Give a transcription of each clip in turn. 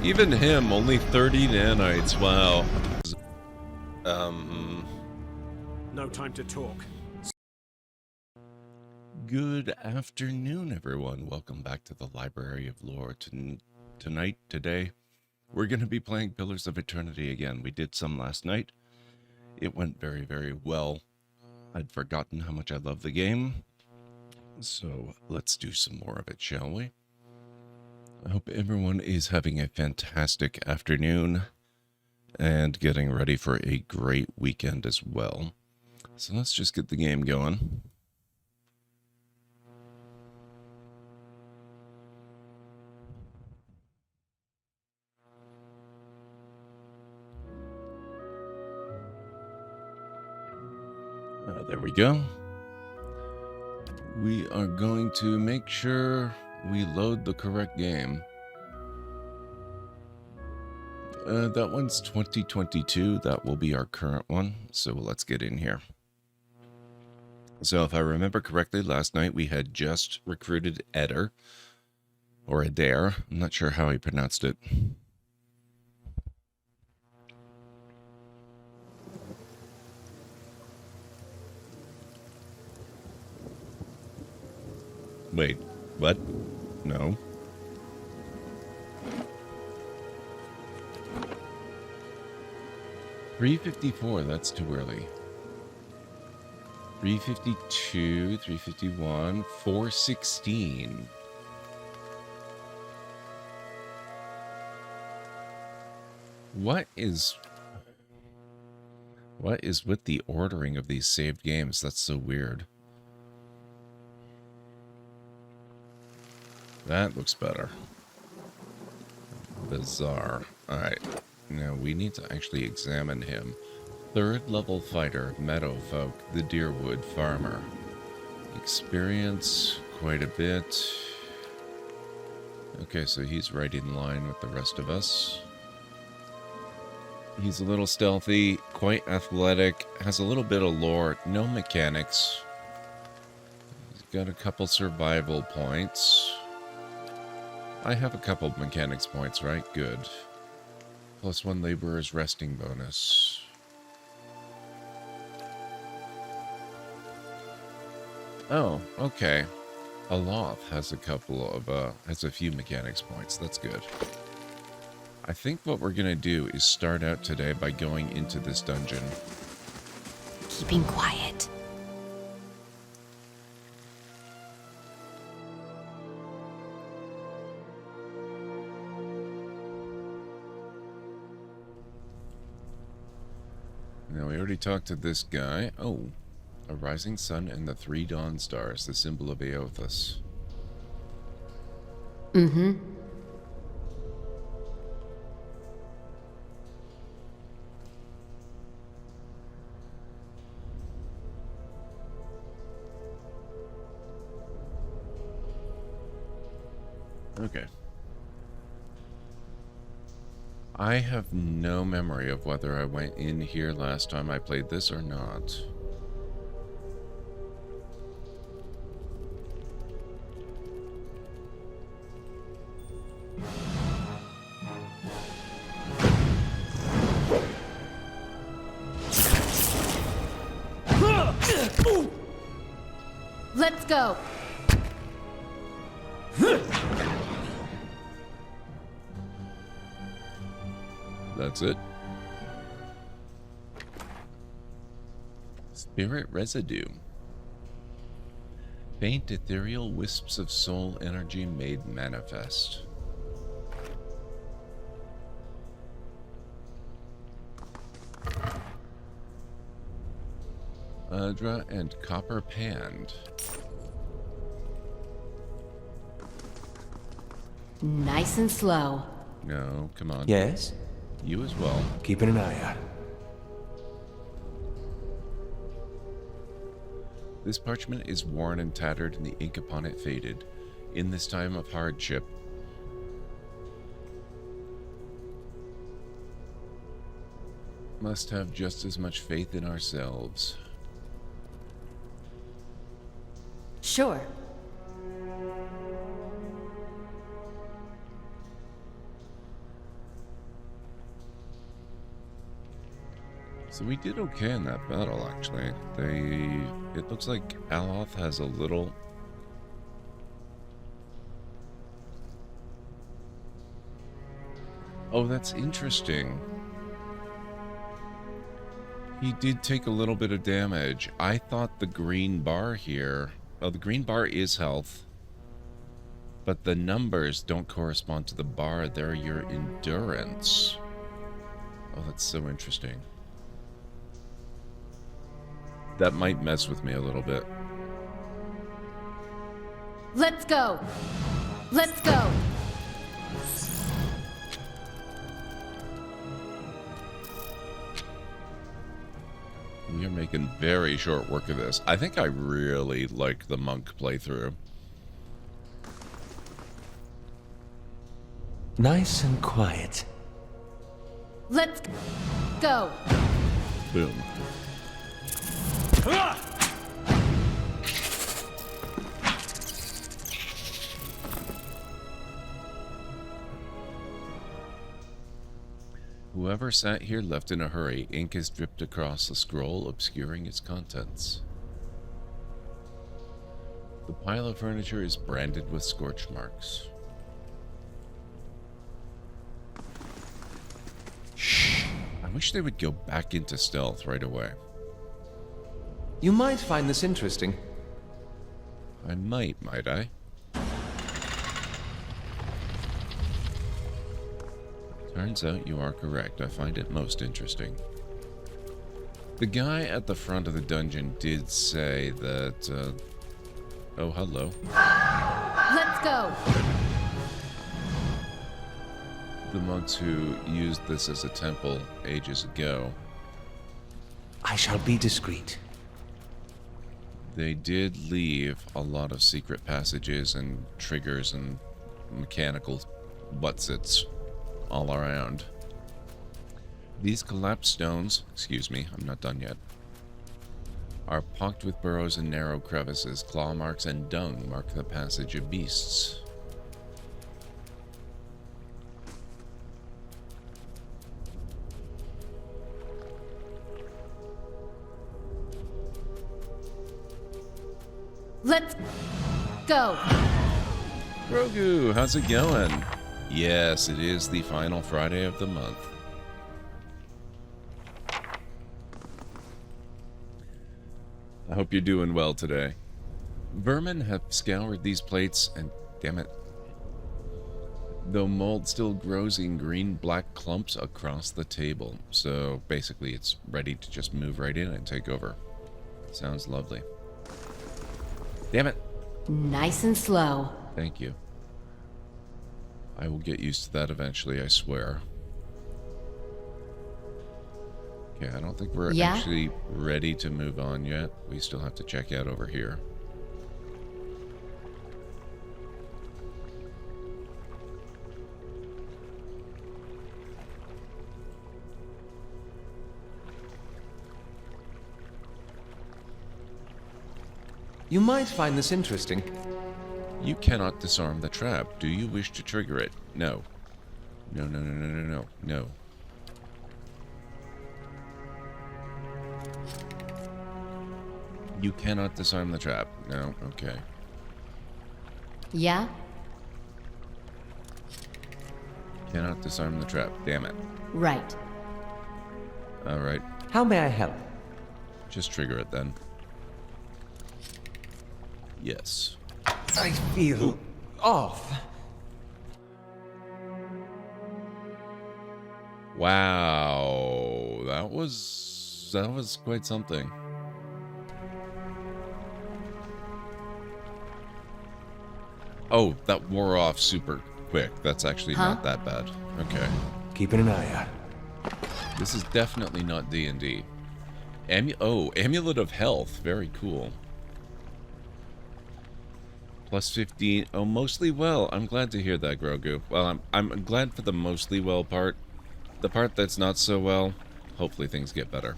Even him, only 30 nanites, wow. No time to talk. Good afternoon, everyone. Welcome back to the Library of Lore. Today, we're going to be playing Pillars of Eternity again. We did some last night. It went very, very well. I'd forgotten how much I love the game. So let's do some more of it, shall we? I hope everyone is having a fantastic afternoon and getting ready for a great weekend as well. So let's just get the game going. There we go. We are going to make sure we load the correct game. That one's 2022. That will be our current one. So let's get in here. So if I remember correctly, last night we had just recruited Eder, or Adair. I'm not sure how he pronounced it. Wait, what? No. $354, that's too early. 352, 351, 416. What is with the ordering of these saved games? That's so weird. That looks better. Bizarre. Alright. Now we need to actually examine him. 3rd level fighter, Meadowfolk, the Deerwood farmer. Experience quite a bit. Okay, so he's right in line with the rest of us. He's a little stealthy, quite athletic, has a little bit of lore, no mechanics. He's got a couple survival points. I have a couple mechanics points, right? Good. +1 laborer's resting bonus. Oh, okay. Aloth has a couple of, has a few mechanics points. That's good. I think what we're gonna do is start out today by going into this dungeon. Keeping quiet. Now, we already talked to this guy. Oh, a rising sun and the 3 dawn stars, the symbol of Eothas. Mm-hmm. Okay. I have no memory of whether I went in here last time I played this or not. Let's go. That's it. Spirit residue. Faint ethereal wisps of soul energy made manifest. Adra and Copper Pand. Nice and slow. No, come on. Yes? You as well. Keeping an eye out. This parchment is worn and tattered, and the ink upon it faded. In this time of hardship, must have just as much faith in ourselves. Sure. So we did okay in that battle, actually. It looks like Aloth has a little... Oh, that's interesting. He did take a little bit of damage. I thought the green bar here... Oh, the green bar is health. But the numbers don't correspond to the bar. They're your endurance. Oh, that's so interesting. That might mess with me a little bit. Let's go! Let's go! We are making very short work of this. I think I really like the monk playthrough. Nice and quiet. Let's go! Boom. Whoever sat here left in a hurry. Ink is dripped across the scroll, obscuring its contents. The pile of furniture is branded with scorch marks. Shh. I wish they would go back into stealth right away. You might find this interesting. I might I? Turns out you are correct. I find it most interesting. The guy at the front of the dungeon did say that, oh, hello. Let's go! The monks who used this as a temple ages ago, I shall be discreet. they did leave a lot of secret passages and triggers and mechanical butsits all around. These collapsed stones, excuse me, I'm not done yet, are pocked with burrows and narrow crevices. Claw marks and dung mark the passage of beasts. Let's go! Grogu, how's it going? Yes, it is the final Friday of the month. I hope you're doing well today. Vermin have scoured these plates and, damn it, though mold still grows in green-black clumps across the table. So basically it's ready to just move right in and take over. Sounds lovely. Damn it. Nice and slow. Thank you. I will get used to that eventually, I swear. Okay, I don't think we're actually ready to move on yet. We still have to check out over here. You might find this interesting. You cannot disarm the trap. Do you wish to trigger it? No. No, no, no, no, no, no, no. You cannot disarm the trap. No, okay. Yeah? Cannot disarm the trap. Damn it. Right. Alright, How may I help? just trigger it then. Yes. I feel off. Wow. That was quite something. Oh, that wore off super quick. That's actually not that bad. Okay. Keeping an eye out. This is definitely not D&D. Amulet of Health. Very cool. Plus 15. Oh, mostly well. I'm glad to hear that, Grogu. Well, I'm glad for the mostly well part. The part that's not so well, Hopefully things get better.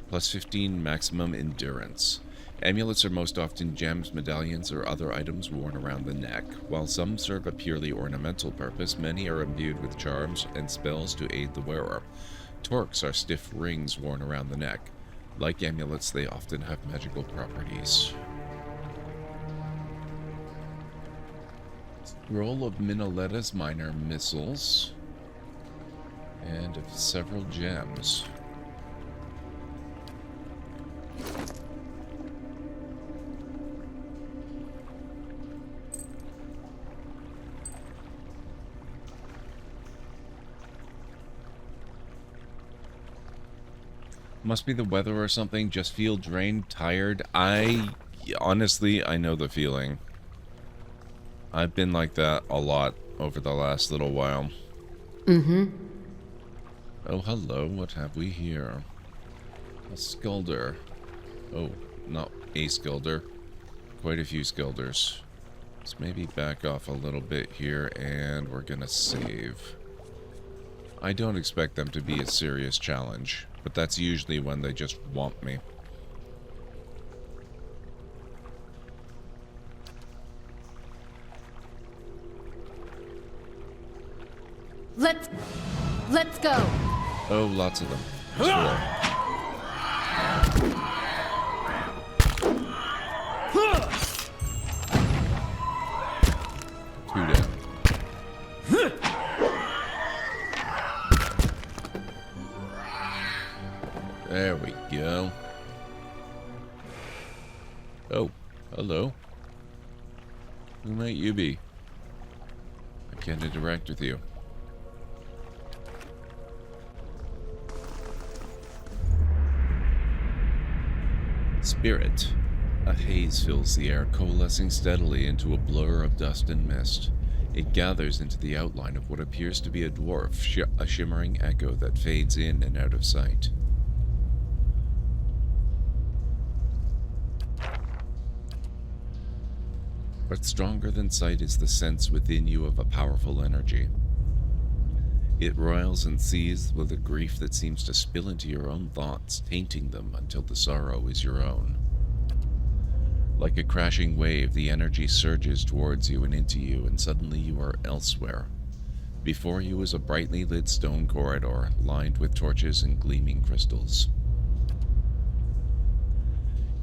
Plus 15 maximum endurance. Amulets are most often gems, medallions, or other items worn around the neck. While some serve a purely ornamental purpose, many are imbued with charms and spells to aid the wearer. Torques are stiff rings worn around the neck. Like amulets, they often have magical properties. Scroll of Minoleta's minor missiles. And of several gems. Must be the weather or something. Just feel drained, tired. Honestly, I know the feeling. I've been like that a lot over the last little while. Mm-hmm. Oh, hello. What have we here? A Skulder. Oh, not a Skulder. Quite a few Skulders. Let's maybe back off a little bit here, and we're gonna save. I don't expect them to be a serious challenge, but that's usually when they just want me. Let's go. Oh, lots of them. Cool. Two down. There we go. Oh, hello. Who might you be? I can't interact with you. Spirit. A haze fills the air, coalescing steadily into a blur of dust and mist. It gathers into the outline of what appears to be a dwarf, a shimmering echo that fades in and out of sight. But stronger than sight is the sense within you of a powerful energy. It roils and seethes with a grief that seems to spill into your own thoughts, tainting them until the sorrow is your own. Like a crashing wave, the energy surges towards you and into you, and suddenly you are elsewhere. Before you is a brightly lit stone corridor, lined with torches and gleaming crystals.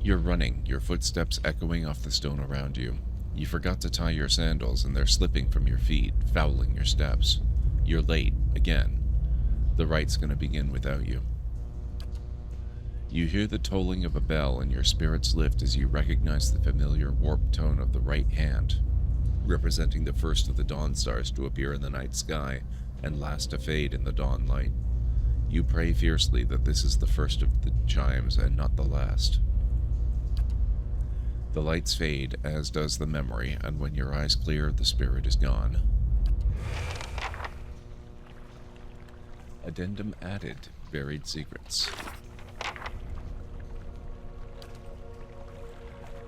You're running, your footsteps echoing off the stone around you. You forgot to tie your sandals, and they're slipping from your feet, fouling your steps. You're late, again. The right's gonna begin without you. You hear the tolling of a bell, and your spirits lift as you recognize the familiar warped tone of the right hand, representing the first of the dawn stars to appear in the night sky, and last to fade in the dawn light. You pray fiercely that this is the first of the chimes, and not the last. The lights fade, as does the memory, and when your eyes clear, the spirit is gone. Addendum added. Buried secrets.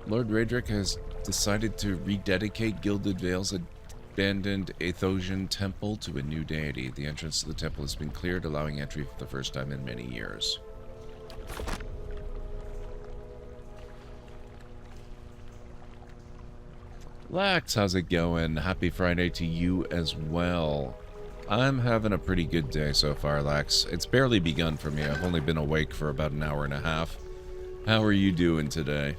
Lord Raedric has decided to rededicate Gilded Vale's abandoned Athosian temple to a new deity. The entrance to the temple has been cleared, allowing entry for the first time in many years. Lax, how's it going? Happy Friday to you as well. I'm having a pretty good day so far, Lax. It's barely begun for me. I've only been awake for about an hour and a half. How are you doing today?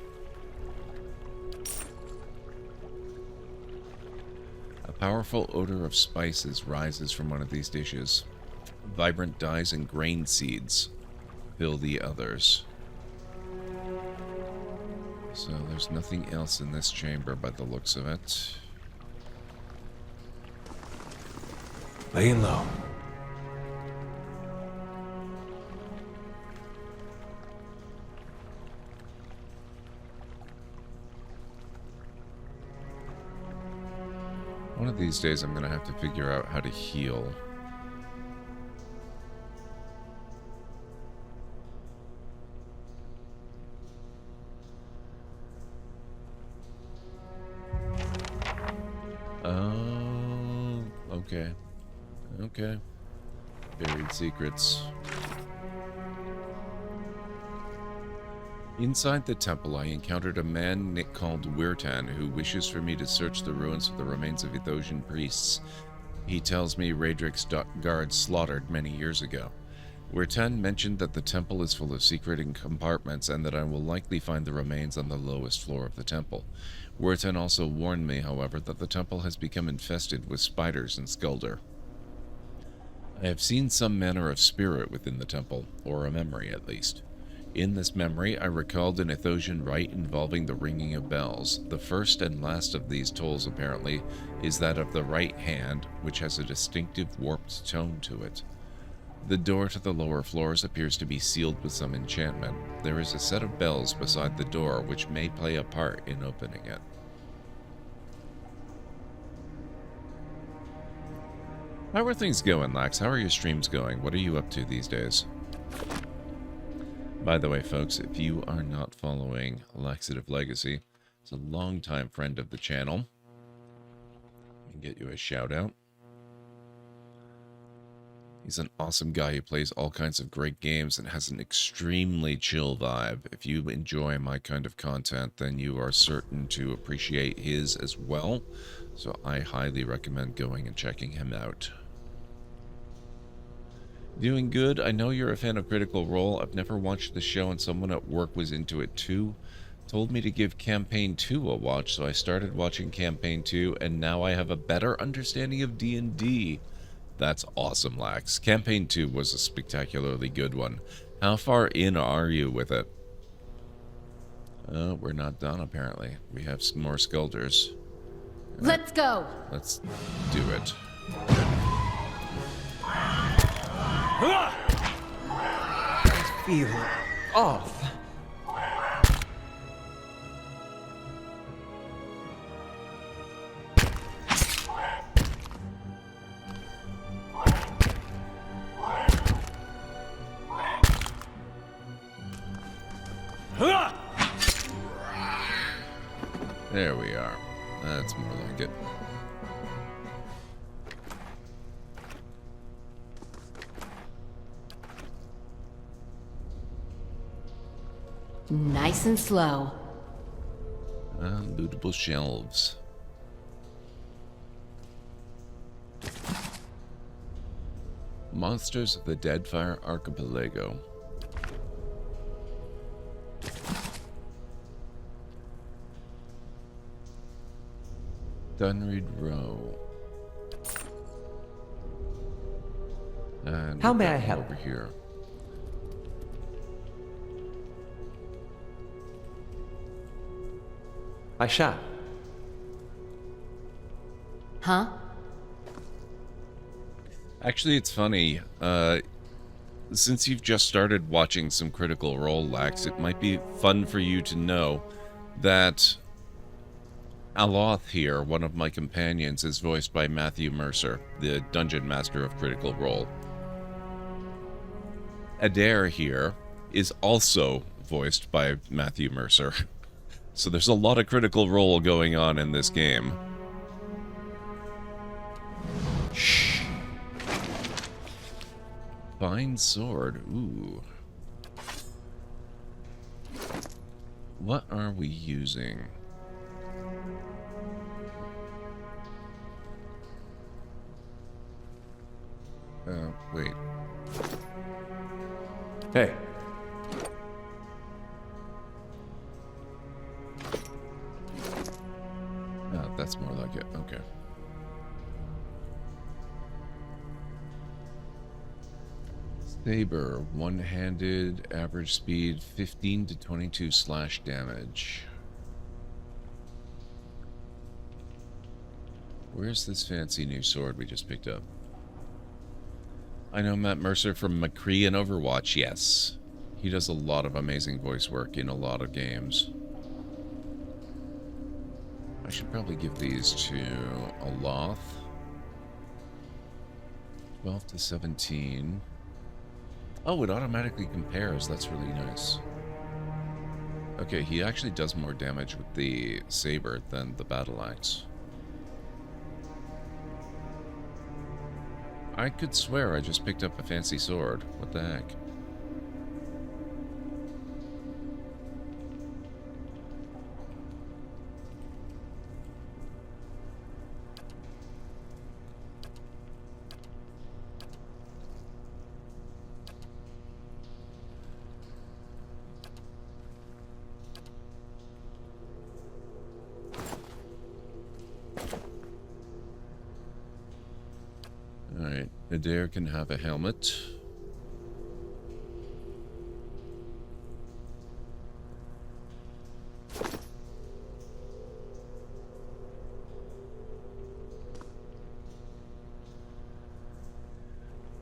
A powerful odor of spices rises from one of these dishes. Vibrant dyes and grain seeds fill the others. So there's nothing else in this chamber by the looks of it. Laying low. One of these days I'm gonna have to figure out how to heal. Oh, okay. Okay. Buried secrets. Inside the temple, I encountered a man called Wirtan who wishes for me to search the ruins of the remains of Ethosian priests. He tells me Raedric's guards slaughtered many years ago. Wirtan mentioned that the temple is full of secret compartments and that I will likely find the remains on the lowest floor of the temple. Wirtan also warned me, however, that the temple has become infested with spiders and Skuldr. I have seen some manner of spirit within the temple, or a memory at least. In this memory, I recalled an Ethosian rite involving the ringing of bells. The first and last of these tolls, apparently, is that of the right hand, which has a distinctive warped tone to it. The door to the lower floors appears to be sealed with some enchantment. There is a set of bells beside the door, which may play a part in opening it. How are things going, Lax? How are your streams going? What are you up to these days? By the way, folks, if you are not following Laxative Legacy, he's a longtime friend of the channel. I can get you a shout out. He's an awesome guy who plays all kinds of great games and has an extremely chill vibe. If you enjoy my kind of content, then you are certain to appreciate his as well. So I highly recommend going and checking him out. Doing good. I know you're a fan of Critical Role. I've never watched the show and someone at work was into it too. Told me to give Campaign 2 a watch, so I started watching Campaign 2 and now I have a better understanding of D&D. That's awesome, Lax. Campaign 2 was a spectacularly good one. How far in are you with it? We're not done, apparently. We have some more Skuldrs. Let's go. Let's do it. I feel off. There we are. That's more like it. Nice and slow. Lootable shelves. Monsters of the Deadfire Archipelago. Dunreed Row. And How may I we've got help? Over here. I shall. Huh? Actually, it's funny. Since you've just started watching some Critical Role, Lax, it might be fun for you to know that Aloth here, one of my companions, is voiced by Matthew Mercer, the Dungeon Master of Critical Role. Adair here is also voiced by Matthew Mercer. So there's a lot of Critical Role going on in this game. Shh. Fine sword. Ooh. What are we using? Wait. Hey. Oh, that's more like it. Okay. Saber, one-handed, average speed, 15 to 22 slash damage. Where's this fancy new sword we just picked up? I know Matt Mercer from McCree and Overwatch, yes. He does a lot of amazing voice work in a lot of games. I should probably give these to Aloth. 12 to 17. Oh, it automatically compares. That's really nice. Okay, he actually does more damage with the saber than the battle axe. I could swear I just picked up a fancy sword. What the heck? Adair can have a helmet.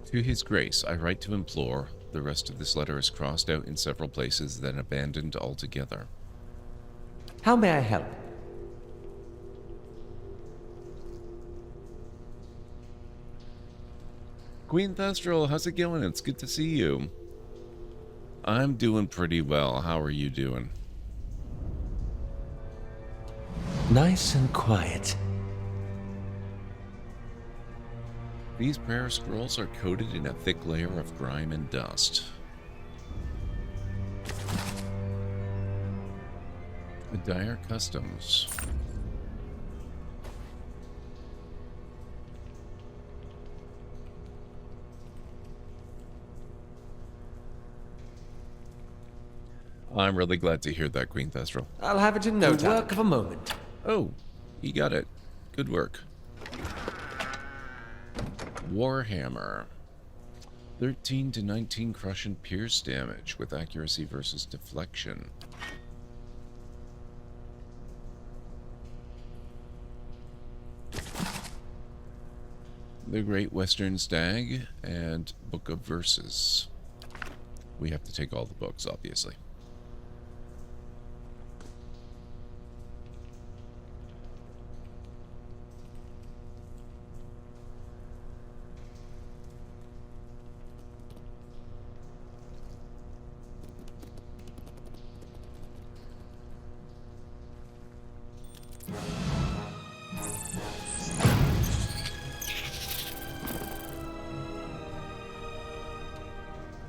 To His Grace, I write to implore. The rest of this letter is crossed out in several places, then abandoned altogether. How may I help? Queen Thestral, how's it going? It's good to see you. I'm doing pretty well. How are you doing? Nice and quiet. These prayer scrolls are coated in a thick layer of grime and dust. Adair Customs. I'm really glad to hear that, Queen Thestral. I'll have it in no time. Work of a moment. Oh, you got it. Good work. Warhammer. 13 to 19 crush and pierce damage with accuracy versus deflection. The Great Western Stag and Book of Verses. We have to take all the books, obviously.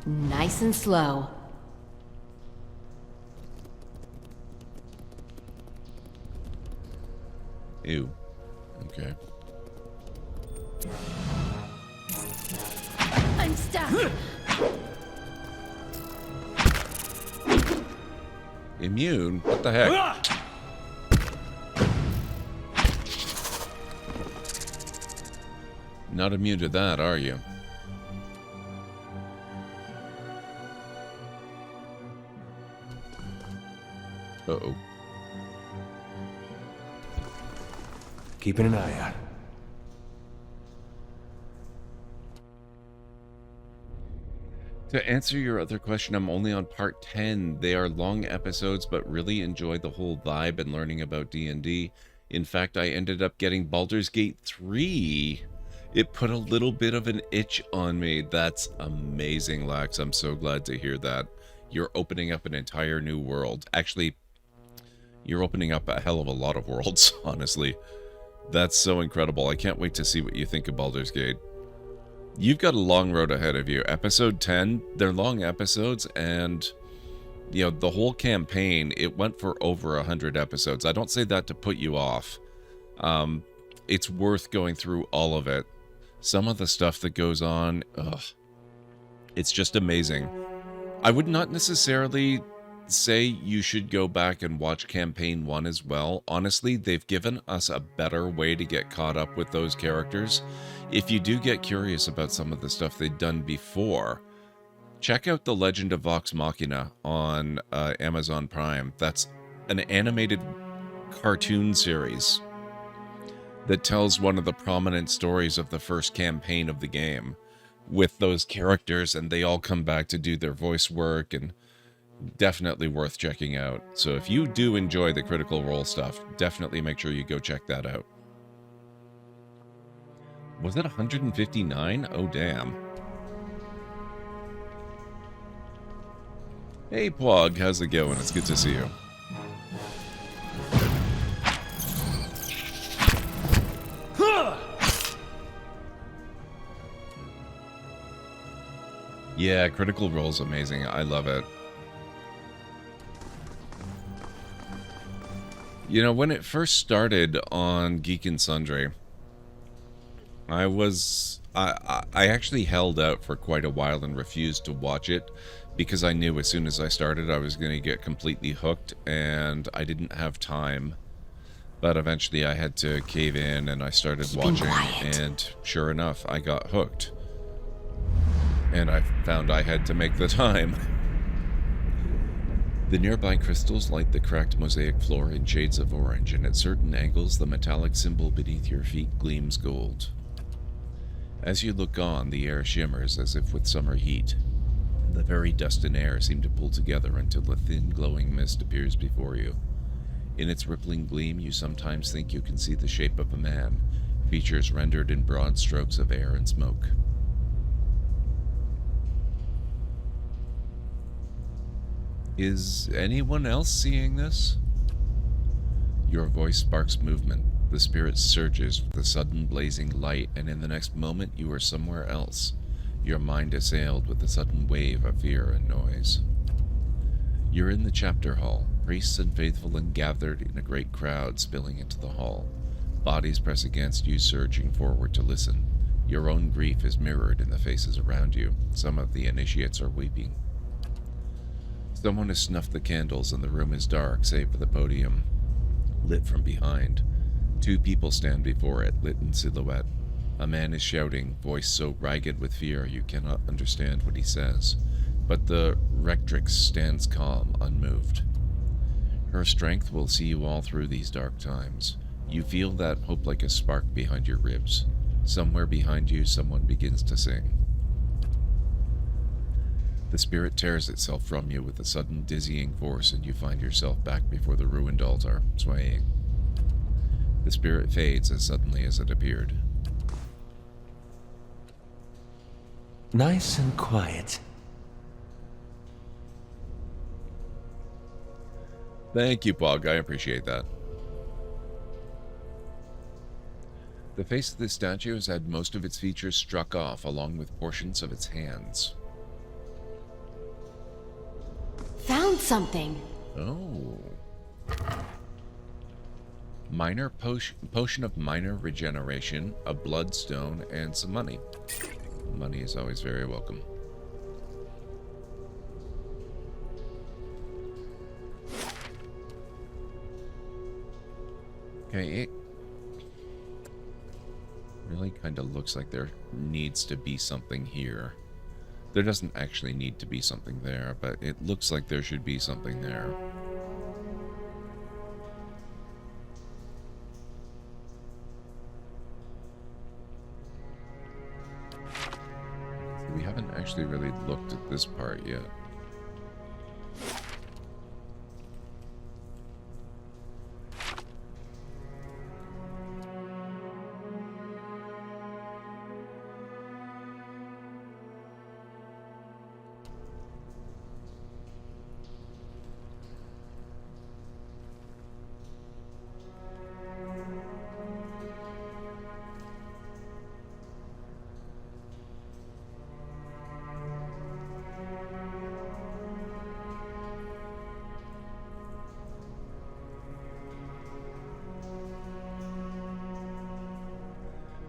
Nice and slow. Ew. Okay. I'm stuck. Immune? What the heck? Not immune to that, are you? Uh-oh. Keeping an eye out. To answer your other question, I'm only on part 10. They are long episodes, but really enjoy the whole vibe and learning about D&D. In fact, I ended up getting Baldur's Gate 3. It put a little bit of an itch on me. That's amazing, Lax. I'm so glad to hear that. You're opening up an entire new world. Actually, you're opening up a hell of a lot of worlds, honestly. That's so incredible. I can't wait to see what you think of Baldur's Gate. You've got a long road ahead of you. Episode 10, they're long episodes, and, you know, the whole campaign, it went for over 100 episodes. I don't say that to put you off. It's worth going through all of it. Some of the stuff that goes on, it's just amazing. I would not necessarily say you should go back and watch campaign 1 as well. Honestly, they've given us a better way to get caught up with those characters. If you do get curious about some of the stuff they've done before, check out The Legend of Vox Machina on Amazon Prime. That's an animated cartoon series that tells one of the prominent stories of the first campaign of the game with those characters, and they all come back to do their voice work, and definitely worth checking out. So if you do enjoy the Critical Role stuff, definitely make sure you go check that out. Was it 159? Oh, damn. Hey, Pwog, how's it going? It's good to see you. Yeah, Critical Role's amazing. I love it. You know, when it first started on Geek and Sundry, I actually held out for quite a while and refused to watch it because I knew as soon as I started I was going to get completely hooked, and I didn't have time. But eventually I had to cave in and I started watching, and sure enough, I got hooked. And I found I had to make the time. The nearby crystals light the cracked mosaic floor in shades of orange, and at certain angles the metallic symbol beneath your feet gleams gold. As you look on, the air shimmers as if with summer heat. The very dust and air seem to pull together until a thin glowing mist appears before you. In its rippling gleam, you sometimes think you can see the shape of a man, features rendered in broad strokes of air and smoke. Is anyone else seeing this? Your voice sparks movement. The spirit surges with a sudden blazing light, and in the next moment you are somewhere else, your mind assailed with a sudden wave of fear and noise. You're in the chapter hall, priests and faithful and gathered in a great crowd spilling into the hall. Bodies press against you, surging forward to listen. Your own grief is mirrored in the faces around you. Some of the initiates are weeping. Someone has snuffed the candles and the room is dark, save for the podium, lit from behind. 2 people stand before it, lit in silhouette. A man is shouting, voice so ragged with fear you cannot understand what he says. But the rectrix stands calm, unmoved. Her strength will see you all through these dark times. You feel that hope like a spark behind your ribs. Somewhere behind you, someone begins to sing. The spirit tears itself from you with a sudden dizzying force, and you find yourself back before the ruined altar, swaying. The spirit fades as suddenly as it appeared. Nice and quiet. Thank you, Pog. I appreciate that. The face of this statue has had most of its features struck off, along with portions of its hands. Found something. Oh. Minor potion of minor regeneration, a bloodstone, and some money. Money is always very welcome. Okay, it really kind of looks like there needs to be something here. There doesn't actually need to be something there, but it looks like there should be something there. We haven't actually really looked at this part yet.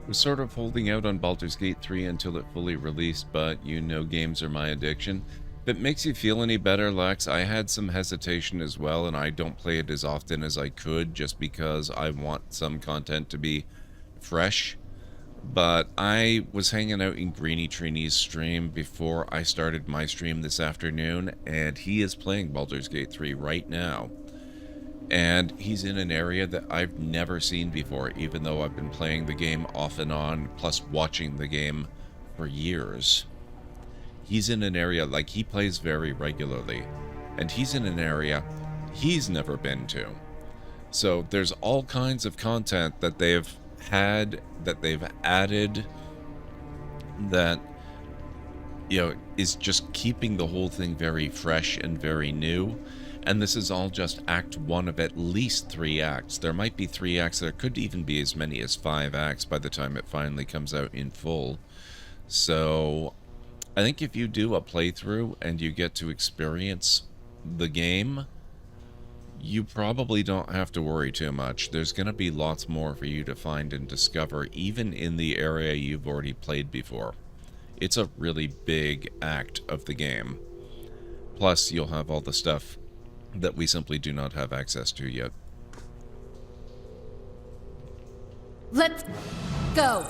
Was sort of holding out on Baldur's Gate 3 until it fully released, but you know games are my addiction. If it makes you feel any better, Lex, I had some hesitation as well, and I don't play it as often as I could just because I want some content to be fresh. But I was hanging out in Greeny Trini's stream before I started my stream this afternoon, and he is playing Baldur's Gate 3 right now. And he's in an area that I've never seen before, even though I've been playing the game off and on, plus watching the game for years. He's in an area, like, he plays very regularly, and he's in an area he's never been to. So there's all kinds of content that they've had, that they've added, that, you know, is just keeping the whole thing very fresh and very new. And this is all just Act 1 of at least 3 acts. There might be 3 acts. There could even be as many as 5 acts by the time it finally comes out in full. So I think if you do a playthrough and you get to experience the game, you probably don't have to worry too much. There's going to be lots more for you to find and discover, even in the area you've already played before. It's a really big act of the game. Plus, you'll have all the stuff that we simply do not have access to yet. Let's go.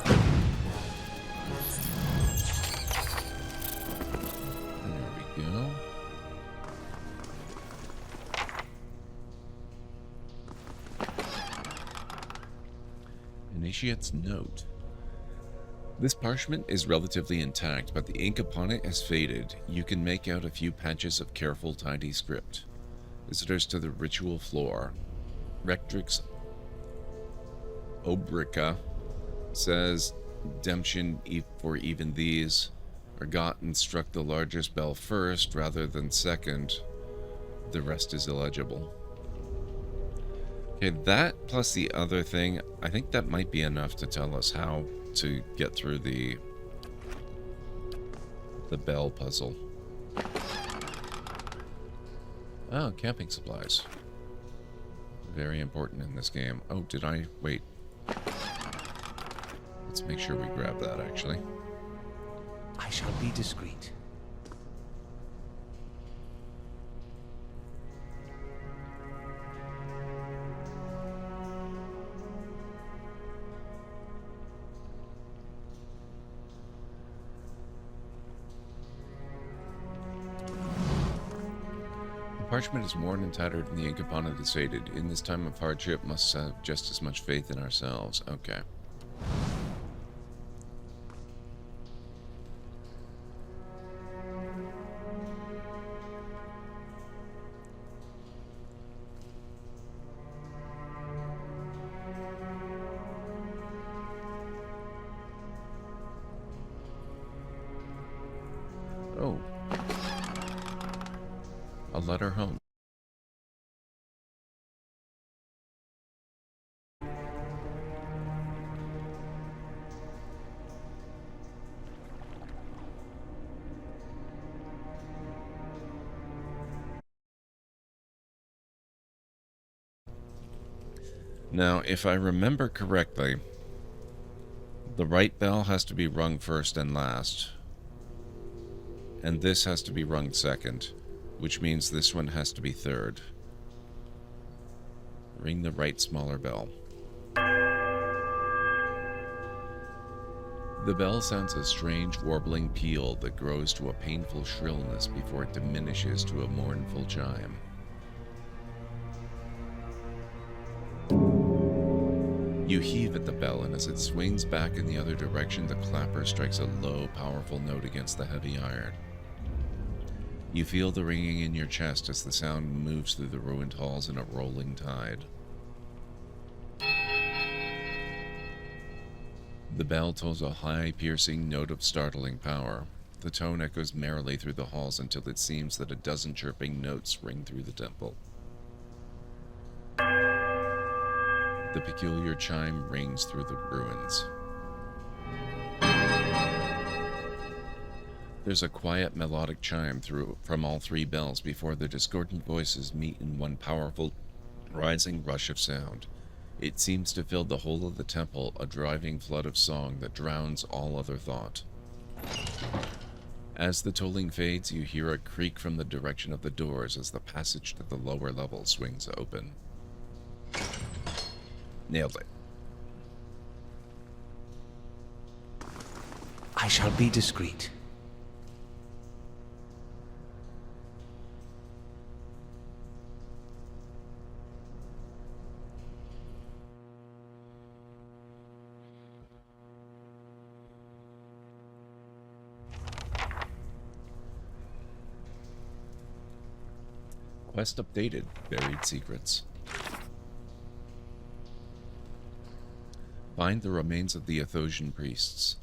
Initiate's note. This parchment is relatively intact, but the ink upon it has faded. You can make out a few patches of careful, tidy script. Visitors to the ritual floor. Rectrix Obrica says, Redemption for even these. Forgotten struck the largest bell first rather than second. The rest is illegible. Okay, that plus the other thing, I think that might be enough to tell us how to get through the bell puzzle. Oh, camping supplies. Very important in this game. Oh, did I? Wait. Let's make sure we grab that, actually. I shall be discreet. Parchment is worn and tattered, and the ink upon it is faded. In this time of hardship, must have just as much faith in ourselves. Okay. Oh. A letter home. Now, if I remember correctly, the right bell has to be rung first and last. And this has to be rung second, which means this one has to be third. Ring the right smaller bell. The bell sounds a strange warbling peal that grows to a painful shrillness before it diminishes to a mournful chime. You heave at the bell, and as it swings back in the other direction, the clapper strikes a low, powerful note against the heavy iron. You feel the ringing in your chest as the sound moves through the ruined halls in a rolling tide. The bell tolls a high, piercing note of startling power. The tone echoes merrily through the halls until it seems that a dozen chirping notes ring through the temple. The peculiar chime rings through the ruins. There's a quiet, melodic chime from all three bells before the discordant voices meet in one powerful, rising rush of sound. It seems to fill the whole of the temple, a driving flood of song that drowns all other thought. As the tolling fades, you hear a creak from the direction of the doors as the passage to the lower level swings open. Nailed it. I shall be discreet. Quest updated. Buried secrets. Find the remains of the Athosian priests.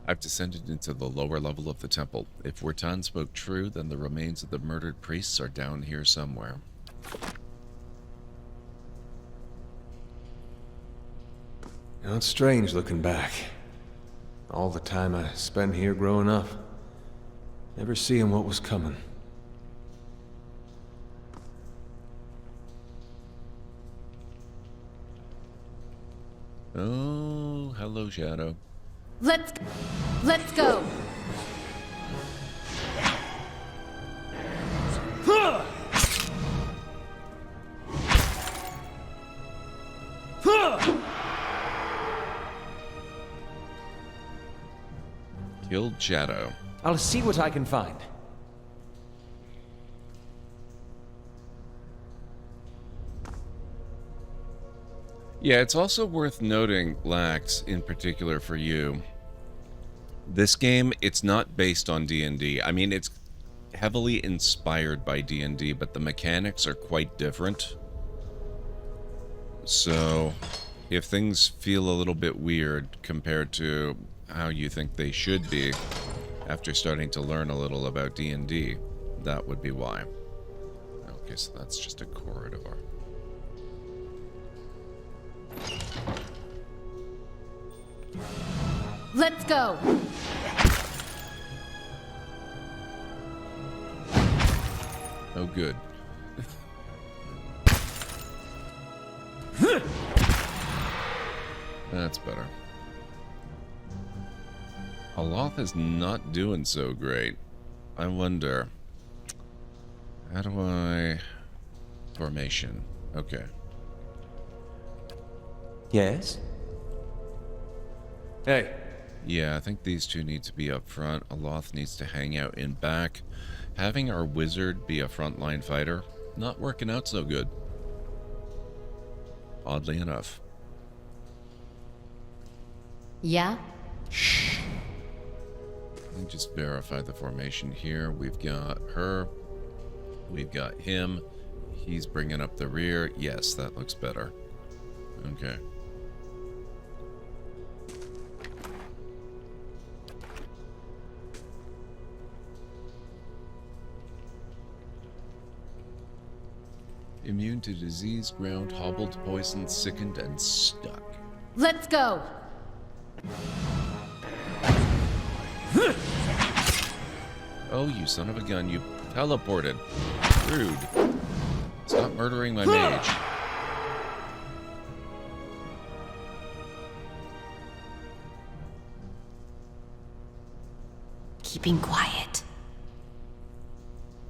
I've descended into the lower level of the temple. If Wertan spoke true, then the remains of the murdered priests are down here somewhere. You know, it's strange looking back. All the time I spent here growing up, never seeing what was coming. Oh, hello, Shadow. Let's go. Killed Shadow. I'll see what I can find. Yeah, it's also worth noting, Lax, in particular for you. This game, it's not based on D&D. I mean, it's heavily inspired by D&D, but the mechanics are quite different. So, if things feel a little bit weird compared to how you think they should be after starting to learn a little about D&D, that would be why. Okay, so that's just a corridor. Let's go. Oh, good. That's better. Aloth is not doing so great. I wonder. How do I... Formation. Okay. Yes? Hey. Yeah, I think these two need to be up front. Aloth needs to hang out in back. Having our wizard be a frontline fighter, not working out so good. Oddly enough. Yeah? Let me just verify the formation here. We've got her. We've got him. He's bringing up the rear. Yes, that looks better. Okay. Immune to disease, ground, hobbled, poisoned, sickened, and stuck. Let's go. Oh, you son of a gun, you teleported. Rude. Stop murdering my mage. Keeping quiet.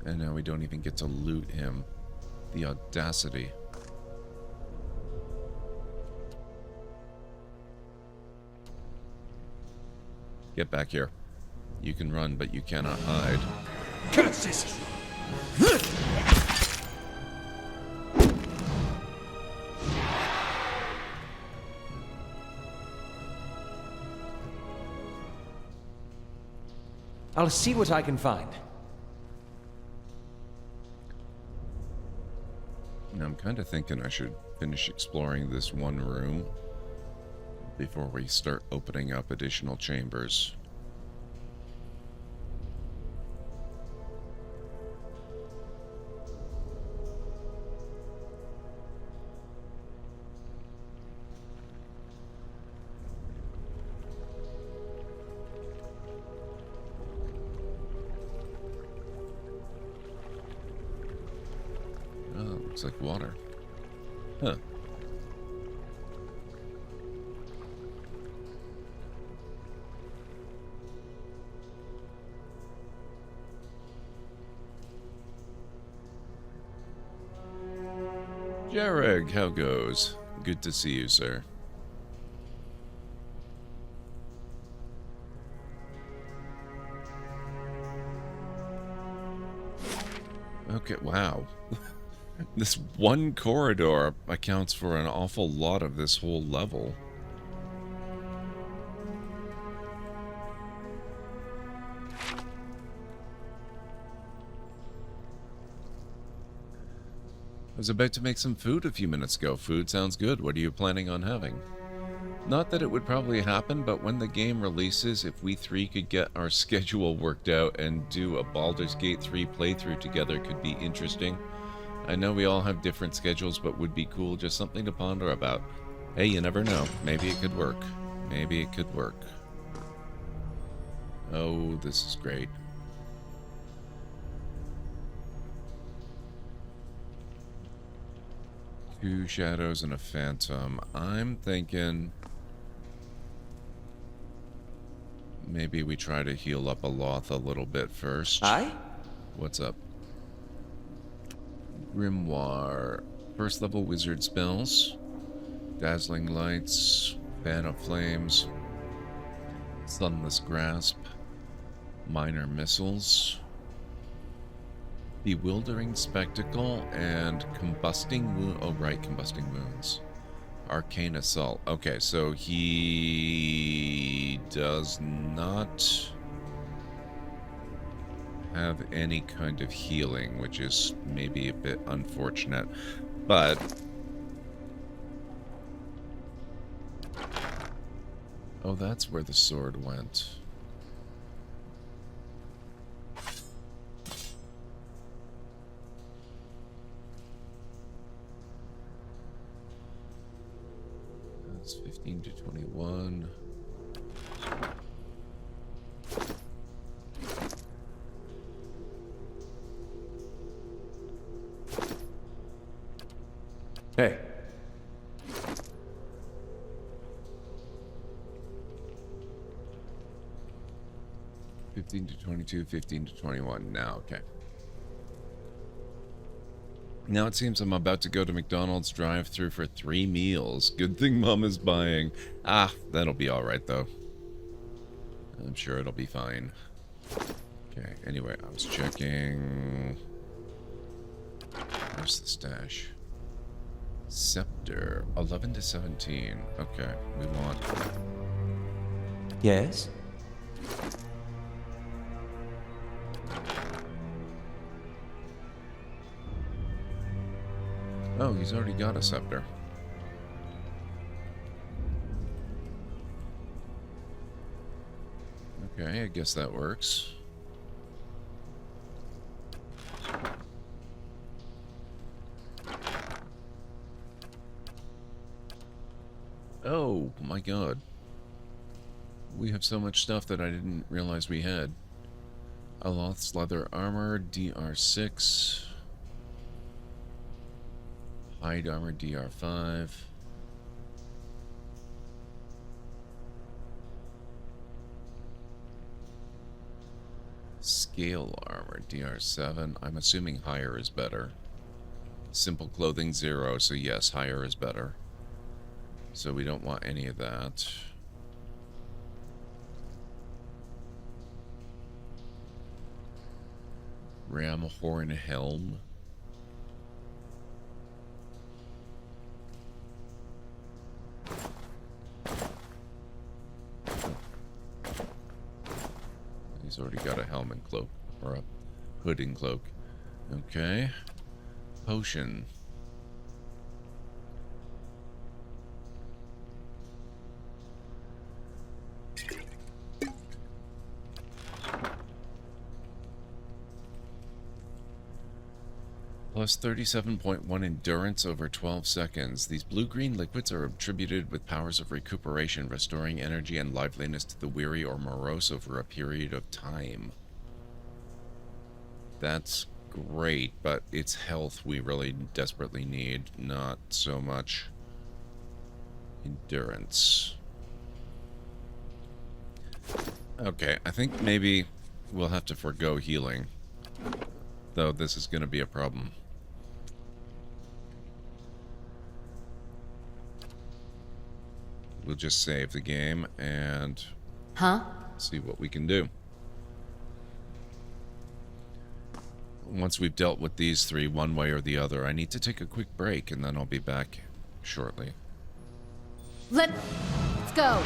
And now we don't even get to loot him. The audacity. Get back here. You can run, but you cannot hide. Curses! I'll see what I can find. Now, I'm kind of thinking I should finish exploring this one room before we start opening up additional chambers. Oh, looks like water. Huh. Jareg, how goes? Good to see you, sir. Okay, wow. This one corridor accounts for an awful lot of this whole level. I was about to make some food a few minutes ago. Food sounds good. What are you planning on having? Not that it would probably happen, but when the game releases, if we three could get our schedule worked out and do a Baldur's Gate 3 playthrough together, could be interesting. I know we all have different schedules, but would be cool. Just something to ponder about. Hey, you never know. Maybe it could work. Maybe it could work. Oh, this is great. Two shadows and a phantom. I'm thinking maybe we try to heal up Aloth a little bit first. Aye? What's up? Grimoire. First level wizard spells. Dazzling lights. Fan of flames. Sunless grasp. Minor missiles. Bewildering spectacle and combusting wound. Oh, right, combusting wounds. Arcane Assault. Okay, so he does not have any kind of healing, which is maybe a bit unfortunate, but oh, that's where the sword went. That's 15 to 21. Hey. Fifteen to 22, 15 to 21. Now, okay. Now it seems I'm about to go to McDonald's drive-thru for 3 meals. Good thing Mom is buying. Ah, that'll be alright, though. I'm sure it'll be fine. Okay, anyway, I was checking... Where's the stash? Scepter. 11 to 17. Okay, we want... Yes? Oh, he's already got a scepter. Okay, I guess that works. Oh, my God. We have so much stuff that I didn't realize we had. Aloth's leather armor, DR6. Hide armor, DR5. Scale armor, DR7. I'm assuming higher is better. Simple clothing, 0, so yes, higher is better. So we don't want any of that. Ram horn helm. He's already got a helm and cloak, or a hood and cloak. Okay. Potion. Plus 37.1 endurance over 12 seconds. These blue-green liquids are attributed with powers of recuperation, restoring energy and liveliness to the weary or morose over a period of time. That's great, but it's health we really desperately need, not so much endurance. Okay, I think maybe we'll have to forego healing, though this is going to be a problem. We'll just save the game and see what we can do. Once we've dealt with these 3 one way or the other, I need to take a quick break and then I'll be back shortly. Let's go.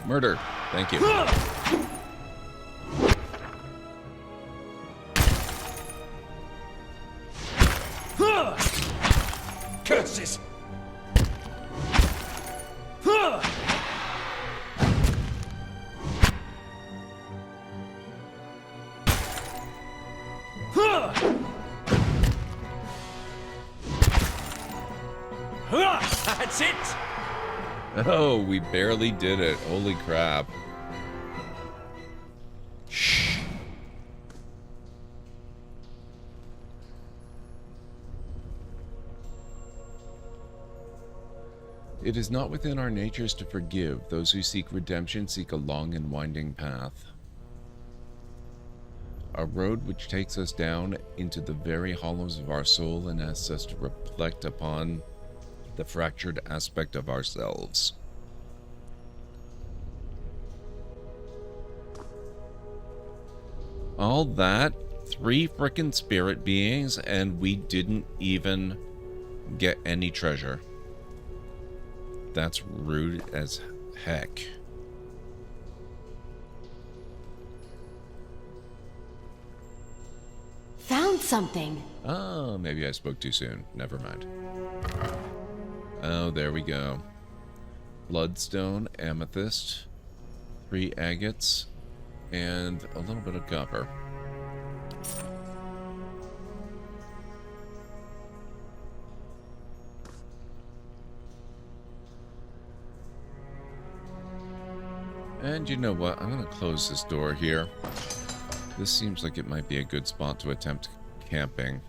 Murder. Thank you. Curses! That's it! Oh, we barely did it. Holy crap. Shh. It is not within our natures to forgive. Those who seek redemption seek a long and winding path. A road which takes us down into the very hollows of our soul and asks us to reflect upon the fractured aspect of ourselves. All that 3 frickin' spirit beings, and we didn't even get any treasure. That's rude as heck. Found something. Oh, maybe I spoke too soon. Never mind. Oh, there we go. Bloodstone, amethyst, 3 agates, and a little bit of copper. And you know what? I'm going to close this door here. This seems like it might be a good spot to attempt camping.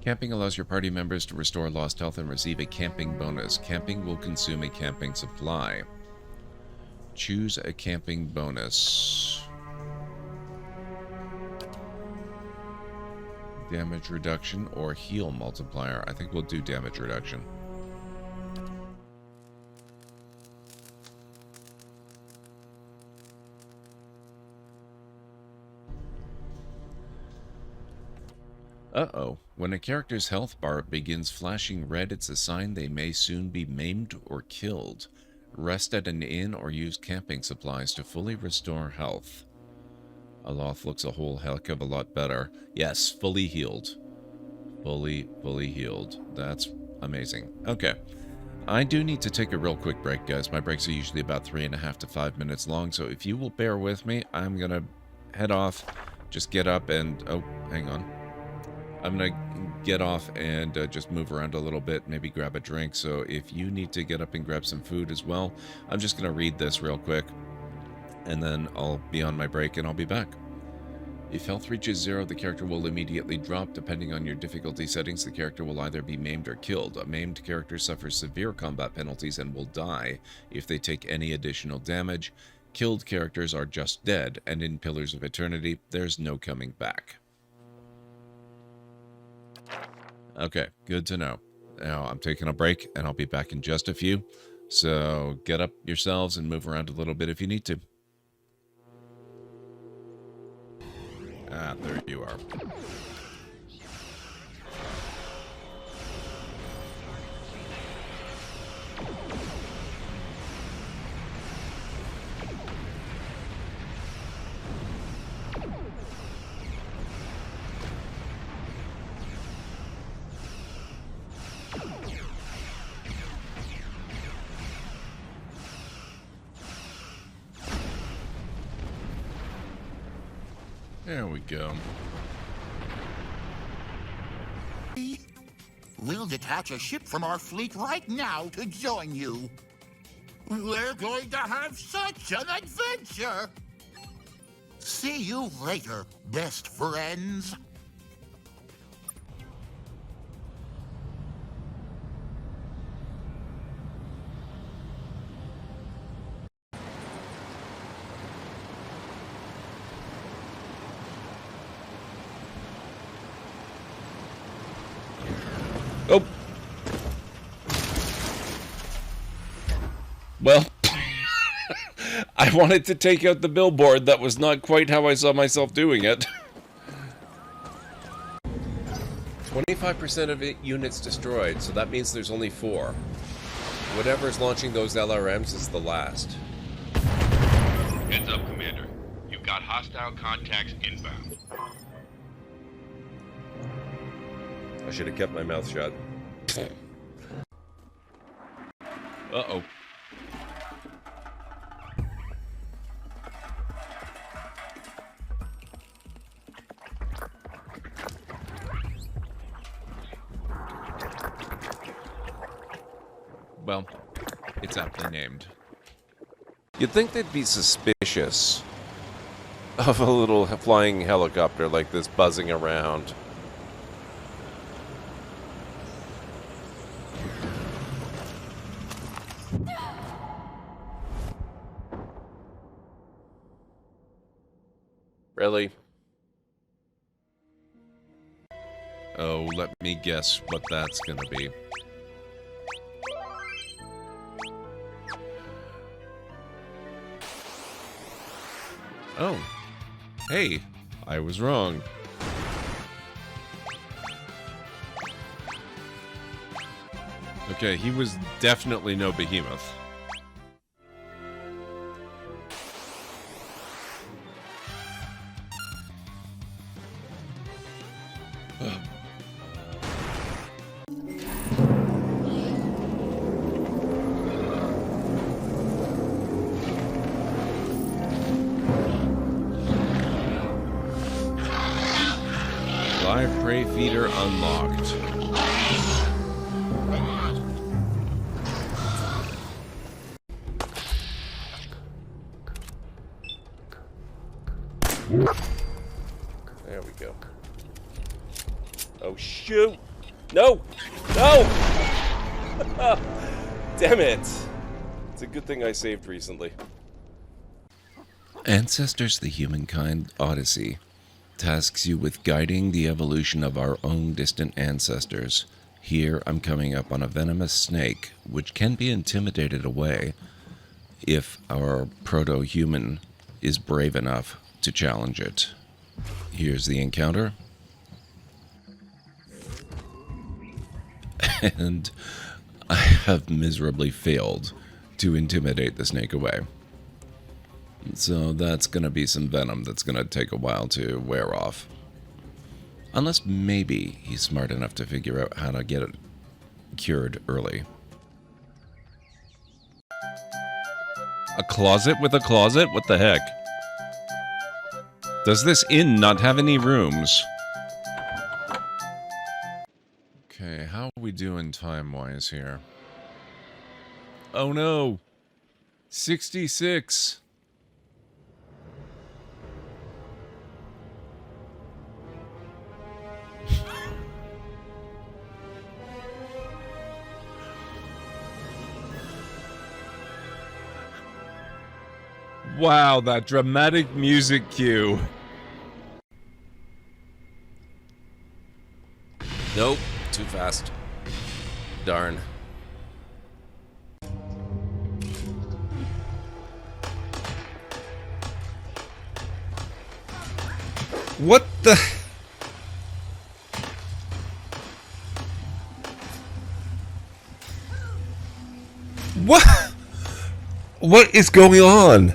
Camping allows your party members to restore lost health and receive a camping bonus. Camping will consume a camping supply. Choose a camping bonus. Damage reduction or heal multiplier. I think we'll do damage reduction. Uh-oh. When a character's health bar begins flashing red, it's a sign they may soon be maimed or killed. Rest at an inn or use camping supplies to fully restore health. Aloth looks a whole heck of a lot better. Yes, fully healed. Fully healed. That's amazing. Okay. I do need to take a real quick break, guys. My breaks are usually about 3.5 to 5 minutes long, so if you will bear with me, I'm gonna head off, just get up and... oh, hang on. I'm going to get off and just move around a little bit, maybe grab a drink. So if you need to get up and grab some food as well, I'm just going to read this real quick. And then I'll be on my break and I'll be back. If health reaches 0, the character will immediately drop. Depending on your difficulty settings, the character will either be maimed or killed. A maimed character suffers severe combat penalties and will die if they take any additional damage. Killed characters are just dead, and in Pillars of Eternity, there's no coming back. Okay, good to know. Now, I'm taking a break, and I'll be back in just a few. So, get up yourselves and move around a little bit if you need to. Ah, there you are. There we go. We'll detach a ship from our fleet right now to join you. We're going to have such an adventure! See you later, best friends. Oh. Well, I wanted to take out the billboard. That was not quite how I saw myself doing it. 25% of it units destroyed, so that means there's only 4. Whatever's launching those LRMs is the last. Heads up, Commander. You've got hostile contacts inbound. I should have kept my mouth shut. Uh-oh. Well, it's aptly named. You'd think they'd be suspicious of a little flying helicopter like this buzzing around. Really? Oh, let me guess what that's gonna be. Oh. Hey, I was wrong. Okay, he was definitely no behemoth. Live prey feeder unlocked. There we go. Oh, shoot! No! No! Damn it! It's a good thing I saved recently. Ancestors the Humankind Odyssey tasks you with guiding the evolution of our own distant ancestors. Here, I'm coming up on a venomous snake, which can be intimidated away if our proto-human is brave enough to challenge it. Here's the encounter. And I have miserably failed to intimidate the snake away. So that's going to be some venom that's going to take a while to wear off. Unless maybe he's smart enough to figure out how to get it cured early. A closet with a closet? What the heck? Does this inn not have any rooms? Okay, how are we doing time-wise here? Oh no! 66! Wow, that dramatic music cue. Nope, too fast. Darn. What the? What? What is going on?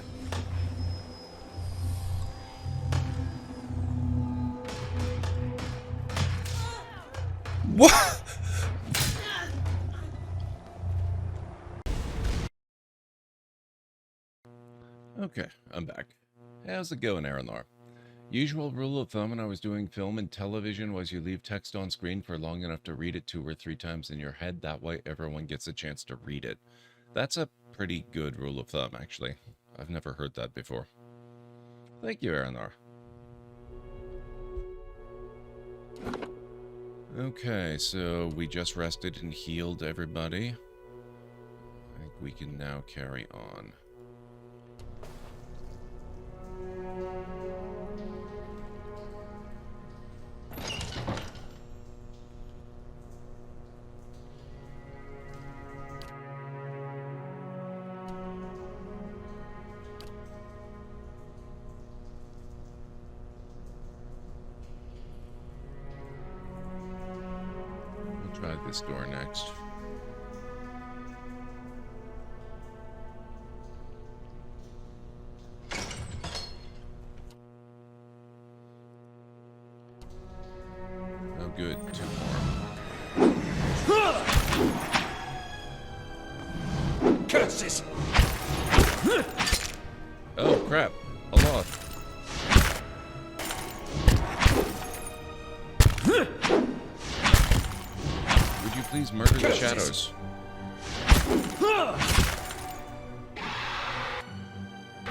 What? Okay, I'm back. How's it going, Aranlar? Usual rule of thumb when I was doing film and television was you leave text on screen for long enough to read it 2 or 3 times in your head. That way everyone gets a chance to read it. That's a pretty good rule of thumb, actually. I've never heard that before. Thank you, Aranlar. Okay, so we just rested and healed everybody. I think we can now carry on. Try this door next. Oh good, 2 more. Curses! Oh crap, a lot. Please murder the shadows.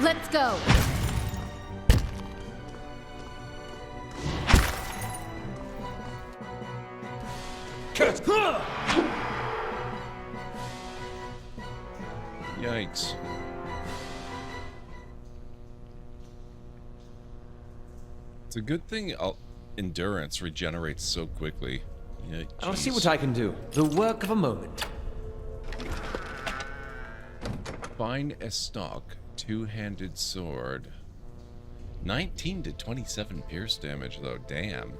Let's go. Yikes. It's a good thing endurance regenerates so quickly. Yeah, I'll see what I can do. The work of a moment. Find a stock, 2-handed sword. 19 to 27 pierce damage, though. Damn.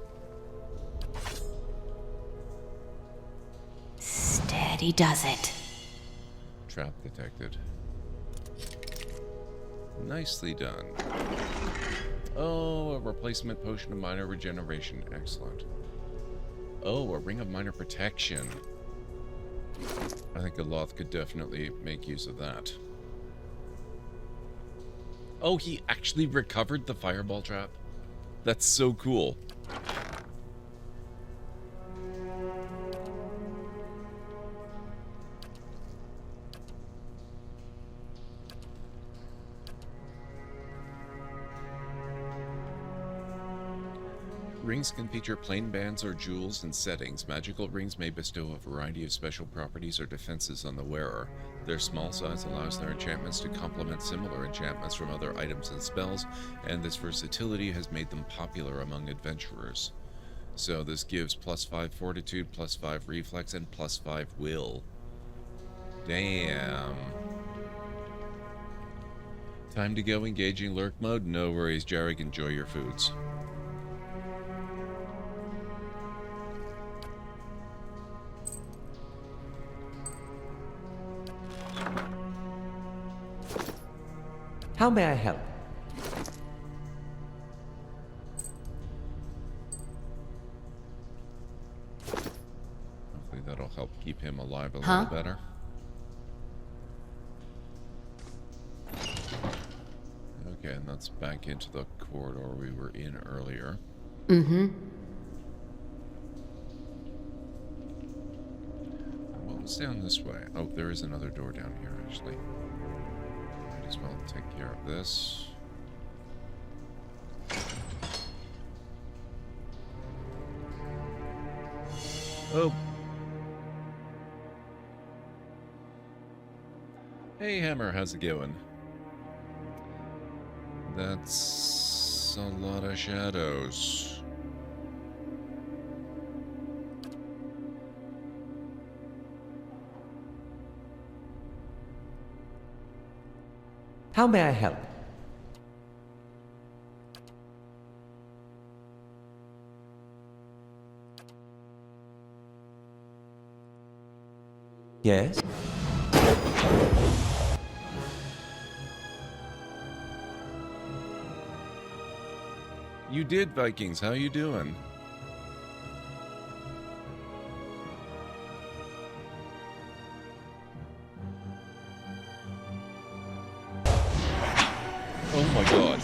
Steady does it. Trap detected. Nicely done. Oh, a replacement potion of minor regeneration. Excellent. Oh, a ring of minor protection. I think Aloth could definitely make use of that. Oh, he actually recovered the fireball trap? That's so cool. Rings can feature plain bands or jewels and settings. Magical rings may bestow a variety of special properties or defenses on the wearer. Their small size allows their enchantments to complement similar enchantments from other items and spells, and this versatility has made them popular among adventurers. So this gives +5 fortitude, +5 reflex, and +5 will. Damn. Time to go engaging lurk mode? No worries, Jarek. Enjoy your foods. How may I help? Hopefully that'll help keep him alive a Huh? little better. Okay, and that's back into the corridor we were in earlier. Mm-hmm. Well, let's down this way. Oh, there is another door down here, actually. Might as well take care of this. Oh. Hey, Hammer, how's it going? That's a lot of shadows. How may I help? Yes? You did, Vikings. How you doing? Oh my god.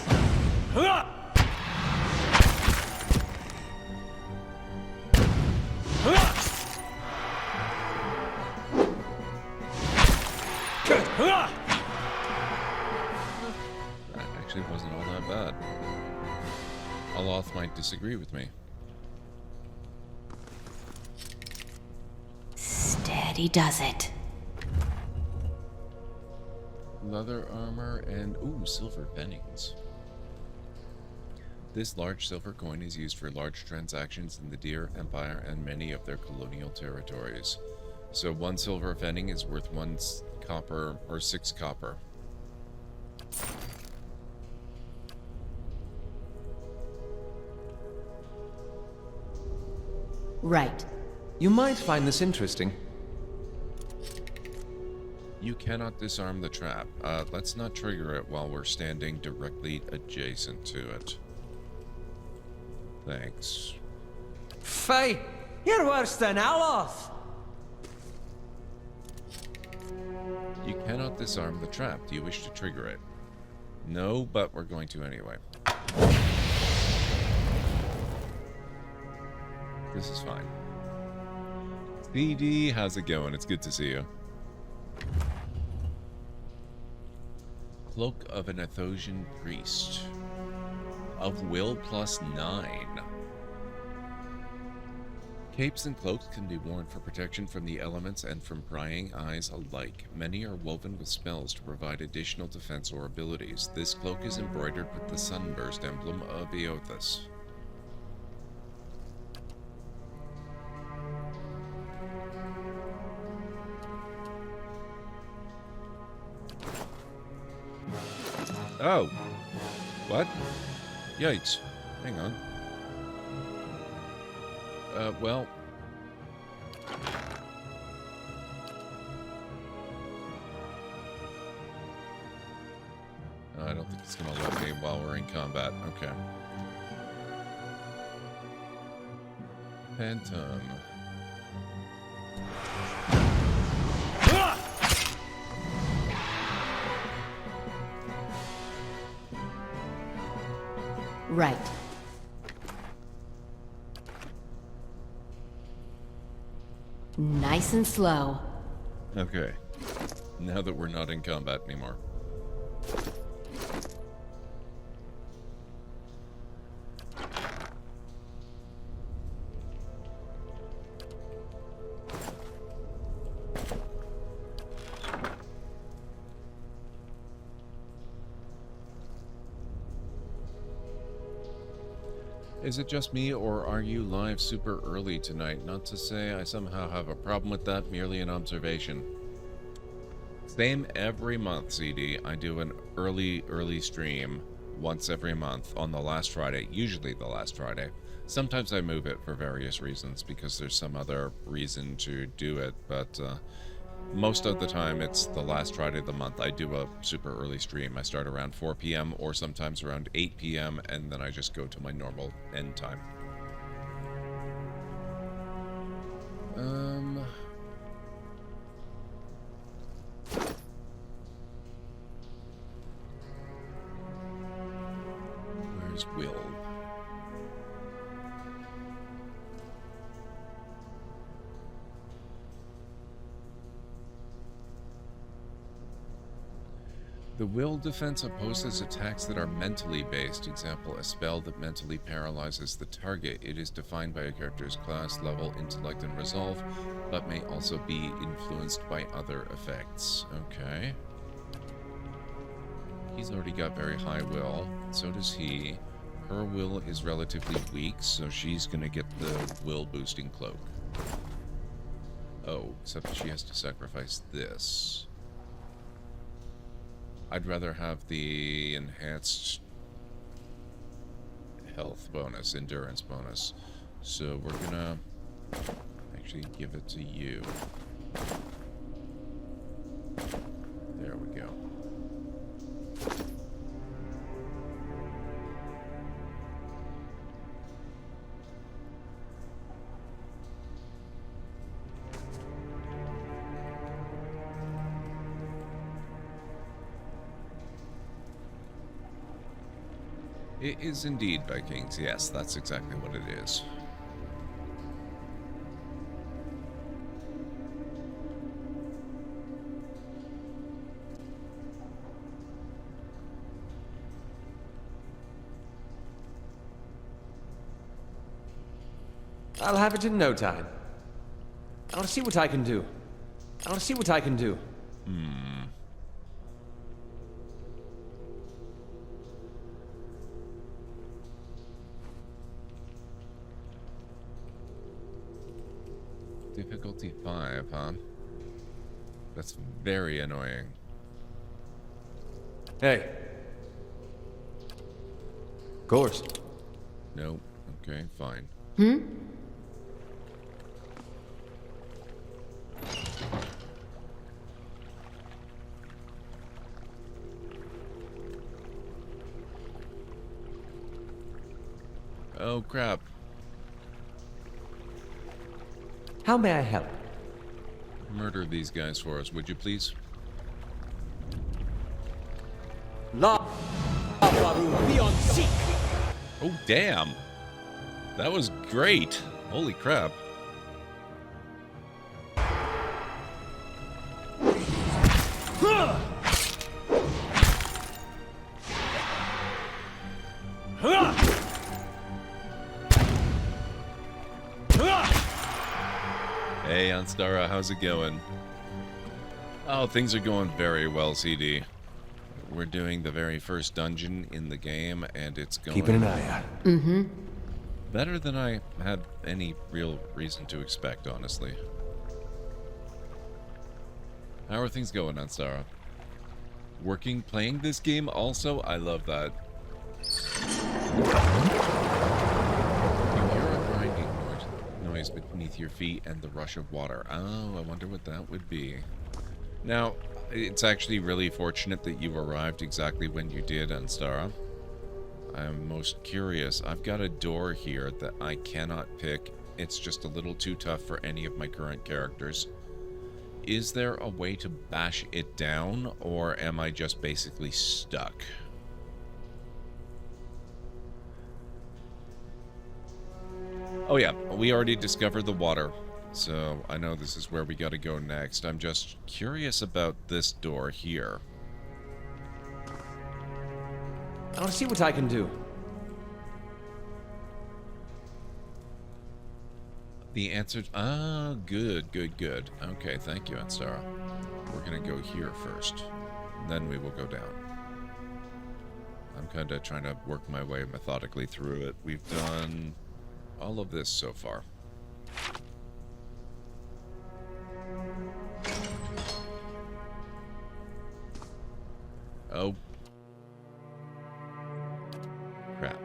That actually wasn't all that bad. Aloth might disagree with me. Steady does it. Leather armor and, ooh, silver pennings. This large silver coin is used for large transactions in the Deer Empire and many of their colonial territories. So 1 silver penning is worth 1 copper or 6 copper. Right. You might find this interesting. You cannot disarm the trap. Let's not trigger it while we're standing directly adjacent to it. Thanks. Fie! You're worse than Aloth! You cannot disarm the trap. Do you wish to trigger it? No, but we're going to anyway. This is fine. CD, how's it going? It's good to see you. Cloak of an Athosian Priest. Of will +9. Capes and cloaks can be worn for protection from the elements and from prying eyes alike. Many are woven with spells to provide additional defense or abilities. This cloak is embroidered with the sunburst emblem of Eothas. Oh. What? Yikes. Hang on. Well... I don't think it's going to let me while we're in combat. Okay. Phantom. Right. Nice and slow. Okay. Now that we're not in combat anymore. Is it just me, or are you live super early tonight? Not to say I somehow have a problem with that, merely an observation. Same every month, CD. I do an early stream once every month on the last Friday, usually the last Friday. Sometimes I move it for various reasons, because there's some other reason to do it, but most of the time it's the last Friday of the month. I do a super early stream. I start around 4 p.m. or sometimes around 8 p.m. and then I just go to my normal end time. Where's Will? The will defense opposes attacks that are mentally based. Example, a spell that mentally paralyzes the target. It is defined by a character's class, level, intellect, and resolve, but may also be influenced by other effects. Okay. He's already got very high will. So does he. Her will is relatively weak, so she's gonna get the will boosting cloak. Oh, except she has to sacrifice this. I'd rather have the enhanced health bonus, endurance bonus. So we're gonna actually give it to you. There we go. It is indeed Vikings, yes, that's exactly what it is. I'll have it in no time. I want to see what I can do. I want to see what I can do. Difficulty 5, huh? That's very annoying. Hey. Of course. No. Okay, fine. Oh, crap. How may I help? Murder these guys for us, would you please? La beyond seek. Oh, damn. That was great. Holy crap. Hey, Anstara, how's it going? Oh, things are going very well, CD. We're doing the very first dungeon in the game, and it's going... Keeping an eye out. better than I had any real reason to expect, honestly. How are things going, Ansara? Playing this game also? I love that. You hear a grinding noise beneath your feet and the rush of water. Oh, I wonder what that would be. Now, it's actually really fortunate that you arrived exactly when you did, Anstara. I'm most curious. I've got a door here that I cannot pick. It's just a little too tough for any of my current characters. Is there a way to bash it down, or am I just basically stuck? Oh yeah, we already discovered the water, so I know this is where we gotta go next. I'm just curious about this door here. I want to see what I can do. The answer... Ah, good, good, good. Okay, thank you, Anstara. We're gonna go here first, then we will go down. I'm kind of trying to work my way methodically through it. We've done all of this so far. Oh. Crap.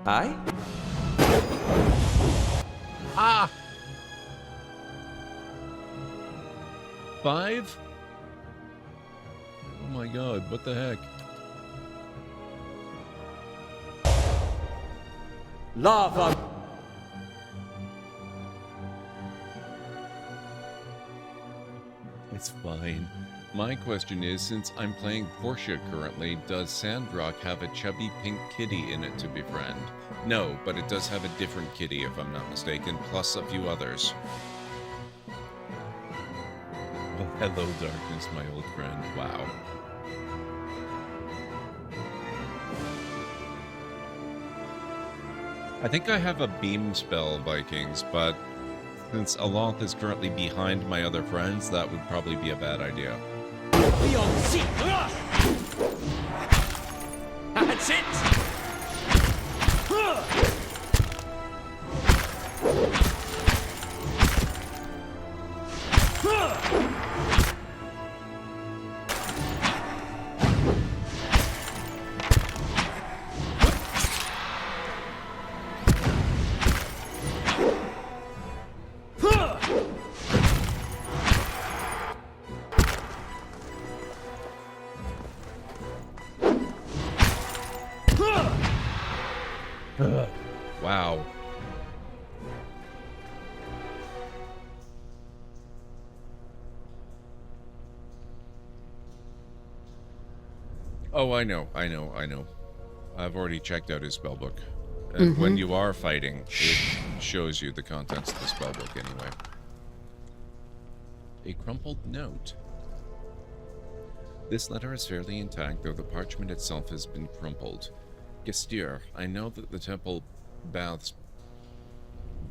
Hi? Ah! 5? Oh my god, what the heck? Lava! It's fine. My question is, since I'm playing Portia currently, does Sandrock have a chubby pink kitty in it to befriend? No, but it does have a different kitty, if I'm not mistaken, plus a few others. Well, hello, darkness, my old friend. Wow. I think I have a beam spell, Vikings, but since Aloth is currently behind my other friends, that would probably be a bad idea. That's it! Wow. Oh, I know. I've already checked out his spellbook. And when you are fighting, it shows you the contents of the spellbook anyway. A crumpled note. This letter is fairly intact, though the parchment itself has been crumpled. Gestir, I know that the temple baths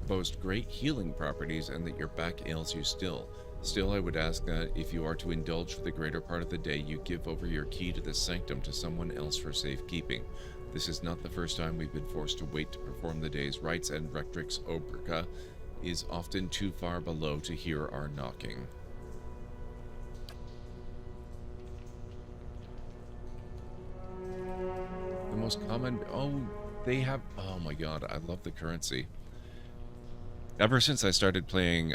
boast great healing properties and that your back ails you still. Still, I would ask that if you are to indulge for the greater part of the day, you give over your key to this sanctum to someone else for safekeeping. This is not the first time we've been forced to wait to perform the day's rites, and Rectrix Oberka is often too far below to hear our knocking. The most common... Oh, they have... Oh my god, I love the currency. Ever since I started playing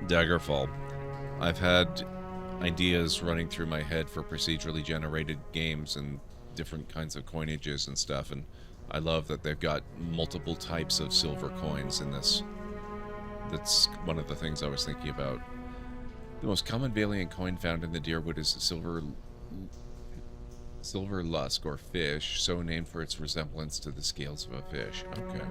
Daggerfall, I've had ideas running through my head for procedurally generated games and different kinds of coinages and stuff, and I love that they've got multiple types of silver coins in this. That's one of the things I was thinking about. The most common Vailian coin found in the Dyrwood is silver lusk, or fish, so named for its resemblance to the scales of a fish. Okay.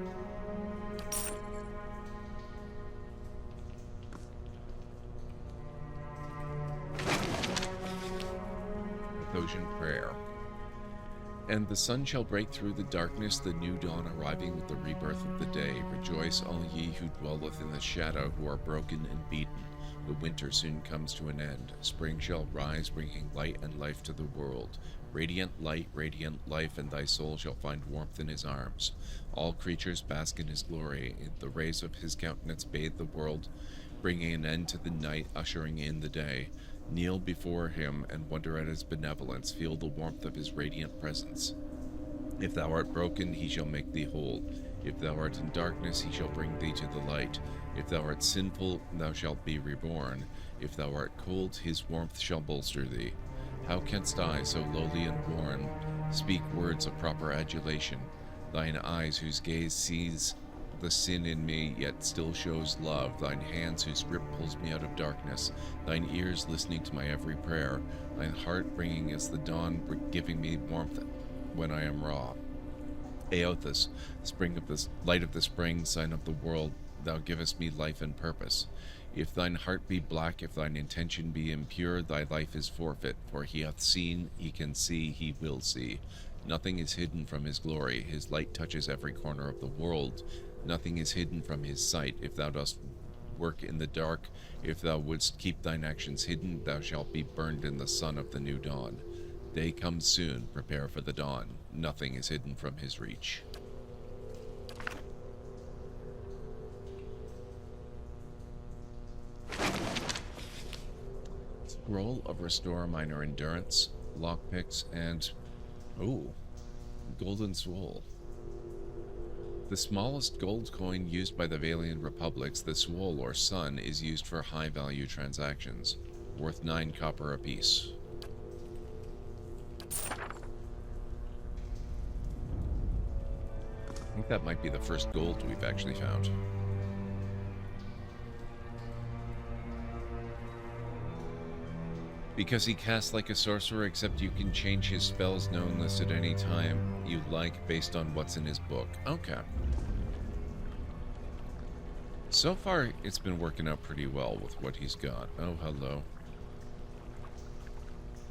Ocean prayer. And the sun shall break through the darkness, the new dawn arriving with the rebirth of the day. Rejoice, all ye who dwelleth in the shadow, who are broken and beaten. The winter soon comes to an end. Spring shall rise, bringing light and life to the world. Radiant light, radiant life, and thy soul shall find warmth in his arms. All creatures bask in his glory. The rays of his countenance bathe the world bringing an end to the night, ushering in the day. Kneel before him and wonder at his benevolence, feel the warmth of his radiant presence. If thou art broken, he shall make thee whole. If thou art in darkness, he shall bring thee to the light. If thou art sinful, thou shalt be reborn. If thou art cold, his warmth shall bolster thee. How canst I, so lowly and worn, speak words of proper adulation? Thine eyes, whose gaze sees the sin in me, yet still shows love. Thine hands, whose grip pulls me out of darkness. Thine ears, listening to my every prayer. Thine heart, bringing as the dawn, giving me warmth when I am raw. Eothas, spring of the light of the spring, sign of the world, thou givest me life and purpose. If thine heart be black, if thine intention be impure, thy life is forfeit. For he hath seen, he can see, he will see. Nothing is hidden from his glory. His light touches every corner of the world. Nothing is hidden from his sight. If thou dost work in the dark, if thou wouldst keep thine actions hidden, thou shalt be burned in the sun of the new dawn. Day comes soon, prepare for the dawn. Nothing is hidden from his reach. Scroll of Restore Minor Endurance, Lockpicks, and... oh, Golden Swole. The smallest gold coin used by the Valiant Republics, the Swole or Sun, is used for high-value transactions, worth 9 copper apiece. I think that might be the first gold we've actually found. Because he casts like a sorcerer, except you can change his spells known list at any time you like based on what's in his book. Okay. So far, it's been working out pretty well with what he's got. Oh, hello.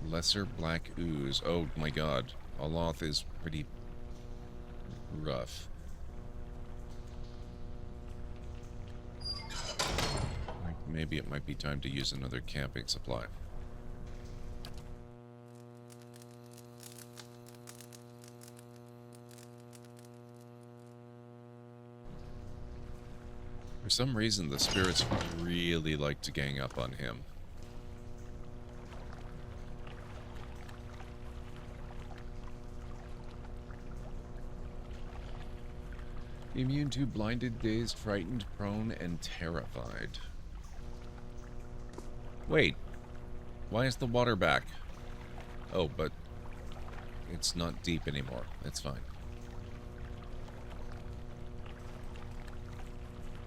Lesser Black Ooze. Oh my god. Aloth is pretty rough. Maybe it might be time to use another camping supply. For some reason, the spirits really like to gang up on him. Immune to blinded, dazed, frightened, prone, and terrified. Wait, why is the water back? Oh, but it's not deep anymore. That's fine.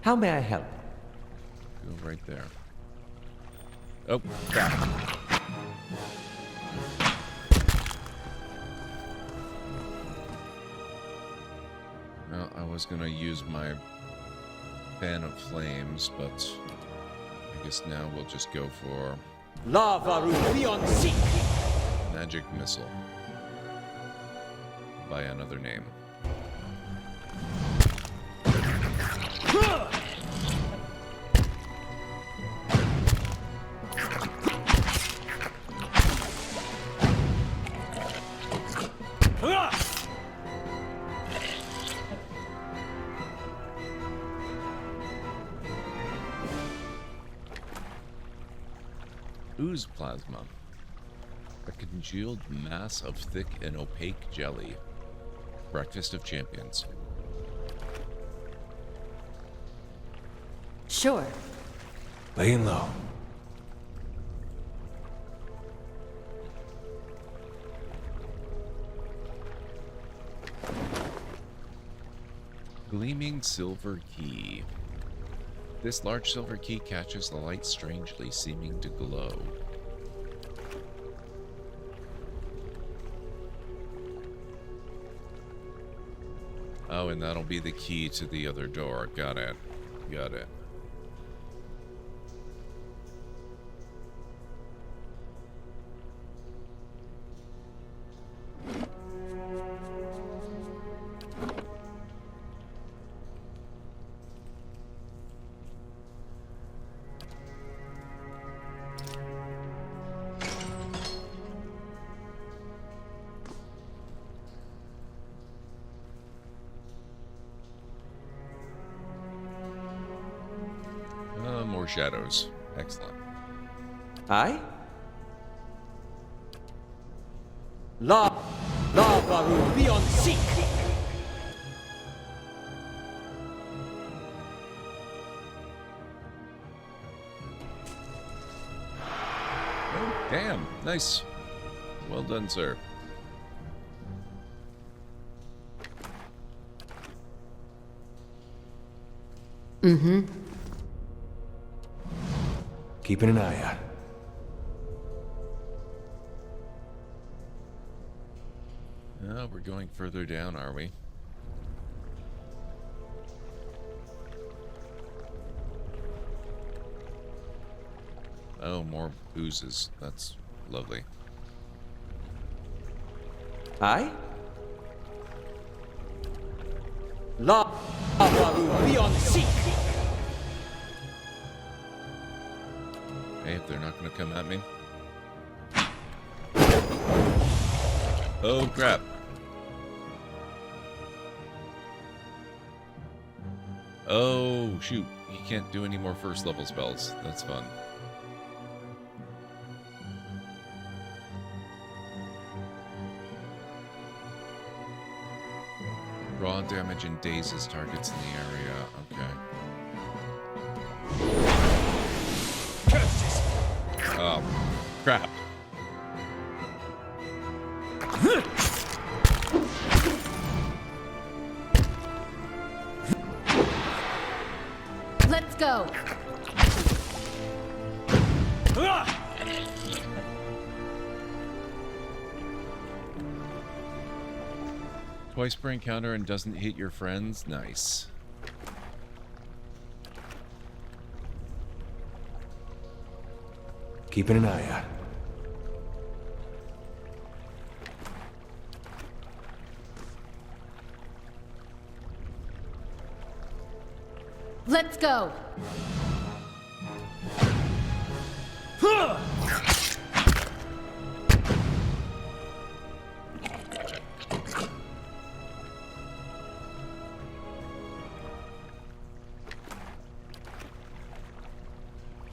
How may I help? Go right there. Oh, back. Well, I was gonna use my Fan of Flames, but I guess now we'll just go for Lava Rufion Seek! Magic Missile by another name. Ooze Plasma. A congealed mass of thick and opaque jelly. Breakfast of Champions. Sure. Laying low. Gleaming silver key. This large silver key catches the light strangely, seeming to glow. Oh, and that'll be the key to the other door. Got it. Got it. shadows. Excellent. Aye? Baru, be on seek! Oh, damn. Nice. Well done, sir. Mm-hmm. Keeping an eye out. Oh, we're going further down, are we? Oh, more oozes. That's lovely. Aye? Baru, be on seek! Hey, if they're not going to come at me. Oh, crap. Oh, shoot. He can't do any more first level spells. That's fun. Raw damage and dazes targets in the area. Okay. Oh, crap. Let's go. Twice per encounter and doesn't hit your friends. Nice. Keeping an eye out. Let's go.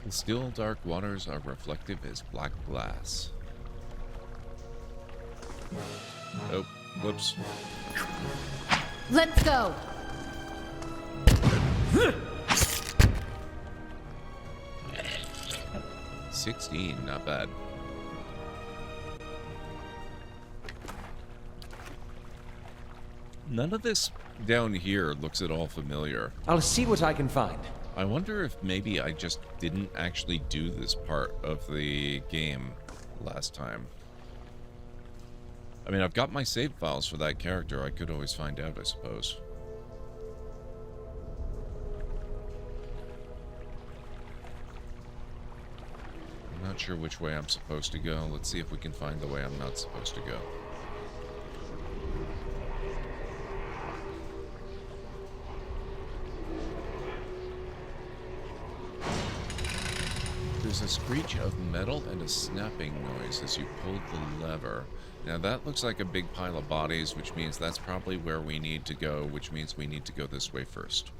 The still dark waters are reflective as black glass. Oh, whoops. Let's go. 16, not bad. None of this down here looks at all familiar. I'll see what I can find. I wonder if maybe I just didn't actually do this part of the game last time. I mean, I've got my save files for that character. I could always find out, I suppose. I'm not sure which way I'm supposed to go. Let's see if we can find the way I'm not supposed to go. There's a screech of metal and a snapping noise as you pulled the lever. Now that looks like a big pile of bodies, which means that's probably where we need to go, which means we need to go this way first.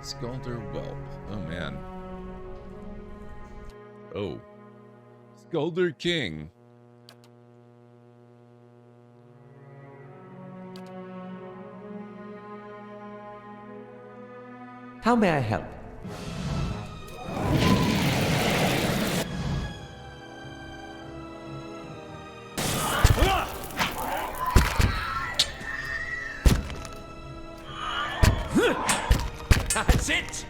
Skulder Whelp. Oh man. Oh. Skulder King. How may I help? That's it!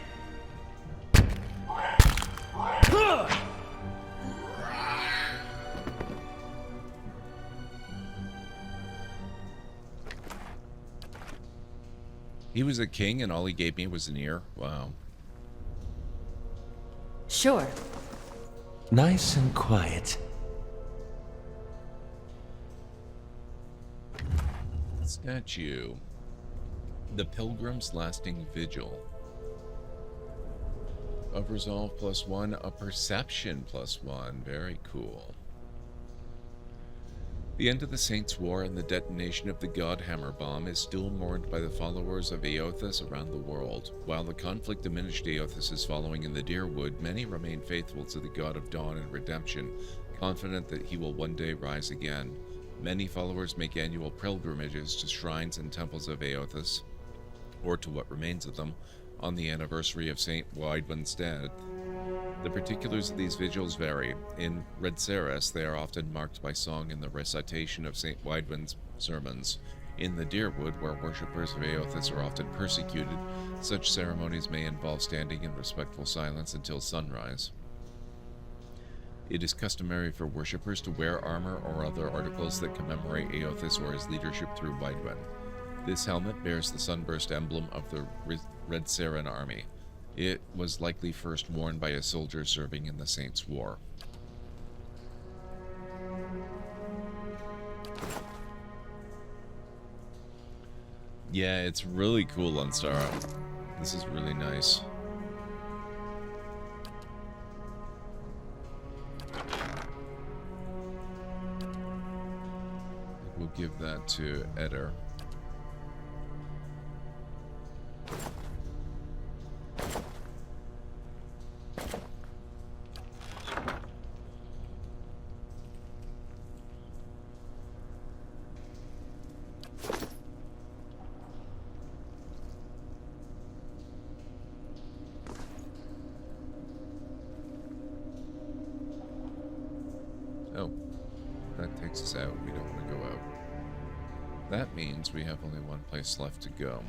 He was a king and all he gave me was an ear? Wow. Sure. Nice and quiet. Statue. The Pilgrim's Lasting Vigil. A resolve +1, a perception +1. Very cool. The end of the Saints' War and the detonation of the Godhammer bomb is still mourned by the followers of Eothas around the world. While the conflict diminished Eothas' following in the Deerwood, many remain faithful to the God of Dawn and Redemption, confident that he will one day rise again. Many followers make annual pilgrimages to shrines and temples of Eothas, or to what remains of them, on the anniversary of St. Weidwin's death. The particulars of these vigils vary. In Redceres, they are often marked by song and the recitation of St. Weidwin's sermons. In the Deerwood, where worshippers of Eothas are often persecuted, such ceremonies may involve standing in respectful silence until sunrise. It is customary for worshippers to wear armor or other articles that commemorate Eothas or his leadership through Weidwin. This helmet bears the sunburst emblem of the Redceran army. It was likely first worn by a soldier serving in the Saints' War. Yeah, it's really cool on Starro. This is really nice. We'll give that to Eder. Oh, that takes us out. We don't want to go out. That means we have only one place left to go.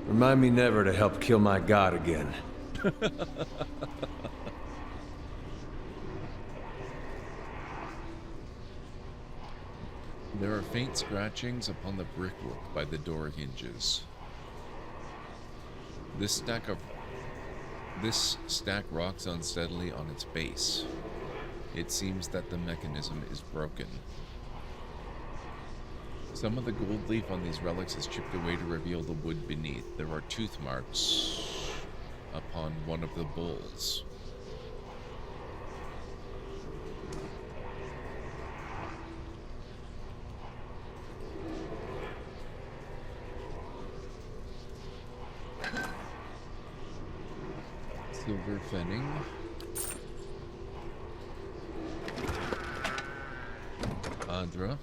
Remind me never to help kill my god again. There are faint scratchings upon the brickwork by the door hinges. This stack rocks unsteadily on its base. It seems that the mechanism is broken. Some of the gold leaf on these relics is chipped away to reveal the wood beneath. There are tooth marks upon one of the bulls. Silver Fenning. Adra.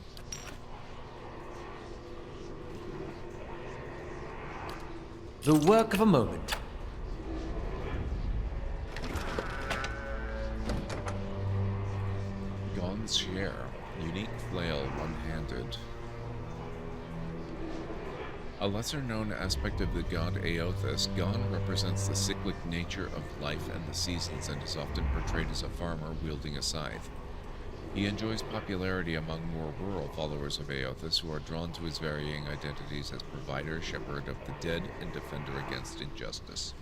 The work of a moment. Gon's Share. Unique flail, one-handed. A lesser-known aspect of the god Eothas, Gon represents the cyclic nature of life and the seasons and is often portrayed as a farmer wielding a scythe. He enjoys popularity among more rural followers of Eothas who are drawn to his varying identities as provider, shepherd of the dead, and defender against injustice.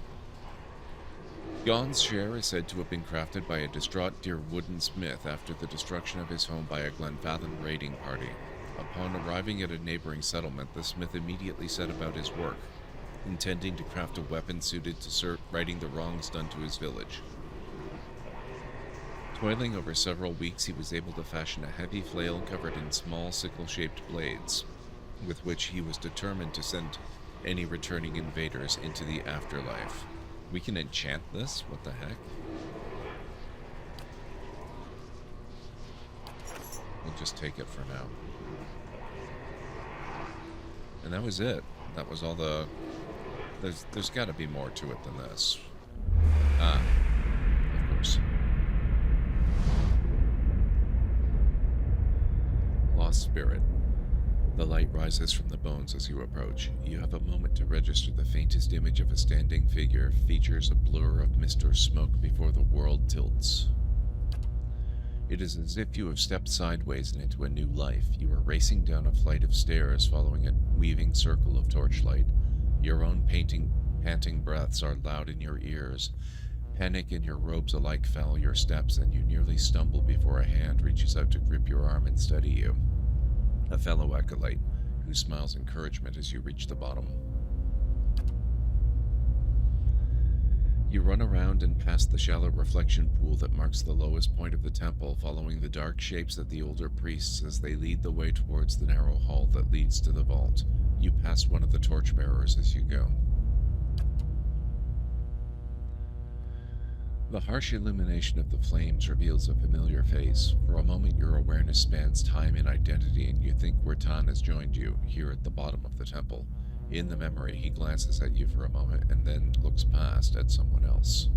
Gon's Share is said to have been crafted by a distraught Deerwooden smith after the destruction of his home by a Glenfathan raiding party. Upon arriving at a neighboring settlement, the smith immediately set about his work, intending to craft a weapon suited to righting the wrongs done to his village. Toiling over several weeks, he was able to fashion a heavy flail covered in small sickle-shaped blades, with which he was determined to send any returning invaders into the afterlife. We can enchant this? What the heck? We'll just take it for now. And that was it. That was all the... There's got to be more to it than this. Ah, of course. Lost Spirit. The light rises from the bones as you approach. You have a moment to register the faintest image of a standing figure, features a blur of mist or smoke before the world tilts. It is as if you have stepped sideways and into a new life. You are racing down a flight of stairs following a weaving circle of torchlight. Your own panting breaths are loud in your ears. Panic and your robes alike foul your steps, and you nearly stumble before a hand reaches out to grip your arm and steady you. A fellow acolyte, who smiles encouragement as you reach the bottom. You run around and past the shallow reflection pool that marks the lowest point of the temple, following the dark shapes of the older priests as they lead the way towards the narrow hall that leads to the vault. You pass one of the torchbearers as you go. The harsh illumination of the flames reveals a familiar face. For a moment, your awareness spans time and identity, and you think Wertan has joined you here at the bottom of the temple. In the memory, he glances at you for a moment and then looks past at someone else.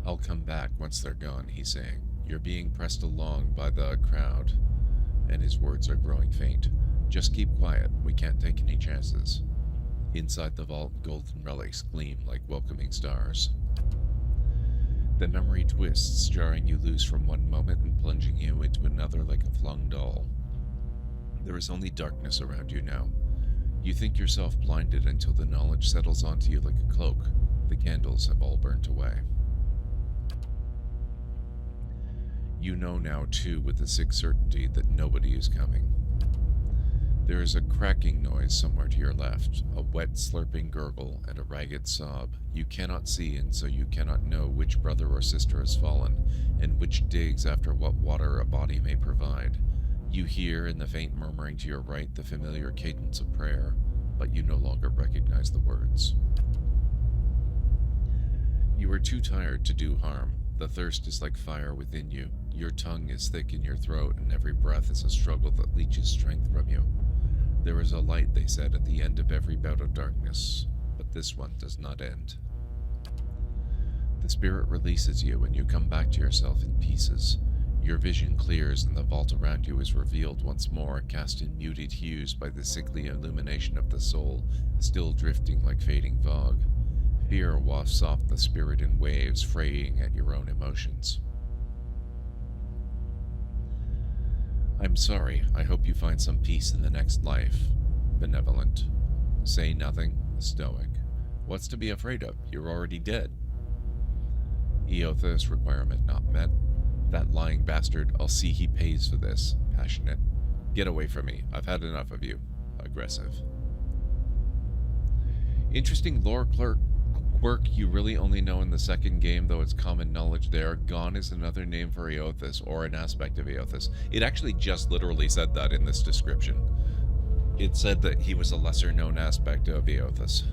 "I'll come back once they're gone," he's saying. You're being pressed along by the crowd, and his words are growing faint. "Just keep quiet. We can't take any chances." Inside the vault, golden relics gleam like welcoming stars. The memory twists, jarring you loose from one moment and plunging you into another like a flung doll. There is only darkness around you now. You think yourself blinded until the knowledge settles onto you like a cloak. The candles have all burnt away. You know now, too, with a sick certainty that nobody is coming. There is a cracking noise somewhere to your left, a wet slurping gurgle and a ragged sob. You cannot see, and so you cannot know which brother or sister has fallen, and which digs after what water a body may provide. You hear, in the faint murmuring to your right, the familiar cadence of prayer, but you no longer recognize the words. You are too tired to do harm. The thirst is like fire within you. Your tongue is thick in your throat, and every breath is a struggle that leeches strength from you. There is a light, they said, at the end of every bout of darkness, but this one does not end. The spirit releases you, and you come back to yourself in pieces. Your vision clears, and the vault around you is revealed once more, cast in muted hues by the sickly illumination of the soul, still drifting like fading fog. Fear wafts off the spirit in waves, fraying at your own emotions. "I'm sorry. I hope you find some peace in the next life." Benevolent. "Say nothing." Stoic. "What's to be afraid of? You're already dead." Eothas, requirement not met. "That lying bastard, I'll see he pays for this." Passionate. "Get away from me. I've had enough of you." Aggressive. Interesting lore quirk you really only know in the second game, though it's common knowledge there. Gone is another name for Eothas, or an aspect of Eothas. It actually just literally said that in this description. It said that he was a lesser-known aspect of Eothas.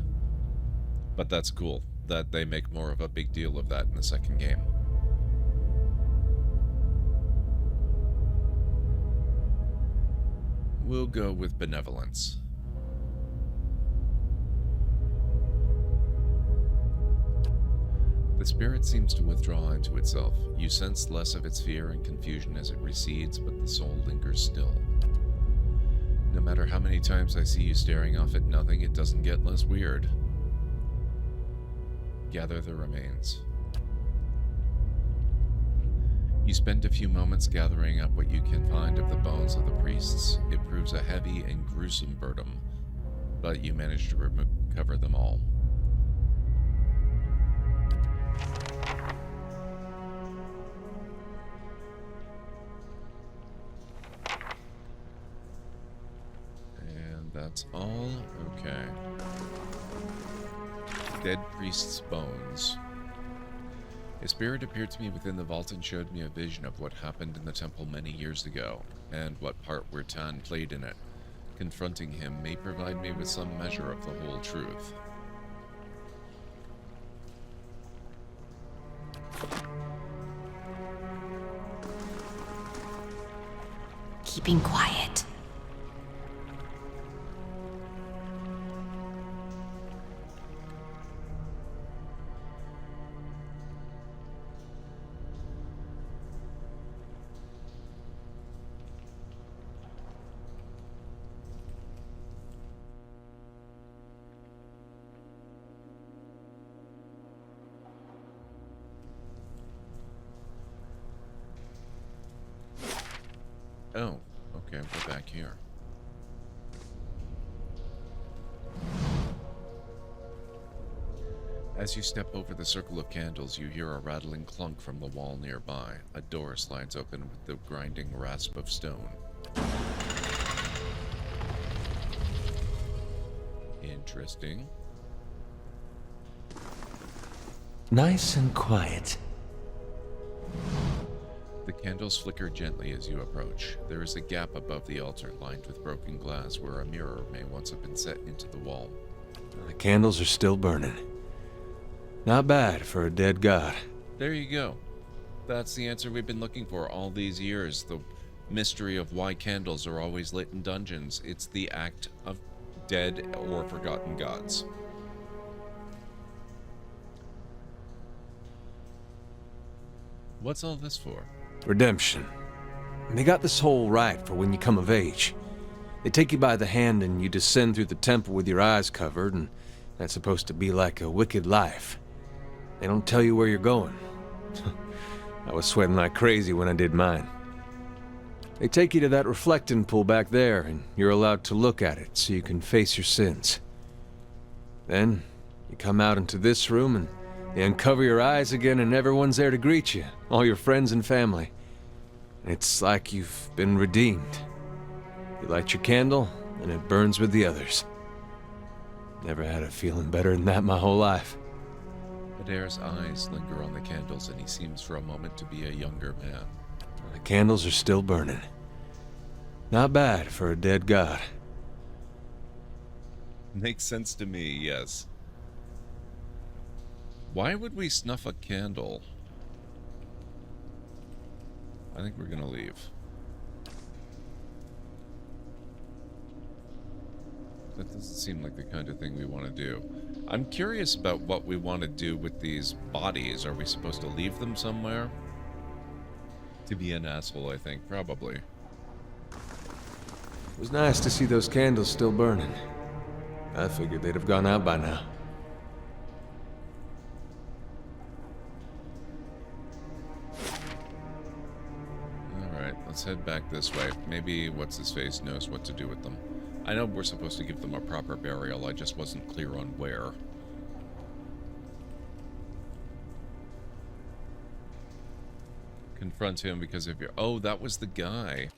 But that's cool, that they make more of a big deal of that in the second game. We'll go with benevolence. The spirit seems to withdraw into itself. You sense less of its fear and confusion as it recedes, but the soul lingers still. No matter how many times I see you staring off at nothing, it doesn't get less weird. Gather the remains. You spend a few moments gathering up what you can find of the bones of the priests. It proves a heavy and gruesome burden, but you manage to recover them all. That's all? Okay. Dead priest's bones. A spirit appeared to me within the vault and showed me a vision of what happened in the temple many years ago, and what part Wertan played in it. Confronting him may provide me with some measure of the whole truth. Keeping quiet. Oh, okay, we're back here. As you step over the circle of candles, you hear a rattling clunk from the wall nearby. A door slides open with the grinding rasp of stone. Interesting. Nice and quiet. The candles flicker gently as you approach. There is a gap above the altar lined with broken glass where a mirror may once have been set into the wall. The candles are still burning. Not bad for a dead god. There you go. That's the answer we've been looking for all these years. The mystery of why candles are always lit in dungeons. It's the act of dead or forgotten gods. What's all this for? Redemption. And they got this whole right for when you come of age. They take you by the hand and you descend through the temple with your eyes covered, and that's supposed to be like a wicked life. They don't tell you where you're going. I was sweating like crazy when I did mine. They take you to that reflecting pool back there, and you're allowed to look at it so you can face your sins. Then, you come out into this room and they uncover your eyes again and everyone's there to greet you, all your friends and family. It's like you've been redeemed. You light your candle, and it burns with the others. Never had a feeling better than that my whole life. Adair's eyes linger on the candles, and he seems for a moment to be a younger man. The candles are still burning. Not bad for a dead god. Makes sense to me, yes. Why would we snuff a candle? I think we're gonna leave. That doesn't seem like the kind of thing we want to do. I'm curious about what we want to do with these bodies. Are we supposed to leave them somewhere? To be an asshole, I think. Probably. It was nice to see those candles still burning. I figured they'd have gone out by now. Alright, let's head back this way. Maybe What's-His-Face knows what to do with them. I know we're supposed to give them a proper burial, I just wasn't clear on where. Confront him because of your... Oh, that was the guy.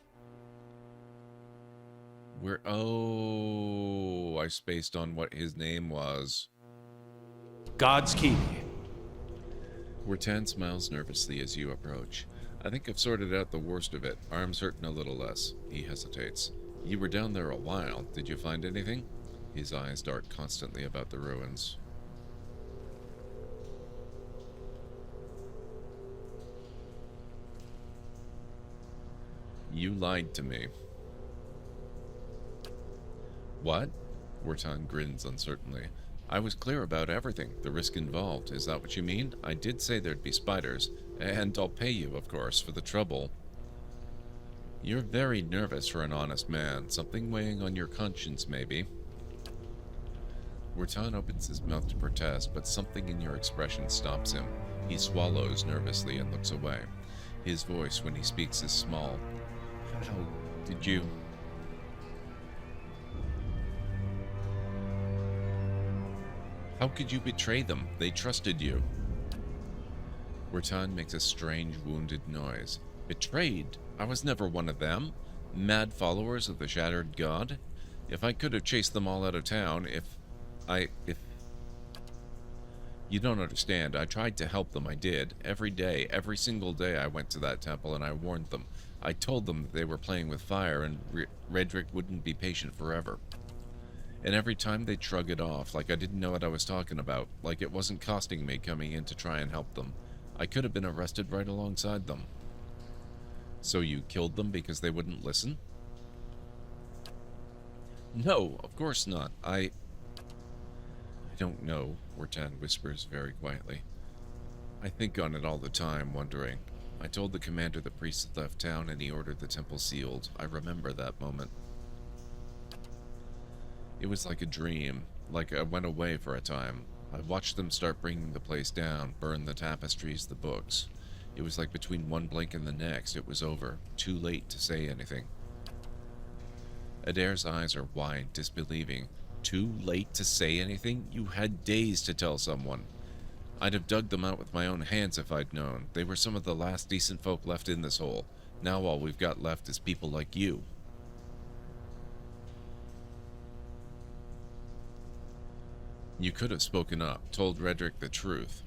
Where... Oh, I spaced on what his name was. God's key. Wertan smiles nervously as you approach. I think I've sorted out the worst of it. Arms hurting a little less. He hesitates. You were down there a while. Did you find anything? His eyes dart constantly about the ruins. You lied to me. What? Wertan grins uncertainly. I was clear about everything, the risk involved. Is that what you mean? I did say there'd be spiders, and I'll pay you, of course, for the trouble. You're very nervous for an honest man. Something weighing on your conscience, maybe. Wertan opens his mouth to protest, but something in your expression stops him. He swallows nervously and looks away. His voice, when he speaks, is small. How did you... How could you betray them? They trusted you. Wertan makes a strange, wounded noise. Betrayed? I was never one of them. Mad followers of the Shattered God? If I could have chased them all out of town, if... You don't understand. I tried to help them, I did. Every day, every single day I went to that temple and I warned them. I told them that they were playing with fire and Redrick wouldn't be patient forever. And every time they'd shrug it off, like I didn't know what I was talking about, like it wasn't costing me coming in to try and help them. I could have been arrested right alongside them. So you killed them because they wouldn't listen? No, of course not. I don't know, Wertan whispers very quietly. I think on it all the time, wondering. I told the commander the priest had left town and he ordered the temple sealed. I remember that moment. It was like a dream, like I went away for a time. I watched them start bringing the place down, burn the tapestries, the books. It was like between one blink and the next, it was over. Too late to say anything. Adair's eyes are wide, disbelieving. Too late to say anything? You had days to tell someone. I'd have dug them out with my own hands if I'd known. They were some of the last decent folk left in this hole. Now all we've got left is people like you. You could have spoken up, told Redrick the truth.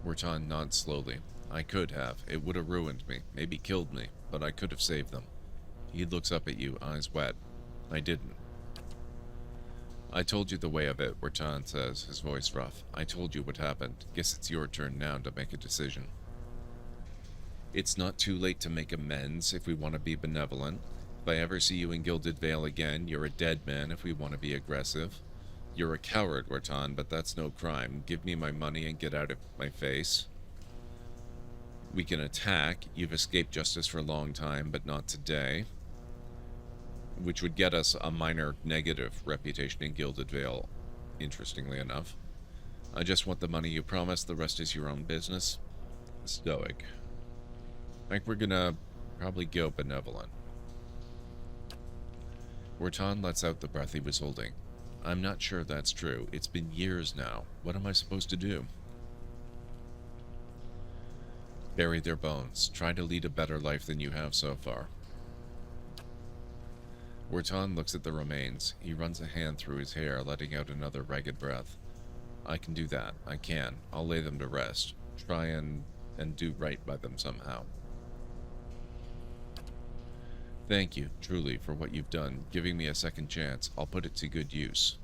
Wertan nods slowly. I could have. It would have ruined me, maybe killed me, but I could have saved them. He looks up at you, eyes wet. I didn't. I told you the way of it, Wertan says, his voice rough. I told you what happened. Guess it's your turn now to make a decision. It's not too late to make amends if we want to be benevolent. If I ever see you in Gilded Vale again, you're a dead man if we want to be aggressive. You're a coward, Wertan, but that's no crime. Give me my money and get out of my face. We can attack. You've escaped justice for a long time, but not today. Which would get us a minor negative reputation in Gilded Vale, interestingly enough. I just want the money you promised. The rest is your own business. Stoic. I think we're gonna probably go benevolent. Wertan lets out the breath he was holding. I'm not sure that's true. It's been years now. What am I supposed to do? Bury their bones. Try to lead a better life than you have so far. Wertan looks at the remains. He runs a hand through his hair, letting out another ragged breath. I can do that. I can. I'll lay them to rest. Try and do right by them somehow. Thank you, truly, for what you've done, giving me a second chance. I'll put it to good use.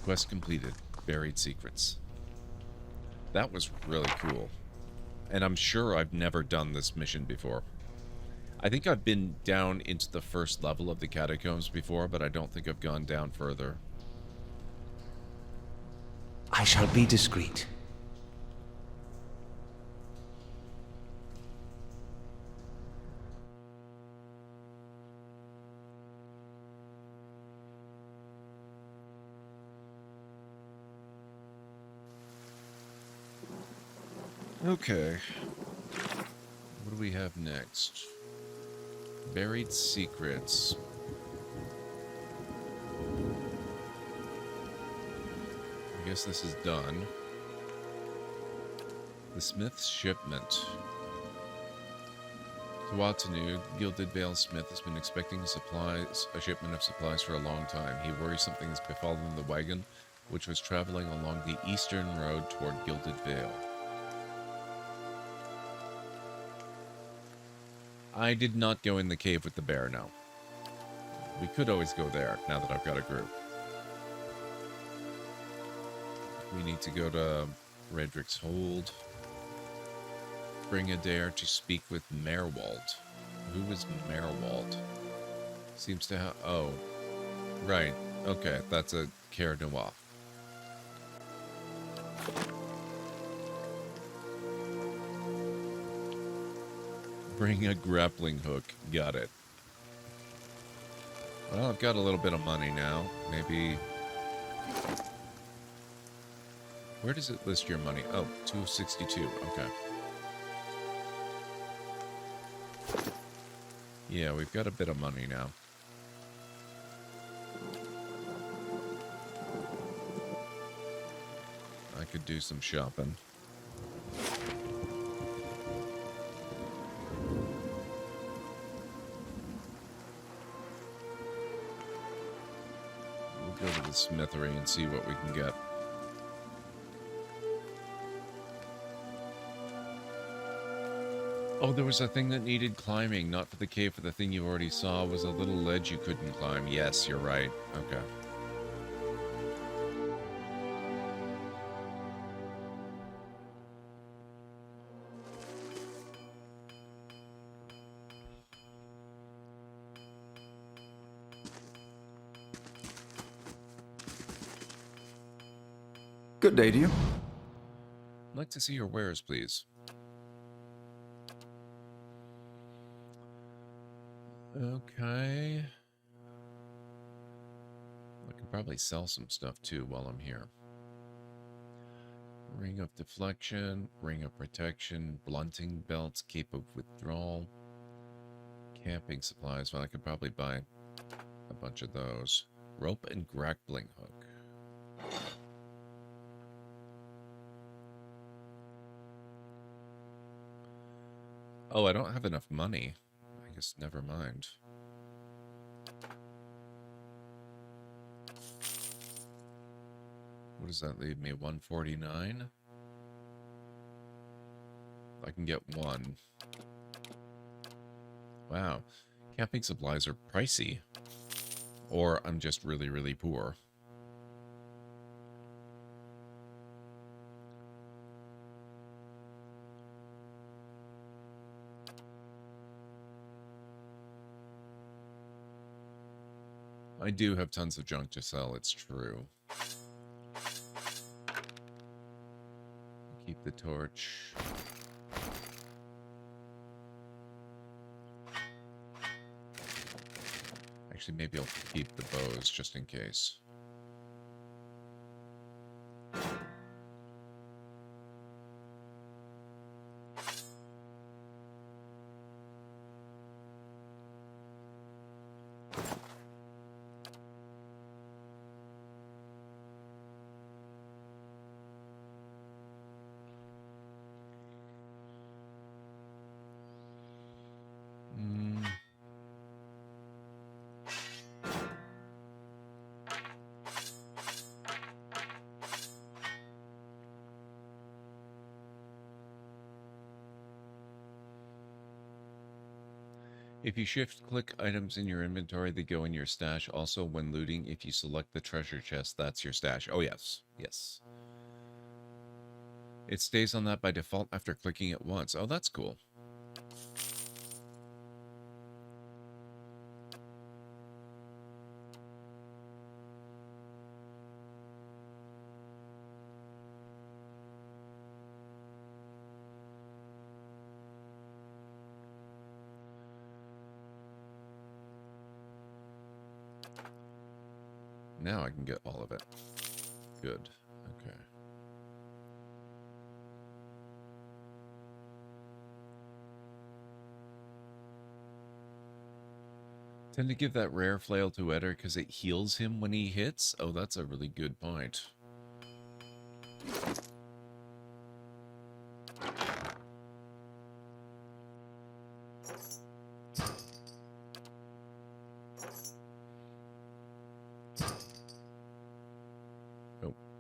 Quest completed. Buried secrets. That was really cool. And I'm sure I've never done this mission before. I think I've been down into the first level of the catacombs before, but I don't think I've gone down further. I shall be discreet. Okay. What do we have next? Buried secrets. I guess this is done. The Smith's shipment. Tuatanu, Gilded Vale Smith, has been expecting a shipment of supplies for a long time. He worries something has befallen the wagon, which was traveling along the eastern road toward Gilded Vale. I did not go in the cave with the bear, no. We could always go there, now that I've got a group. We need to go to Redrick's Hold. Bring Adair to speak with Merwald. Who is Merwald? Seems to have... Oh. Right. Okay, that's a Caer Noir. Bring a grappling hook. Got it. Well, I've got a little bit of money now. Maybe... Where does it list your money? Oh, 262. Okay. Yeah, we've got a bit of money now. I could do some shopping. We'll go to the smithery and see what we can get. Oh, there was a thing that needed climbing, not for the cave, for the thing you already saw was a little ledge you couldn't climb. Yes, you're right. Okay. Good day to you. I'd like to see your wares, please. Okay. I can probably sell some stuff too while I'm here. Ring of deflection, ring of protection, blunting belts, cape of withdrawal, camping supplies. Well, I could probably buy a bunch of those. Rope and grappling hook. Oh, I don't have enough money. I guess never mind. What does that leave me? 149? I can get one. Wow. Camping supplies are pricey. Or I'm just really, really poor. I do have tons of junk to sell, it's true. Keep the torch. Actually, maybe I'll keep the bows just in case. If you shift-click items in your inventory, they go in your stash. Also, when looting, if you select the treasure chest, that's your stash. Oh, yes. Yes. It stays on that by default after clicking it once. Oh, that's cool. Now I can get all of it. Good. Okay. Tend to give that rare flail to Eder because it heals him when he hits. Oh, that's a really good point.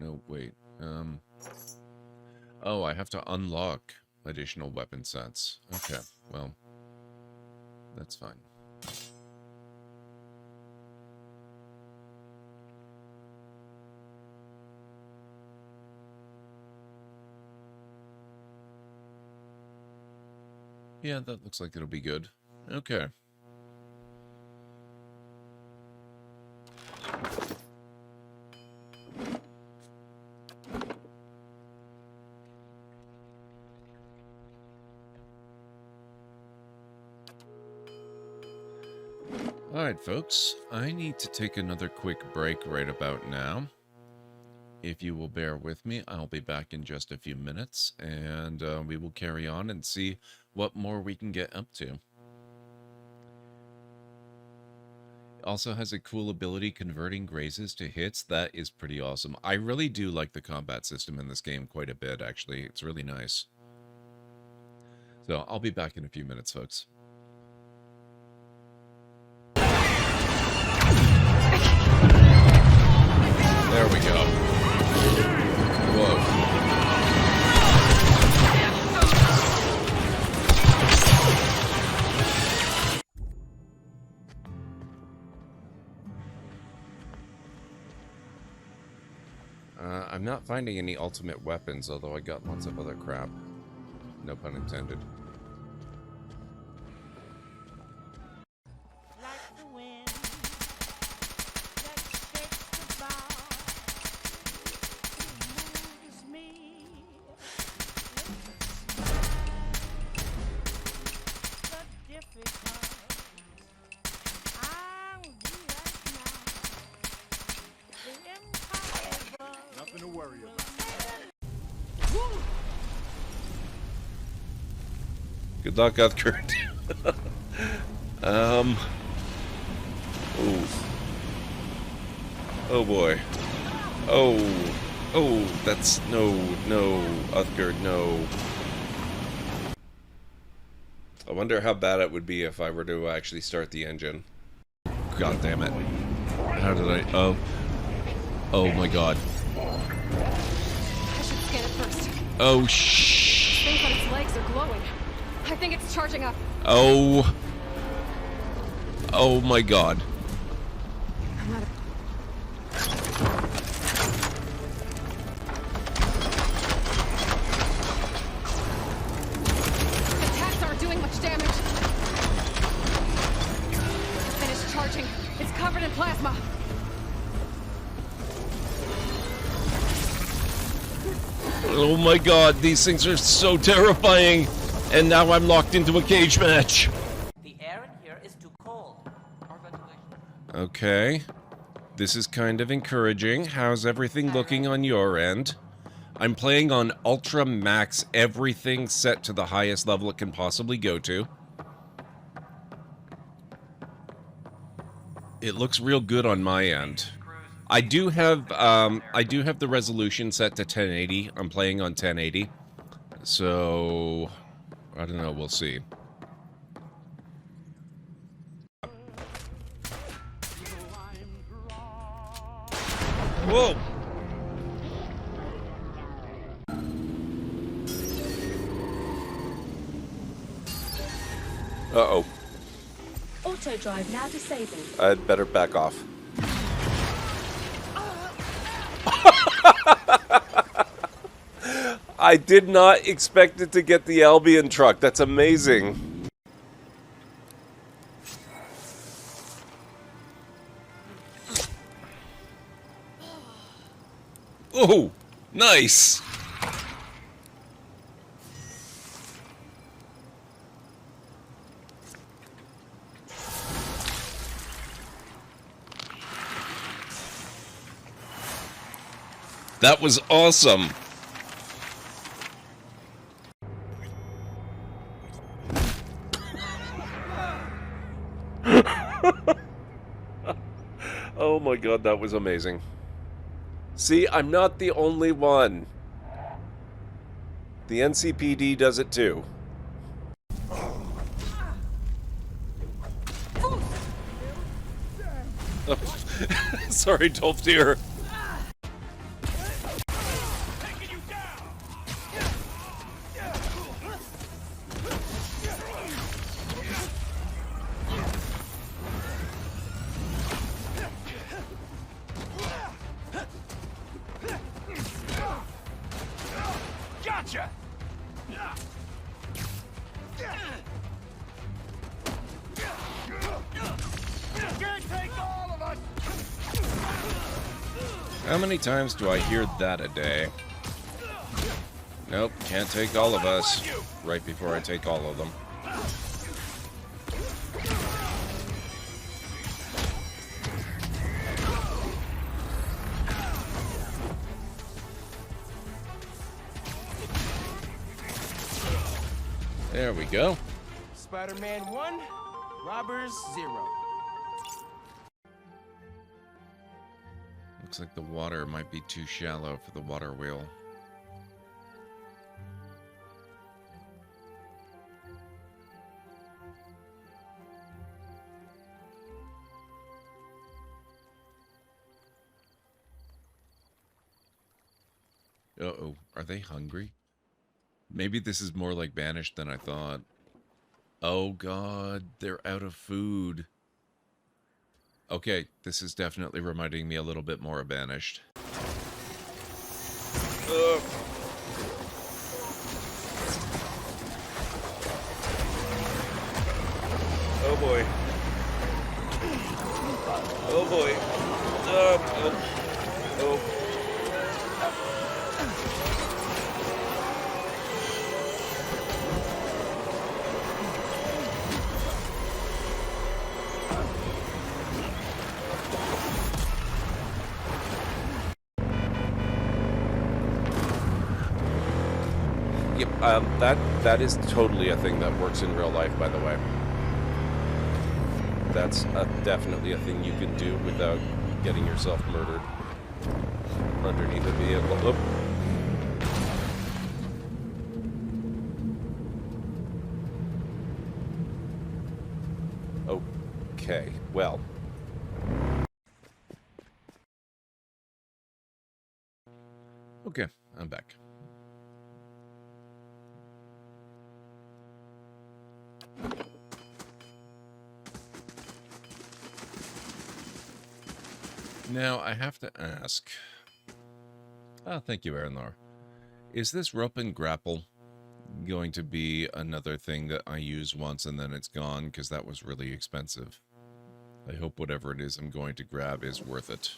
No, wait. Oh, I have to unlock additional weapon sets. Okay, well, that's fine. Yeah, that looks like it'll be good. Okay. Alright, folks, I need to take another quick break right about now. If you will bear with me, I'll be back in just a few minutes, and we will carry on and see what more we can get up to. Also has a cool ability converting grazes to hits. That is pretty awesome. I really do like the combat system in this game quite a bit, actually. It's really nice. So I'll be back in a few minutes, folks. There we go. Whoa. I'm not finding any ultimate weapons, although I got lots of other crap. No pun intended. Good luck, Uthgerd. Ooh. Oh boy. Oh. Oh, that's... No, Uthgard, no. I wonder how bad it would be if I were to actually start the engine. God damn it. How did I... Oh. Oh my god. I should scan it first. Oh, Things on its legs are glowing. I think it's charging up. Oh. Oh my god. I'm not Attacks aren't doing much damage. Finished charging. It's covered in plasma. Oh my god, these things are so terrifying. And now I'm locked into a cage match. The air in here is too cold. Okay. This is kind of encouraging. How's everything looking on your end? I'm playing on Ultra Max, everything set to the highest level it can possibly go to. It looks real good on my end. I do have the resolution set to 1080. I'm playing on 1080. So I don't know, we'll see. Whoa! Uh-oh. Auto drive now disabled. I'd better back off. I did not expect it to get the Albion truck. That's amazing. Oh, nice. That was awesome. Oh my god, that was amazing. See, I'm not the only one. The NCPD does it too. Sorry, Dolph-Deer. Gotcha! How many times do I hear that a day? Nope, can't take all of us. Right before I take all of them. There we go. Spider-Man 1, Robbers 0. Looks like the water might be too shallow for the water wheel. Uh-oh, are they hungry? Maybe this is more like Banished than I thought. Oh god, they're out of food. Okay, this is definitely reminding me a little bit more of Banished. Ugh. Oh boy. Oh boy. Oh. Yep, that is totally a thing that works in real life, by the way. That's definitely a thing you can do without getting yourself murdered underneath a vehicle. Oh. Okay, well. Okay, I'm back. Now, I have to ask... Oh, thank you, Aranlar. Is this rope and grapple going to be another thing that I use once and then it's gone? Because that was really expensive. I hope whatever it is I'm going to grab is worth it.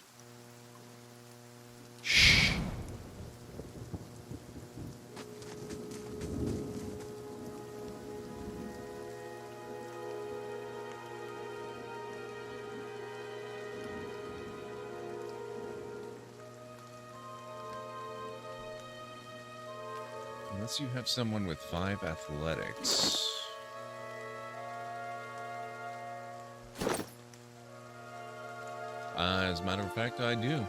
Shh. Unless you have someone with 5 athletics. As a matter of fact, I do.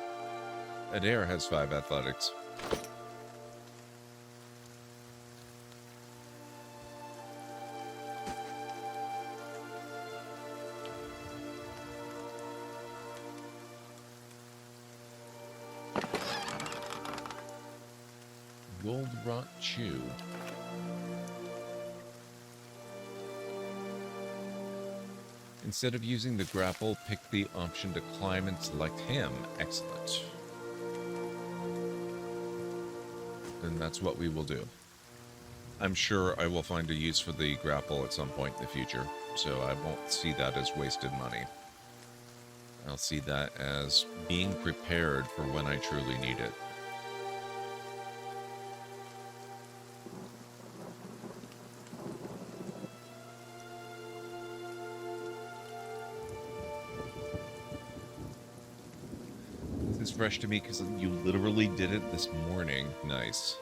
Adair has 5 athletics. Gold Rot Chew. Instead of using the grapple, pick the option to climb and select him. Excellent. Then that's what we will do. I'm sure I will find a use for the grapple at some point in the future, so I won't see that as wasted money. I'll see that as being prepared for when I truly need it. Fresh to me because you literally did it this morning. Nice.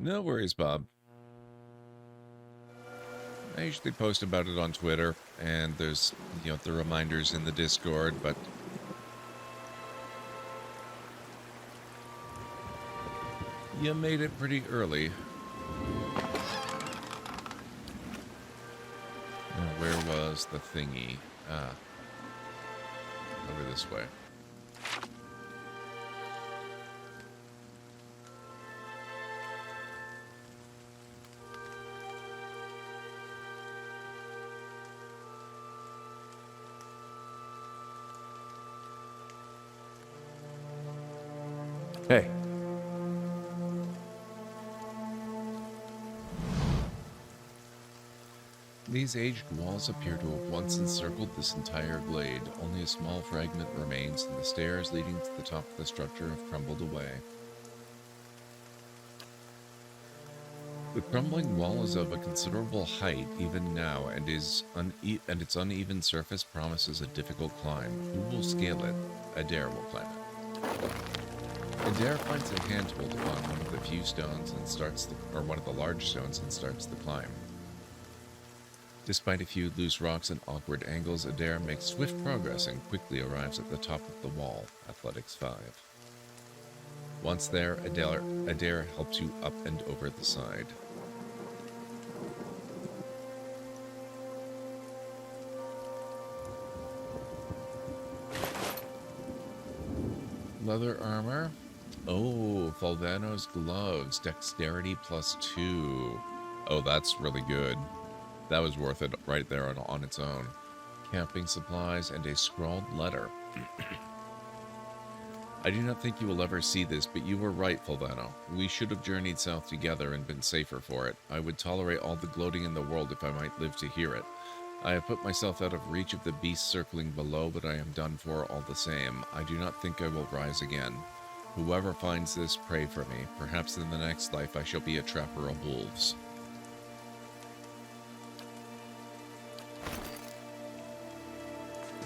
No worries, Bob. I usually post about it on Twitter, and there's, you know, the reminders in the Discord, but you made it pretty early. Where was the thingy? Over this way. Hey. These aged walls appear to have once encircled this entire glade. Only a small fragment remains, and the stairs leading to the top of the structure have crumbled away. The crumbling wall is of a considerable height even now, and its uneven surface promises a difficult climb. Who will scale it? Adair will climb it. Adair finds a handhold upon one of the few stones and starts one of the large stones and starts the climb. Despite a few loose rocks and awkward angles, Adair makes swift progress and quickly arrives at the top of the wall, Athletics 5. Once there, Adair helps you up and over the side. Leather armor. Oh, Falvano's gloves. Dexterity +2. Oh, that's really good. That was worth it right there on its own. Camping supplies and a scrawled letter. I do not think you will ever see this, but you were right, Falvano. We should have journeyed south together and been safer for it. I would tolerate all the gloating in the world if I might live to hear it. I have put myself out of reach of the beasts circling below, but I am done for all the same. I do not think I will rise again. Whoever finds this, pray for me. Perhaps in the next life I shall be a trapper of wolves.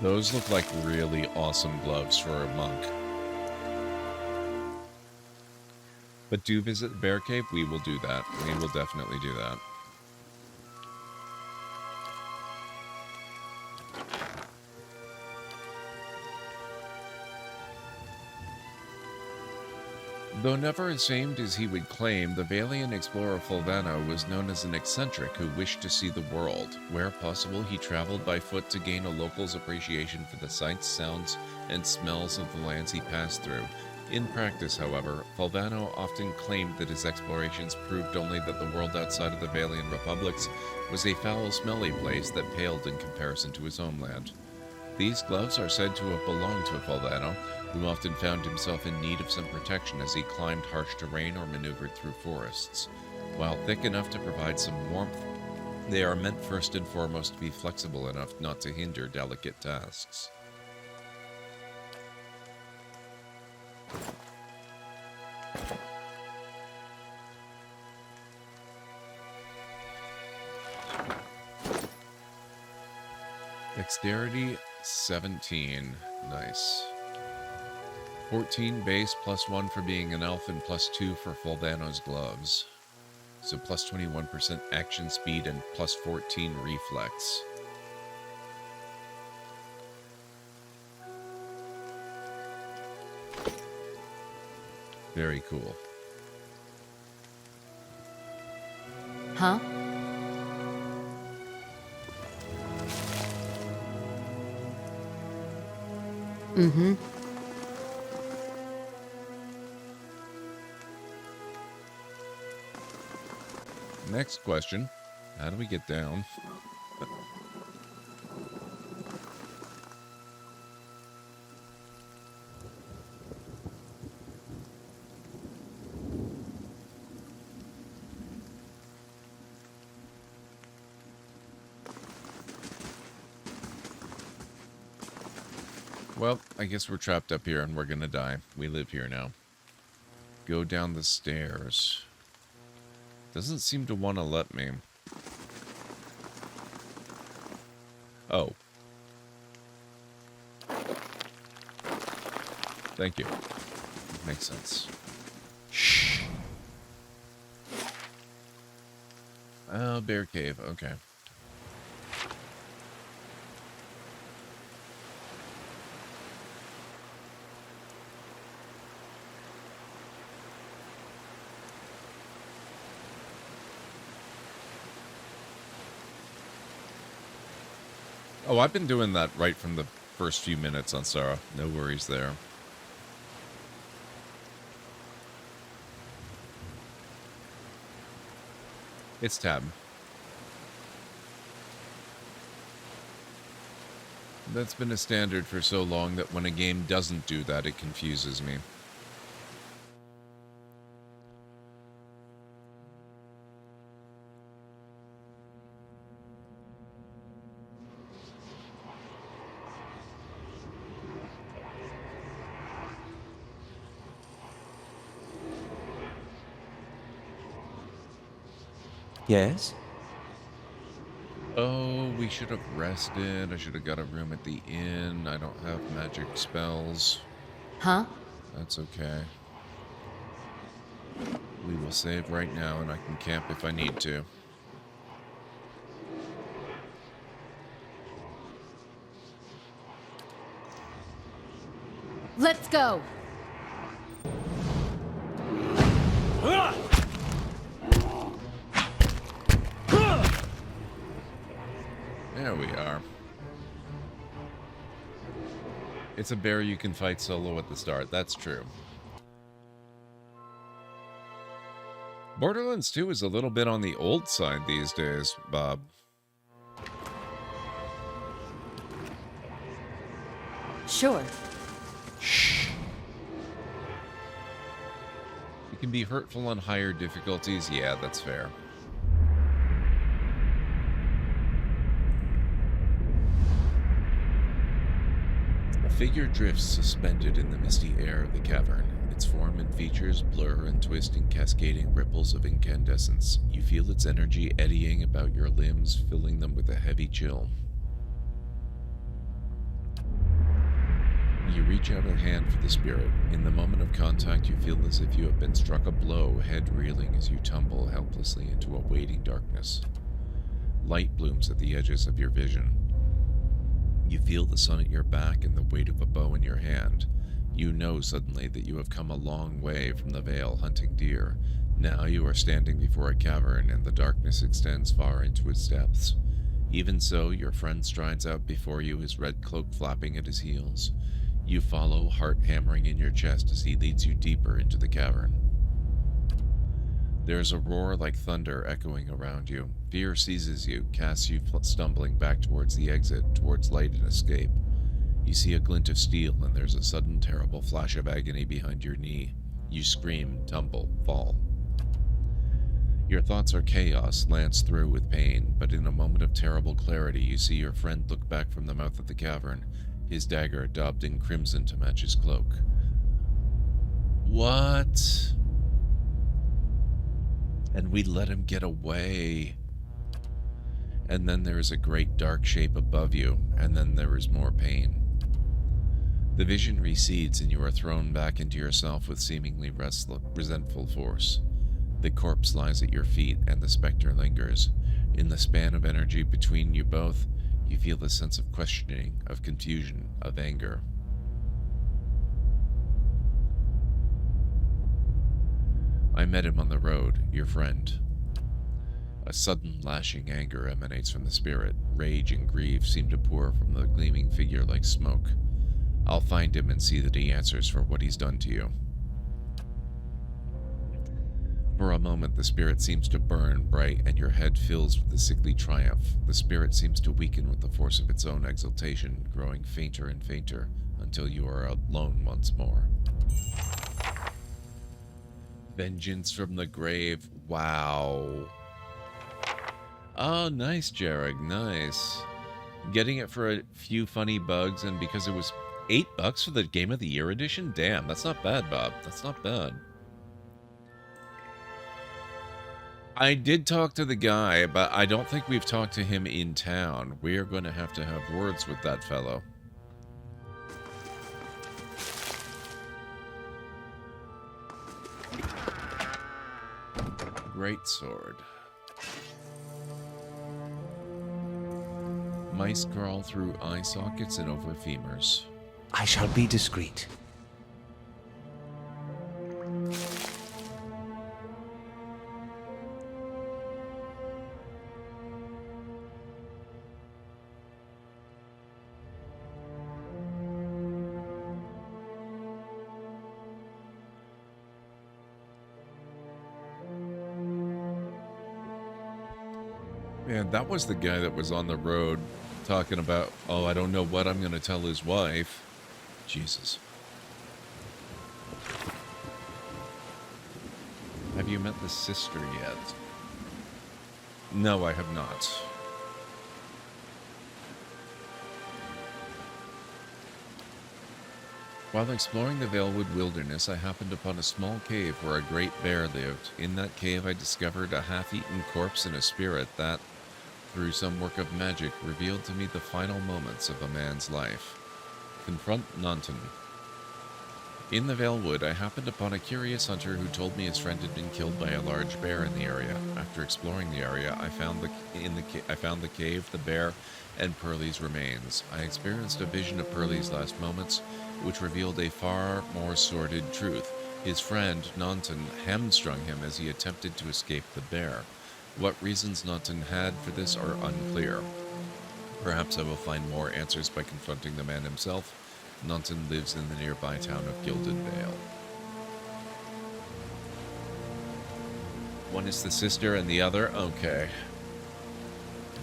Those look like really awesome gloves for a monk. But do visit the Bear Cave. We will do that. We will definitely do that. Though never as famed as he would claim, the Vailian explorer Fulvano was known as an eccentric who wished to see the world. Where possible, he traveled by foot to gain a local's appreciation for the sights, sounds, and smells of the lands he passed through. In practice, however, Fulvano often claimed that his explorations proved only that the world outside of the Vailian republics was a foul, smelly place that paled in comparison to his homeland. These gloves are said to have belonged to Fulvano, who often found himself in need of some protection as he climbed harsh terrain or maneuvered through forests. While thick enough to provide some warmth, they are meant first and foremost to be flexible enough not to hinder delicate tasks. Dexterity 17. Nice. 14 base, +1 for being an elf, and +2 for Fulvano's gloves. So +21% action speed and +14 reflex. Very cool. Huh? Mm-hmm. Next question. How do we get down? Well, I guess we're trapped up here and we're gonna die. We live here now. Go down the stairs. Doesn't seem to want to let me. Oh. Thank you. Makes sense. Shh. Oh, Bear Cave. Okay. Oh, I've been doing that right from the first few minutes on Sarah. No worries there. It's tab. That's been a standard for so long that when a game doesn't do that, it confuses me. Yes? Oh, we should have rested. I should have got a room at the inn. I don't have magic spells. Huh? That's okay. We will save right now, and I can camp if I need to. Let's go! There we are. It's a bear you can fight solo at the start. That's true. Borderlands 2 is a little bit on the old side these days, Bob. Sure. Shh. It can be hurtful on higher difficulties. Yeah, that's fair. A figure drifts suspended in the misty air of the cavern. Its form and features blur and twist in cascading ripples of incandescence. You feel its energy eddying about your limbs, filling them with a heavy chill. You reach out a hand for the spirit. In the moment of contact, you feel as if you have been struck a blow, head reeling as you tumble helplessly into a waiting darkness. Light blooms at the edges of your vision. You feel the sun at your back and the weight of a bow in your hand. You know suddenly that you have come a long way from the Vale hunting deer. Now you are standing before a cavern and the darkness extends far into its depths. Even so, your friend strides out before you, his red cloak flapping at his heels. You follow, heart hammering in your chest as he leads you deeper into the cavern. There is a roar like thunder echoing around you. Fear seizes you, casts you stumbling back towards the exit, towards light and escape. You see a glint of steel, and there's a sudden terrible flash of agony behind your knee. You scream, tumble, fall. Your thoughts are chaos, lanced through with pain, but in a moment of terrible clarity, you see your friend look back from the mouth of the cavern, his dagger daubed in crimson to match his cloak. What? And we let him get away. And then there is a great dark shape above you, and then there is more pain. The vision recedes, and you are thrown back into yourself with seemingly resentful force. The corpse lies at your feet, and the specter lingers. In the span of energy between you both, you feel the sense of questioning, of confusion, of anger. I met him on the road, your friend. A sudden lashing anger emanates from the spirit. Rage and grief seem to pour from the gleaming figure like smoke. I'll find him and see that he answers for what he's done to you. For a moment, the spirit seems to burn bright, and your head fills with the sickly triumph. The spirit seems to weaken with the force of its own exultation, growing fainter and fainter, until you are alone once more. Vengeance from the grave. Wow. Oh, nice, Jarek. Nice. Getting it for a few funny bugs, and because it was $8 for the Game of the Year edition? Damn, that's not bad, Bob. That's not bad. I did talk to the guy, but I don't think we've talked to him in town. We are going to have words with that fellow. Great sword. Mice crawl through eye sockets and over femurs. I shall be discreet. Man, that was the guy that was on the road talking about, oh, I don't know what I'm going to tell his wife. Jesus. Have you met the sister yet? No, I have not. While exploring the Valewood wilderness, I happened upon a small cave where a great bear lived. In that cave, I discovered a half-eaten corpse and a spirit that, through some work of magic, revealed to me the final moments of a man's life. Confront Nanton. In the Valewood, I happened upon a curious hunter who told me his friend had been killed by a large bear in the area. After exploring the area, I found the cave, the bear, and Pearlie's remains. I experienced a vision of Pearlie's last moments, which revealed a far more sordid truth. His friend, Nanton, hamstrung him as he attempted to escape the bear. What reasons Nanton had for this are unclear. Perhaps I will find more answers by confronting the man himself. Nanton lives in the nearby town of Gilded Vale. One is the sister and the other? Okay.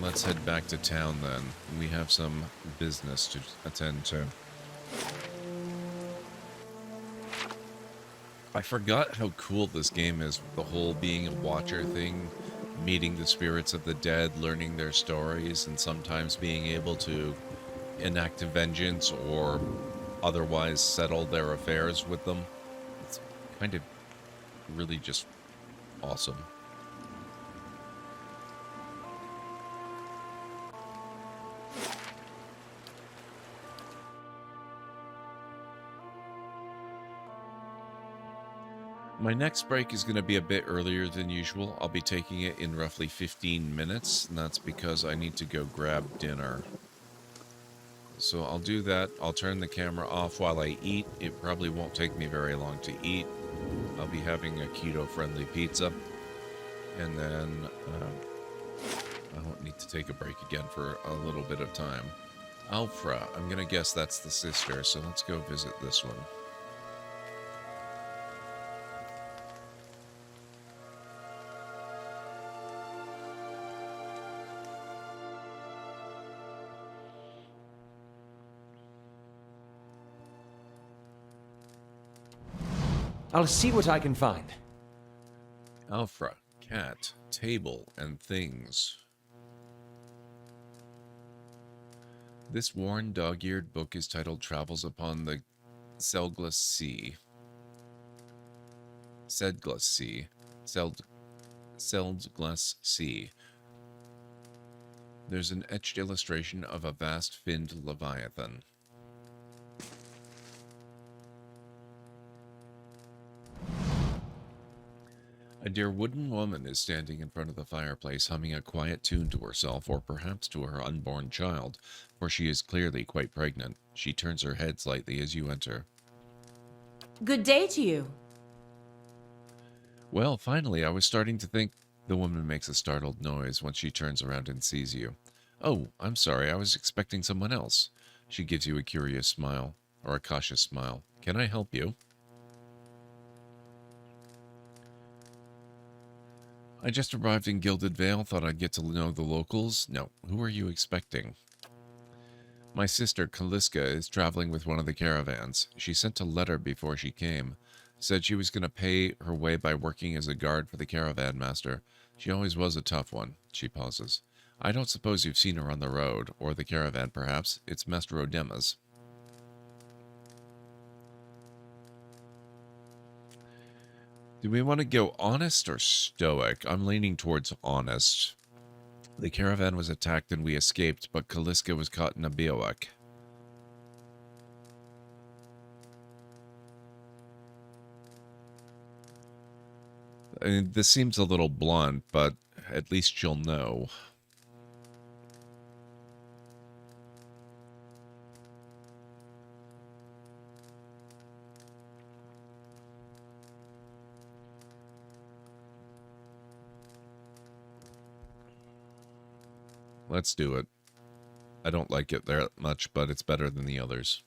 Let's head back to town then. We have some business to attend to. I forgot how cool this game is, the whole being a watcher thing, meeting the spirits of the dead, learning their stories, and sometimes being able to enact a vengeance or otherwise settle their affairs with them. It's kind of really just awesome. My next break is going to be a bit earlier than usual. I'll be taking it in roughly 15 minutes, and that's because I need to go grab dinner. So I'll do that. I'll turn the camera off while I eat. It probably won't take me very long to eat. I'll be having a keto-friendly pizza. And then I won't need to take a break again for a little bit of time. Alfra, I'm going to guess that's the sister, so let's go visit this one. I'll see what I can find. Alfra, cat, table, and things. This worn, dog-eared book is titled Travels Upon the Sedglus Sea. Sedglus Sea. Sedglus Sea. There's an etched illustration of a vast finned leviathan. A dear wooden woman is standing in front of the fireplace, humming a quiet tune to herself, or perhaps to her unborn child, for she is clearly quite pregnant. She turns her head slightly as you enter. Good day to you. Well, finally, I was starting to think... The woman makes a startled noise once she turns around and sees you. Oh, I'm sorry, I was expecting someone else. She gives you a curious smile, or a cautious smile. Can I help you? I just arrived in Gilded Vale, thought I'd get to know the locals. No, who are you expecting? My sister, Kaliska, is traveling with one of the caravans. She sent a letter before she came. Said she was going to pay her way by working as a guard for the caravan master. She always was a tough one. She pauses. I don't suppose you've seen her on the road, or the caravan, perhaps. It's Master Odema's. Do we want to go honest or stoic? I'm leaning towards honest. The caravan was attacked and we escaped, but Kaliska was caught in a bivouac. I mean, this seems a little blunt, but at least you'll know. Let's do it. I don't like it that much, but it's better than the others.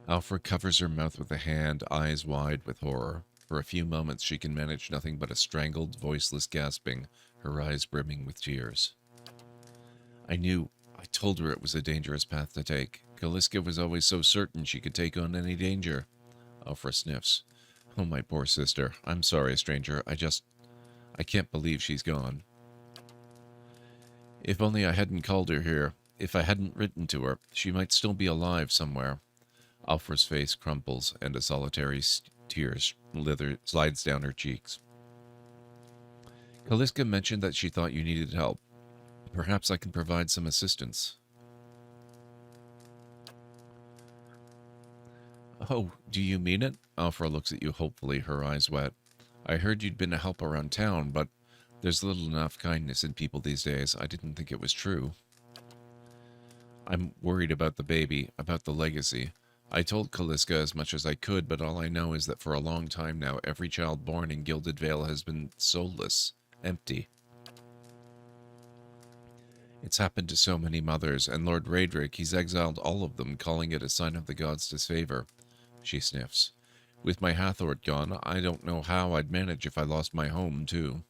Alfra covers her mouth with a hand, eyes wide with horror. For a few moments she can manage nothing but a strangled, voiceless gasping, her eyes brimming with tears. I told her it was a dangerous path to take. Kaliska was always so certain she could take on any danger. Alfra sniffs. Oh, my poor sister. I'm sorry, stranger. I can't believe she's gone. If only I hadn't called her here. If I hadn't written to her, she might still be alive somewhere. Alfra's face crumples, and a solitary tear slides down her cheeks. Kaliska mentioned that she thought you needed help. Perhaps I can provide some assistance. Oh, do you mean it? Alfra looks at you hopefully, her eyes wet. I heard you'd been a help around town, but there's little enough kindness in people these days. I didn't think it was true. I'm worried about the baby, about the legacy. I told Kaliska as much as I could, but all I know is that for a long time now, every child born in Gilded Vale has been soulless, empty. It's happened to so many mothers, and Lord Raedric, he's exiled all of them, calling it a sign of the gods' disfavor. She sniffs. With my Hathor gone, I don't know how I'd manage if I lost my home, too.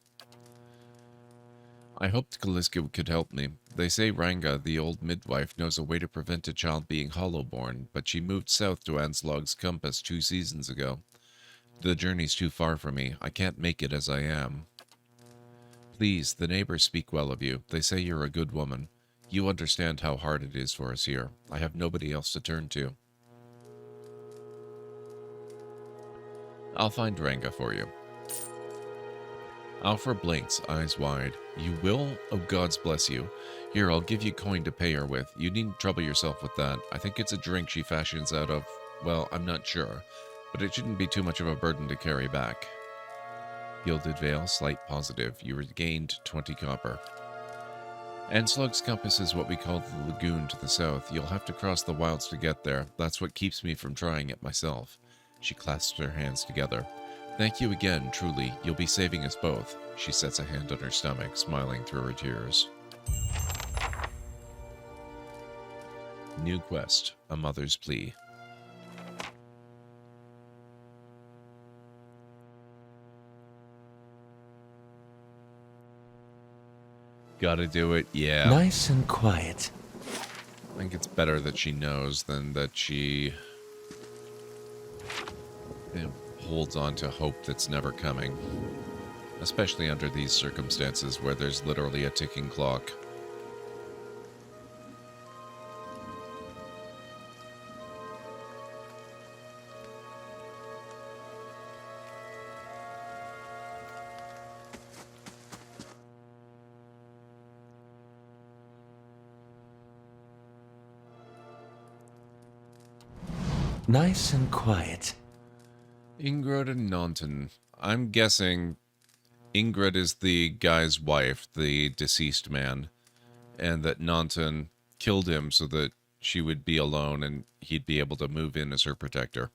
I hoped Kaliska could help me. They say Ranga, the old midwife, knows a way to prevent a child being hollow-born, but she moved south to Anslog's Compass 2 seasons ago. The journey's too far for me. I can't make it as I am. Please, the neighbors speak well of you. They say you're a good woman. You understand how hard it is for us here. I have nobody else to turn to. I'll find Ranga for you. Alfra blinks, eyes wide. You will? Oh, gods bless you. Here, I'll give you coin to pay her with. You needn't trouble yourself with that. I think it's a drink she fashions out of... well, I'm not sure. but it shouldn't be too much of a burden to carry back. Gilded Vale, slight positive. You regained 20 copper. And Slug's Compass is what we call the lagoon to the south. You'll have to cross the wilds to get there. That's what keeps me from trying it myself. She clasps her hands together. Thank you again, truly. You'll be saving us both. She sets a hand on her stomach, smiling through her tears. New quest, A Mother's Plea. Gotta do it, yeah. Nice and quiet. I think it's better that she knows than that she holds on to hope that's never coming. Especially under these circumstances where there's literally a ticking clock. Nice and quiet. Ingrid and Naunton. I'm guessing Ingrid is the guy's wife, the deceased man, and that Naunton killed him so that she would be alone and he'd be able to move in as her protector.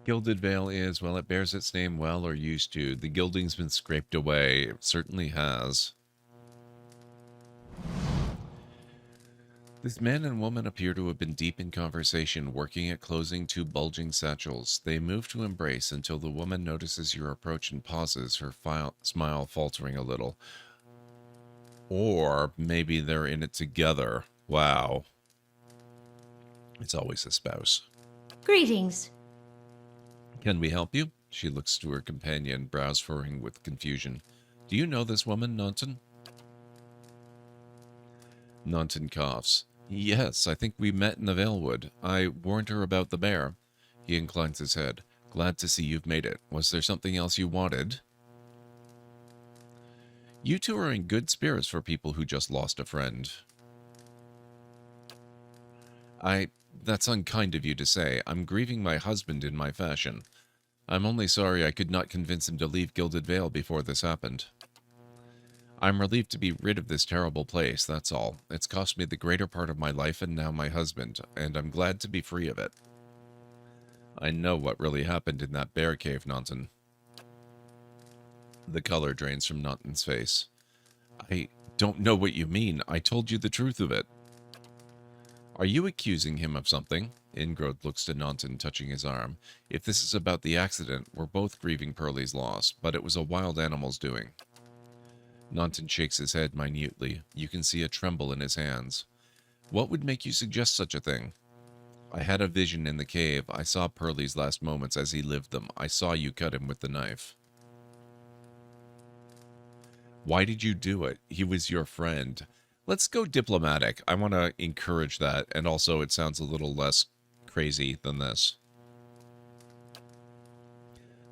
Gilded Vale is, well, it bears its name well, or used to. The gilding's been scraped away. It certainly has. This man and woman appear to have been deep in conversation, working at closing two bulging satchels. They move to embrace until the woman notices your approach and pauses, her smile faltering a little. Or maybe they're in it together. Wow. It's always a spouse. Greetings. Can we help you? She looks to her companion, brows furrowing with confusion. Do you know this woman, Naunton? Naunton coughs. Yes, I think we met in the Valewood. I warned her about the bear. He inclines his head. Glad to see you've made it. Was there something else you wanted? You two are in good spirits for people who just lost a friend. That's unkind of you to say. I'm grieving my husband in my fashion. I'm only sorry I could not convince him to leave Gilded Vale before this happened. I'm relieved to be rid of this terrible place, that's all. It's cost me the greater part of my life and now my husband, and I'm glad to be free of it. I know what really happened in that bear cave, Naunton. The color drains from Naunton's face. I don't know what you mean. I told you the truth of it. Are you accusing him of something? Ingrid looks to Naunton, touching his arm. If this is about the accident, we're both grieving Pearlie's loss, but it was a wild animal's doing. Naunton shakes his head minutely. You can see a tremble in his hands. What would make you suggest such a thing? I had a vision in the cave. I saw Pearlie's last moments as he lived them. I saw you cut him with the knife. Why did you do it? He was your friend. Let's go diplomatic. I want to encourage that, and also it sounds a little less crazy than this.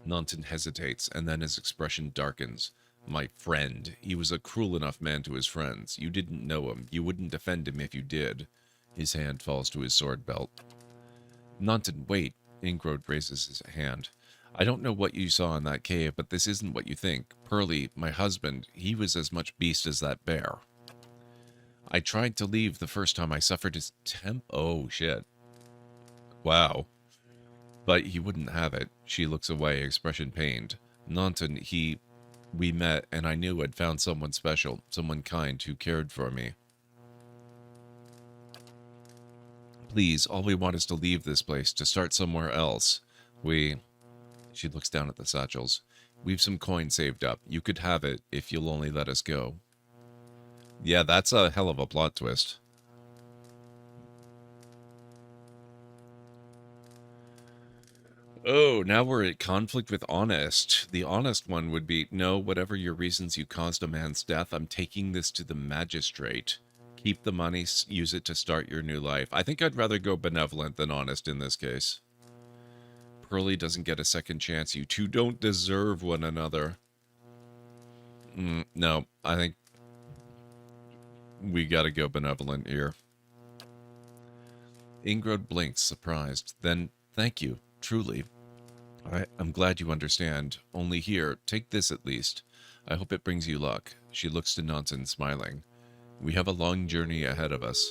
Naunton hesitates, and then his expression darkens. My friend. He was a cruel enough man to his friends. You didn't know him. You wouldn't defend him if you did. His hand falls to his sword belt. Naunton, wait. Ingrid raises his hand. I don't know what you saw in that cave, but this isn't what you think. Pearlie, my husband, he was as much beast as that bear. I tried to leave the first time I suffered his Oh, shit. Wow. But he wouldn't have it. She looks away, expression pained. Naunton, we met, and I knew I'd found someone special, someone kind who cared for me. Please, all we want is to leave this place, to start somewhere else. She looks down at the satchels. We've some coin saved up. You could have it if you'll only let us go. Yeah, that's a hell of a plot twist. Oh, now we're at conflict with Honest. The honest one would be, no, whatever your reasons you caused a man's death, I'm taking this to the magistrate. Keep the money, use it to start your new life. I think I'd rather go benevolent than honest in this case. Pearlie doesn't get a second chance. You two don't deserve one another. No, I think we gotta go benevolent here. Ingrod blinks, surprised. Then, thank you, truly. I'm glad you understand. Only here, take this at least. I hope it brings you luck. She looks to Nansen, smiling. We have a long journey ahead of us.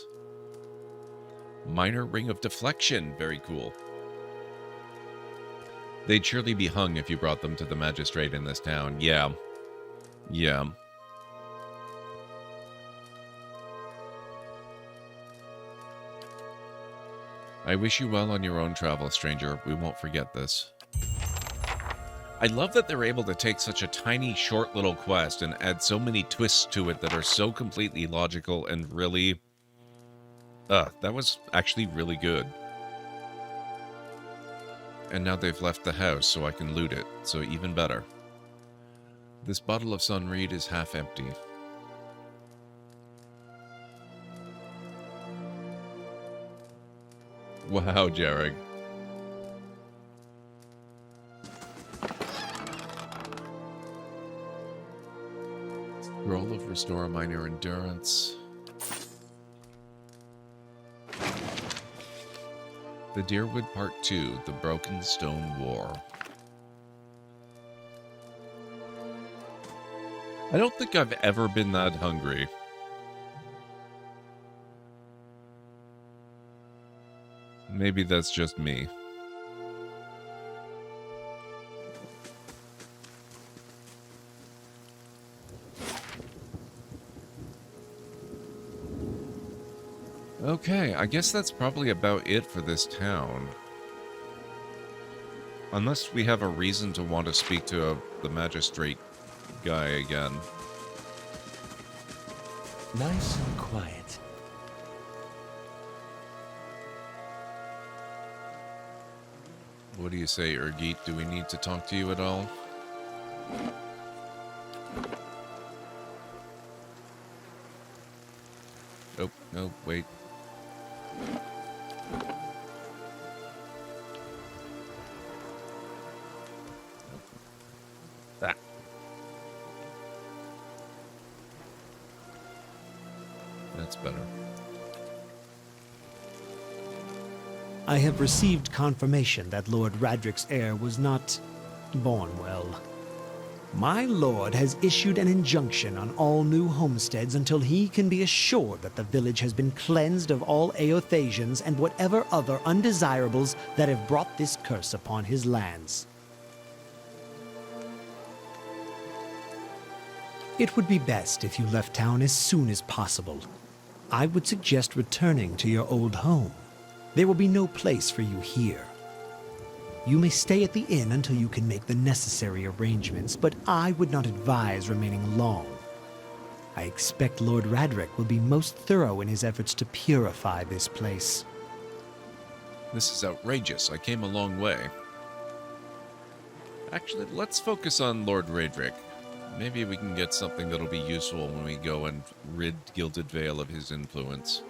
Minor ring of deflection. Very cool. They'd surely be hung if you brought them to the magistrate in this town. Yeah. Yeah. I wish you well on your own travel, stranger. We won't forget this. I love that they're able to take such a tiny, short little quest and add so many twists to it that are so completely logical and really... that was actually really good. And now they've left the house, so I can loot it, so even better. This bottle of Sunreed is half empty. Wow, Jarek. Scroll of Restore Minor Endurance. The Deerwood Part 2, The Broken Stone War. I don't think I've ever been that hungry. Maybe that's just me. Okay, I guess that's probably about it for this town. Unless we have a reason to want to speak to the magistrate guy again. Nice and quiet. What do you say, Urgit? Do we need to talk to you at all? Oh, no, wait. That. That's better. I have received confirmation that Lord Radric's heir was not born well. My lord has issued an injunction on all new homesteads until he can be assured that the village has been cleansed of all Eothasians and whatever other undesirables that have brought this curse upon his lands. It would be best if you left town as soon as possible. I would suggest returning to your old home. There will be no place for you here. You may stay at the inn until you can make the necessary arrangements, but I would not advise remaining long. I expect Lord Radric will be most thorough in his efforts to purify this place. This is outrageous. I came a long way. Actually, let's focus on Lord Radric. Maybe we can get something that'll be useful when we go and rid Gilded Vale of his influence.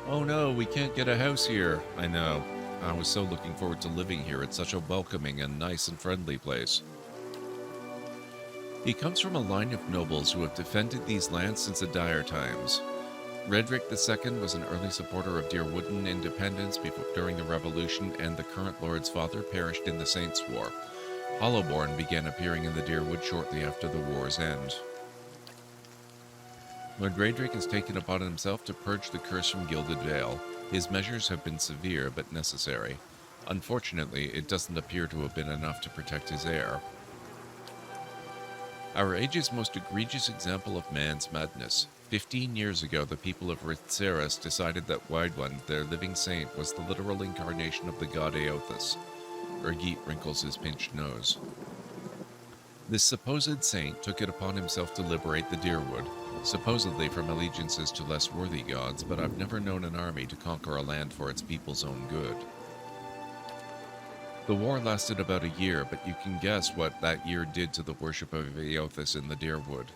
Oh no, we can't get a house here. I know. I was so looking forward to living here. It's such a welcoming and nice and friendly place. He comes from a line of nobles who have defended these lands since the dire times. Redric II was an early supporter of Deerwooden independence during the Revolution, and the current lord's father perished in the Saints' War. Hollowborn began appearing in the Deerwood shortly after the war's end. Lord Radric has taken upon himself to purge the curse from Gilded Vale. His measures have been severe but necessary. Unfortunately, it doesn't appear to have been enough to protect his heir. Our age's most egregious example of man's madness. 15 years ago, the people of Rithceris decided that Widewand, their living saint, was the literal incarnation of the god Eothas. Urgit wrinkles his pinched nose. This supposed saint took it upon himself to liberate the Deerwood, supposedly from allegiances to less worthy gods, but I've never known an army to conquer a land for its people's own good. The war lasted about a year, but you can guess what that year did to the worship of Eothas in the Deerwood.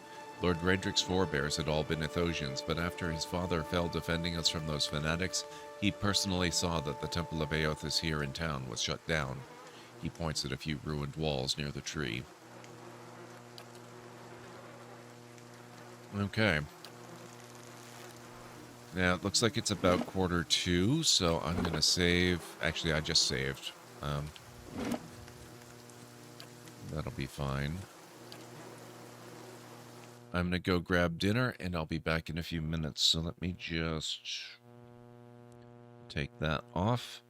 Lord Radric's forebears had all been Ethosians, but after his father fell defending us from those fanatics, he personally saw that the Temple of Eothas here in town was shut down. He points at a few ruined walls near the tree. Okay. Yeah, it looks like it's about 1:45, so I'm gonna save. Actually, I just saved. That'll be fine. I'm gonna go grab dinner, and I'll be back in a few minutes. So let me just take that off.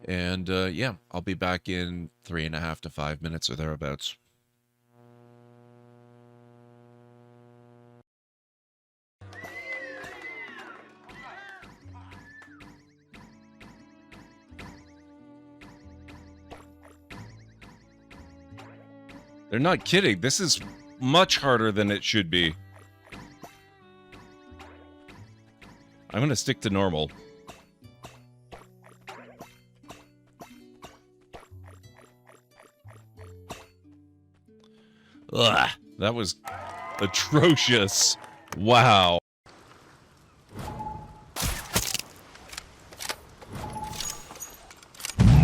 And yeah, I'll be back in 3.5 to 5 minutes or thereabouts. They're not kidding. This is much harder than it should be. I'm gonna stick to normal. Ugh, that was atrocious. Wow.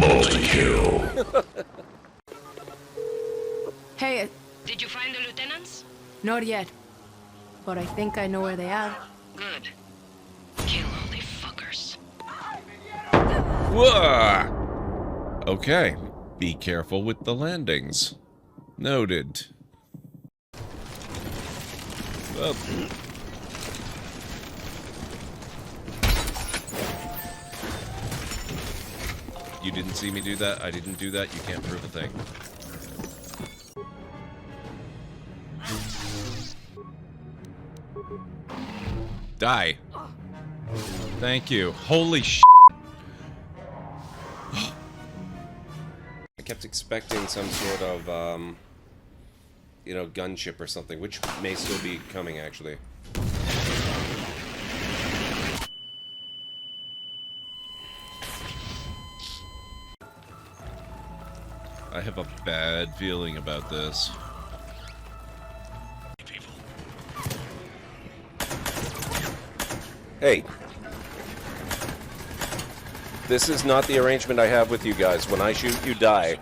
Multi-kill. Hey, Did you find the lieutenants? not yet. But I think I know where they are. Good. Kill all the fuckers. Whoa. Okay. Be careful with the landings. Noted. Up. You didn't see me do that. I didn't do that. You can't prove a thing. Die. Thank you. Holy sh**. I kept expecting some sort of, you know, gunship or something, which may still be coming, actually. I have a bad feeling about this. Hey. This is not the arrangement I have with you guys. When I shoot, you die.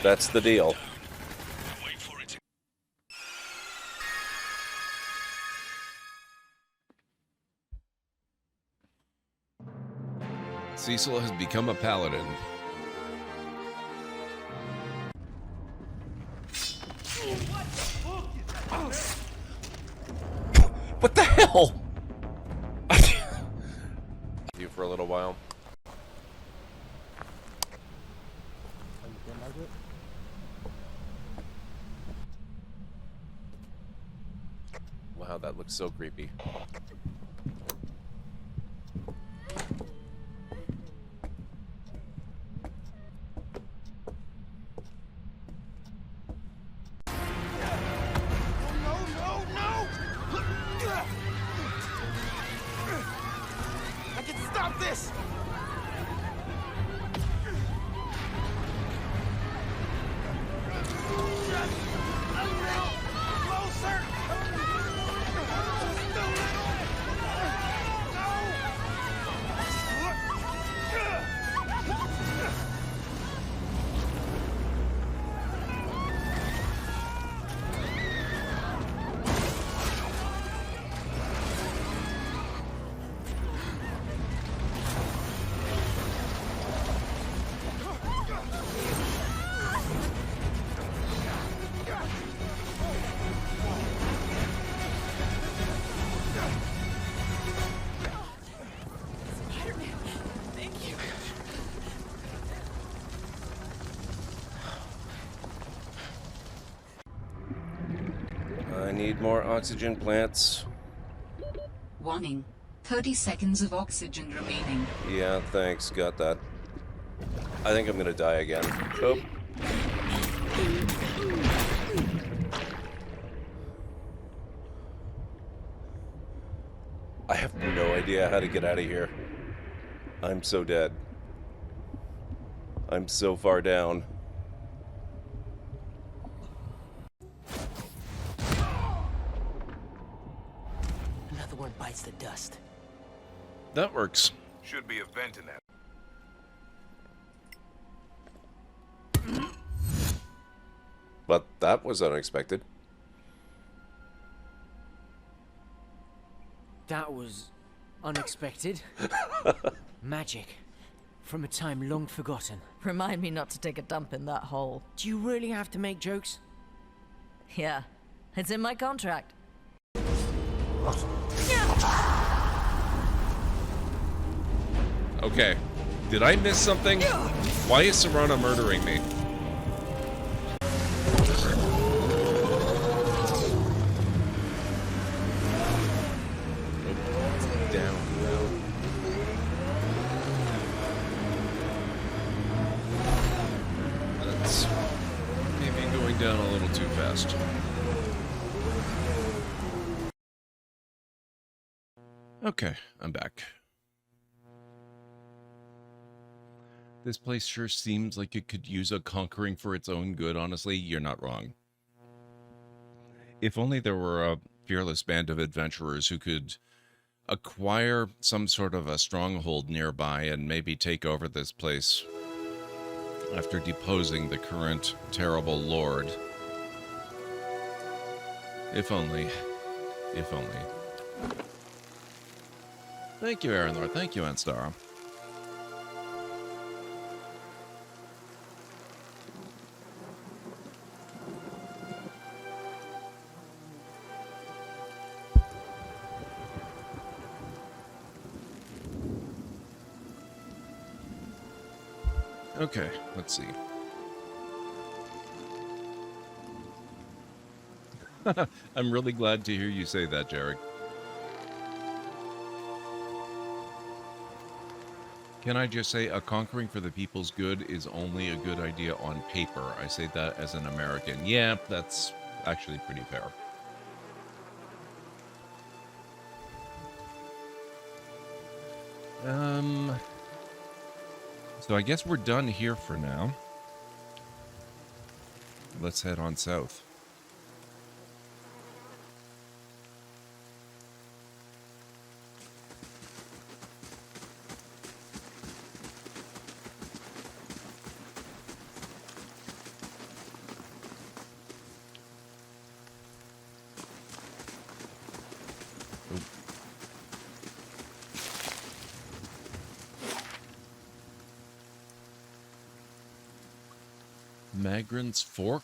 That's the deal. Cecil has become a paladin. What the hell? You for a little while. Wow, that looks so creepy. I need more oxygen plants. Warning. 30 seconds of oxygen remaining. Yeah, thanks. Got that. I think I'm gonna die again. Oh. I have no idea how to get out of here. I'm so dead. I'm so far down. Another one bites the dust. That works. Should be a vent in that. But that was unexpected. That was Unexpected. Magic. From a time long forgotten. Remind me not to take a dump in that hole. Do you really have to make jokes? Yeah, it's in my contract. Okay. Did I miss something? Why is Serana murdering me? Down. That's maybe going down a little too fast. Okay, I'm back. This place sure seems like it could use a conquering for its own good, honestly. You're not wrong. If only there were a fearless band of adventurers who could acquire some sort of a stronghold nearby and maybe take over this place after deposing the current terrible lord. If only. If only. Thank you, Aranor. Thank you, Anstara. Okay, let's see. I'm really glad to hear you say that, Jarek. Can I just say a conquering for the people's good is only a good idea on paper? I say that as an American. Yeah, that's actually pretty fair. So I guess we're done here for now. Let's head on south. Magran's Fork?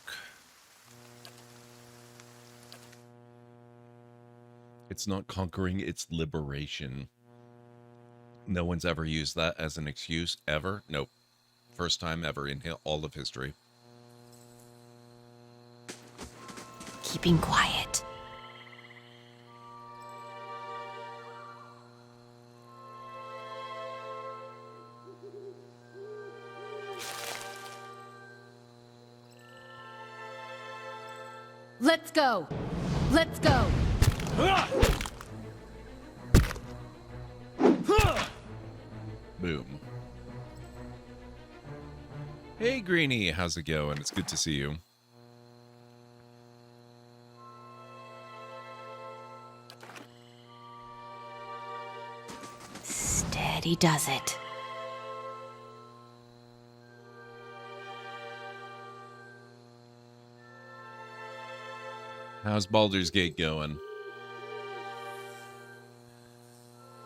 It's not conquering, it's liberation. No one's ever used that as an excuse, ever? Nope. First time ever in all of history. Keeping quiet. Let's go! Let's go! Boom. Hey, Greenie, how's it going? It's good to see you. Steady does it. How's Baldur's Gate going?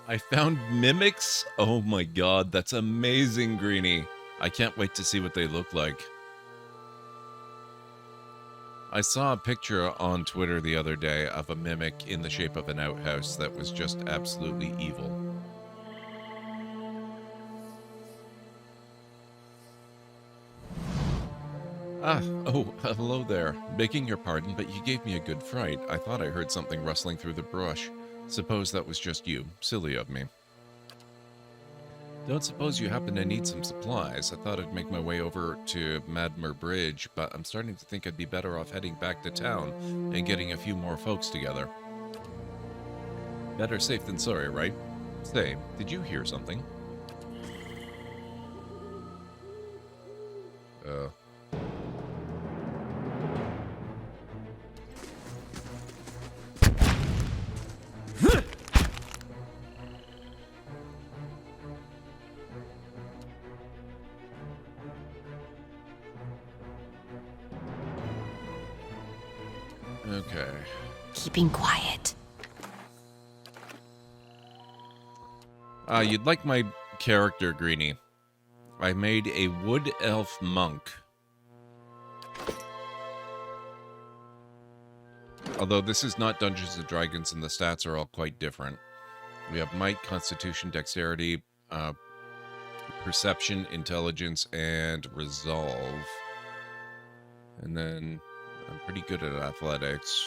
I found mimics? Oh my god, that's amazing, Greenie. I can't wait to see what they look like. I saw a picture on Twitter the other day of a mimic in the shape of an outhouse that was just absolutely evil. Oh, hello there. Begging your pardon, but you gave me a good fright. I thought I heard something rustling through the brush. Suppose that was just you. Silly of me. Don't suppose you happen to need some supplies. I thought I'd make my way over to Madmer Bridge, but I'm starting to think I'd be better off heading back to town and getting a few more folks together. Better safe than sorry, right? Say, did you hear something? Okay. Keeping quiet. You'd like my character, Greenie. I made a wood elf monk. Although this is not Dungeons & Dragons and the stats are all quite different. We have might, constitution, dexterity, perception, intelligence, and resolve. And then I'm pretty good at athletics.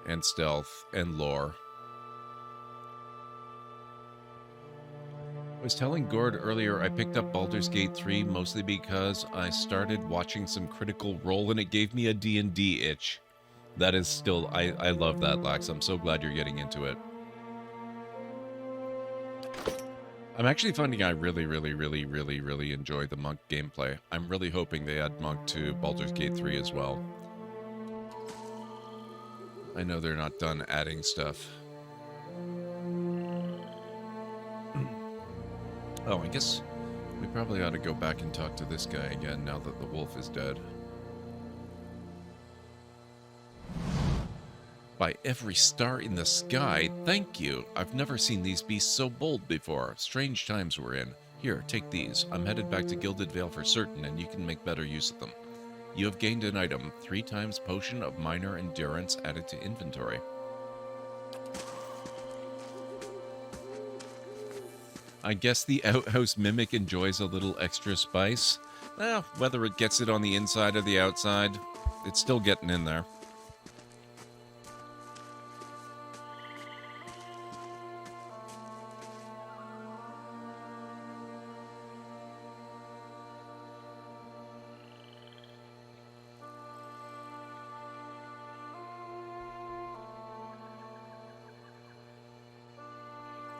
And stealth, and lore. I was telling Gord earlier I picked up Baldur's Gate 3 mostly because I started watching some Critical Role and it gave me a D&D itch. That is still... I love that, Lax. I'm so glad you're getting into it. I'm actually finding I really enjoy the Monk gameplay. I'm really hoping they add Monk to Baldur's Gate 3 as well. I know they're not done adding stuff. Oh, I guess we probably ought to go back and talk to this guy again now that the wolf is dead. By every star in the sky, thank you. I've never seen these beasts so bold before. Strange times we're in. Here, take these. I'm headed back to Gilded Vale for certain, and you can make better use of them. You have gained an item, 3 times Potion of Minor Endurance added to inventory. I guess the outhouse mimic enjoys a little extra spice. Well, whether it gets it on the inside or the outside, it's still getting in there.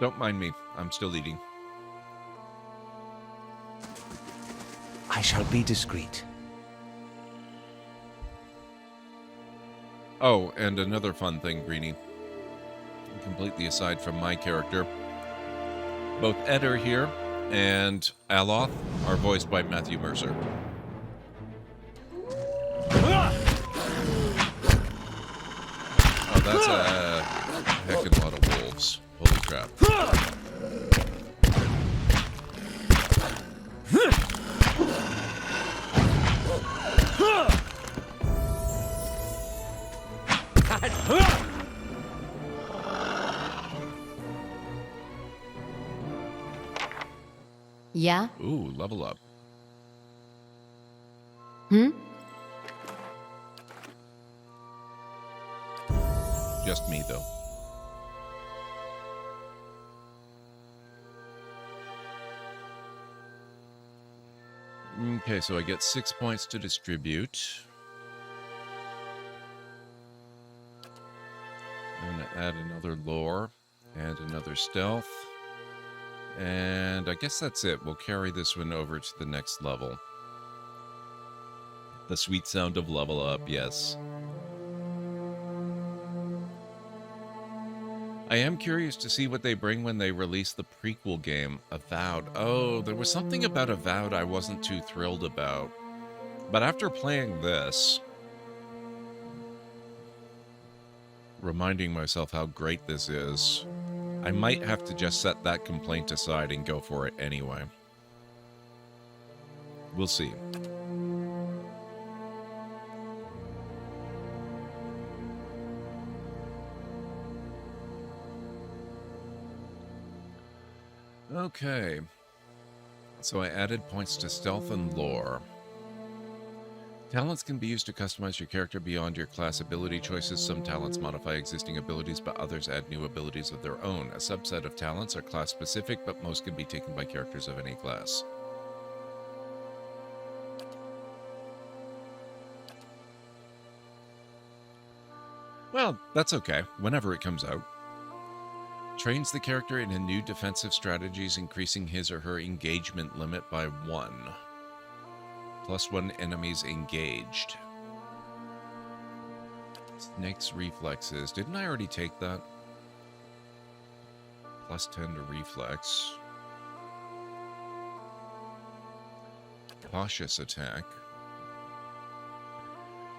Don't mind me. I'm still eating. I shall be discreet. Oh, and another fun thing, Greenie. Completely aside from my character. Both Eder here and Aloth are voiced by Matthew Mercer. Oh, that's a heckin' lot of wolves. Holy crap. Yeah? Ooh, level up. Just me, though. Okay, so I get 6 points to distribute. I'm going to add another lore and another stealth. And I guess that's it. We'll carry this one over to the next level. The sweet sound of level up, yes. I am curious to see what they bring when they release the prequel game, Avowed. Oh, there was something about Avowed I wasn't too thrilled about. But after playing this, reminding myself how great this is, I might have to just set that complaint aside and go for it anyway. We'll see. Okay, so I added points to stealth and lore. Talents can be used to customize your character beyond your class ability choices. Some talents modify existing abilities, but others add new abilities of their own. A subset of talents are class-specific, but most can be taken by characters of any class. Well, that's okay, whenever it comes out. Trains the character in a new defensive strategies, increasing his or her engagement limit by 1. +1 enemies engaged. Snake's reflexes. Didn't I already take that? +10 to reflex. Cautious attack.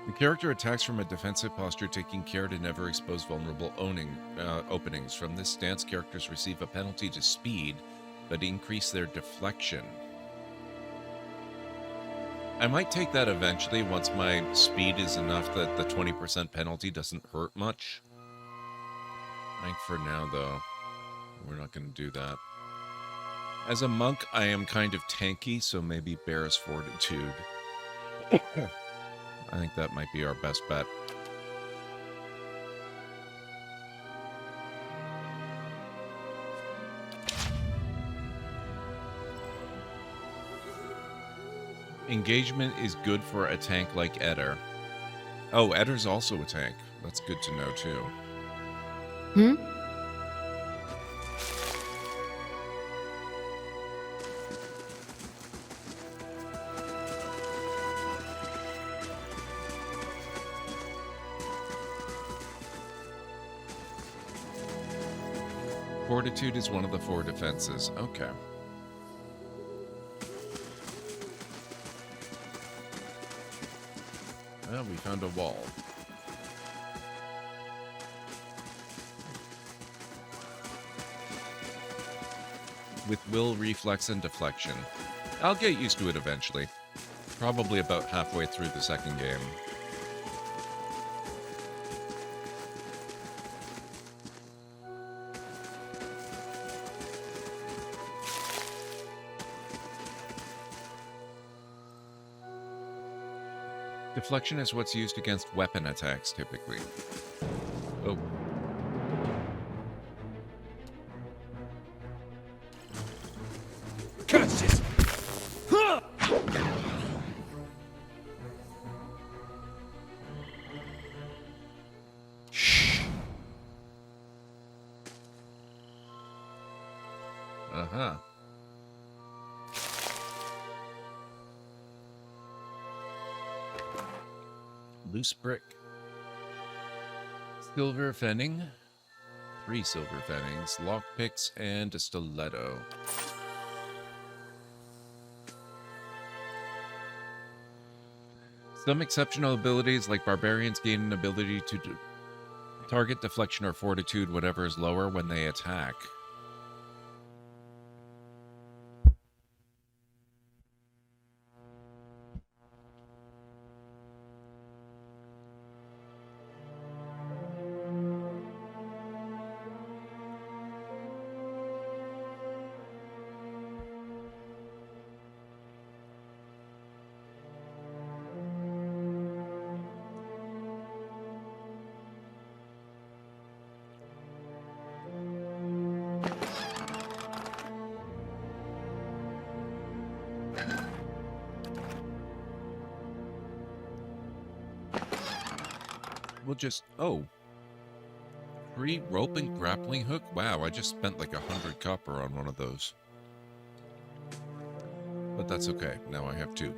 The character attacks from a defensive posture, taking care to never expose vulnerable openings. From this stance, characters receive a penalty to speed, but increase their deflection. I might take that eventually once my speed is enough that the 20% penalty doesn't hurt much. I think for now, though, we're not going to do that. As a monk, I am kind of tanky, so maybe Bear's Fortitude. I think that might be our best bet. Engagement is good for a tank like Eder. Oh, Eder's also a tank. That's good to know, too. Hmm? Fortitude is one of the 4 defenses. Okay. Well, we found a wall. With will, reflex, and deflection. I'll get used to it eventually. Probably about halfway through the second game. Deflection is what's used against weapon attacks, typically. Oh. Curse it! Shh. Uh-huh. Loose brick. Silver fenning. 3 silver fennings, lockpicks, and a stiletto. Some exceptional abilities, like barbarians, gain an ability to target deflection or fortitude, whatever is lower, when they attack. We'll just... Oh. Free rope and grappling hook? Wow, I just spent like 100 copper on one of those. But that's okay. Now I have 2.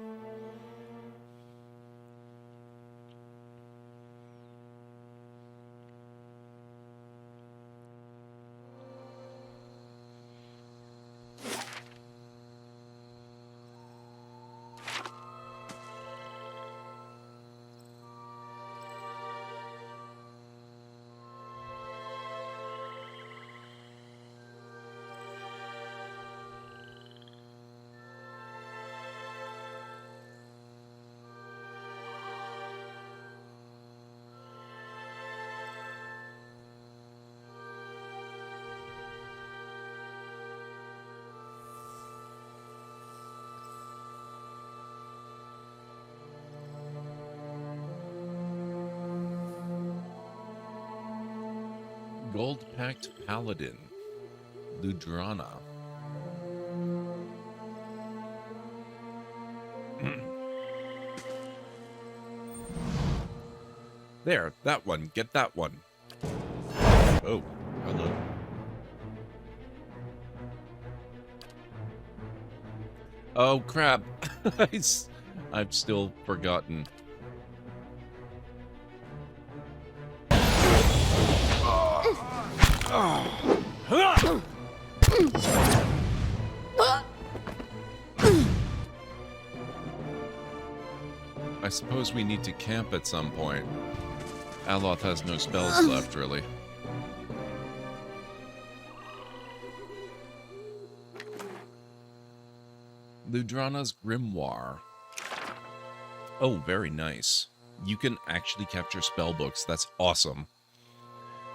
Gold-packed paladin, Ludrana. There, that one. Get that one. Oh, hello. Oh, crap. I've still forgotten. I suppose we need to camp at some point. Aloth has no spells left, really. Ludrana's Grimoire. Oh, very nice. You can actually capture spellbooks. That's awesome.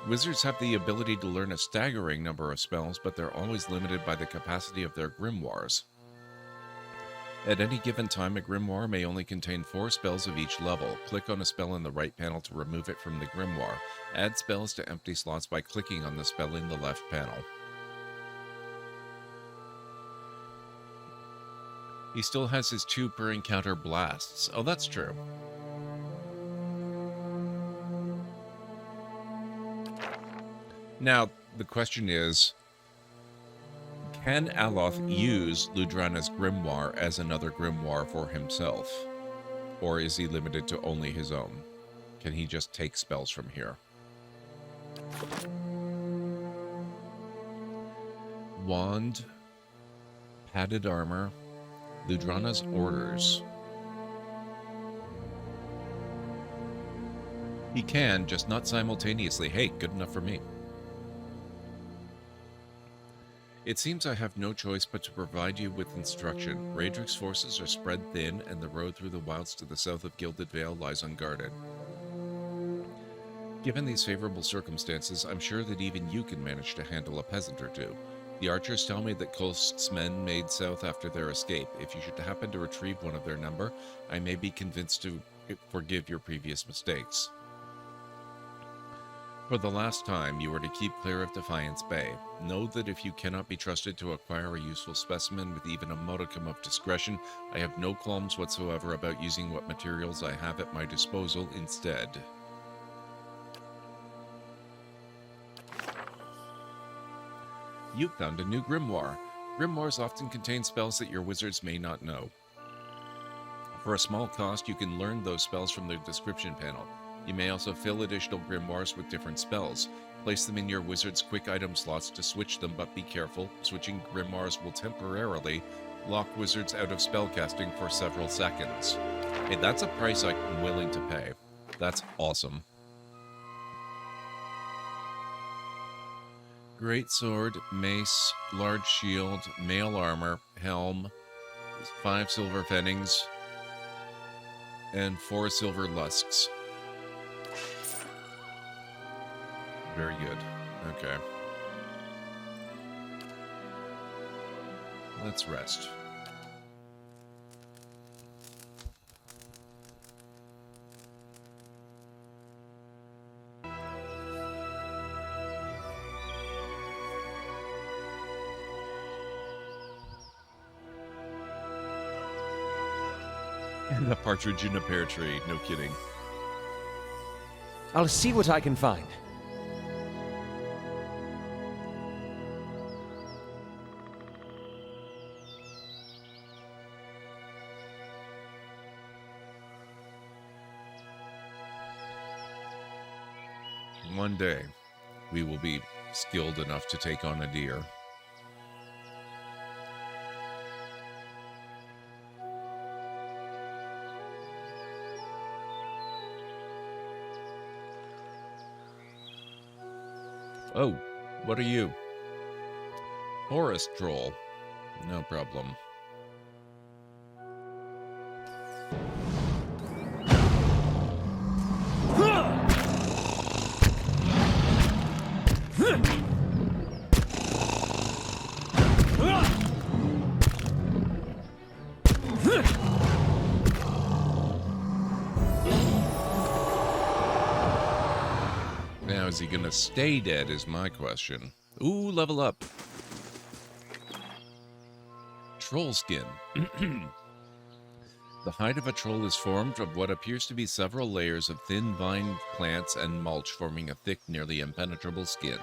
Wizards have the ability to learn a staggering number of spells, but they're always limited by the capacity of their grimoires. At any given time, a grimoire may only contain 4 spells of each level. Click on a spell in the right panel to remove it from the grimoire. Add spells to empty slots by clicking on the spell in the left panel. He still has his 2 per encounter blasts. Oh, that's true. Now, the question is, can Aloth use Ludrana's Grimoire as another grimoire for himself? Or is he limited to only his own? Can he just take spells from here? Wand, padded armor, Ludrana's orders. He can, just not simultaneously. Hey, good enough for me. It seems I have no choice but to provide you with instruction. Raedric's forces are spread thin, and the road through the wilds to the south of Gilded Vale lies unguarded. Given these favorable circumstances, I'm sure that even you can manage to handle a peasant or two. The archers tell me that Kolst's men made south after their escape. If you should happen to retrieve one of their number, I may be convinced to forgive your previous mistakes. For the last time, you are to keep clear of Defiance Bay. Know that if you cannot be trusted to acquire a useful specimen with even a modicum of discretion, I have no qualms whatsoever about using what materials I have at my disposal instead. You've found a new grimoire. Grimoires often contain spells that your wizards may not know. For a small cost, you can learn those spells from the description panel. You may also fill additional grimoires with different spells. Place them in your wizard's quick item slots to switch them, but be careful. Switching grimoires will temporarily lock wizards out of spellcasting for several seconds. Hey, that's a price I'm willing to pay. That's awesome. Great sword, mace, large shield, mail armor, helm, 5 silver pfennigs, and 4 silver lusks. Very good. Okay. Let's rest. And a partridge in a pear tree. No kidding. I'll see what I can find. One day, we will be skilled enough to take on a deer. Oh, what are you? Forest troll. No problem. Now, is he gonna stay dead is my question. Ooh, level up. Troll skin. The hide of a troll is formed of what appears to be several layers of thin vine plants and mulch, forming a thick, nearly impenetrable skin.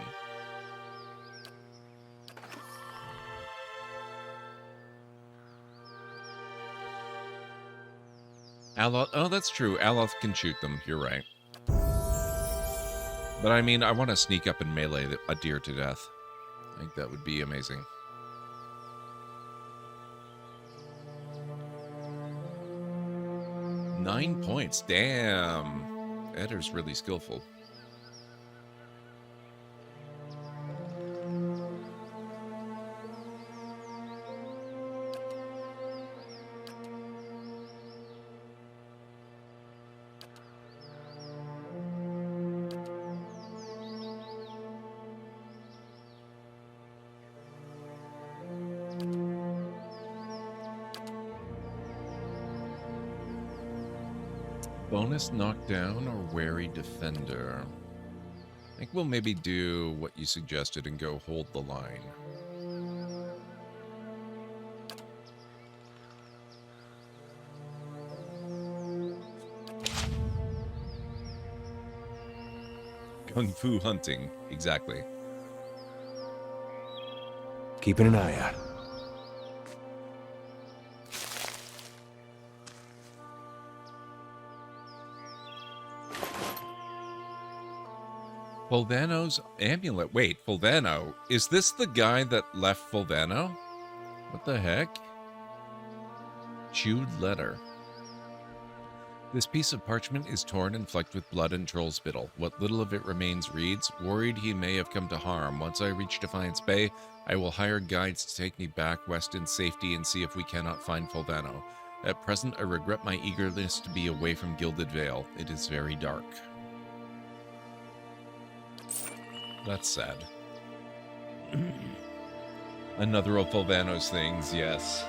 Aloth, oh, that's true. Aloth can shoot them. You're right. But I mean, I want to sneak up and melee a deer to death. I think that would be amazing. 9 points. Damn. Edder's really skillful. Bonus knockdown or wary defender? I think we'll maybe do what you suggested and go hold the line. Kung Fu hunting, exactly. Keeping an eye out. Fulvano's amulet. Wait, Fulvano. Is this the guy that left Fulvano? What the heck? Chewed letter. This piece of parchment is torn and flecked with blood and troll spittle. What little of it remains reads, worried he may have come to harm. Once I reach Defiance Bay, I will hire guides to take me back west in safety and see if we cannot find Fulvano. At present, I regret my eagerness to be away from Gilded Vale. It is very dark. That's sad. Another of Fulvano's things, yes.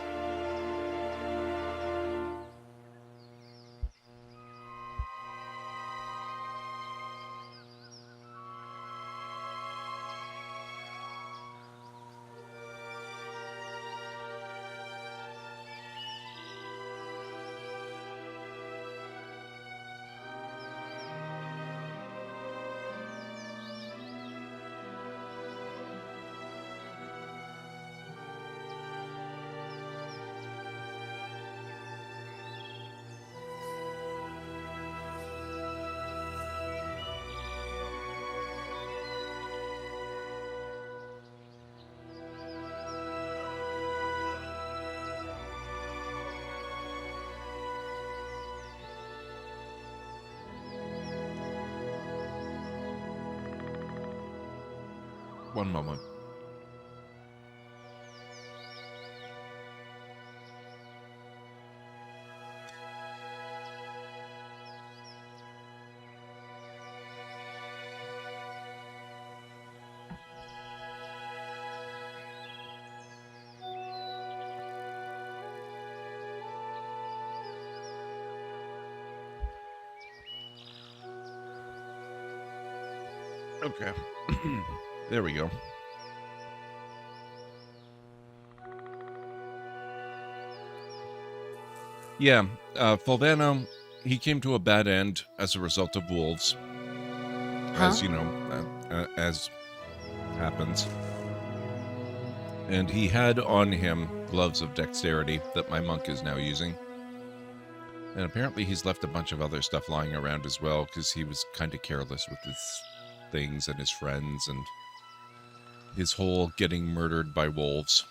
One moment. Okay. There we go. Yeah, Fulvano, he came to a bad end as a result of wolves. As, you know, as happens. And he had on him gloves of dexterity that my monk is now using. And apparently he's left a bunch of other stuff lying around as well, because he was kind of careless with his things and his friends and his whole getting murdered by wolves.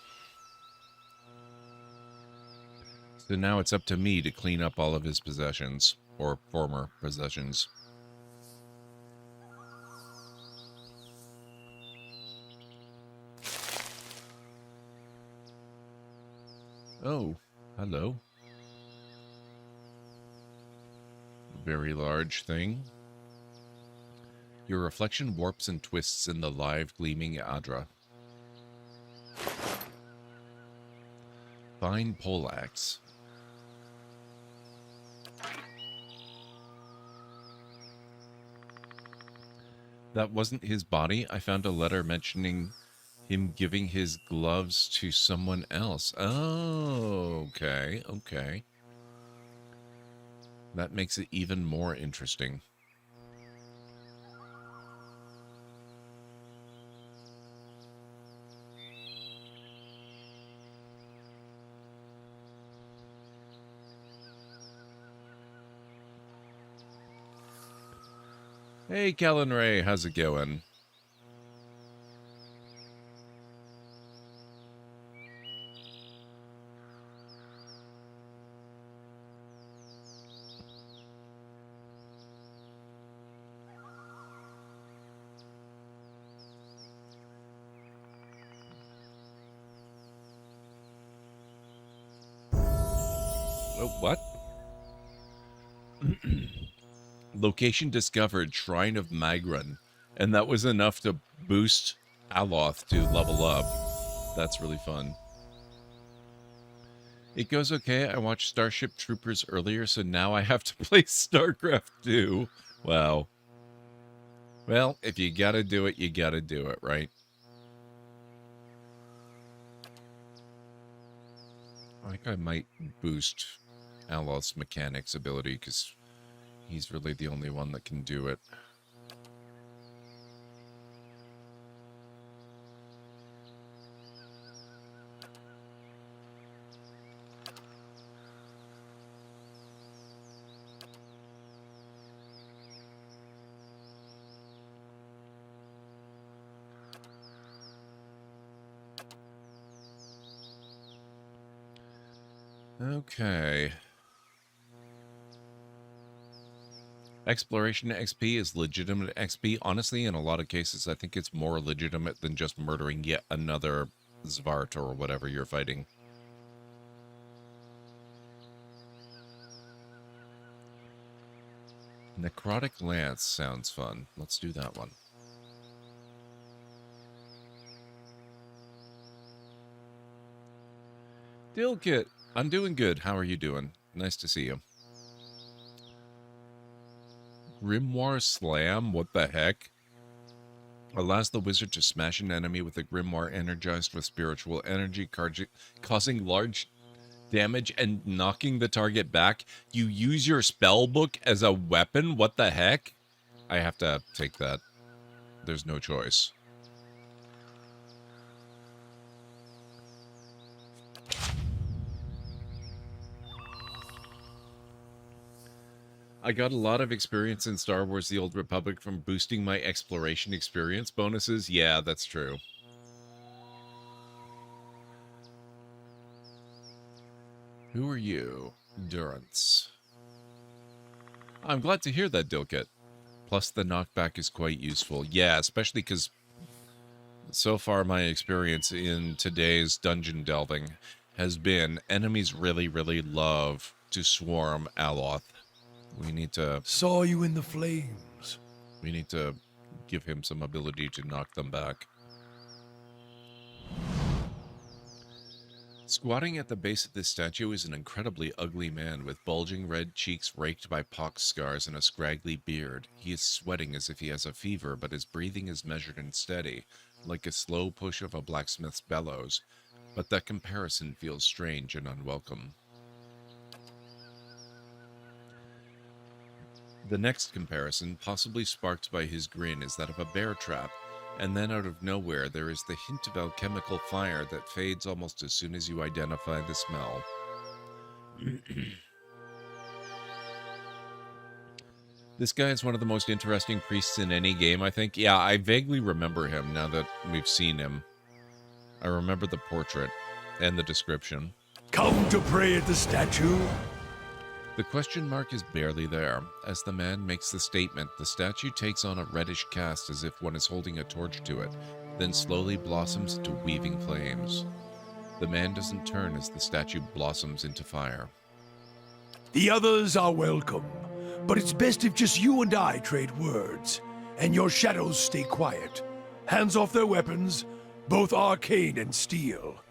So now it's up to me to clean up all of his possessions, or former possessions. Oh, hello. Very large thing. Your reflection warps and twists in the live, gleaming Adra. Fine poleaxe. That wasn't his body. I found a letter mentioning him giving his gloves to someone else. Oh, okay, okay. That makes it even more interesting. Hey, Callan Ray, how's it going? What? Location discovered, Shrine of Magran. And that was enough to boost Aloth to level up. That's really fun. It goes okay. I watched Starship Troopers earlier, so now I have to play StarCraft 2. Wow. Well, if you gotta do it, you gotta do it, right? I think I might boost Aloth's mechanics ability, because he's really the only one that can do it. Okay. Exploration XP is legitimate XP. Honestly, in a lot of cases, I think it's more legitimate than just murdering yet another Zvart or whatever you're fighting. Necrotic Lance sounds fun. Let's do that one. Dilkit, I'm doing good. How are you doing? Nice to see you. Grimoire Slam? What the heck? Allows the wizard to smash an enemy with a grimoire energized with spiritual energy, causing large damage and knocking the target back. You use your spell book as a weapon? What the heck? I have to take that. There's no choice. I got a lot of experience in Star Wars The Old Republic from boosting my exploration experience bonuses. Yeah, that's true. Who are you? Durance. I'm glad to hear that, Dilkit. Plus, the knockback is quite useful. Yeah, especially because so far my experience in today's dungeon delving has been enemies really, really love to swarm Aloth. We need to... Saw you in the flames. We need to give him some ability to knock them back. Squatting at the base of this statue is an incredibly ugly man with bulging red cheeks raked by pox scars and a scraggly beard. He is sweating as if he has a fever, but his breathing is measured and steady, like a slow push of a blacksmith's bellows. But that comparison feels strange and unwelcome. The next comparison, possibly sparked by his grin, is that of a bear trap, and then out of nowhere there is the hint of alchemical fire that fades almost as soon as you identify the smell. This guy is one of the most interesting priests in any game, I think. Yeah, I vaguely remember him now that we've seen him. I remember the portrait and the description. Come to pray at the statue? The question mark is barely there. As the man makes the statement, the statue takes on a reddish cast as if one is holding a torch to it, then slowly blossoms into weaving flames. The man doesn't turn as the statue blossoms into fire. The others are welcome, but it's best if just you and I trade words, and your shadows stay quiet. Hands off their weapons, both arcane and steel.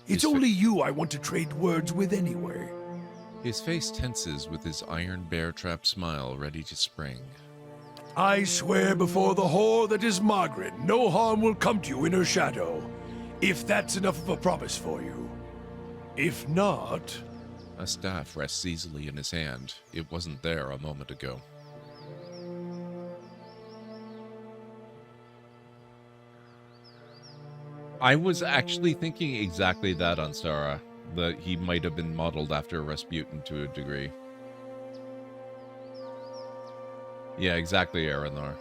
It's only you I want to trade words with anyway. His face tenses with his iron bear trap smile ready to spring. I swear before the whore that is Margaret, no harm will come to you in her shadow, if that's enough of a promise for you. If not... A staff rests easily in his hand. It wasn't there a moment ago. I was actually thinking exactly that on Stara. That he might have been modeled after Rasputin to a degree. Yeah, exactly, Aranor.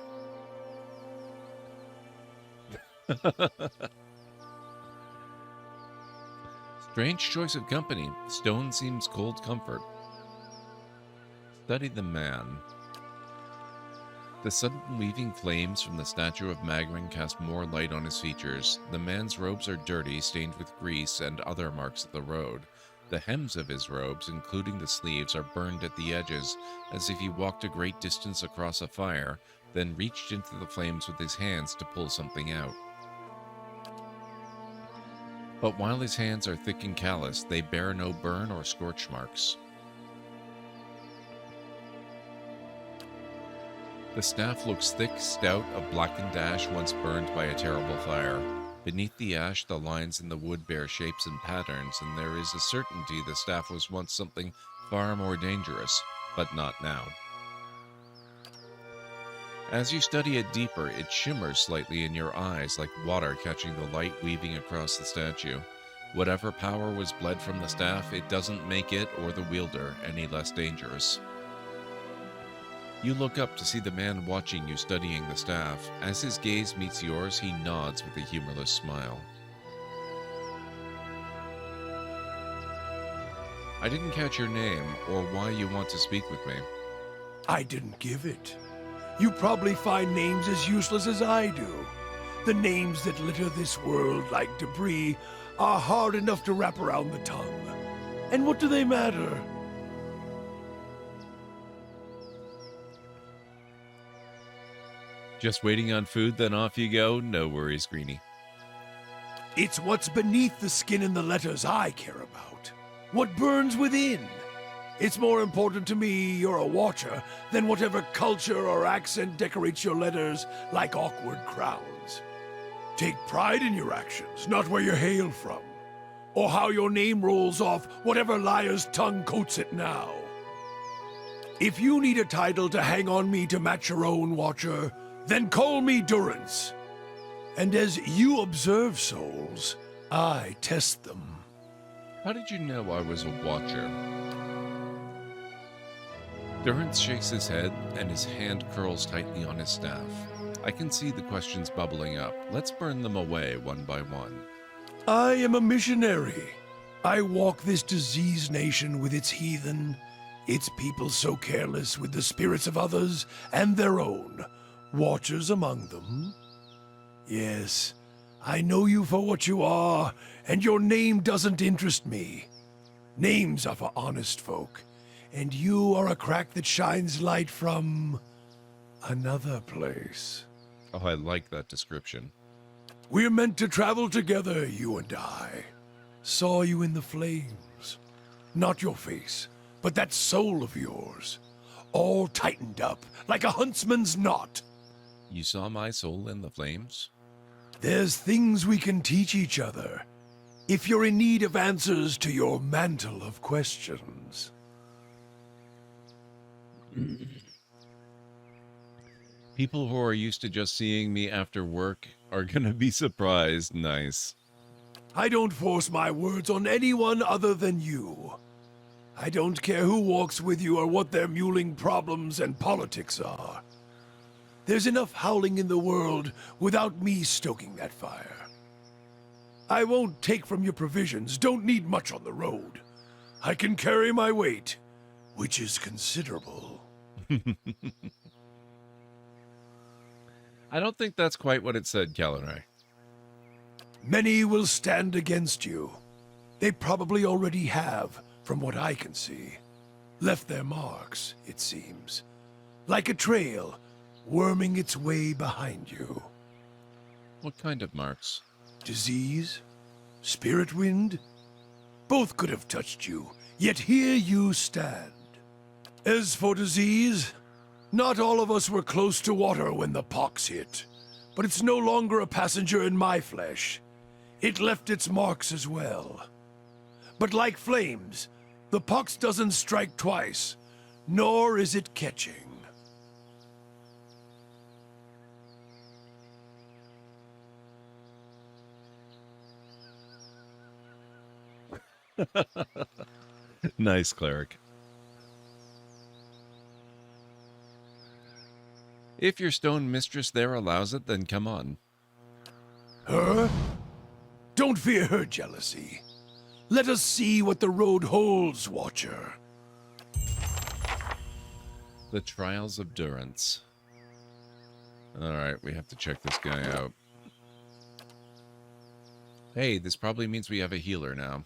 Strange choice of company. Stone seems cold comfort. Study the man. The sudden weaving flames from the statue of Magran cast more light on his features. The man's robes are dirty, stained with grease and other marks of the road. The hems of his robes, including the sleeves, are burned at the edges, as if he walked a great distance across a fire, then reached into the flames with his hands to pull something out. But while his hands are thick and calloused, they bear no burn or scorch marks. The staff looks thick, stout, of blackened ash once burned by a terrible fire. Beneath the ash, the lines in the wood bear shapes and patterns, and there is a certainty the staff was once something far more dangerous, but not now. As you study it deeper, it shimmers slightly in your eyes like water catching the light weaving across the statue. Whatever power was bled from the staff, it doesn't make it or the wielder any less dangerous. You look up to see the man watching you studying the staff. As his gaze meets yours, he nods with a humorless smile. I didn't catch your name or why you want to speak with me. I didn't give it. You probably find names as useless as I do. The names that litter this world like debris are hard enough to wrap around the tongue. And what do they matter? Just waiting on food, then off you go? No worries, Greenie. It's what's beneath the skin and the letters I care about. What burns within. It's more important to me you're a watcher than whatever culture or accent decorates your letters like awkward crowns. Take pride in your actions, not where you hail from, or how your name rolls off whatever liar's tongue coats it now. If you need a title to hang on me to match your own, Watcher, then call me Durance. And as you observe souls, I test them. How did you know I was a watcher? Durance shakes his head, and his hand curls tightly on his staff. I can see the questions bubbling up. Let's burn them away one by one. I am a missionary. I walk this diseased nation with its heathen, its people so careless with the spirits of others and their own, watchers among them. Yes, I know you for what you are, and your name doesn't interest me. Names are for honest folk, and you are a crack that shines light from another place. Oh, I like that description. We're meant to travel together, you and I. Saw you in the flames. Not your face, but that soul of yours. All tightened up, like a huntsman's knot. You saw my soul in the flames? There's things we can teach each other, if you're in need of answers to your mantle of questions. People who are used to just seeing me after work are gonna be surprised. Nice. I don't force my words on anyone other than you. I don't care who walks with you or what their mewling problems and politics are. There's enough howling in the world without me stoking that fire. I won't take from your provisions, don't need much on the road. I can carry my weight, which is considerable. I don't think that's quite what it said, Caloray. Many will stand against you. They probably already have, from what I can see. Left their marks, it seems. Like a trail, worming its way behind you. What kind of marks? Disease? Spirit wind? Both could have touched you, yet here you stand. As for disease, not all of us were close to water when the pox hit, but it's no longer a passenger in my flesh. It left its marks as well. But like flames, the pox doesn't strike twice, nor is it catching. Nice, cleric. If your stone mistress there allows it, then come on. Her? Don't fear her jealousy. Let us see what the road holds, Watcher. The Trials of Durance. Alright, we have to check this guy out. Hey, this probably means we have a healer now.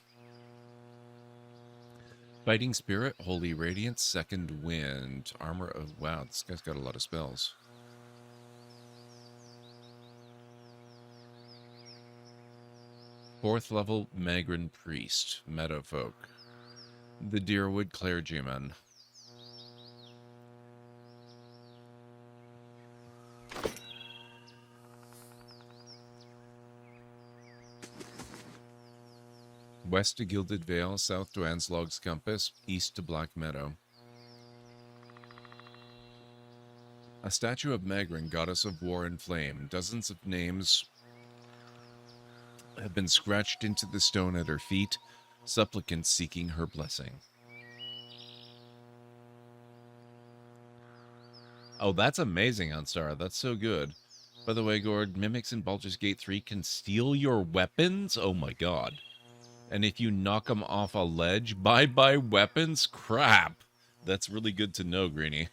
Fighting Spirit, Holy Radiance, Second Wind, Armor of... Wow, this guy's got a lot of spells. Fourth level, Magran Priest, Meadowfolk. The Deerwood Clergyman. West to Gilded Vale, south to Anslog's Compass, east to Black Meadow. A statue of Magran, goddess of war and flame. Dozens of names have been scratched into the stone at her feet, supplicants seeking her blessing. Oh, that's amazing, Onstar. That's so good. By the way, Gord, mimics in Baldur's Gate 3 can steal your weapons? Oh my god. And if you knock them off a ledge, bye-bye weapons? Crap. That's really good to know, Greenie.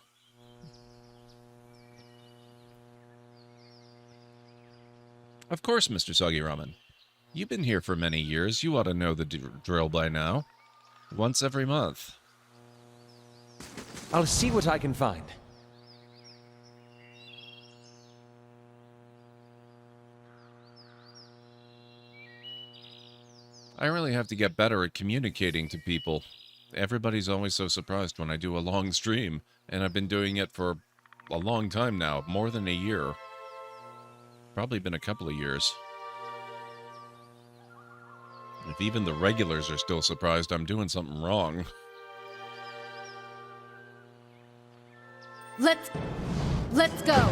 Of course, Mr. Soggy Ramen. You've been here for many years. You ought to know the drill by now. Once every month. I'll see what I can find. I really have to get better at communicating to people. Everybody's always so surprised when I do a long stream, and I've been doing it for a long time now, more than a year. Probably been a couple of years. If even the regulars are still surprised, I'm doing something wrong. Let's go.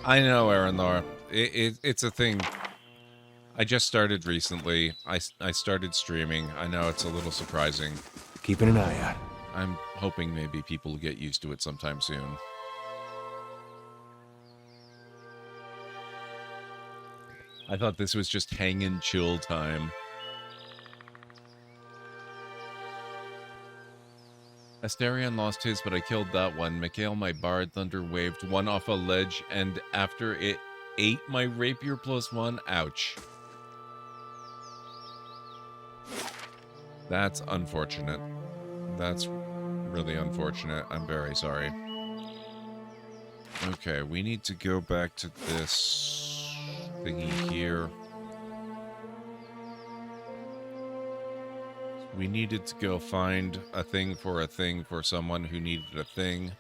I know, Arendar. It's a thing. I just started recently. I started streaming. I know it's a little surprising. Keeping an eye out. I'm hoping maybe people will get used to it sometime soon. I thought this was just hang and chill time. Asterion lost his, but I killed that one. Mikhail, my bard, thunder waved one off a ledge, and after it ate my rapier +1, ouch. That's unfortunate. That's really unfortunate. I'm very sorry. Okay, we need to go back to this thingy here. We needed to go find a thing for someone who needed a thing.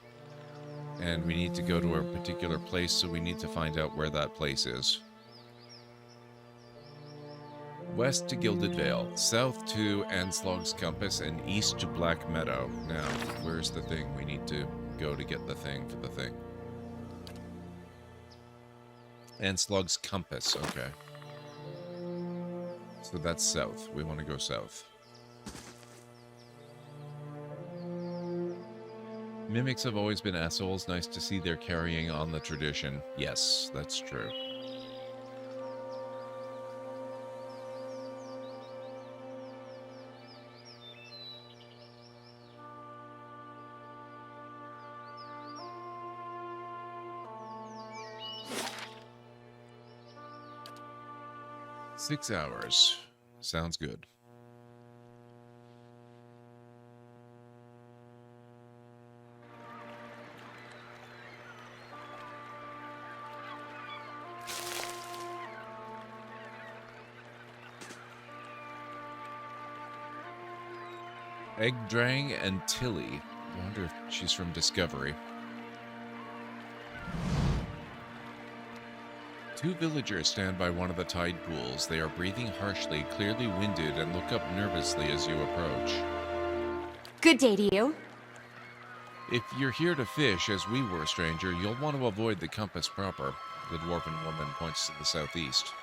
And we need to go to a particular place, so we need to find out where that place is. West to Gilded Vale, south to Anslog's Compass, and east to Black Meadow. Now, where's the thing? We need to go to get the thing for the thing. Anslog's Compass, okay. So that's south. We want to go south. Mimics have always been assholes. Nice to see they're carrying on the tradition. Yes, that's true. Six hours. Sounds good. Eggdrang and Tilly. I wonder if she's from Discovery. Two villagers stand by one of the tide pools. They are breathing harshly, clearly winded, and look up nervously as you approach. Good day to you. If you're here to fish, as we were, stranger, you'll want to avoid the compass proper. The dwarven woman points to the southeast.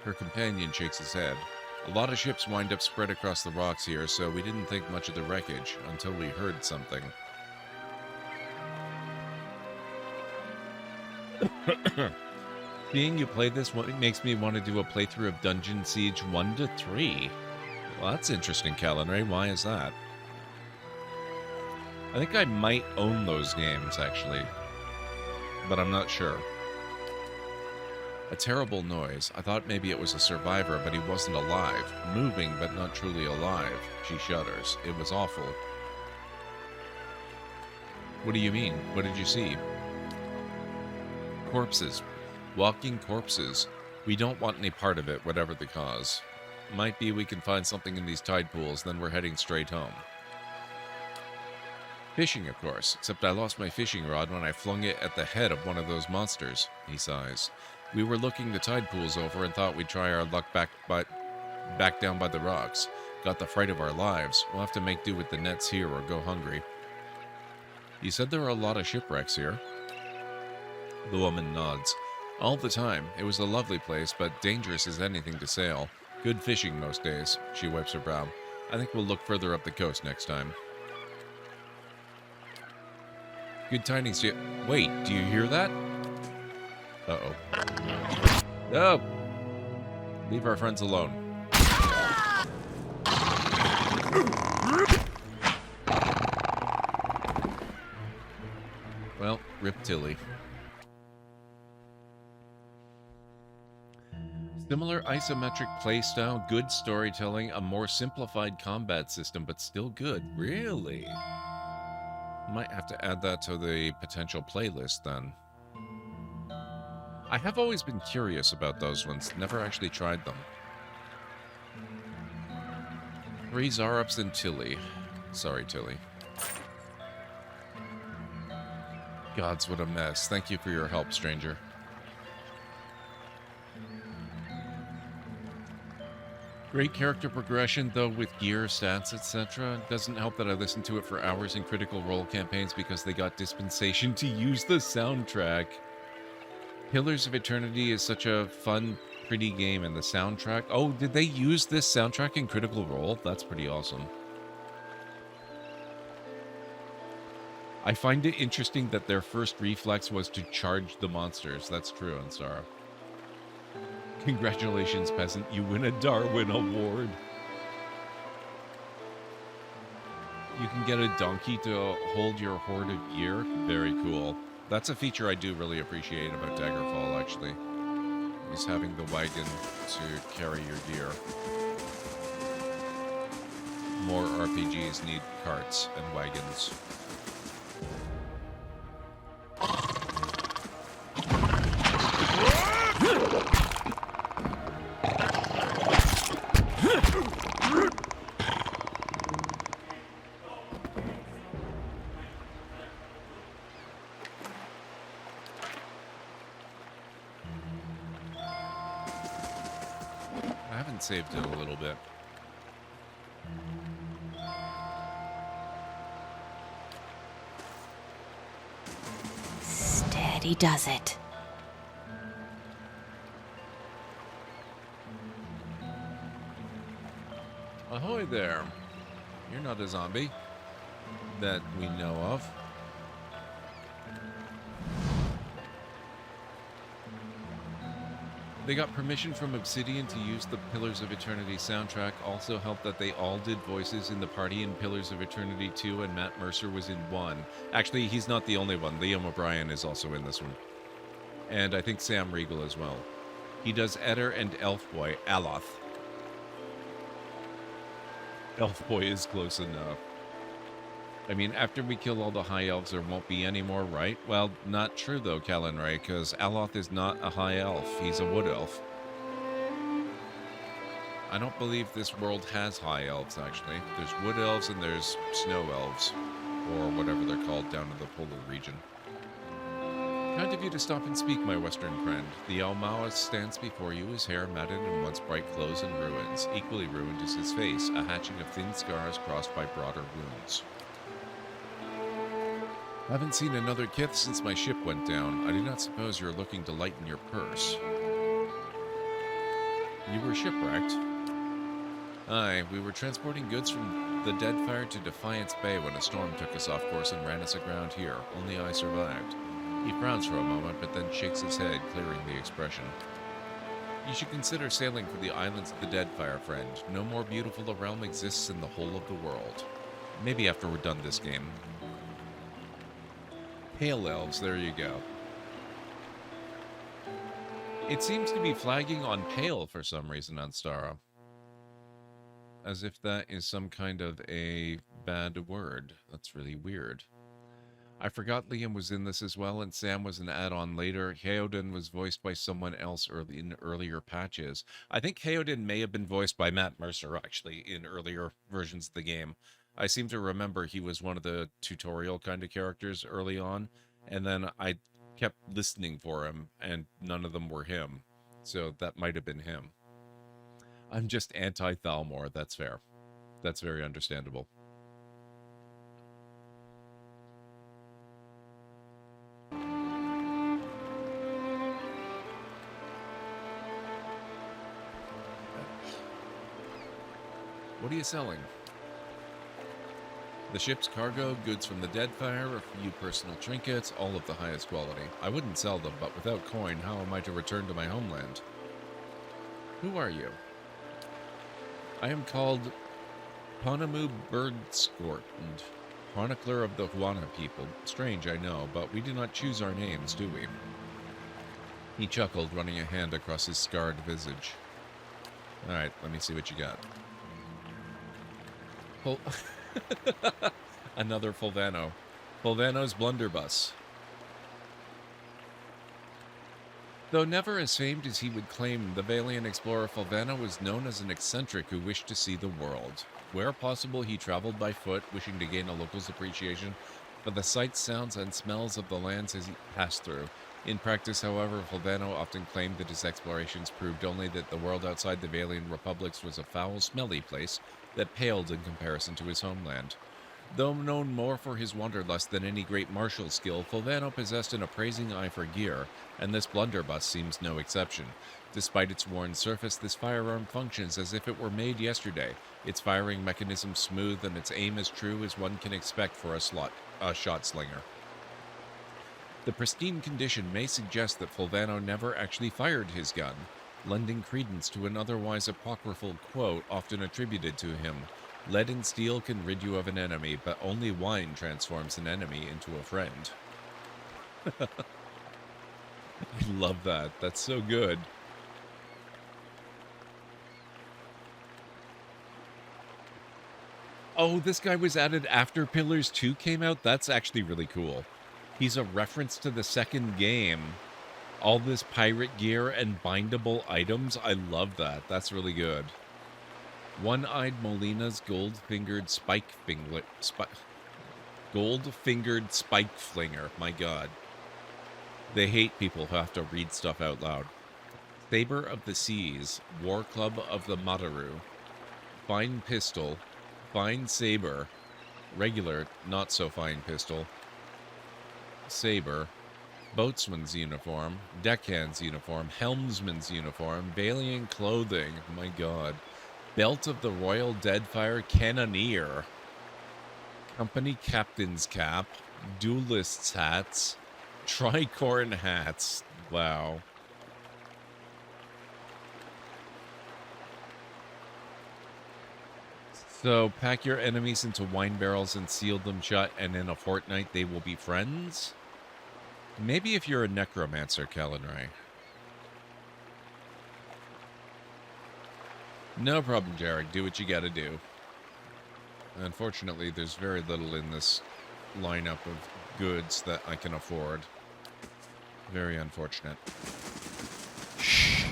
Her companion shakes his head. A lot of ships wind up spread across the rocks here, so we didn't think much of the wreckage until we heard something. Seeing you play this one makes me want to do a playthrough of Dungeon Siege 1 to 3. Well, that's interesting, Callan Ray. Why is that? I think I might own those games, actually. But I'm not sure. A terrible noise. I thought maybe it was a survivor, but he wasn't alive. Moving, but not truly alive. She shudders. It was awful. What do you mean? What did you see? Corpses. Walking corpses. We don't want any part of it, whatever the cause. Might be we can find something in these tide pools, then we're heading straight home. Fishing, of course, except I lost my fishing rod when I flung it at the head of one of those monsters, he sighs. We were looking the tide pools over and thought we'd try our luck back down by the rocks. Got the fright of our lives. We'll have to make do with the nets here or go hungry. You said there are a lot of shipwrecks here? The woman nods. All the time. It was a lovely place, but dangerous as anything to sail. Good fishing most days. She wipes her brow. I think we'll look further up the coast next time. Good tidings. Wait, do you hear that? Uh-oh. No! Leave our friends alone. Well, rip Tilly. Similar isometric playstyle, good storytelling, a more simplified combat system, but still good. Really? Might have to add that to the potential playlist then. I have always been curious about those ones, never actually tried them. 3 Zarups and Tilly. Sorry, Tilly. Gods, what a mess. Thank you for your help, stranger. Great character progression, though, with gear, stats, etc. Doesn't help that I listened to it for hours in Critical Role campaigns because they got dispensation to use the soundtrack. Pillars of Eternity is such a fun, pretty game, and the soundtrack... Oh, did they use this soundtrack in Critical Role? That's pretty awesome. I find it interesting that their first reflex was to charge the monsters. That's true, Ansara. Congratulations, peasant. You win a Darwin Award. You can get a donkey to hold your hoard of gear. Very cool. That's a feature I do really appreciate about Daggerfall, actually. Is having the wagon to carry your gear. More RPGs need carts and wagons. Saved it a little bit. Steady does it. Ahoy there. You're not a zombie that we know of. They got permission from Obsidian to use the Pillars of Eternity soundtrack. Also helped that they all did voices in the party in Pillars of Eternity 2, and Matt Mercer was in 1. Actually, he's not the only one. Liam O'Brien is also in this one. And I think Sam Riegel as well. He does Eder and Elfboy, Aloth. Elfboy is close enough. I mean, after we kill all the high elves, there won't be any more, right? Well, not true though, Callan Ray, because Aloth is not a high elf. He's a wood elf. I don't believe this world has high elves, actually. There's wood elves and there's snow elves, or whatever they're called down in the polar region. Kind of you to stop and speak, my western friend. The Almaus stands before you, his hair matted in once bright clothes and ruins. Equally ruined is his face, a hatching of thin scars crossed by broader wounds. Haven't seen another kith since my ship went down. I do not suppose you're looking to lighten your purse. You were shipwrecked? Aye, we were transporting goods from the Deadfire to Defiance Bay when a storm took us off course and ran us aground here. Only I survived. He frowns for a moment, but then shakes his head, clearing the expression. You should consider sailing for the Islands of the Deadfire, friend. No more beautiful a realm exists in the whole of the world. Maybe after we're done this game. Pale Elves, there you go. It seems to be flagging on pale for some reason on Stara. As if that is some kind of a bad word. That's really weird. I forgot Liam was in this as well, and Sam was an add-on later. Heoden was voiced by someone else in earlier patches. I think Heoden may have been voiced by Matt Mercer, actually, in earlier versions of the game. I seem to remember he was one of the tutorial kind of characters early on, and then I kept listening for him, and none of them were him. So that might have been him. I'm just anti-Thalmor, that's fair. That's very understandable. What are you selling? The ship's cargo, goods from the Deadfire, a few personal trinkets, all of the highest quality. I wouldn't sell them, but without coin, how am I to return to my homeland? Who are you? I am called Ponamu Birdscort, and chronicler of the Huana people. Strange, I know, but we do not choose our names, do we? He chuckled, running a hand across his scarred visage. Alright, let me see what you got. Another Fulvano. Fulvano's blunderbuss. Though never as famed as he would claim, the Valian explorer Fulvano was known as an eccentric who wished to see the world. Where possible, he traveled by foot, wishing to gain a local's appreciation for the sights, sounds, and smells of the lands as he passed through. In practice, however, Fulvano often claimed that his explorations proved only that the world outside the Valian republics was a foul, smelly place that paled in comparison to his homeland. Though known more for his wanderlust than any great martial skill, Fulvano possessed an appraising eye for gear, and this blunderbuss seems no exception. Despite its worn surface, this firearm functions as if it were made yesterday, its firing mechanism smooth and its aim as true as one can expect for a shot slinger. The pristine condition may suggest that Fulvano never actually fired his gun, lending credence to an otherwise apocryphal quote often attributed to him. Lead and steel can rid you of an enemy, but only wine transforms an enemy into a friend. I love that. That's so good. Oh, this guy was added after Pillars 2 came out? That's actually really cool. He's a reference to the second game. All this pirate gear and bindable items. I love that. That's really good. One-eyed Molina's gold-fingered spike flinger. My god. They hate people who have to read stuff out loud. Saber of the Seas. War Club of the Mataru. Fine pistol. Fine saber. Regular, not so fine pistol. Saber. Boatsman's uniform. Deckhand's uniform. Helmsman's uniform. Valiant clothing. My god. Belt of the Royal Deadfire Cannoneer. Company Captain's Cap. Duelist's hats. Tricorn hats. Wow. So, pack your enemies into wine barrels and seal them shut, and in a fortnight they will be friends? Maybe if you're a necromancer, Kalenrai. No problem, Jarek. Do what you gotta do. Unfortunately, there's very little in this lineup of goods that I can afford. Very unfortunate. Shh.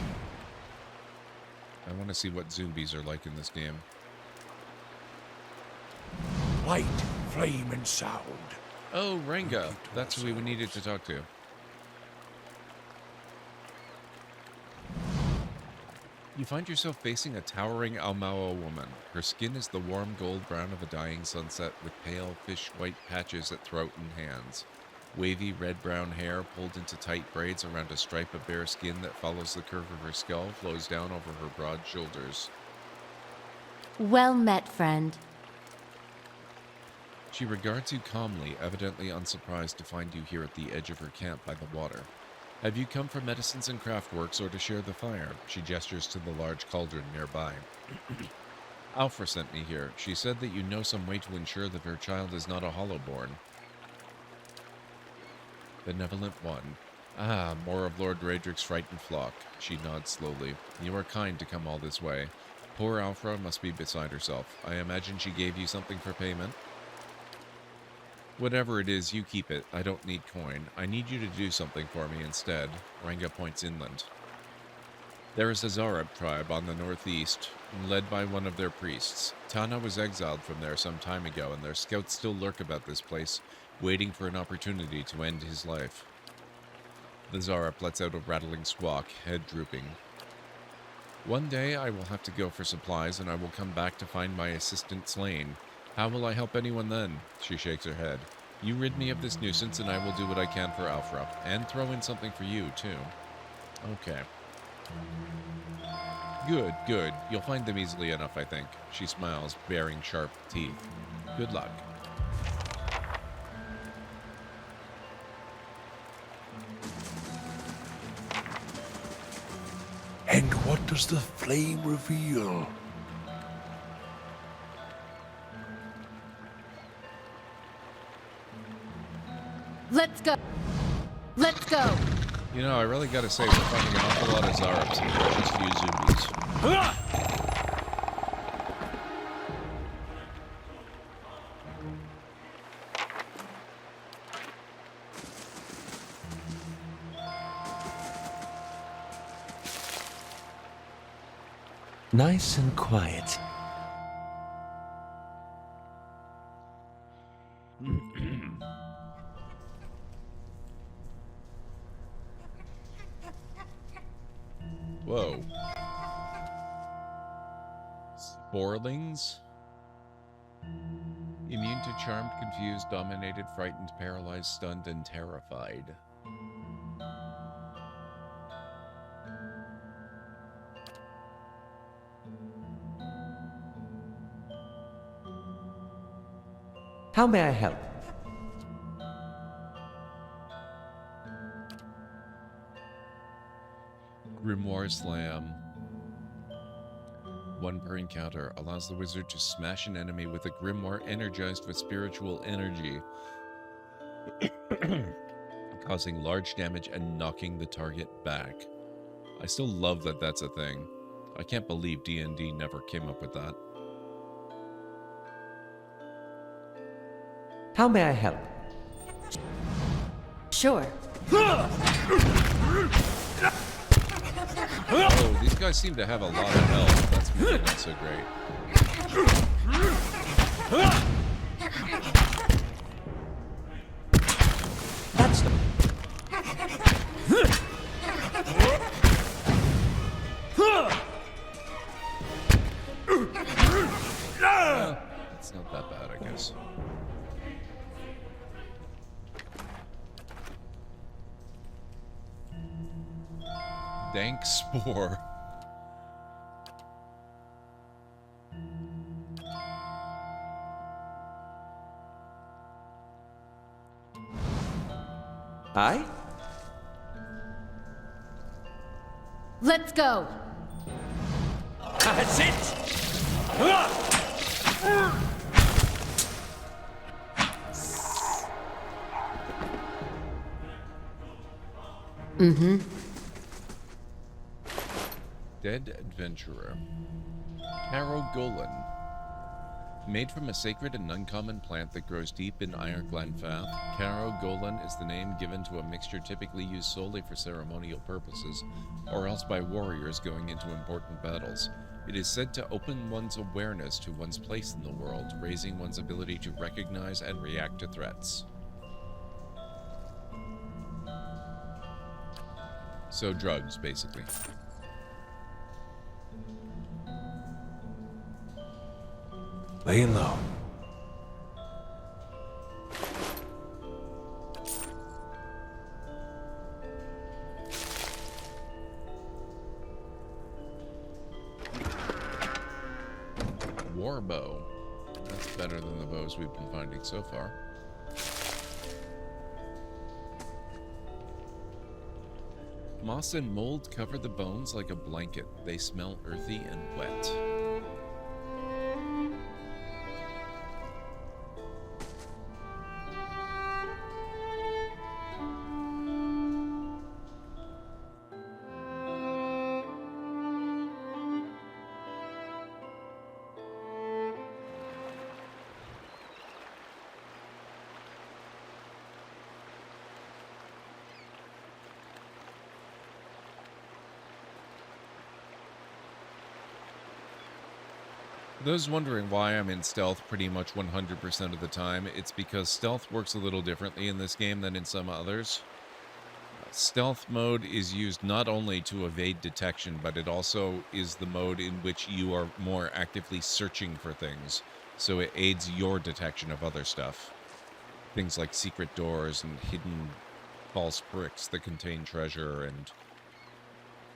I want to see what zombies are like in this game. Light, flame, and sound. Oh, Renga. That's who we needed to talk to. You find yourself facing a towering Almawa woman. Her skin is the warm gold brown of a dying sunset with pale fish-white patches at throat and hands. Wavy red-brown hair pulled into tight braids around a stripe of bare skin that follows the curve of her skull flows down over her broad shoulders. Well met, friend. She regards you calmly, evidently unsurprised to find you here at the edge of her camp by the water. Have you come for medicines and craftworks or to share the fire? She gestures to the large cauldron nearby. Alfra sent me here. She said that you know some way to ensure that her child is not a Hollowborn. Benevolent one. Ah, more of Lord Raedric's frightened flock. She nods slowly. You are kind to come all this way. Poor Alfra must be beside herself. I imagine she gave you something for payment? Whatever it is, you keep it. I don't need coin. I need you to do something for me instead. Ranga points inland. There is a Zarab tribe on the northeast, led by one of their priests. Tana was exiled from there some time ago, and their scouts still lurk about this place, waiting for an opportunity to end his life. The Zarab lets out a rattling squawk, head drooping. One day I will have to go for supplies, and I will come back to find my assistant slain. How will I help anyone then? She shakes her head. You rid me of this nuisance, and I will do what I can for Alfra, and throw in something for you, too. Okay. Good, good. You'll find them easily enough, I think. She smiles, baring sharp teeth. Good luck. And what does the flame reveal? Let's go. Let's go. You know, I really gotta say, we're finding an awful lot of Zarabs and just few zombies. Nice and quiet. Whoa. Sporlings? Immune to charmed, confused, dominated, frightened, paralyzed, stunned, and terrified. How may I help? Grimoire Slam. One per encounter allows the wizard to smash an enemy with a grimoire energized with spiritual energy, causing large damage and knocking the target back. I still love that that's a thing. I can't believe D&D never came up with that. How may I help? Sure. Oh, these guys seem to have a lot of health. That's really not so great. That's It's not that bad, I guess. Dank Spore. Aye? Let's go. That's it! Mm-hmm. Dead Adventurer. Caro Golan. Made from a sacred and uncommon plant that grows deep in Iron-Glen Fath, Caro Golan is the name given to a mixture typically used solely for ceremonial purposes, or else by warriors going into important battles. It is said to open one's awareness to one's place in the world, raising one's ability to recognize and react to threats. So drugs, basically. Laying low. Warbow. That's better than the bows we've been finding so far. Moss and mold cover the bones like a blanket. They smell earthy and wet. Those wondering why I'm in stealth pretty much 100% of the time, it's because stealth works a little differently in this game than in some others. Stealth mode is used not only to evade detection, but it also is the mode in which you are more actively searching for things, so it aids your detection of other stuff. Things like secret doors and hidden false bricks that contain treasure and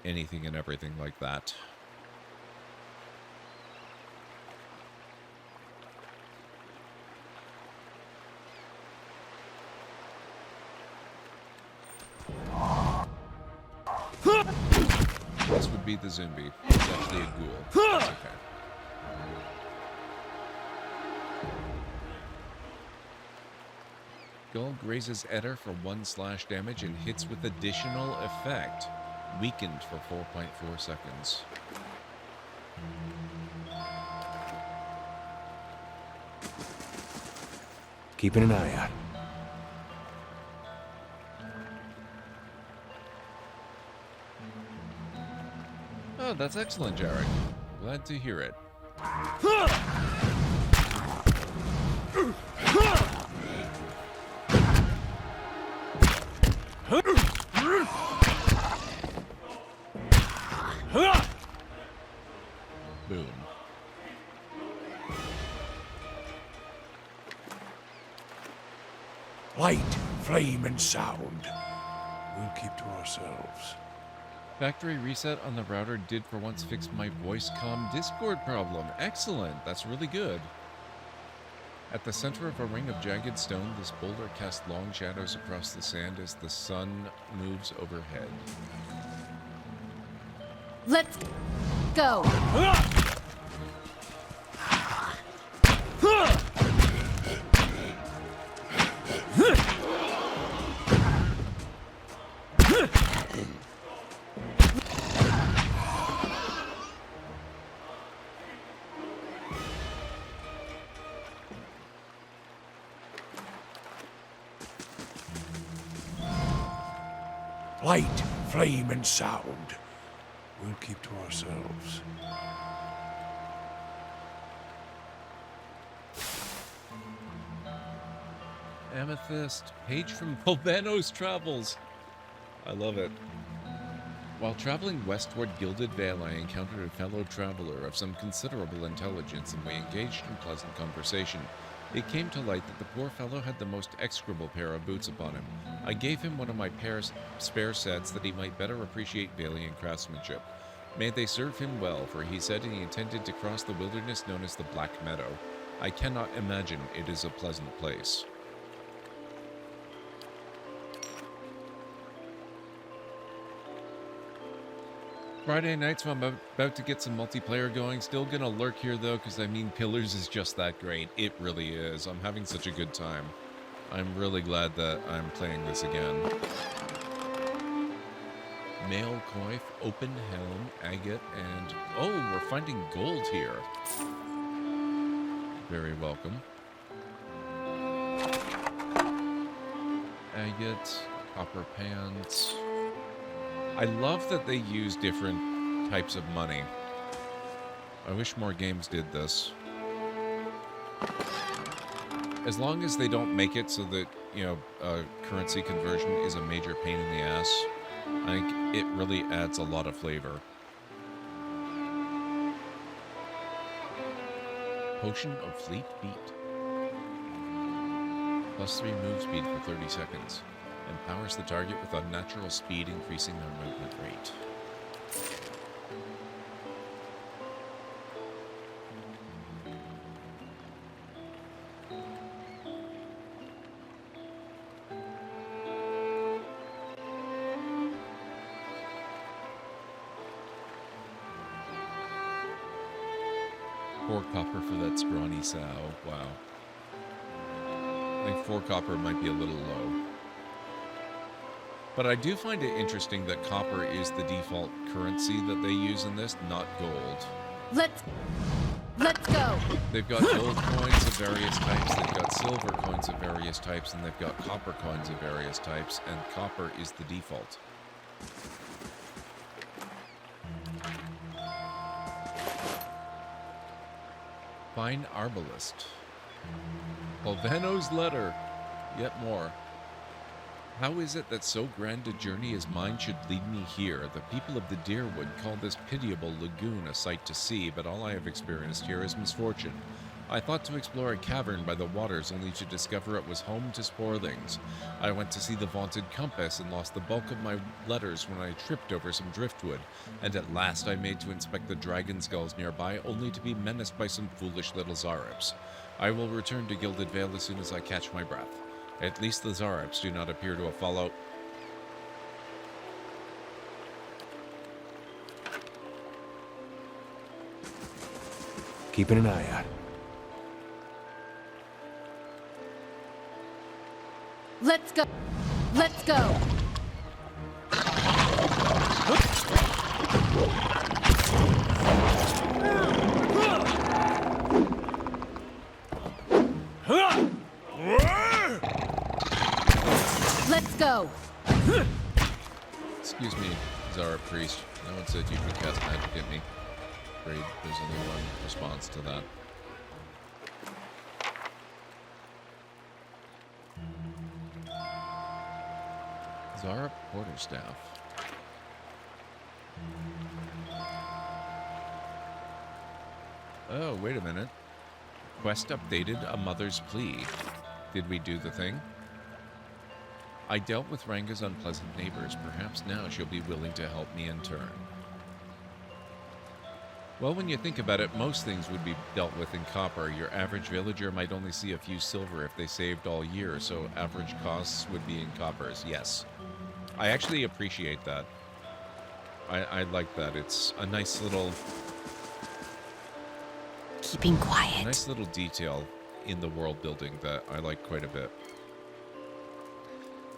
anything and everything like that. This would be the zombie. It's actually a ghoul. That's okay. Gull grazes Eder for 1 slash damage and hits with additional effect. Weakened for 4.4 seconds. Keeping an eye out. Oh, that's excellent, Jarek. Glad to hear it. Boom. Light, flame, and sound. We'll keep to ourselves. Factory reset on the router did for once fix my voice comm Discord problem. Excellent. That's really good. At the center of a ring of jagged stone, this boulder casts long shadows across the sand as the sun moves overhead. Let's go. Light, flame, and sound. We'll keep to ourselves. Amethyst, page from Polvano's Travels. I love it. While traveling west toward Gilded Vale, I encountered a fellow traveler of some considerable intelligence, and we engaged in pleasant conversation. It came to light that the poor fellow had the most execrable pair of boots upon him. I gave him one of my spare sets that he might better appreciate Vailian craftsmanship. May they serve him well, for he said he intended to cross the wilderness known as the Black Meadow. I cannot imagine it is a pleasant place. Friday night, so I'm about to get some multiplayer going. Still gonna lurk here though, because I mean, Pillars is just that great. It really is. I'm having such a good time. I'm really glad that I'm playing this again. Male Coif, Open Helm, Agate, and... oh, we're finding gold here. Very welcome. Agate, Copper Pants... I love that they use different types of money. I wish more games did this. As long as they don't make it so that, you know, currency conversion is a major pain in the ass, I think it really adds a lot of flavor. Potion of Fleet Feet. +3 move speed for 30 seconds. Empowers the target with unnatural speed, increasing their movement rate. 4 copper for that scrawny sow. Wow. I think 4 copper might be a little low. But I do find it interesting that copper is the default currency that they use in this, not gold. Let's go. They've got gold coins of various types, they've got silver coins of various types, and they've got copper coins of various types, and copper is the default. Fine Arbalist. Polvano's letter. Yet more. How is it that so grand a journey as mine should lead me here? The people of the Deerwood call this pitiable lagoon a sight to see, but all I have experienced here is misfortune. I thought to explore a cavern by the waters, only to discover it was home to sporlings. I went to see the vaunted compass and lost the bulk of my letters when I tripped over some driftwood, and at last I made to inspect the dragon skulls nearby, only to be menaced by some foolish little Zareps. I will return to Gilded Vale as soon as I catch my breath. At least the Zareps do not appear to have followed. Keeping an eye out. Let's go. Let's go. Let's go. Excuse me, Zara Priest. No one said you could cast magic at me. Afraid there's only one response to that. Zara Quarterstaff. Oh, wait a minute. Quest updated A Mother's Plea. Did we do the thing? I dealt with Ranga's unpleasant neighbors. Perhaps now she'll be willing to help me in turn. Well, when you think about it, most things would be dealt with in copper. Your average villager might only see a few silver if they saved all year, so average costs would be in coppers, yes. I actually appreciate that. I like that. It's a nice little... Keeping quiet. A nice little detail in the world building that I like quite a bit.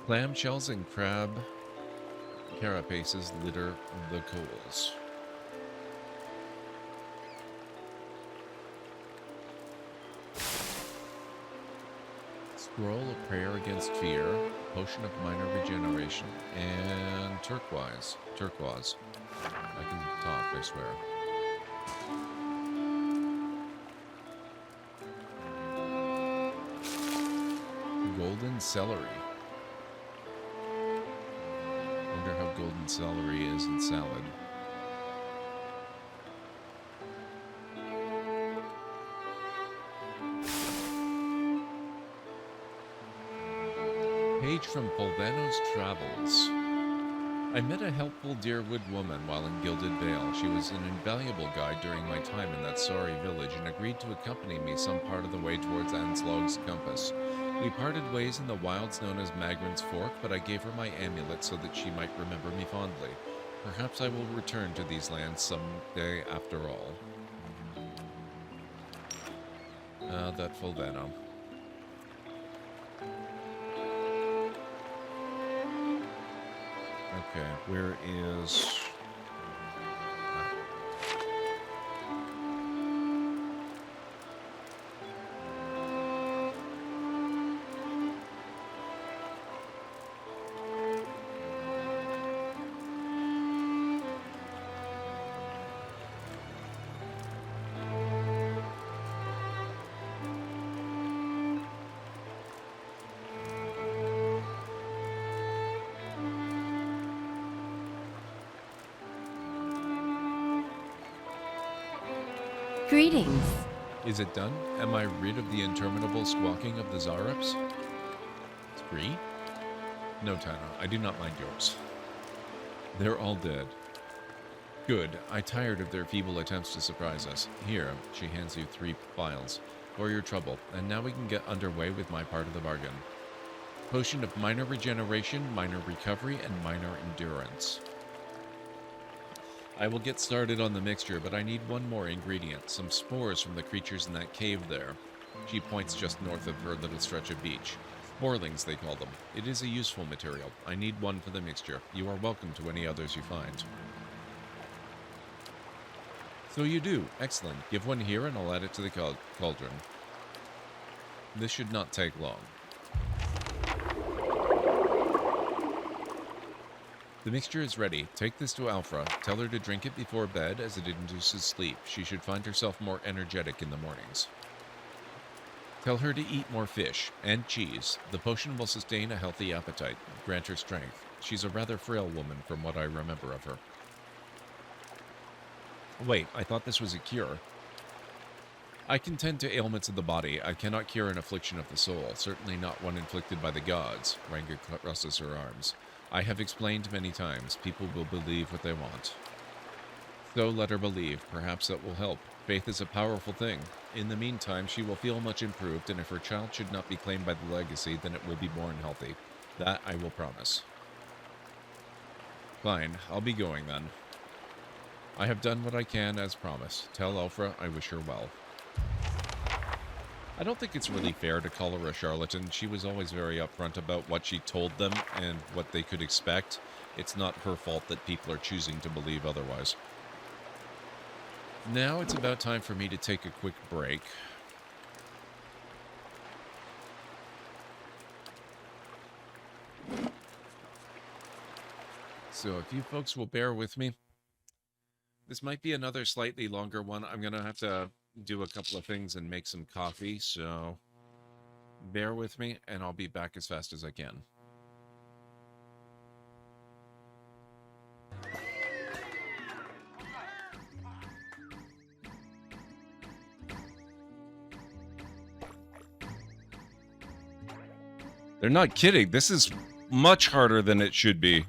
Clamshells and crab carapaces litter the coals. Scroll of Prayer Against Fear, Potion of Minor Regeneration, and Turquoise. Turquoise. I can talk, I swear. Golden Celery. Wonder how golden celery is in salad. Page from Polvano's Travels. I met a helpful Deerwood woman while in Gilded Vale. She was an invaluable guide during my time in that sorry village and agreed to accompany me some part of the way towards Anslog's compass. We parted ways in the wilds known as Magran's Fork, but I gave her my amulet so that she might remember me fondly. Perhaps I will return to these lands someday after all. That Polvano. Okay, where is... Greetings. Is it done? Am I rid of the interminable squawking of the Zareps? 3? No, Tana, I do not mind yours. They're all dead. Good. I tired of their feeble attempts to surprise us. Here, she hands you 3 files. For your trouble, and now we can get underway with my part of the bargain. Potion of Minor Regeneration, Minor Recovery, and Minor Endurance. I will get started on the mixture, but I need one more ingredient, some spores from the creatures in that cave there. She points just north of her little stretch of beach. Sporlings, they call them. It is a useful material. I need one for the mixture. You are welcome to any others you find. So you do. Excellent. Give one here and I'll add it to the cauldron. This should not take long. The mixture is ready. Take this to Alfra. Tell her to drink it before bed as it induces sleep. She should find herself more energetic in the mornings. Tell her to eat more fish and cheese. The potion will sustain a healthy appetite, grant her strength. She's a rather frail woman from what I remember of her. Wait, I thought this was a cure. I can tend to ailments of the body. I cannot cure an affliction of the soul, certainly not one inflicted by the gods. Ranger crosses her arms. I have explained many times. People will believe what they want. So let her believe. Perhaps that will help. Faith is a powerful thing. In the meantime, she will feel much improved, and if her child should not be claimed by the legacy, then it will be born healthy. That I will promise. Fine, I'll be going then. I have done what I can as promised. Tell Alfra I wish her well. I don't think it's really fair to call her a charlatan. She was always very upfront about what she told them and what they could expect. It's not her fault that people are choosing to believe otherwise. Now it's about time for me to take a quick break. So if you folks will bear with me, this might be another slightly longer one. I'm going to have to do a couple of things and make some coffee, so bear with me, and I'll be back as fast as I can. They're not kidding. This is much harder than it should be.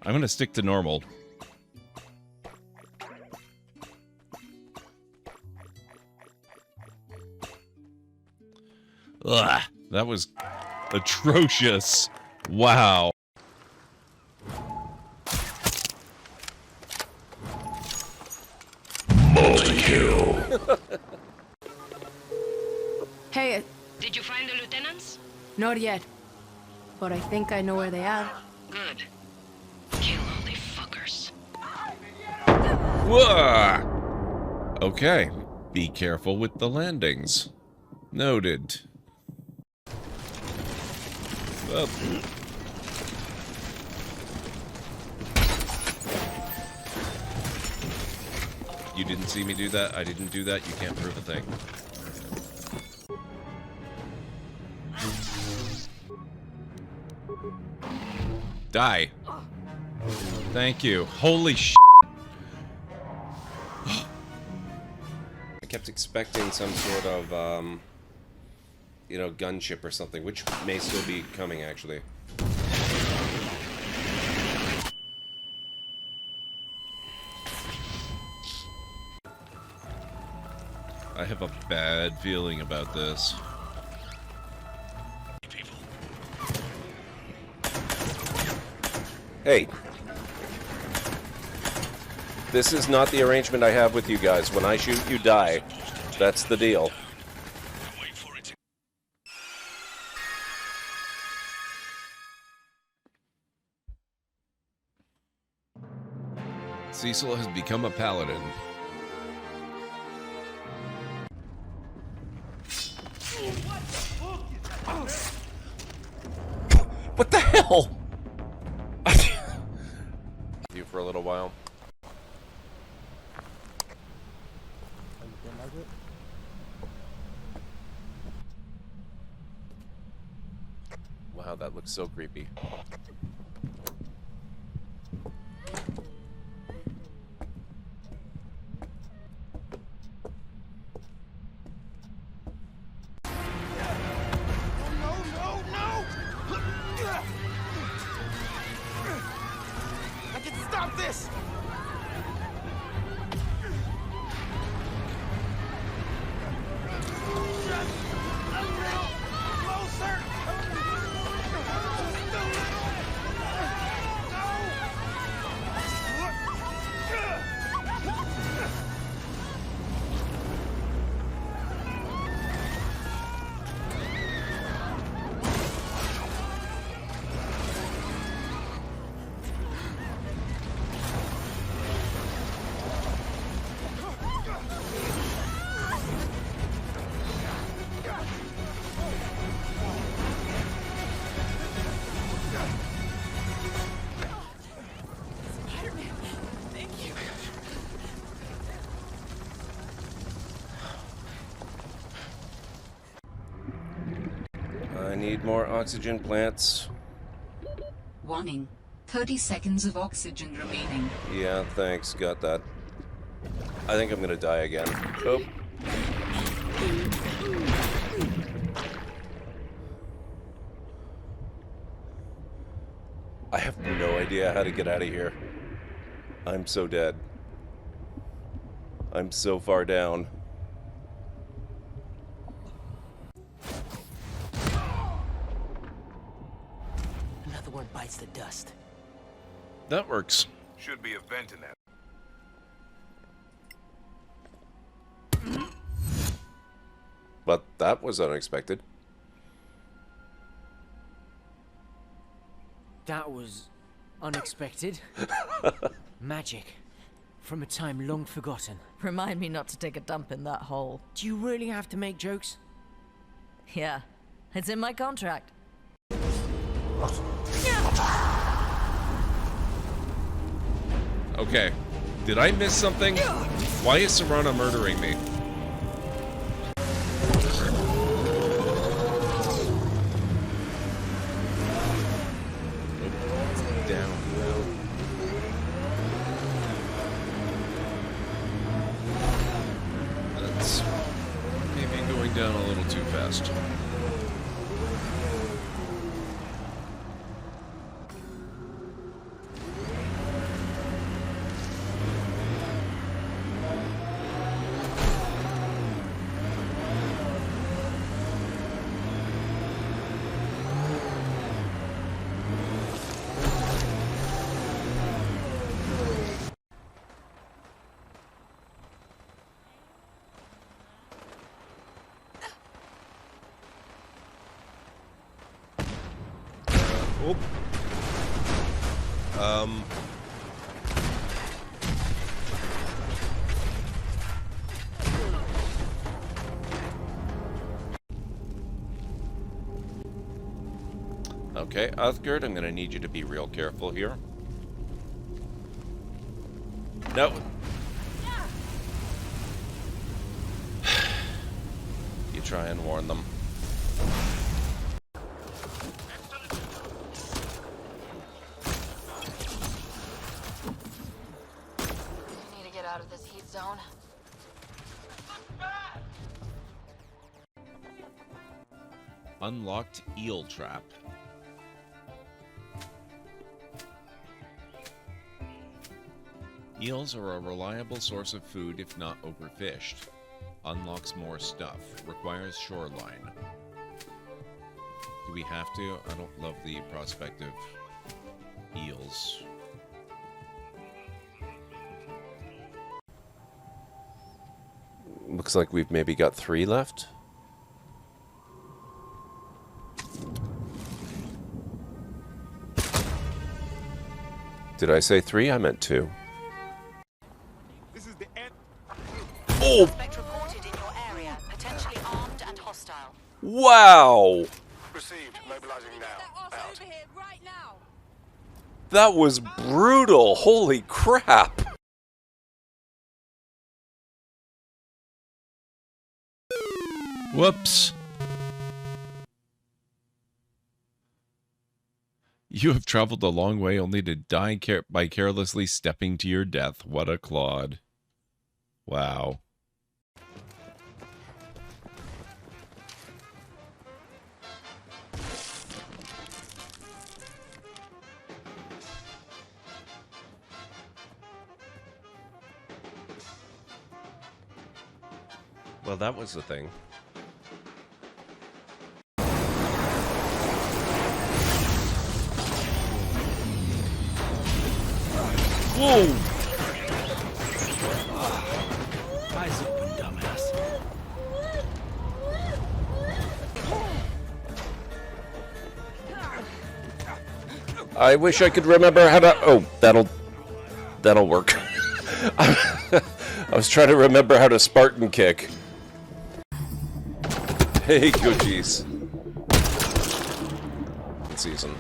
I'm going to stick to normal. Ugh, that was atrocious. Wow. Multi-kill. Hey, Did you find the lieutenants? not yet. But I think I know where they are. Good. Kill all the fuckers. Whoa. Okay. Be careful with the landings. Noted. Up. You didn't see me do that? I didn't do that? You can't prove a thing. Die. Thank you. Holy sh**. I kept expecting some sort of, you know, gunship or something, which may still be coming, actually. I have a bad feeling about this. Hey. This is not the arrangement I have with you guys. When I shoot, you die. That's the deal. Cecil has become a paladin. What the hell? You for a little while. Wow, that looks so creepy. Stop this! Just a little closer! Just a little! Need more oxygen plants. Warning. 30 seconds of oxygen remaining. Yeah, thanks. Got that. I think I'm gonna die again. Oh. I have no idea how to get out of here. I'm so dead. I'm so far down. Another one bites the dust. That works. Should be a vent in that. But that was unexpected. That was unexpected. Magic. From a time long forgotten. Remind me not to take a dump in that hole. Do you really have to make jokes? Yeah, it's in my contract. Okay. Did I miss something? Why is Serana murdering me? Down. That's maybe going down a little too fast. Okay, Uthgerd, I'm gonna need you to be real careful here. No. You try and warn them. Need to get out of this heat zone. Unlocked eel trap. Eels are a reliable source of food if not overfished. Unlocks more stuff. Requires shoreline. Do we have to? I don't love the prospect of eels. Looks like we've maybe got 3 left. Did I say 3? I meant 2. Oh! Suspect reported in your area, potentially armed and hostile. Wow! Received. Mobilizing now. Out. That was brutal! Holy crap! Whoops. You have traveled a long way only to die by carelessly stepping to your death. What a clod. Wow. Well, that was the thing. Whoa! Eyes open, dumbass. I wish I could remember how to... Oh, that'll work. I was trying to remember how to Spartan kick. Hey, Gucci's. Good season.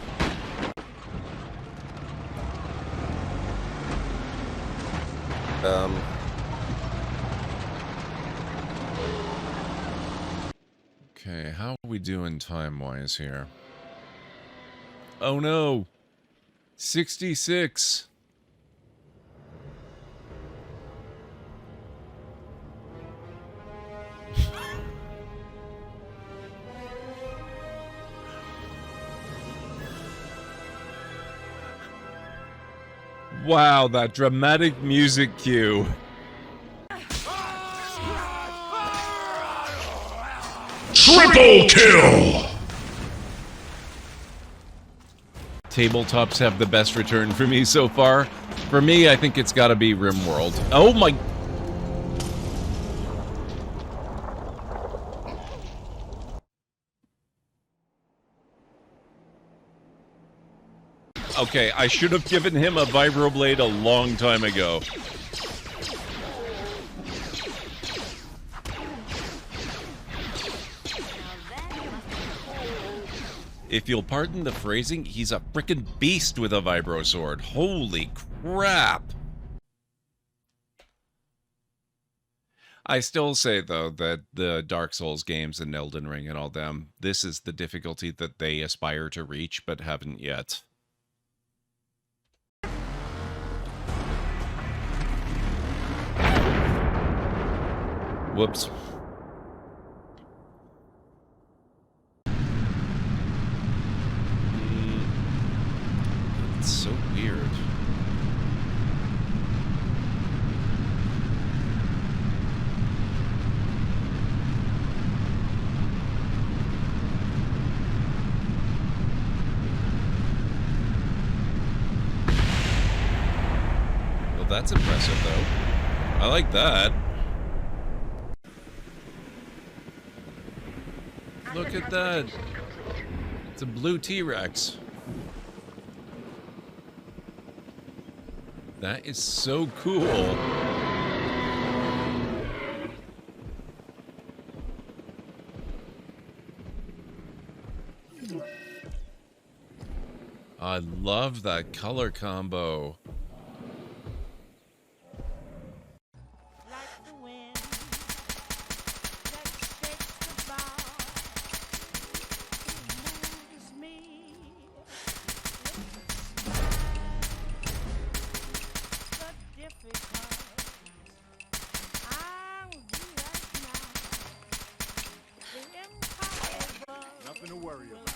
Okay, how are we doing time-wise here? Oh no! 66! Wow, that dramatic music cue. Triple kill! Tabletops have the best return for me so far. For me, I think it's gotta be RimWorld. Oh my... Okay, I should have given him a Vibroblade a long time ago. If you'll pardon the phrasing, he's a frickin' beast with a Vibro Sword. Holy crap! I still say, though, that the Dark Souls games and Elden Ring and all them, this is the difficulty that they aspire to reach, but haven't yet. Whoops. It's so weird. Well, that's impressive, though. I like that. Look at that. It's a blue T-Rex. That is so cool. I love that color combo. Nothing to worry about.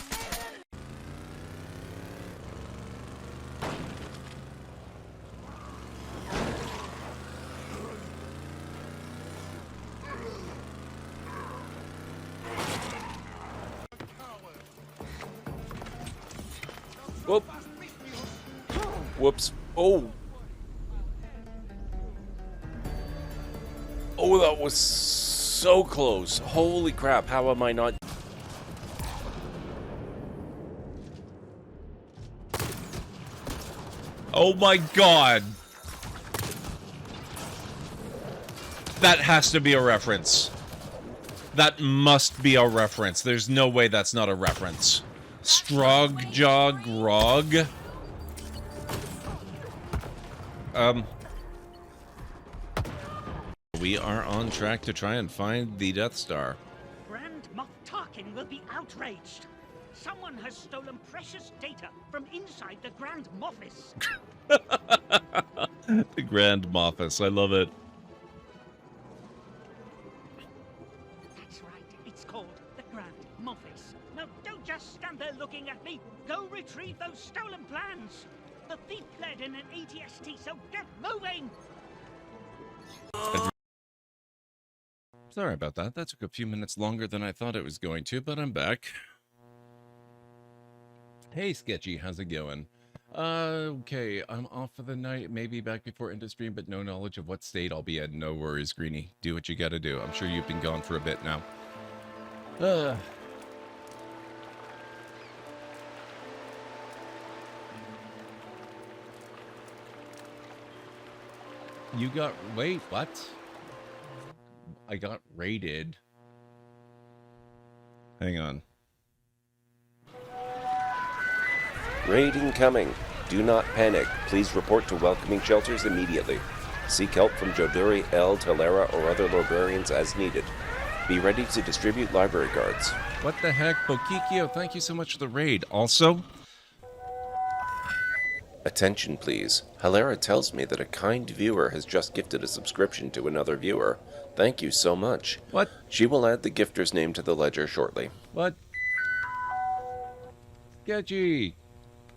Whoop. Whoops. Oh. Oh, that was so close. Holy crap. How am I not... Oh my god! That has to be a reference. That must be a reference. There's no way that's not a reference. Strog Jog Rog? We are on track to try and find the Death Star. Grand Moff Tarkin will be outraged. Someone has stolen precious data from inside the Grand Moffis. The Grand Moffis, I love it. That's right, it's called the Grand Moffis. Now don't just stand there looking at me. Go retrieve those stolen plans. The thief fled in an ATST, so get moving. Sorry about that. That took a few minutes longer than I thought it was going to, but I'm back. Hey, Sketchy, how's it going? Okay, I'm off for the night, maybe back before industry, but no knowledge of what state I'll be in. No worries, Greenie. Do what you gotta do. I'm sure you've been gone for a bit now. You got... Wait, what? I got raided. Hang on. Raid incoming. Do not panic. Please report to welcoming shelters immediately. Seek help from Joduri, El, Talera, or other librarians as needed. Be ready to distribute library cards. What the heck? Bokikio, thank you so much for the raid. Also, attention please. Halera tells me that a kind viewer has just gifted a subscription to another viewer. Thank you so much. What? She will add the gifter's name to the ledger shortly. What? Sketchy,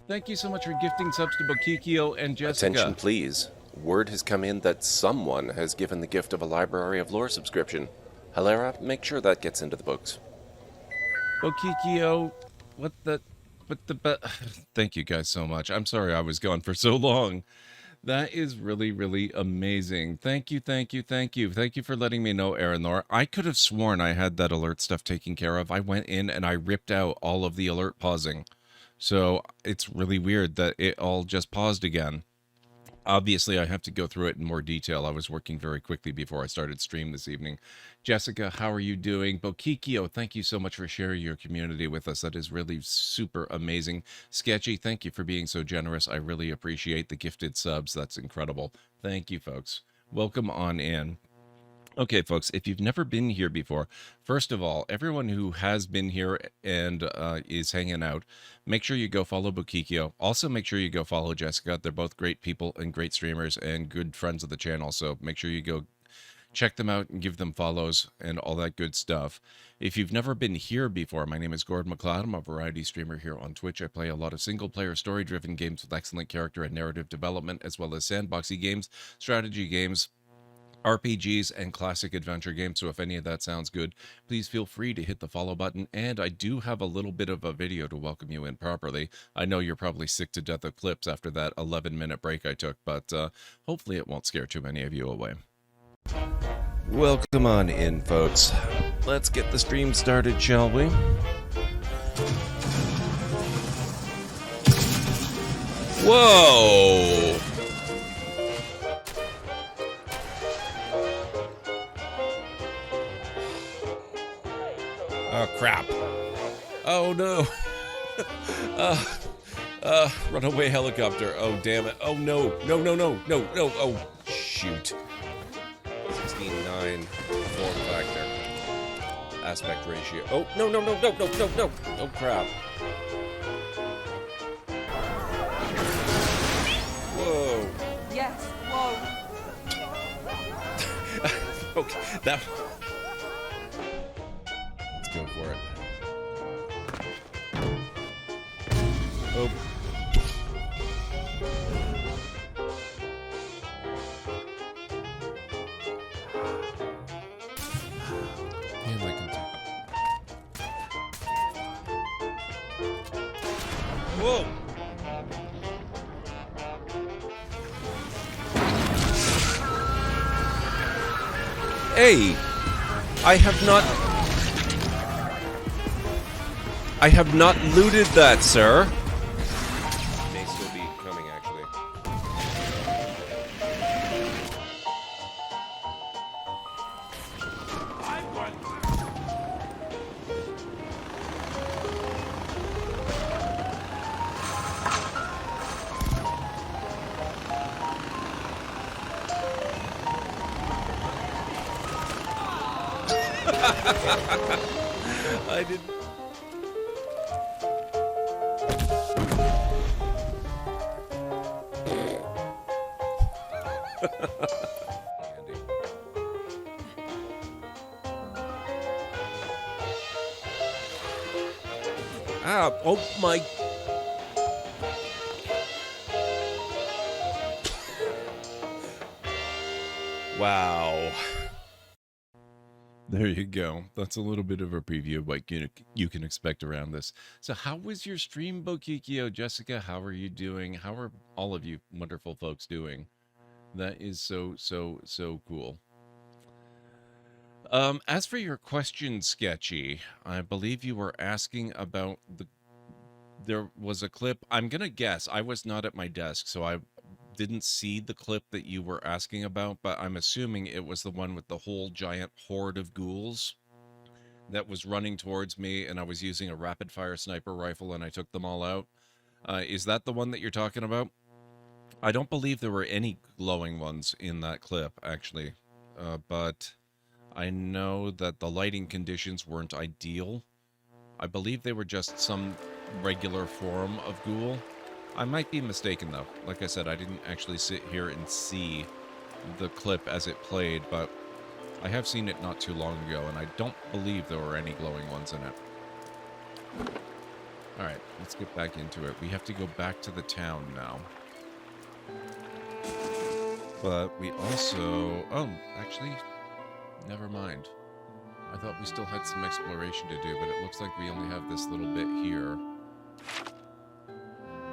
thank you so much for gifting subs to Bokikio and Jessica. Attention please. Word has come in that someone has given the gift of a Library of Lore subscription. Halera, make sure that gets into the books. Bokikio, thank you guys so much. I'm sorry I was gone for so long. That is really, really amazing. Thank you, thank you, thank you. Thank you for letting me know, Aranor. I could have sworn I had that alert stuff taken care of. I went in and I ripped out all of the alert pausing. So it's really weird that it all just paused again. Obviously, I have to go through it in more detail. I was working very quickly before I started stream this evening. Jessica, how are you doing? Bokikio, thank you so much for sharing your community with us. That is really super amazing. Sketchy, thank you for being so generous. I really appreciate the gifted subs. That's incredible. Thank you, folks. Welcome on in. Okay, folks, if you've never been here before, first of all, everyone who has been here and is hanging out, make sure you go follow Bokikio. Also, make sure you go follow Jessica. They're both great people and great streamers and good friends of the channel, so make sure you go check them out and give them follows and all that good stuff. If you've never been here before, my name is Gordon MacLeod. I'm a variety streamer here on Twitch. I play a lot of single-player, story-driven games with excellent character and narrative development, as well as sandboxy games, strategy games, RPGs, and classic adventure games. So if any of that sounds good, please feel free to hit the follow button. And I do have a little bit of a video to welcome you in properly. I know you're probably sick to death of clips after that 11-minute break I took, but hopefully it won't scare too many of you away. Welcome on in, folks. Let's get the stream started, shall we? Whoa! Oh, crap. Oh, no. Runaway helicopter. Oh, damn it. Oh, no. No, no, no. No, no. Oh, shoot. 16:9 form factor. Aspect ratio. Oh, no, no, no, no, no, no, no. Oh, crap. Whoa. Yes, whoa. Okay, that... Go for it. Oh. And I can do. Whoa. Hey, I have not looted that, sir. May still be coming, actually. I didn't. Ah, oh my. Wow. There you go. That's a little bit of a preview of what you can expect around this. So how was your stream, Bokikio? Jessica, how are you doing? How are all of you wonderful folks doing? That is so cool. As for your question, Sketchy, I believe you were asking about there was a clip. I'm going to guess. I was not at my desk, so I didn't see the clip that you were asking about, but I'm assuming it was the one with the whole giant horde of ghouls that was running towards me, and I was using a rapid-fire sniper rifle, and I took them all out. Is that the one that you're talking about? I don't believe there were any glowing ones in that clip, actually, but I know that the lighting conditions weren't ideal. I believe they were just some regular form of ghoul. I might be mistaken, though. Like I said, I didn't actually sit here and see the clip as it played, but I have seen it not too long ago, and I don't believe there were any glowing ones in it. Alright, let's get back into it. We have to go back to the town now. But we also... Oh, actually, never mind. I thought we still had some exploration to do, but it looks like we only have this little bit here.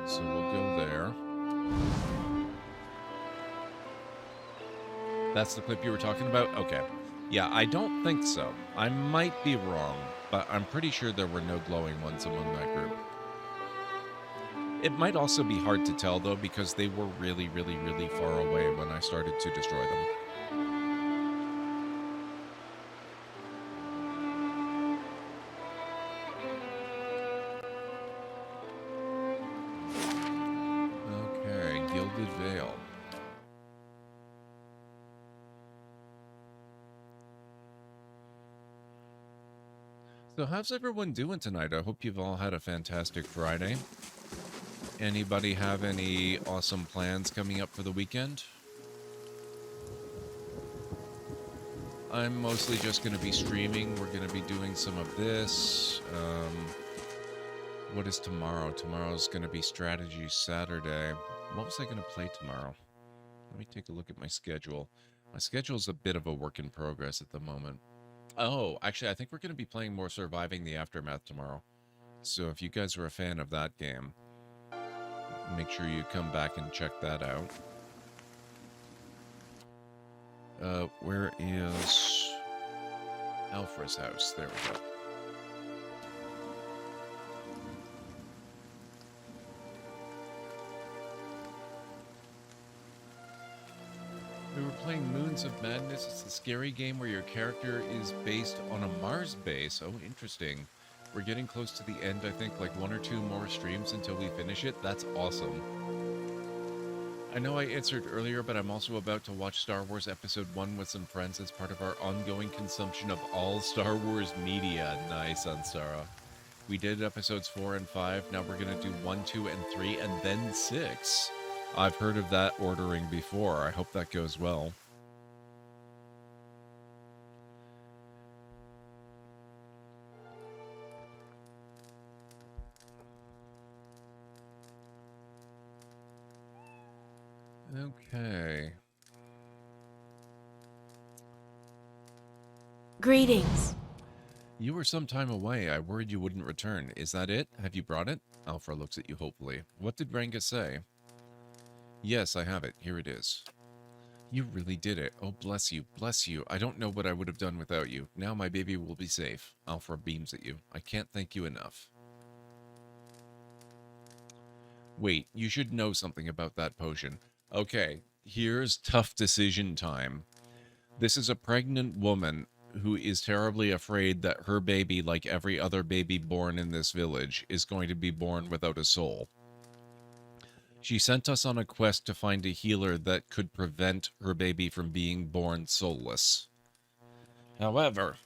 So we'll go there. That's the clip you were talking about? Okay. Yeah, I don't think so. I might be wrong, but I'm pretty sure there were no glowing ones among that group. It might also be hard to tell, though, because they were really, really, really far away when I started to destroy them. Okay, Gilded Vale. So how's everyone doing tonight? I hope you've all had a fantastic Friday. Anybody have any awesome plans coming up for the weekend? I'm mostly just going to be streaming. We're going to be doing some of this. What is tomorrow? Tomorrow's going to be Strategy Saturday. What was I going to play tomorrow? Let me take a look at my schedule. My schedule's a bit of a work in progress at the moment. Oh, actually, I think we're going to be playing more Surviving the Aftermath tomorrow. So if you guys are a fan of that game, make sure you come back and check that out. Where is Alfra's house? There we go. We were playing Moons of Madness. It's the scary game where your character is based on a Mars base. Oh, interesting. We're getting close to the end, I think, like 1 or 2 more streams until we finish it. That's awesome. I know I answered earlier, but I'm also about to watch Star Wars Episode 1 with some friends as part of our ongoing consumption of all Star Wars media. Nice, Ansara. We did Episodes 4 and 5. Now we're going to do 1, 2, and 3, and then 6. I've heard of that ordering before. I hope that goes well. Okay. Greetings. You were some time away. I worried you wouldn't return. Is that it? Have you brought it? Alpha looks at you hopefully. What did Ranga say? Yes, I have it. Here it is. You really did it. Oh, bless you. Bless you. I don't know what I would have done without you. Now my baby will be safe. Alpha beams at you. I can't thank you enough. Wait, you should know something about that potion. Okay, here's tough decision time. This is a pregnant woman who is terribly afraid that her baby, like every other baby born in this village, is going to be born without a soul. She sent us on a quest to find a healer that could prevent her baby from being born soulless. However,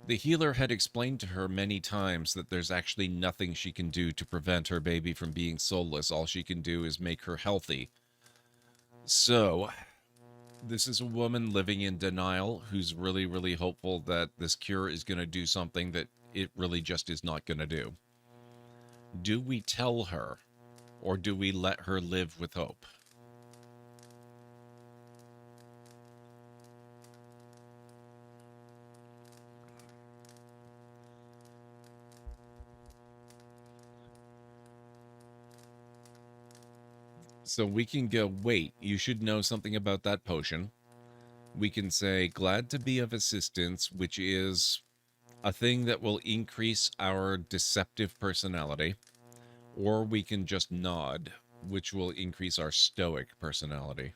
the healer had explained to her many times that there's actually nothing she can do to prevent her baby from being soulless. All she can do is make her healthy. So, this is a woman living in denial who's really, really hopeful that this cure is going to do something that it really just is not going to do. Do we tell her, or do we let her live with hope? So we can go, wait, you should know something about that potion. We can say, glad to be of assistance, which is a thing that will increase our deceptive personality. Or we can just nod, which will increase our stoic personality.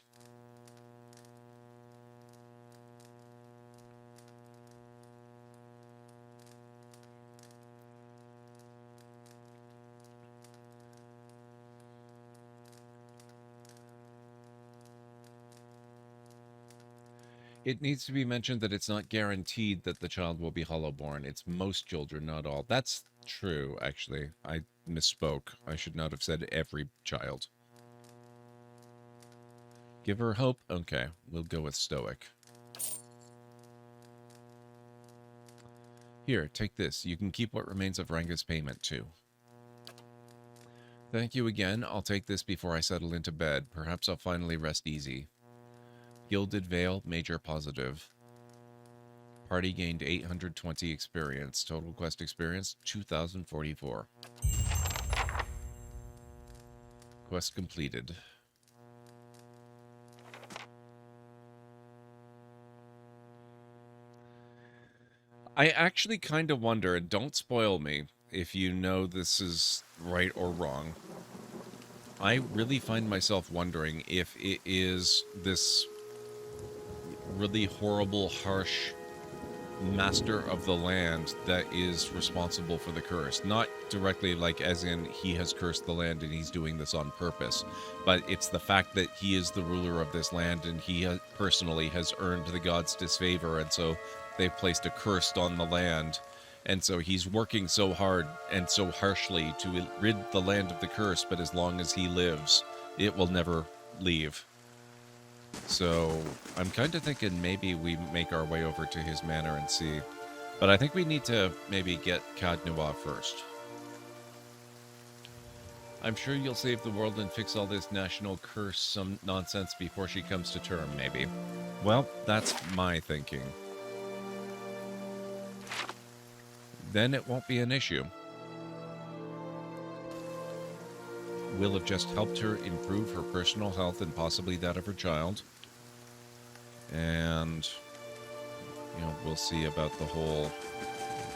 It needs to be mentioned that it's not guaranteed that the child will be Hollowborn. It's most children, not all. That's true, actually. I misspoke. I should not have said every child. Give her hope? Okay, we'll go with Stoic. Here, take this. You can keep what remains of Ranga's payment, too. Thank you again. I'll take this before I settle into bed. Perhaps I'll finally rest easy. Gilded Veil, major positive. Party gained 820 experience. Total quest experience, 2,044. Quest completed. I actually kind of wonder, and don't spoil me if you know this is right or wrong. I really find myself wondering if it is this really horrible, harsh master of the land that is responsible for the curse. Not directly like as in he has cursed the land and he's doing this on purpose, but it's the fact that he is the ruler of this land and he personally has earned the gods' disfavor, and so they've placed a curse on the land. And so he's working so hard and so harshly to rid the land of the curse, but as long as he lives, it will never leave. So I'm kind of thinking maybe we make our way over to his manor and see. But I think we need to maybe get Cadnua first. I'm sure you'll save the world and fix all this national curse some nonsense before she comes to term, maybe. Well, that's my thinking. Then it won't be an issue. We'll have just helped her improve her personal health and possibly that of her child. And, you know, we'll see about the whole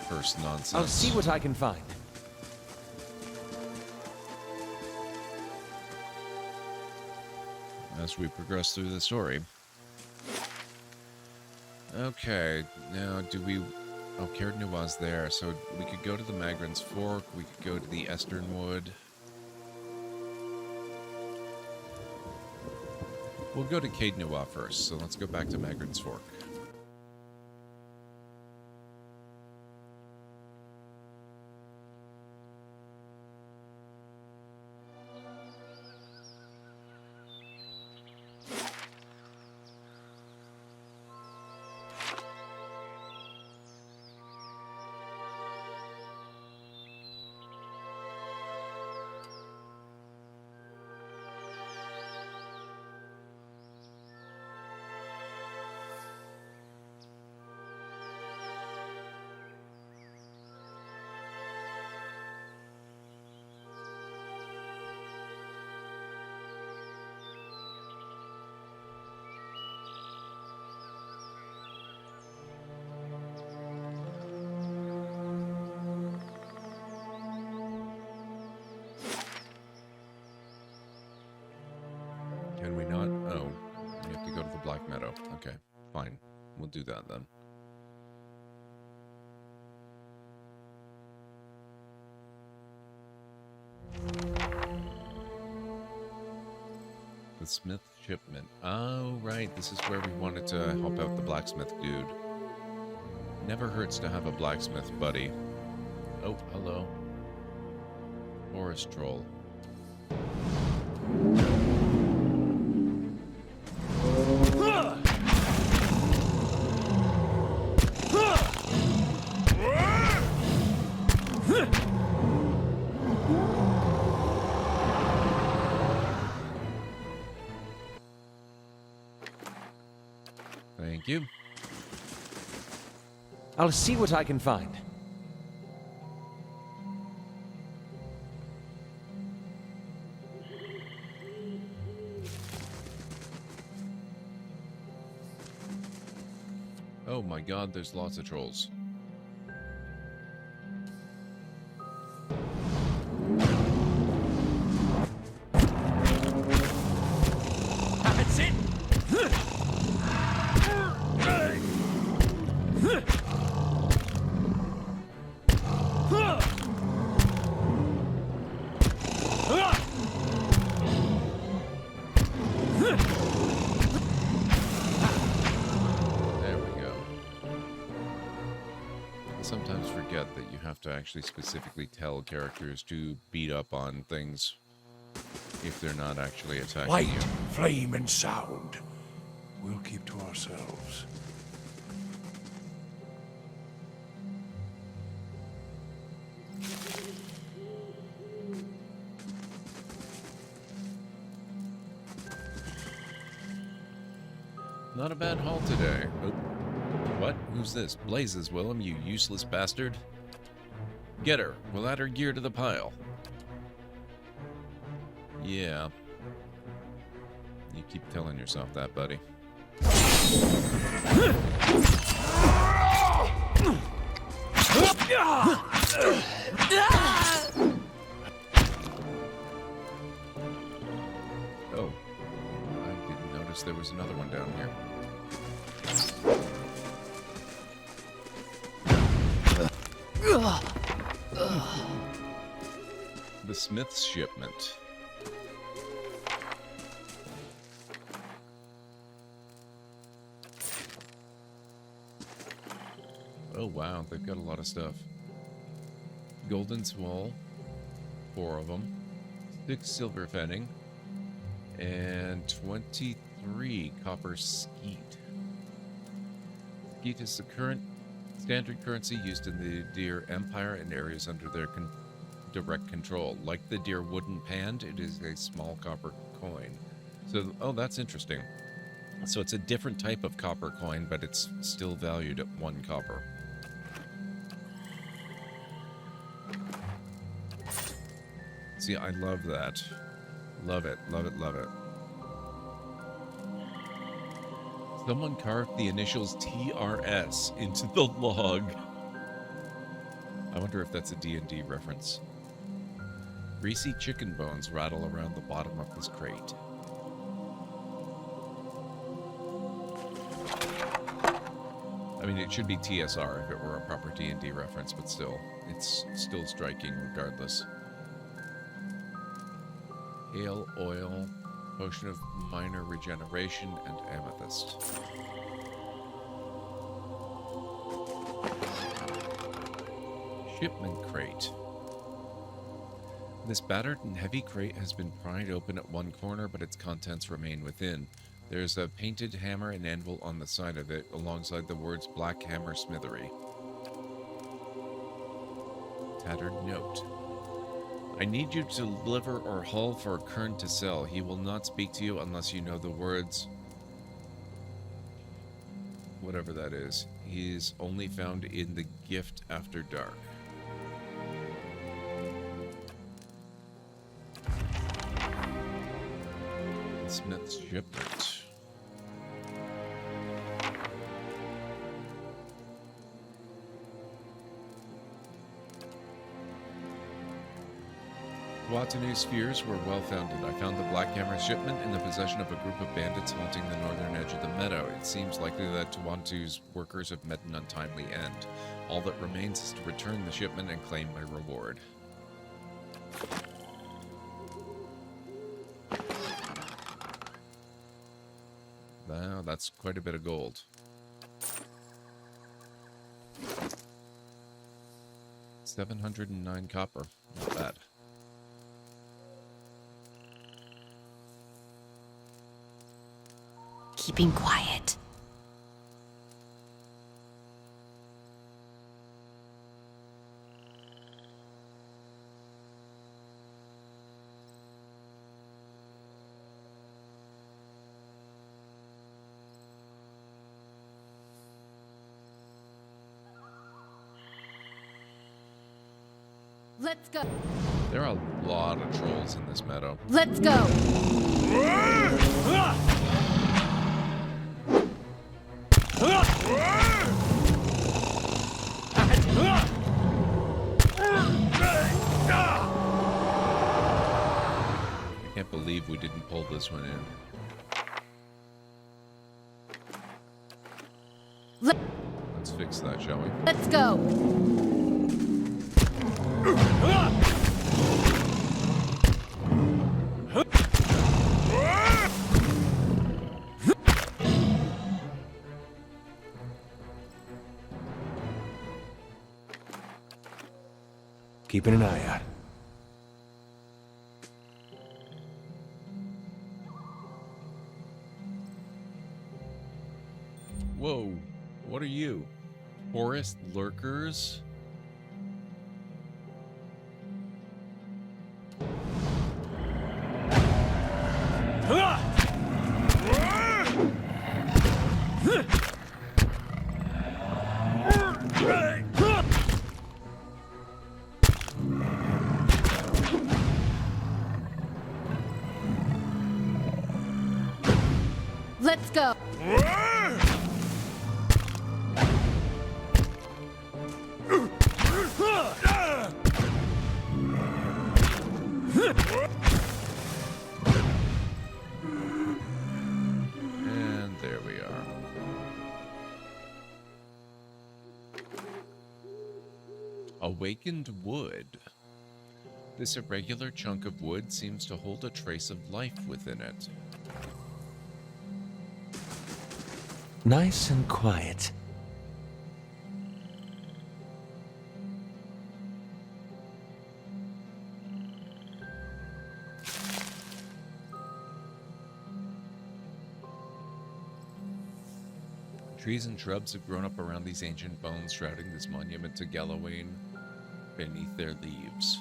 curse nonsense. I'll see what I can find. As we progress through the story. Okay, now do we... Oh, Caird Nua's there, so we could go to the Magran's Fork, we could go to the Esternwood. We'll go to Caird Nua first, so let's go back to Magran's Fork. Can we not? Oh, we have to go to the Black Meadow. Okay, fine. We'll do that then. The Smith Shipment. Oh, right. This is where we wanted to help out the blacksmith dude. Never hurts to have a blacksmith buddy. Oh, hello. Forest Troll. Thank you. I'll see what I can find. Oh my god, there's lots of trolls. That's it! sometimes forget that you have to actually specifically tell characters to beat up on things if they're not actually attacking Light, you. flame, and sound. We'll keep to ourselves. Not a bad haul today. Oh, what? Who's this? Blazes, Willem, you useless bastard. Get her. We'll add her gear to the pile. Yeah. You keep telling yourself that, buddy. Oh. I didn't notice there was another one down here. The Smith's shipment. Oh wow, they've got a lot of stuff. Golden Swall, 4 of them. 6 silver fenning. And 23 copper skeet. Skeet is the current standard currency used in the Deer Empire and areas under their direct control. Like the Deer wooden pand, it is a small copper coin. So, oh, that's interesting. So it's a different type of copper coin, but it's still valued at 1 copper. See, I love that. Love it, love it, love it. Someone carved the initials TRS into the log. I wonder if that's a D&D reference. Greasy chicken bones rattle around the bottom of this crate. I mean, it should be TSR if it were a proper D&D reference, but still, it's still striking regardless. Ale, oil, potion of minor regeneration, and amethyst. Shipment crate. This battered and heavy crate has been pried open at one corner, but its contents remain within. There's a painted hammer and anvil on the side of it, alongside the words Black Hammer Smithery. Tattered note. I need you to deliver or haul for Kern to sell. He will not speak to you unless you know the words. Whatever that is. He is only found in the Gift After Dark. Smith's shipment. Watanu's fears were well founded. I found the Black Hammer shipment in the possession of a group of bandits haunting the northern edge of the meadow. It seems likely that Tuantu's workers have met an untimely end. All that remains is to return the shipment and claim my reward. Wow, that's quite a bit of gold. $709 copper. Not bad. Keeping quiet. Let's go. There are a lot of trolls in this meadow. Let's go. I can't believe we didn't pull this one in. Let's fix that, shall we? Let's go. Keeping an eye out. Whoa, what are you? Forest lurkers? Let's go. And there we are. Awakened wood. This irregular chunk of wood seems to hold a trace of life within it. Nice and quiet. Trees and shrubs have grown up around these ancient bones, shrouding this monument to Galawain beneath their leaves.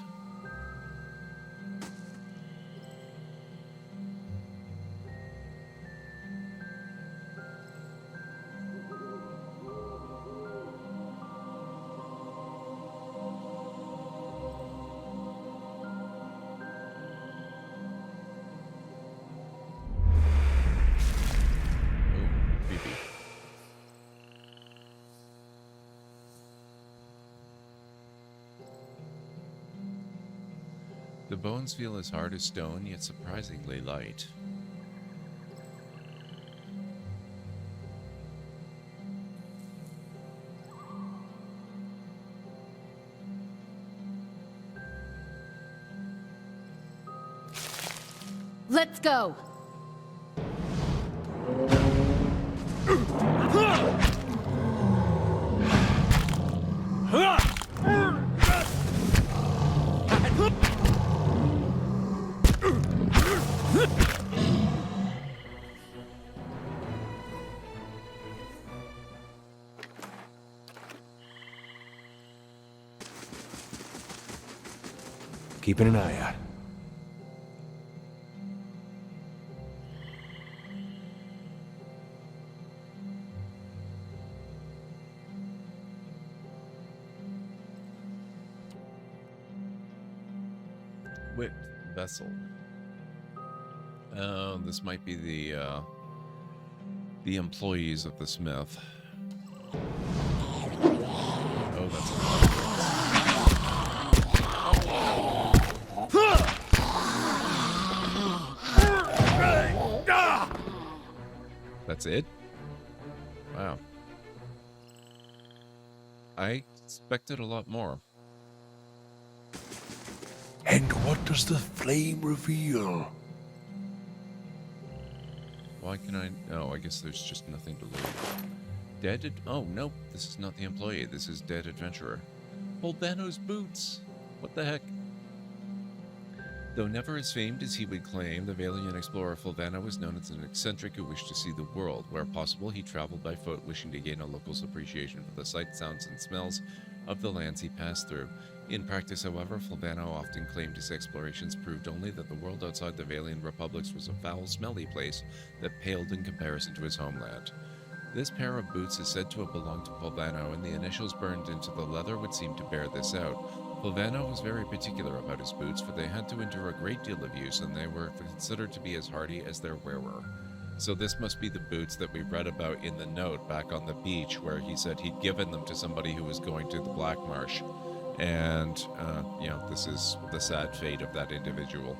The bones feel as hard as stone, yet surprisingly light. Let's go. Keeping an eye out. Wit vessel. Oh, this might be the employees of the smith. Oh, that's a lot of That's it? Wow. I expected a lot more. And what does the flame reveal? Why can I... Oh, I guess there's just nothing to loot. Dead... Oh, no. This is not the employee. This is Dead Adventurer. Bolbano's boots! What the heck? Though never as famed as he would claim, the Valian explorer Fulvano was known as an eccentric who wished to see the world. Where possible, he traveled by foot, wishing to gain a local's appreciation for the sights, sounds, and smells of the lands he passed through. In practice, however, Fulvano often claimed his explorations proved only that the world outside the Valian republics was a foul, smelly place that paled in comparison to his homeland. This pair of boots is said to have belonged to Fulvano, and the initials burned into the leather would seem to bear this out. Fulvano was very particular about his boots, for they had to endure a great deal of use, and they were considered to be as hardy as their wearer. So this must be the boots that we read about in the note back on the beach, where he said he'd given them to somebody who was going to the Black Marsh. And, this is the sad fate of that individual.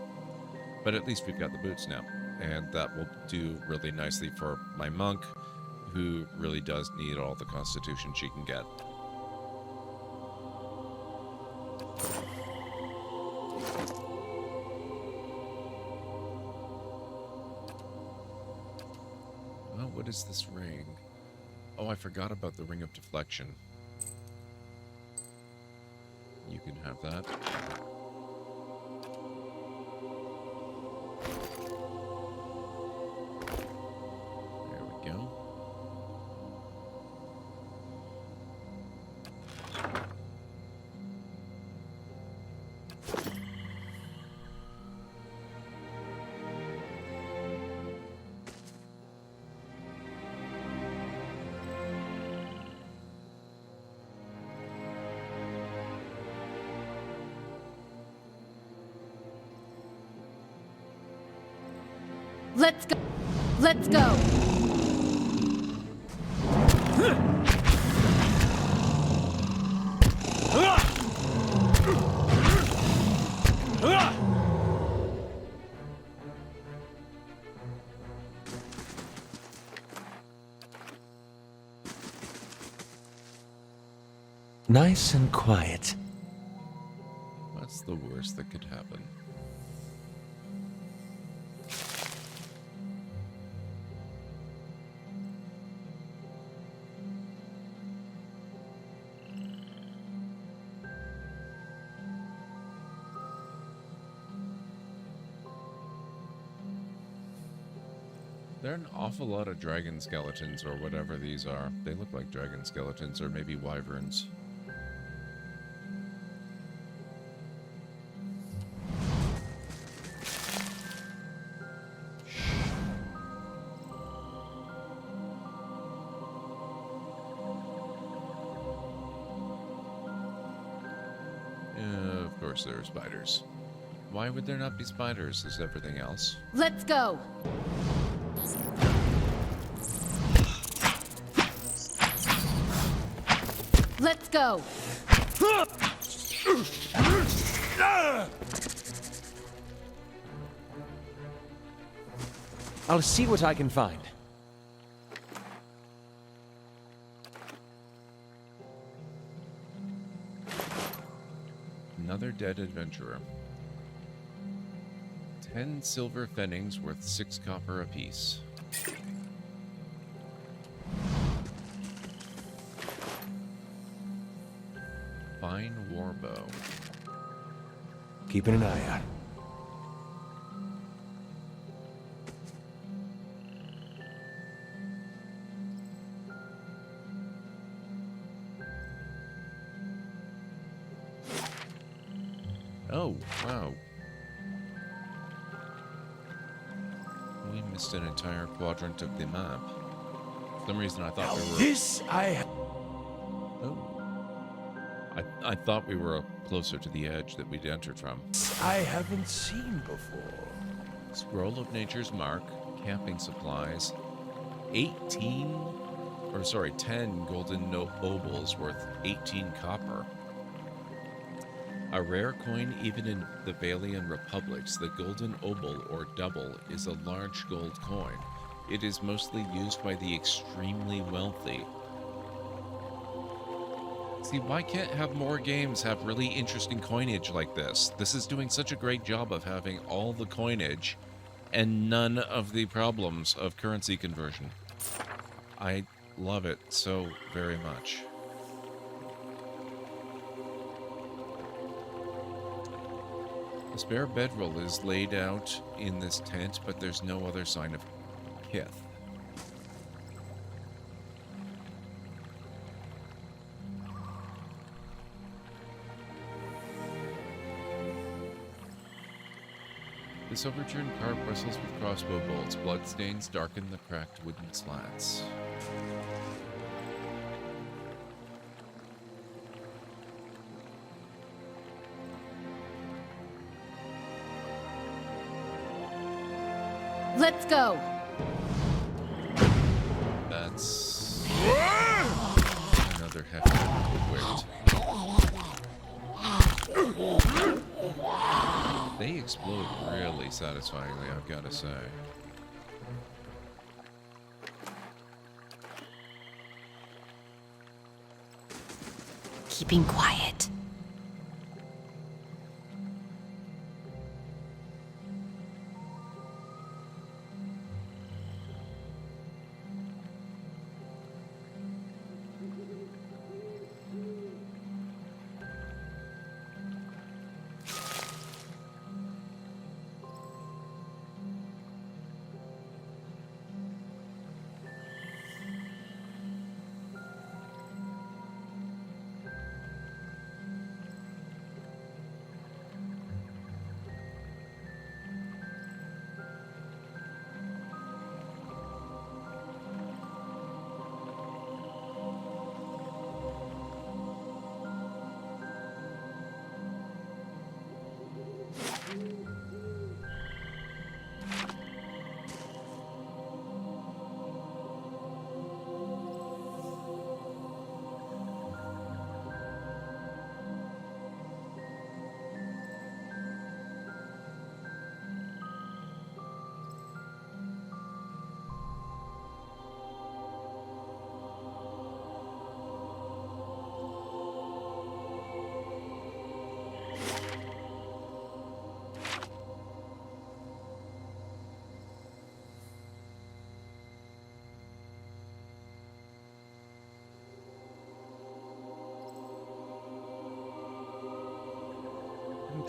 But at least we've got the boots now, and that will do really nicely for my monk, who really does need all the constitution she can get. Oh, what is this ring? Oh, I forgot about the Ring of Deflection. You can have that. There we go. Let's go. Let's go. Nice and quiet. What's the worst that could happen? There are an awful lot of dragon skeletons, or whatever these are. They look like dragon skeletons, or maybe wyverns. Of course there are spiders. Why would there not be spiders? Is everything else? Let's go. Let's go. I'll see what I can find. Another dead adventurer. 10 silver pfennigs worth 6 copper apiece. Fine warbow. Keeping an eye out. Oh, wow. We missed an entire quadrant of the map. For some reason I thought we were... This Oh. I thought we were closer to the edge that we'd entered from. I haven't seen before. Scroll of Nature's Mark, camping supplies, 10 golden obols worth 18 copper. A rare coin even in the Valian republics, the golden obol or double is a large gold coin. It is mostly used by the extremely wealthy. See, why can't have more games have really interesting coinage like this? This is doing such a great job of having all the coinage and none of the problems of currency conversion. I love it so very much. A spare bedroll is laid out in this tent, but there's no other sign of Kith. This overturned car bristles with crossbow bolts. Bloodstains darken the cracked wooden slats. Let's go. That's another hefty weight. They explode really satisfyingly, I've got to say. Keeping quiet.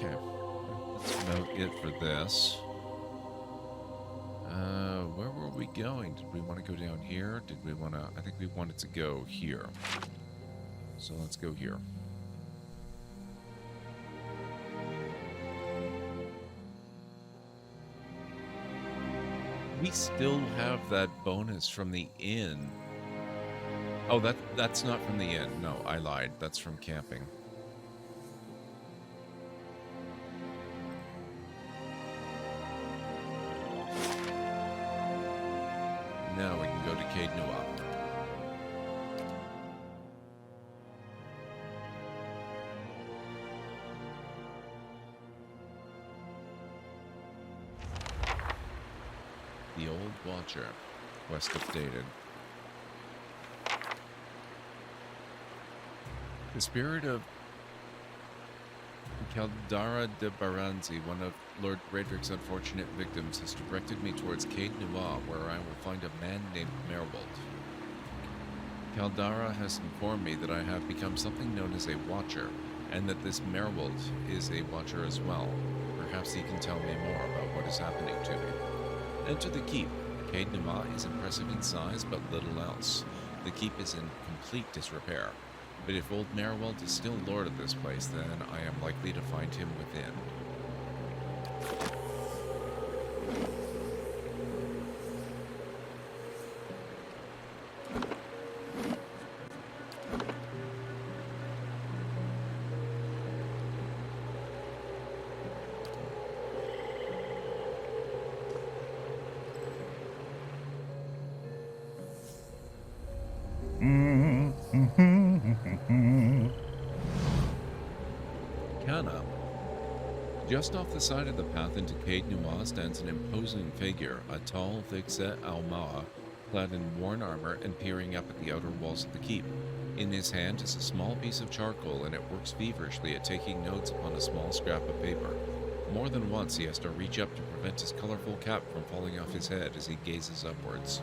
Okay. That's about it for this. Where were we going? Did we want to go down here? Did we want to... I think we wanted to go here. So let's go here. We still have that bonus from the inn. Oh, that's not from the inn. No, I lied. That's from camping. Now we can go to Caed Nua. The Old Watcher. Quest updated. The spirit of Caldara de Baranzi, one of Lord Raedric's unfortunate victims, has directed me towards Caed Nua, where I will find a man named Merwold. Caldara has informed me that I have become something known as a Watcher, and that this Merwold is a Watcher as well. Perhaps he can tell me more about what is happening to me. Enter the keep. Caed Nua is impressive in size, but little else. The keep is in complete disrepair. But if old Merwold is still lord of this place, then I am likely to find him within. Kana. Just off the side of the path into Caed Nua stands an imposing figure, a tall, thick-set Aumaa, clad in worn armor and peering up at the outer walls of the keep. In his hand is a small piece of charcoal, and it works feverishly at taking notes upon a small scrap of paper. More than once he has to reach up to prevent his colorful cap from falling off his head as he gazes upwards.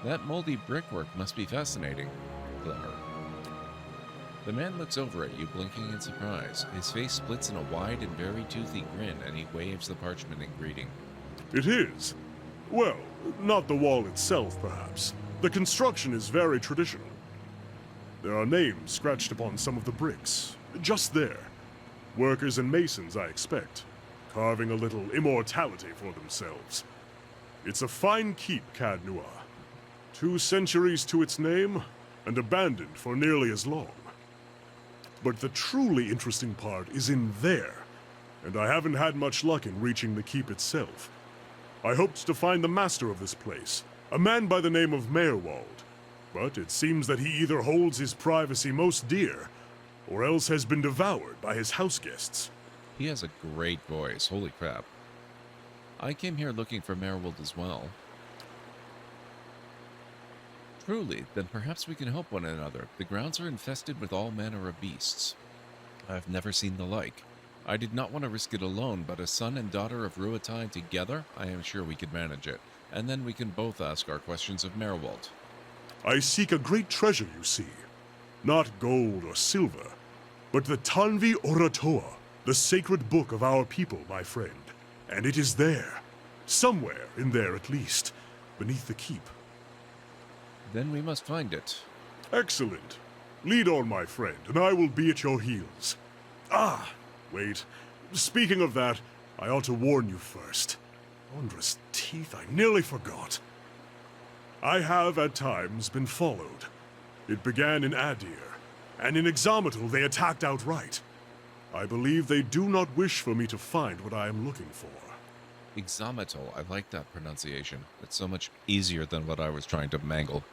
That moldy brickwork must be fascinating. Clever. The man looks over at you, blinking in surprise. His face splits in a wide and very toothy grin, and he waves the parchment in greeting. It is. Well, not the wall itself, perhaps. The construction is very traditional. There are names scratched upon some of the bricks. Just there. Workers and masons, I expect. Carving a little immortality for themselves. It's a fine keep, Caed Nua. 2 centuries to its name, and abandoned for nearly as long. But the truly interesting part is in there, and I haven't had much luck in reaching the keep itself. I hoped to find the master of this place, a man by the name of Merwold, but it seems that he either holds his privacy most dear, or else has been devoured by his house guests. He has a great voice, holy crap. I came here looking for Merwold as well. Truly, then perhaps we can help one another. The grounds are infested with all manner of beasts. I've never seen the like. I did not want to risk it alone, but a son and daughter of Ruatai together, I am sure we could manage it. And then we can both ask our questions of Merwold. I seek a great treasure, you see. Not gold or silver, but the Tanvi Oratoa, the sacred book of our people, my friend. And it is there. Somewhere in there, at least. Beneath the keep. Then we must find it. Excellent. Lead on, my friend, and I will be at your heels. Ah, wait. Speaking of that, I ought to warn you first. Wondrous teeth, I nearly forgot. I have, at times, been followed. It began in Adir, and in Exometal they attacked outright. I believe they do not wish for me to find what I am looking for. Exometal, I like that pronunciation. It's so much easier than what I was trying to mangle.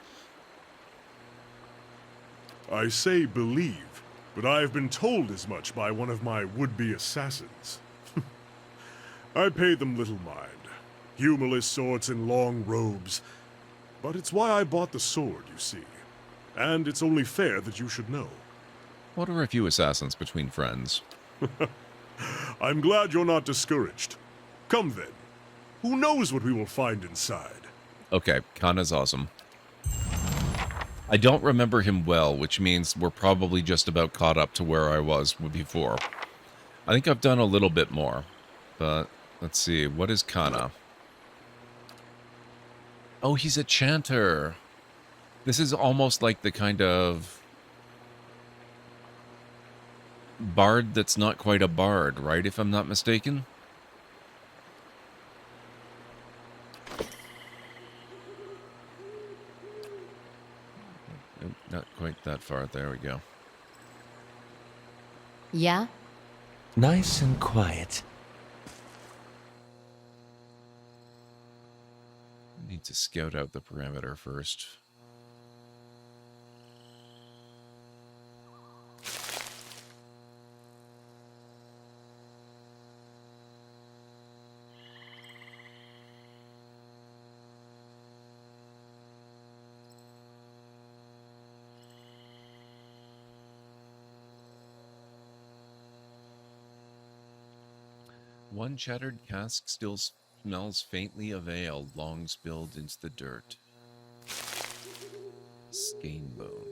I say believe, but I have been told as much by one of my would-be assassins. I pay them little mind. Humorless sorts in long robes. But it's why I bought the sword, you see. And it's only fair that you should know. What are a few assassins between friends? I'm glad you're not discouraged. Come then. Who knows what we will find inside? Okay, Kana's awesome. I don't remember him well, which means we're probably just about caught up to where I was before. I think I've done a little bit more, but let's see. What is Kana? Oh, he's a chanter. This is almost like the kind of bard that's not quite a bard, right? If I'm not mistaken. Not quite that far. There we go. Yeah? Nice and quiet. Need to scout out the perimeter first. One shattered cask still smells faintly of ale, long spilled into the dirt. Scanebone.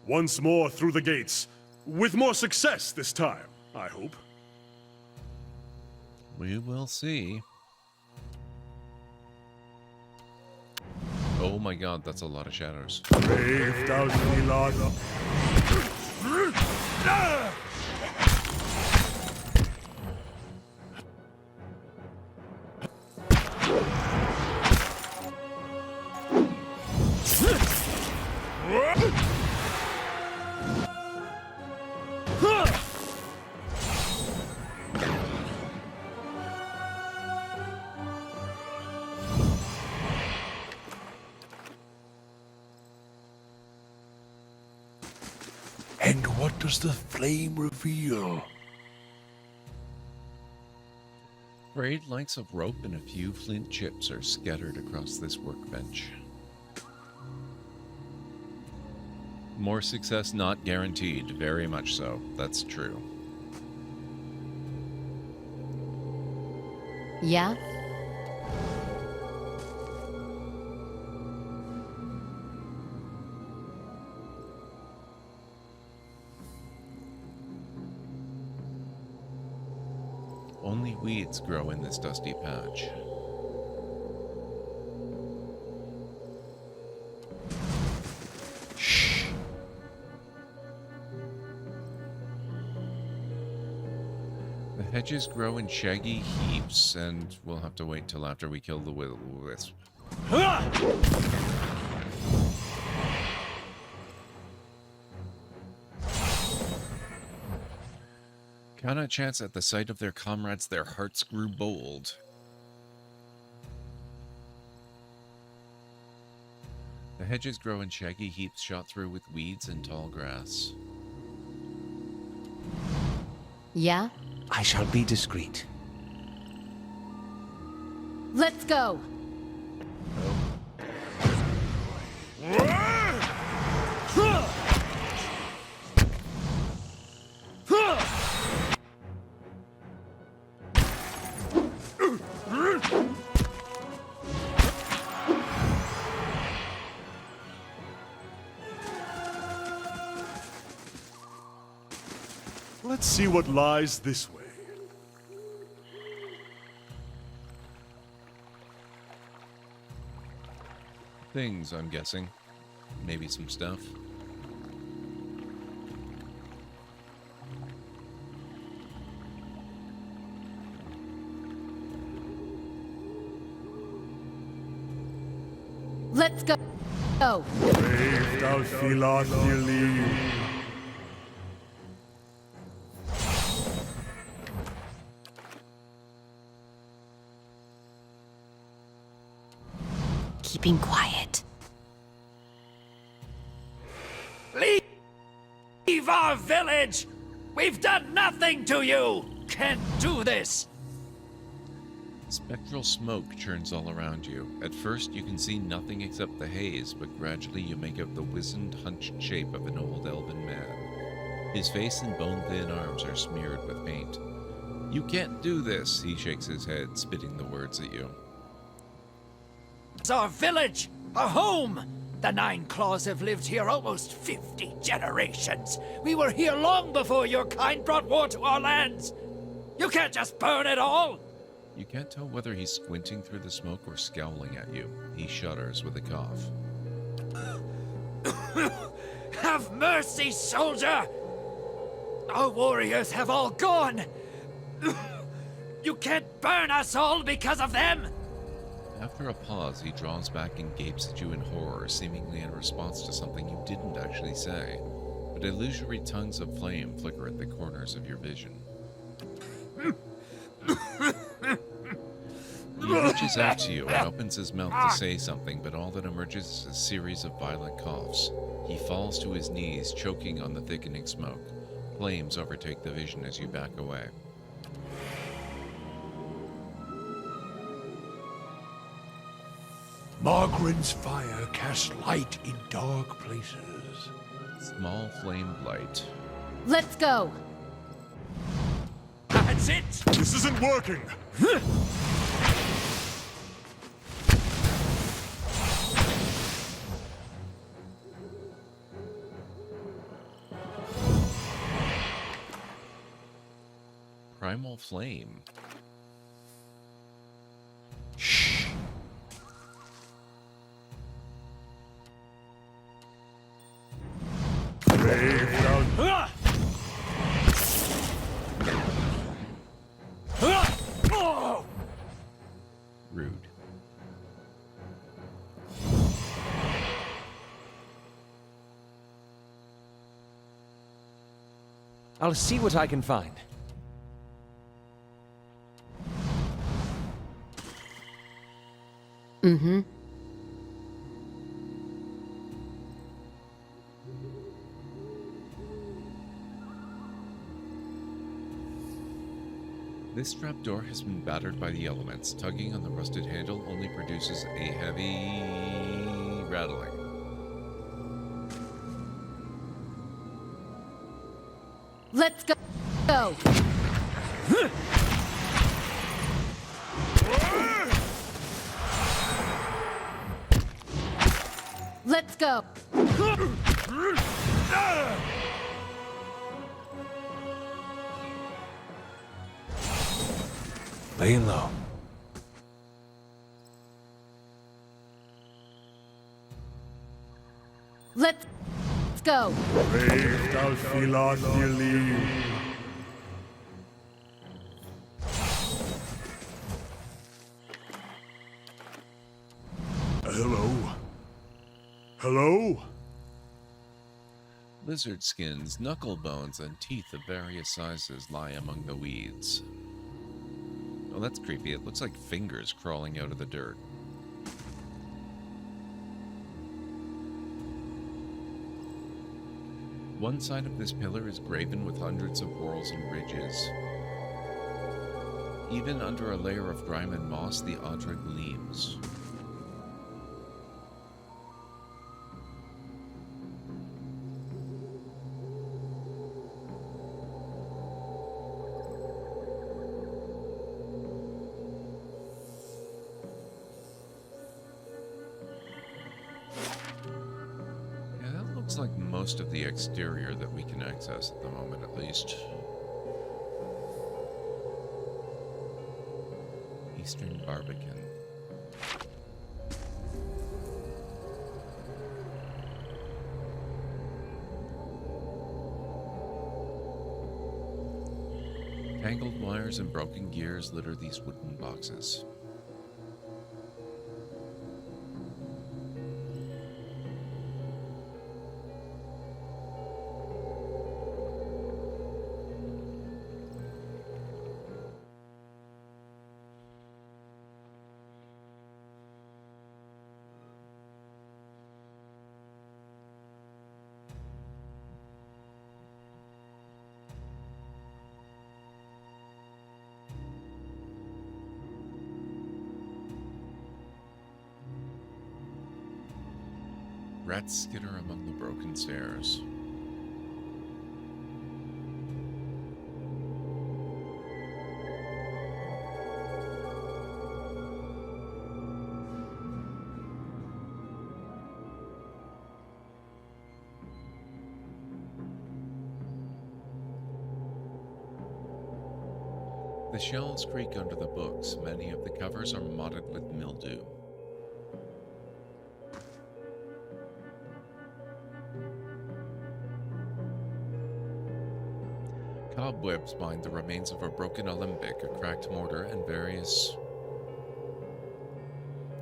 Once more through the gates. With more success this time, I hope. We will see. Oh my god, that's a lot of shadows. Brave down Milana. And what does the flame reveal? Frayed lengths of rope and a few flint chips are scattered across this workbench. More success not guaranteed, very much so. That's true. Yeah? Only weeds grow in this dusty patch. Shh. The hedges grow in shaggy heaps, and we'll have to wait till after we kill the will-o-wisp. Kana chants at the sight of their comrades, their hearts grew bold. The hedges grow in shaggy heaps shot through with weeds and tall grass. Yeah? I shall be discreet. Let's go! Let's see what lies this way. Things, I'm guessing. Maybe some stuff. Let's go. Go. Keeping quiet. Leave our village! We've done nothing to you! Can't do this! Spectral smoke churns all around you. At first, you can see nothing except the haze, but gradually you make out the wizened, hunched shape of an old elven man. His face and bone-thin arms are smeared with paint. You can't do this, he shakes his head, spitting the words at you. It's our village! Our home! The Nine Claws have lived here almost 50 generations. We were here long before your kind brought war to our lands. You can't just burn it all! You can't tell whether he's squinting through the smoke or scowling at you. He shudders with a cough. Have mercy, soldier! Our warriors have all gone! You can't burn us all because of them! After a pause, he draws back and gapes at you in horror, seemingly in response to something you didn't actually say. But illusory tongues of flame flicker at the corners of your vision. He reaches out to you and opens his mouth to say something, but all that emerges is a series of violent coughs. He falls to his knees, choking on the thickening smoke. Flames overtake the vision as you back away. Margaren's fire casts light in dark places. Small flame light. Let's go. That's it! This isn't working! Primal flame. Shh. Rude. I'll see what I can find. Mm-hmm. This trapdoor has been battered by the elements. Tugging on the rusted handle only produces a heavy rattling. Let's go. Go. Let's go. Laying low. Let's go. Hello? Hello? Lizard skins, knuckle bones, and teeth of various sizes lie among the weeds. Oh, that's creepy. It looks like fingers crawling out of the dirt. One side of this pillar is graven with hundreds of whorls and ridges. Even under a layer of grime and moss, the Audra gleams. Looks like most of the exterior that we can access at the moment, at least. Eastern Barbican. Tangled wires and broken gears litter these wooden boxes. Rats skitter among the broken stairs. The shelves creak under the books. Many of the covers are mottled with mildew. Cobwebs bind the remains of a broken alembic, a cracked mortar, and various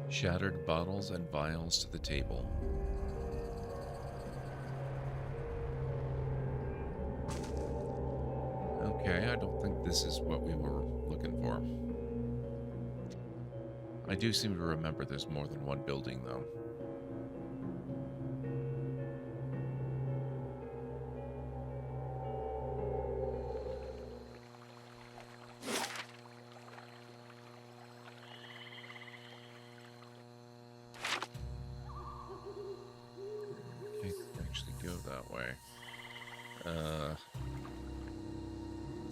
shattered bottles and vials to the table. Okay, I don't think this is what we were looking for. I do seem to remember there's more than one building, though. Can't actually go that way.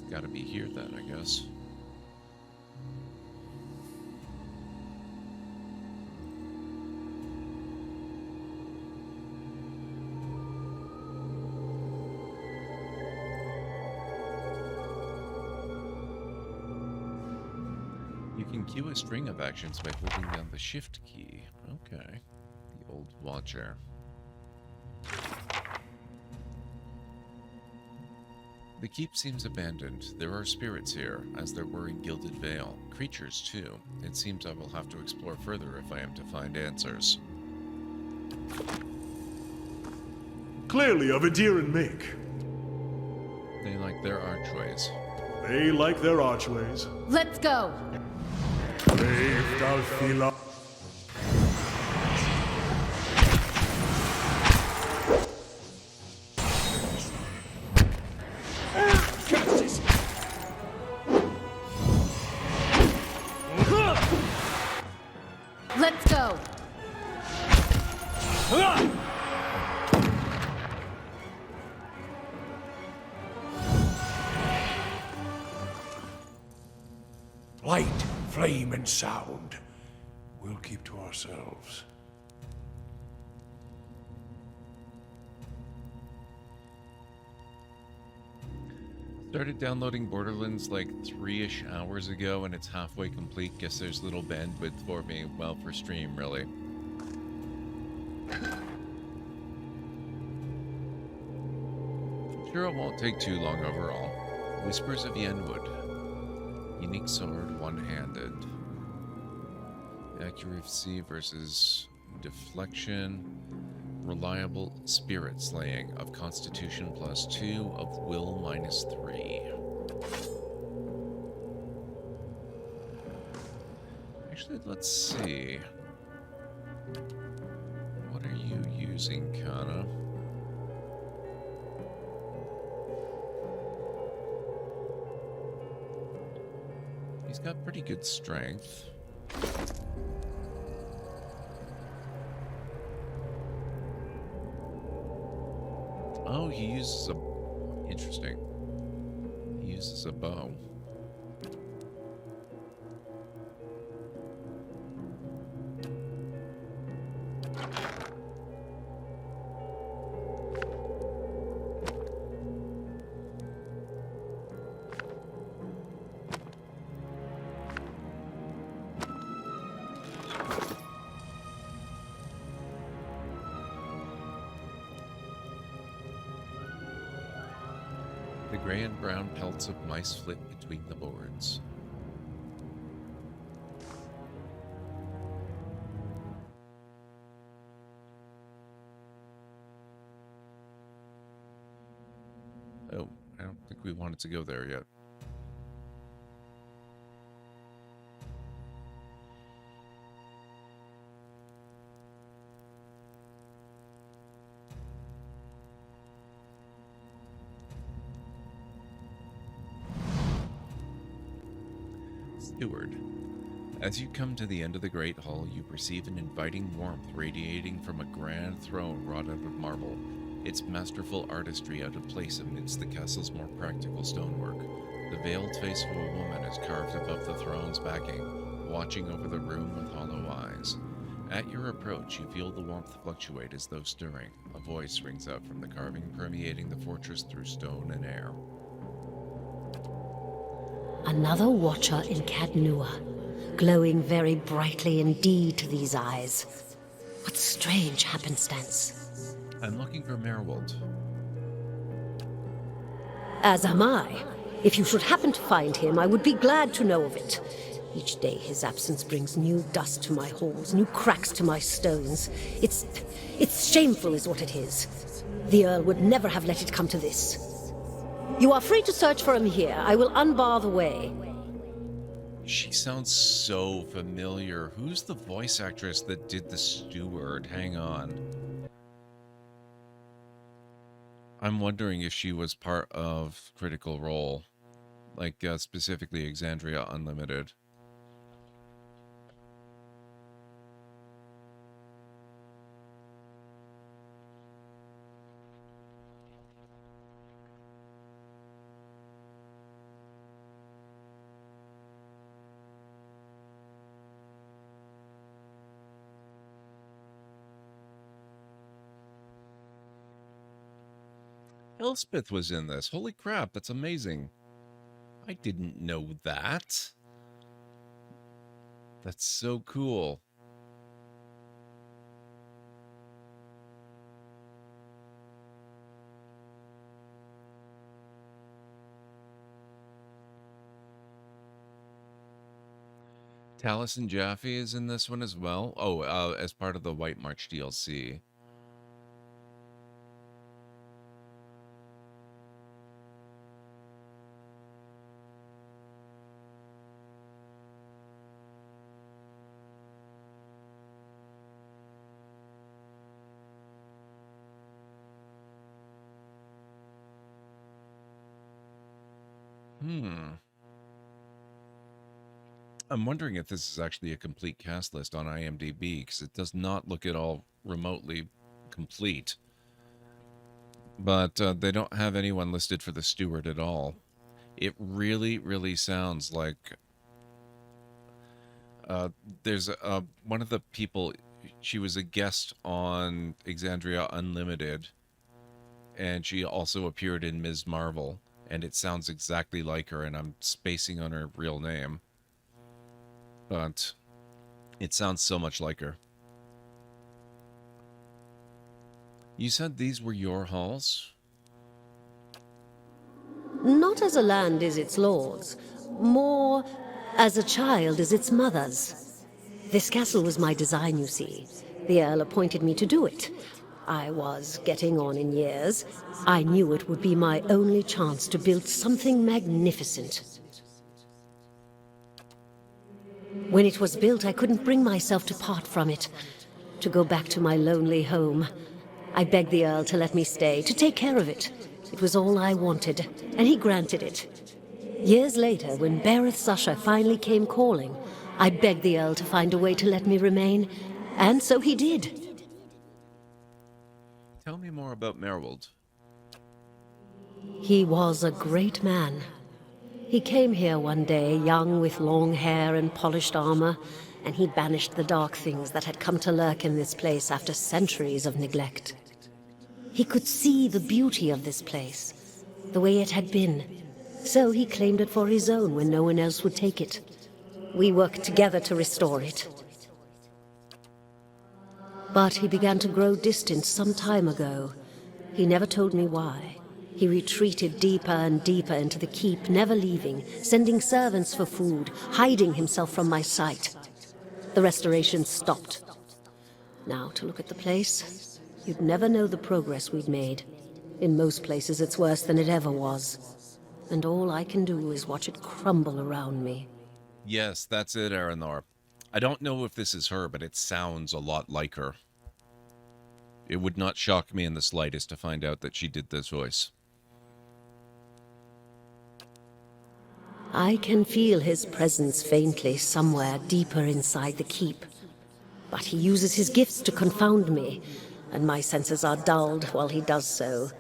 It's gotta be here then, I guess. You can cue a string of actions by holding down the shift key. Okay. The old watcher. The keep seems abandoned. There are spirits here, as there were in Gilded Vale. Creatures, too. It seems I will have to explore further if I am to find answers. Clearly of Adiran make. They like their archways. They like their archways. Let's go! Brave Dalfila. Let's go! Light, flame, and sound. We'll keep to ourselves. Started downloading Borderlands like 3-ish hours ago, and it's halfway complete. Guess there's little bandwidth for me. Well, for stream, really. Sure, it won't take too long overall. Whispers of Yenwood. Unique sword, one-handed. Accuracy versus deflection. Reliable spirit slaying of Constitution +2, of Will -3. Actually, let's see. What are you using, Kana? He's got pretty good strength. Oh, he uses a... Interesting. He uses a bow. The gray and brown pelts of mice flit between the boards. Oh, I don't think we wanted to go there yet. Steward. As you come to the end of the Great Hall, you perceive an inviting warmth radiating from a grand throne wrought out of marble, its masterful artistry out of place amidst the castle's more practical stonework. The veiled face of a woman is carved above the throne's backing, watching over the room with hollow eyes. At your approach, you feel the warmth fluctuate as though stirring. A voice rings out from the carving, permeating the fortress through stone and air. Another watcher in Cadnua, glowing very brightly indeed to these eyes. What strange happenstance. I'm looking for Merwold. As am I. If you should happen to find him, I would be glad to know of it. Each day his absence brings new dust to my halls, new cracks to my stones. It's shameful is what it is. The Earl would never have let it come to this. You are free to search for him here. I will unbar the way. She sounds so familiar. Who's the voice actress that did the steward? Hang on. I'm wondering if she was part of Critical Role. Like, specifically Exandria Unlimited. Elspeth was in this. Holy crap, that's amazing. I didn't know that. That's so cool. Taliesin Jaffe is in this one as well. Oh, as part of the White March DLC. I'm wondering if this is actually a complete cast list on IMDb, because it does not look at all remotely complete. But they don't have anyone listed for the steward at all. It really, really sounds like... there's one of the people, she was a guest on Exandria Unlimited, and she also appeared in Ms. Marvel, and it sounds exactly like her, and I'm spacing on her real name. But it sounds so much like her. You said these were your halls? Not as a land is its lord's, more as a child is its mother's. This castle was my design, you see. The Earl appointed me to do it. I was getting on in years. I knew it would be my only chance to build something magnificent. When it was built, I couldn't bring myself to part from it, to go back to my lonely home. I begged the Earl to let me stay, to take care of it. It was all I wanted, and he granted it. Years later, when Bereth's usher finally came calling, I begged the Earl to find a way to let me remain, and so he did. Tell me more about Merwold. He was a great man. He came here one day, young with long hair and polished armor, and he banished the dark things that had come to lurk in this place after centuries of neglect. He could see the beauty of this place, the way it had been, so he claimed it for his own when no one else would take it. We worked together to restore it. But he began to grow distant some time ago. He never told me why. He retreated deeper and deeper into the keep, never leaving, sending servants for food, hiding himself from my sight. The restoration stopped. Now, to look at the place, you'd never know the progress we'd made. In most places, it's worse than it ever was. And all I can do is watch it crumble around me. Yes, that's it, Aranor. I don't know if this is her, but it sounds a lot like her. It would not shock me in the slightest to find out that she did this voice. I can feel his presence faintly somewhere deeper inside the keep. But he uses his gifts to confound me, and my senses are dulled while he does so.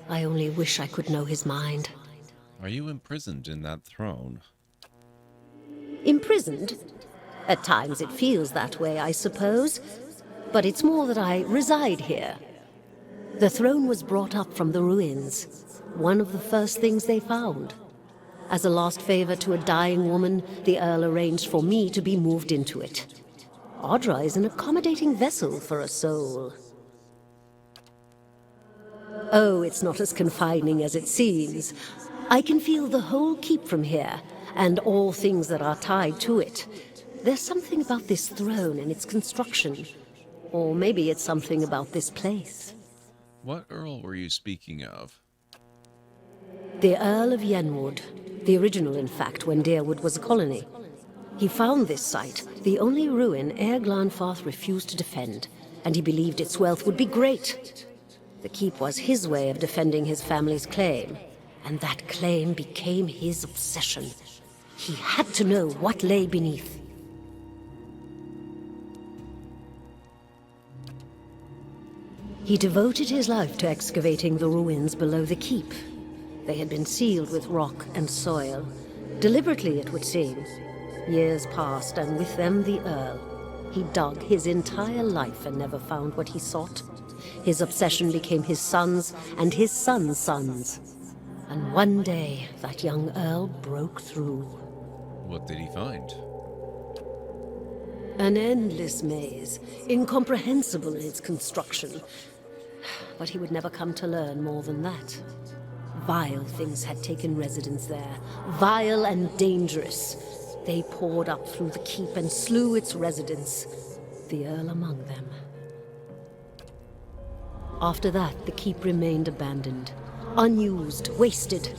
I only wish I could know his mind. Are you imprisoned in that throne? Imprisoned? At times it feels that way, I suppose. But it's more that I reside here. The throne was brought up from the ruins, one of the first things they found. As a last favor to a dying woman, the Earl arranged for me to be moved into it. Audra is an accommodating vessel for a soul. Oh, it's not as confining as it seems. I can feel the whole keep from here, and all things that are tied to it. There's something about this throne and its construction. Or maybe it's something about this place. What Earl were you speaking of? The Earl of Yenwood. The original, in fact, when Deerwood was a colony. He found this site, the only ruin Ere Glanfarth refused to defend, and he believed its wealth would be great. The keep was his way of defending his family's claim, and that claim became his obsession. He had to know what lay beneath. He devoted his life to excavating the ruins below the keep. They had been sealed with rock and soil. Deliberately, it would seem. Years passed, and with them the Earl. He dug his entire life and never found what he sought. His obsession became his sons and his sons' sons. And one day, that young Earl broke through. What did he find? An endless maze, incomprehensible in its construction. But he would never come to learn more than that. Vile things had taken residence there, vile and dangerous. They poured up through the keep and slew its residents, the Earl among them. After that, the keep remained abandoned, unused, wasted.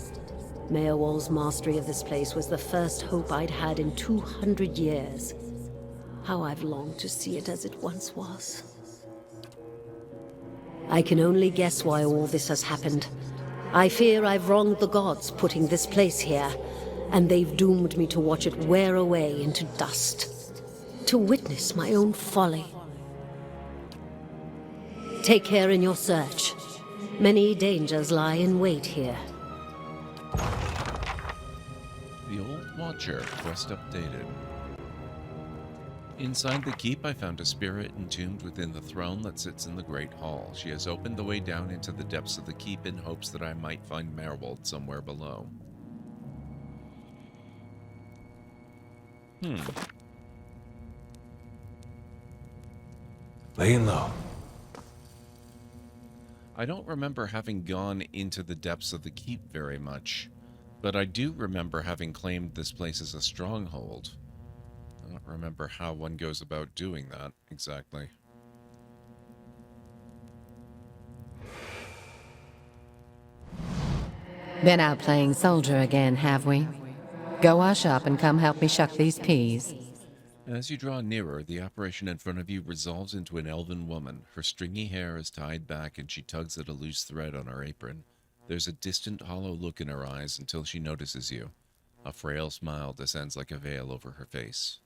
Meowall's mastery of this place was the first hope I'd had in 200 years. How I've longed to see it as it once was. I can only guess why all this has happened. I fear I've wronged the gods putting this place here, and they've doomed me to watch it wear away into dust. To witness my own folly. Take care in your search. Many dangers lie in wait here. The Old Watcher, quest updated. Inside the keep, I found a spirit entombed within the throne that sits in the Great Hall. She has opened the way down into the depths of the keep in hopes that I might find Merwold somewhere below. Laying low. I don't remember having gone into the depths of the keep very much, but I do remember having claimed this place as a stronghold. I don't remember how one goes about doing that exactly. Been out playing soldier again, have we? Go wash up and come help me shuck these peas. As you draw nearer, the apparition in front of you resolves into an elven woman. Her stringy hair is tied back and she tugs at a loose thread on her apron. There's a distant, hollow look in her eyes until she notices you. A frail smile descends like a veil over her face.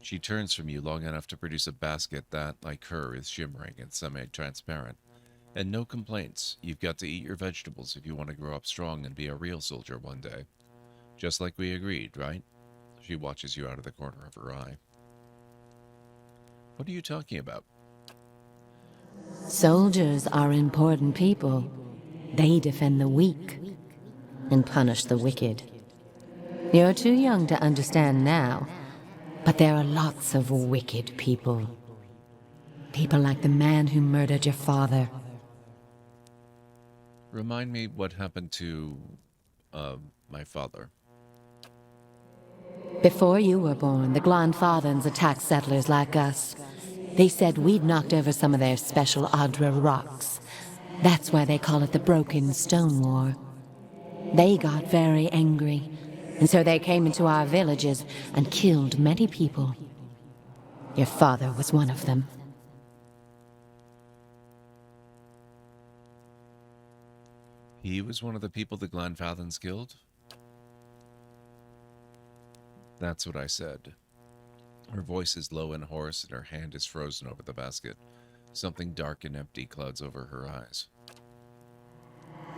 She turns from you long enough to produce a basket that, like her, is shimmering and semi-transparent. And no complaints. You've got to eat your vegetables if you want to grow up strong and be a real soldier one day. Just like we agreed, right? She watches you out of the corner of her eye. What are you talking about? Soldiers are important people. They defend the weak and punish the wicked. You're too young to understand now, but there are lots of wicked people. People like the man who murdered your father. Remind me what happened to, my father. Before you were born, the Glanfathans attacked settlers like us. They said we'd knocked over some of their special Audra rocks. That's why they call it the Broken Stone War. They got very angry, and so they came into our villages and killed many people. Your father was one of them. He was one of the people the Glenfathens killed? That's what I said. Her voice is low and hoarse, and her hand is frozen over the basket. Something dark and empty clouds over her eyes.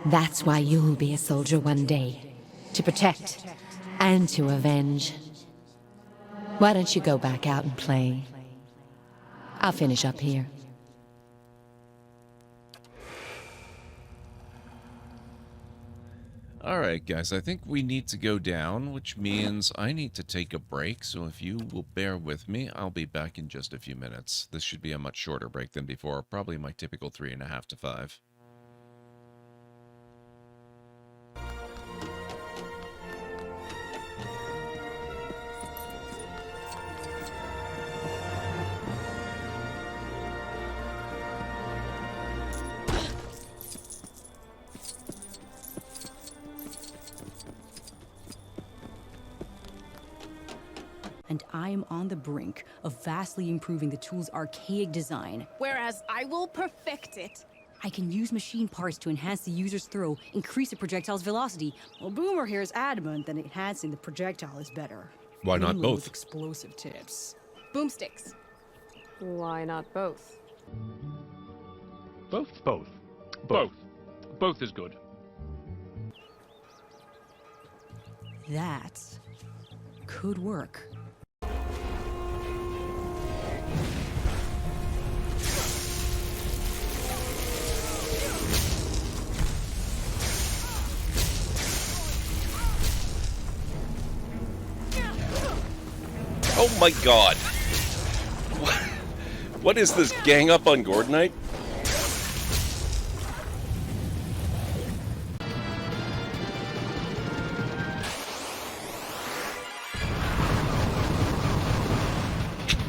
That's why you'll be a soldier one day. To protect and to avenge. Why don't you go back out and play? I'll finish up here. Alright guys, I think we need to go down, which means I need to take a break, so if you will bear with me, I'll be back in just a few minutes. This should be a much shorter break than before, probably my typical 3.5 to 5. And I am on the brink of vastly improving the tool's archaic design. Whereas I will perfect it. I can use machine parts to enhance the user's throw, increase the projectile's velocity. Well, Boomer here is adamant that enhancing the projectile is better. Why not Mainly both? With explosive tips. Boomsticks. Why not both? Both? Both. Both. Both is good. That could work. Oh my god! What is this, gang up on Gordonite?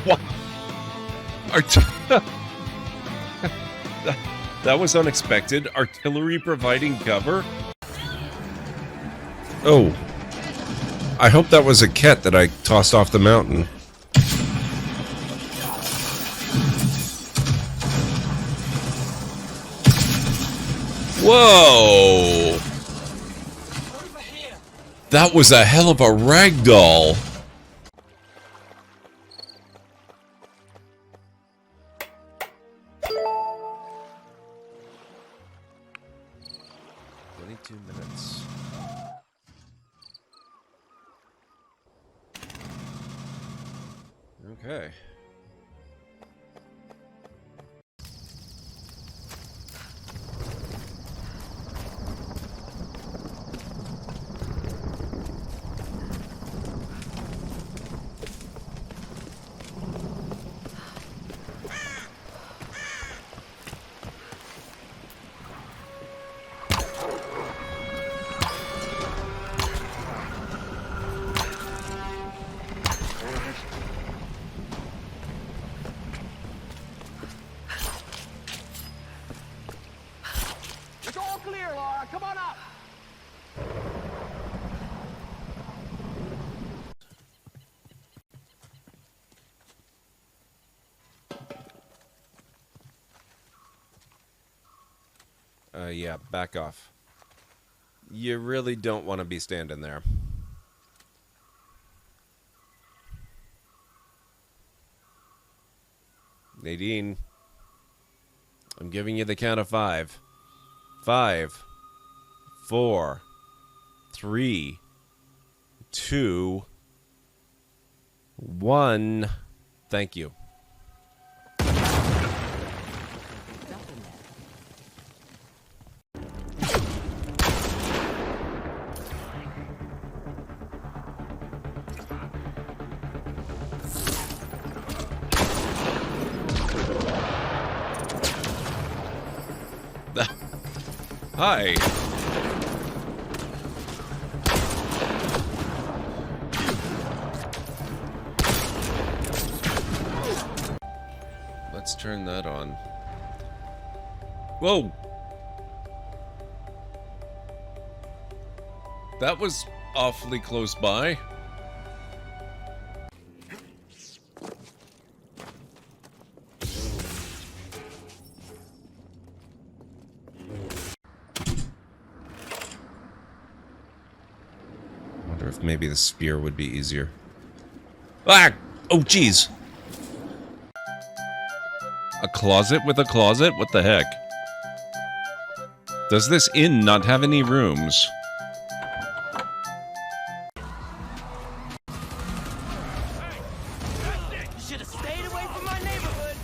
What? That was unexpected. Artillery providing cover? Oh. I hope that was a cat that I tossed off the mountain. Whoa! That was a hell of a ragdoll. Okay. It's all clear, Laura. Come on up. Yeah, back off. You really don't want to be standing there. Nadine, I'm giving you the count of 5. 5, 4, 3, 2, 1. Thank you. Hi. Let's turn that on. Whoa! That was awfully close by. if maybe the spear would be easier. Ah! Oh, jeez! A closet with a closet? What the heck? Does this inn not have any rooms? You should have stayed away from my neighborhood.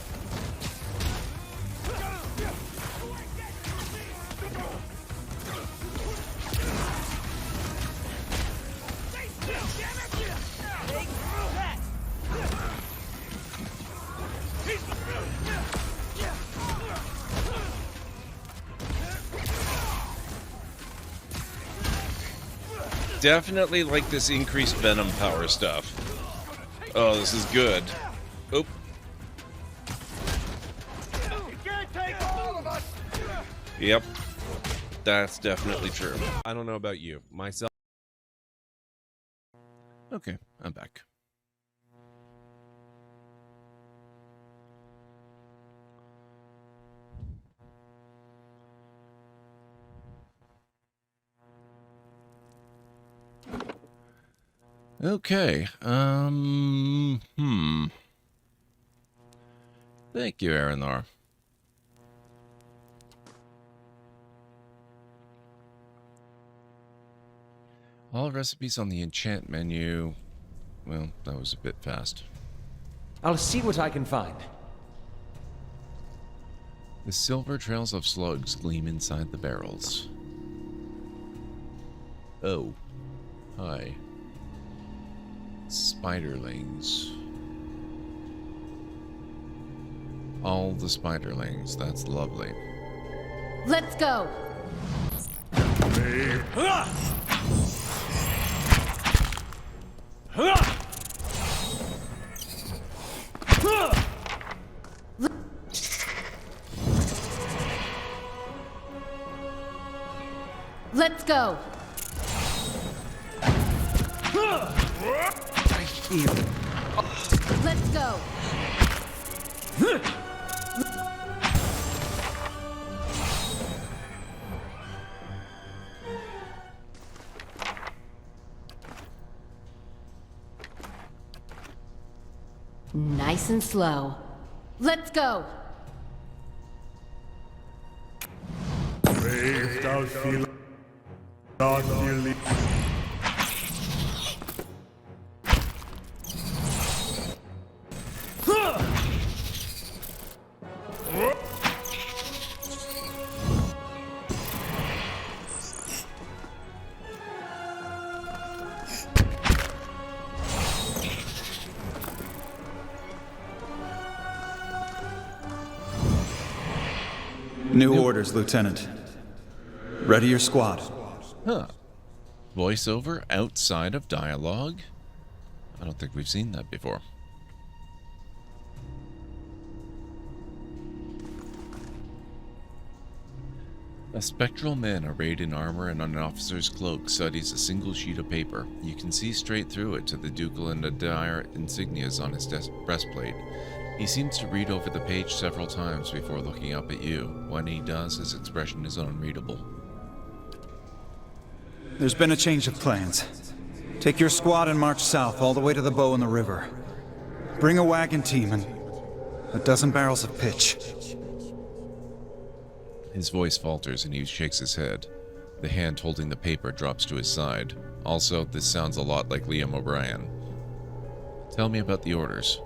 Definitely like this increased venom power stuff. Oh, this is good. Oop. Yep. That's definitely true. I don't know about you. Myself. Okay, I'm back. Okay, Thank you, Aranor. All recipes on the enchant menu. Well, that was a bit fast. I'll see what I can find. The silver trails of slugs gleam inside the barrels. Oh. Hi. Spiderlings. All the spiderlings. That's lovely. Let's go. Let's go. Let's go. Nice and slow. Let's go. Brave thou feel not nearly. New orders, Lieutenant. Ready your squad. Huh. Voiceover outside of dialogue? I don't think we've seen that before. A spectral man arrayed in armor and on an officer's cloak studies a single sheet of paper. You can see straight through it to the ducal and Adair insignias on his breastplate. He seems to read over the page several times before looking up at you. When he does, his expression is unreadable. There's been a change of plans. Take your squad and march south all the way to the bow in the river. Bring a wagon team and a dozen barrels of pitch. His voice falters and he shakes his head. The hand holding the paper drops to his side. Also, this sounds a lot like Liam O'Brien. Tell me about the orders.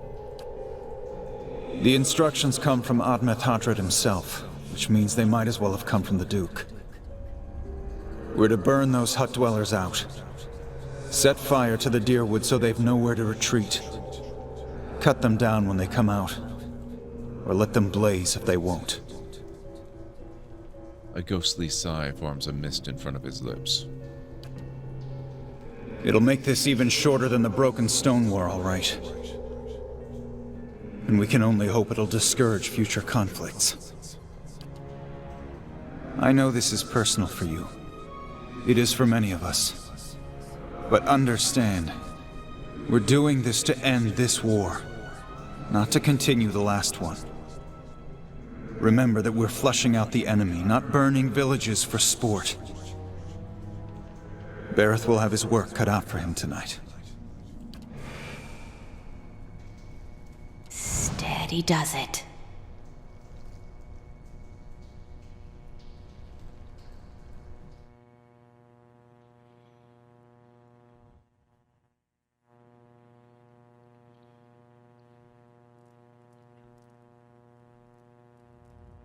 The instructions come from Admeth Hadred himself, which means they might as well have come from the Duke. We're to burn those hut dwellers out. Set fire to the Deerwood so they've nowhere to retreat. Cut them down when they come out. Or let them blaze if they won't. A ghostly sigh forms a mist in front of his lips. It'll make this even shorter than the Broken Stone War, all right. And we can only hope it'll discourage future conflicts. I know this is personal for you. It is for many of us. But understand, we're doing this to end this war, not to continue the last one. Remember that we're flushing out the enemy, not burning villages for sport. Bareth will have his work cut out for him tonight. Steady does it.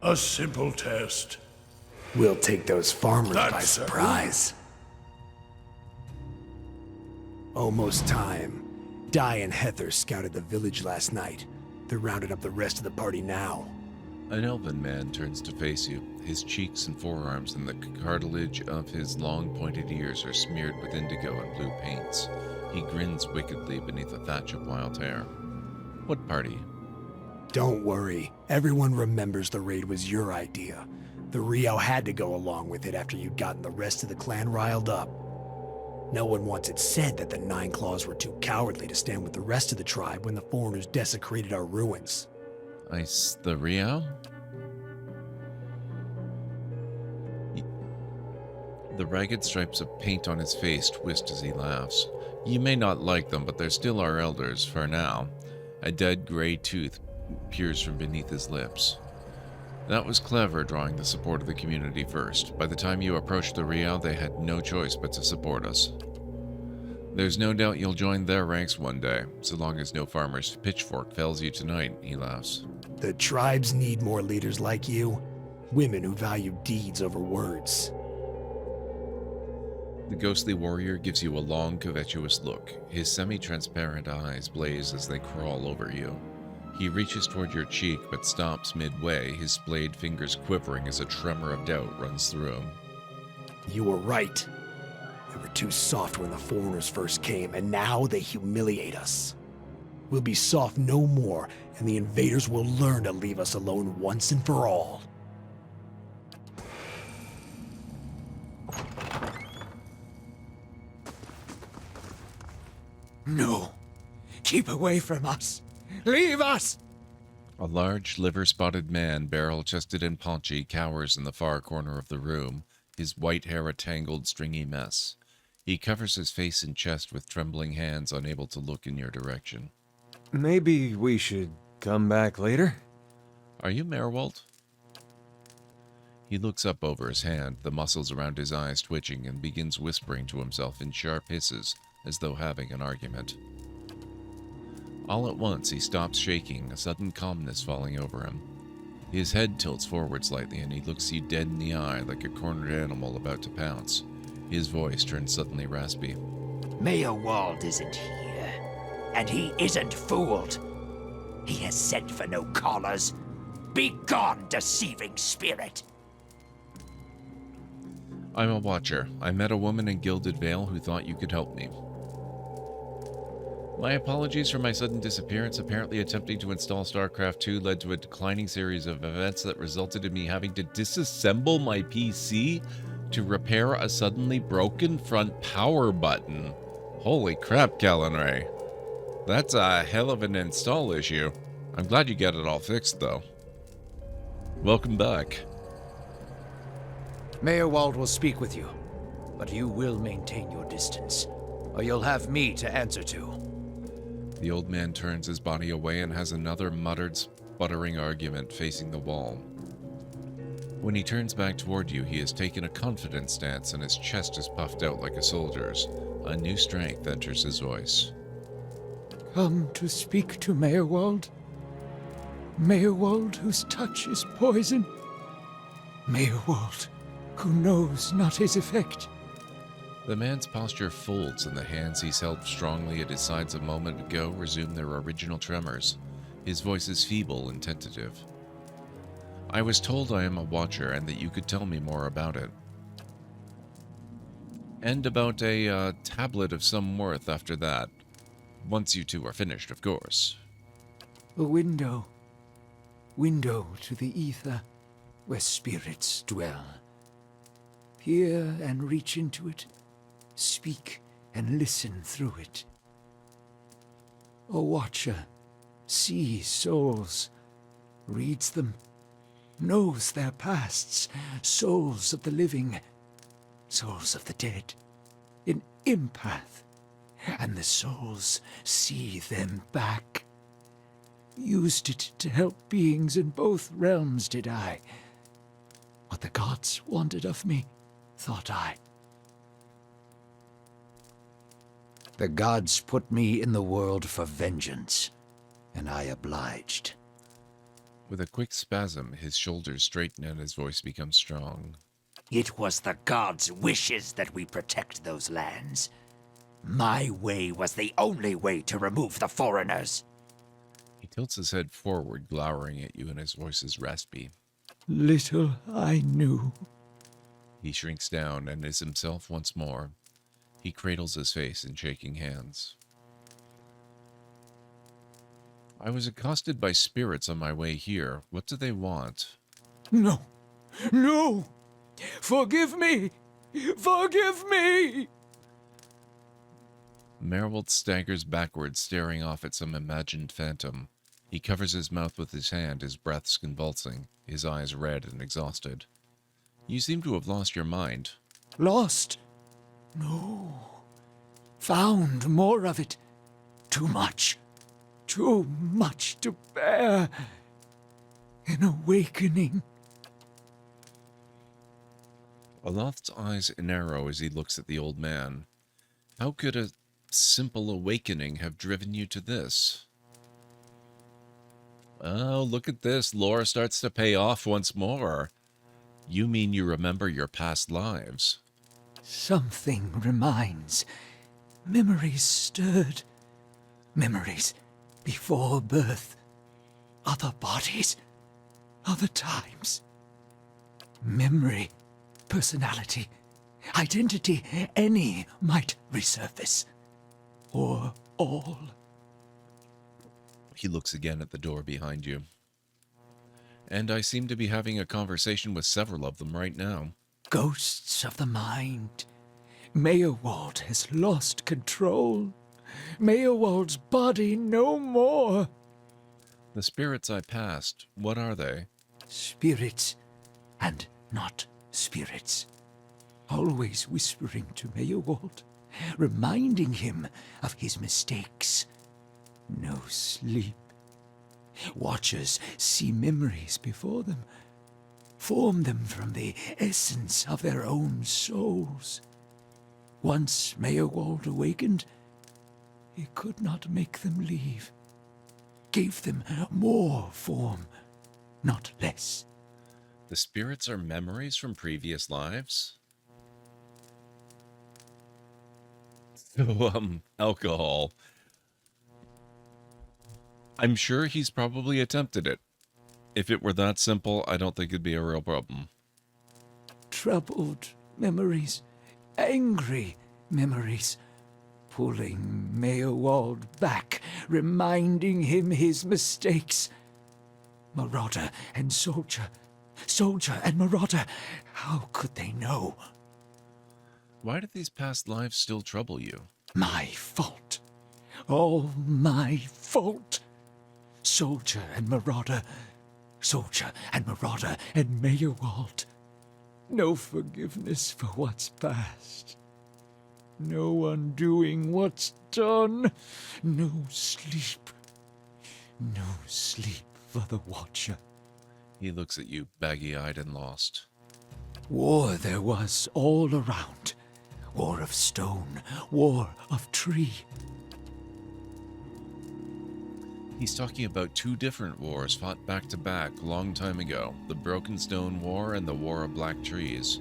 A simple test. We'll take those farmers by That's surprise. Almost time. Di and Heather scouted the village last night. They're rounding up the rest of the party now. An elven man turns to face you. His cheeks and forearms and the cartilage of his long pointed ears are smeared with indigo and blue paints. He grins wickedly beneath a thatch of wild hair. What party? Don't worry. Everyone remembers the raid was your idea. The Rio had to go along with it after you'd gotten the rest of the clan riled up. No one wants it said that the Nine Claws were too cowardly to stand with the rest of the tribe when the foreigners desecrated our ruins. The Rio? The ragged stripes of paint on his face twist as he laughs. You may not like them, but they're still our elders, for now. A dead gray tooth peers from beneath his lips. That was clever, drawing the support of the community first. By the time you approached the Rio, they had no choice but to support us. There's no doubt you'll join their ranks one day, so long as no farmer's pitchfork fells you tonight, he laughs. The tribes need more leaders like you. Women who value deeds over words. The ghostly warrior gives you a long, covetous look. His semi-transparent eyes blaze as they crawl over you. He reaches toward your cheek, but stops midway, his splayed fingers quivering as a tremor of doubt runs through him. You were right. We were too soft when the foreigners first came, and now they humiliate us. We'll be soft no more, and the invaders will learn to leave us alone once and for all. No. Keep away from us. Leave us! A large, liver-spotted man, barrel-chested and paunchy, cowers in the far corner of the room, his white hair a tangled, stringy mess. He covers his face and chest with trembling hands, unable to look in your direction. Maybe we should come back later? Are you Merwald? He looks up over his hand, the muscles around his eyes twitching, and begins whispering to himself in sharp hisses, as though having an argument. All at once, he stops shaking, a sudden calmness falling over him. His head tilts forward slightly, and he looks you dead in the eye like a cornered animal about to pounce. His voice turns suddenly raspy. Mayor Wald isn't here, and he isn't fooled. He has sent for no callers. Be gone, deceiving spirit! I'm a watcher. I met a woman in Gilded Vale who thought you could help me. My apologies for my sudden disappearance. Apparently attempting to install StarCraft 2 led to a declining series of events that resulted in me having to disassemble my PC to repair a suddenly broken front power button. Holy crap, Kalenray. That's a hell of an install issue. I'm glad you got it all fixed, though. Welcome back. Mayor Wald will speak with you, but you will maintain your distance, or you'll have me to answer to. The old man turns his body away and has another muttered, sputtering argument facing the wall. When he turns back toward you, he has taken a confident stance and his chest is puffed out like a soldier's. A new strength enters his voice. Come to speak to Mayor Wald? Mayor Wald, whose touch is poison? Mayor Wald, who knows not his effect? The man's posture folds and the hands he's held strongly at his sides a moment ago resume their original tremors. His voice is feeble and tentative. I was told I am a watcher and that you could tell me more about it. And about a tablet of some worth after that. Once you two are finished, of course. A window. Window to the ether, where spirits dwell. Peer and reach into it. Speak and listen through it. A watcher sees souls, reads them, knows their pasts, souls of the living, souls of the dead. in Impath, and the souls see them back. Used it to help beings in both realms, did I? What the gods wanted of me, thought I. The gods put me in the world for vengeance, and I obliged. With a quick spasm, his shoulders straighten and his voice becomes strong. It was the gods' wishes that we protect those lands. My way was the only way to remove the foreigners. He tilts his head forward, glowering at you, and his voice is raspy. Little I knew. He shrinks down and is himself once more. He cradles his face in shaking hands. I was accosted by spirits on my way here. What do they want? No! No! Forgive me! Forgive me! Merwold staggers backwards, staring off at some imagined phantom. He covers his mouth with his hand, his breaths convulsing, his eyes red and exhausted. You seem to have lost your mind. Lost? No. Found more of it. Too much. Too much to bear. An awakening. Aloth's eyes narrow as he looks at the old man. How could a simple awakening have driven you to this? Oh, look at this. Lore starts to pay off once more. You mean you remember your past lives? Something reminds. Memories stirred. Memories before birth. Other bodies. Other times. Memory, personality, identity, any might resurface. Or all. He looks again at the door behind you. And I seem to be having a conversation with several of them right now. Ghosts of the mind. Meyerwald has lost control. Meyerwald's body no more. The spirits I passed, what are they? Spirits, and not spirits. Always whispering to Meyerwald, reminding him of his mistakes. No sleep. Watchers see memories before them, form them from the essence of their own souls. Once Meyerwald awakened, he could not make them leave. Gave them more form, not less. The spirits are memories from previous lives? So, alcohol. I'm sure he's probably attempted it. If it were that simple, I don't think it'd be a real problem. Troubled memories, angry memories, pulling Meyerwald back, reminding him his mistakes. Marauder and soldier, soldier and marauder, how could they know? Why do these past lives still trouble you? My fault. All my fault. Soldier and marauder, soldier and marauder and Meyerwald. No forgiveness for what's past. No undoing what's done. No sleep. No sleep for the Watcher. He looks at you, baggy-eyed and lost. War there was all around. War of stone, war of tree. He's talking about two different wars fought back to back long time ago. The Broken Stone War and the War of Black Trees.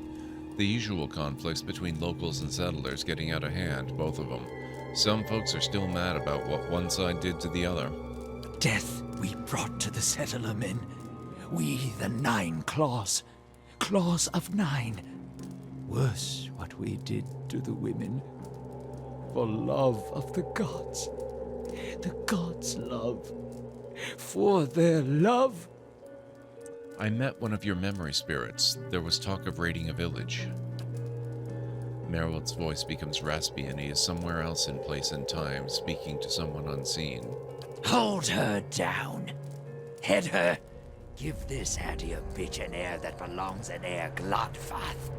The usual conflicts between locals and settlers getting out of hand, both of them. Some folks are still mad about what one side did to the other. Death we brought to the settler men. We, the 9 Claws. Claws of 9. Worse what we did to the women. For love of the gods. The gods' love. For their love. I met one of your memory spirits. There was talk of raiding a village. Merwold's voice becomes raspy and he is somewhere else in place and time, speaking to someone unseen. Hold her down. Head her. Give this Addy a bitch an heir that belongs in Air Glodfath.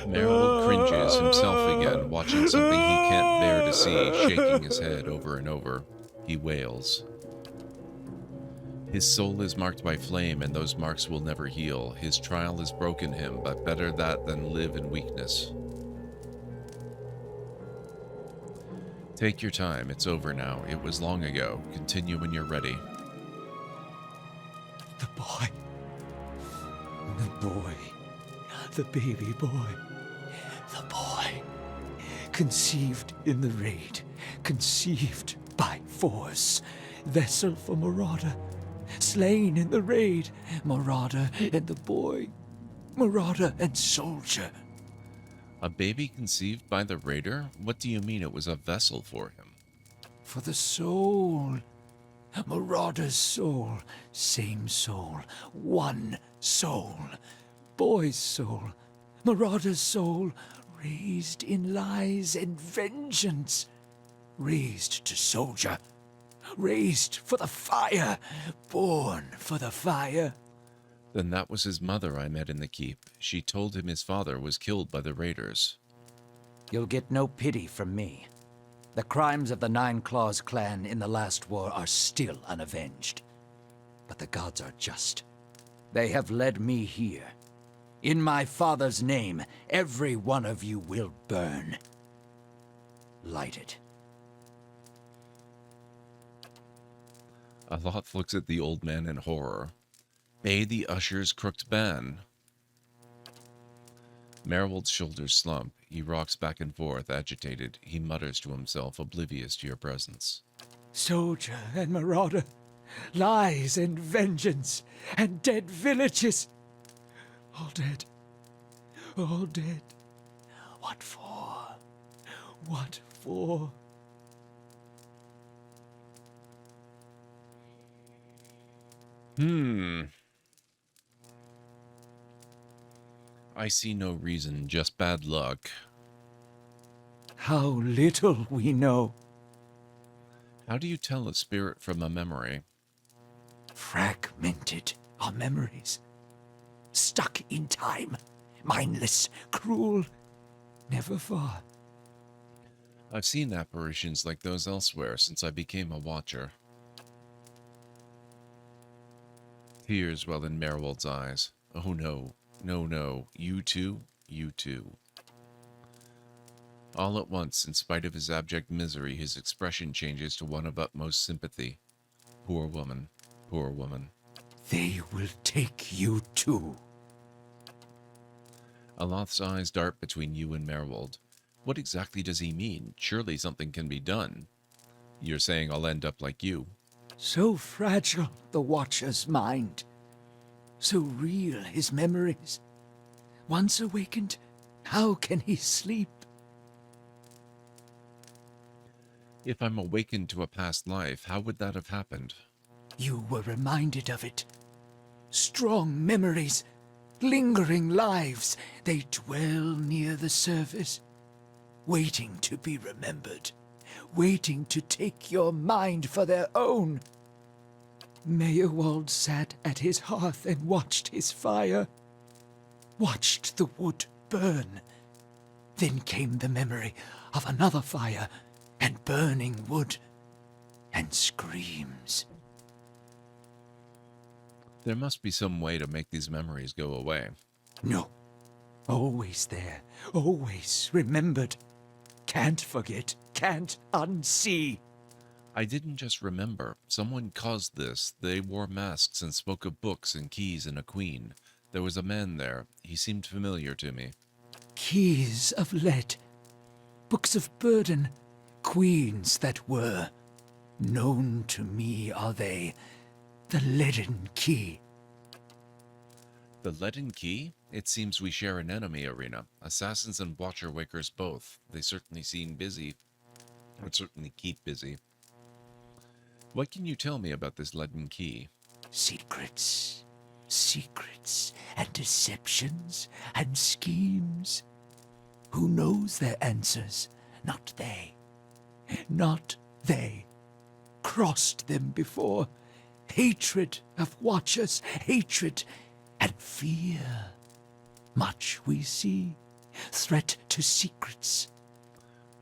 Merrill cringes himself again, watching something he can't bear to see, shaking his head over and over. He wails. His soul is marked by flame, and those marks will never heal. His trial has broken him, but better that than live in weakness. Take your time. It's over now. It was long ago. Continue when you're ready. The boy. The boy. The baby boy. The boy. Conceived in the raid. Conceived by force. Vessel for Marauder. Slain in the raid. Marauder and the boy. Marauder and soldier. A baby conceived by the raider? What do you mean it was a vessel for him? For the soul. Marauder's soul. Same soul. One soul. Boy's soul. Marauder's soul. Raised in lies and vengeance. Raised to soldier. Raised for the fire. Born for the fire. Then that was his mother I met in the keep. She told him his father was killed by the raiders. You'll get no pity from me. The crimes of the Nine Claws clan in the last war are still unavenged. But the gods are just. They have led me here. In my father's name, every one of you will burn. Light it. Aloth looks at the old man in horror. Bay the usher's crooked ban. Merwold's shoulders slump. He rocks back and forth, agitated. He mutters to himself, oblivious to your presence. Soldier and marauder, lies and vengeance, and dead villages. All dead. All dead. What for? What for? I see no reason, just bad luck. How little we know. How do you tell a spirit from a memory? Fragmented our memories. Stuck in time. Mindless, cruel, never far. I've seen apparitions like those elsewhere since I became a watcher. Tears well in Merwold's eyes. Oh no, no, no. You too? You too. All at once, in spite of his abject misery, his expression changes to one of utmost sympathy. Poor woman. Poor woman. They will take you too. Aloth's eyes dart between you and Merwold. What exactly does he mean? Surely something can be done. You're saying I'll end up like you. So fragile the Watcher's mind. So real his memories. Once awakened, how can he sleep? If I'm awakened to a past life, how would that have happened? You were reminded of it. Strong memories, lingering lives, they dwell near the surface, waiting to be remembered, waiting to take your mind for their own. Meyerwald sat at his hearth and watched his fire, watched the wood burn. Then came the memory of another fire and burning wood and screams. There must be some way to make these memories go away. No. Always there. Always remembered. Can't forget. Can't unsee. I didn't just remember. Someone caused this. They wore masks and spoke of books and keys and a queen. There was a man there. He seemed familiar to me. Keys of lead. Books of burden. Queens that were. Known to me are they. The leaden key. The leaden key? It seems we share an enemy, Arena. Assassins and Watcher Wakers both. They certainly seem busy. Would certainly keep busy. What can you tell me about this leaden key? Secrets. Secrets and deceptions and schemes. Who knows their answers? Not they. Not they. Crossed them before. Hatred of Watchers, hatred and fear. Much we see, threat to secrets.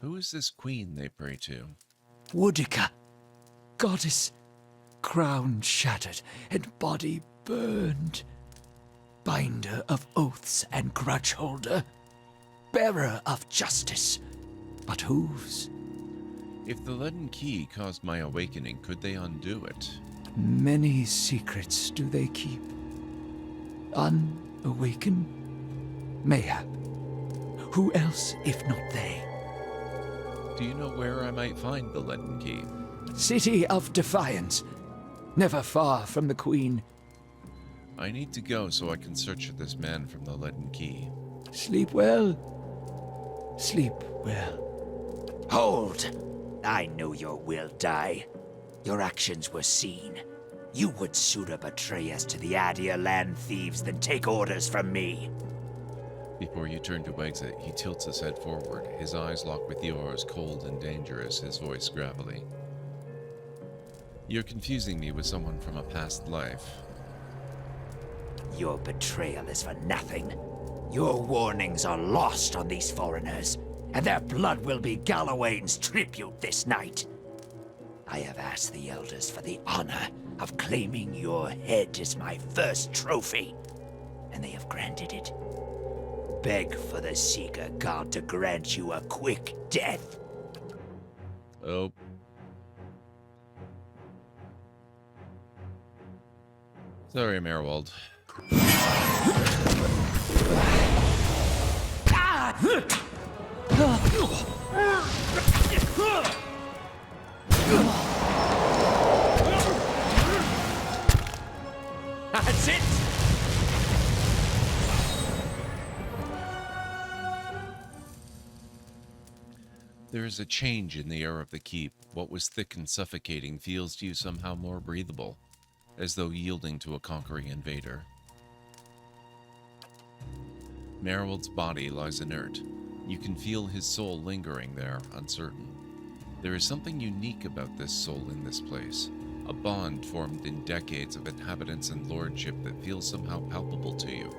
Who is this queen they pray to? Woodica, goddess, crown shattered and body burned. Binder of oaths and grudge holder. Bearer of justice. But whose? If the leaden key caused my awakening, could they undo it? Many secrets do they keep. Unawakened? Mayhap. Who else if not they? Do you know where I might find the leaden key? City of Defiance. Never far from the Queen. I need to go so I can search for this man from the leaden key. Sleep well. Sleep well. Hold! I know your will die. Your actions were seen. You would sooner betray us to the Adir land thieves than take orders from me. Before you turn to exit, he tilts his head forward, his eyes locked with yours, cold and dangerous, his voice gravelly. You're confusing me with someone from a past life. Your betrayal is for nothing. Your warnings are lost on these foreigners, and their blood will be Gallowayne's tribute this night. I have asked the elders for the honor of claiming your head as my first trophy, and they have granted it. Beg for the Seeker God to grant you a quick death. Oh. Sorry, Merwald. That's it! There is a change in the air of the keep. What was thick and suffocating feels to you somehow more breathable, as though yielding to a conquering invader. Merwald's body lies inert. You can feel his soul lingering there, uncertain. There is something unique about this soul in this place, a bond formed in decades of inhabitants and lordship that feels somehow palpable to you,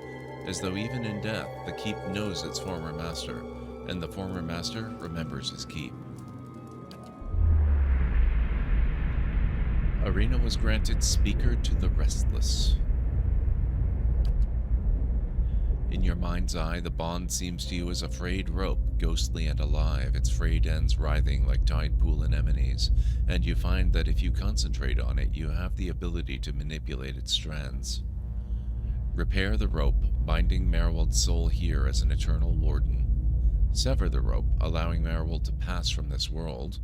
as though even in death the keep knows its former master, and the former master remembers his keep. Irina was granted Speaker to the Restless. In your mind's eye, the bond seems to you as a frayed rope, ghostly and alive, its frayed ends writhing like tide pool anemones, and you find that if you concentrate on it, you have the ability to manipulate its strands. Repair the rope, binding Merwald's soul here as an eternal warden. Sever the rope, allowing Merwald to pass from this world.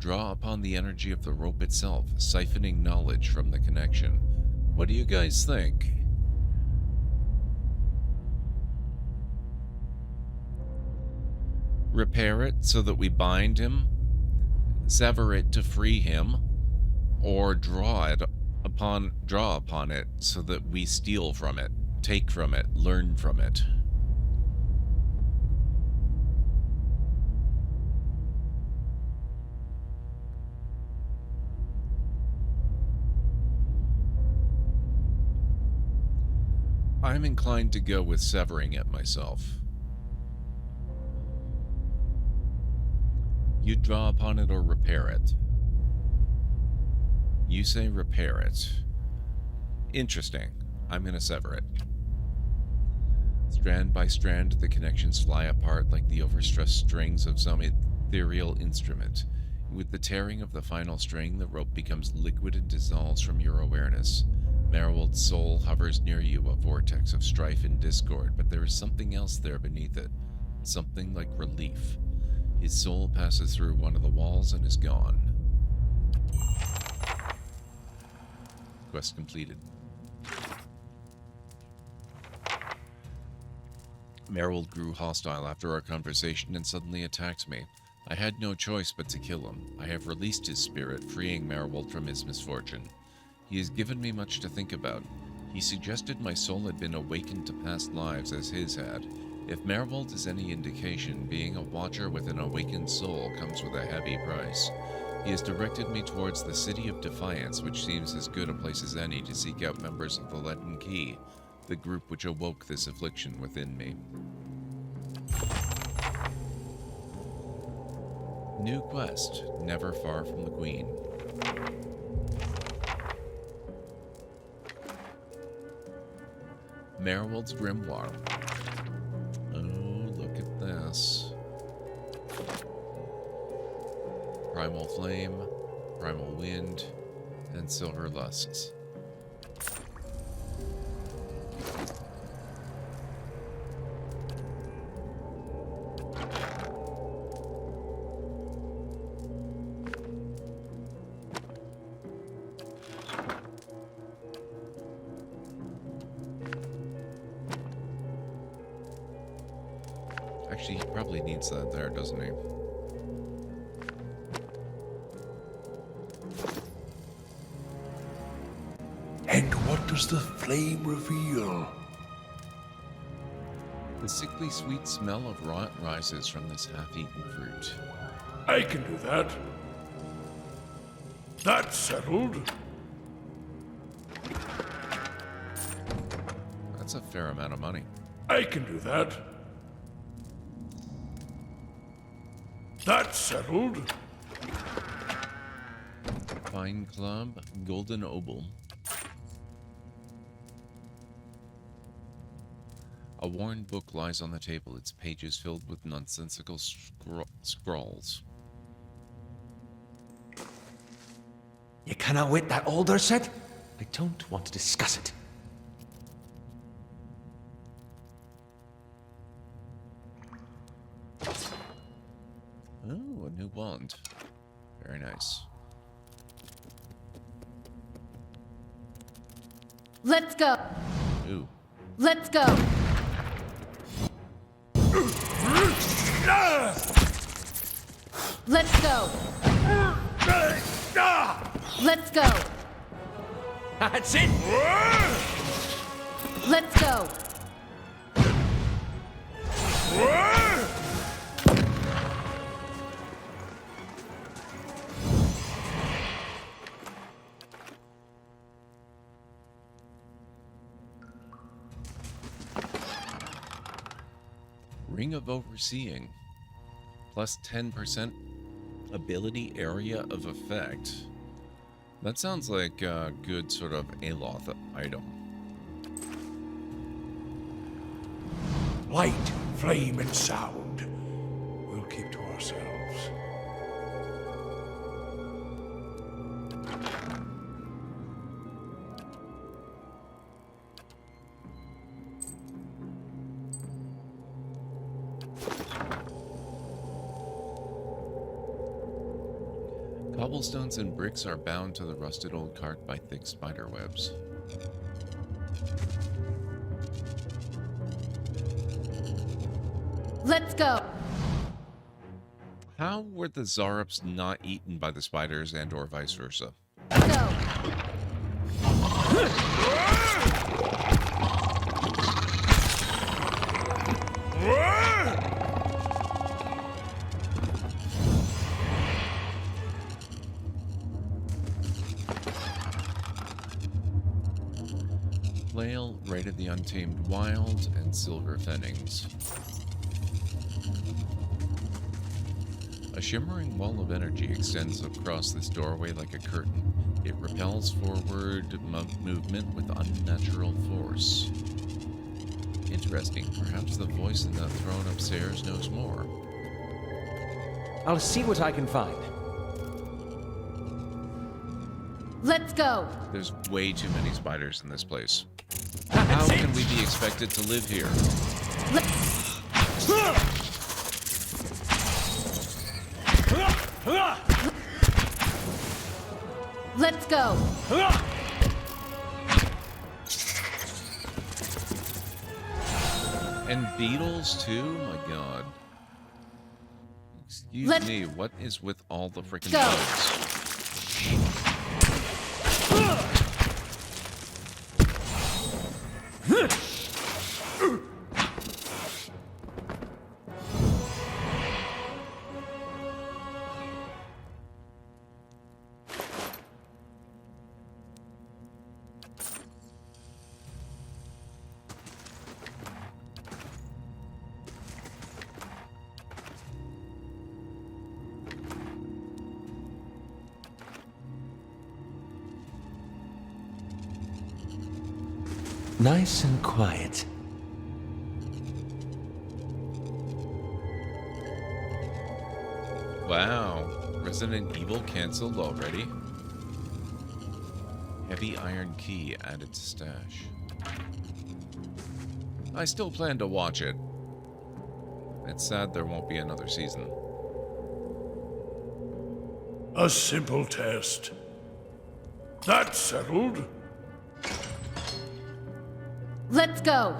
Draw upon the energy of the rope itself, siphoning knowledge from the connection. What do you guys think? Repair it so that we bind him, sever it to free him, or draw upon it so that we steal from it, take from it, learn from it. I'm inclined to go with severing it myself. You draw upon it or repair it. You say repair it. Interesting. I'm gonna sever it. Strand by strand, the connections fly apart like the overstressed strings of some ethereal instrument. With the tearing of the final string, the rope becomes liquid and dissolves from your awareness. Merwald's soul hovers near you, a vortex of strife and discord, but there is something else there beneath it. Something like relief. His soul passes through one of the walls and is gone. Quest completed. Merwald grew hostile after our conversation and suddenly attacked me. I had no choice but to kill him. I have released his spirit, freeing Merwald from his misfortune. He has given me much to think about. He suggested my soul had been awakened to past lives as his had. If Merwald is any indication, being a watcher with an awakened soul comes with a heavy price. He has directed me towards the City of Defiance, which seems as good a place as any to seek out members of the Leaden Key, the group which awoke this affliction within me. New quest, never far from the Queen. Merwold's Grimoire. Oh, look at this. Primal Flame, Primal Wind, and Silver Lusts. Actually, he probably needs that there, doesn't he? And what does the flame reveal? The sickly sweet smell of rot rises from this half-eaten fruit. I can do that. That's settled. That's a fair amount of money. I can do that. That's settled. Fine Club, Golden Obel. A worn book lies on the table, its pages filled with nonsensical scrawls. You cannot wait that older set? I don't want to discuss it. Oh, a new wand. Very nice. Let's go. Ooh. Let's go. Let's go. Let's go. That's it. Let's go. Ring of Overseeing. Plus 10% ability area of effect. That sounds like a good sort of Aloth item. Light, flame, and sound. We'll keep to ourselves. Cobblestones and bricks are bound to the rusted old cart by thick spider webs. Let's go. How were the Zarups not eaten by the spiders and or vice versa? Go. Flail, Raid of the Untamed Wild, and Silver Fennings. A shimmering wall of energy extends across this doorway like a curtain. It repels forward movement with unnatural force. Interesting. Perhaps the voice in the throne upstairs knows more. I'll see what I can find. Let's go. There's way too many spiders in this place. How can we be expected to live here? Let's go. And beetles too? My god. Excuse me, what is with all the freaking bugs? nice and quiet. Wow. Resident Evil canceled already. Heavy iron key added to stash. I still plan to watch it. It's sad there won't be another season. A simple test. That's settled. Let's go.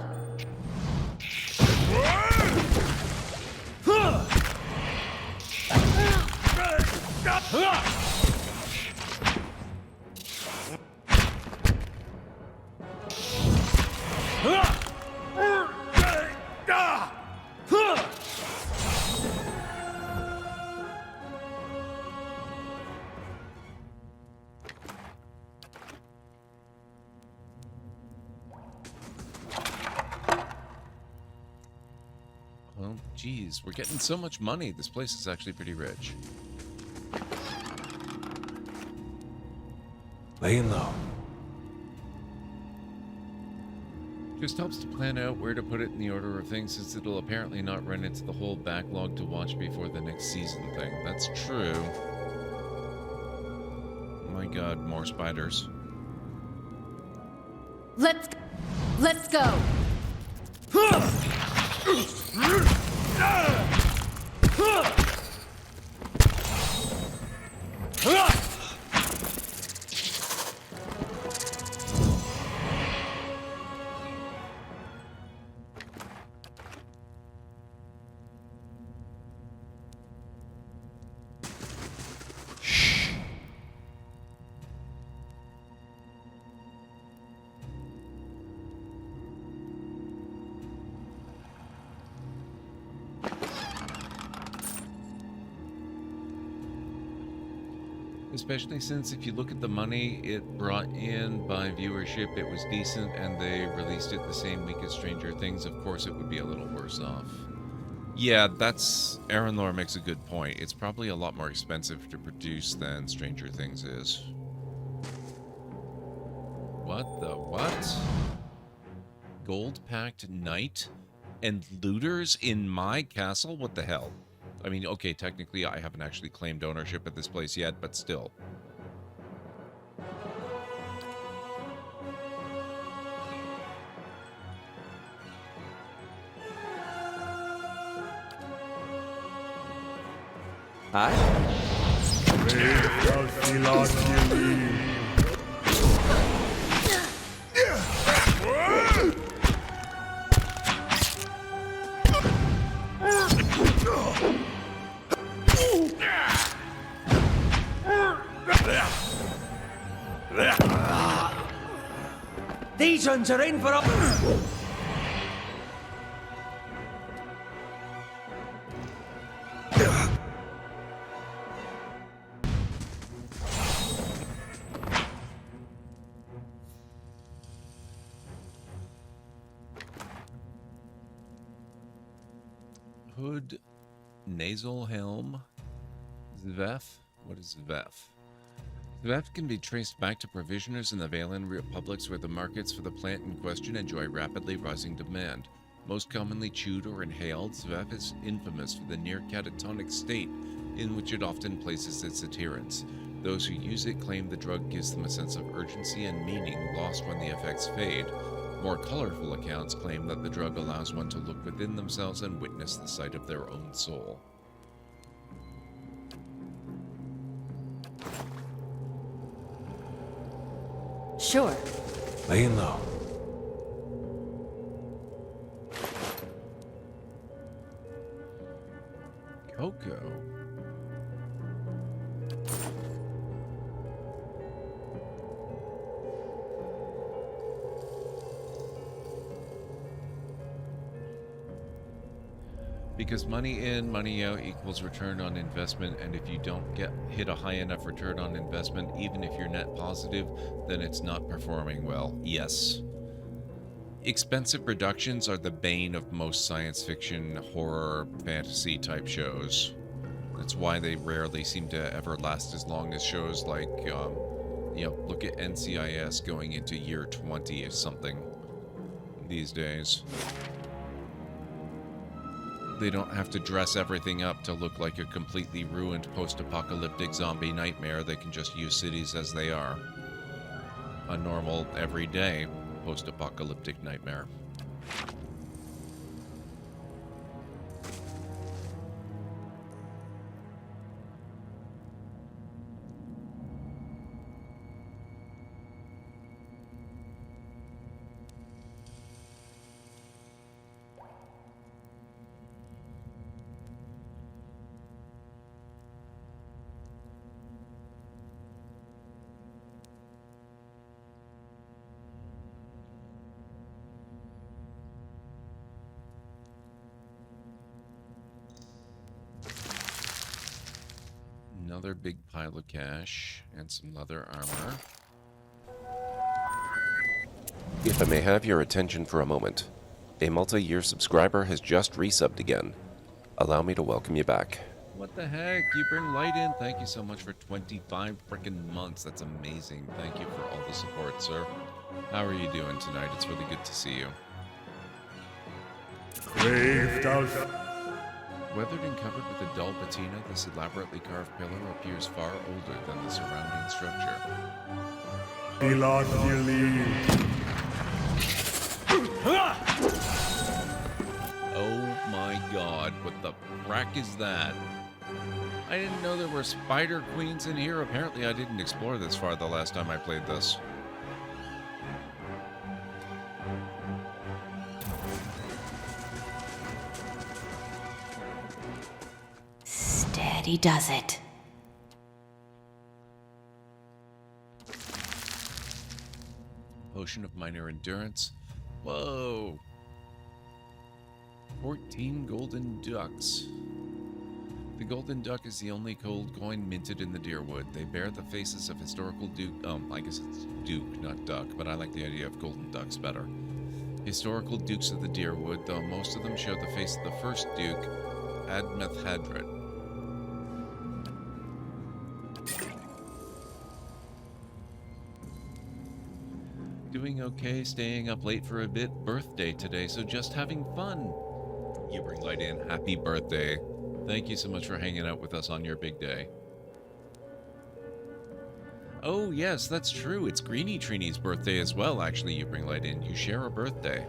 Well, geez, we're getting so much money. This place is actually pretty rich. Laying low. Just helps to plan out where to put it in the order of things, since it'll apparently not run into the whole backlog to watch before the next season thing. That's true. Oh my god, more spiders. Let's go. Especially since if you look at the money it brought in by viewership, it was decent, and they released it the same week as Stranger Things. Of course, it would be a little worse off. Yeah, that's... Aaron Lore makes a good point. It's probably a lot more expensive to produce than Stranger Things is. What the what? Gold-packed knight and looters in my castle? What the hell? I mean, okay, technically I haven't actually claimed ownership at this place yet, but still. These ones are in for a... Hood, nasal helm, Zvef. What is Zvef? Zvef can be traced back to provisioners in the Valen republics, where the markets for the plant in question enjoy rapidly rising demand. Most commonly chewed or inhaled, Zvef is infamous for the near catatonic state in which it often places its adherents. Those who use it claim the drug gives them a sense of urgency and meaning lost when the effects fade. More colorful accounts claim that the drug allows one to look within themselves and witness the sight of their own soul. Sure. Laying low. Coco. Because money in, money out equals return on investment, and if you don't hit a high enough return on investment, even if you're net positive, then it's not performing well. Yes. Expensive productions are the bane of most science fiction, horror, fantasy type shows. That's why they rarely seem to ever last as long as shows like, you know, look at NCIS going into year 20 or something. these days. They don't have to dress everything up to look like a completely ruined post-apocalyptic zombie nightmare. They can just use cities as they are. A normal, everyday post-apocalyptic nightmare. Another big pile of cash and some leather armor. If I may have your attention for a moment, a multi-year subscriber has just resubbed again. Allow me to welcome you back. What the heck? You bring light in. Thank you so much for 25 freaking months. That's amazing. Thank you for all the support, sir. How are you doing tonight? It's really good to see you. Weathered and covered with a dull patina, this elaborately carved pillar appears far older than the surrounding structure. Oh my god, what the frack is that? I didn't know there were spider queens in here. Apparently I didn't explore this far the last time I played this. Steady does it. Potion of minor endurance. Whoa. 14 golden ducks. The golden duck is the only gold coin minted in the Deerwood. They bear the faces of historical duke. I guess it's duke, not duck, but I like the idea of golden ducks better. Historical dukes of the Deerwood, though most of them show the face of the first duke, Admethadred. Doing okay, staying up late for a bit. Birthday today, so just having fun. You bring light in. Happy birthday. Thank you so much for hanging out with us on your big day. Oh, yes, that's true. It's Greenie Trini's birthday as well, actually, you bring light in. You share a birthday.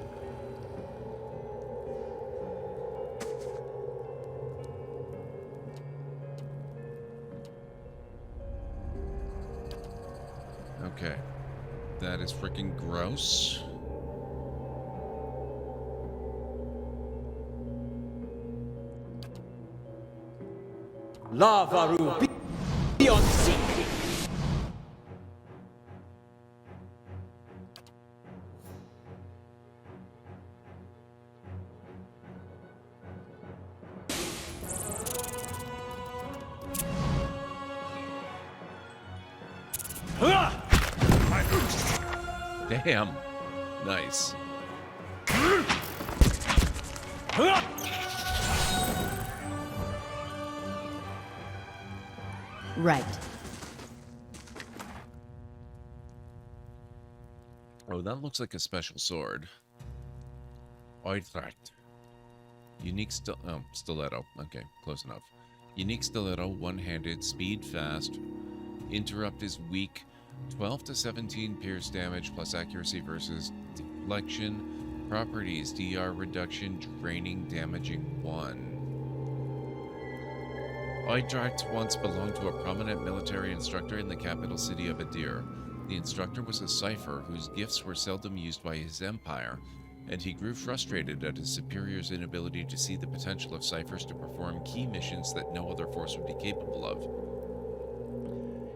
Okay. That is freaking gross. Lavaru, be on seek. Damn. Nice. Right. Oh, that looks like a special sword. Oidthracht. Unique stiletto. Okay, close enough. Unique stiletto, one-handed, speed fast. Interrupt is weak. 12 to 17 pierce damage plus accuracy versus deflection. Properties: DR reduction, draining, damaging 1. Oidthracht once belonged to a prominent military instructor in the capital city of Adir. The instructor was a cipher whose gifts were seldom used by his empire, and he grew frustrated at his superior's inability to see the potential of ciphers to perform key missions that no other force would be capable of.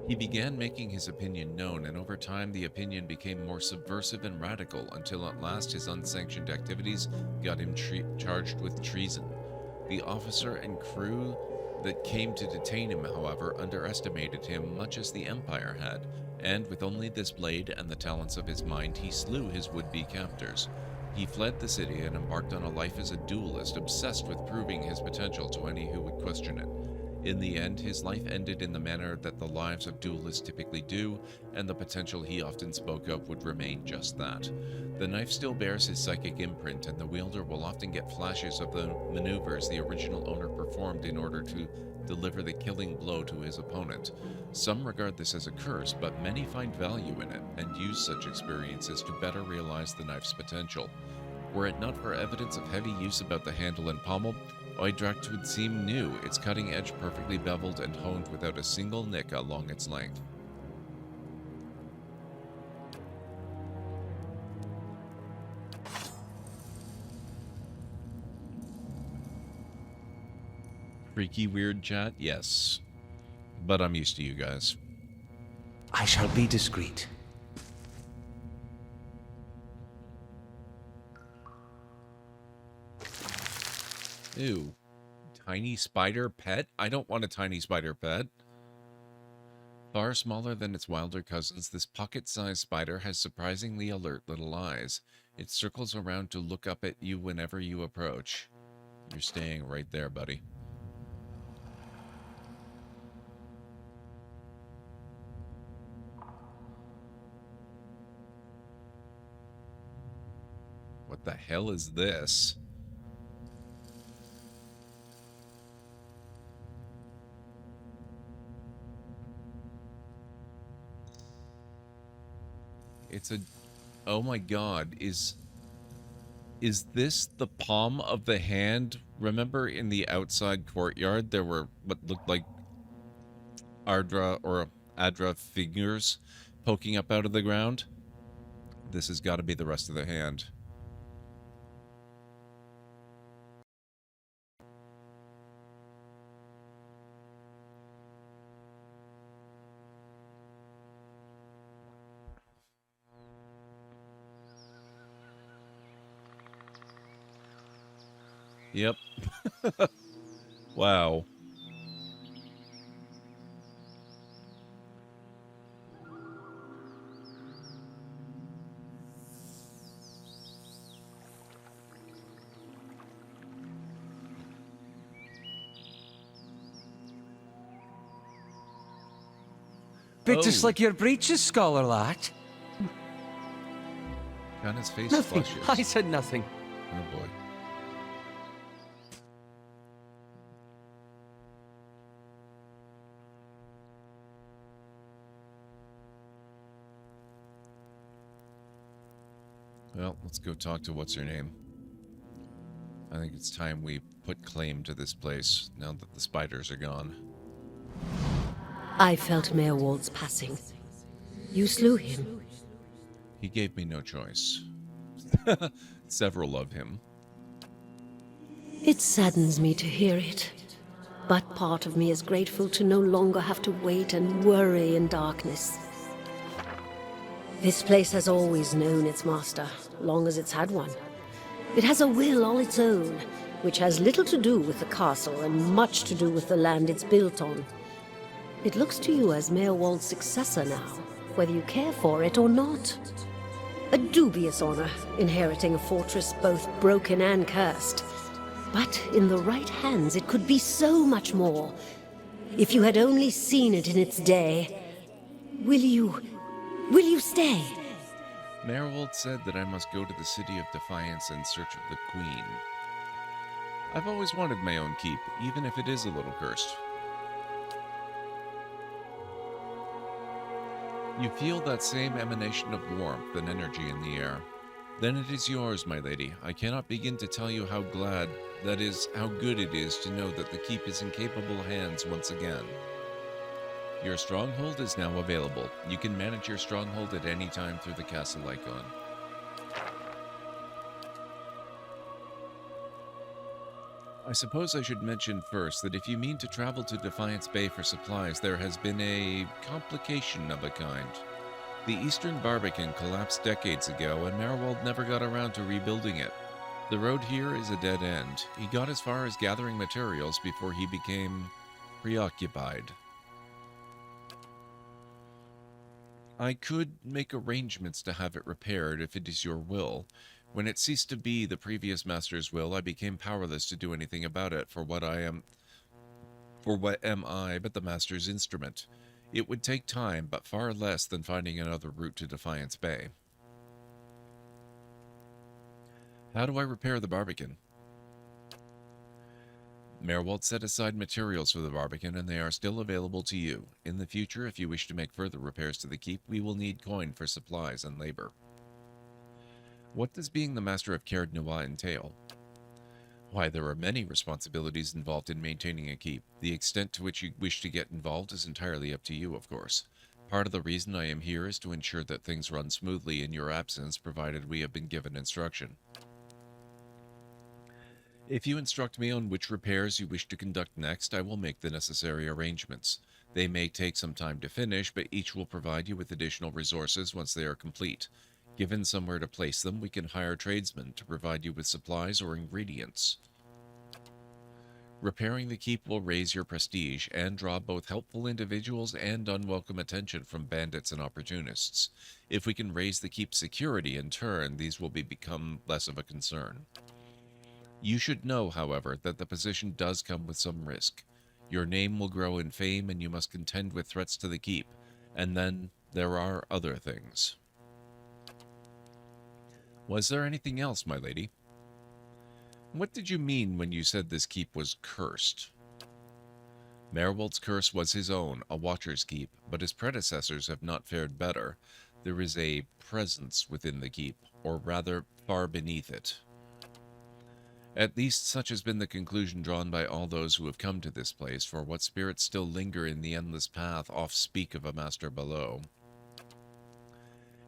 He began making his opinion known, and over time the opinion became more subversive and radical until at last his unsanctioned activities got him charged with treason. The officer and crew that came to detain him, however, underestimated him much as the Empire had, and with only this blade and the talents of his mind, he slew his would-be captors. He fled the city and embarked on a life as a duelist, obsessed with proving his potential to any who would question it. In the end, his life ended in the manner that the lives of duelists typically do, and the potential he often spoke of would remain just that. The knife still bears his psychic imprint, and the wielder will often get flashes of the maneuvers the original owner performed in order to deliver the killing blow to his opponent. Some regard this as a curse, but many find value in it, and use such experiences to better realize the knife's potential. Were it not for evidence of heavy use about the handle and pommel, Oidracht would seem new, its cutting edge perfectly beveled and honed without a single nick along its length. Freaky weird chat? Yes. But I'm used to you guys. I shall be discreet. Ew. Tiny spider pet? I don't want a tiny spider pet. Far smaller than its wilder cousins, this pocket-sized spider has surprisingly alert little eyes. It circles around to look up at you whenever you approach. You're staying right there, buddy. What the hell is this? It's a... Oh my god, is this the palm of the hand? Remember in the outside courtyard there were what looked like Adra fingers poking up out of the ground? This has got to be the rest of the hand. Yep. Wow. Bit just like your breeches, Scholar Lad. Gunna's face Nothing. flushes. I said nothing. Oh boy. Well, let's go talk to what's-her-name. I think it's time we put claim to this place, now that the spiders are gone. I felt Merwald's passing. You slew him. He gave me no choice. Several of him. It saddens me to hear it, but part of me is grateful to no longer have to wait and worry in darkness. This place has always known its master, long as it's had one. It has a will all its own, which has little to do with the castle and much to do with the land it's built on. It looks to you as Merwald's successor now, whether you care for it or not. A dubious honor, inheriting a fortress both broken and cursed. But in the right hands, it could be so much more. If you had only seen it in its day. Will you stay? Merwald said that I must go to the City of Defiance in search of the Queen. I've always wanted my own keep, even if it is a little cursed. You feel that same emanation of warmth and energy in the air. Then it is yours, my lady. I cannot begin to tell you how glad, that is, how good it is to know that the keep is in capable hands once again. Your stronghold is now available. You can manage your stronghold at any time through the castle icon. I suppose I should mention first that if you mean to travel to Defiance Bay for supplies, there has been a complication of a kind. The Eastern Barbican collapsed decades ago, and Merwald never got around to rebuilding it. The road here is a dead end. He got as far as gathering materials before he became preoccupied. I could make arrangements to have it repaired if it is your will. When it ceased to be the previous master's will, I became powerless to do anything about it for what I am... For what am I but the Master's instrument? It would take time, but far less than finding another route to Defiance Bay. How do I repair the Barbican? Merwald set aside materials for the Barbican, and they are still available to you. In the future, if you wish to make further repairs to the keep, we will need coin for supplies and labor. What does being the Master of Caird Nuwa entail? Why, there are many responsibilities involved in maintaining a keep. The extent to which you wish to get involved is entirely up to you, of course. Part of the reason I am here is to ensure that things run smoothly in your absence, provided we have been given instruction. If you instruct me on which repairs you wish to conduct next, I will make the necessary arrangements. They may take some time to finish, but each will provide you with additional resources once they are complete. Given somewhere to place them, we can hire tradesmen to provide you with supplies or ingredients. Repairing the keep will raise your prestige and draw both helpful individuals and unwelcome attention from bandits and opportunists. If we can raise the keep's security in turn, these will become less of a concern. You should know, however, that the position does come with some risk. Your name will grow in fame and you must contend with threats to the keep. And then there are other things. Was there anything else, my lady? What did you mean when you said this keep was cursed? Merwald's curse was his own, a watcher's keep, but his predecessors have not fared better. There is a presence within the keep, or rather, far beneath it. At least such has been the conclusion drawn by all those who have come to this place, for what spirits still linger in the endless path oft speak of a master below.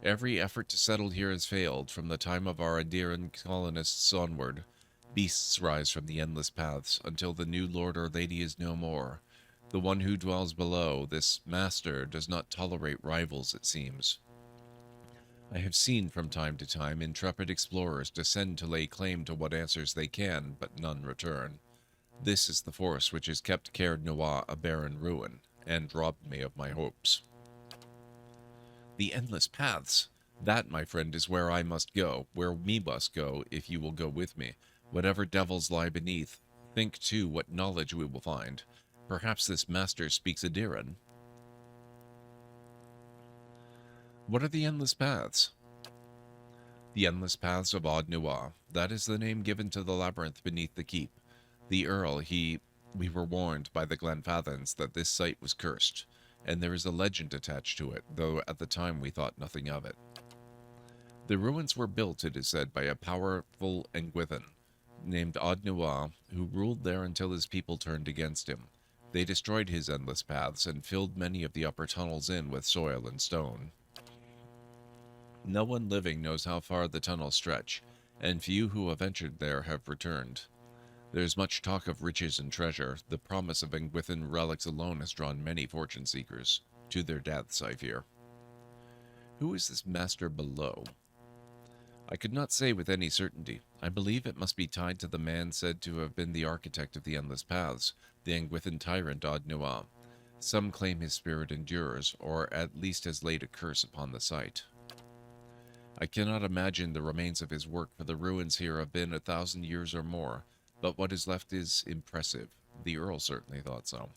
Every effort to settle here has failed, from the time of our Adiran colonists onward. Beasts rise from the endless paths, until the new lord or lady is no more. The one who dwells below, this master, does not tolerate rivals, it seems. I have seen from time to time intrepid explorers descend to lay claim to what answers they can, but none return. This is the force which has kept Caird Nuwa a barren ruin, and robbed me of my hopes. The endless paths! That, my friend, is where I must go, where we must go, if you will go with me. Whatever devils lie beneath, think, too, what knowledge we will find. Perhaps this master speaks Adiran. What are the endless paths? The endless paths of Od Nuwa. That is the name given to the labyrinth beneath the keep. The Earl, we were warned by the Glenfathans that this site was cursed, and there is a legend attached to it, though at the time we thought nothing of it. The ruins were built, it is said, by a powerful Engwithan named Od Nuwa, who ruled there until his people turned against him. They destroyed his endless paths and filled many of the upper tunnels in with soil and stone. No one living knows how far the tunnels stretch, and few who have ventured there have returned. There is much talk of riches and treasure. The promise of Engwithan relics alone has drawn many fortune-seekers. To their deaths, I fear. Who is this master below? I could not say with any certainty. I believe it must be tied to the man said to have been the architect of the Endless Paths, the Engwithan tyrant Od Nuwa. Some claim his spirit endures, or at least has laid a curse upon the site. I cannot imagine the remains of his work, for the ruins here have been 1,000 years or more, but what is left is impressive. The Earl certainly thought so.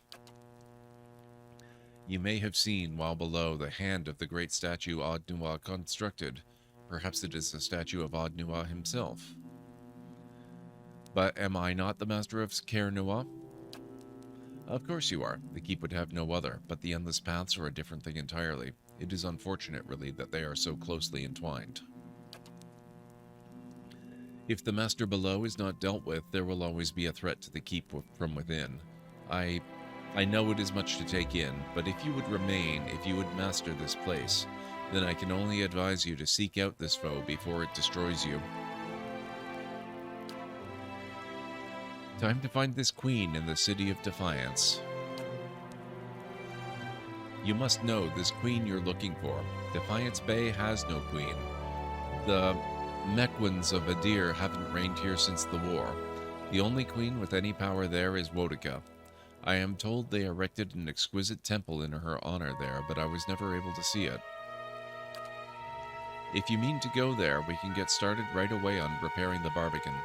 You may have seen, while below, the hand of the great statue Od Nuwa constructed. Perhaps it is the statue of Od Nuwa himself. But am I not the master of Caird Nuwa? Of course you are. The keep would have no other, but the endless paths are a different thing entirely. It is unfortunate, really, that they are so closely entwined. If the master below is not dealt with, there will always be a threat to the keep from within. I know it is much to take in, but if you would remain, if you would master this place, then I can only advise you to seek out this foe before it destroys you. Time to find this queen in the city of Defiance. You must know this queen you're looking for. Defiance Bay has no queen. The Mequins of Adir haven't reigned here since the war. The only queen with any power there is Wodika. I am told they erected an exquisite temple in her honor there, but I was never able to see it. If you mean to go there, we can get started right away on repairing the Barbican.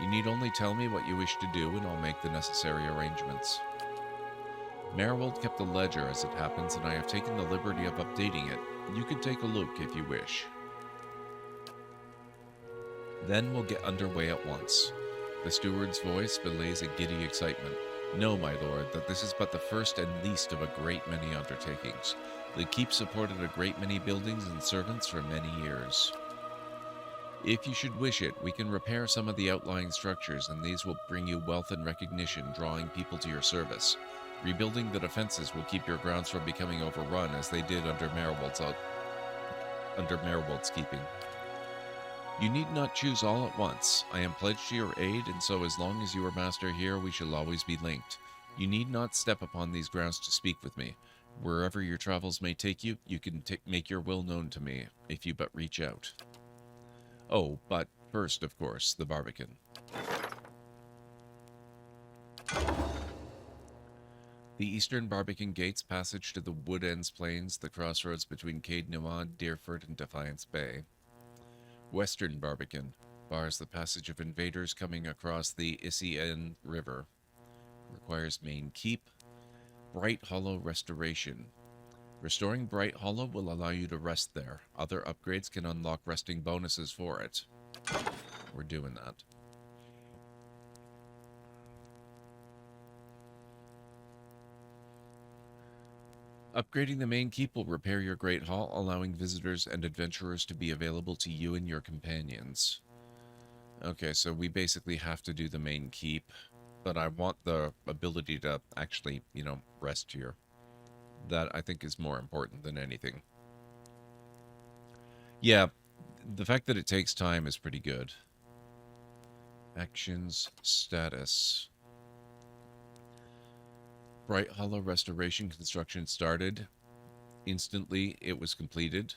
You need only tell me what you wish to do, and I'll make the necessary arrangements. Marigold kept a ledger as it happens, and I have taken the liberty of updating it. You can take a look if you wish. Then we'll get underway at once. The steward's voice belays a giddy excitement. Know, my lord, that this is but the first and least of a great many undertakings. The keep supported a great many buildings and servants for many years. If you should wish it, we can repair some of the outlying structures, and these will bring you wealth and recognition, drawing people to your service. Rebuilding the defenses will keep your grounds from becoming overrun, as they did under Marigold's keeping. You need not choose all at once. I am pledged to your aid, and so as long as you are master here, we shall always be linked. You need not step upon these grounds to speak with me. Wherever your travels may take you, you can make your will known to me, if you but reach out. Oh, but first, of course, the Barbican. The Eastern Barbican gates passage to the Wood Ends Plains, the crossroads between Caed Nuad, Deerford, and Defiance Bay. Western Barbican bars the passage of invaders coming across the Issien River. Requires main keep. Bright Hollow restoration. Restoring Bright Hollow will allow you to rest there. Other upgrades can unlock resting bonuses for it. We're doing that. Upgrading the main keep will repair your Great Hall, allowing visitors and adventurers to be available to you and your companions. Okay, so we basically have to do the main keep, but I want the ability to actually, rest here. That, I think, is more important than anything. Yeah, the fact that it takes time is pretty good. Actions, status. Bright Hollow restoration construction started. Instantly, it was completed.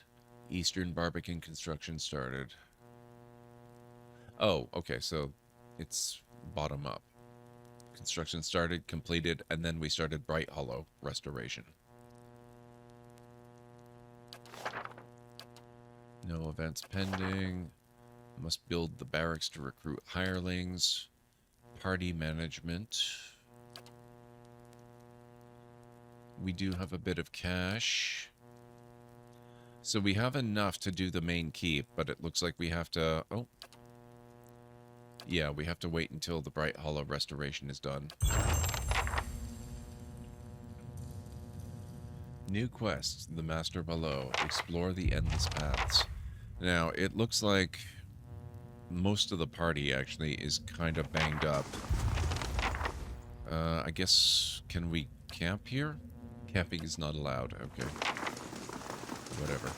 Eastern Barbican construction started. Oh, okay, so it's bottom up. Construction started, completed, and then we started Bright Hollow restoration. No events pending. Must build the barracks to recruit hirelings. Party management. We do have a bit of cash. So we have enough to do the main keep, but it looks like we have to... Oh. Yeah, we have to wait until the Bright Hollow restoration is done. New quest, The Master Below. Explore the endless paths. Now, it looks like most of the party actually is kind of banged up. I guess, can we camp here? Camping is not allowed. Okay. Whatever.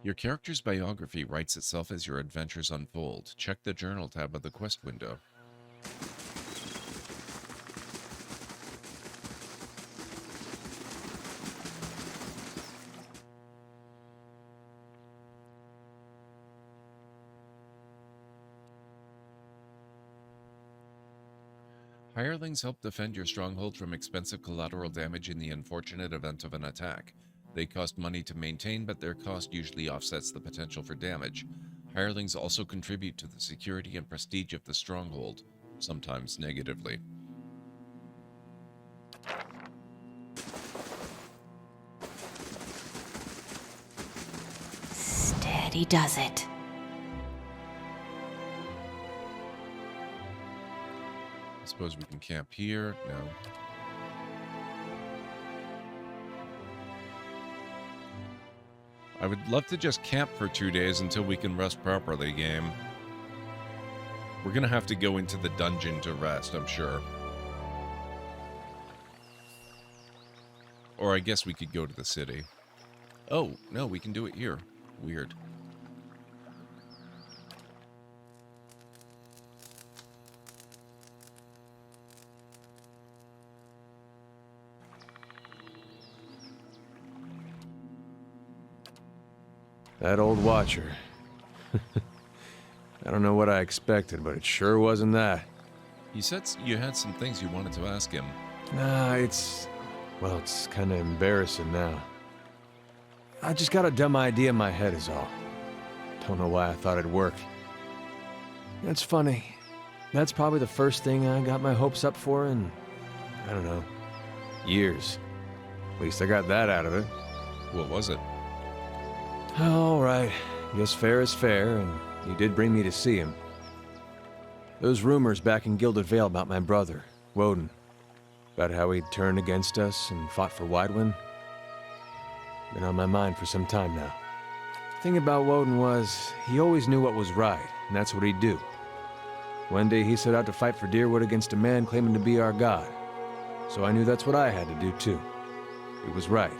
Your character's biography writes itself as your adventures unfold. Check the journal tab of the quest window. Hirelings help defend your stronghold from expensive collateral damage in the unfortunate event of an attack. They cost money to maintain, but their cost usually offsets the potential for damage. Hirelings also contribute to the security and prestige of the stronghold, sometimes negatively. Steady does it. I suppose we can camp here. No. I would love to just camp for 2 days until we can rest properly, game. We're gonna have to go into the dungeon to rest, I'm sure. Or I guess we could go to the city. Oh, no, we can do it here. Weird. That old watcher. I don't know what I expected, but it sure wasn't that. You said you had some things you wanted to ask him. Nah, it's kind of embarrassing now. I just got a dumb idea in my head is all. Don't know why I thought it'd work. It's funny. That's probably the first thing I got my hopes up for in, I don't know, years. At least I got that out of it. What was it? All right. Guess fair is fair, and you did bring me to see him. Those rumors back in Gilded Vale about my brother, Woden, about how he'd turned against us and fought for Widewind, been on my mind for some time now. The thing about Woden was, he always knew what was right, and that's what he'd do. One day he set out to fight for Dyrwood against a man claiming to be our god. So I knew that's what I had to do too. He was right.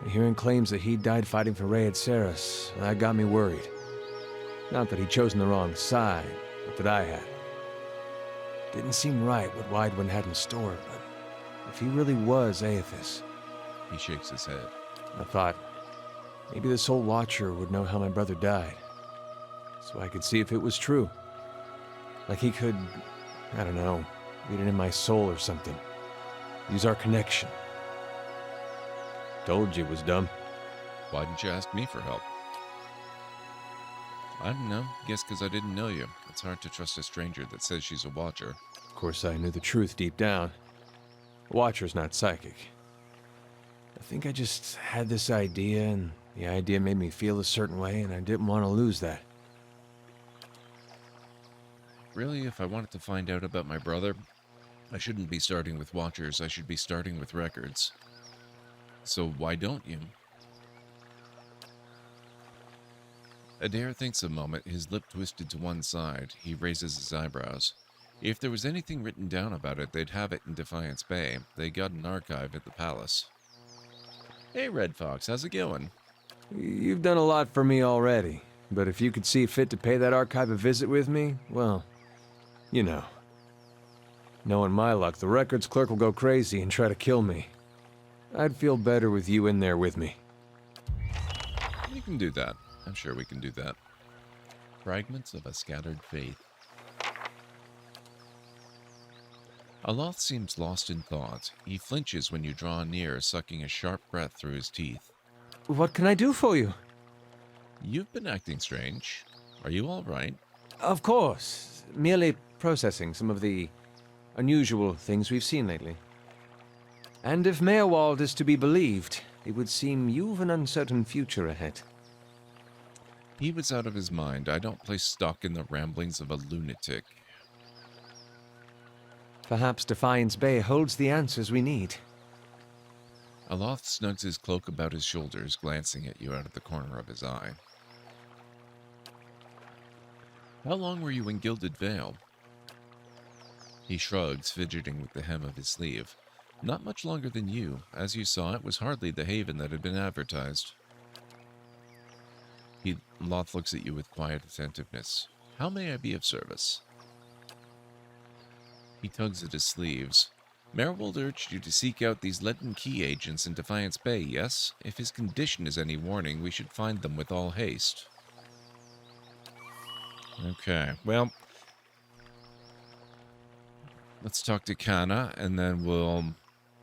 And hearing claims that he died fighting for Rayed Saris, that got me worried. Not that he'd chosen the wrong side, but that I had. Didn't seem right what Widewind had in store, but if he really was Aethys... He shakes his head. I thought, maybe this old Watcher would know how my brother died. So I could see if it was true. Like he could, I don't know, read it in my soul or something. Use our connection. Told you it was dumb. Why didn't you ask me for help? I don't know. Guess because I didn't know you. It's hard to trust a stranger that says she's a Watcher. Of course, I knew the truth deep down. A Watcher's not psychic. I think I just had this idea, and the idea made me feel a certain way, and I didn't want to lose that. Really, if I wanted to find out about my brother, I shouldn't be starting with Watchers, I should be starting with records. So why don't you? Adair thinks a moment, his lip twisted to one side. He raises his eyebrows. If there was anything written down about it, they'd have it in Defiance Bay. They got an archive at the palace. Hey, Red Fox, how's it going? You've done a lot for me already, but if you could see fit to pay that archive a visit with me, well, you know. Knowing my luck, the records clerk will go crazy and try to kill me. I'd feel better with you in there with me. We can do that. I'm sure we can do that. Fragments of a Scattered Faith. Aloth seems lost in thought. He flinches when you draw near, sucking a sharp breath through his teeth. What can I do for you? You've been acting strange. Are you all right? Of course. Merely processing some of the unusual things we've seen lately. And if Mayorwald is to be believed, it would seem you've an uncertain future ahead. He was out of his mind. I don't place stock in the ramblings of a lunatic. Perhaps Defiance Bay holds the answers we need. Aloth snugs his cloak about his shoulders, glancing at you out of the corner of his eye. How long were you in Gilded Vale? He shrugs, fidgeting with the hem of his sleeve. Not much longer than you. As you saw, it was hardly the haven that had been advertised. Aloth looks at you with quiet attentiveness. How may I be of service? He tugs at his sleeves. Mayorwald urged you to seek out these Leaden Key agents in Defiance Bay, yes? If his condition is any warning, we should find them with all haste. Okay, well, let's talk to Kana, and then we'll...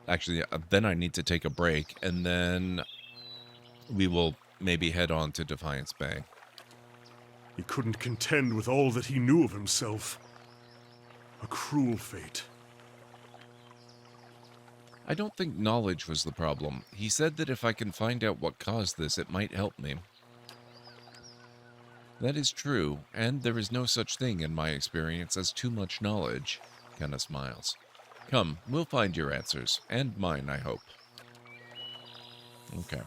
Actually, then I need to take a break, and then we will maybe head on to Defiance Bay. He couldn't contend with all that he knew of himself. A cruel fate. I don't think knowledge was the problem. He said that if I can find out what caused this, it might help me. That is true, and there is no such thing in my experience as too much knowledge. Kenna smiles. Come, we'll find your answers, and mine, I hope. Okay.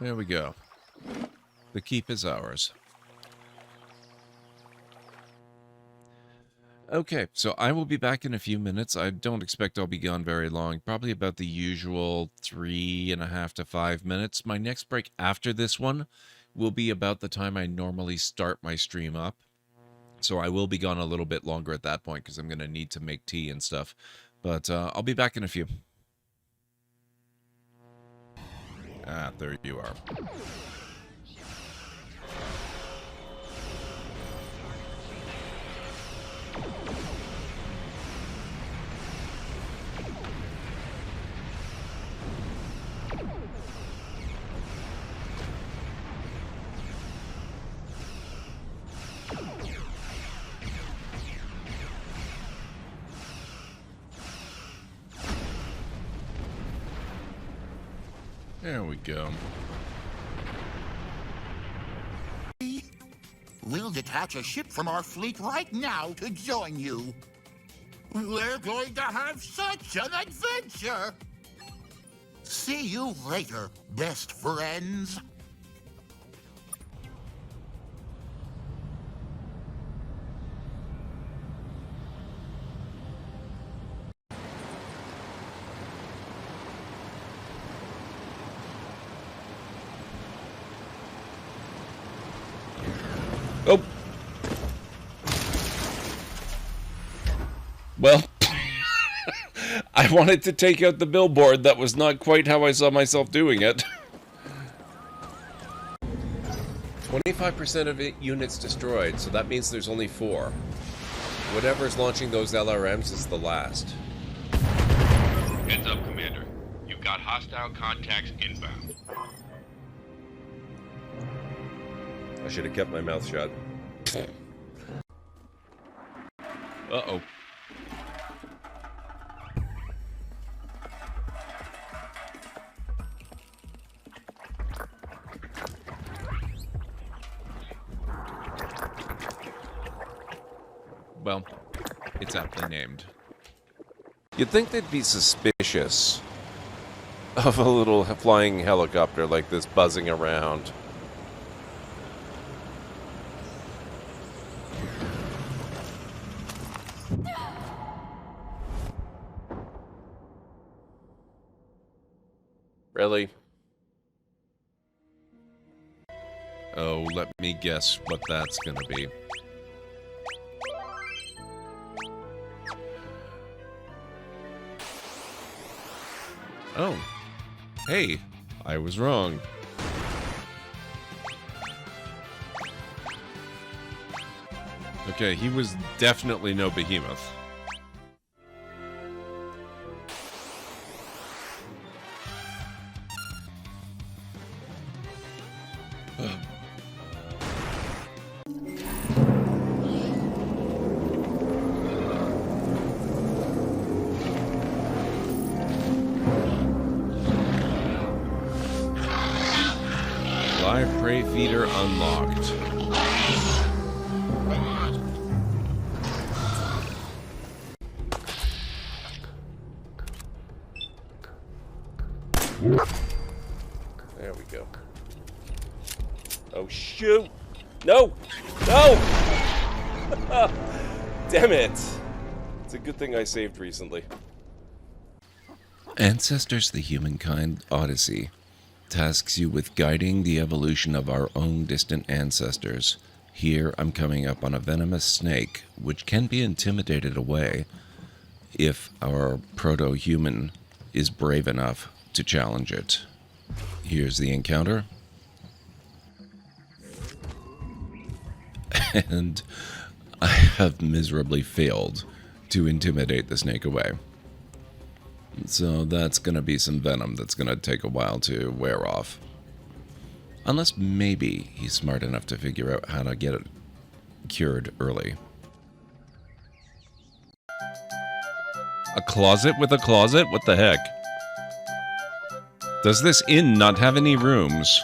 There we go. The keep is ours. Okay, so I will be back in a few minutes. I don't expect I'll be gone very long. Probably about the usual 3.5 to 5 minutes. My next break after this one will be about the time I normally start my stream up. So I will be gone a little bit longer at that point because I'm going to need to make tea and stuff. But I'll be back in a few. Ah, there you are. There we go. We'll detach a ship from our fleet right now to join you. We're going to have such an adventure! See you later, best friends. Oh. Well, I wanted to take out the billboard. That was not quite how I saw myself doing it. 25% of units destroyed, so that means there's only 4. Whatever's launching those LRMs is the last. Heads up, Commander. You've got hostile contacts inbound. I should have kept my mouth shut. Uh-oh. Well, it's aptly named. You'd think they'd be suspicious of a little flying helicopter like this buzzing around. Really? Oh, let me guess what that's gonna be. Oh. Hey, I was wrong. Okay, he was definitely no behemoth. Live prey feeder unlocked. There we go. Oh, shoot! No! No! Damn it! It's a good thing I saved recently. Ancestors the Humankind Odyssey tasks you with guiding the evolution of our own distant ancestors. Here I'm coming up on a venomous snake, which can be intimidated away if our proto-human is brave enough to challenge it. Here's the encounter. And I have miserably failed to intimidate the snake away. So that's going to be some venom that's going to take a while to wear off. Unless maybe he's smart enough to figure out how to get it cured early. A closet with a closet? What the heck? Does this inn not have any rooms?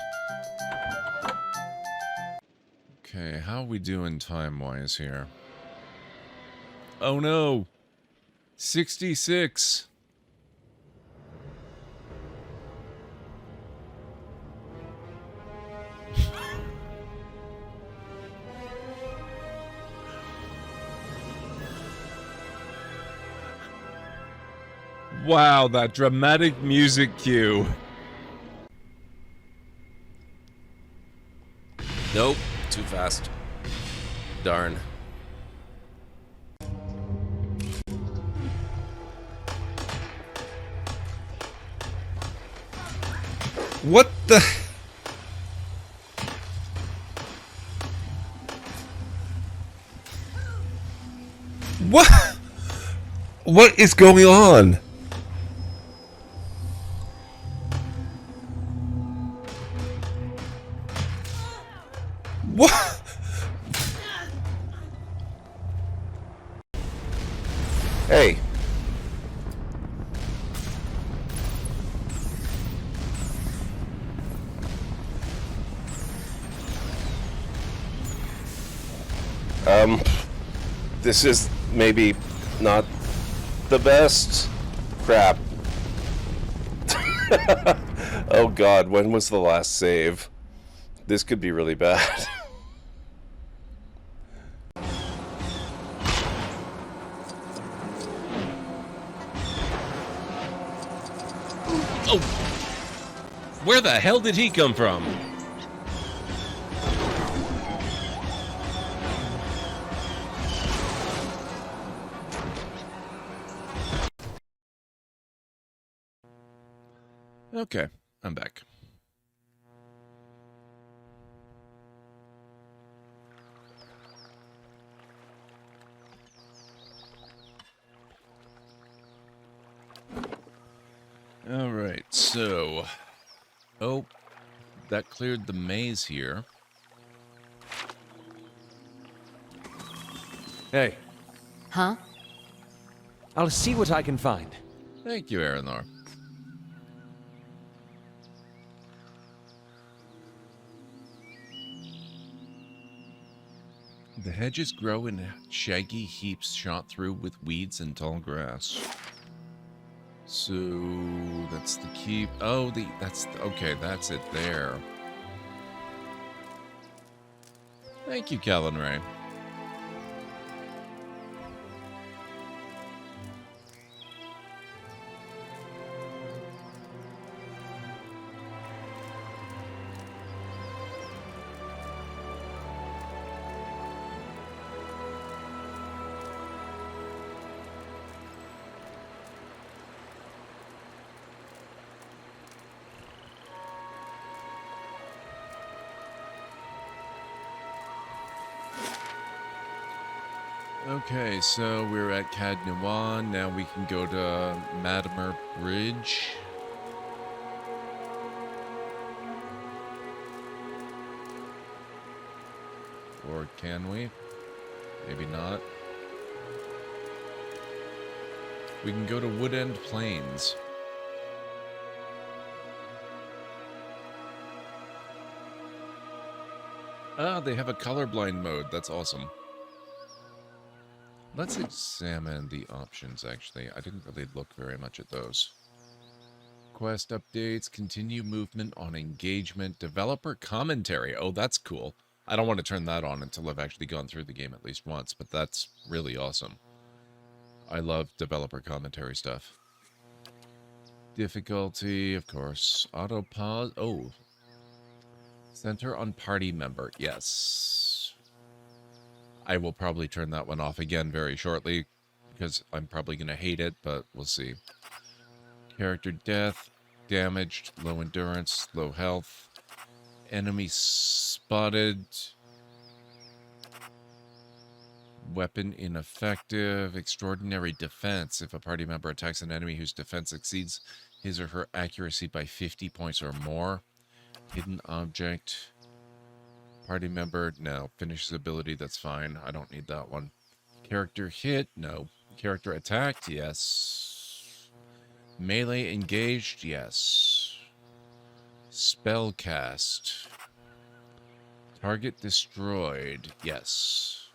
Okay, how are we doing time-wise here? Oh no! 66! Wow, that dramatic music cue. Nope, too fast. Darn. What the... What? What is going on? What? Hey. This is maybe not the best. Crap. Oh god, when was the last save? This could be really bad. Oh! Where the hell did he come from? Okay, I'm back. All right, so... Oh, that cleared the maze here. Hey. Huh? I'll see what I can find. Thank you, Aranor. The hedges grow in shaggy heaps shot through with weeds and tall grass. So that's the keep. Oh, okay. That's it there. Thank you, Callan Ray. Okay, so we're at Cadnuan. Now we can go to Madamer Bridge. Or can we? Maybe not. We can go to Woodend Plains. Ah, they have a colorblind mode. That's awesome. Let's examine the options, actually. I didn't really look very much at those. Quest updates, continue movement on engagement, developer commentary. Oh, that's cool. I don't want to turn that on until I've actually gone through the game at least once, but that's really awesome. I love developer commentary stuff. Difficulty, of course. Auto pause. Oh. Center on party member. Yes. I will probably turn that one off again very shortly, because I'm probably going to hate it, but we'll see. Character death, damaged, low endurance, low health, enemy spotted, weapon ineffective, extraordinary defense. If a party member attacks an enemy whose defense exceeds his or her accuracy by 50 points or more. Hidden object. Party member, no. Finishes ability, that's fine. I don't need that one. Character hit, no. Character attacked, yes. Melee engaged, yes. Spell cast. Target destroyed, yes.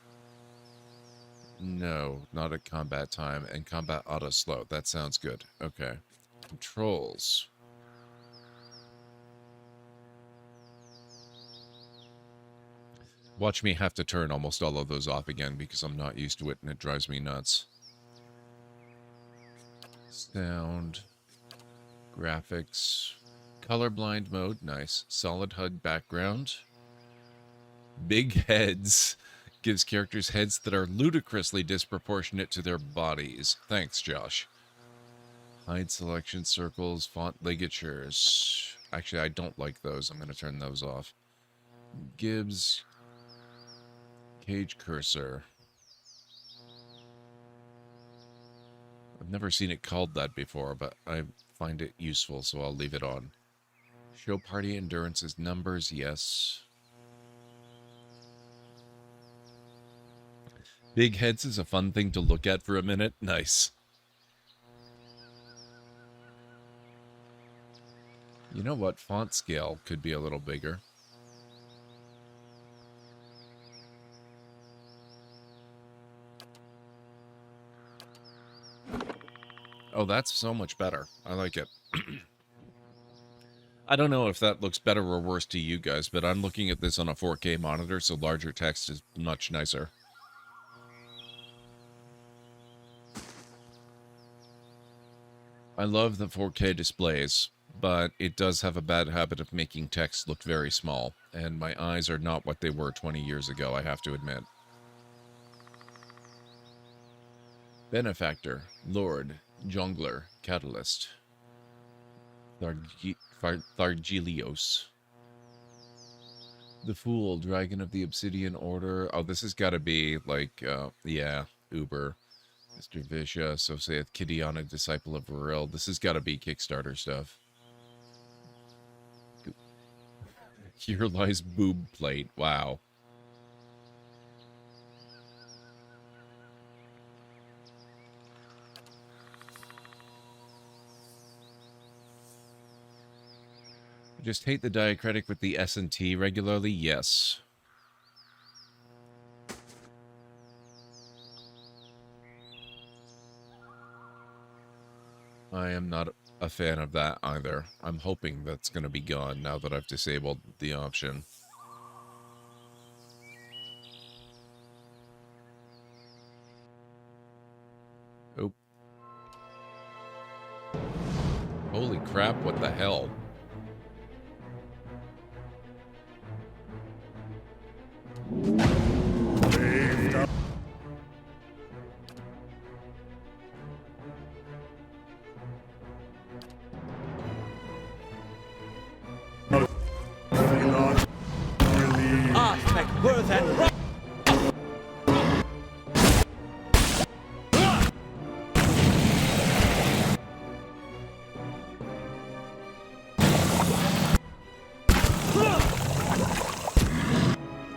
No, not at combat time. And combat auto slow, that sounds good. Okay. Controls. Watch me have to turn almost all of those off again because I'm not used to it and it drives me nuts. Sound. Graphics. Colorblind mode, nice. Solid HUD background. Big heads. Gives characters heads that are ludicrously disproportionate to their bodies. Thanks, Josh. Hide selection circles, font ligatures. Actually, I don't like those. I'm going to turn those off. Gibbs. Cage cursor. I've never seen it called that before, but I find it useful, so I'll leave it on. Show party endurance as numbers, yes. Big heads is a fun thing to look at for a minute. Nice. You know what? Font scale could be a little bigger. Oh, that's so much better. I like it. I don't know if that looks better or worse to you guys, but I'm looking at this on a 4K monitor, so larger text is much nicer. I love the 4K displays, but it does have a bad habit of making text look very small, and my eyes are not what they were 20 years ago, I have to admit. Benefactor, Lord, Jungler, Catalyst, Thargelios. The Fool, Dragon of the Obsidian Order. Oh, this has got to be, like, yeah, Uber. Mr. Visha, so saith Kidiana, Disciple of Varil. This has got to be Kickstarter stuff. Here lies boob plate. Wow. I just hate the diacritic with the S and T regularly. Yes. I am not a fan of that either. I'm hoping that's going to be gone now that I've disabled the option. Oh. Holy crap, what the hell?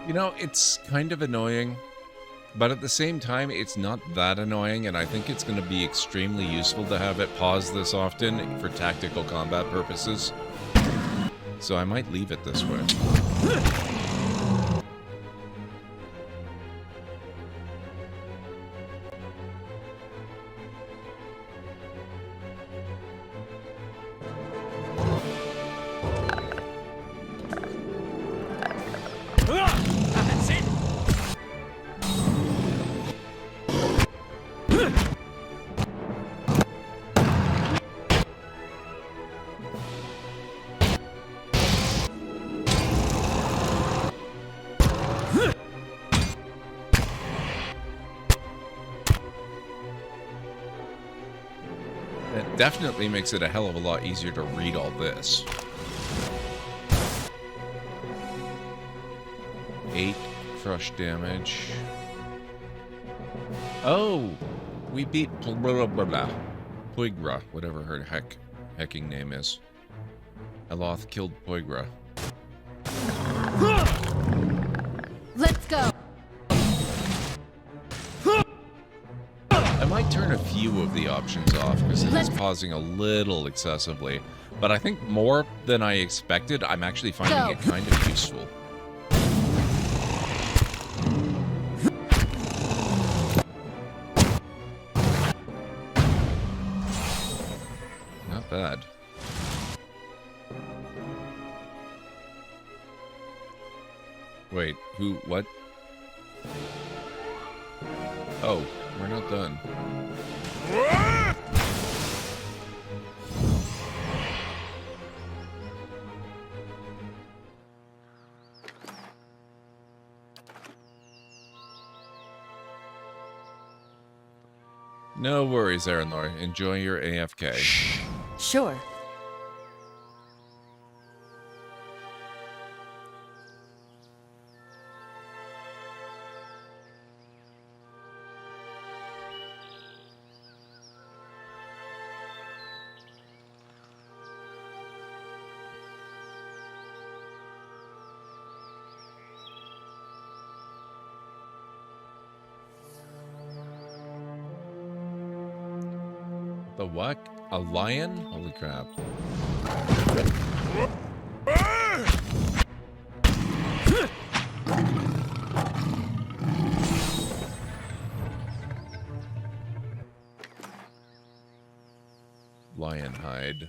You know, it's kind of annoying, but at the same time, it's not that annoying, and I think it's going to be extremely useful to have it pause this often for tactical combat purposes. So I might leave it this way. Definitely makes it a hell of a lot easier to read all this. 8 crush damage. Oh, we beat blah, blah, blah. Poigra, whatever her hecking name is. Eloth killed Poigra. Let's go. I might turn a few of the options off because it is pausing a little excessively, but I think more than I expected, I'm actually finding it kind of useful. Not bad. Wait, who, what? Oh, we're not done. No worries, Aranor. Enjoy your AFK. Sure. The what? A lion? Holy crap. lion hide.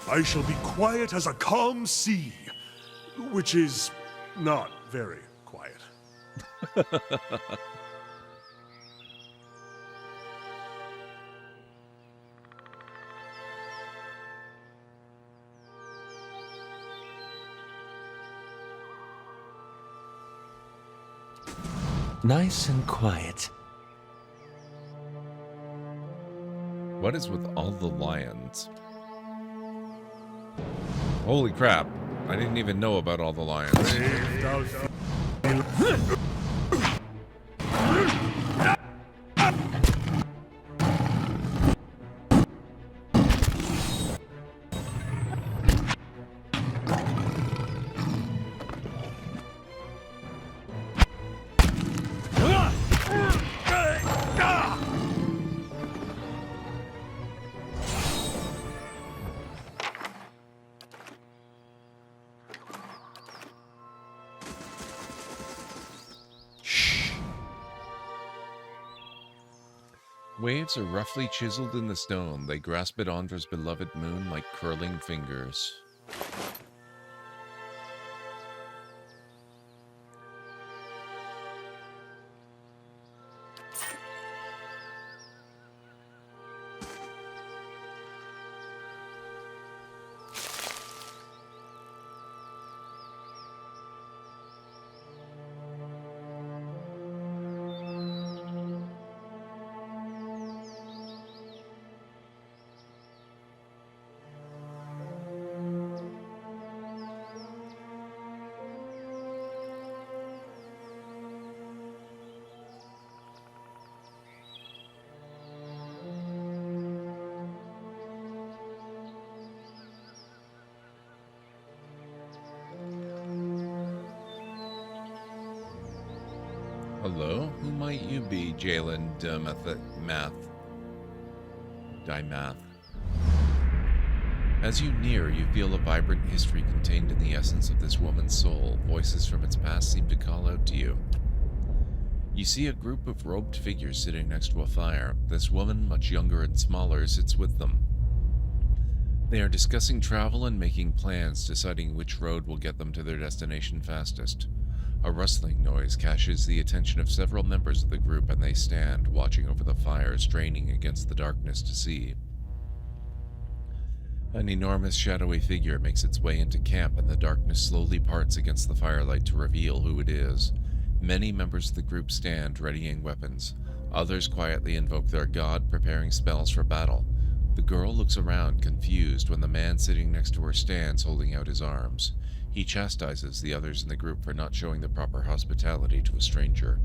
I shall be quiet as a calm sea, which is not very quiet. Nice and quiet. What is with all the lions? Holy crap. I didn't even know about all the lions. Waves are roughly chiseled in the stone. They grasp at Andra's beloved moon like curling fingers. Hello? Who might you be, Jalen Dimath? As you near, you feel a vibrant history contained in the essence of this woman's soul. Voices from its past seem to call out to you. You see a group of robed figures sitting next to a fire. This woman, much younger and smaller, sits with them. They are discussing travel and making plans, deciding which road will get them to their destination fastest. A rustling noise catches the attention of several members of the group, and they stand, watching over the fire, straining against the darkness to see. An enormous shadowy figure makes its way into camp, and the darkness slowly parts against the firelight to reveal who it is. Many members of the group stand, readying weapons. Others quietly invoke their god, preparing spells for battle. The girl looks around, confused, when the man sitting next to her stands, holding out his arms. He chastises the others in the group for not showing the proper hospitality to a stranger.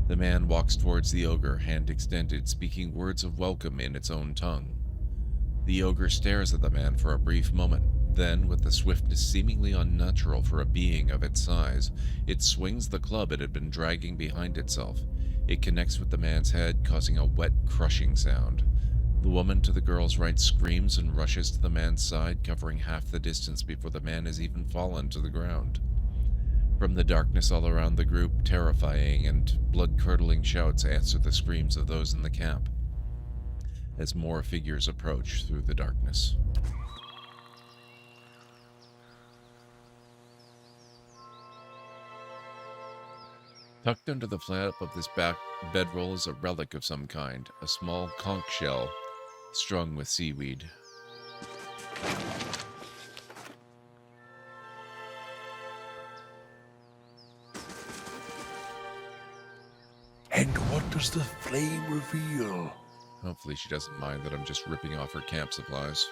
The man walks towards the ogre, hand extended, speaking words of welcome in its own tongue. The ogre stares at the man for a brief moment. Then, with the swiftness seemingly unnatural for a being of its size, it swings the club it had been dragging behind itself. It connects with the man's head, causing a wet, crushing sound. The woman to the girl's right screams and rushes to the man's side, covering half the distance before the man has even fallen to the ground. From the darkness all around the group, terrifying and blood-curdling shouts answer the screams of those in the camp, as more figures approach through the darkness. Tucked under the flap of this back bedroll is a relic of some kind, a small conch shell strung with seaweed. And what does the flame reveal? Hopefully she doesn't mind that I'm just ripping off her camp supplies.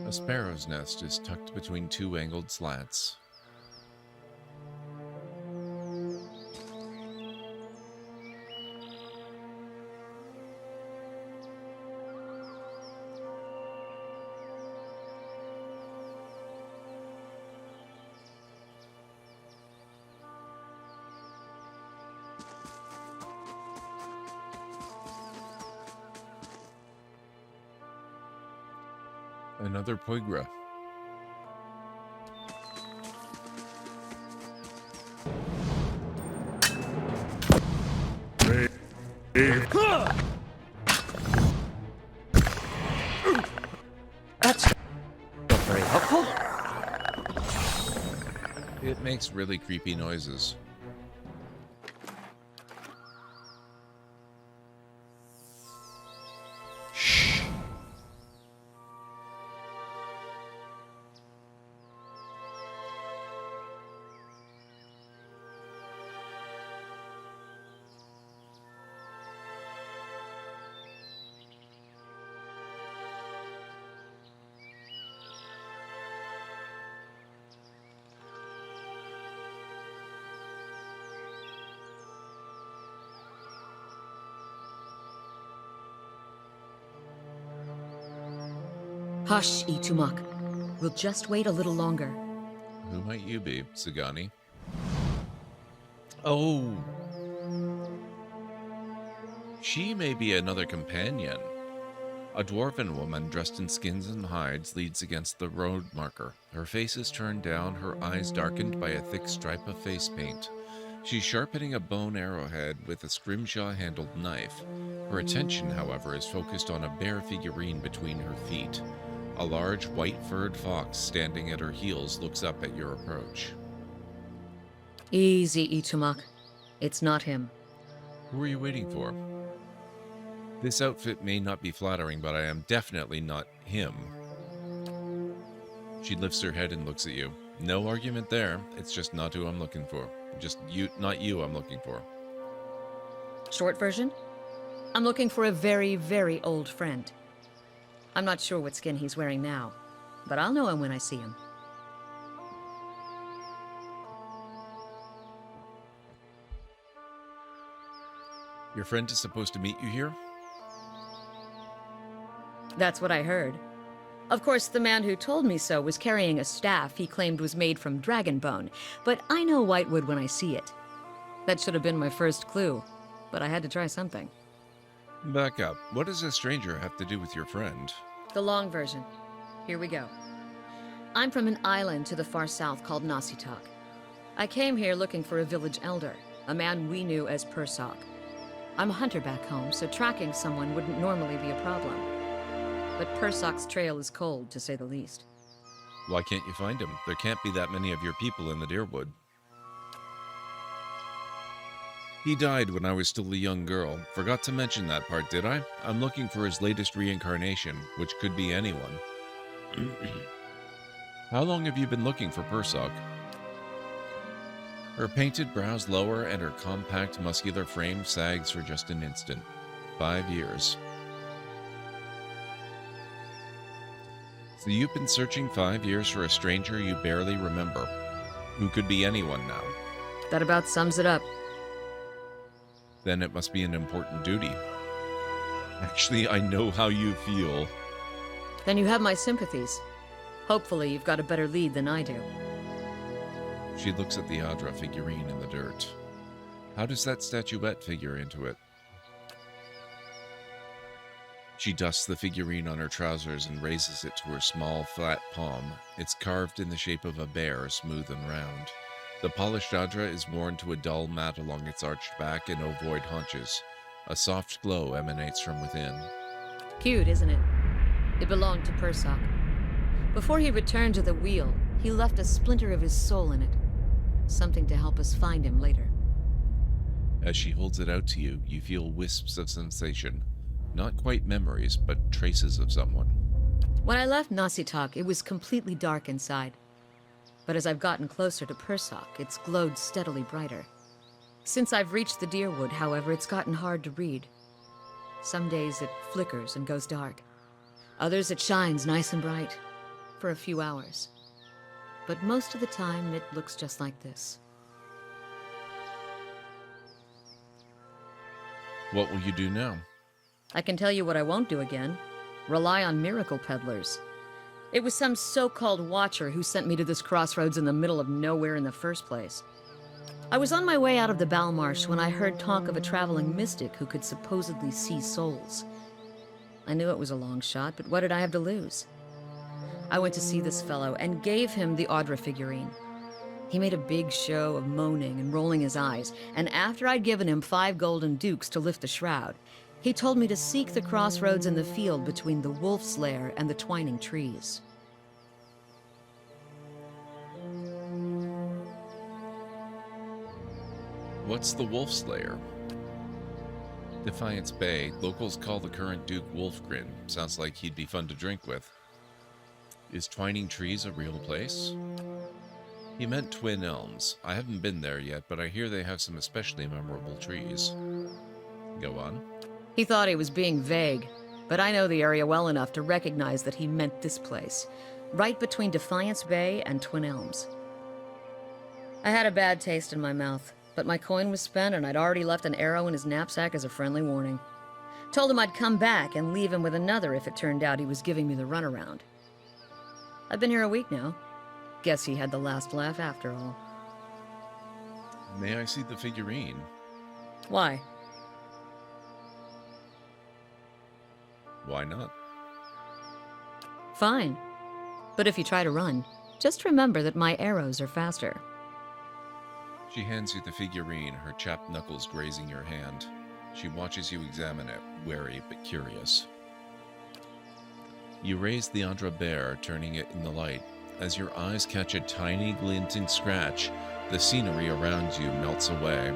A sparrow's nest is tucked between two angled slats. Another Poigra. That's not very helpful. It makes really creepy noises. Hush, Itumak. We'll just wait a little longer. Who might you be, Sagani? Oh. She may be another companion. A dwarven woman dressed in skins and hides leads against the road marker. Her face is turned down, her eyes darkened by a thick stripe of face paint. She's sharpening a bone arrowhead with a scrimshaw-handled knife. Her attention, however, is focused on a bear figurine between her feet. A large, white-furred fox standing at her heels looks up at your approach. Easy, Itumak. It's not him. Who are you waiting for? This outfit may not be flattering, but I am definitely not him. She lifts her head and looks at you. No argument there. It's just not who I'm looking for. Just you, not you I'm looking for. Short version? I'm looking for a very, very old friend. I'm not sure what skin he's wearing now, but I'll know him when I see him. Your friend is supposed to meet you here? That's what I heard. Of course, the man who told me so was carrying a staff he claimed was made from dragon bone, but I know Whitewood when I see it. That should have been my first clue, but I had to try something. Back up. What does a stranger have to do with your friend? The long version. Here we go. I'm from an island to the far south called Nasitak. I came here looking for a village elder, a man we knew as Persok. I'm a hunter back home, so tracking someone wouldn't normally be a problem. But Persok's trail is cold, to say the least. Why can't you find him? There can't be that many of your people in the Deerwood. He died when I was still a young girl. Forgot to mention that part, did I? I'm looking for his latest reincarnation, which could be anyone. How long have you been looking for Persok? Her painted brows lower and her compact, muscular frame sags for just an instant. 5 years. So you've been searching 5 years for a stranger you barely remember, who could be anyone now. That about sums it up. Then it must be an important duty. Actually, I know how you feel. Then you have my sympathies. Hopefully you've got a better lead than I do. She looks at the Adra figurine in the dirt. How does that statuette figure into it? She dusts the figurine on her trousers and raises it to her small, flat palm. It's carved in the shape of a bear, smooth and round. The polished Adra is worn to a dull mat along its arched back and ovoid haunches. A soft glow emanates from within. Cute, isn't it? It belonged to Persok. Before he returned to the wheel, he left a splinter of his soul in it. Something to help us find him later. As she holds it out to you, you feel wisps of sensation. Not quite memories, but traces of someone. When I left Nasitak, it was completely dark inside. But as I've gotten closer to Persok, it's glowed steadily brighter. Since I've reached the Deerwood, however, it's gotten hard to read. Some days it flickers and goes dark. Others it shines nice and bright. for a few hours. But most of the time, it looks just like this. What will you do now? I can tell you what I won't do again. Rely on miracle peddlers. It was some so-called watcher who sent me to this crossroads in the middle of nowhere in the first place. I was on my way out of the Balmarsh when I heard talk of a traveling mystic who could supposedly see souls. I knew it was a long shot, but what did I have to lose? I went to see this fellow and gave him the Audra figurine. He made a big show of moaning and rolling his eyes, and after I'd given him 5 golden dukes to lift the shroud, he told me to seek the crossroads in the field between the Wolf's Lair and the twining trees. What's the Wolf's Lair? Defiance Bay. Locals call the current Duke Wolfgren. Sounds like he'd be fun to drink with. Is Twining Trees a real place? He meant Twin Elms. I haven't been there yet, but I hear they have some especially memorable trees. Go on. He thought he was being vague, but I know the area well enough to recognize that he meant this place, right between Defiance Bay and Twin Elms. I had a bad taste in my mouth, but my coin was spent and I'd already left an arrow in his knapsack as a friendly warning. Told him I'd come back and leave him with another if it turned out he was giving me the runaround. I've been here a week now. Guess he had the last laugh after all. May I see the figurine? Why? Why not? Fine. But if you try to run, just remember that my arrows are faster. She hands you the figurine, her chapped knuckles grazing your hand. She watches you examine it, wary but curious. You raise the Audra bear, turning it in the light. As your eyes catch a tiny glinting scratch, the scenery around you melts away.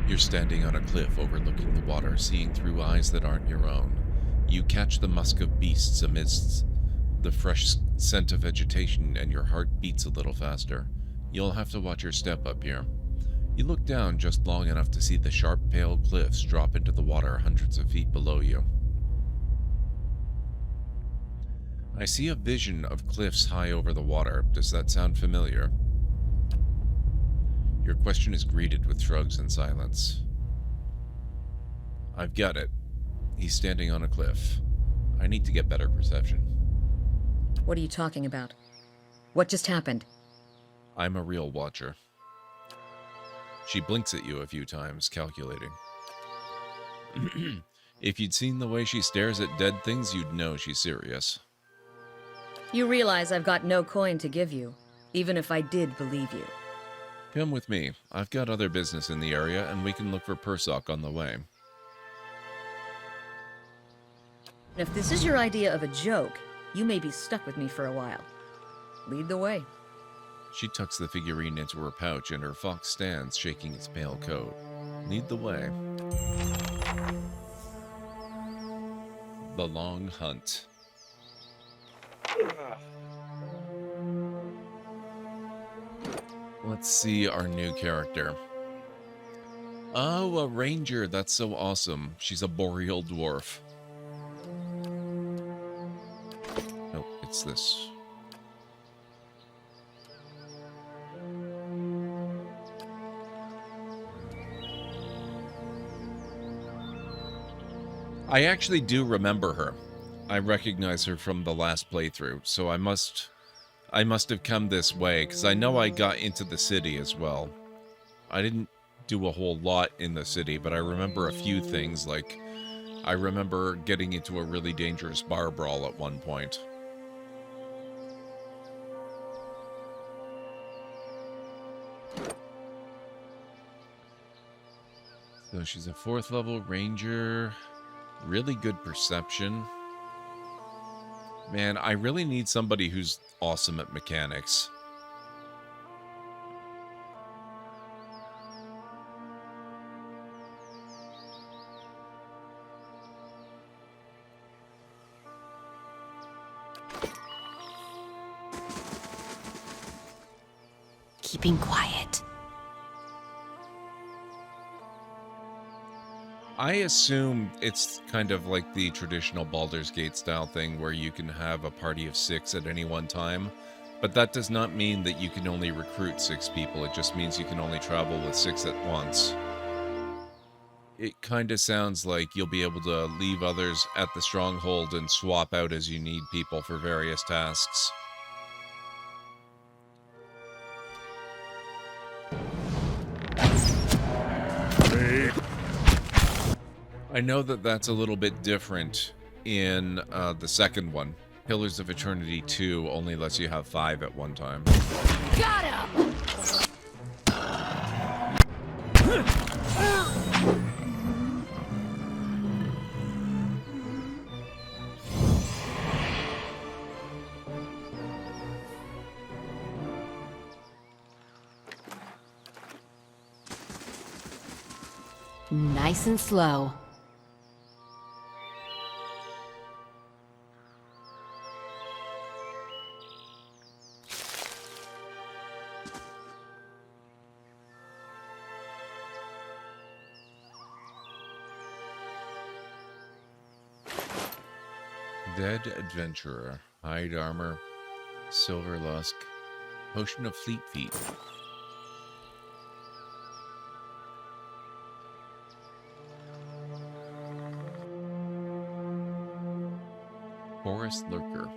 You're standing on a cliff overlooking the water, seeing through eyes that aren't your own. You catch the musk of beasts amidst the fresh scent of vegetation, and your heart beats a little faster. You'll have to watch your step up here. You look down just long enough to see the sharp, pale cliffs drop into the water hundreds of feet below you. I see a vision of cliffs high over the water. Does that sound familiar? Your question is greeted with shrugs and silence. I've got it. He's standing on a cliff. I need to get better perception. What are you talking about? What just happened? I'm a real watcher. She blinks at you a few times, calculating. If you'd seen the way she stares at dead things, you'd know she's serious. You realize I've got no coin to give you, even if I did believe you. Come with me. I've got other business in the area, and we can look for Persoc on the way. If this is your idea of a joke, you may be stuck with me for a while. Lead the way. She tucks the figurine into her pouch, and her fox stands, shaking its pale coat. Lead the way. The Long Hunt. Let's see our new character. Oh, a ranger. That's so awesome. She's a boreal dwarf. Nope, it's this. I actually do remember her. I recognize her from the last playthrough, so I must have come this way, because I know I got into the city as well. I didn't do a whole lot in the city, but I remember a few things, like I remember getting into a really dangerous bar brawl at one point. So she's a 4th level ranger, really good perception. Man, I really need somebody who's awesome at mechanics. Keeping quiet. I assume it's kind of like the traditional Baldur's Gate style thing where you can have a party of 6 at any one time, but that does not mean that you can only recruit 6 people. It just means you can only travel with 6 at once. It kind of sounds like you'll be able to leave others at the stronghold and swap out as you need people for various tasks. I know that that's a little bit different in the second one. Pillars of Eternity 2 only lets you have 5 at one time. Got him! Nice and slow. Dead Adventurer, Hide Armor, Silver Lusk, Potion of Fleet Feet. Forest Lurker.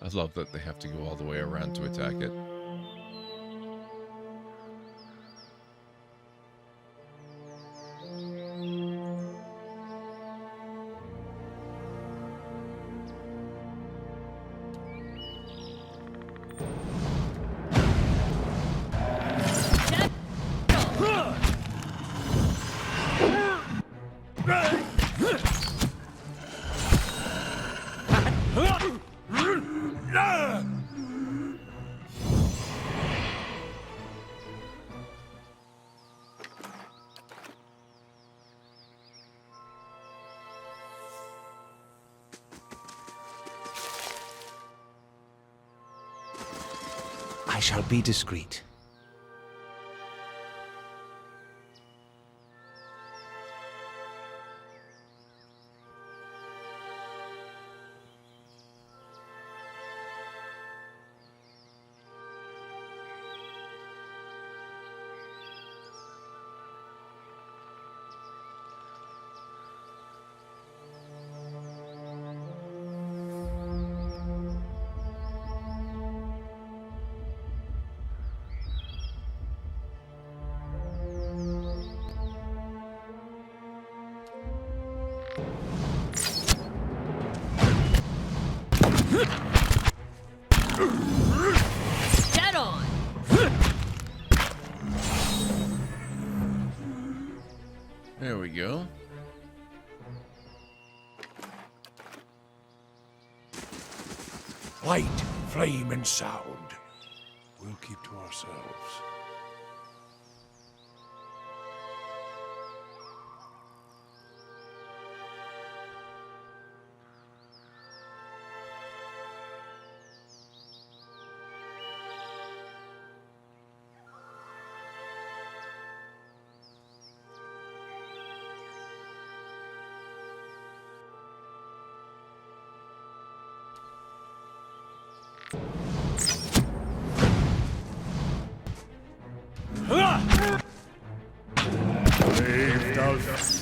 I love that they have to go all the way around to attack it. I shall be discreet. Dead on! There we go. Light, flame, and sound. We'll keep to ourselves.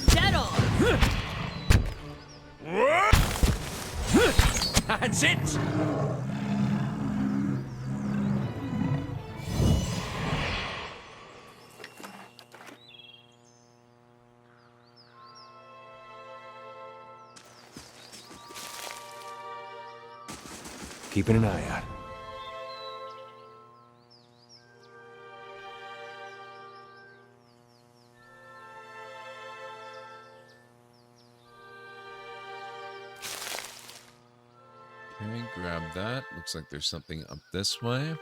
Dead on! That's it! Keeping an eye out. Okay, grab that. Looks like there's something up this way.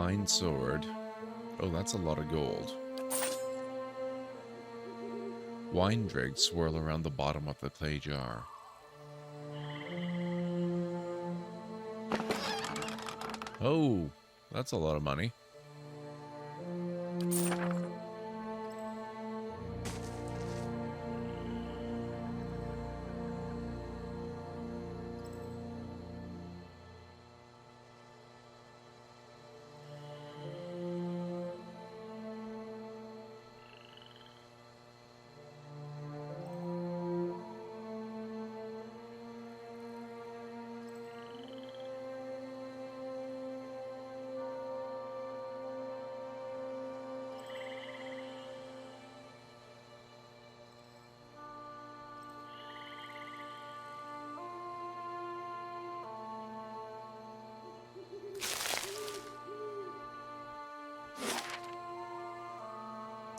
Fine sword. Oh, that's a lot of gold. Wine dregs swirl around the bottom of the clay jar. Oh, that's a lot of money.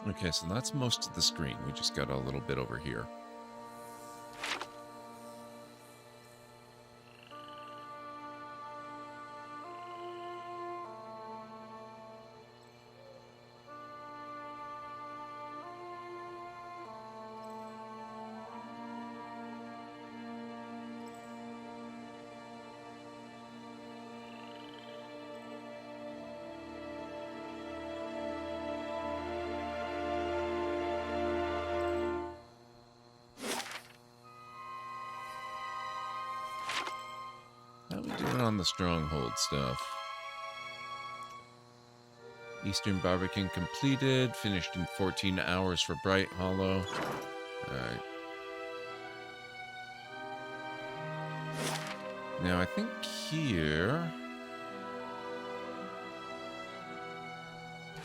Okay, so that's most of the screen. We just got a little bit over here. How are we doing on the stronghold stuff? Eastern Barbican completed, finished in 14 hours for Bright Hollow. Alright. Now I think here...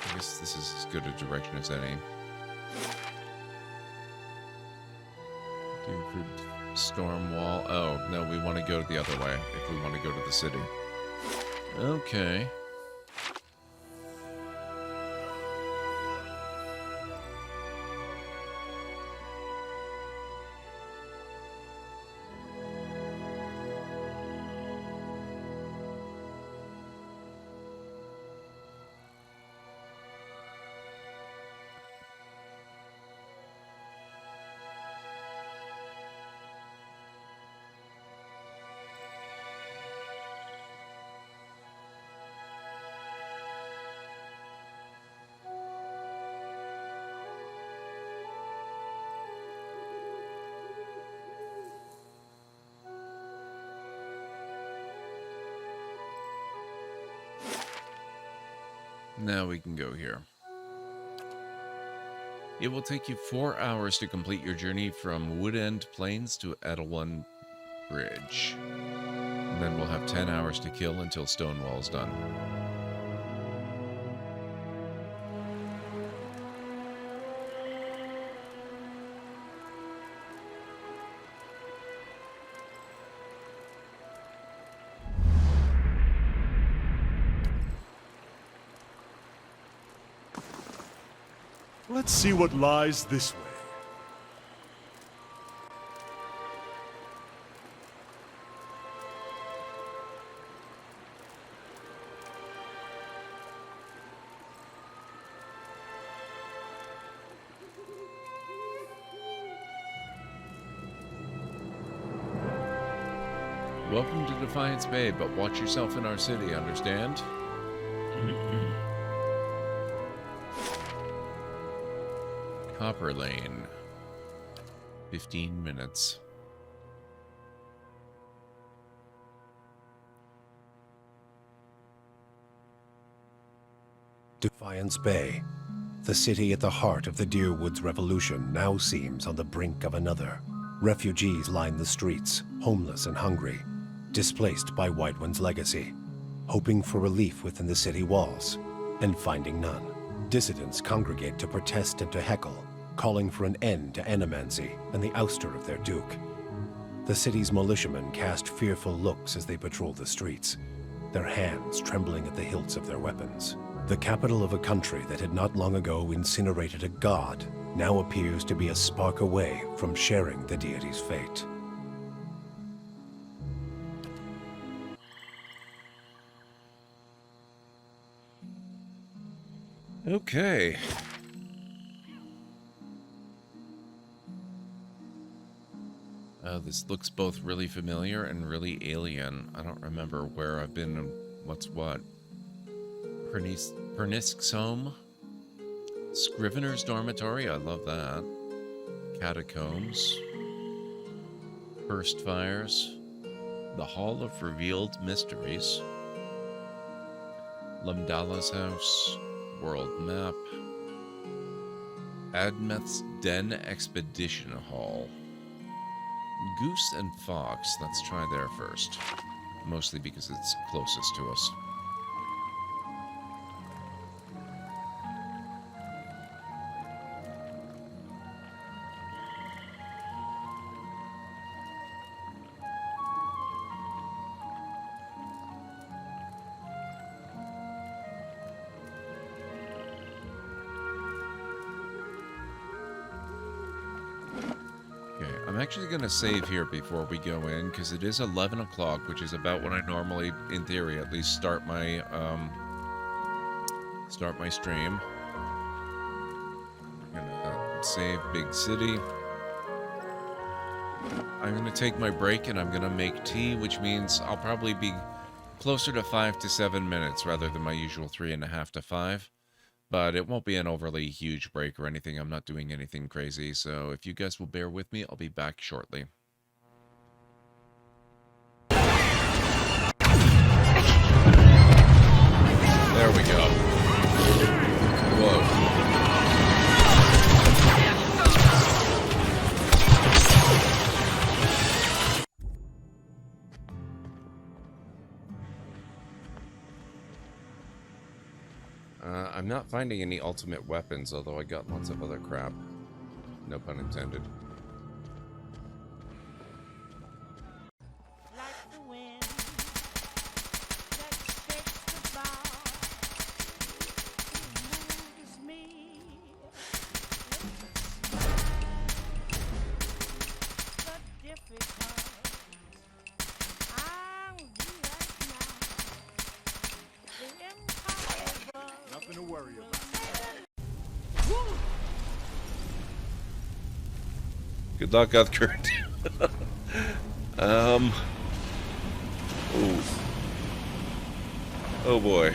I guess this is as good a direction as any. Storm wall. Oh, no, we want to go the other way if we want to go to the city. Okay. Now we can go here. It will take you 4 hours to complete your journey from Woodend Plains to Edelwun Bridge. And then we'll have 10 hours to kill until Stonewall's done. Let's see what lies this way. Welcome to Defiance Bay, but watch yourself in our city, understand? Copper Lane. 15 minutes. Defiance Bay. The city at the heart of the Deerwoods Revolution now seems on the brink of another. Refugees line the streets, homeless and hungry, displaced by Whiterun's legacy, hoping for relief within the city walls, and finding none. Dissidents congregate to protest and to heckle, calling for an end to animancy and the ouster of their duke. The city's militiamen cast fearful looks as they patrol the streets, their hands trembling at the hilts of their weapons. The capital of a country that had not long ago incinerated a god now appears to be a spark away from sharing the deity's fate. Okay. This looks both really familiar and really alien. I don't remember where I've been and what's what. Pernisk's home. Scrivener's dormitory, I love that. Catacombs. First fires. The Hall of Revealed Mysteries. Lamdala's house. World map. Admeth's Den Expedition Hall. Goose and Fox. Let's try there first. Mostly because it's closest to us. I'm actually going to save here before we go in, because it is 11 o'clock, which is about when I normally, in theory, at least start my stream. I'm going to save Big City. I'm going to take my break, and I'm going to make tea, which means I'll probably be closer to 5 to 7 minutes, rather than my usual 3.5 to 5. But it won't be an overly huge break or anything. I'm not doing anything crazy, so if you guys will bear with me, I'll be back shortly. There we go. Whoa. I'm not finding any ultimate weapons, although I got lots of other crap. No pun intended. Good luck, Uthgerd. Ooh. Oh boy.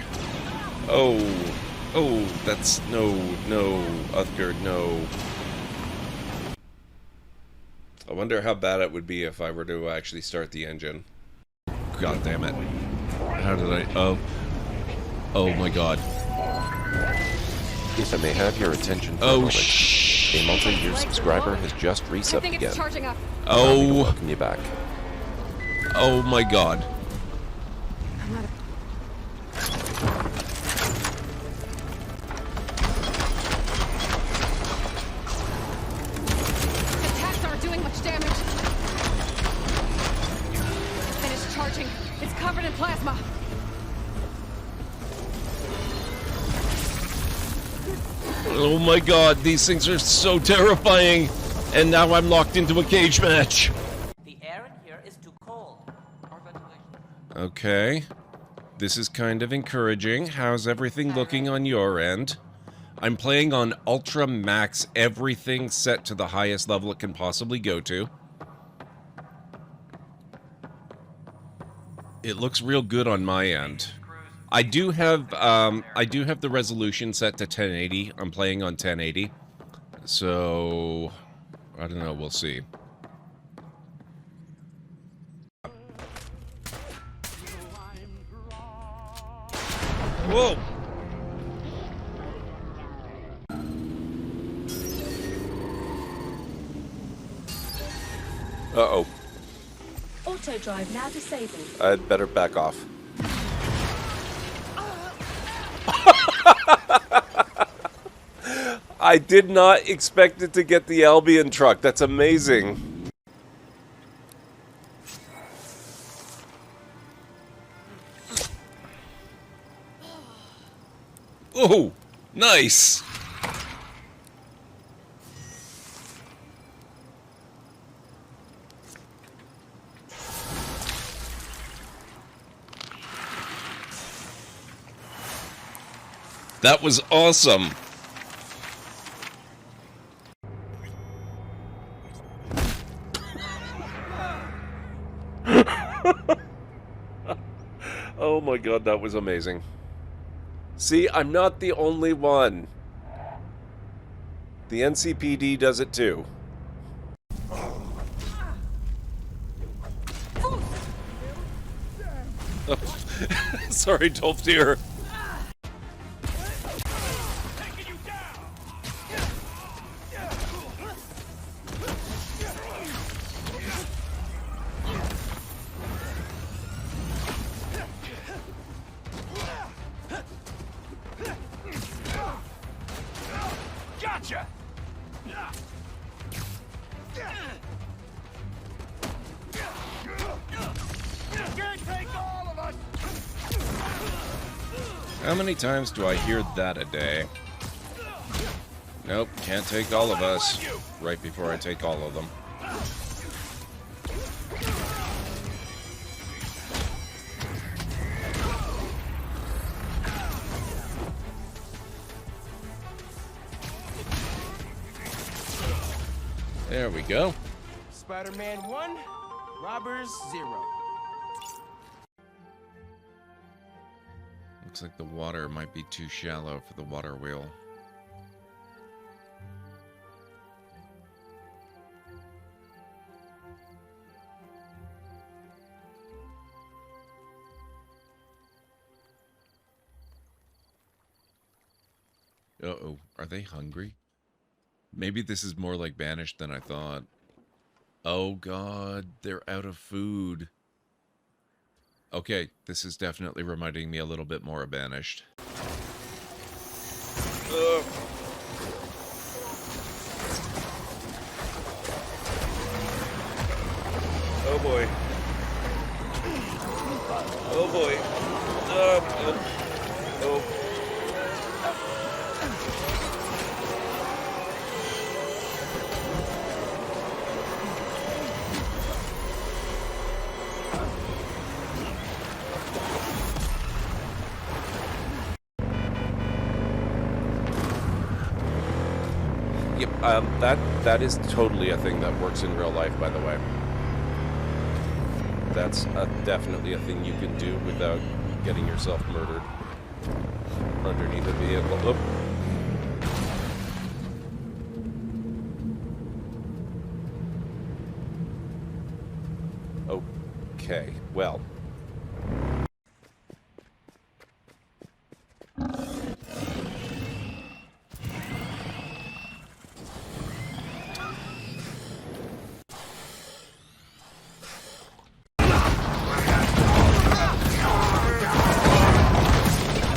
Oh, that's no, Uthgerd, no. I wonder how bad it would be if I were to actually start the engine. God damn it. How did I... Oh my god. If I may have your attention for a moment. A multi-year subscriber has just resubbed again. Charging up. Oh. Welcome you back. Oh my god. Attacks aren't doing much damage. Finished charging. It's covered in plasma. Oh my god, these things are so terrifying! And now I'm locked into a cage match! The air in here is too cold. Okay. This is kind of encouraging. How's everything looking on your end? I'm playing on Ultra Max, everything set to the highest level it can possibly go to. It looks real good on my end. I do have the resolution set to 1080. I'm playing on 1080. So I don't know, we'll see. Whoa! Uh-oh. Auto drive now disabled. I'd better back off. I did not expect it to get the Albion truck. That's amazing. Oh, nice. That was awesome. Oh my god, that was amazing. See, I'm not the only one. The NCPD does it too. Oh, sorry, Dolph dear. Gotcha! Can't take all of us! How many times do I hear that a day? Nope, can't take all of us. Right before I take all of them. There we go. Spider-Man 1, Robbers 0. Looks like the water might be too shallow for the water wheel. Uh-oh, are they hungry? Maybe this is more like Banished than I thought. Oh god, they're out of food. Okay, this is definitely reminding me a little bit more of Banished. Ugh. Oh boy. Oh boy. Oh. That is totally a thing that works in real life, by the way. That's definitely a thing you can do without getting yourself murdered underneath a vehicle. Oh. Okay, well.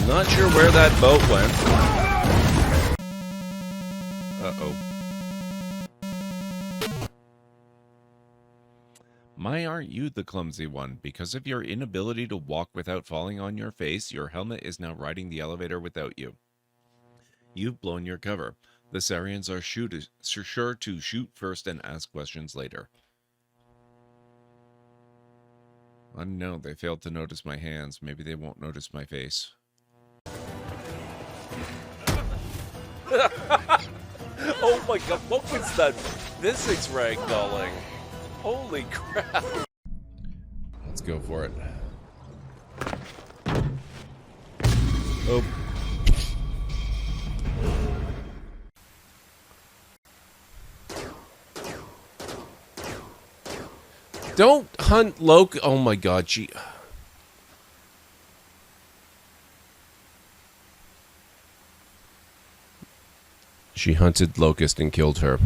Not sure where that boat went. Uh-oh. My, aren't you the clumsy one? Because of your inability to walk without falling on your face, your helmet is now riding the elevator without you. You've blown your cover. The Sarians are sure to shoot first and ask questions later. I don't know, they failed to notice my hands. Maybe they won't notice my face. Oh my god, what was that physics ragdolling? Holy crap. Let's go for it. Oh. Don't hunt Loki. Oh my god, she... She hunted Locust and killed her.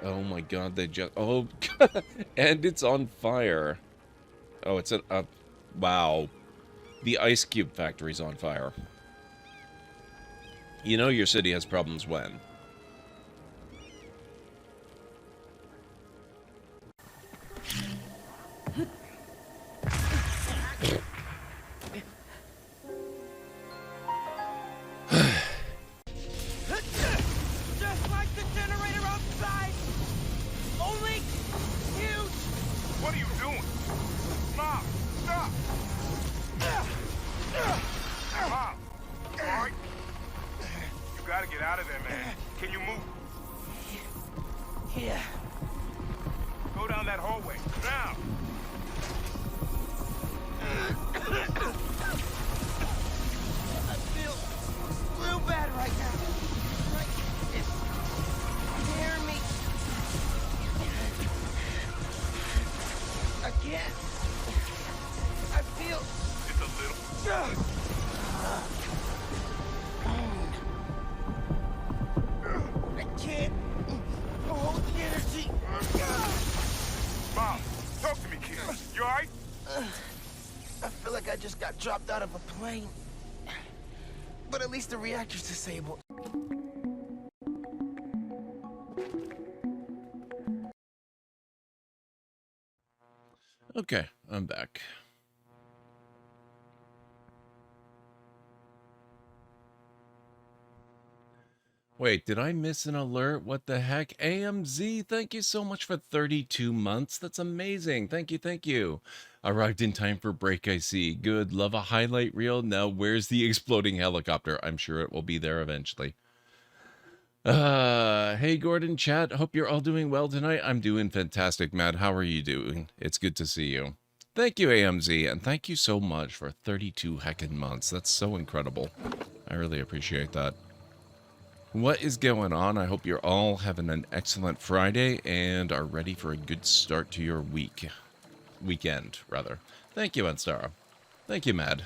Oh my god, they just... Oh, god. And it's on fire. Oh, it's an... wow. The Ice Cube factory's on fire. You know your city has problems when? Just like the generator outside! Only huge! What are you doing? Mom, stop! Yeah. Go down that hallway. Now! I feel real bad right now. It's scaring me. I can't. I feel. It's a little. I can't hold the energy. Mom, talk to me, kid. You alright? I feel like I just got dropped out of a plane. But at least the reactor's disabled. Okay, I'm back. Wait, did I miss an alert? What the heck? AMZ, thank you so much for 32 months. That's amazing. Thank you, thank you. Arrived in time for break, I see. Good. Love a highlight reel. Now, where's the exploding helicopter? I'm sure it will be there eventually. Hey, Gordon, chat. Hope you're all doing well tonight. I'm doing fantastic, Matt. How are you doing? It's good to see you. Thank you, AMZ, and thank you so much for 32 heckin' months. That's so incredible. I really appreciate that. What is going on? I hope you're all having an excellent Friday and are ready for a good start to your weekend, rather. Thank you, Anstara. Thank you, Mad.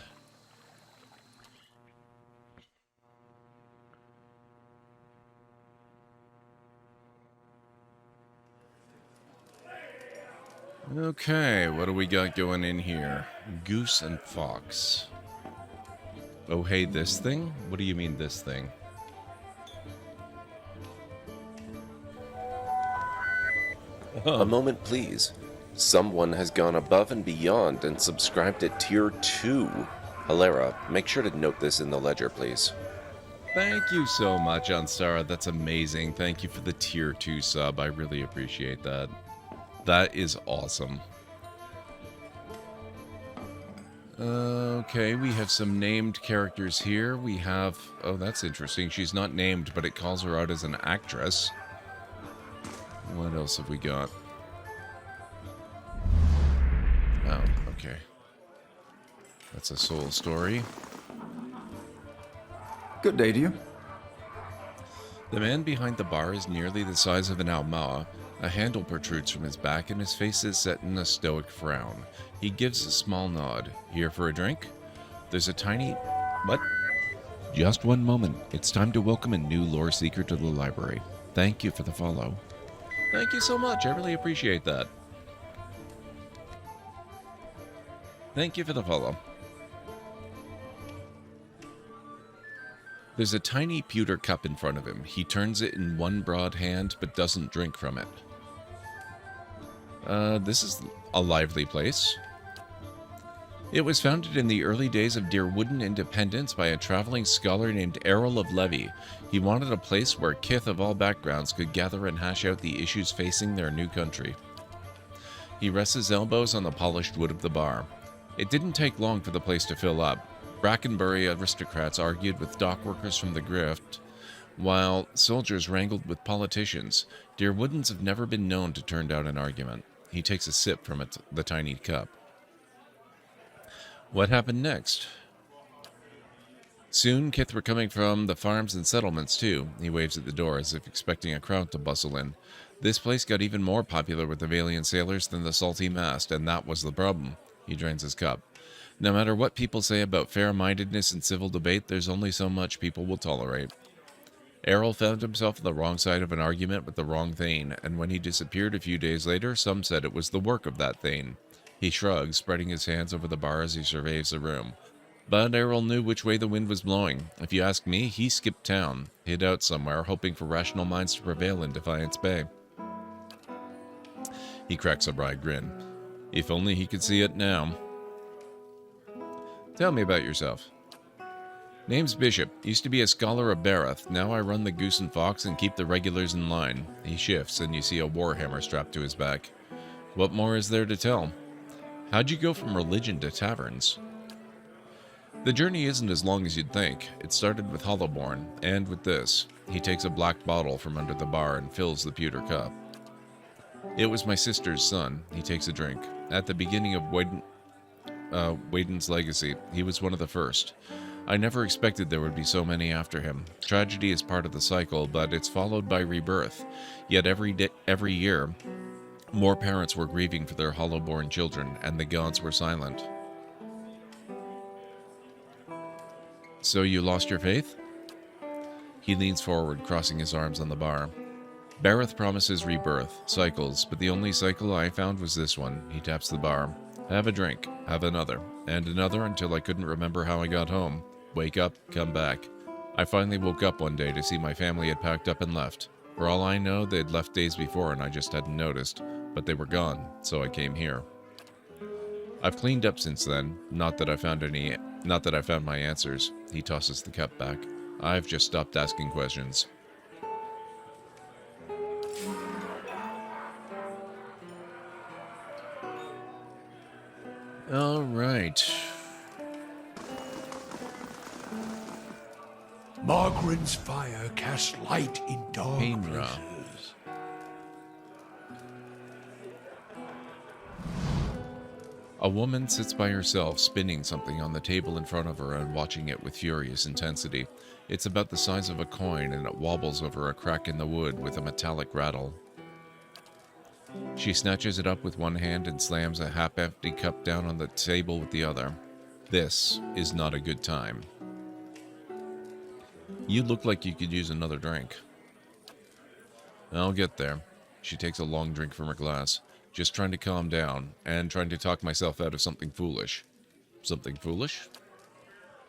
Okay, what do we got going in here? Goose and Fox. Oh, hey, this thing? What do you mean, this thing? A moment, please. Someone has gone above and beyond and subscribed at Tier 2. Hilera, make sure to note this in the ledger, please. Thank you so much, Anstara. That's amazing. Thank you for the Tier 2 sub. I really appreciate that. That is awesome. Okay, we have some named characters here. We have... Oh, that's interesting. She's not named, but it calls her out as an actress. What else have we got? Oh, okay. That's a soul story. Good day to you. The man behind the bar is nearly the size of an Almaa. A handle protrudes from his back and his face is set in a stoic frown. He gives a small nod. Here for a drink? There's a tiny... What? Just one moment. It's time to welcome a new lore seeker to the library. Thank you for the follow. Thank you so much. I really appreciate that. Thank you for the follow. There's a tiny pewter cup in front of him. He turns it in one broad hand, but doesn't drink from it. This is a lively place. It was founded in the early days of Deerwooden independence by a traveling scholar named Errol of Levy. He wanted a place where kith of all backgrounds could gather and hash out the issues facing their new country. He rests his elbows on the polished wood of the bar. It didn't take long for the place to fill up. Brackenbury aristocrats argued with dockworkers from the Grift, while soldiers wrangled with politicians. Deerwoodens have never been known to turn down an argument. He takes a sip from the tiny cup. What happened next? Soon, kith were coming from the farms and settlements, too. He waves at the door as if expecting a crowd to bustle in. This place got even more popular with the Valiant sailors than the Salty Mast, and that was the problem. He drains his cup. No matter what people say about fair-mindedness and civil debate, there's only so much people will tolerate. Errol found himself on the wrong side of an argument with the wrong Thane, and when he disappeared a few days later, some said it was the work of that Thane. He shrugs, spreading his hands over the bar as he surveys the room. But Errol knew which way the wind was blowing. If you ask me, he skipped town, hid out somewhere, hoping for rational minds to prevail in Defiance Bay. He cracks a wry grin. If only he could see it now. Tell me about yourself. Name's Bishop. Used to be a scholar of Barroth. Now I run the Goose and Fox and keep the regulars in line. He shifts, and you see a warhammer strapped to his back. What more is there to tell? How'd you go from religion to taverns? The journey isn't as long as you'd think. It started with Hollowborn, and with this. He takes a black bottle from under the bar and fills the pewter cup. It was my sister's son. He takes a drink. At the beginning of Whedon's legacy, he was one of the first. I never expected there would be so many after him. Tragedy is part of the cycle, but it's followed by rebirth. Yet every year, more parents were grieving for their hollow-born children, and the gods were silent. So you lost your faith? He leans forward, crossing his arms on the bar. Bareth promises rebirth, cycles, but the only cycle I found was this one. He taps the bar. Have a drink, have another, and another until I couldn't remember how I got home. Wake up, come back. I finally woke up one day to see my family had packed up and left. For all I know, they'd left days before and I just hadn't noticed, but they were gone, so I came here. I've cleaned up since then, not that I found my answers. He tosses the cup back. I've just stopped asking questions. All right. Margren's fire casts light in dark Painra. places. A woman sits by herself, spinning something on the table in front of her and watching it with furious intensity. It's about the size of a coin and it wobbles over a crack in the wood with a metallic rattle. She snatches it up with one hand and slams a half-empty cup down on the table with the other. This is not a good time. You look like you could use another drink. I'll get there. She takes a long drink from her glass, just trying to calm down and trying to talk myself out of something foolish. Something foolish?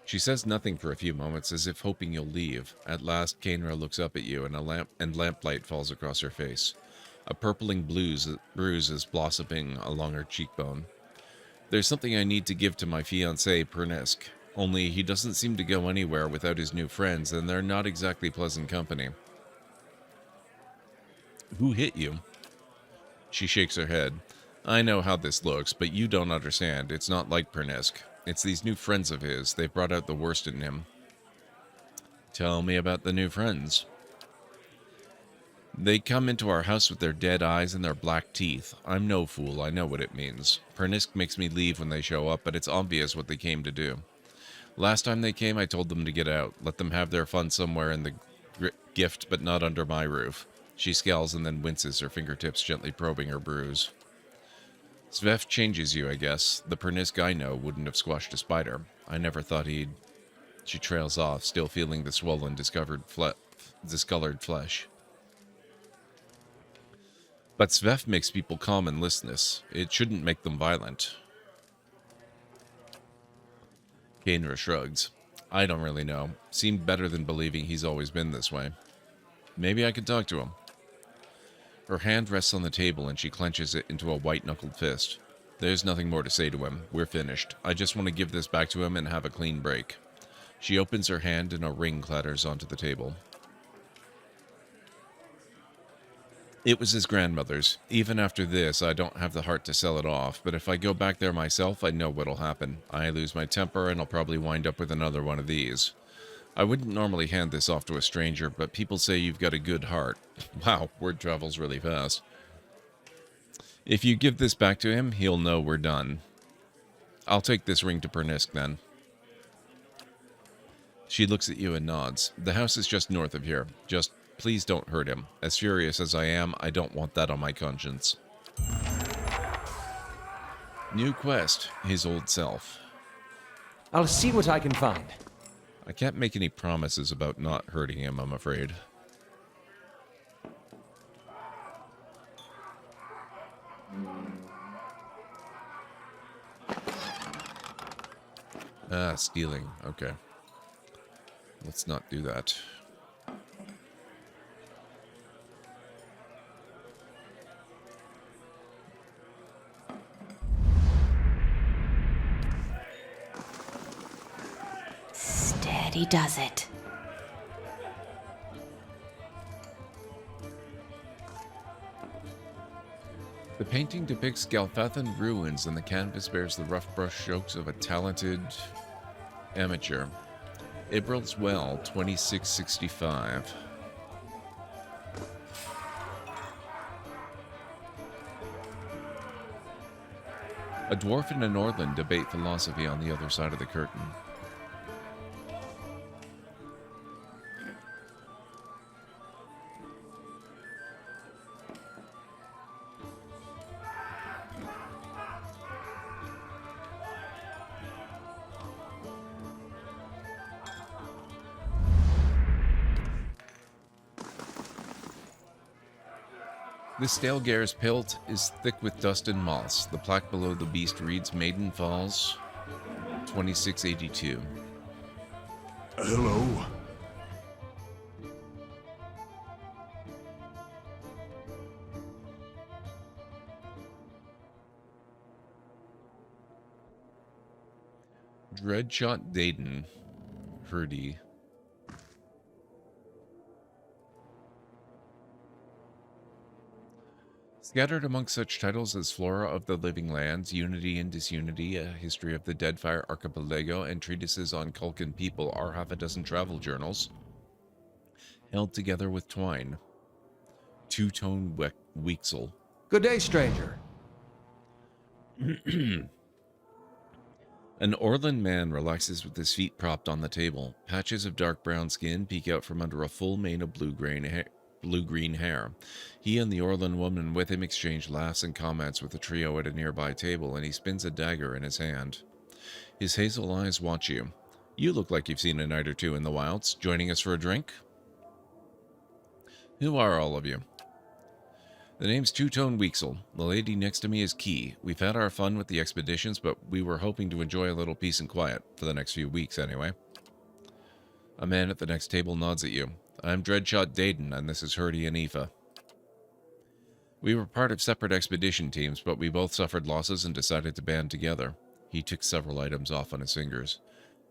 She says nothing for a few moments, as if hoping you'll leave. At last, Kainra looks up at you, and lamplight falls across her face. A purpling bruise is blossoming along her cheekbone. There's something I need to give to my fiancé, Pernisk. Only he doesn't seem to go anywhere without his new friends, and they're not exactly pleasant company. Who hit you? She shakes her head. I know how this looks, but you don't understand. It's not like Pernisk. It's these new friends of his. They've brought out the worst in him. Tell me about the new friends. They come into our house with their dead eyes and their black teeth. I'm no fool, I know what it means. Pernisk makes me leave when they show up, but it's obvious what they came to do. Last time they came, I told them to get out. Let them have their fun somewhere in the gift, but not under my roof. She scowls and then winces, her fingertips gently probing her bruise. Svef changes you, I guess. The Pernisk I know wouldn't have squashed a spider. I never thought he'd... She trails off, still feeling the swollen, discolored flesh. But Svef makes people calm and listless. It shouldn't make them violent. Kainra shrugs. I don't really know. Seemed better than believing he's always been this way. Maybe I could talk to him. Her hand rests on the table and she clenches it into a white-knuckled fist. There's nothing more to say to him. We're finished. I just want to give this back to him and have a clean break. She opens her hand and a ring clatters onto the table. It was his grandmother's. Even after this, I don't have the heart to sell it off, but if I go back there myself, I know what'll happen. I lose my temper and I'll probably wind up with another one of these. I wouldn't normally hand this off to a stranger, but people say you've got a good heart. Wow, word travels really fast. If you give this back to him, he'll know we're done. I'll take this ring to Pernisk, then. She looks at you and nods. The house is just north of here. Just please don't hurt him. As furious as I am, I don't want that on my conscience. New quest, his old self. I'll see what I can find. I can't make any promises about not hurting him, I'm afraid. Ah, stealing. Okay. Let's not do that. Steady does it. The painting depicts Galfathan ruins and the canvas bears the rough brush strokes of a talented amateur. Ibrils Well, 2665. A dwarf and an Orlan debate philosophy on the other side of the curtain. The Stalgair's pelt is thick with dust and moss. The plaque below the beast reads Maiden Falls, 2682. Hello. Dreadshot Dayton, Hurdy. Scattered amongst such titles as Flora of the Living Lands, Unity and Disunity, A History of the Deadfire Archipelago, and treatises on Culcan people are half a dozen travel journals, held together with twine. Two-Tone Weexel. Good day, stranger. An Orlan man relaxes with his feet propped on the table. Patches of dark brown skin peek out from under a full mane of blue-green hair. He and the Orlan woman with him exchange laughs and comments with the trio at a nearby table, and he spins a dagger in his hand. His hazel eyes watch you. You look like you've seen a night or two in the wilds. Joining us for a drink? Who are all of you? The name's Two-Tone Weexel. The lady next to me is Key. We've had our fun with the expeditions, but we were hoping to enjoy a little peace and quiet, for the next few weeks anyway. A man at the next table nods at you. I'm Dreadshot Dayton, and this is Hurdy and Aoife. We were part of separate expedition teams, but we both suffered losses and decided to band together. He took several items off on his fingers.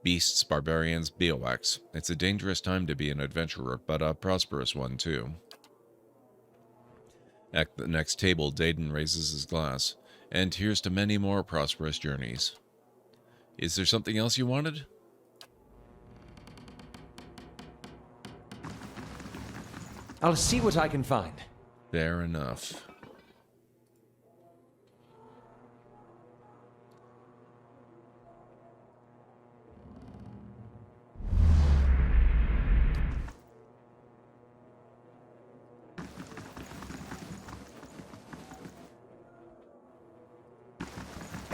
Beasts, barbarians, biowax. It's a dangerous time to be an adventurer, but a prosperous one, too. At the next table, Dayton raises his glass. And here's to many more prosperous journeys. Is there something else you wanted? I'll see what I can find. Fair enough.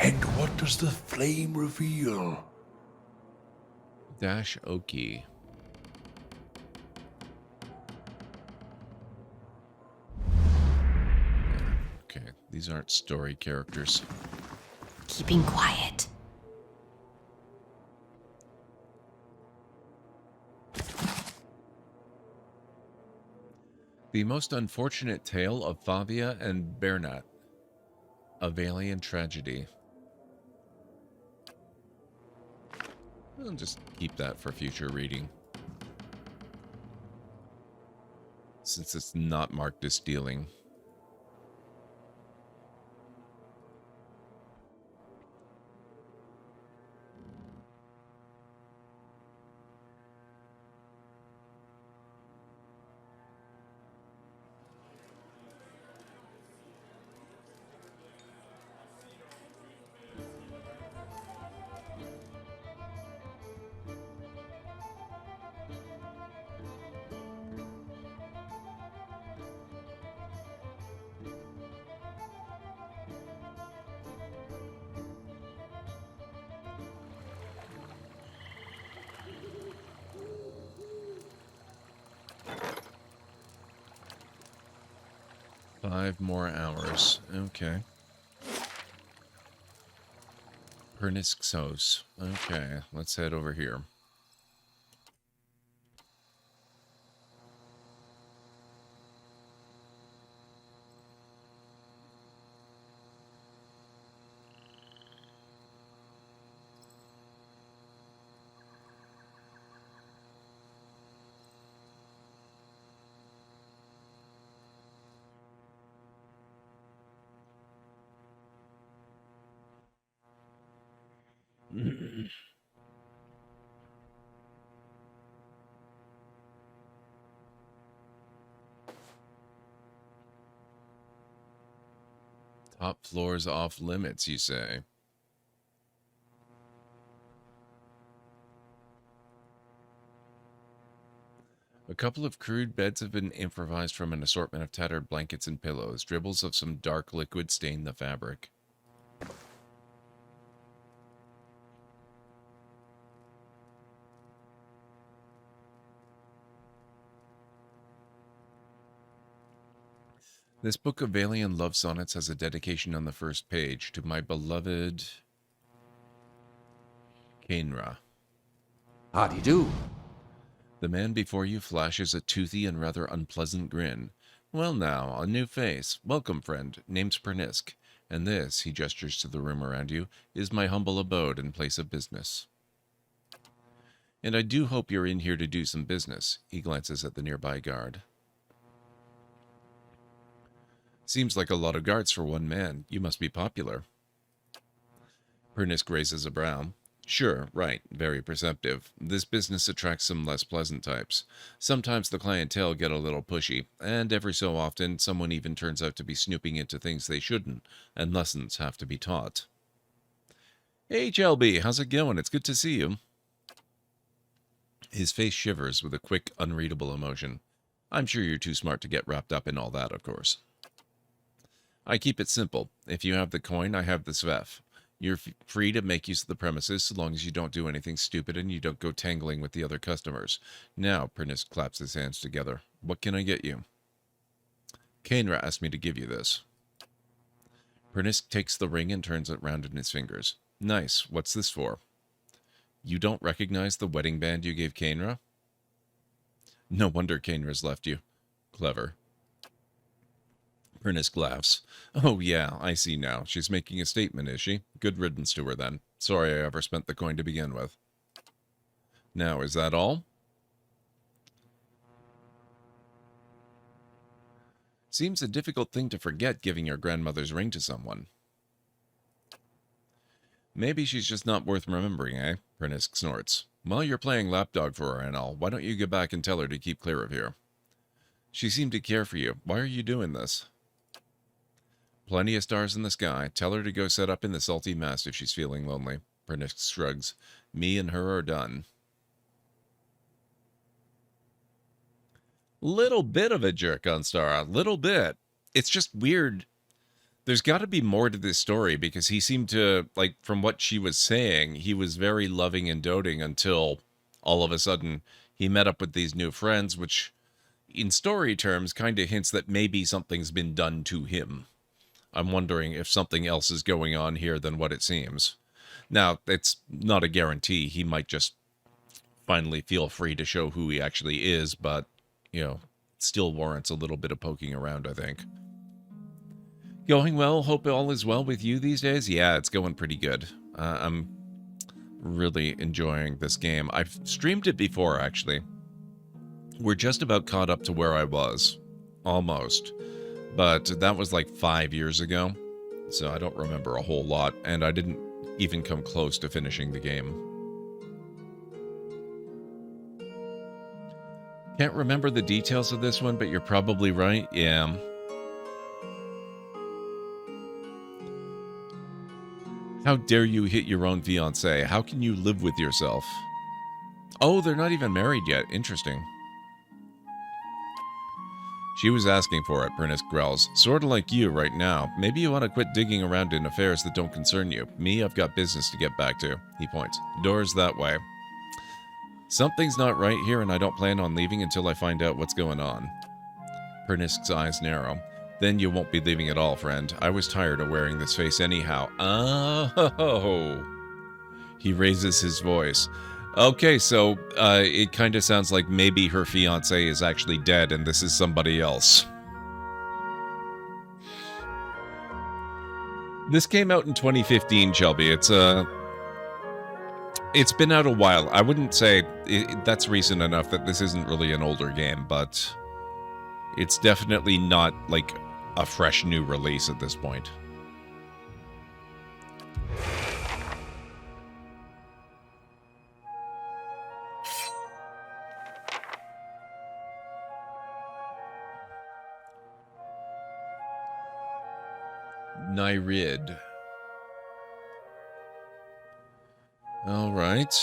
And what does the flame reveal? Dash Oki. Okay, these aren't story characters. Keeping quiet. The Most Unfortunate Tale of Favia and Bernat. A Valiant Tragedy. I'll just keep that for future reading, since it's not marked as stealing. Five more hours. Okay. Pernisk's house. Okay, let's head over here. Top floors off limits, you say? A couple of crude beds have been improvised from an assortment of tattered blankets and pillows. Dribbles of some dark liquid stain the fabric. This book of Vailian love sonnets has a dedication on the first page to my beloved Kainra. How do you do? The man before you flashes a toothy and rather unpleasant grin. Well now, a new face. Welcome, friend. Name's Pernisk. And this, he gestures to the room around you, is my humble abode and place of business. And I do hope you're in here to do some business. He glances at the nearby guard. Seems like a lot of guards for one man. You must be popular. Pernisk raises a brow. Sure, right, very perceptive. This business attracts some less pleasant types. Sometimes the clientele get a little pushy, and every so often someone even turns out to be snooping into things they shouldn't, and lessons have to be taught. Hey, Shelby, how's it going? It's good to see you. His face shivers with a quick, unreadable emotion. I'm sure you're too smart to get wrapped up in all that, of course. I keep it simple. If you have the coin, I have the Svef. You're free to make use of the premises so long as you don't do anything stupid and you don't go tangling with the other customers. Now, Pernisk claps his hands together. What can I get you? Kainra asked me to give you this. Pernisk takes the ring and turns it round in his fingers. Nice. What's this for? You don't recognize the wedding band you gave Kainra? No wonder Kainra's left you. Clever. Pernisk laughs. Oh yeah, I see now. She's making a statement, is she? Good riddance to her then. Sorry I ever spent the coin to begin with. Now, is that all? Seems a difficult thing to forget giving your grandmother's ring to someone. Maybe she's just not worth remembering, eh? Pernisk snorts. While you're playing lapdog for her and all, why don't you go back and tell her to keep clear of here? She seemed to care for you. Why are you doing this? Plenty of stars in the sky. Tell her to go set up in the salty mast if she's feeling lonely. Pernisk shrugs. Me and her are done. Little bit of a jerk on Star. Little bit. It's just weird. There's got to be more to this story because he seemed to, like, from what she was saying, he was very loving and doting until all of a sudden he met up with these new friends, which in story terms kind of hints that maybe something's been done to him. I'm wondering if something else is going on here than what it seems. Now, it's not a guarantee. He might just finally feel free to show who he actually is, but, you know, still warrants a little bit of poking around, I think. Going well? Hope all is well with you these days? Yeah, it's going pretty good. I'm really enjoying this game. I've streamed it before, actually. We're just about caught up to where I was. Almost. But that was like 5 years ago, so I don't remember a whole lot, and I didn't even come close to finishing the game. Can't remember the details of this one, but you're probably right. Yeah. How dare you hit your own fiancé? How can you live with yourself? Oh, they're not even married yet. Interesting. She was asking for it, Pernisk growls. Sorta like you right now. Maybe you want to quit digging around in affairs that don't concern you. Me, I've got business to get back to. He points. Door's that way. Something's not right here, and I don't plan on leaving until I find out what's going on. Pernisk's eyes narrow. Then you won't be leaving at all, friend. I was tired of wearing this face anyhow. Oh. He raises his voice. Okay, so it kind of sounds like maybe her fiancé is actually dead and this is somebody else. This came out in 2015, Shelby. It's been out a while. I wouldn't say that's recent enough that this isn't really an older game, but it's definitely not like a fresh new release at this point. Nyrid. All right.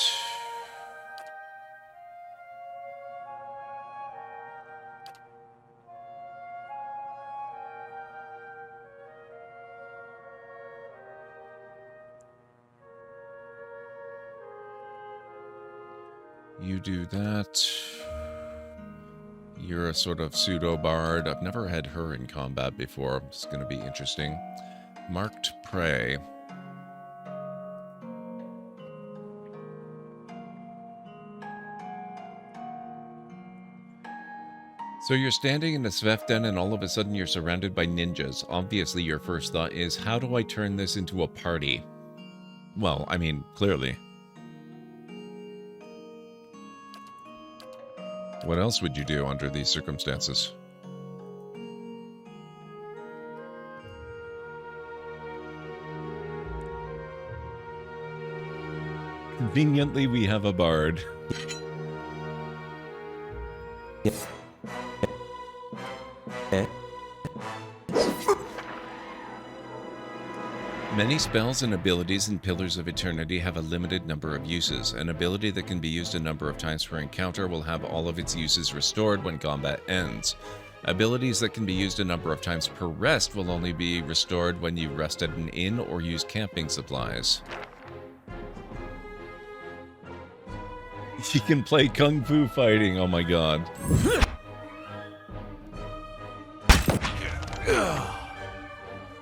You do that. You're a sort of pseudo-bard. I've never had her in combat before. It's going to be interesting. Marked Prey. So you're standing in the Sveften and all of a sudden you're surrounded by ninjas. Obviously your first thought is, how do I turn this into a party? Well, I mean, clearly. What else would you do under these circumstances? Conveniently, we have a bard. Many spells and abilities in Pillars of Eternity have a limited number of uses. An ability that can be used a number of times per encounter will have all of its uses restored when combat ends. Abilities that can be used a number of times per rest will only be restored when you rest at an inn or use camping supplies. He can play Kung Fu fighting, oh my god.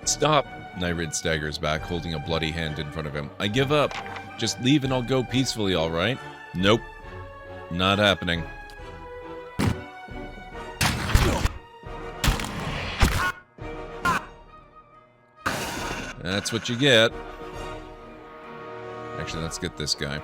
Stop! Nyrid staggers back, holding a bloody hand in front of him. I give up. Just leave and I'll go peacefully, alright? Nope. Not happening. That's what you get. Actually, let's get this guy.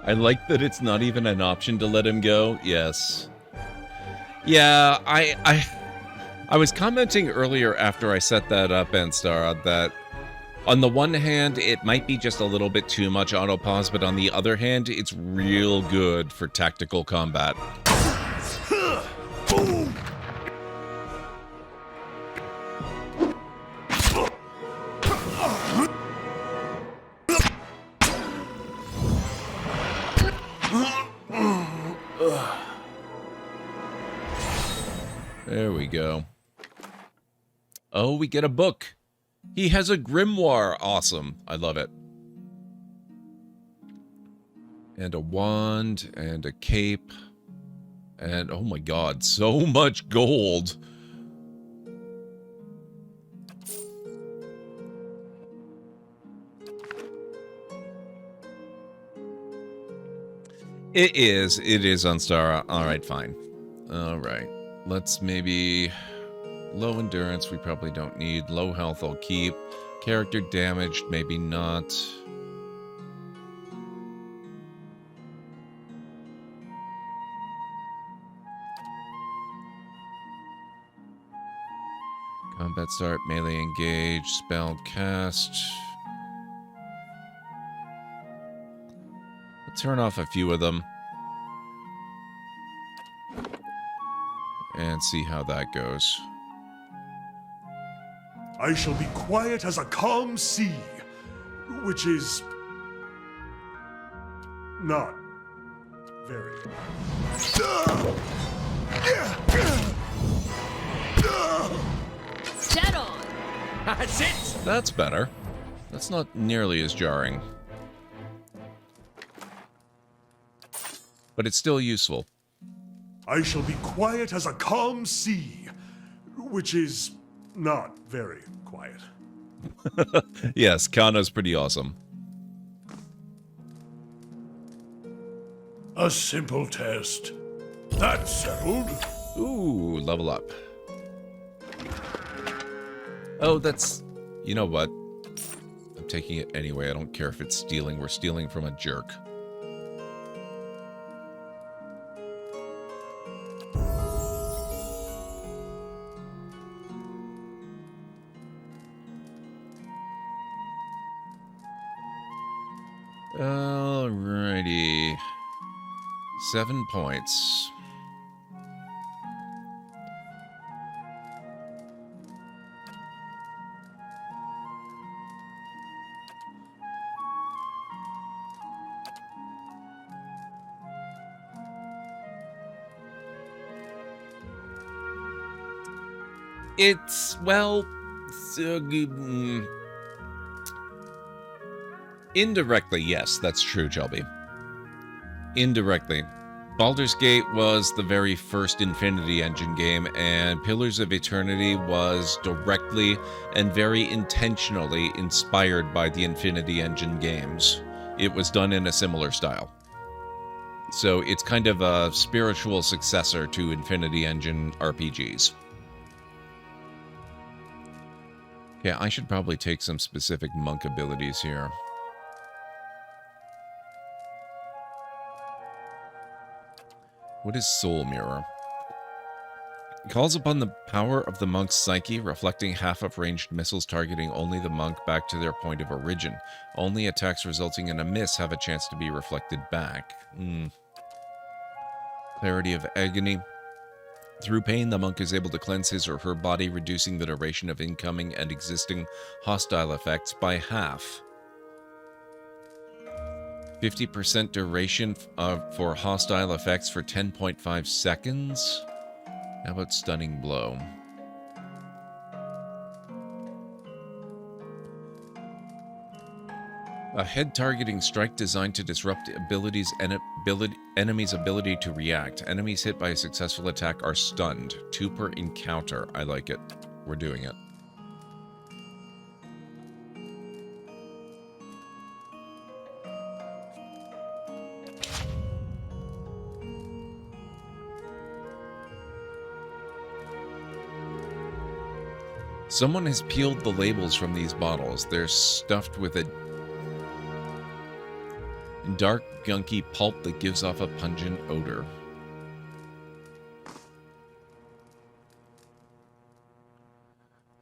I like that it's not even an option to let him go. Yes. Yeah, I was commenting earlier after I set that up, Anstar, that on the one hand, it might be just a little bit too much autopause, but on the other hand, it's real good for tactical combat. There we go. Oh, we get a book. He has a grimoire. Awesome. I love it. And a wand and a cape. And oh my god, so much gold. It is Unstara. Alright, fine. Alright. Let's maybe... Low endurance, we probably don't need. Low health, I'll keep. Character damaged, maybe not. Combat start, melee engage, spell cast. Let's turn off a few of them. And see how that goes. I shall be quiet as a calm sea, which is not very. Dead on! That's it! That's better. That's not nearly as jarring. But it's still useful. I shall be quiet as a calm sea, which is not very quiet. Yes, Kana's pretty awesome. A simple test. That's settled. Ooh, level up. Oh, that's... You know what? I'm taking it anyway. I don't care if it's stealing. We're stealing from a jerk. Alrighty. 7 points. It's, well, indirectly, yes, that's true, Jelby. Indirectly. Baldur's Gate was the very first Infinity Engine game, and Pillars of Eternity was directly and very intentionally inspired by the Infinity Engine games. It was done in a similar style. So it's kind of a spiritual successor to Infinity Engine RPGs. Yeah, I should probably take some specific monk abilities here. What is Soul Mirror? It calls upon the power of the monk's psyche, reflecting half of ranged missiles targeting only the monk back to their point of origin. Only attacks resulting in a miss have a chance to be reflected back. Clarity of Agony. Through pain, the monk is able to cleanse his or her body, reducing the duration of incoming and existing hostile effects by half. 50% duration for hostile effects for 10.5 seconds. How about Stunning Blow? A head-targeting strike designed to disrupt enemy's ability to react. Enemies hit by a successful attack are stunned. 2 per encounter. I like it. We're doing it. Someone has peeled the labels from these bottles. They're stuffed with a dark, gunky pulp that gives off a pungent odor.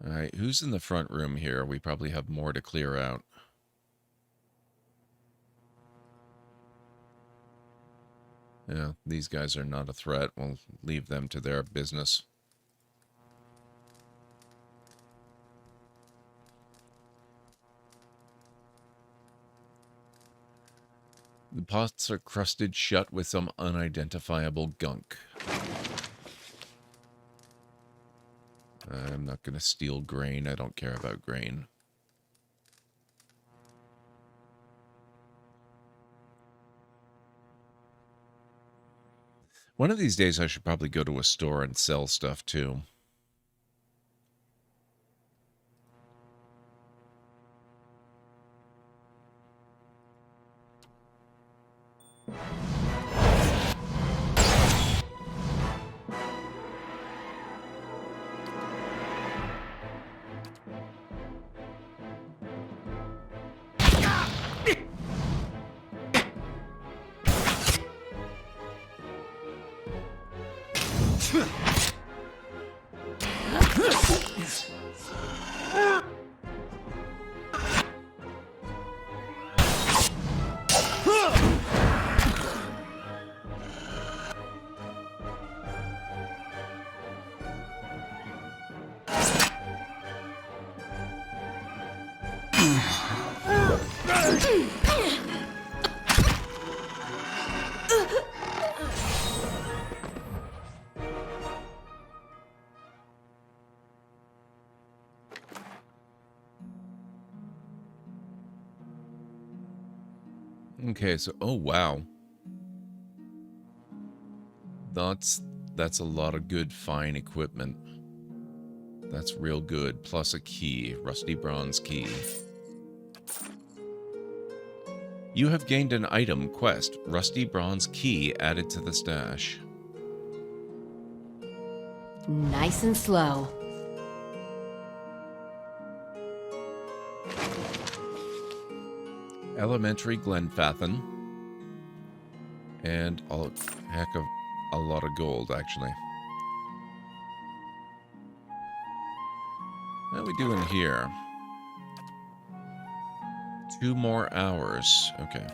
Alright, who's in the front room here? We probably have more to clear out. Yeah, these guys are not a threat. We'll leave them to their business. The pots are crusted shut with some unidentifiable gunk. I'm not going to steal grain. I don't care about grain. One of these days I should probably go to a store and sell stuff too. Okay, so oh wow. That's a lot of good fine equipment. That's real good. Plus a key, rusty bronze key. You have gained an item quest, rusty bronze key added to the stash. Nice and slow. Elementary Glenfathan. And a heck of a lot of gold, actually. How are we doing here? 2 more hours. Okay.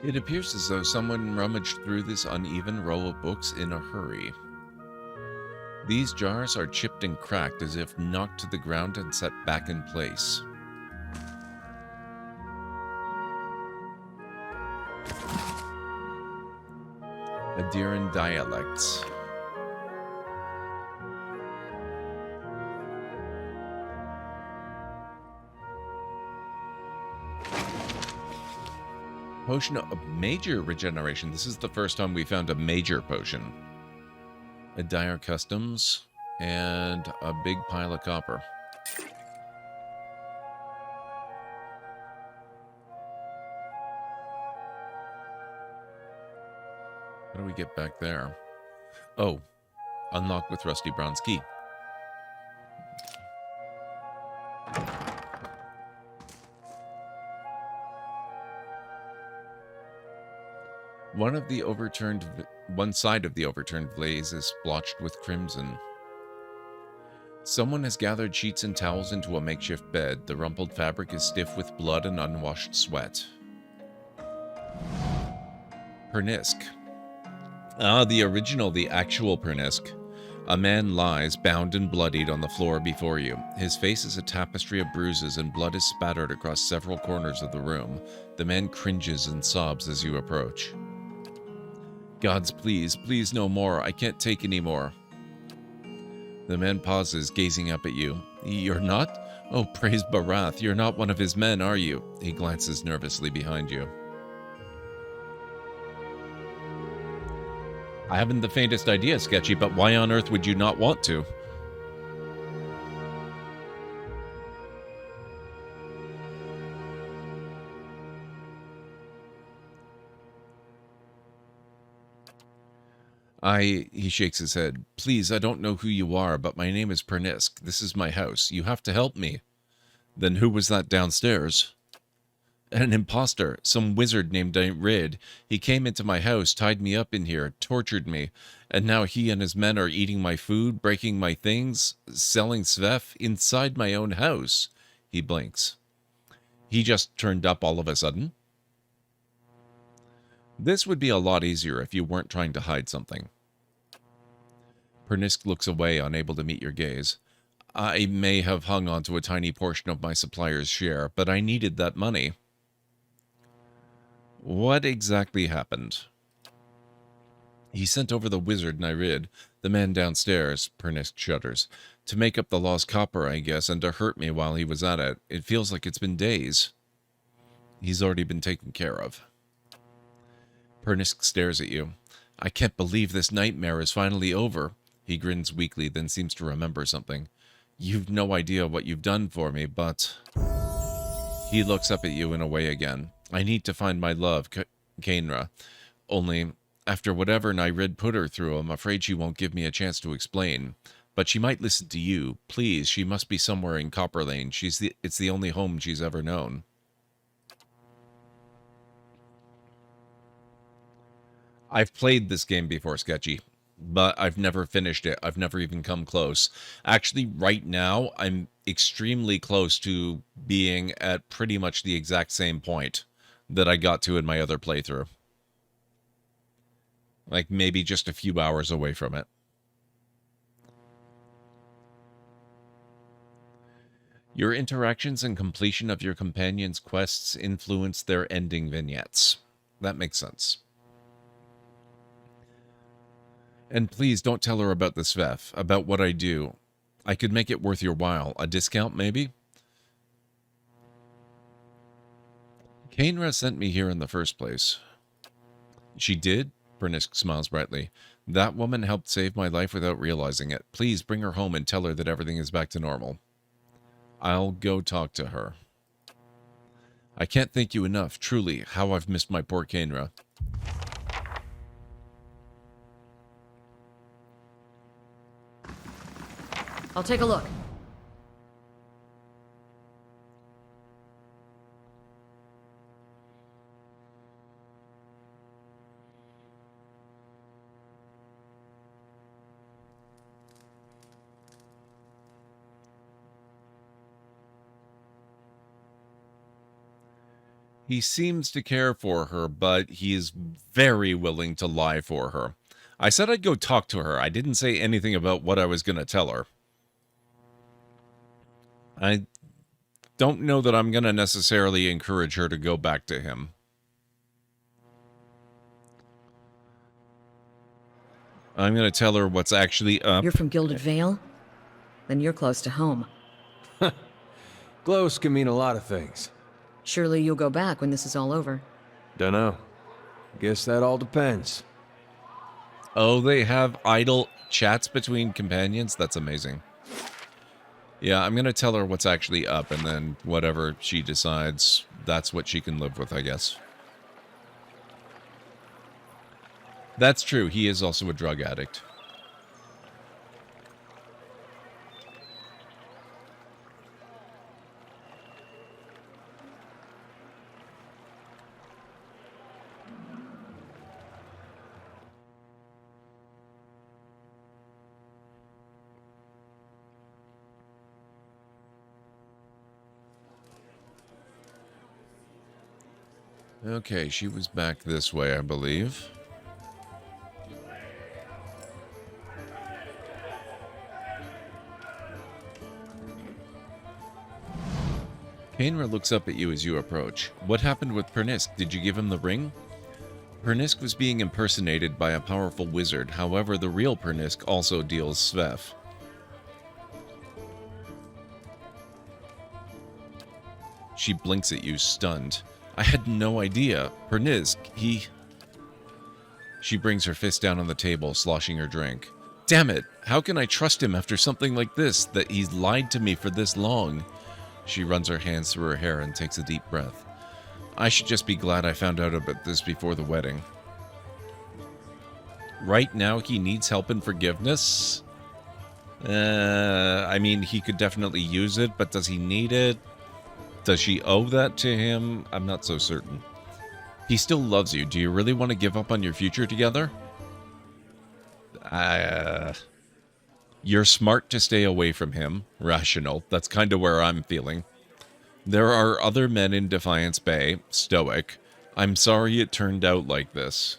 It appears as though someone rummaged through this uneven row of books in a hurry. These jars are chipped and cracked as if knocked to the ground and set back in place. Adiran dialects. Potion of major regeneration. This is the first time we found a major potion. A dire customs and a big pile of copper. How do we get back there? Oh, unlock with rusty bronze key. One side of the overturned vase is splotched with crimson. Someone has gathered sheets and towels into a makeshift bed. The rumpled fabric is stiff with blood and unwashed sweat. Pernisk. Ah, the actual Pernisk. A man lies, bound and bloodied, on the floor before you. His face is a tapestry of bruises, and blood is spattered across several corners of the room. The man cringes and sobs as you approach. Gods, please, please no more. I can't take any more. The man pauses, gazing up at you. You're not? Oh, praise Barath, you're not one of his men, are you? He glances nervously behind you. I haven't the faintest idea, Sketchy, but why on earth would you not want to? He shakes his head. Please, I don't know who you are, but my name is Pernisk. This is my house. You have to help me. Then who was that downstairs? An imposter. Some wizard named Rid. He came into my house, tied me up in here, tortured me, and now he and his men are eating my food, breaking my things, selling Svef inside my own house. He blinks. He just turned up all of a sudden? This would be a lot easier if you weren't trying to hide something. Pernisk looks away, unable to meet your gaze. I may have hung onto a tiny portion of my supplier's share, but I needed that money. What exactly happened? He sent over the wizard Nyrid, the man downstairs, Pernisk shudders, to make up the lost copper, I guess, and to hurt me while he was at it. It feels like it's been days. He's already been taken care of. Pernisk stares at you. I can't believe this nightmare is finally over. He grins weakly, then seems to remember something. You've no idea what you've done for me, but... He looks up at you in a way again. I need to find my love, Kainra. Only, after whatever Nyrid put her through, I'm afraid she won't give me a chance to explain. But she might listen to you. Please, she must be somewhere in Copper Lane. It's the only home she's ever known. I've played this game before, Sketchy, but I've never finished it. I've never even come close. Actually, right now, I'm extremely close to being at pretty much the exact same point that I got to in my other playthrough. Like, maybe just a few hours away from it. Your interactions and completion of your companions' quests influence their ending vignettes. That makes sense. And please don't tell her about the Svef, about what I do. I could make it worth your while. A discount, maybe? Kainra sent me here in the first place. She did? Pernisk smiles brightly. That woman helped save my life without realizing it. Please bring her home and tell her that everything is back to normal. I'll go talk to her. I can't thank you enough, truly, how I've missed my poor Kainra. I'll take a look. He seems to care for her, but he is very willing to lie for her. I said I'd go talk to her. I didn't say anything about what I was going to tell her. I don't know that I'm going to necessarily encourage her to go back to him. I'm going to tell her what's actually up. You're from Gilded Vale? Then you're close to home. Close can mean a lot of things. Surely you'll go back when this is all over. Dunno. Guess that all depends. Oh, they have idle chats between companions? That's amazing. Yeah, I'm going to tell her what's actually up, and then whatever she decides, that's what she can live with, I guess. That's true. He is also a drug addict. Okay, she was back this way, I believe. Kainra looks up at you as you approach. What happened with Pernisk? Did you give him the ring? Pernisk was being impersonated by a powerful wizard. However, the real Pernisk also deals Svef. She blinks at you, stunned. I had no idea. Pernisk, he... She brings her fist down on the table, sloshing her drink. Damn it! How can I trust him after something like this, that he's lied to me for this long? She runs her hands through her hair and takes a deep breath. I should just be glad I found out about this before the wedding. Right now, he needs help and forgiveness? I mean, he could definitely use it, but does he need it? Does she owe that to him? I'm not so certain. He still loves you. Do you really want to give up on your future together? You're smart to stay away from him. Rational. That's kind of where I'm feeling. There are other men in Defiance Bay. Stoic. I'm sorry it turned out like this.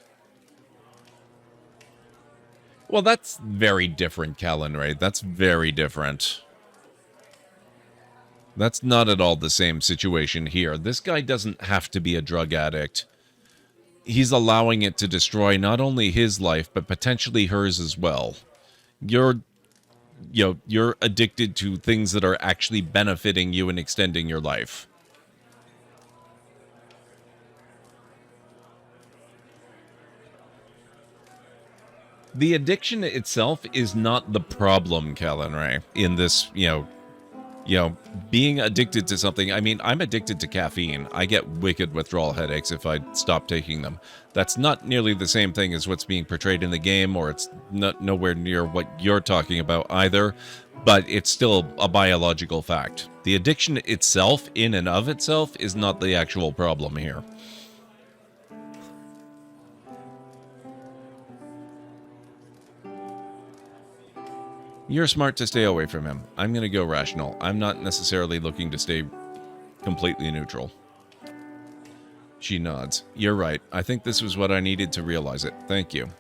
Well, that's very different, Callan. That's very different. That's not at all the same situation here. This guy doesn't have to be a drug addict. He's allowing it to destroy not only his life, but potentially hers as well. You're addicted to things that are actually benefiting you and extending your life. The addiction itself is not the problem, Callan, in this, being addicted to something. I mean, I'm addicted to caffeine. I get wicked withdrawal headaches if I stop taking them. That's not nearly the same thing as what's being portrayed in the game, or it's nowhere near what you're talking about either, but it's still a biological fact. The addiction itself, in and of itself, is not the actual problem here. You're smart to stay away from him. I'm going to go rational. I'm not necessarily looking to stay completely neutral. She nods. You're right. I think this was what I needed to realize it. Thank you.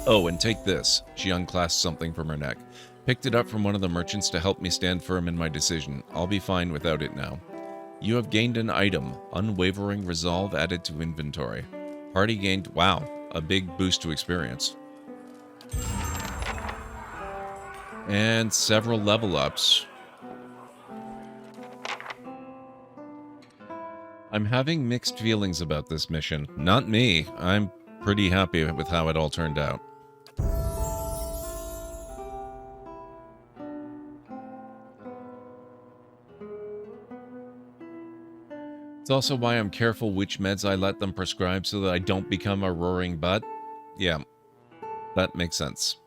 Oh, and take this. She unclasped something from her neck. Picked it up from one of the merchants to help me stand firm in my decision. I'll be fine without it now. You have gained an item. Unwavering resolve added to inventory. Party gained... Wow. A big boost to experience. And several level ups. I'm having mixed feelings about this mission. Not me. I'm pretty happy with how it all turned out. It's also why I'm careful which meds I let them prescribe so that I don't become a roaring butt. Yeah, that makes sense.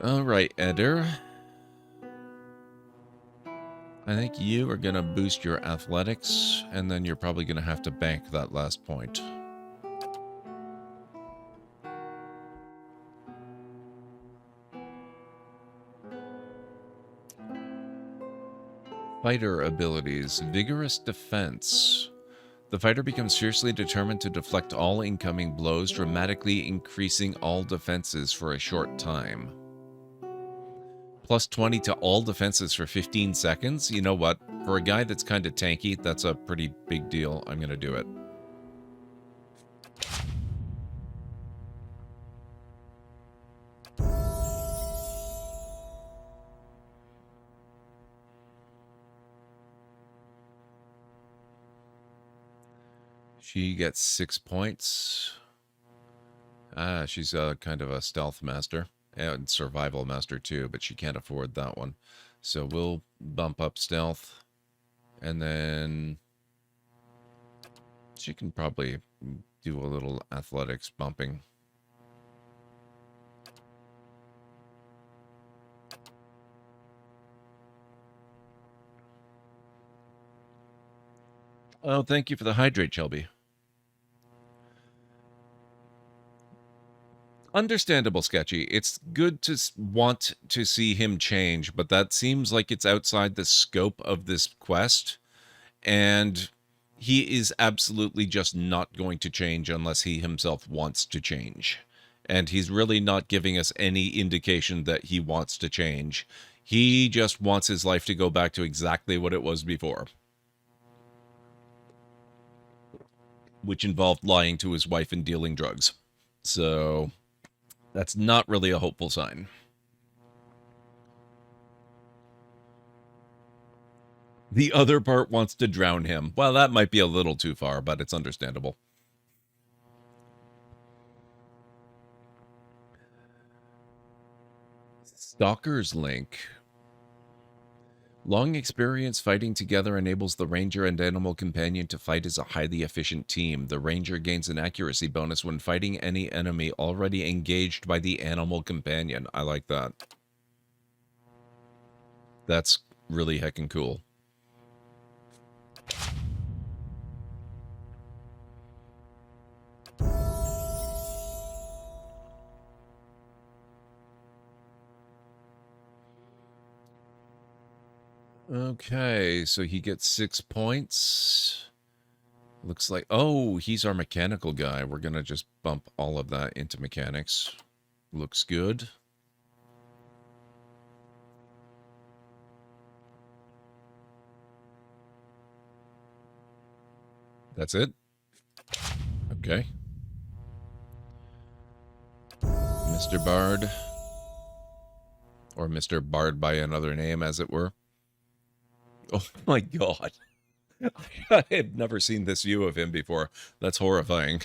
Alright, Eder. I think you are going to boost your athletics, and then you're probably going to have to bank that last point. Fighter abilities. Vigorous defense. The fighter becomes fiercely determined to deflect all incoming blows, dramatically increasing all defenses for a short time. Plus 20 to all defenses for 15 seconds. You know what? For a guy that's kind of tanky, that's a pretty big deal. I'm going to do it. She gets 6 points. She's kind of a stealth master and survival master too, but she can't afford that one. So we'll bump up stealth, and then she can probably do a little athletics bumping. Oh, thank you for the hydrate, Shelby. Understandable, Sketchy. It's good to want to see him change, but that seems like it's outside the scope of this quest, and he is absolutely just not going to change unless he himself wants to change. And he's really not giving us any indication that he wants to change. He just wants his life to go back to exactly what it was before, which involved lying to his wife and dealing drugs. So that's not really a hopeful sign. The other part wants to drown him. Well, that might be a little too far, but it's understandable. Stalker's Link. Long experience fighting together enables the ranger and animal companion to fight as a highly efficient team. The ranger gains an accuracy bonus when fighting any enemy already engaged by the animal companion. I like that. That's really heckin' cool. Okay, so he gets 6 points. Looks like... Oh, he's our mechanical guy. We're going to just bump all of that into mechanics. Looks good. That's it? Okay. Mr. Bard. Or Mr. Bard by another name, as it were. Oh my god. I had never seen this view of him before. That's horrifying.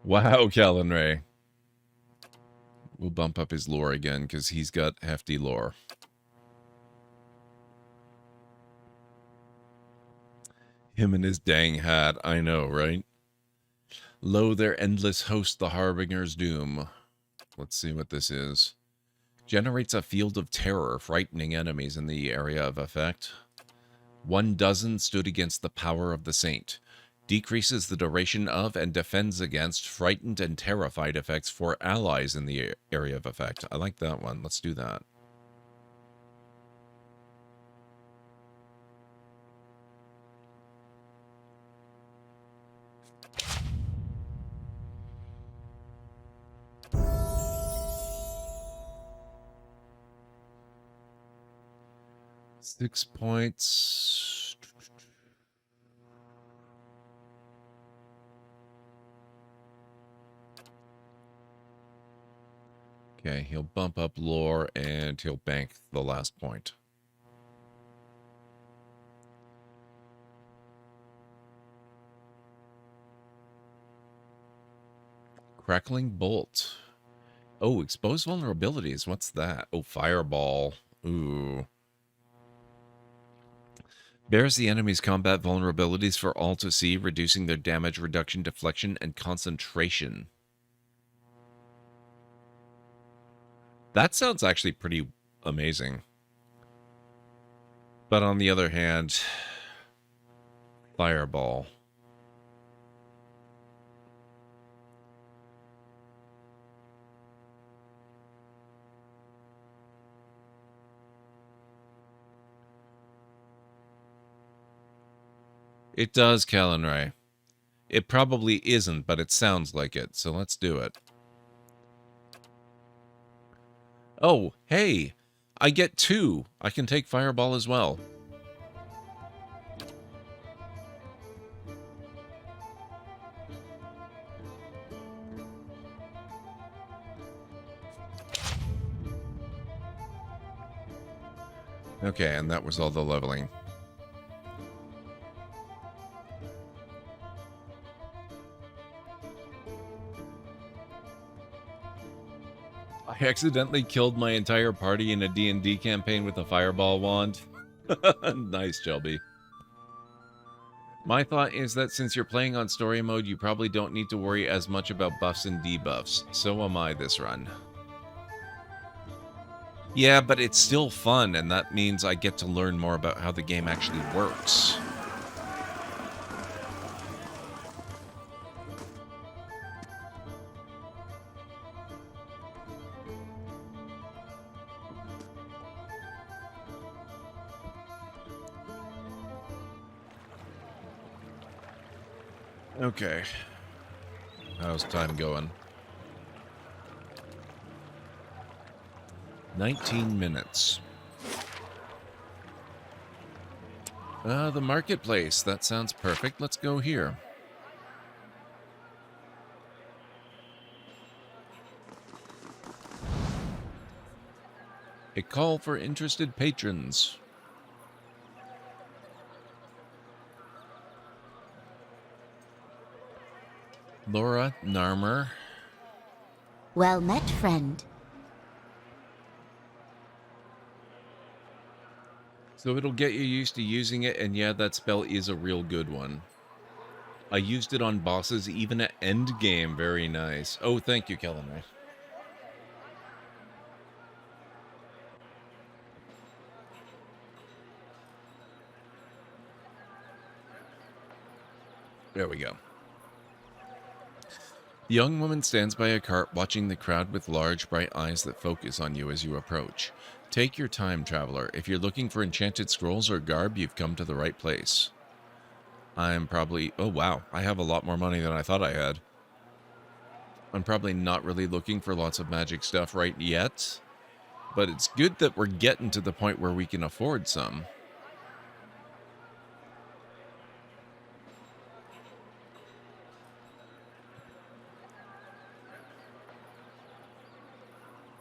Wow, Callan Ray. We'll bump up his lore again, because he's got hefty lore. Him and his dang hat, I know, right? Lo, their endless host, the Harbinger's Doom. Let's see what this is. Generates a field of terror, frightening enemies in the area of effect. 12 stood against the power of the saint. Decreases the duration of and defends against frightened and terrified effects for allies in the area of effect. I like that one. Let's do that. Six points. Okay, he'll bump up lore and he'll bank the last point. Crackling Bolt. Oh, expose vulnerabilities. What's that? Oh, Fireball. Ooh. Bears the enemy's combat vulnerabilities for all to see, reducing their damage, reduction, deflection, and concentration. That sounds actually pretty amazing. But on the other hand, Fireball. It does, Kalenrai. It probably isn't, but it sounds like it, so let's do it. Oh, hey! I get 2. I can take Fireball as well. Okay, and that was all the leveling. I accidentally killed my entire party in a D&D campaign with a fireball wand. Nice, Shelby. My thought is that since you're playing on story mode, you probably don't need to worry as much about buffs and debuffs. So am I this run. Yeah, but it's still fun, and that means I get to learn more about how the game actually works. Okay. How's time going? 19 minutes. The marketplace. That sounds perfect. Let's go here. A call for interested patrons. Laura Narmer. Well met, friend. So it'll get you used to using it, and yeah, that spell is a real good one. I used it on bosses, even at endgame. Very nice. Oh, thank you, Kalenrai. There we go. The young woman stands by a cart, watching the crowd with large, bright eyes that focus on you as you approach. Take your time, traveler. If you're looking for enchanted scrolls or garb, you've come to the right place. I'm probably... Oh, wow. I have a lot more money than I thought I had. I'm probably not really looking for lots of magic stuff right yet, but it's good that we're getting to the point where we can afford some.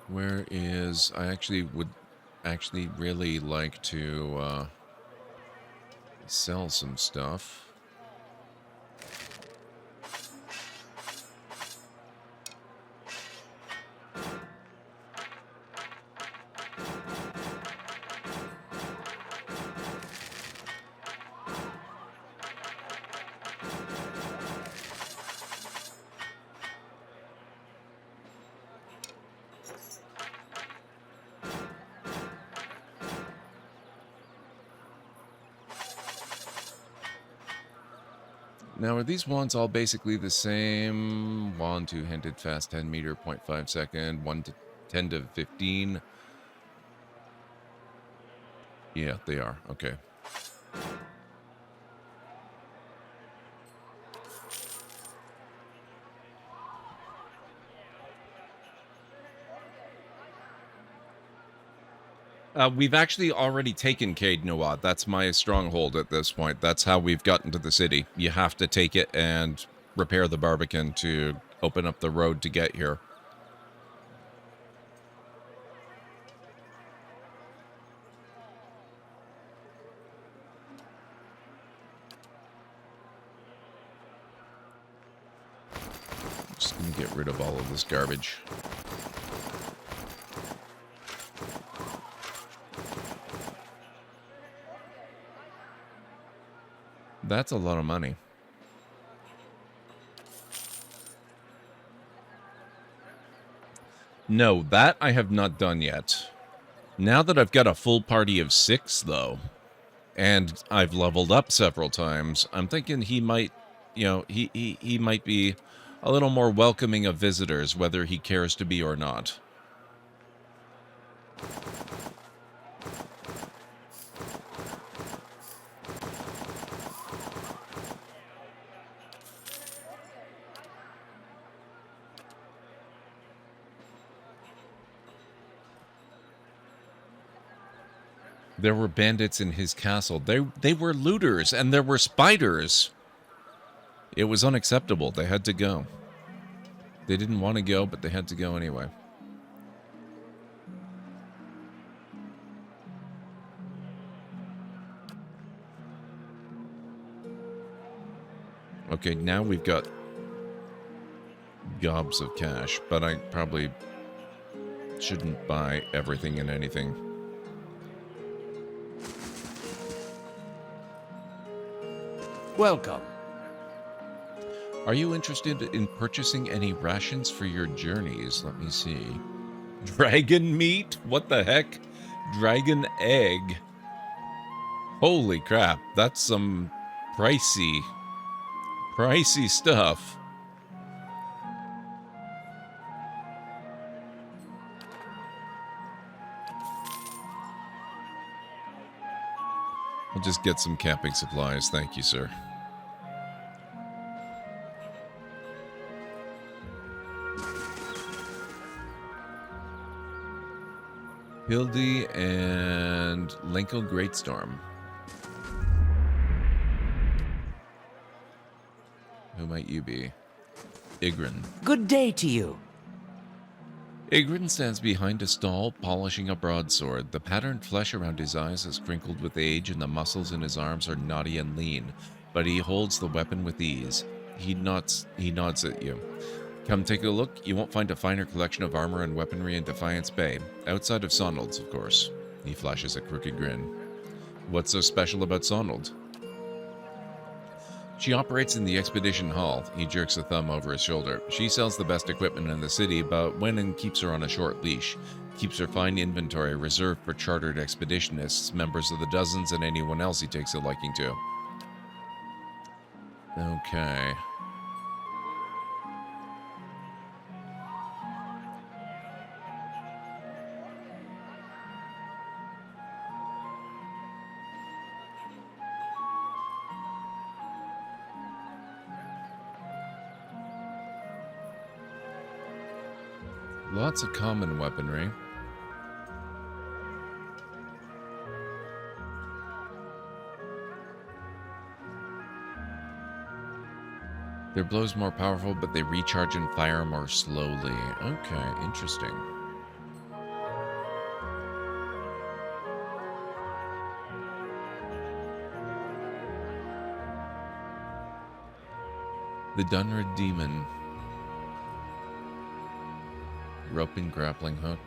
Where is... I actually would really like to sell some stuff. Now, are these wands all basically the same? Wand, two-handed, fast, 10 meter, 0.5 second, 1 to 10 to 15. Yeah, they are. Okay. We've actually already taken Caed Nua. That's my stronghold at this point. That's how we've gotten to the city. You have to take it and repair the Barbican to open up the road to get here. Just gonna get rid of all of this garbage. That's a lot of money. No, that I have not done yet. Now that I've got a full party of 6, though, and I've leveled up several times, I'm thinking he might, you know, he might be a little more welcoming of visitors, whether he cares to be or not. There were bandits in his castle. They were looters, and there were spiders. It was unacceptable. They had to go. They didn't want to go, but they had to go anyway. Okay, now we've got gobs of cash, but I probably shouldn't buy everything and anything. Welcome. Are you interested in purchasing any rations for your journeys? Let me see. Dragon meat? What the heck? Dragon egg? Holy crap, that's some pricey stuff. I'll just get some camping supplies. Thank you, sir. Hildy and Lenko Greatstorm. Who might you be? Igrin. Good day to you. Igrin stands behind a stall, polishing a broadsword. The patterned flesh around his eyes is crinkled with age, and the muscles in his arms are knotty and lean, but he holds the weapon with ease. He nods at you. Come take a look. You won't find a finer collection of armor and weaponry in Defiance Bay. Outside of Sonald's, of course. He flashes a crooked grin. What's so special about Sonald? She operates in the Expedition Hall. He jerks a thumb over his shoulder. She sells the best equipment in the city, but Wenin keeps her on a short leash. Keeps her fine inventory reserved for chartered expeditionists, members of the Dozens, and anyone else he takes a liking to. Okay. Lots of common weaponry. Their blows more powerful, but they recharge and fire more slowly. Okay, interesting. The Dunred Demon. Rope and grappling hook.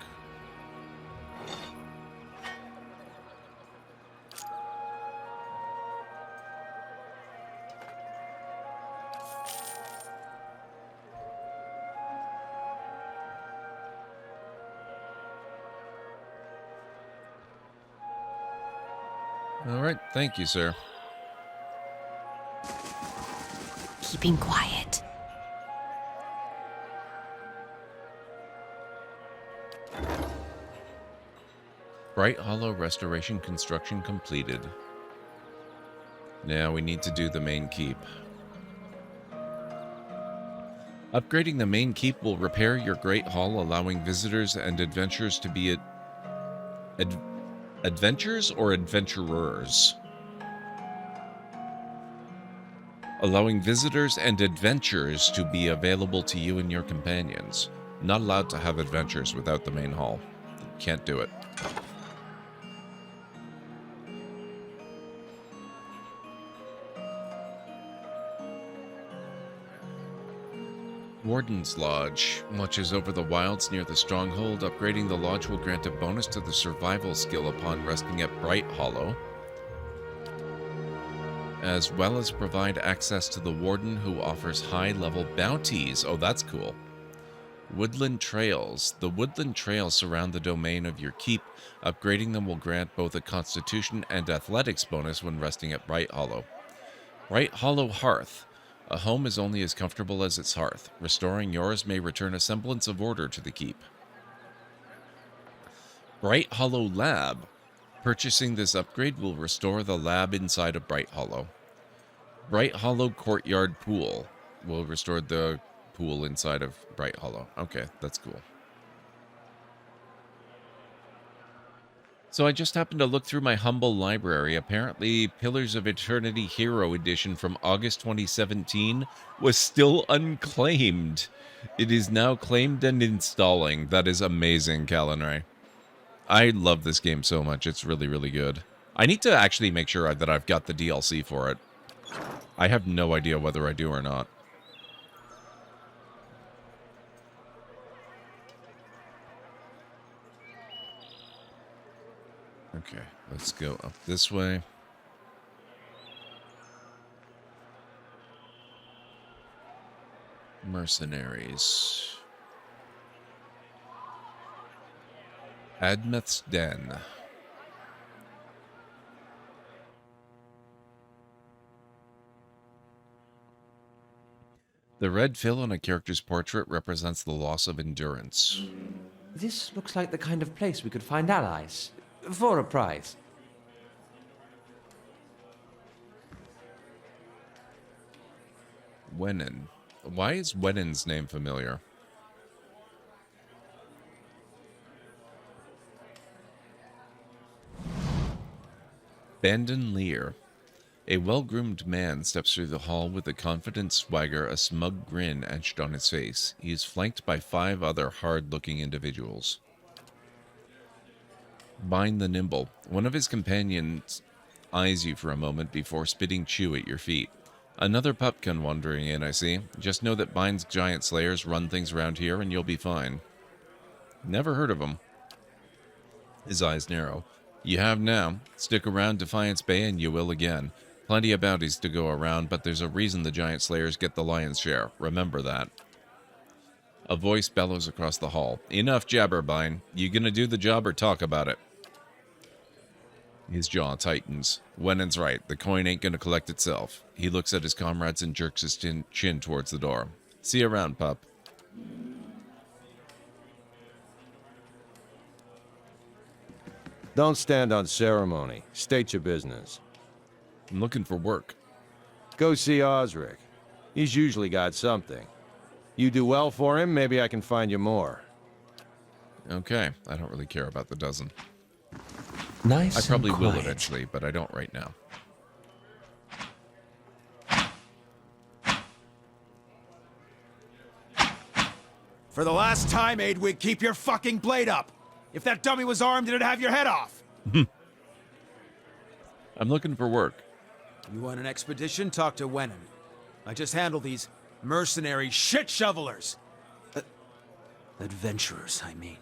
All right, thank you, sir. Keeping quiet. Bright Hollow restoration construction completed. Now we need to do the main keep. Upgrading the main keep will repair your Great Hall, allowing visitors and adventurers to be adventures or adventurers? Allowing visitors and adventures to be available to you and your companions. Not allowed to have adventures without the main hall. Can't do it. Warden's Lodge watches over the wilds near the stronghold. Upgrading the lodge will grant a bonus to the survival skill upon resting at Bright Hollow, as well as provide access to the Warden, who offers high-level bounties. Oh, that's cool. Woodland Trails. The woodland trails surround the domain of your keep. Upgrading them will grant both a Constitution and Athletics bonus when resting at Bright Hollow. Bright Hollow Hearth. A home is only as comfortable as its hearth. Restoring yours may return a semblance of order to the keep. Bright Hollow Lab. Purchasing this upgrade will restore the lab inside of Bright Hollow. Bright Hollow Courtyard Pool will restore the pool inside of Bright Hollow. Okay, that's cool. So I just happened to look through my humble library. Apparently, Pillars of Eternity Hero Edition from August 2017 was still unclaimed. It is now claimed and installing. That is amazing, Kalenray. I love this game so much. It's really, really good. I need to actually make sure that I've got the DLC for it. I have no idea whether I do or not. Okay, let's go up this way. Mercenaries. Admeth's Den. The red fill on a character's portrait represents the loss of endurance. This looks like the kind of place we could find allies. For a prize. Wenin. Why is Wenin's name familiar? Bandon Lear. A well-groomed man steps through the hall with a confident swagger, a smug grin etched on his face. He is flanked by 5 other hard-looking individuals. Bind the Nimble. One of his companions eyes you for a moment before spitting chew at your feet. Another pupkin wandering in, I see. Just know that Bind's giant slayers run things around here and you'll be fine. Never heard of him. His eyes narrow. You have now. Stick around Defiance Bay and you will again. Plenty of bounties to go around, but there's a reason the giant slayers get the lion's share. Remember that. A voice bellows across the hall. Enough jabber, Bind. You gonna do the job or talk about it? His jaw tightens. Wenin's right. The coin ain't gonna collect itself. He looks at his comrades and jerks his chin towards the door. See you around, pup. Don't stand on ceremony. State your business. I'm looking for work. Go see Osric. He's usually got something. You do well for him, maybe I can find you more. Okay, I don't really care about the dozen. Nice. I probably and will quiet. eventually, but I don't right now. For the last time, Aidwig, keep your fucking blade up! If that dummy was armed, it'd have your head off! I'm looking for work. You want an expedition? Talk to Wenin. I just handle these mercenary shit shovelers! Adventurers, I mean.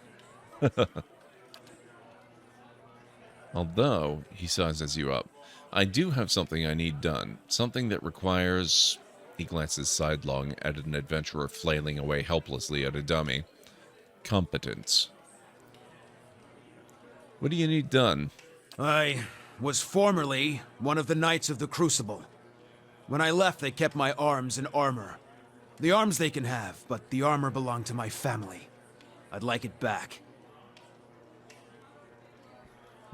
Although, he sizes you up, I do have something I need done. Something that requires... He glances sidelong at an adventurer flailing away helplessly at a dummy. Competence. What do you need done? I was formerly one of the Knights of the Crucible. When I left, they kept my arms and armor. The arms they can have, but the armor belonged to my family. I'd like it back.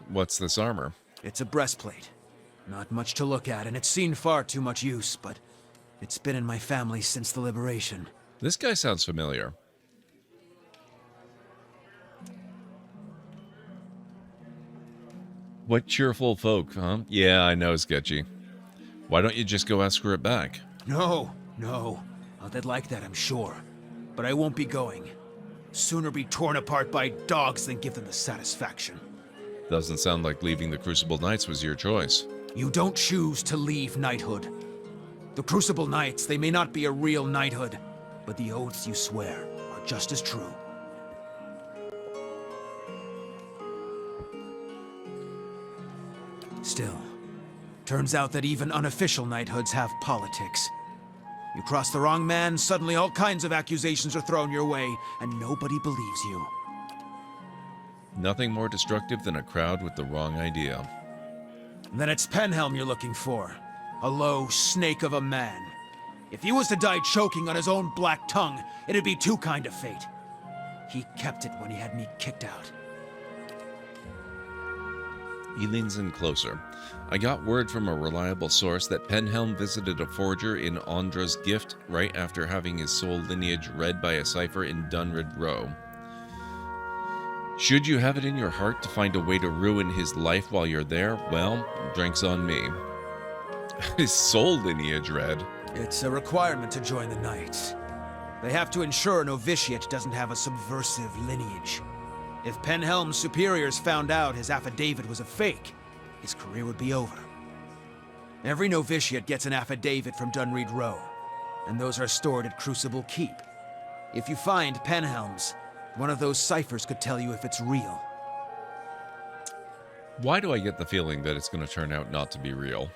What's this armor? It's a breastplate. Not much to look at, and it's seen far too much use, but it's been in my family since the liberation. This guy sounds familiar. What cheerful folk, huh? Yeah, I know, Sketchy. Why don't you just go ask for it back? No. Oh, they'd like that, I'm sure. But I won't be going. Sooner be torn apart by dogs than give them the satisfaction. Doesn't sound like leaving the Crucible Knights was your choice. You don't choose to leave knighthood. The Crucible Knights, they may not be a real knighthood, but the oaths you swear are just as true. Still, turns out that even unofficial knighthoods have politics. You cross the wrong man, suddenly all kinds of accusations are thrown your way, and nobody believes you. Nothing more destructive than a crowd with the wrong idea. Then it's Penhelm you're looking for. A low snake of a man. If he was to die choking on his own black tongue, it'd be too kind of fate. He kept it when he had me kicked out. He leans in closer. I got word from a reliable source that Penhelm visited a forger in Andra's Gift right after having his soul lineage read by a cipher in Dunrid Row. Should you have it in your heart to find a way to ruin his life while you're there, well, drink's on me. His soul lineage read. It's a requirement to join the Knights. They have to ensure a novitiate doesn't have a subversive lineage. If Penhelm's superiors found out his affidavit was a fake, his career would be over. Every novitiate gets an affidavit from Dunreed Row, and those are stored at Crucible Keep. If you find Penhelm's, one of those ciphers could tell you if it's real. Why do I get the feeling that it's going to turn out not to be real?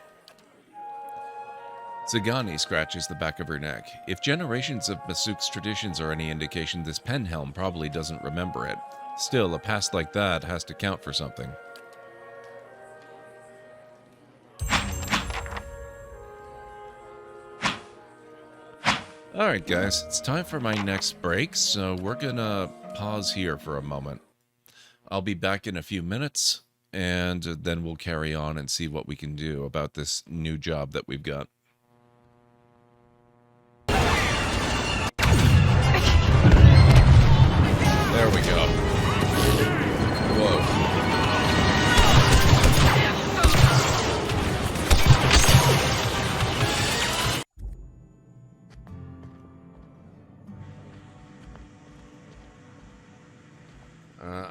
Zagani scratches the back of her neck. If generations of Masuk's traditions are any indication, this Penhelm probably doesn't remember it. Still, a past like that has to count for something. Alright guys, it's time for my next break, so we're gonna pause here for a moment. I'll be back in a few minutes, and then we'll carry on and see what we can do about this new job that we've got. There we go. Whoa.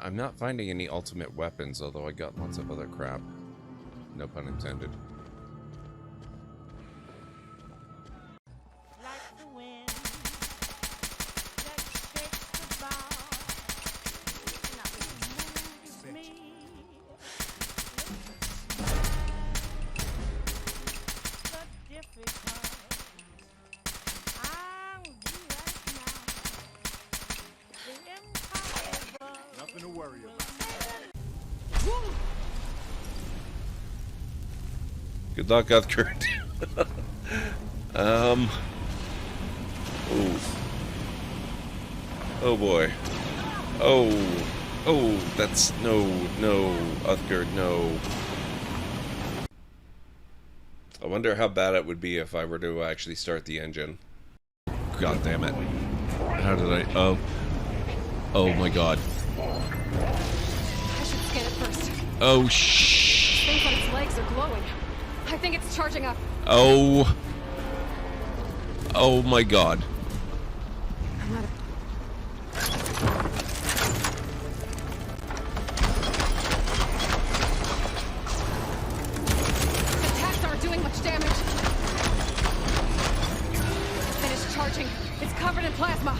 I'm not finding any ultimate weapons, although I got lots of other crap. No pun intended. Nothing to worry about. Good luck, Uthgerd. Ooh. Oh boy. Oh, that's no, Uthgerd, no. I wonder how bad it would be if I were to actually start the engine. God damn it. How did I... Oh my god. I should scan it first. Oh, Things on its legs are glowing. I think it's charging up. Oh my god. I'm out of... Attacks aren't doing much damage. Finished charging. It's covered in plasma.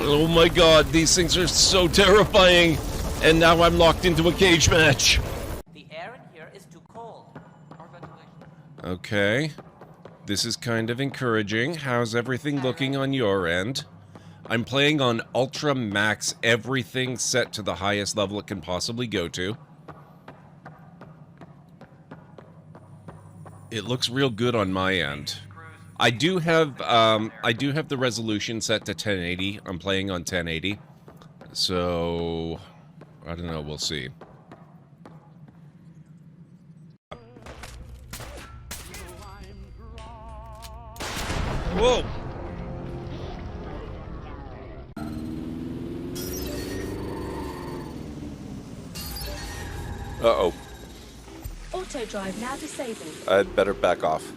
Oh my god, these things are so terrifying! And now I'm locked into a cage match! The air in here is too cold. Okay. This is kind of encouraging. How's everything looking on your end? I'm playing on Ultra Max, everything set to the highest level it can possibly go to. It looks real good on my end. I do have the resolution set to 1080. I'm playing on 1080. So I don't know, we'll see. Whoa! Uh-oh. Auto drive now disabled. I'd better back off.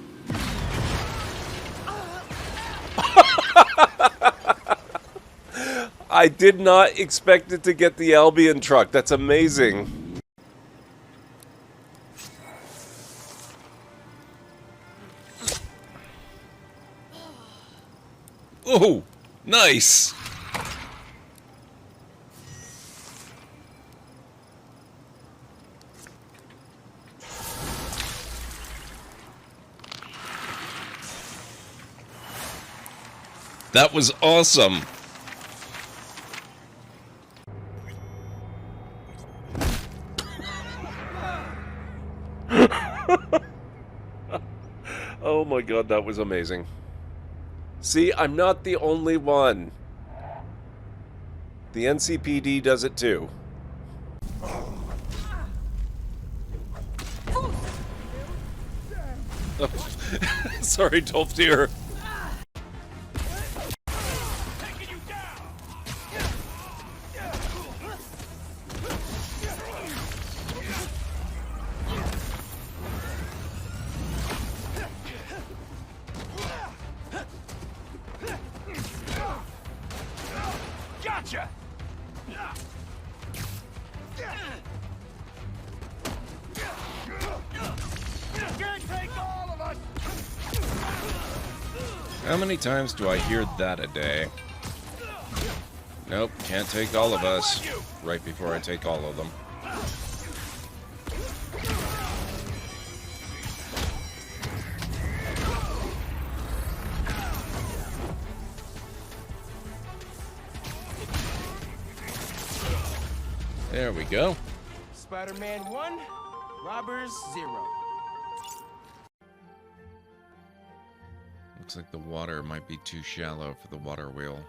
I did not expect it to get the Albion truck. That's amazing. Oh, nice! That was awesome! Oh my god, that was amazing. See, I'm not the only one. The NCPD does it too. Sorry, Tolfdir. How many times do I hear that a day? Nope, can't take all of us. Right before I take all of them. There we go. Spider-Man 1, robbers 0. Looks like the water might be too shallow for the water wheel.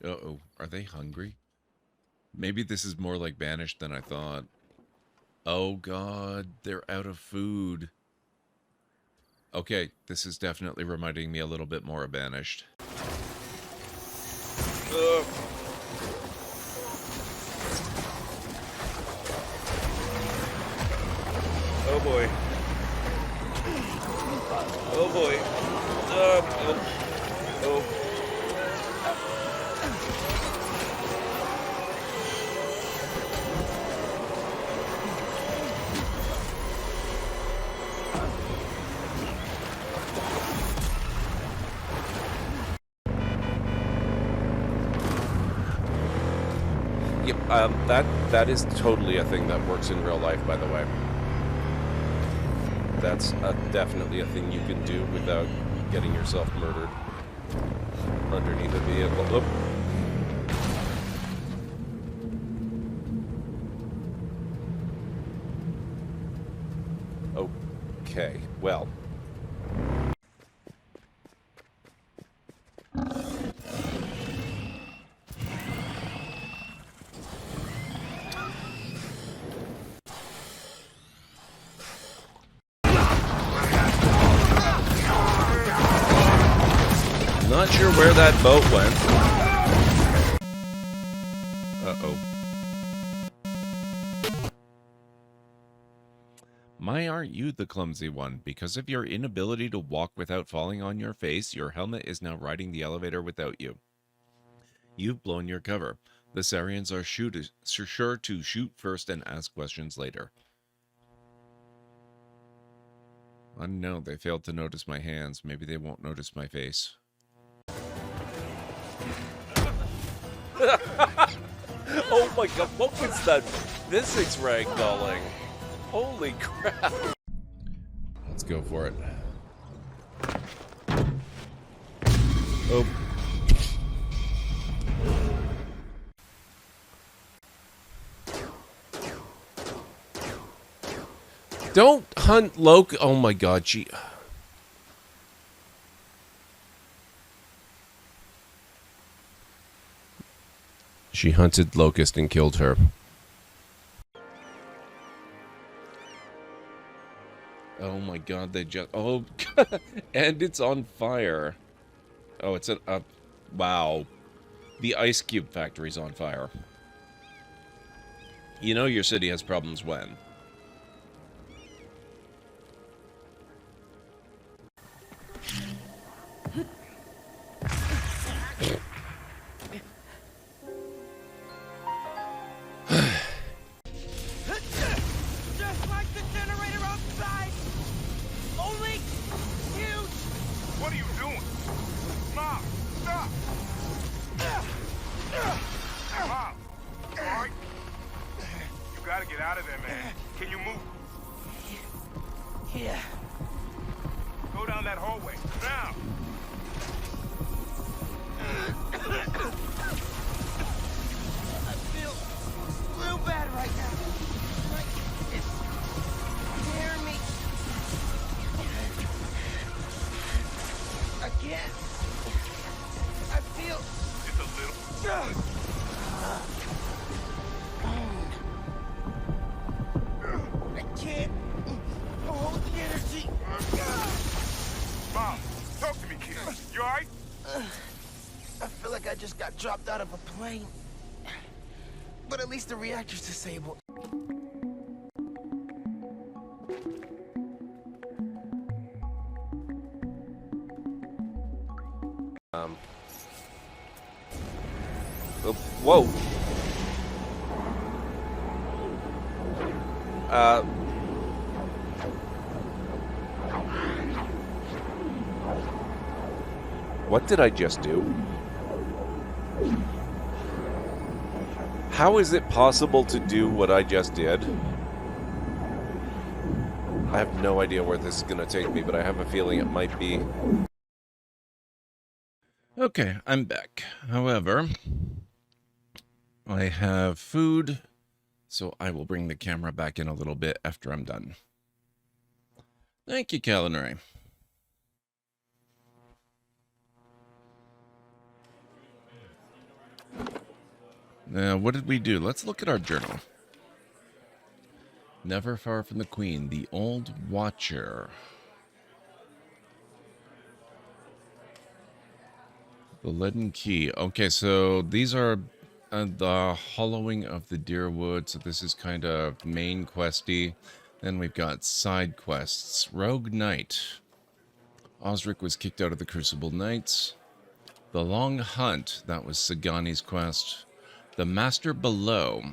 Uh-oh, are they hungry? Maybe this is more like Banished than I thought. Oh god, they're out of food. Okay, this is definitely reminding me a little bit more of Banished. Ugh. Oh boy. Oh boy. Oh. Yep, that is totally a thing that works in real life, by the way. That's definitely a thing you can do without getting yourself murdered underneath a vehicle. Oh. Okay, well. Not sure where that boat went. Uh-oh. My, aren't you the clumsy one? Because of your inability to walk without falling on your face, your helmet is now riding the elevator without you. You've blown your cover. The Sarians are sure to shoot first and ask questions later. I don't know, they failed to notice my hands. Maybe they won't notice my face. Oh my god, what was that physics ragdolling? Holy crap. Let's go for it. Oh. Don't hunt Loki. Oh my god, She hunted Locust and killed her. Oh my god, they just... Oh, and it's on fire. Oh, it's an... wow. The Ice Cube factory's on fire. You know your city has problems when? Just like the generator outside! Only huge! What are you doing? Mom, stop! Mom, alright? You gotta get out of there, man. Can you move? Yeah. Go down that hallway, now! I feel real bad right now. Like it's tearing me. I can't. I feel Just a little. I can't hold the energy. Mom, talk to me, kid. You alright? I feel like I just got dropped out of a plane. But at least the reactor's disabled. Whoa. What did I just do? How is it possible to do what I just did? I have no idea where this is going to take me, but I have a feeling it might be. Okay, I'm back. However, I have food, so I will bring the camera back in a little bit after I'm done. Thank you, Calinari. Now, what did we do? Let's look at our journal. Never far from the Queen, the Old Watcher. The Leaden Key. Okay, so these are the Hollowing of the Deerwood. So this is kind of main questy. Then we've got side quests. Rogue Knight. Osric was kicked out of the Crucible Knights. The Long Hunt. That was Sagani's quest. The Master Below.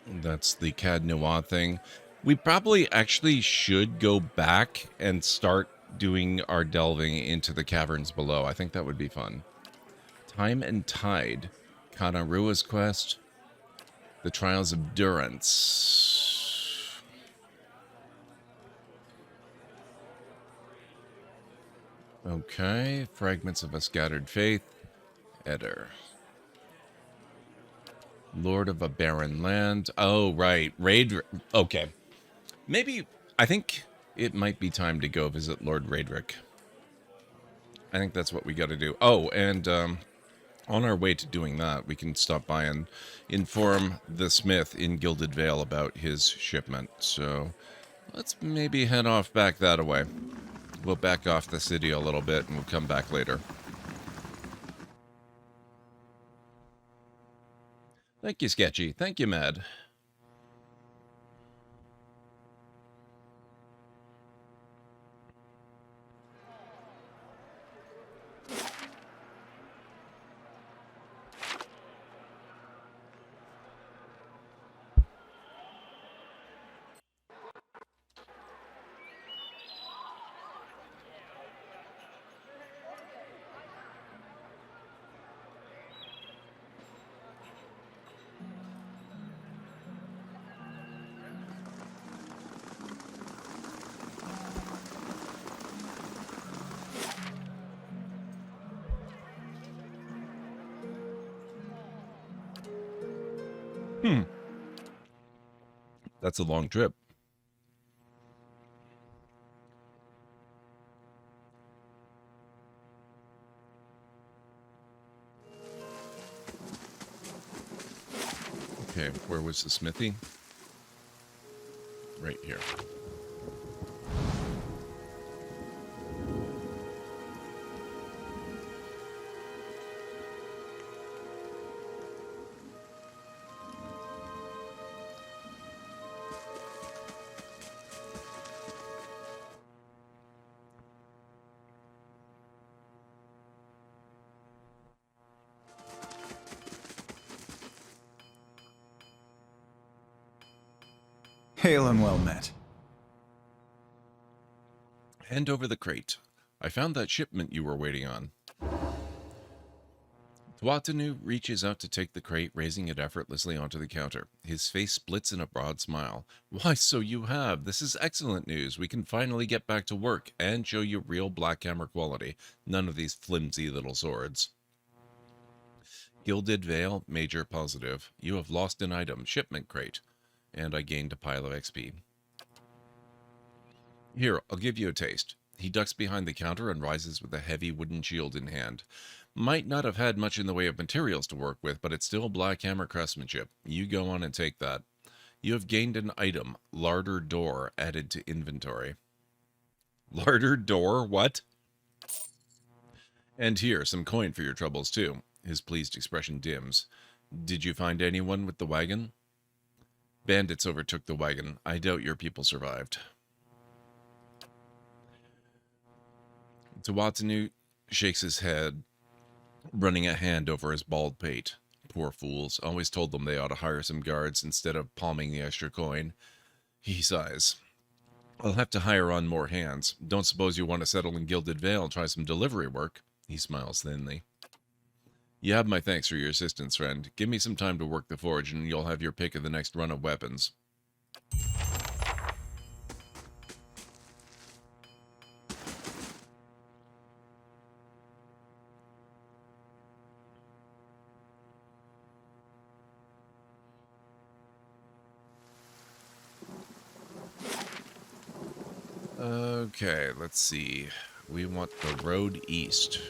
That's the Cad Noir thing. We probably actually should go back and start doing our delving into the caverns below. I think that would be fun. Time and Tide. Kanarua's quest. The Trials of Durance. Okay. Fragments of a Scattered Faith. Eder. Lord of a Barren Land. Oh, right. Raid. Okay. Maybe, I think it might be time to go visit Lord Raedric. I think that's what we got to do. Oh, and on our way to doing that, we can stop by and inform the smith in Gilded Vale about his shipment. So let's maybe head off back that way. We'll back off the city a little bit and we'll come back later. Thank you, Sketchy. Thank you, Mad. That's a long trip. Okay, where was the smithy? Right here. Hail and well met. Hand over the crate. I found that shipment you were waiting on. Tuatanu reaches out to take the crate, raising it effortlessly onto the counter. His face splits in a broad smile. Why, so you have. This is excellent news. We can finally get back to work and show you real Black Hammer quality. None of these flimsy little swords. Gilded Vale, major positive. You have lost an item, shipment crate. And I gained a pile of XP. Here, I'll give you a taste. He ducks behind the counter and rises with a heavy wooden shield in hand. Might not have had much in the way of materials to work with, but it's still Black Hammer craftsmanship. You go on and take that. You have gained an item, Larder Door, added to inventory. Larder Door? What? And here, some coin for your troubles, too. His pleased expression dims. Did you find anyone with the wagon? Bandits overtook the wagon. I doubt your people survived. Tuatanu shakes his head, running a hand over his bald pate. Poor fools. Always told them they ought to hire some guards instead of palming the extra coin. He sighs. I'll have to hire on more hands. Don't suppose you want to settle in Gilded Vale and try some delivery work? He smiles thinly. You have my thanks for your assistance, friend. Give me some time to work the forge, and you'll have your pick of the next run of weapons. Okay, let's see. We want the road east.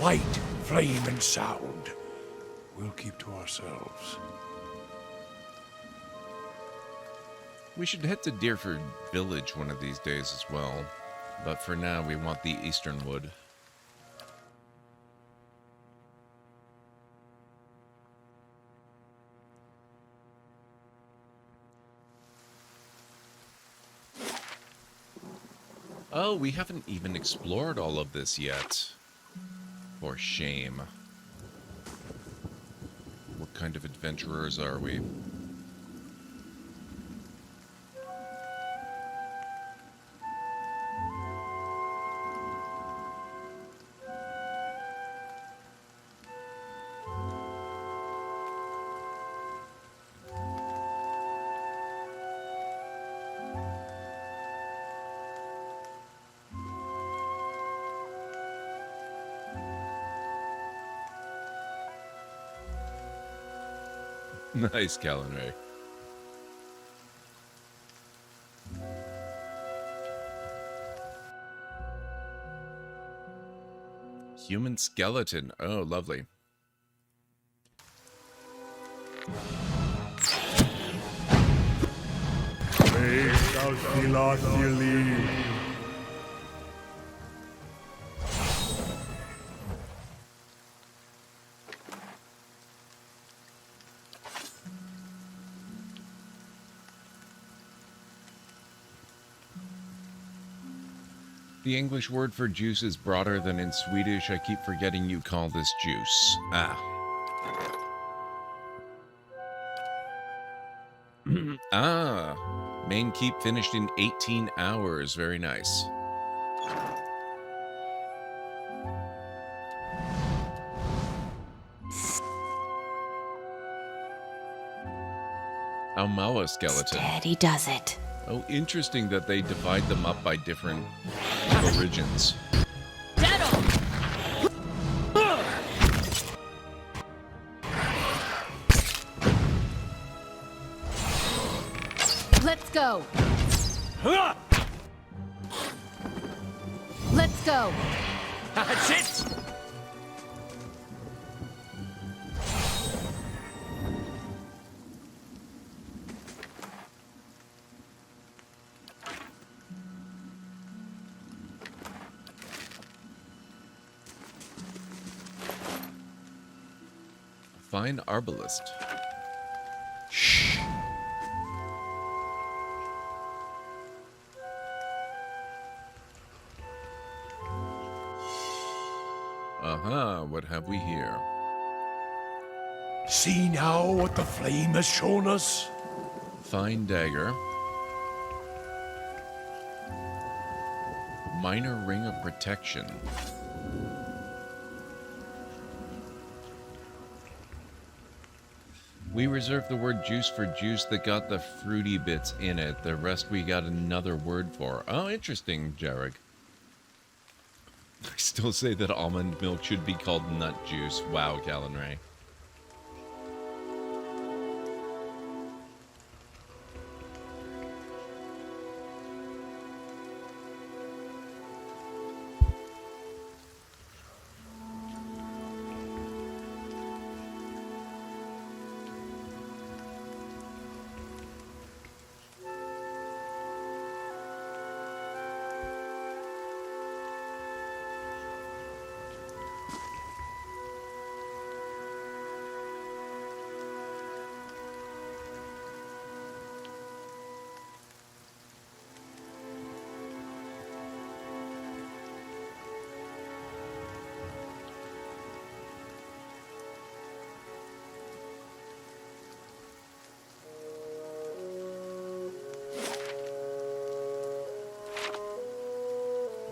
Light, flame, and sound. We'll keep to ourselves. We should head to Deerford Village one of these days as well. But for now, we want the Eastern Wood. Oh, we haven't even explored all of this yet. For shame. What kind of adventurers are we? Nice, Callan Ray. Human skeleton. Oh, lovely. The English word for juice is broader than in Swedish. I keep forgetting you call this juice. Ah. Ah. Main keep finished in 18 hours. Very nice. Aumaua skeleton. Steady does it. Oh, interesting that they divide them up by different origins. Let's go. Let's go. That's it! Fine arbalist. Shh. Aha, what have we here? See now what the flame has shown us? Fine dagger. Minor ring of protection. We reserved the word juice for juice that got the fruity bits in it. The rest we got another word for. Oh, interesting, Jarek. I still say that almond milk should be called nut juice. Wow, Callan Ray.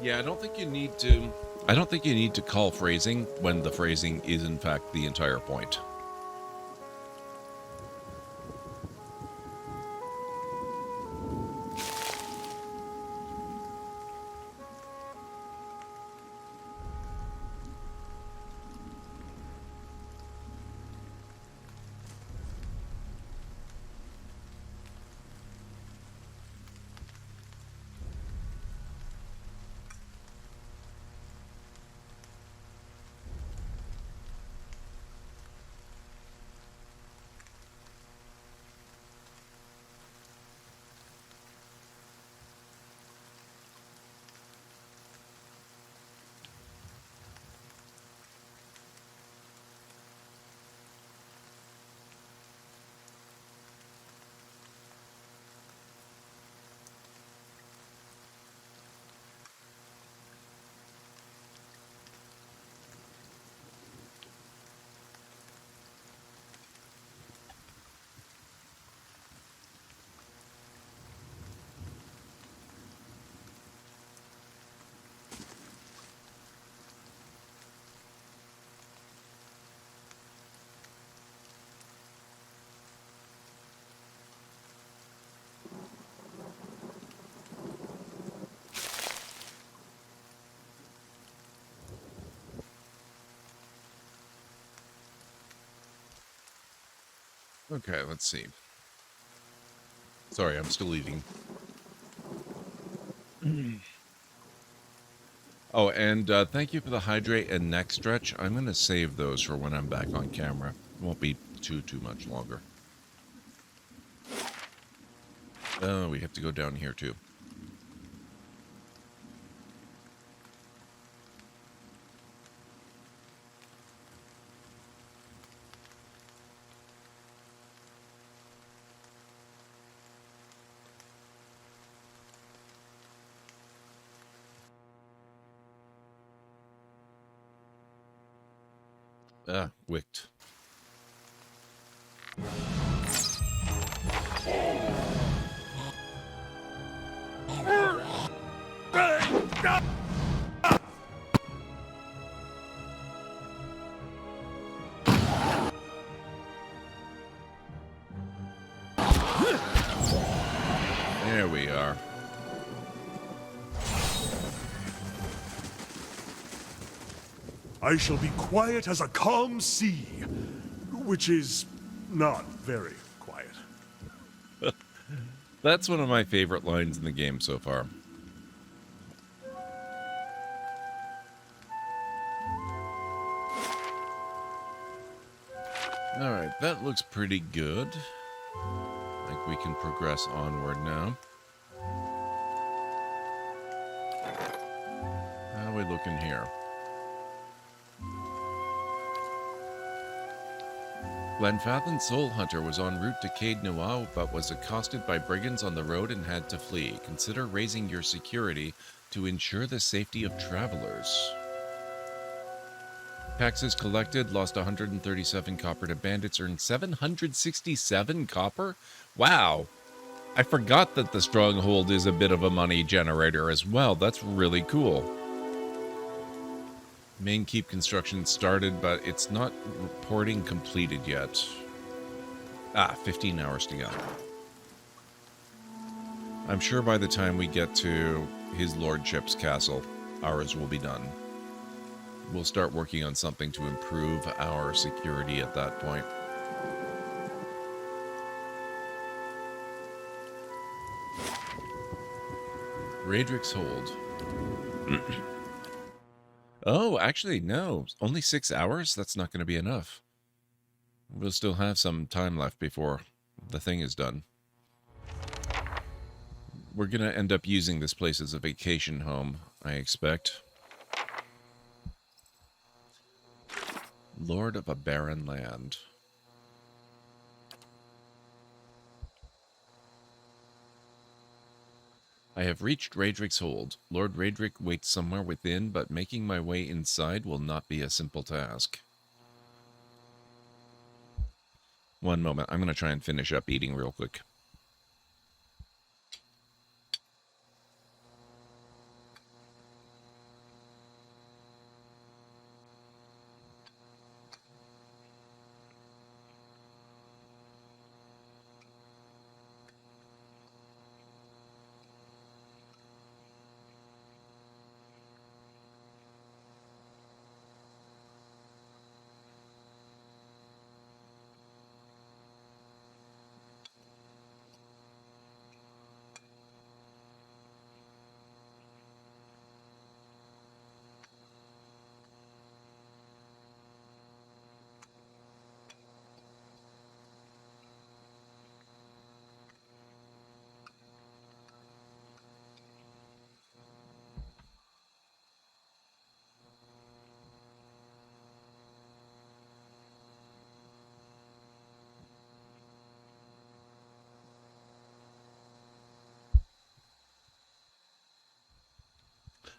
Yeah, I don't think you need to call phrasing when the phrasing is in fact the entire point. Okay, let's see. Sorry, I'm still eating. Oh, and thank you for the hydrate and neck stretch. I'm going to save those for when I'm back on camera. Won't be too much longer. Oh, we have to go down here too. Ah, wicked. There we are. I shall be quiet as a calm sea, which is not very quiet. That's one of my favorite lines in the game so far. Alright, that looks pretty good. I think we can progress onward now. How are we looking here? Glenfathan Soul Hunter was en route to Caed Noir, but was accosted by brigands on the road and had to flee. Consider raising your security to ensure the safety of travelers. Taxes collected, lost 137 copper to bandits, earned 767 copper? Wow! I forgot that the stronghold is a bit of a money generator as well. That's really cool. Main keep construction started, but it's not reporting completed yet. 15 hours to go. I'm sure by the time we get to his lordship's castle, ours will be done. We'll start working on something to improve our security at that point. Raedric's Hold. Oh, actually, no. Only 6 hours? That's not going to be enough. We'll still have some time left before the thing is done. We're going to end up using this place as a vacation home, I expect. Lord of a barren land. I have reached Raedric's Hold. Lord Raedric waits somewhere within, but making my way inside will not be a simple task. One moment. I'm going to try and finish up eating real quick.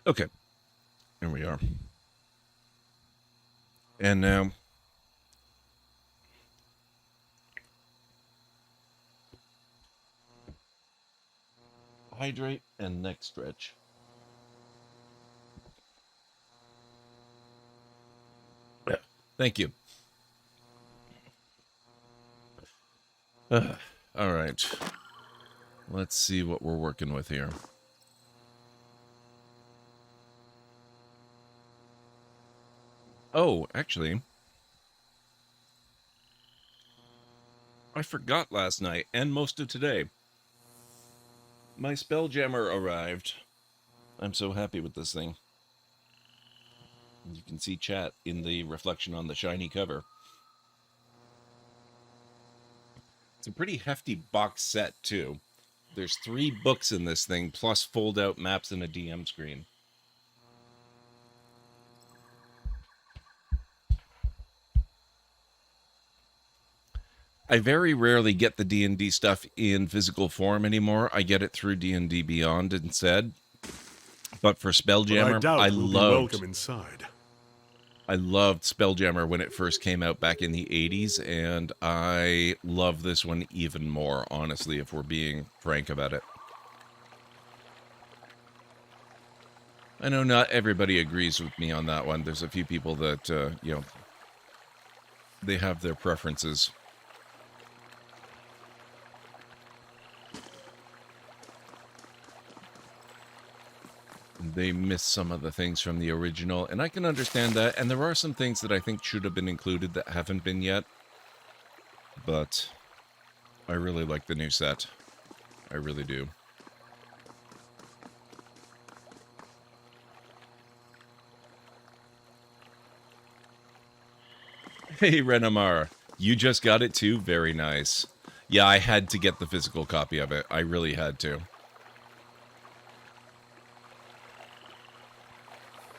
Okay. Here we are. And now... hydrate and neck stretch. Thank you. All right. Let's see what we're working with here. Oh, actually, I forgot last night and most of today. My Spelljammer arrived. I'm so happy with this thing. You can see chat in the reflection on the shiny cover. It's a pretty hefty box set, too. There's 3 books in this thing, plus fold-out maps and a DM screen. I very rarely get the D&D stuff in physical form anymore. I get it through D&D Beyond instead. But for Spelljammer, I loved Spelljammer when it first came out back in the 80s, and I love this one even more, honestly, if we're being frank about it. I know not everybody agrees with me on that one. There's a few people that, you know, they have their preferences. They miss some of the things from the original, and I can understand that. And there are some things that I think should have been included that haven't been yet. But I really like the new set. I really do. Hey, Renamar. You just got it too? Very nice. Yeah, I had to get the physical copy of it. I really had to.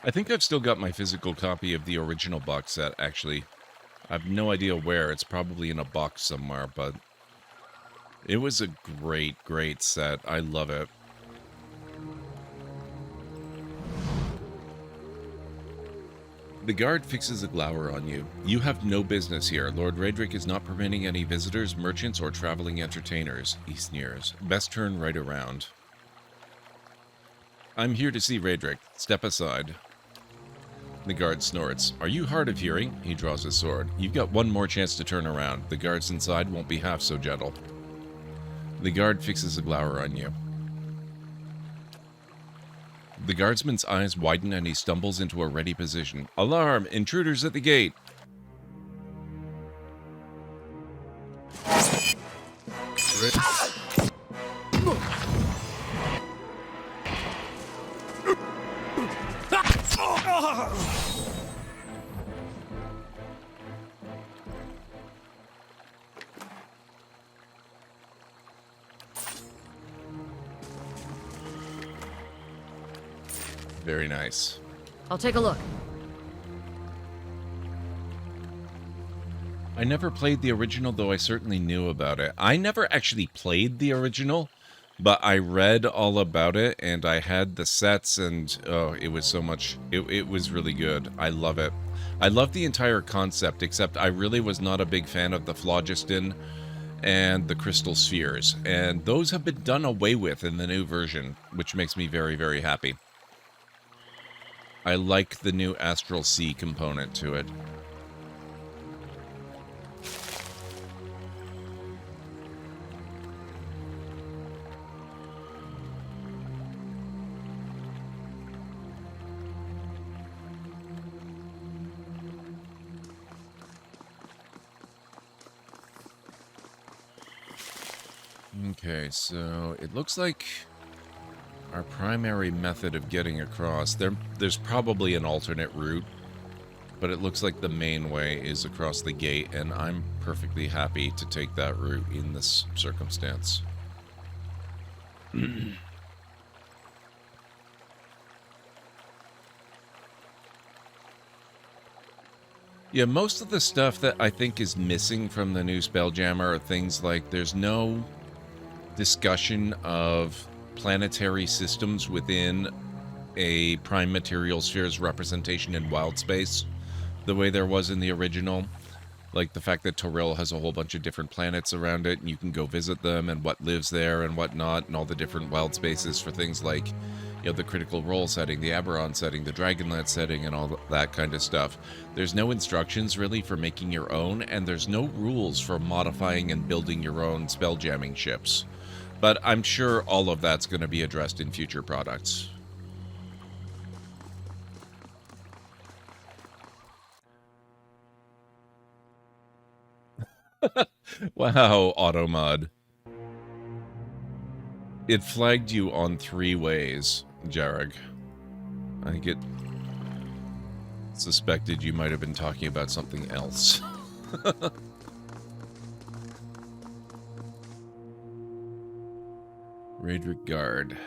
I think I've still got my physical copy of the original box set, actually. I have no idea where. It's probably in a box somewhere, but it was a great, great set. I love it. The guard fixes a glower on you. You have no business here. Lord Raedric is not permitting any visitors, merchants, or traveling entertainers. He sneers. Best turn right around. I'm here to see Raedric. Step aside. The guard snorts. Are you hard of hearing? He draws his sword. You've got one more chance to turn around. The guards inside won't be half so gentle. The guard fixes a glower on you. The guardsman's eyes widen and he stumbles into a ready position. Alarm! Intruders at the gate! Very nice. I'll take a look. I never played the original, though I certainly knew about it. I never actually played the original, but I read all about it, and I had the sets, and oh, it was so much... It was really good. I love it. I love the entire concept, except I really was not a big fan of the phlogiston and the crystal spheres, and those have been done away with in the new version, which makes me very, very happy. I like the new Astral Sea component to it. Okay, so it looks like our primary method of getting across, there's probably an alternate route, but it looks like the main way is across the gate, and I'm perfectly happy to take that route in this circumstance. Yeah, most of the stuff that I think is missing from the new Spelljammer are things like there's no discussion of planetary systems within a prime material spheres representation in wild space, the way there was in the original. Like the fact that Toril has a whole bunch of different planets around it, and you can go visit them, and what lives there and what not, and all the different wild spaces for things like, you know, the Critical Role setting, the Aberon setting, the Dragonlance setting, and all that kind of stuff. There's no instructions, really, for making your own, and there's no rules for modifying and building your own spelljamming ships. But I'm sure all of that's going to be addressed in future products. Wow, Automod. It flagged you on 3 ways, Jarrag. I think it suspected you might have been talking about something else. Raedric Guard.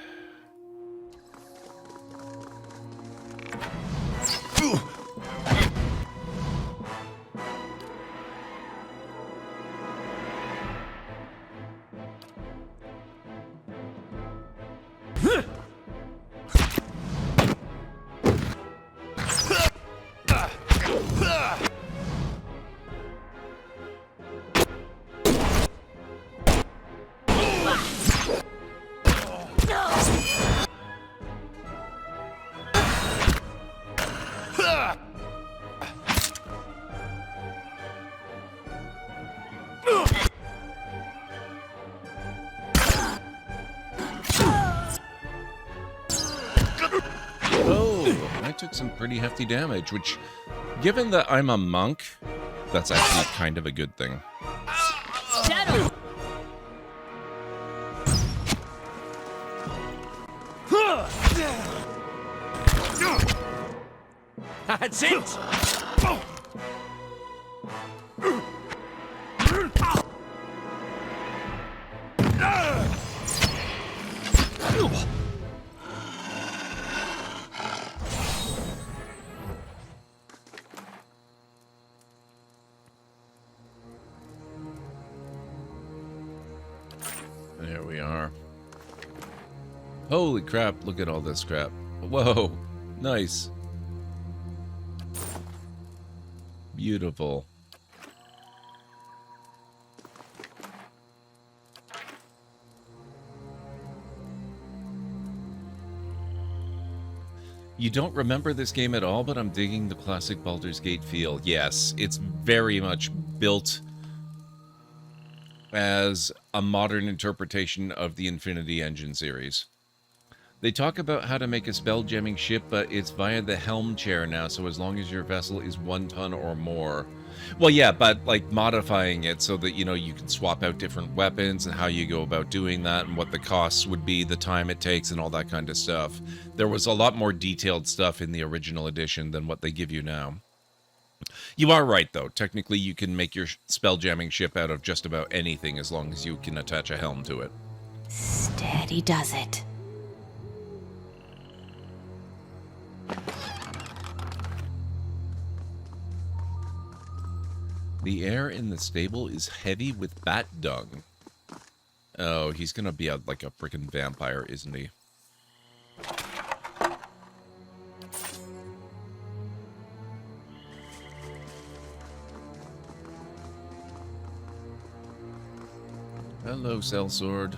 Took some pretty hefty damage, which, given that I'm a monk, that's actually kind of a good thing. That's it! There we are. Holy crap, look at all this crap. Whoa, nice. Beautiful. You don't remember this game at all, but I'm digging the classic Baldur's Gate feel. Yes, it's very much built as a modern interpretation of the Infinity Engine series. They talk about how to make a spelljamming ship, but it's via the helm chair now, so as long as your vessel is 1 ton or more. Well, yeah, but like modifying it so that, you know, you can swap out different weapons and how you go about doing that and what the costs would be, the time it takes, and all that kind of stuff. There was a lot more detailed stuff in the original edition than what they give you now. You are right, though. Technically, you can make your spelljamming ship out of just about anything as long as you can attach a helm to it. Steady does it. The air in the stable is heavy with bat dung. Oh, he's gonna be like a freaking vampire, isn't he? Hello, Sellsword.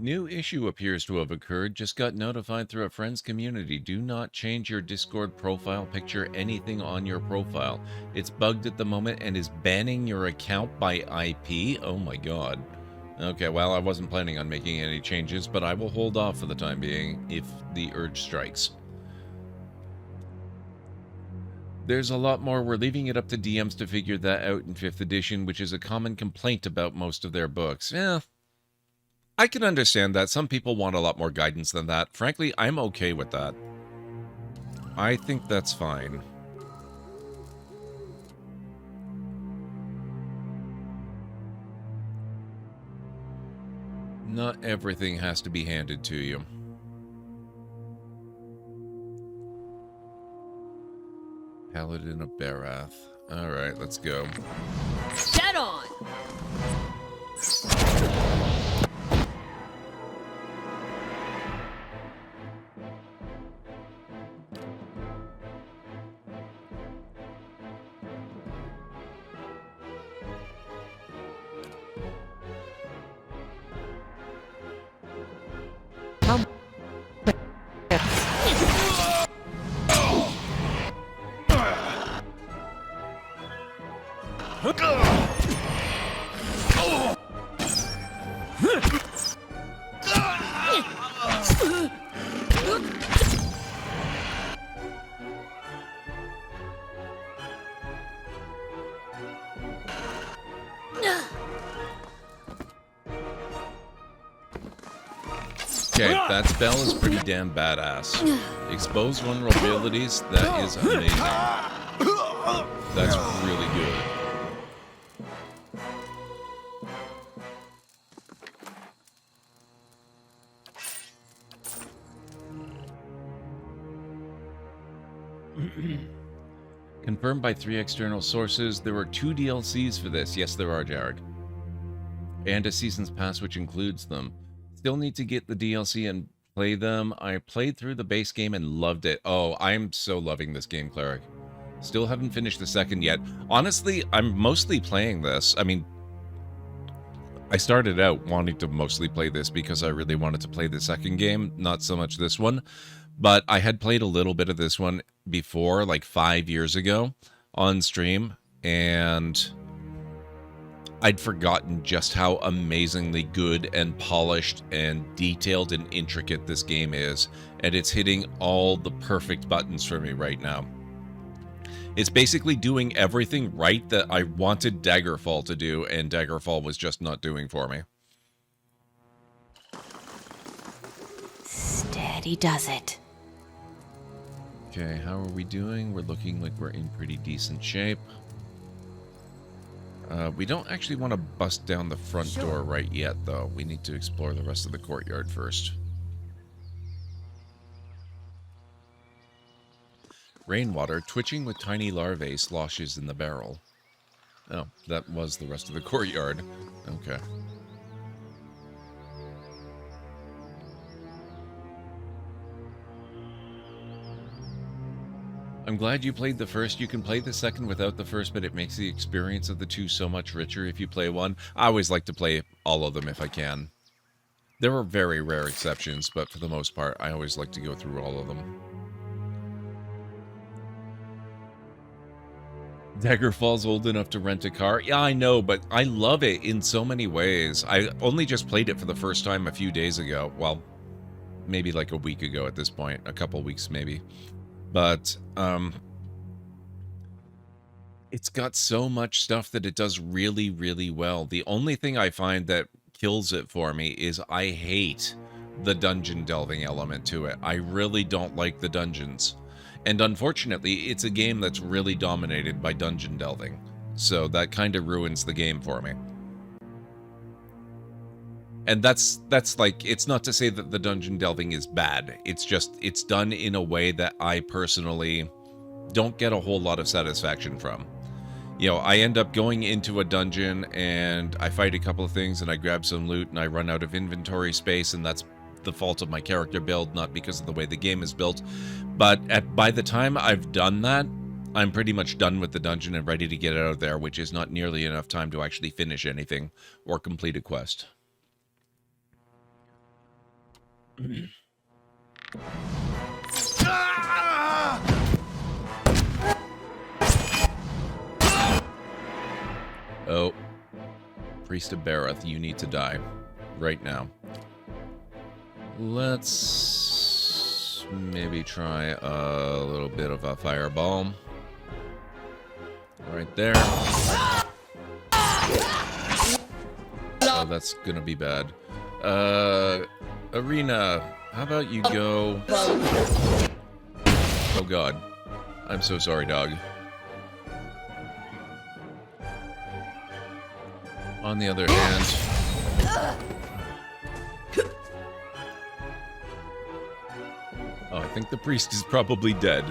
New issue appears to have occurred. Just got notified through a friend's community. Do not change your Discord profile picture, anything on your profile. It's bugged at the moment and is banning your account by IP. Oh my god. Okay, well, I wasn't planning on making any changes, but I will hold off for the time being if the urge strikes. There's a lot more. We're leaving it up to DMs to figure that out in 5th edition, which is a common complaint about most of their books. Yeah, I can understand that. Some people want a lot more guidance than that. Frankly, I'm okay with that. I think that's fine. Not everything has to be handed to you. Paladin of Barath. Alright, let's go. Dead on! Okay, that spell is pretty damn badass. Expose vulnerabilities, that is amazing. That's really good. Confirmed by 3 external sources, there were 2 DLCs for this. Yes, there are, Jared. And a Season's Pass, which includes them. Still need to get the DLC and play them. I played through the base game and loved it. Oh, I'm so loving this game, Cleric. Still haven't finished the second yet. Honestly, I'm mostly playing this. I mean, I started out wanting to mostly play this because I really wanted to play the second game, not so much this one. But I had played a little bit of this one before, like 5 years ago, on stream, and I'd forgotten just how amazingly good and polished and detailed and intricate this game is, and it's hitting all the perfect buttons for me right now. It's basically doing everything right that I wanted Daggerfall to do, and Daggerfall was just not doing for me. Steady does it. Okay, how are we doing? We're looking like we're in pretty decent shape. We don't actually want to bust down the front door right yet, though. We need to explore the rest of the courtyard first. Rainwater twitching with tiny larvae sloshes in the barrel. Oh, that was the rest of the courtyard. Okay. I'm glad you played the first. You can play the second without the first, but it makes the experience of the two so much richer if you play one. I always like to play all of them if I can. There are very rare exceptions, but for the most part, I always like to go through all of them. Daggerfall's old enough to rent a car? Yeah, I know, but I love it in so many ways. I only just played it for the first time a few days ago. Well, maybe like a week ago at this point. A couple weeks, maybe. But, it's got so much stuff that it does really, really well. The only thing I find that kills it for me is I hate the dungeon delving element to it. I really don't like the dungeons. And unfortunately, it's a game that's really dominated by dungeon delving. So that kind of ruins the game for me. And that's like, it's not to say that the dungeon delving is bad. It's just, it's done in a way that I personally don't get a whole lot of satisfaction from. You know, I end up going into a dungeon and I fight a couple of things and I grab some loot and I run out of inventory space, and that's the fault of my character build, not because of the way the game is built. But by the time I've done that, I'm pretty much done with the dungeon and ready to get out of there, which is not nearly enough time to actually finish anything or complete a quest. Oh, Priest of Barroth, you need to die right now. Let's maybe try a little bit of a fireball right there. Oh, that's gonna be bad. Arena, how about you go... Oh god. I'm so sorry, dog. On the other hand... Oh, I think the priest is probably dead.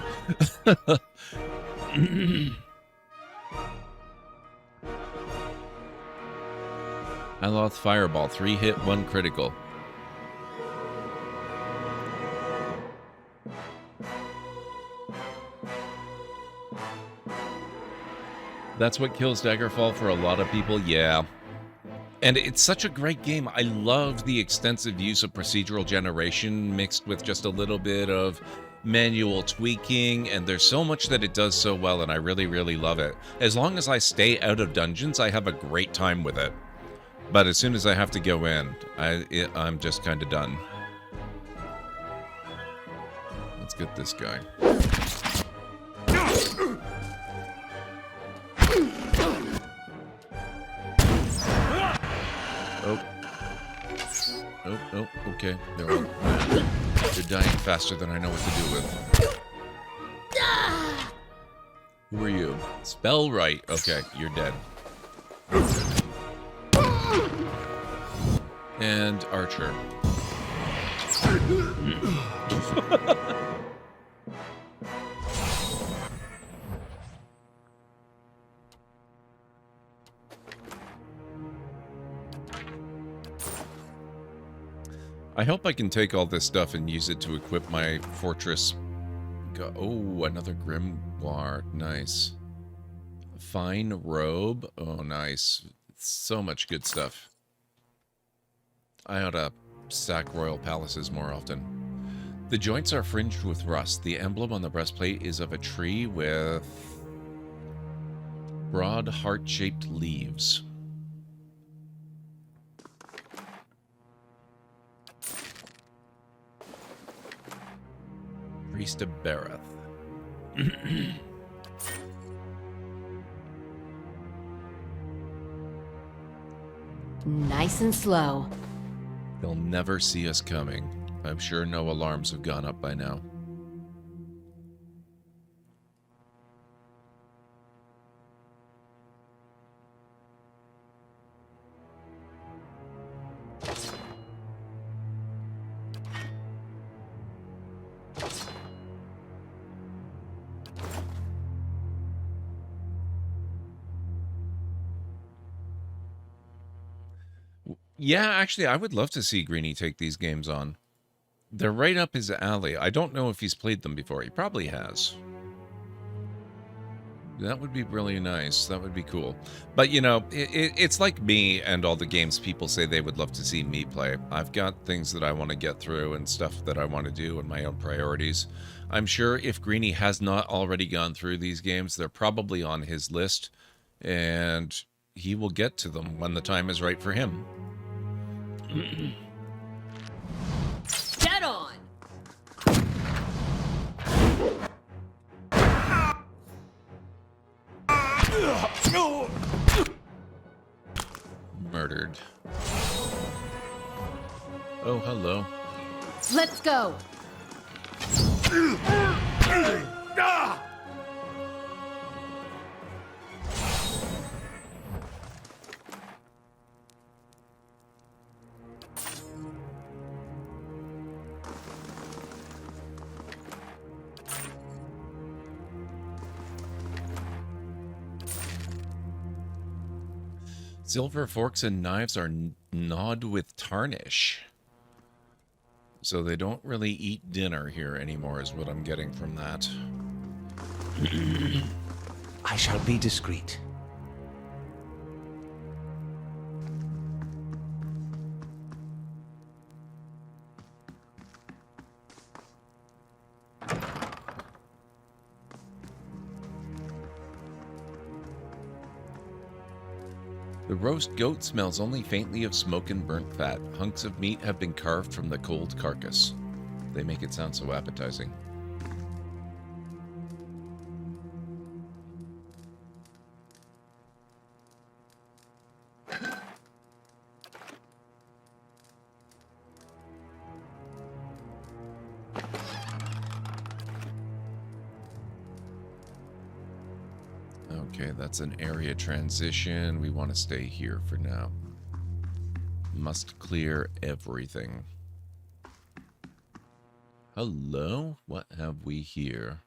Aloth Fireball, 3 hit, 1 critical. That's what kills Daggerfall for a lot of people, yeah. And it's such a great game. I love the extensive use of procedural generation mixed with just a little bit of manual tweaking, and there's so much that it does so well, and I really, really love it. As long as I stay out of dungeons, I have a great time with it. But as soon as I have to go in, I'm just kind of done. Let's get this guy. Oh. Oh. Oh, okay. They're all... They're dying faster than I know what to do with. Who are you? Spell right. Okay, you're dead. And Archer. I hope I can take all this stuff and use it to equip my fortress. Oh, another grimoire. Nice. Fine robe. Oh, nice. So much good stuff. I ought to sack royal palaces more often. The joints are fringed with rust. The emblem on the breastplate is of a tree with broad heart-shaped leaves. Priest of Bareth. Nice and slow. They'll never see us coming. I'm sure no alarms have gone up by now. Yeah, actually, I would love to see Greenie take these games on. They're right up his alley. I don't know if he's played them before. He probably has. That would be really nice. That would be cool. But, you know, it's like me and all the games people say they would love to see me play. I've got things that I want to get through and stuff that I want to do and my own priorities. I'm sure if Greenie has not already gone through these games, they're probably on his list. And he will get to them when the time is right for him. Dead on! Murdered. Oh, hello. Let's go. Silver forks and knives are gnawed with tarnish. So they don't really eat dinner here anymore, is what I'm getting from that. I shall be discreet. The roast goat smells only faintly of smoke and burnt fat. Hunks of meat have been carved from the cold carcass. They make it sound so appetizing. Okay, that's an area transition. We want to stay here for now. Must clear everything. Hello? What have we here?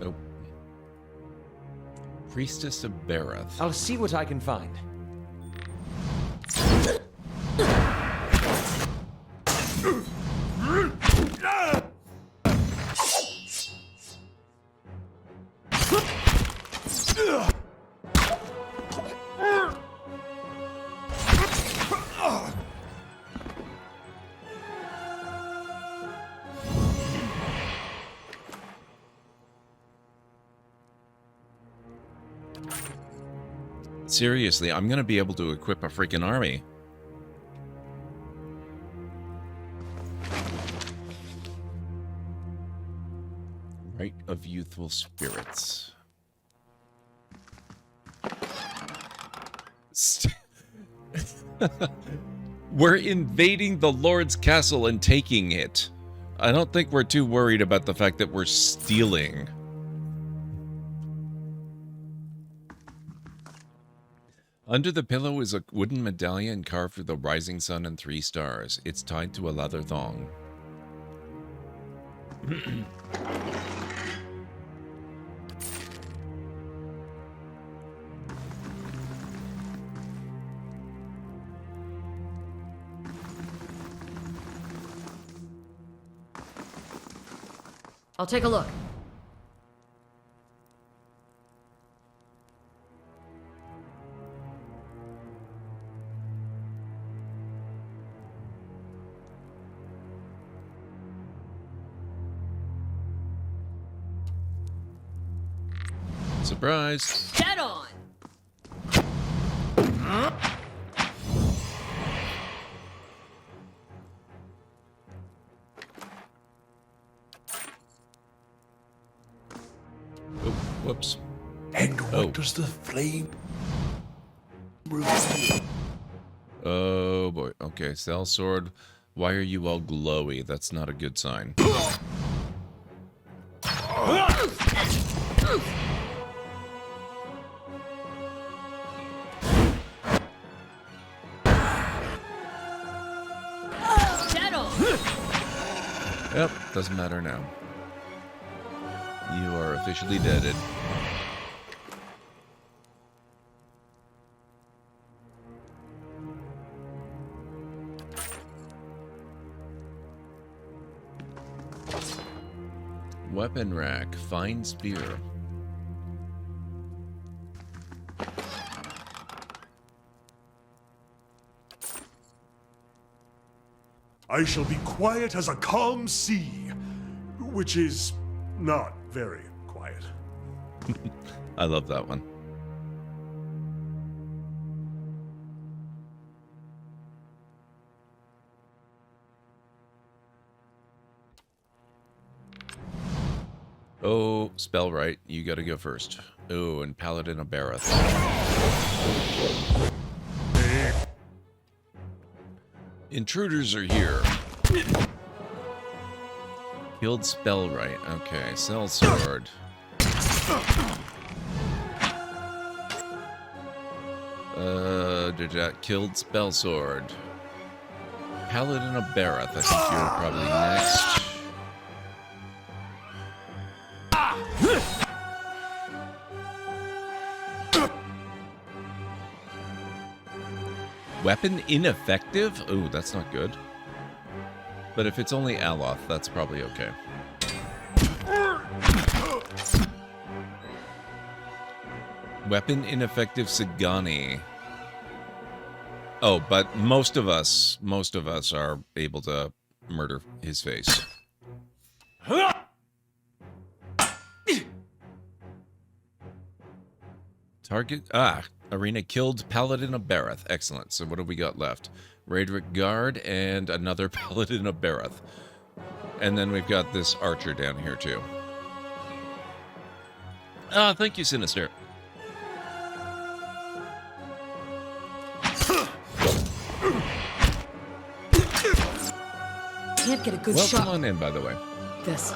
Nope. Priestess of Bareth. I'll see what I can find. Seriously, I'm gonna be able to equip a freaking army. Rite of Youthful Spirits. We're invading the Lord's castle and taking it. I don't think we're too worried about the fact that we're stealing. Under the pillow is a wooden medallion carved with a rising sun and 3 stars. It's tied to a leather thong. I'll take a look. Surprise! Dead on! Oh, whoops. And what does the flame reveal? Oh boy. Okay, Sellsword. Why are you all glowy? That's not a good sign. Yep, doesn't matter now. You are officially deaded. Weapon rack, fine spear. I shall be quiet as a calm sea, which is not very quiet. I love that one. Oh, spell right. You gotta go first. Oh, and Paladin of Barroth. Intruders are here. Killed Spellright. Okay, Sellsword. Killed Spellsword. Paladin of Barroth. I think you're probably next. Weapon ineffective? Ooh, that's not good. But if it's only Aloth, that's probably okay. Weapon ineffective Sagani. Oh, but most of us are able to murder his face. Target, Arena killed Paladin of Barroth. Excellent. So what have we got left? Raedric Guard and another Paladin of Barroth. And then we've got this archer down here too. Thank you, Sinister. Can't get a good well, shot. Come on in, by the way. This.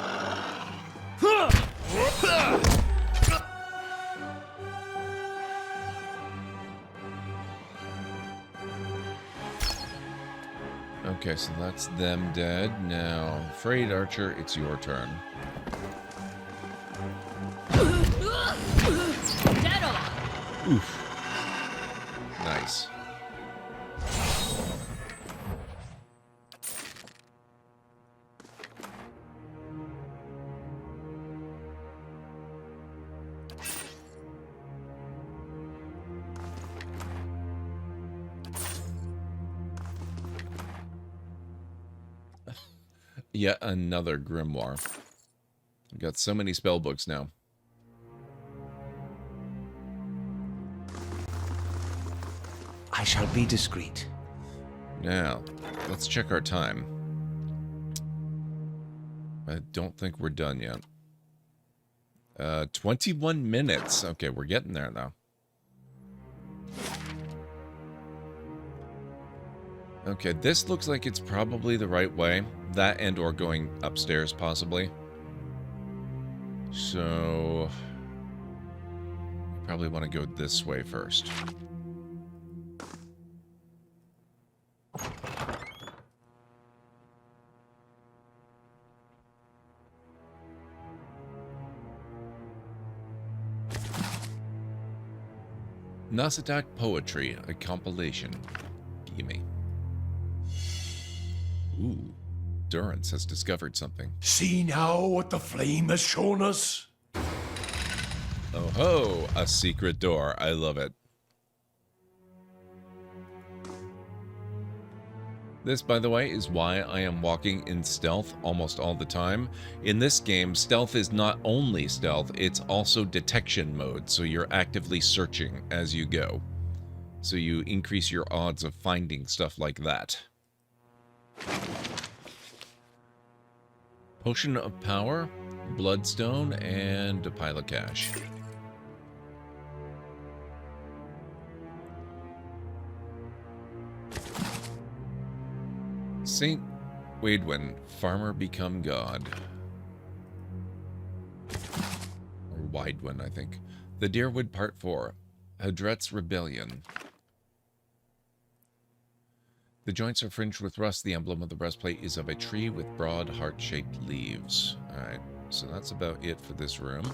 Okay, so that's them dead. Now, Frayed Archer, it's your turn. Dead on. Oof. Nice. Yet another grimoire. I've got so many spell books now. I shall be discreet. Now, let's check our time. I don't think we're done yet. 21 minutes. Okay, we're getting there now. Okay, this looks like it's probably the right way. That and or going upstairs, possibly. So... probably want to go this way first. Nasitak Poetry, a compilation. Gimme. Ooh, Durance has discovered something. See now what the flame has shown us? Oh ho, a secret door. I love it. This, by the way, is why I am walking in stealth almost all the time. In this game, stealth is not only stealth, it's also detection mode, so you're actively searching as you go. So you increase your odds of finding stuff like that. Potion of Power, Bloodstone, and a pile of cash. St. Waidwen, Farmer Become God. Or Waidwen, I think. The Deerwood Part 4. Hadret's Rebellion. The joints are fringed with rust. The emblem of the breastplate is of a tree with broad heart-shaped leaves. Alright, so that's about it for this room.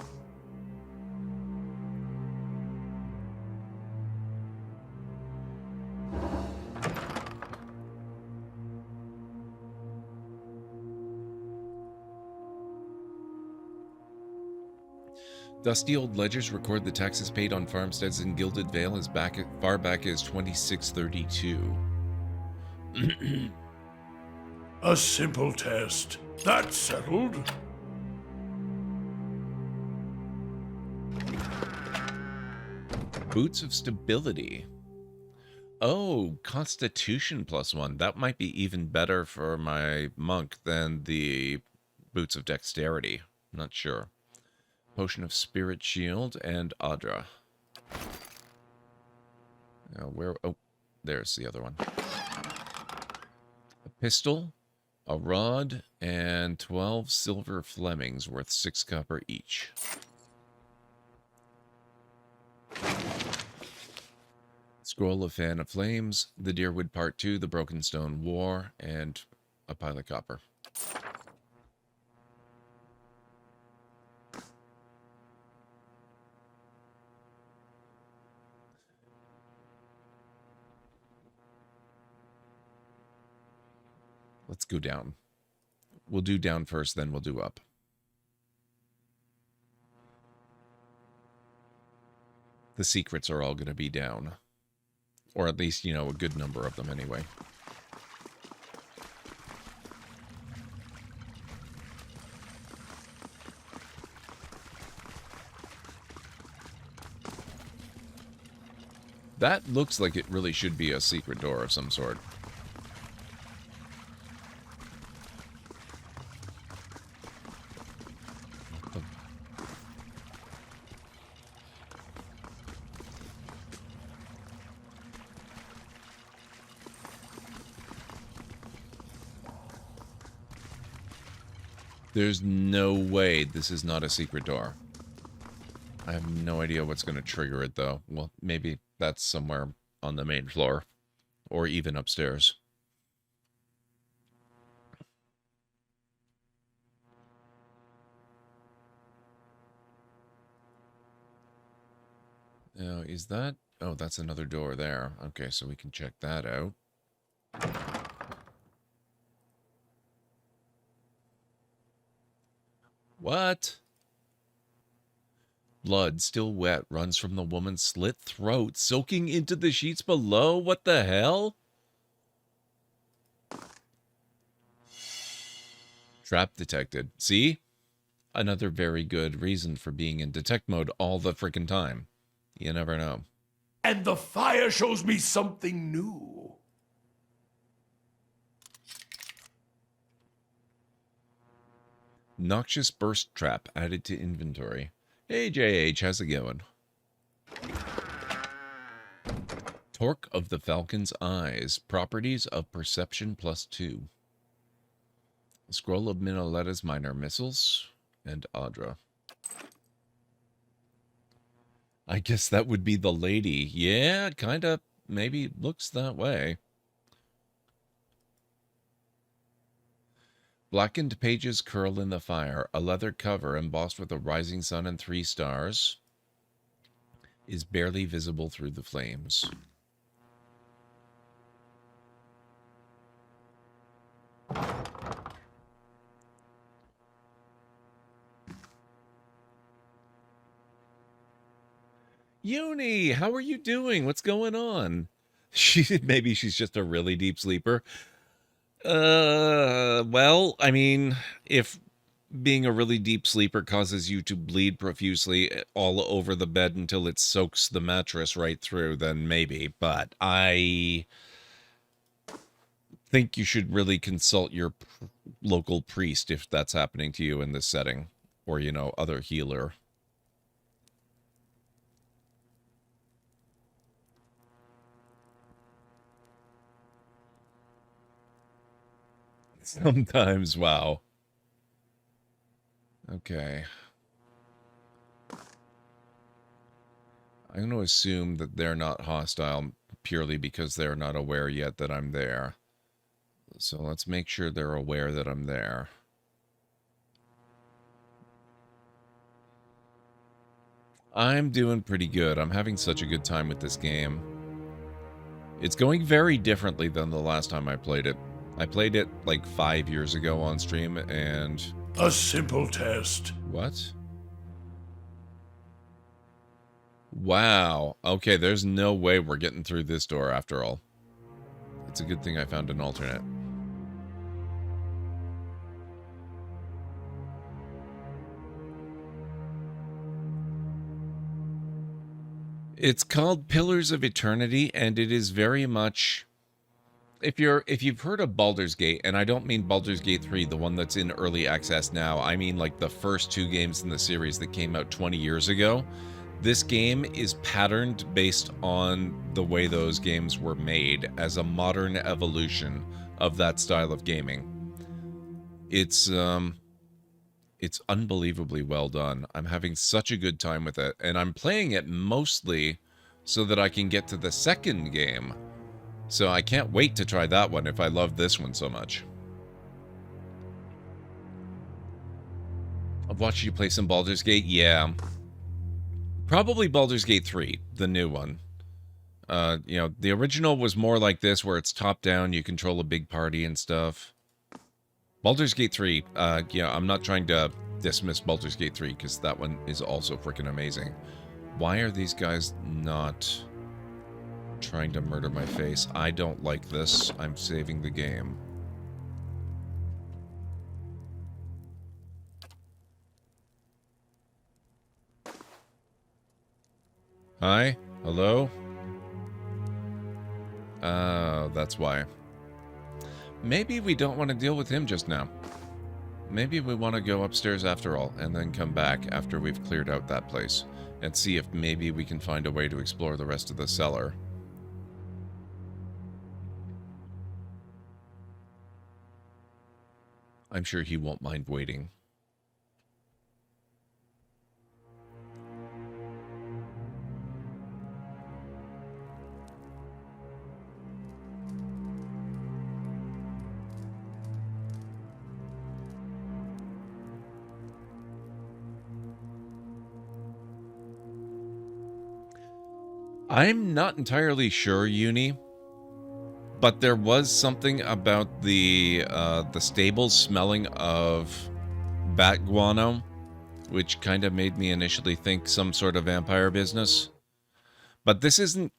Dusty old ledgers record the taxes paid on farmsteads in Gilded Vale as far back as 2632. A simple test. That's settled. Boots of Stability. Oh, Constitution +1. That might be even better for my monk than the Boots of Dexterity. Not sure. Potion of Spirit Shield and Adra. Where? Oh, there's the other one. A pistol, a rod, and 12 silver Flemings worth 6 copper each. Scroll of Fan of Flames, the Deerwood Part 2, the Broken Stone War, and a pile of copper. Let's go down. We'll do down first, then we'll do up. The secrets are all going to be down. Or at least, you know, a good number of them anyway. That looks like it really should be a secret door of some sort. There's no way this is not a secret door. I have no idea what's going to trigger it, though. Well, maybe that's somewhere on the main floor. Or even upstairs. Now, is that... Oh, that's another door there. Okay, so we can check that out. What? Blood, still wet, runs from the woman's slit throat, soaking into the sheets below? What the hell? Trap detected. See? Another very good reason for being in detect mode all the frickin' time. You never know. and the fire shows me something new. Noxious burst trap added to inventory. Hey JH, how's it going? Torque of the Falcon's Eyes. Properties of Perception +2. Scroll of Minoletta's Minor Missiles. And Adra. I guess that would be the lady. Yeah, kind of. Maybe looks that way. Blackened pages curl in the fire. A leather cover embossed with a rising sun and 3 stars is barely visible through the flames. Uni, how are you doing? What's going on? Maybe she's just a really deep sleeper. Well, I mean, if being a really deep sleeper causes you to bleed profusely all over the bed until it soaks the mattress right through, then maybe. But I think you should really consult your local priest if that's happening to you in this setting. Or, you know, other healer. Sometimes, wow. Okay. I'm going to assume that they're not hostile purely because they're not aware yet that I'm there. So let's make sure they're aware that I'm there. I'm doing pretty good. I'm having such a good time with this game. It's going very differently than the last time I played it. I played it like 5 years ago on stream, and... A simple test. What? Wow. Okay, there's no way we're getting through this door after all. It's a good thing I found an alternate. It's called Pillars of Eternity, and it is very much... If you've heard of Baldur's Gate, and I don't mean Baldur's Gate 3, the one that's in early access now, I mean like the first 2 games in the series that came out 20 years ago. This game is patterned based on the way those games were made as a modern evolution of that style of gaming. It's unbelievably well done. I'm having such a good time with it, and I'm playing it mostly so that I can get to the second game. So I can't wait to try that one if I love this one so much. I've watched you play some Baldur's Gate, yeah. Probably Baldur's Gate 3, the new one. You know, the original was more like this, where it's top-down, you control a big party and stuff. Baldur's Gate 3, yeah, I'm not trying to dismiss Baldur's Gate 3, because that one is also freaking amazing. Why are these guys not... trying to murder my face? I don't like this. I'm saving the game. Hi? Hello? Oh, that's why. Maybe we don't want to deal with him just now. Maybe we want to go upstairs after all, and then come back after we've cleared out that place, and see if maybe we can find a way to explore the rest of the cellar. I'm sure he won't mind waiting. I'm not entirely sure, Uni. But there was something about the stables smelling of bat guano, which kind of made me initially think some sort of vampire business. But this isn't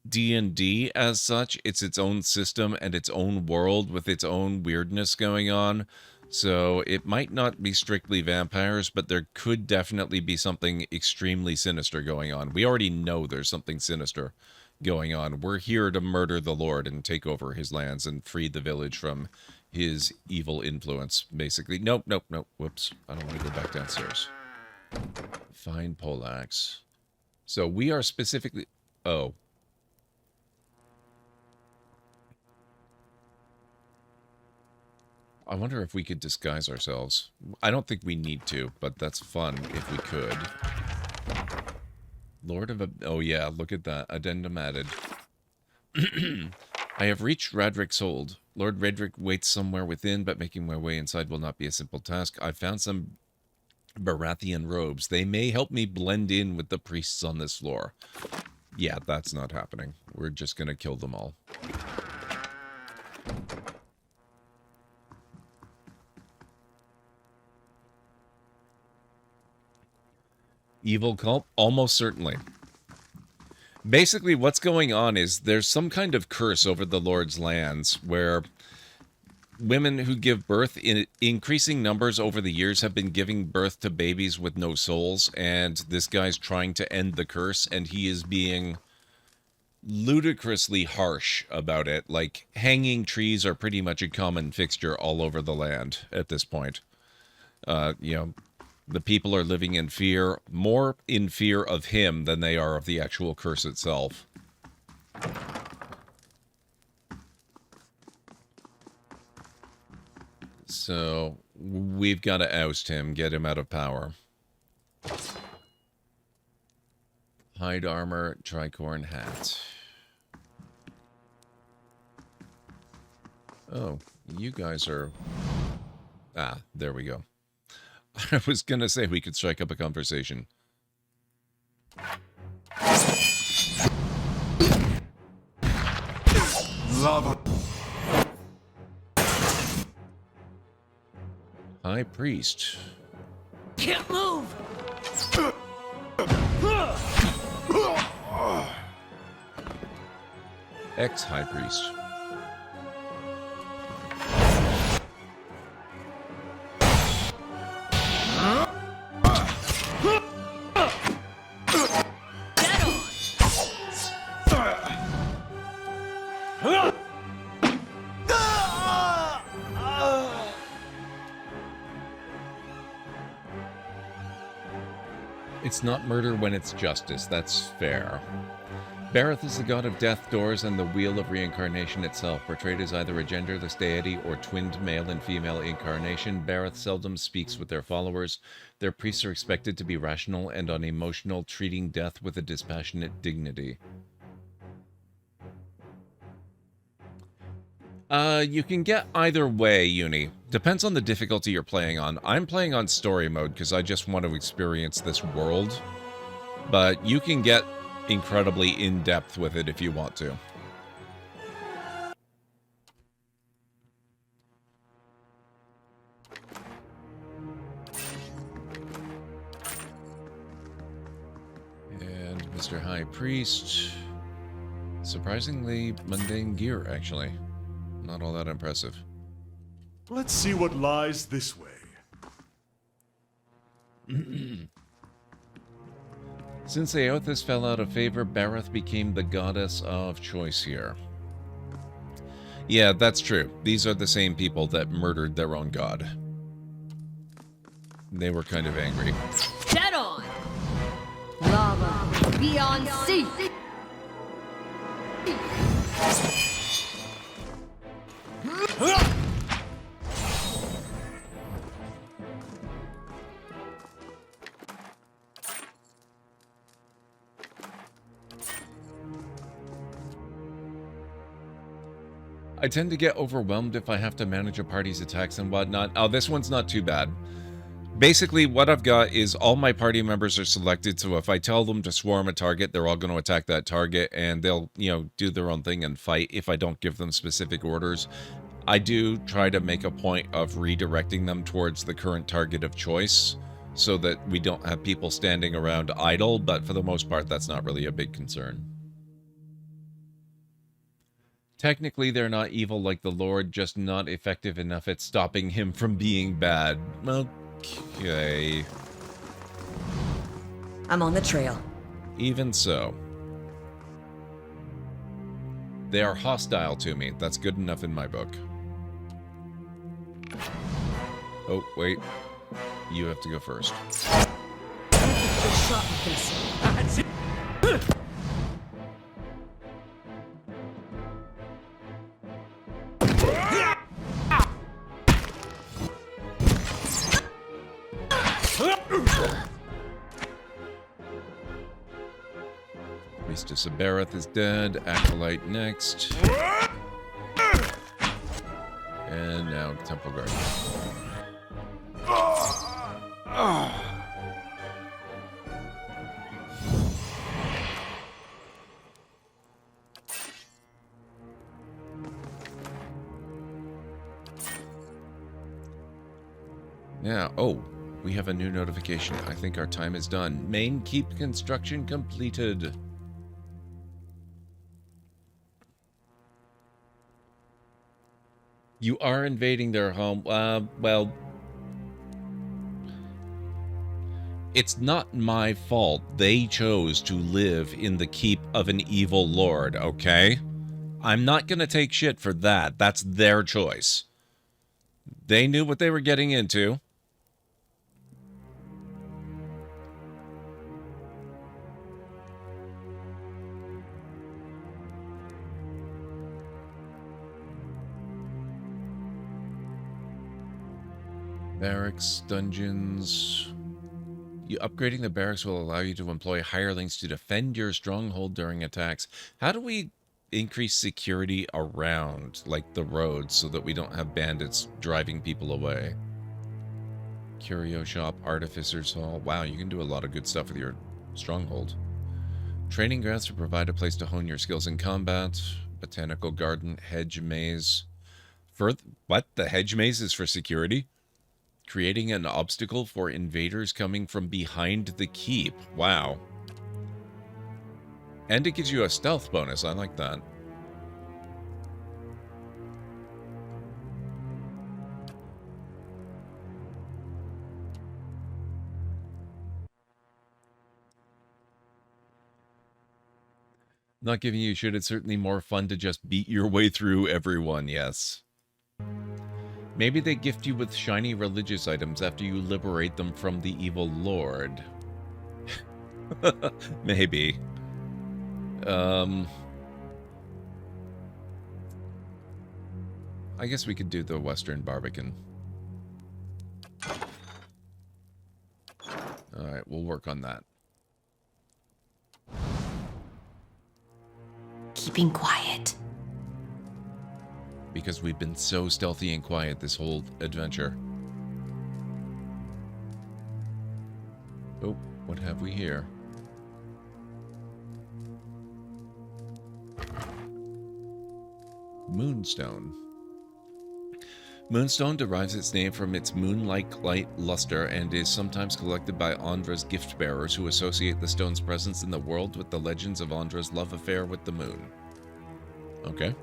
D&D as such. It's its own system and its own world with its own weirdness going on. So it might not be strictly vampires, but there could definitely be something extremely sinister going on. We already know there's something sinister going on. We're here to murder the Lord and take over his lands and free the village from his evil influence, basically. Nope. Whoops. I don't want to go back downstairs. Find poleaxe. So we are specifically... Oh. I wonder if we could disguise ourselves. I don't think we need to, but that's fun if we could. Lord of... Oh yeah, look at that. Addendum added. I have reached Radric's hold. Lord Radric waits somewhere within, but making my way inside will not be a simple task. I've found some Baratheon robes. They may help me blend in with the priests on this floor. Yeah, that's not happening. We're just gonna kill them all. Evil cult? Almost certainly. Basically, what's going on is there's some kind of curse over the Lord's lands where women who give birth in increasing numbers over the years have been giving birth to babies with no souls, and this guy's trying to end the curse, and he is being ludicrously harsh about it. Like, hanging trees are pretty much a common fixture all over the land at this point. The people are living in fear, more in fear of him than they are of the actual curse itself. So, we've got to oust him, get him out of power. Hide armor, tricorn hat. Oh, you guys are... Ah, there we go. I was going to say we could strike up a conversation. Lava. High Priest. Can't move! Ex-High Priest. It's not murder when it's justice, that's fair. Bareth is the god of death, doors, and the wheel of reincarnation itself, portrayed as either a genderless deity or twinned male and female incarnation. Bareth seldom speaks with their followers. Their priests are expected to be rational and unemotional, treating death with a dispassionate dignity. You can get either way, Uni. Depends on the difficulty you're playing on. I'm playing on story mode because I just want to experience this world. But you can get incredibly in-depth with it if you want to. And Mr. High Priest. Surprisingly mundane gear, actually. Not all that impressive. Let's see what lies this way. Since Eothas fell out of favor, Bareth became the goddess of choice here. Yeah, that's true. These are the same people that murdered their own god. They were kind of angry. Dead on! Lava, beyond sea! I tend to get overwhelmed if I have to manage a party's attacks and whatnot. Oh, this one's not too bad. Basically, what I've got is all my party members are selected, so if I tell them to swarm a target, they're all going to attack that target, and they'll, do their own thing and fight if I don't give them specific orders. I do try to make a point of redirecting them towards the current target of choice, so that we don't have people standing around idle, but for the most part, that's not really a big concern. Technically, they're not evil like the Lord, just not effective enough at stopping him from being bad. Okay. I'm on the trail. Even so. They are hostile to me. That's good enough in my book. Oh, wait. You have to go first. That's it. Priestess of Bareth is dead. Acolyte next. And now Temple Guard. Yeah, oh, we have a new notification. I think our time is done. Main keep construction completed. You are invading their home. Well, it's not my fault they chose to live in the keep of an evil lord, okay? I'm not gonna take shit for that. That's their choice. They knew what they were getting into. Barracks, dungeons. Upgrading the barracks will allow you to employ hirelings to defend your stronghold during attacks. How do we increase security around, like, the roads so that we don't have bandits driving people away? Curio shop, artificer's hall. Wow, you can do a lot of good stuff with your stronghold. Training grounds to provide a place to hone your skills in combat. Botanical garden, hedge maze. What? The hedge maze is for security? Creating an obstacle for invaders coming from behind the keep. Wow. And it gives you a stealth bonus. I like that. Not giving you shit. It's certainly more fun to just beat your way through everyone, yes. Maybe they gift you with shiny religious items after you liberate them from the evil lord. Maybe. I guess we could do the Western Barbican. Alright, we'll work on that. Keeping quiet. Because we've been so stealthy and quiet this whole adventure. Oh, what have we here? Moonstone. Moonstone derives its name from its moon-like light luster and is sometimes collected by Andra's gift-bearers who associate the stone's presence in the world with the legends of Andra's love affair with the moon. Okay.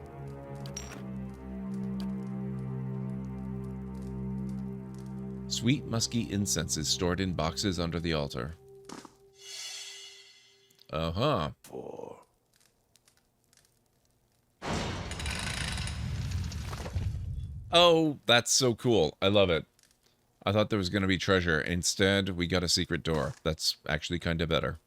Sweet musky incense is stored in boxes under the altar. Uh-huh. Oh, that's so cool. I love it. I thought there was going to be treasure. Instead, we got a secret door. That's actually kind of better.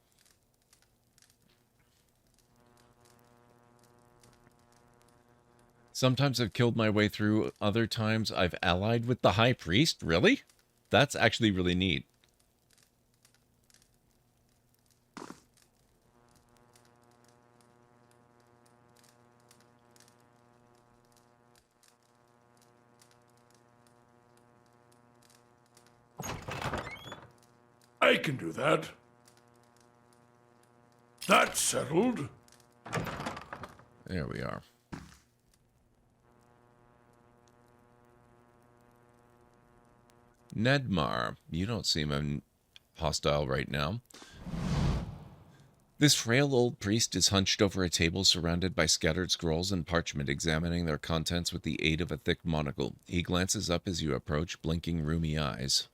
Sometimes I've killed my way through. Other times I've allied with the High Priest. Really? That's actually really neat. I can do that. That's settled. There we are. Nedmar, you don't seem hostile right now. This frail old priest is hunched over a table surrounded by scattered scrolls and parchment, examining their contents with the aid of a thick monocle. He glances up as you approach, blinking rheumy eyes.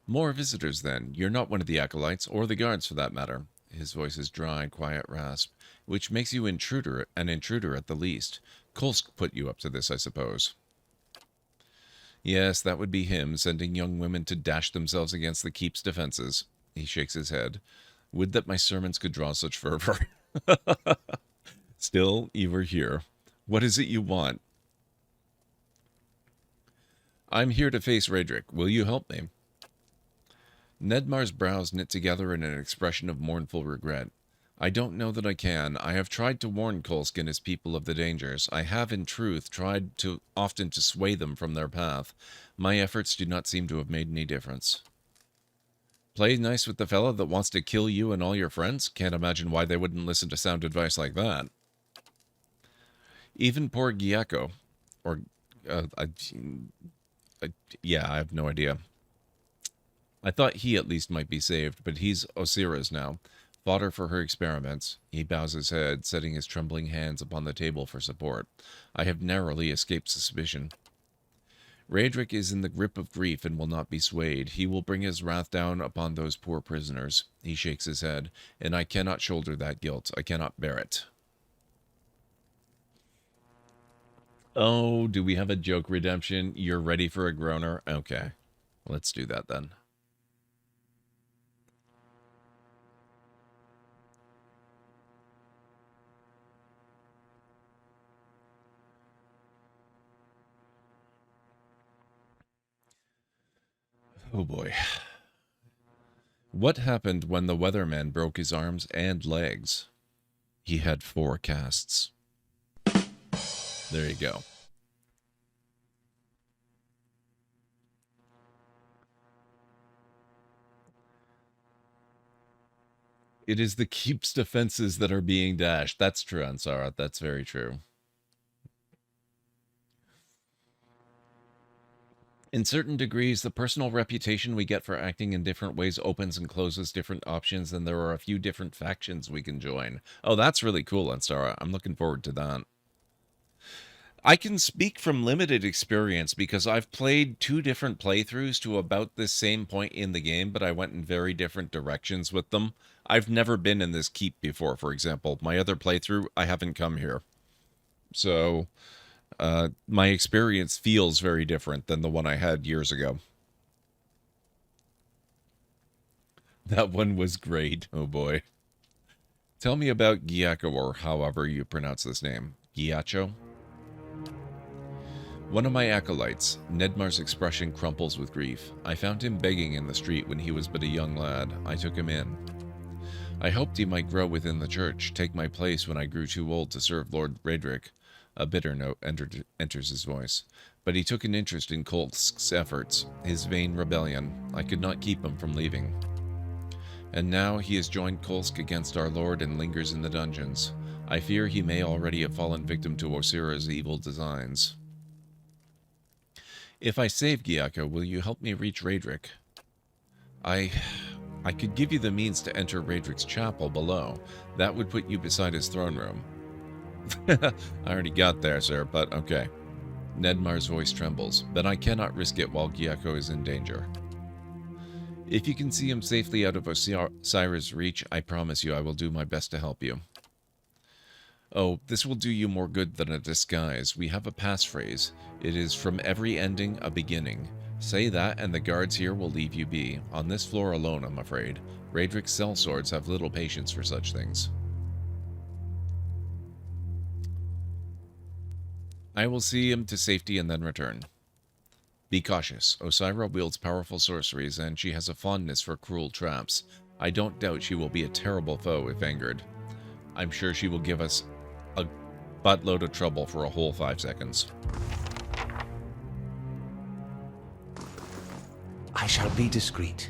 More visitors, then. You're not one of the acolytes, or the guards for that matter. His voice is dry, quiet rasp, which makes you an intruder at the least. Kolsk put you up to this, I suppose. Yes, that would be him, sending young women to dash themselves against the keep's defenses. He shakes his head. Would that my sermons could draw such fervor. Still, you are here. What is it you want? I'm here to face Raedric. Will you help me? Nedmar's brows knit together in an expression of mournful regret. I don't know that I can. I have tried to warn Kolsk and his people of the dangers. I have, in truth, tried often to sway them from their path. My efforts do not seem to have made any difference. Play nice with the fella that wants to kill you and all your friends? Can't imagine why they wouldn't listen to sound advice like that. Even poor Gyako, or, yeah, I have no idea. I thought he at least might be saved, but he's Osira's now. Fodder for her experiments. He bows his head, setting his trembling hands upon the table for support. I have narrowly escaped suspicion. Raedric is in the grip of grief and will not be swayed. He will bring his wrath down upon those poor prisoners. He shakes his head, and I cannot shoulder that guilt. I cannot bear it. Oh, do we have a joke redemption? You're ready for a groaner? Okay, let's do that then. Oh boy. What happened when the weatherman broke his arms and legs? He had 4 casts. There you go. It is the keep's defenses that are being dashed. That's true, Ansara. That's very true. In certain degrees, the personal reputation we get for acting in different ways opens and closes different options, and there are a few different factions we can join. Oh, that's really cool, Ansara. I'm looking forward to that. I can speak from limited experience because I've played 2 different playthroughs to about this same point in the game, but I went in very different directions with them. I've never been in this keep before, for example. My other playthrough, I haven't come here. So my experience feels very different than the one I had years ago. That one was great. Oh boy. Tell me about Gyako, or however you pronounce this name. Gyacho? One of my acolytes. Nedmar's expression crumples with grief. I found him begging in the street when he was but a young lad. I took him in. I hoped he might grow within the church, take my place when I grew too old to serve Lord Raedric. A bitter note enters his voice. But he took an interest in Kolsk's efforts, his vain rebellion. I could not keep him from leaving. And now he has joined Kolsk against our lord and lingers in the dungeons. I fear he may already have fallen victim to Osira's evil designs. If I save Gyako, will you help me reach Raedric? I could give you the means to enter Raedric's chapel below. That would put you beside his throne room. I already got there, sir, but okay. Nedmar's voice trembles, but I cannot risk it while Gyako is in danger. If you can see him safely out of Osira's reach, I promise you I will do my best to help you. Oh, this will do you more good than a disguise. We have a passphrase. It is, from every ending, a beginning. Say that, and the guards here will leave you be. On this floor alone, I'm afraid. Raedric's sellswords have little patience for such things. I will see him to safety and then return. Be cautious. Osira wields powerful sorceries, and she has a fondness for cruel traps. I don't doubt she will be a terrible foe if angered. I'm sure she will give us a buttload of trouble for a whole 5 seconds. I shall be discreet.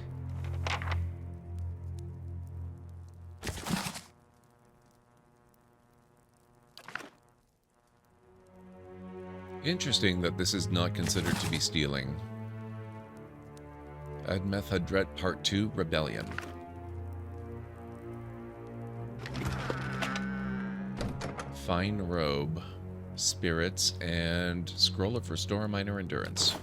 Interesting that this is not considered to be stealing. Admeth Hadret Part 2 Rebellion. Fine Robe, Spirits, and Scroll of Restore Minor Endurance.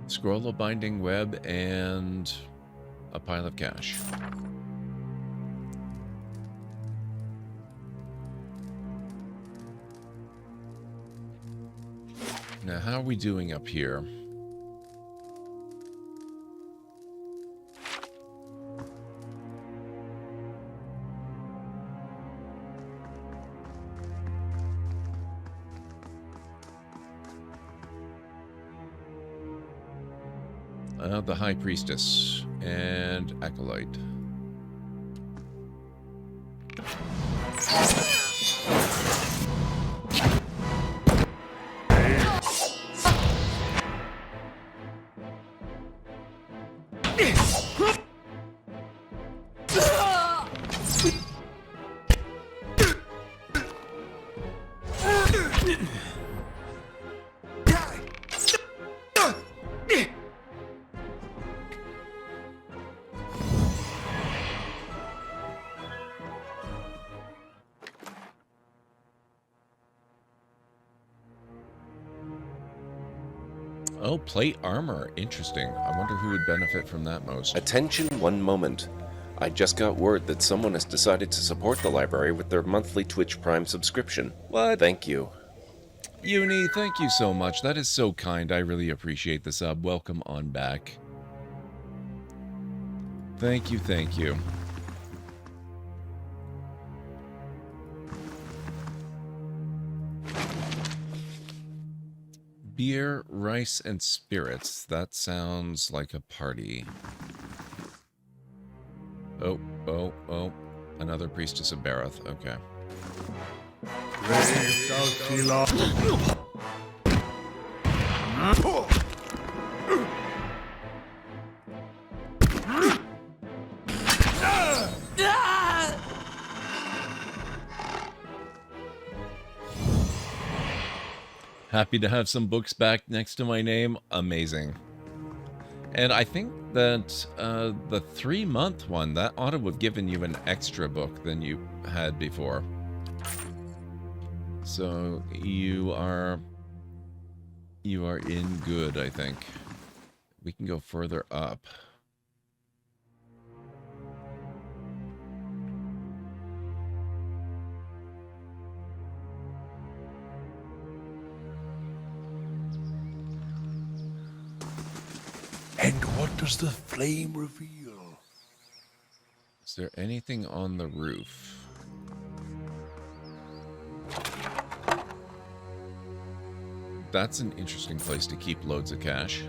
Scroll of Binding Web, and a pile of cash. Now, how are we doing up here? The High Priestess and Acolyte. Oh, plate armor. Interesting. I wonder who would benefit from that most. Attention one moment. I just got word that someone has decided to support the library with their monthly Twitch Prime subscription. What? Thank you. Uni, thank you so much. That is so kind. I really appreciate the sub. Welcome on back. Thank you, thank you. Beer, rice, and spirits. That sounds like a party. Oh, oh, oh. Another Priestess of Barath. Okay. Happy to have some books back next to my name. Amazing. And I think that the 3-month one, that ought to have given you an extra book than you had before. So you are in good, I think. We can go further up. And what does the flame reveal? Is there anything on the roof? That's an interesting place to keep loads of cash.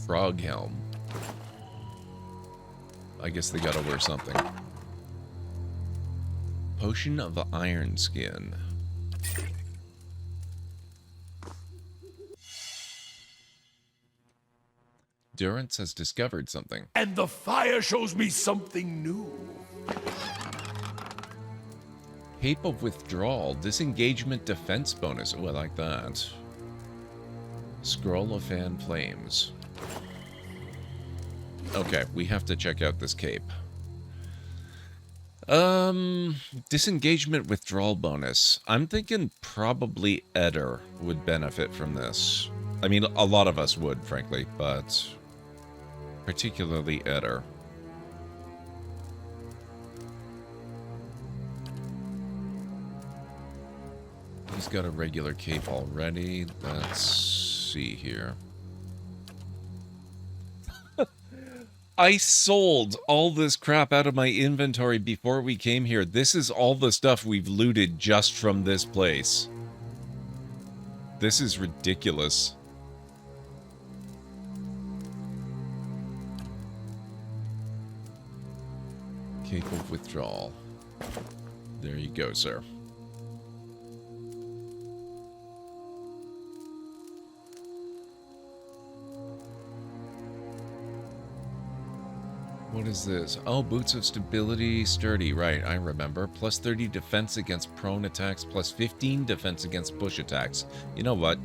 Frog helm. I guess they gotta wear something. Potion of Iron Skin. Durance has discovered something. And the fire shows me something new. Cape of Withdrawal. Disengagement defense bonus. Oh, I like that. Scroll of Fan Flames. Okay, we have to check out this cape. Disengagement withdrawal bonus. I'm thinking probably Eder would benefit from this. I mean, a lot of us would, frankly, but particularly Eder. He's got a regular cape already. Let's see here. I sold all this crap out of my inventory before we came here. This is all the stuff we've looted just from this place. This is ridiculous. Cape of Withdrawal. There you go, sir. what is this? Oh, Boots of Stability, Sturdy. Right, I remember. Plus 30 defense against prone attacks, plus 15 defense against push attacks. You know what?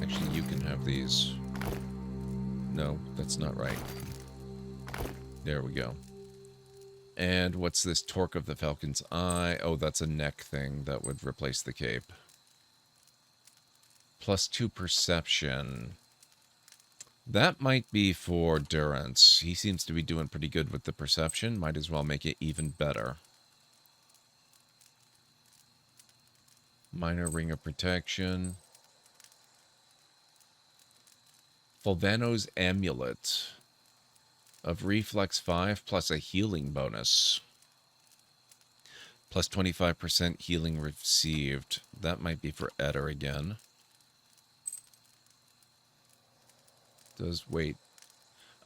Actually, you can have these. No, that's not right. There we go. And what's this? Torque of the Falcon's Eye. Oh, that's a neck thing that would replace the cape. Plus 2 perception. That might be for Durance. He seems to be doing pretty good with the perception. Might as well make it even better. Minor Ring of Protection. Fulvano's Amulet. Of Reflex 5 plus a healing bonus. Plus 25% healing received. That might be for Eder again. Does wait.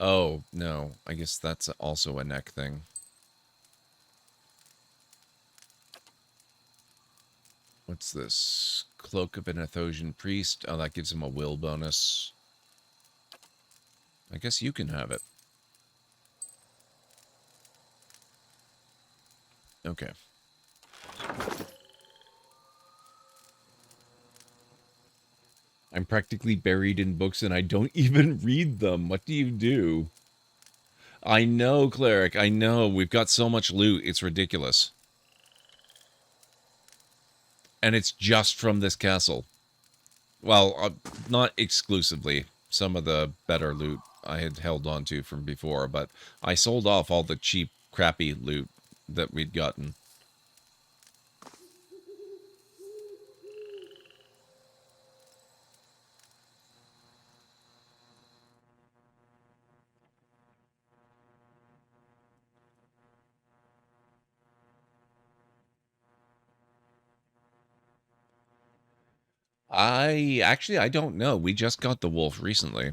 Oh, no. I guess that's also a neck thing. What's this? Cloak of an Athosian Priest. Oh, that gives him a will bonus. I guess you can have it. Okay. I'm practically buried in books and I don't even read them. What do you do? I know, Cleric. I know. We've got so much loot. It's ridiculous. And it's just from this castle. Well, not exclusively. Some of the better loot I had held on to from before, but I sold off all the cheap, crappy loot that we'd gotten. I don't know. We just got the wolf recently.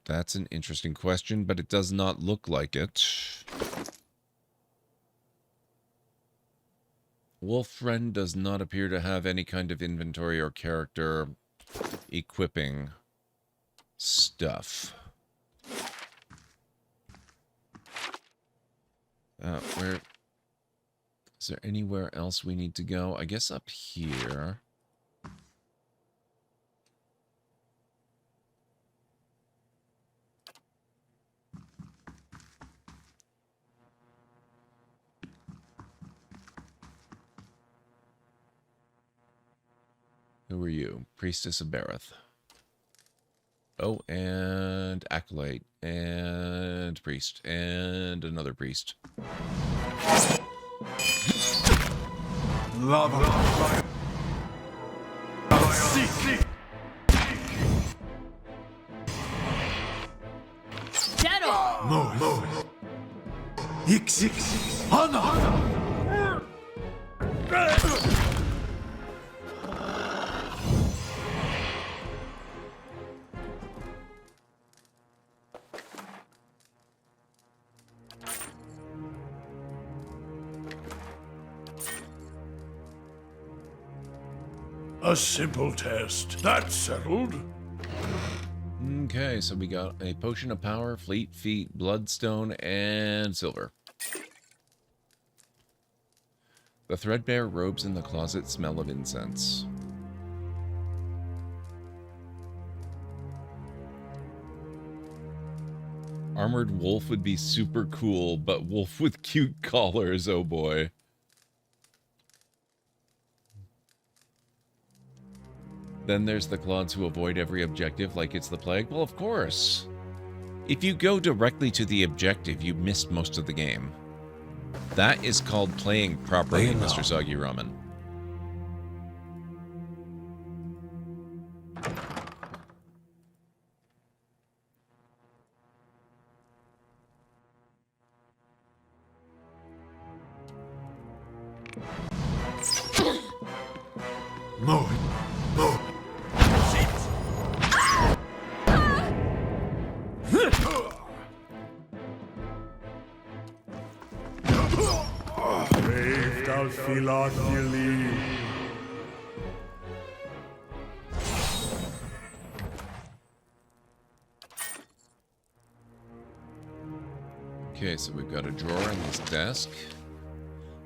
That's an interesting question, but it does not look like it. Wolf Friend does not appear to have any kind of inventory or character equipping stuff. Where... Is there anywhere else we need to go? I guess up here. Who are you? Priestess of Bareth. Oh, and Acolyte. And Priest. And another Priest. Lava. Seek. Shadow. Mo. Ix. Hana. A simple test. That's settled. Okay, so we got a Potion of Power, Fleet Feet, Bloodstone, and Silver. The threadbare robes in the closet smell of incense. Armored wolf would be super cool, but wolf with cute collars, oh boy. Then there's the Clods who avoid every objective like it's the plague. Well, of course. If you go directly to the objective, you missed most of the game. That is called playing properly, Mr. Soggy Ramen. Mo. Okay, so we've got a drawer in this desk.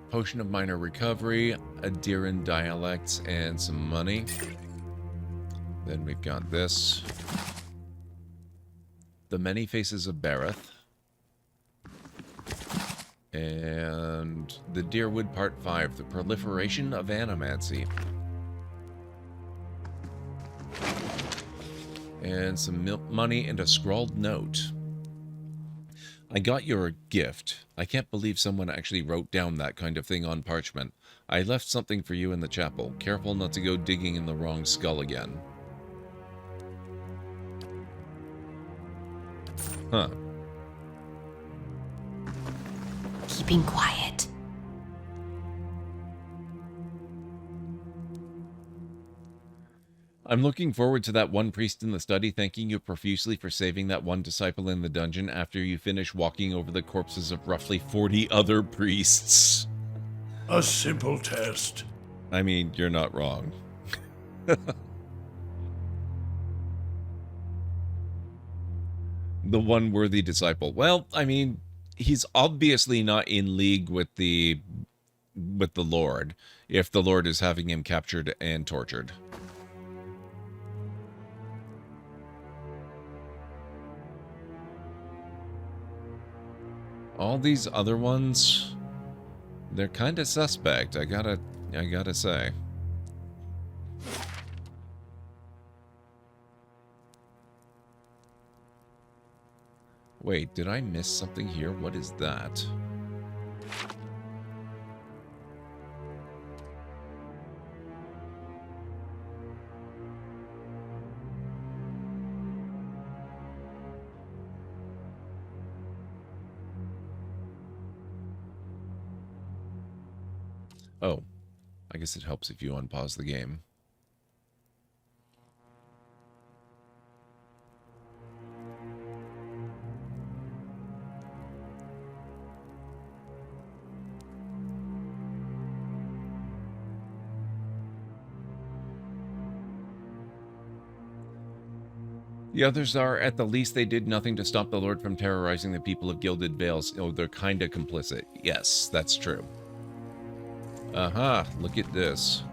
Potion of minor recovery, Adiran dialects, and some money. Then we've got this. The Many Faces of Bareth. And the Deerwood Part 5, The Proliferation of Animancy. And some money and a scrawled note. I got your gift. I can't believe someone actually wrote down that kind of thing on parchment. I left something for you in the chapel. Careful not to go digging in the wrong skull again. Huh. Keeping quiet. I'm looking forward to that one priest in the study thanking you profusely for saving that one disciple in the dungeon after you finish walking over the corpses of roughly 40 other priests. A simple test. I mean, you're not wrong. The one worthy disciple. Well, I mean, he's obviously not in league with the Lord, if the Lord is having him captured and tortured. All these other ones, they're kind of suspect, I gotta say. Wait, did I miss something here? What is that? Oh, I guess it helps if you unpause the game. The others are, at the least, they did nothing to stop the Lord from terrorizing the people of Gilded Vales. Oh, they're kinda complicit. Yes, that's true. Aha, look at this.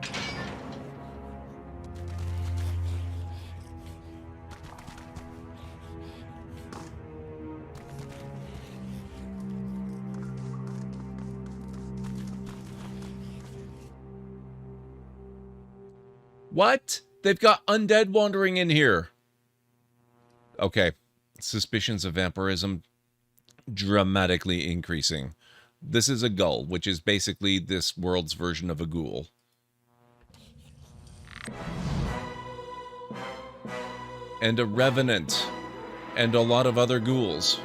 What? They've got undead wandering in here. Okay, suspicions of vampirism dramatically increasing. This is a gull, which is basically this world's version of a ghoul. And a revenant. And a lot of other ghouls.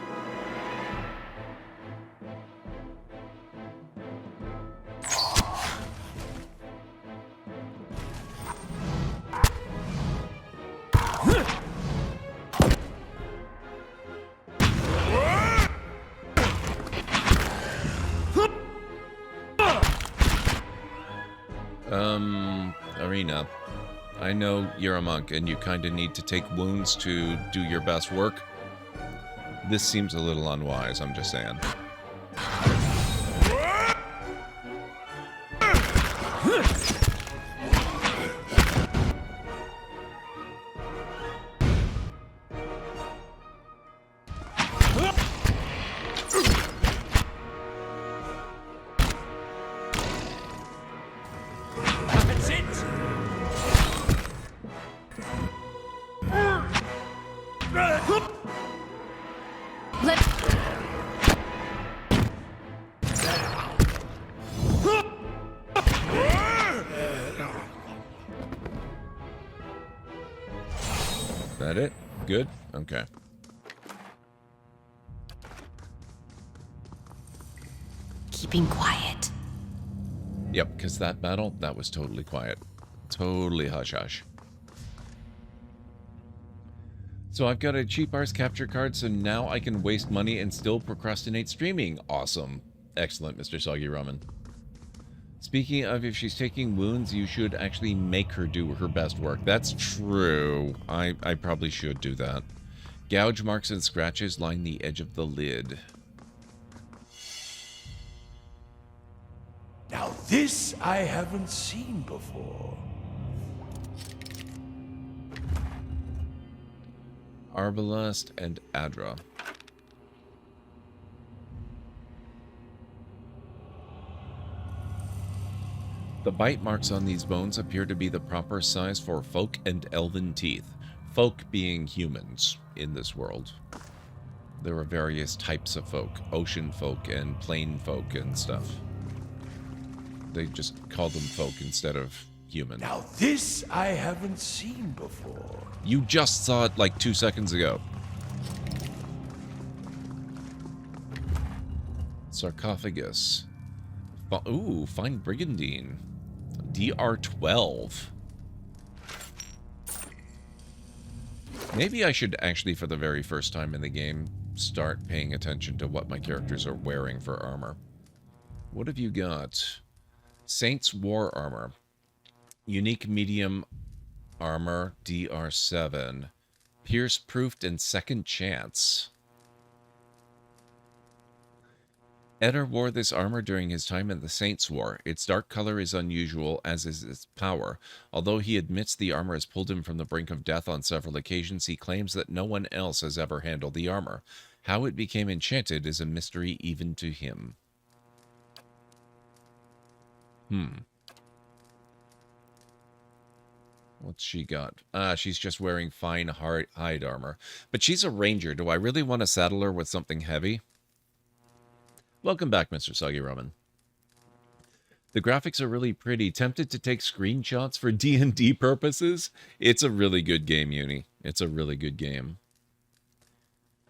Arena, I know you're a monk and you kind of need to take wounds to do your best work. This seems a little unwise, I'm just saying. That it? Good? Okay. Keeping quiet. Yep, because that battle, that was totally quiet. Totally hush-hush. So I've got a cheap Ars capture card, so now I can waste money and still procrastinate streaming. Awesome. Excellent, Mr. Soggy Ramen. Speaking of, if she's taking wounds, you should actually make her do her best work. That's true. I probably should do that. Gouge marks and scratches line the edge of the lid. this I haven't seen before. Arbalest and Adra. The bite marks on these bones appear to be the proper size for folk and elven teeth. Folk being humans in this world. There are various types of folk. Ocean folk and plain folk and stuff. They just call them folk instead of human. Now this I haven't seen before. You just saw it like 2 seconds ago. Sarcophagus. Ooh, fine brigandine. DR12. Maybe I should actually, for the very first time in the game, start paying attention to what my characters are wearing for armor. What have you got? Saints War Armor. Unique Medium Armor, DR7. Pierce Proofed and Second Chance. Eder wore this armor during his time in the Saints' War. Its dark color is unusual, as is its power. Although he admits the armor has pulled him from the brink of death on several occasions, he claims that no one else has ever handled the armor. How it became enchanted is a mystery even to him. What's she got? She's just wearing fine hide armor. But she's a ranger. Do I really want to saddle her with something heavy? Welcome back, Mr. Soggy Ramen. The graphics are really pretty. Tempted to take screenshots for D&D purposes? It's a really good game, Uni. It's a really good game.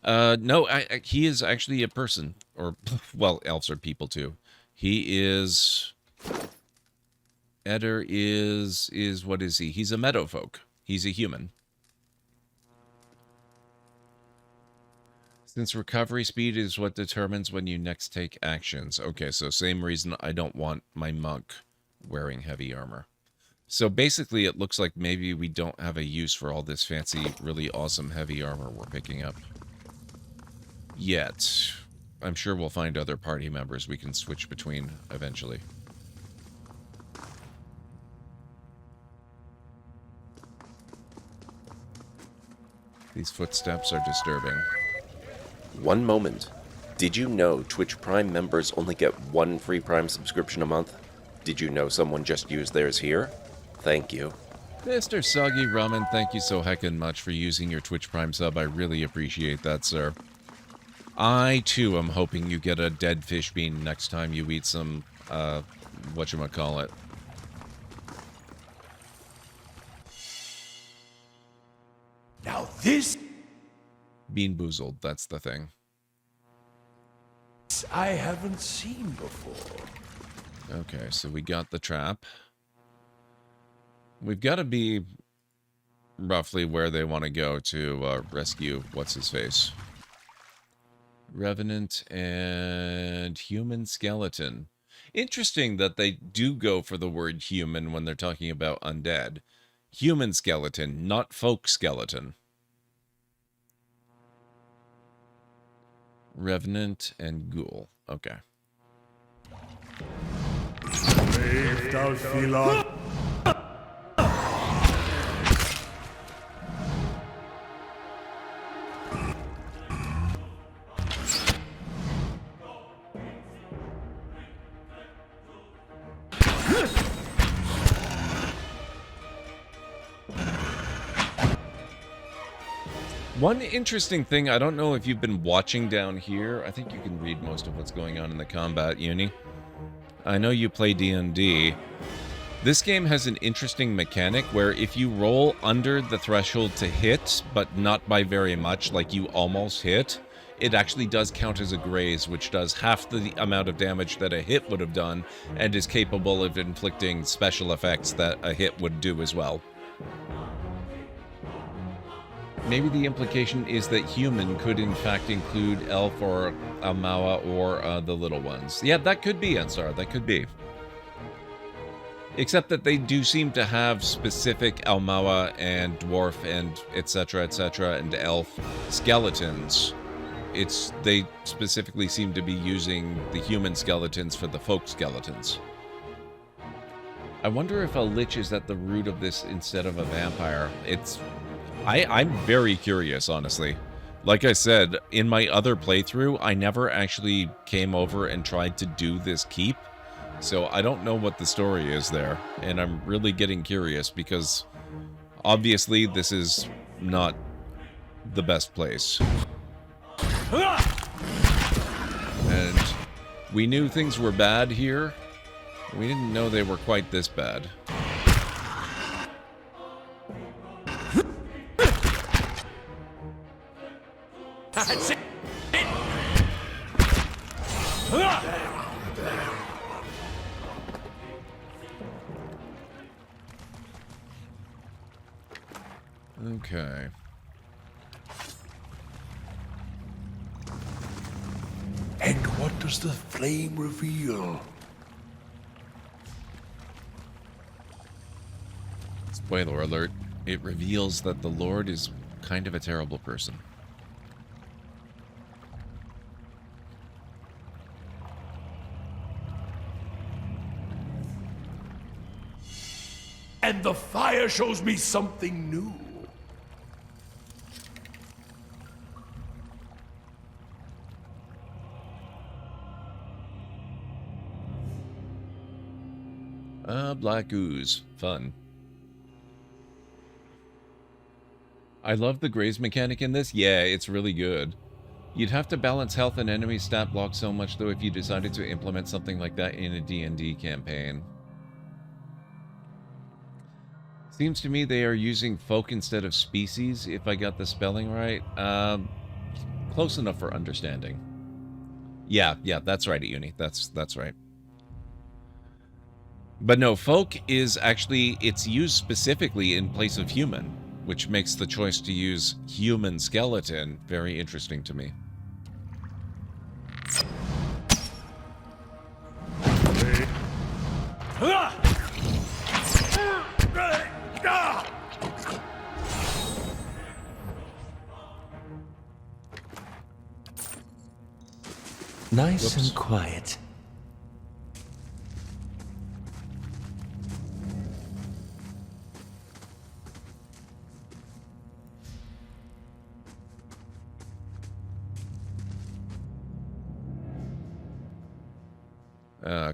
No, he is actually a person. Or, well, elves are people, too. He is... Eder is what is he? He's a meadowfolk. He's a human. Since recovery speed is what determines when you next take actions. Okay, so same reason I don't want my monk wearing heavy armor. So basically it looks like maybe we don't have a use for all this fancy, really awesome heavy armor we're picking up. Yet. I'm sure we'll find other party members we can switch between eventually. These footsteps are disturbing. One moment. Did you know Twitch Prime members only get one free Prime subscription a month? Did you know someone just used theirs here? Thank you. Mr. Soggy Ramen, thank you so heckin' much for using your Twitch Prime sub. I really appreciate that, sir. I, too, am hoping you get a dead fish bean next time you eat some, whatchamacallit. Now this... Bean Boozled, that's the thing. I haven't seen before. Okay, so we got the trap. We've got to be roughly where they want to go to rescue what's-his-face. Revenant and human skeleton. Interesting that they do go for the word human when they're talking about undead. Human skeleton, not folk skeleton. Revenant and Ghoul. Okay. One interesting thing, I don't know if you've been watching down here. I think you can read most of what's going on in the combat, Uni. I know you play D&D. This game has an interesting mechanic where if you roll under the threshold to hit, but not by very much, like you almost hit, it actually does count as a graze, which does half the amount of damage that a hit would have done, and is capable of inflicting special effects that a hit would do as well. Maybe the implication is that human could in fact include elf or Almawa or the little ones. Yeah, that could be, Ansar, that could be. Except that they do seem to have specific Almawa and dwarf and etc. and elf skeletons. They specifically seem to be using the human skeletons for the folk skeletons. I wonder if a lich is at the root of this instead of a vampire. I'm very curious, honestly. Like I said, in my other playthrough, I never actually came over and tried to do this keep. So I don't know what the story is there. And I'm really getting curious because obviously this is not the best place. And we knew things were bad here. We didn't know they were quite this bad. That's it. Okay. And what does the flame reveal? Spoiler alert. It reveals that the Lord is kind of a terrible person. And the fire shows me something new. Black ooze. Fun. I love the graze mechanic in this. Yeah, it's really good. You'd have to balance health and enemy stat blocks so much, though, if you decided to implement something like that in a D&D campaign. Seems to me they are using folk instead of species, if I got the spelling right. Close enough for understanding. Yeah, that's right, Uni. That's right. But no, folk is actually, it's used specifically in place of human, which makes the choice to use human skeleton very interesting to me. Nice and quiet.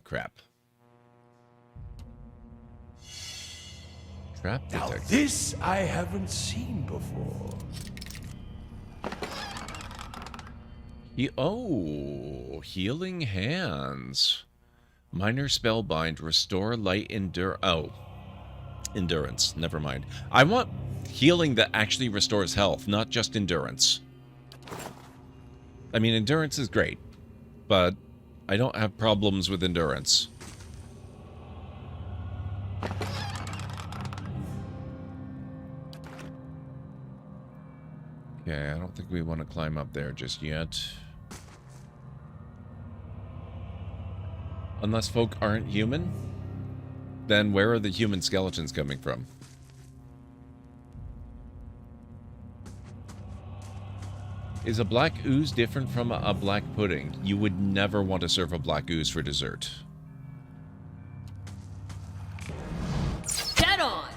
Crap. Trap Now detector. this I haven't seen before. Healing hands. Minor spellbind, restore light endurance. Never mind. I want healing that actually restores health, not just endurance. I mean, endurance is great, but I don't have problems with endurance. Okay, I don't think we want to climb up there just yet. Unless folk aren't human? Then where are the human skeletons coming from? Is a black ooze different from a black pudding? You would never want to serve a black ooze for dessert. Dead on!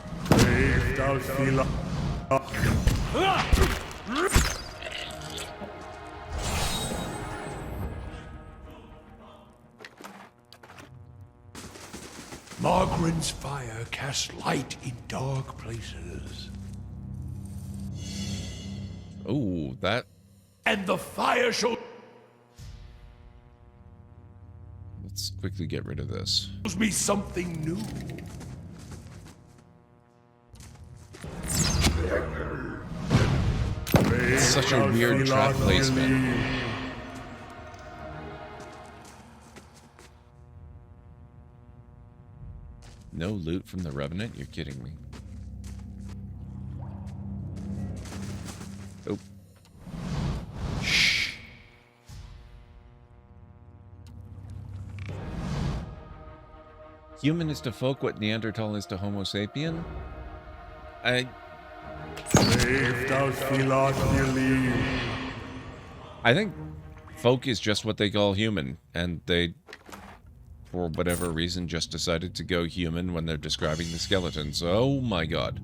Margren's fire casts light in dark places. Oh, that... And the fire shows Let's quickly get rid of this. me something new. It's such a weird trap placement. No loot from the Revenant? You're kidding me. Oh. Shh. Human is to folk what Neanderthal is to Homo sapien? I think folk is just what they call human, and they for whatever reason, just decided to go human when they're describing the skeletons. Oh my god.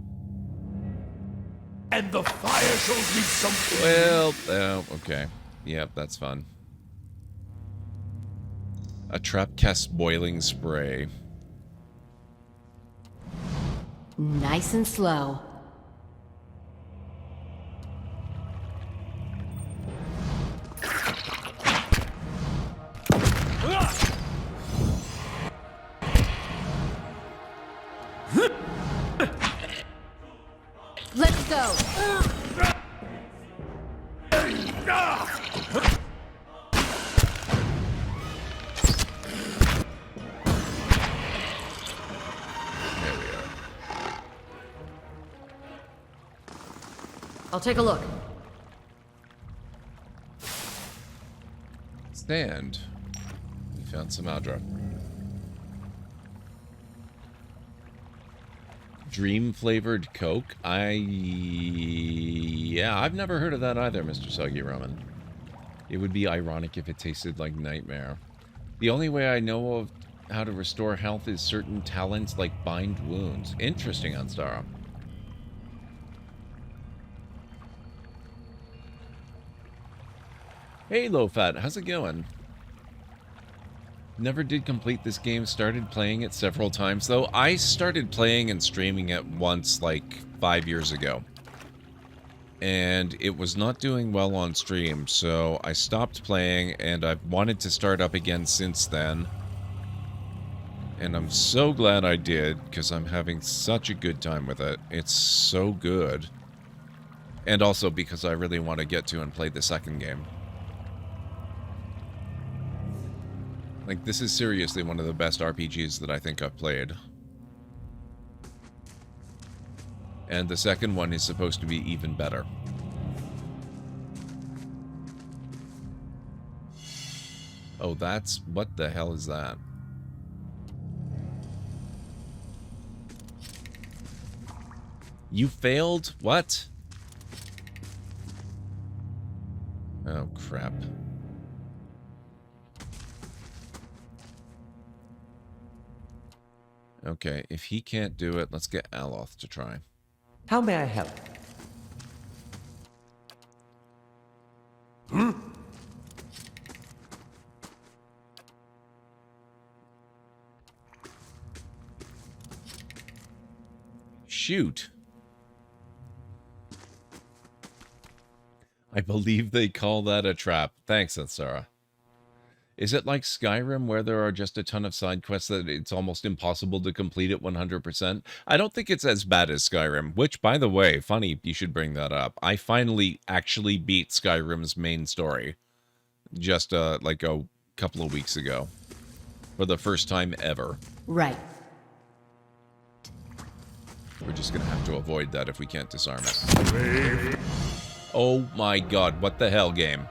And the fire shows me something. Well, okay. Yep, that's fun. A trap casts boiling spray. Nice and slow. Let's go. I'll take a look. Stand. We found some Adra. Dream flavored Coke? Yeah, I've never heard of that either, Mr. Soggy Roman. It would be ironic if it tasted like nightmare. The only way I know of how to restore health is certain talents like bind wounds. Interesting, Anstara. Hey, Low-Fat, how's it going? Never did complete this game, started playing it several times, though. I started playing and streaming it once, like, 5 years ago. And it was not doing well on stream, so I stopped playing, and I've wanted to start up again since then. And I'm so glad I did, because I'm having such a good time with it. It's so good. And also because I really want to get to and play the second game. Like, this is seriously one of the best RPGs that I think I've played. And the second one is supposed to be even better. Oh, that's... what the hell is that? You failed? What? Oh, crap. Okay, if he can't do it, let's get Aloth to try. How may I help? Shoot. I believe they call that a trap. Thanks, Ansara. Is it like Skyrim, where there are just a ton of side quests that it's almost impossible to complete it 100%? I don't think it's as bad as Skyrim, which, by the way, funny you should bring that up. I finally actually beat Skyrim's main story just like a couple of weeks ago. For the first time ever. Right. We're just going to have to avoid that if we can't disarm it. Oh my god, what the hell, game?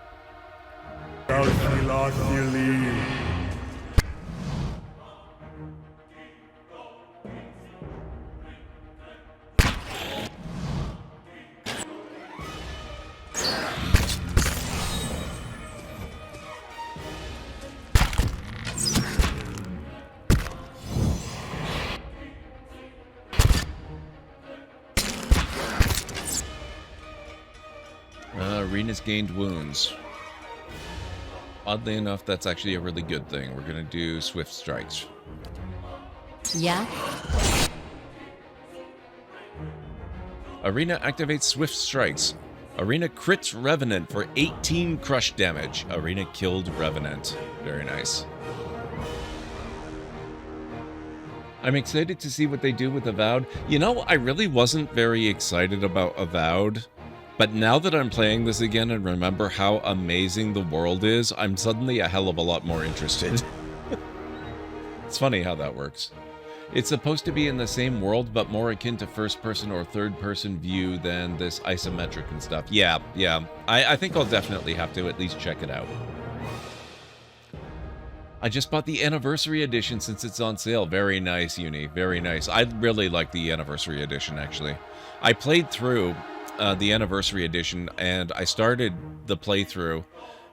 Arena's gained wounds. Oddly enough, that's actually a really good thing. We're gonna do Swift Strikes. Yeah? Arena activates Swift Strikes. Arena crits Revenant for 18 crush damage. Arena killed Revenant. Very nice. I'm excited to see what they do with Avowed. You know, I really wasn't very excited about Avowed. But now that I'm playing this again and remember how amazing the world is, I'm suddenly a hell of a lot more interested. It's funny how that works. It's supposed to be in the same world, but more akin to first-person or third-person view than this isometric and stuff. Yeah. I think I'll definitely have to at least check it out. I just bought the Anniversary Edition since it's on sale. Very nice, Uni. Very nice. I really like the Anniversary Edition, actually. I played through... the Anniversary Edition, and I started the playthrough,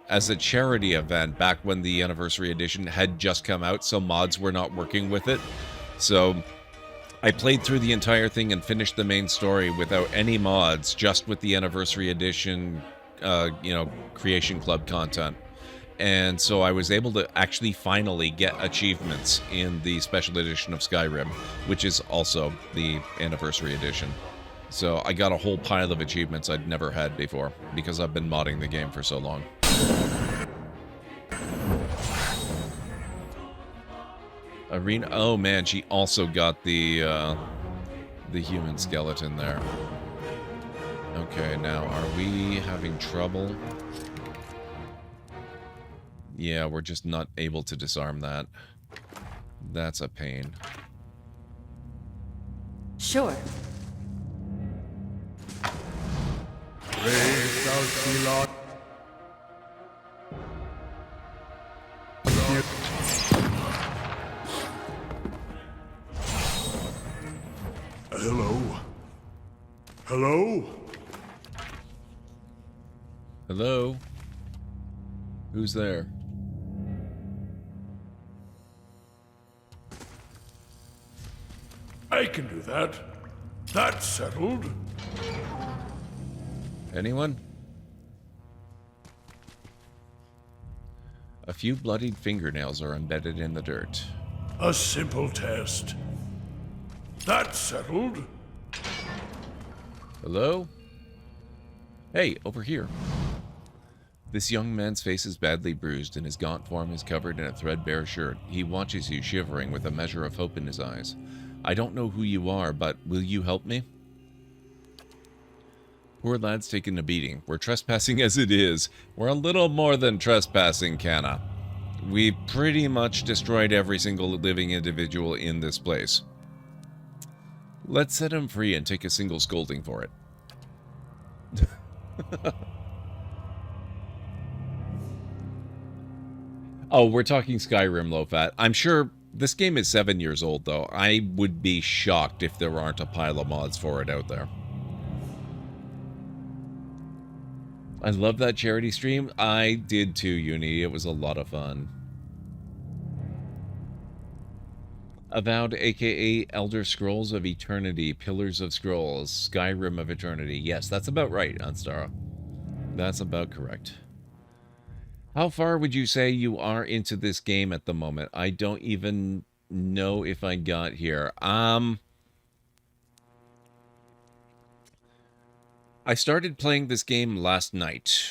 as a charity event back when the Anniversary Edition had just come out, so mods were not working with it. So I played through the entire thing and finished the main story without any mods, just with the Anniversary Edition, Creation Club content. And so I was able to actually finally get achievements in the Special Edition of Skyrim, which is also the Anniversary Edition. So I got a whole pile of achievements I'd never had before, because I've been modding the game for so long. Arena. Oh man, she also got the human skeleton there. Okay, now are we having trouble? Yeah, we're just not able to disarm that. That's a pain. Sure. Hello? Hello? Hello? Who's there? I can do that. That's settled. Anyone? A few bloodied fingernails are embedded in the dirt. A simple test. That's settled. Hello? Hey, over here. This young man's face is badly bruised and his gaunt form is covered in a threadbare shirt. He watches you, shivering with a measure of hope in his eyes. I don't know who you are, but will you help me? Poor lad's taken a beating. We're trespassing as it is. We're a little more than trespassing, Canna. We pretty much destroyed every single living individual in this place. Let's set him free and take a single scolding for it. Oh, we're talking Skyrim, Low-Fat. I'm sure this game is 7 years old, though. I would be shocked if there aren't a pile of mods for it out there. I love that charity stream. I did too, Uni. It was a lot of fun. Avowed, aka Elder Scrolls of Eternity, Pillars of Scrolls, Skyrim of Eternity. Yes, that's about right, Anstara. That's about correct. How far would you say you are into this game at the moment? I don't even know if I got here. I started playing this game last night.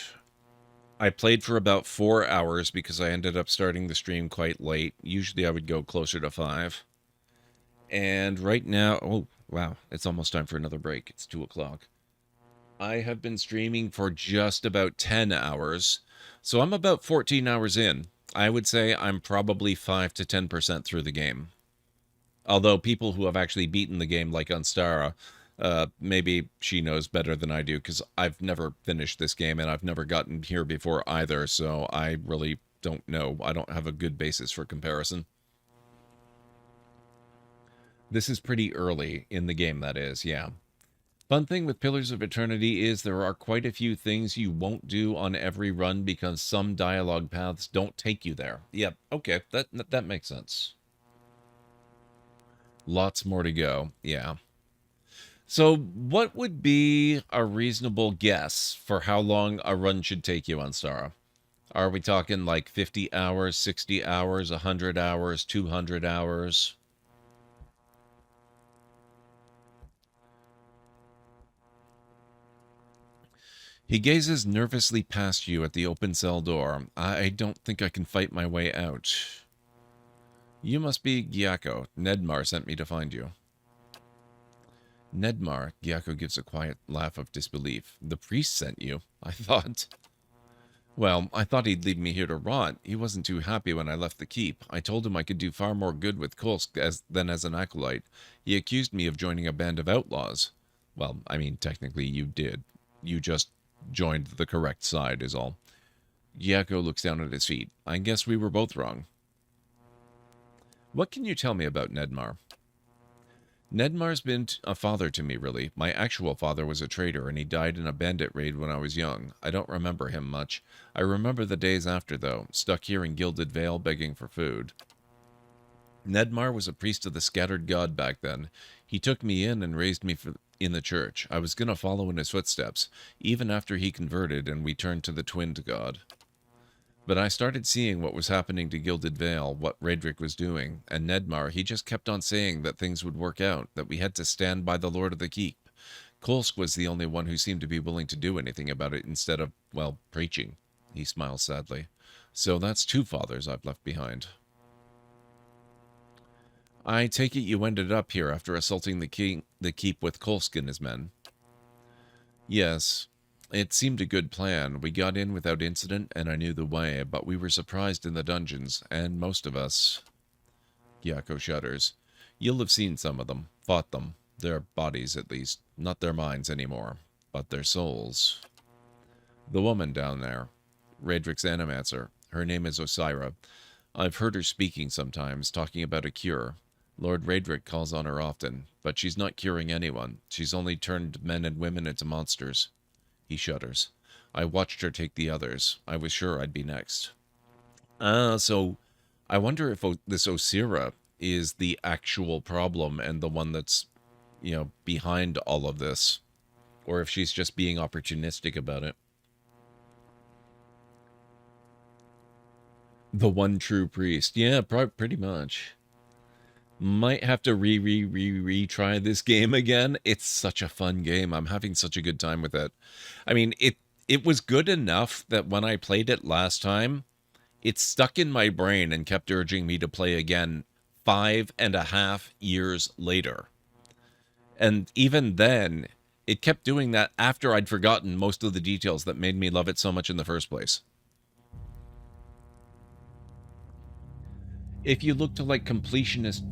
I played for about 4 hours because I ended up starting the stream quite late. Usually I would go closer to 5. And right now, oh, wow, it's almost time for another break. It's 2 o'clock. I have been streaming for just about 10 hours. So I'm about 14 hours in. I would say I'm probably 5 to 10% through the game. Although people who have actually beaten the game, like Anstara, maybe she knows better than I do, because I've never finished this game and I've never gotten here before either, so I really don't know. I don't have a good basis for comparison. This is pretty early in the game, that is, yeah. Fun thing with Pillars of Eternity is there are quite a few things you won't do on every run because some dialogue paths don't take you there. Yep, okay, that makes sense. Lots more to go, yeah. So what would be a reasonable guess for how long a run should take you on Stara? Are we talking like 50 hours, 60 hours, 100 hours, 200 hours? He gazes nervously past you at the open cell door. I don't think I can fight my way out. You must be Gyako. Nedmar sent me to find you. Nedmar, Gyako gives a quiet laugh of disbelief. The priest sent you, I thought. Well, I thought he'd leave me here to rot. He wasn't too happy when I left the keep. I told him I could do far more good with Kolsk than as an acolyte. He accused me of joining a band of outlaws. Well, I mean, technically you did. You just joined the correct side is all. Gyako looks down at his feet. I guess we were both wrong. What can you tell me about Nedmar? Nedmar's been a father to me, really. My actual father was a trader, and he died in a bandit raid when I was young. I don't remember him much. I remember the days after, though, stuck here in Gilded Vale begging for food. Nedmar was a priest of the Scattered God back then. He took me in and raised me in the church. I was going to follow in his footsteps, even after he converted and we turned to the Twinned God. But I started seeing what was happening to Gilded Vale, what Raedric was doing, and Nedmar, he just kept on saying that things would work out, that we had to stand by the Lord of the Keep. Kolsk was the only one who seemed to be willing to do anything about it instead of, well, preaching. He smiles sadly. So that's 2 fathers I've left behind. I take it you ended up here after assaulting the keep with Kolsk and his men. Yes. It seemed a good plan. We got in without incident, and I knew the way, but we were surprised in the dungeons, and most of us... Gyako shudders. You'll have seen some of them, fought them. Their bodies, at least. Not their minds anymore, but their souls. The woman down there. Raedric's Animancer. Her name is Osira. I've heard her speaking sometimes, talking about a cure. Lord Raedric calls on her often, but she's not curing anyone. She's only turned men and women into monsters. He shudders. I watched her take the others. I was sure I'd be next. So I wonder if this Osira is the actual problem and the one that's, behind all of this. Or if she's just being opportunistic about it. The one true priest. Yeah, pretty much. Might have to retry this game again. It's such a fun game. I'm having such a good time with it. I mean, it was good enough that when I played it last time, it stuck in my brain and kept urging me to play again 5.5 years later. And even then, it kept doing that after I'd forgotten most of the details that made me love it so much in the first place. If you look to like completionist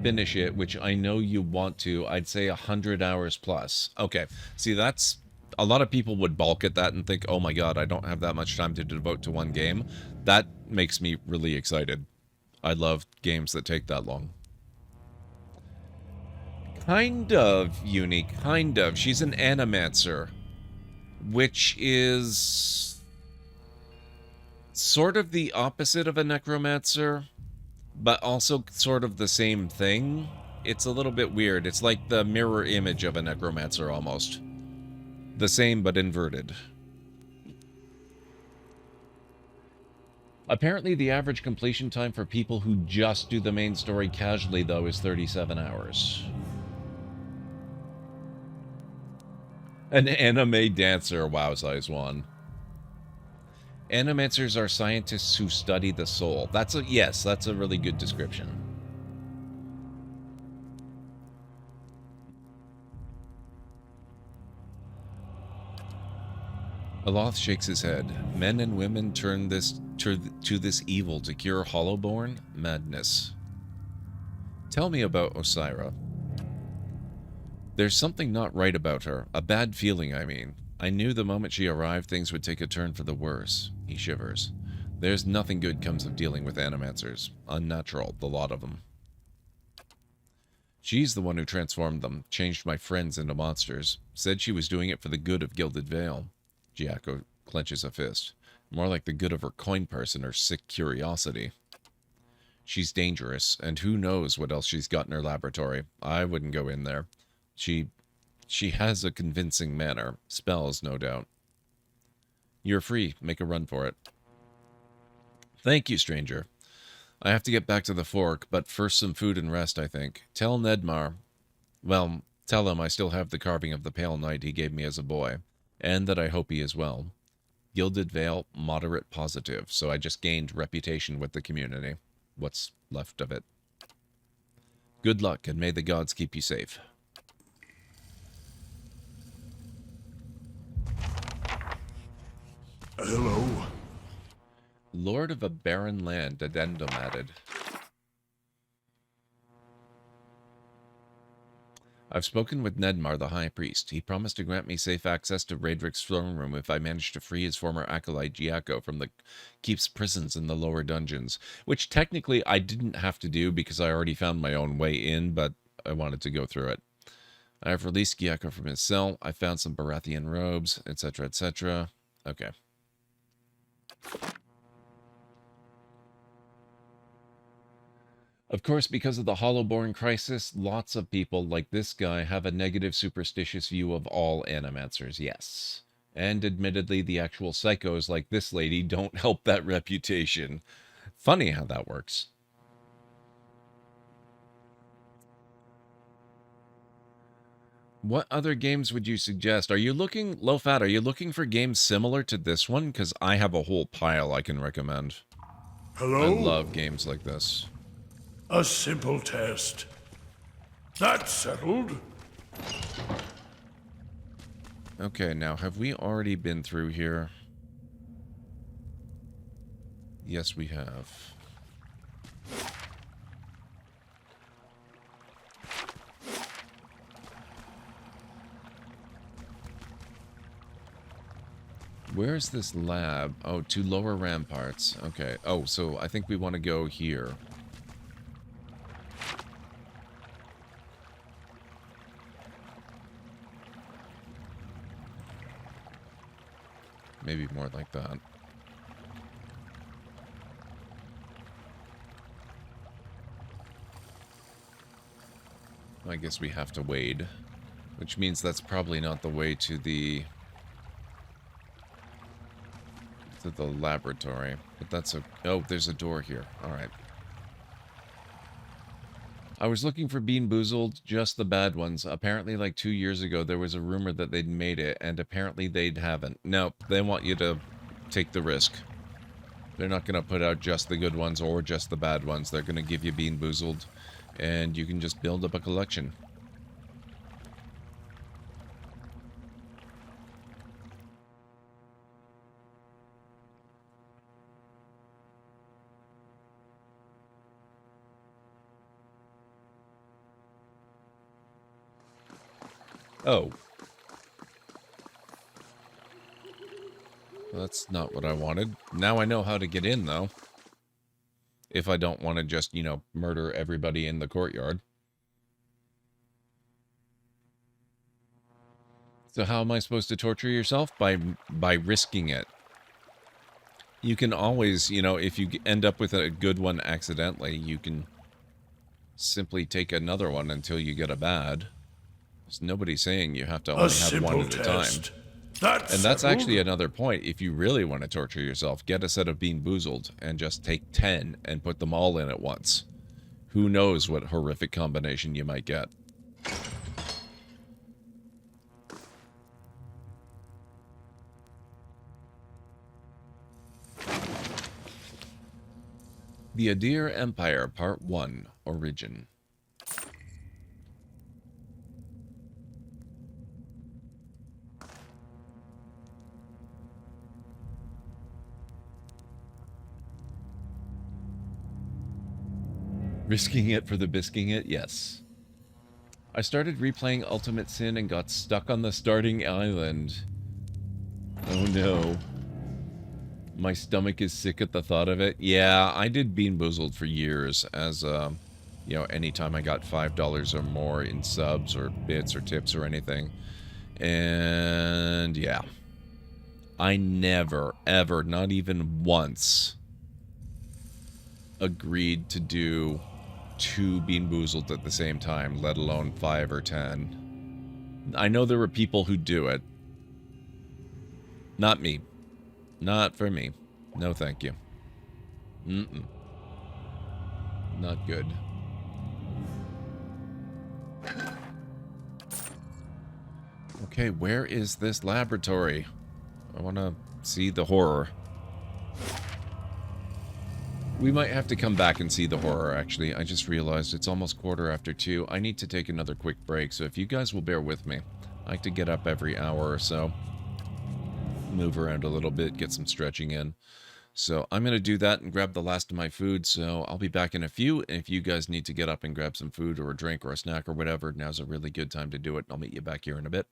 finish it, which I know you want to, I'd say 100 hours plus. Okay, see, that's... A lot of people would balk at that and think, oh my god, I don't have that much time to devote to one game. That makes me really excited. I love games that take that long. Kind of, Uni, kind of. She's an Animancer, which is sort of the opposite of a Necromancer, but also sort of the same thing. It's a little bit weird. It's like the mirror image of a Necromancer almost. The same but inverted. Apparently the average completion time for people who just do the main story casually, though, is 37 hours. An anime dancer, wow, size 1. Animancers are scientists who study the soul. That's a really good description. Aloth shakes his head. Men and women turn to this evil to cure Hollowborn? Madness. Tell me about Osira. There's something not right about her. A bad feeling, I mean. I knew the moment she arrived things would take a turn for the worse. He shivers. There's nothing good comes of dealing with Animancers. Unnatural, the lot of them. She's the one who transformed them, changed my friends into monsters. Said she was doing it for the good of Gilded Vale. Gyako clenches a fist. More like the good of her coin purse and her sick curiosity. She's dangerous, and who knows what else she's got in her laboratory. I wouldn't go in there. She has a convincing manner. Spells, no doubt. You're free. Make a run for it. Thank you, stranger. I have to get back to the fork, but first some food and rest, I think. Tell Nedmar. Well, tell him I still have the carving of the Pale Knight he gave me as a boy, and that I hope he is well. Gilded Vale, moderate positive, so I just gained reputation with the community. What's left of it. Good luck, and may the gods keep you safe. Hello. Lord of a barren land, addendum added. I've spoken with Nedmar, the High Priest. He promised to grant me safe access to Raedric's throne room if I managed to free his former acolyte Gyako from the Keep's prisons in the lower dungeons, which technically I didn't have to do because I already found my own way in, but I wanted to go through it. I have released Gyakko from his cell. I found some Baratheon robes, etc., etc. Okay. Of course, because of the Hollowborn crisis, lots of people like this guy have a negative superstitious view of all animancers, yes. And admittedly, the actual psychos like this lady don't help that reputation. Funny how that works. What other games would you suggest? Are you looking, Low Fat, are you looking for games similar to this one? Because I have a whole pile I can recommend. Hello? I love games like this. A simple test. That's settled. Okay, now, have we already been through here? Yes, we have. Where's this lab? Oh, to lower ramparts. Okay. Oh, so I think we want to go here. Maybe more like that. I guess we have to wade, which means that's probably not the way to the laboratory. But that's a... Oh, there's a door here. All right. I was looking for Bean Boozled, just the bad ones. Apparently, like 2 years ago, there was a rumor that they'd made it, and apparently they haven't. No, they want you to take the risk. They're not going to put out just the good ones or just the bad ones. They're going to give you Bean Boozled, and you can just build up a collection. Oh. Well, that's not what I wanted. Now I know how to get in, though. If I don't want to just, you know, murder everybody in the courtyard. So how am I supposed to torture yourself? By risking it. You can always, you know, if you end up with a good one accidentally, you can simply take another one until you get a bad. There's nobody saying you have to only have one at a time. And that's actually another point. If you really want to torture yourself, get a set of Bean Boozled and just take 10 and put them all in at once. Who knows what horrific combination you might get. The Adir Empire, Part 1, Origin. Risking it for the bisking it? Yes. I started replaying Ultimate Sin and got stuck on the starting island. Oh no. My stomach is sick at the thought of it. Yeah, I did Bean Boozled for years as, you know, anytime I got $5 or more in subs or bits or tips or anything. And yeah. I never, ever, not even once, agreed to do 2 Bean Boozled at the same time, let alone 5 or 10. I know there were people who do it. Not me. Not for me. No thank you. Mm-mm. Not good. Okay, where is this laboratory? I want to see the horror. We might have to come back and see the horror, actually. I just realized it's almost 2:15. I need to take another quick break, so if you guys will bear with me. I like to get up every hour or so. Move around a little bit, get some stretching in. So I'm going to do that and grab the last of my food, so I'll be back in a few. And if you guys need to get up and grab some food or a drink or a snack or whatever, now's a really good time to do it. I'll meet you back here in a bit.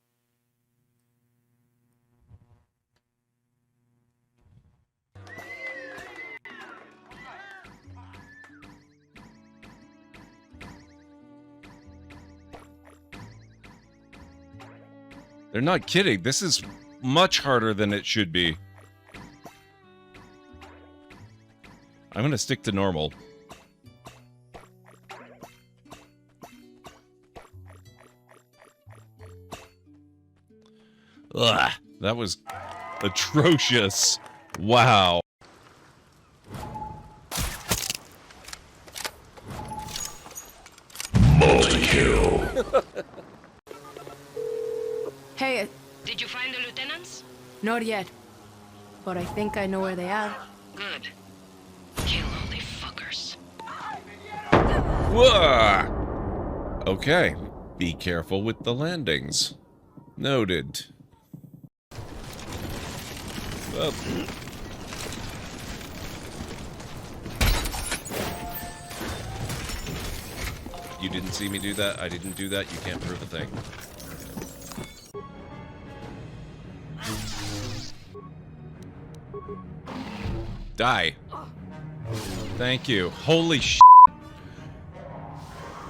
They're not kidding. This is much harder than it should be. I'm gonna stick to normal. Ugh, that was atrocious. Wow. Multi-kill. Hey, Did you find the lieutenants? not yet. But I think I know where they are. Good. Kill all the fuckers. Whoa! Okay, be careful with the landings. Noted. Well. You didn't see me do that. I didn't do that. You can't prove a thing. Die. Thank you. Holy sh**.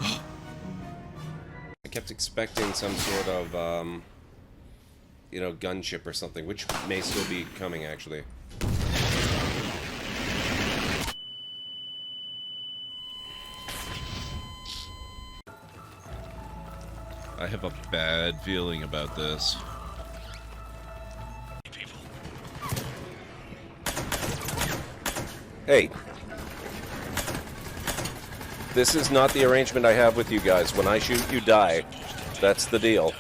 I kept expecting some sort of, you know, gunship or something, which may still be coming, actually. I have a bad feeling about this. Hey. This is not the arrangement I have with you guys. When I shoot, you die. That's the deal.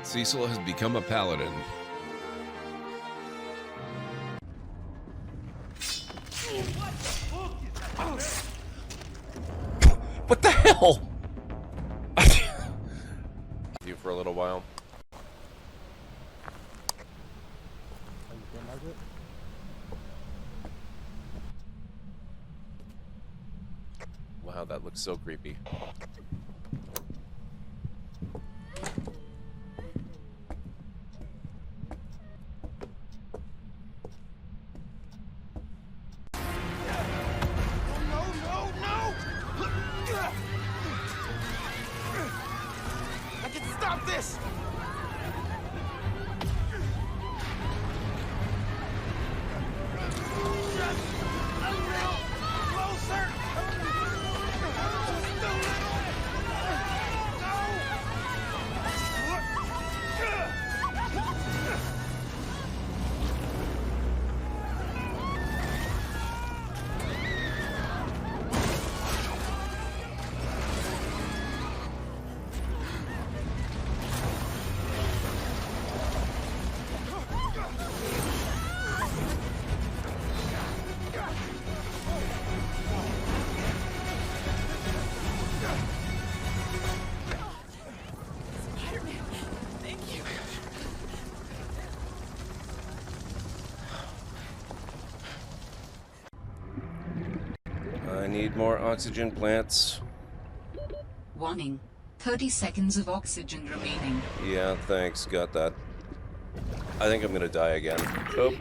Cecil has become a paladin. What the hell? You for a little while. Wow, that looks so creepy. I can stop this! Just a little closer! Just a little! I need more oxygen plants. Warning. 30 seconds of oxygen remaining. Yeah, thanks. Got that. I think I'm gonna die again. Oh.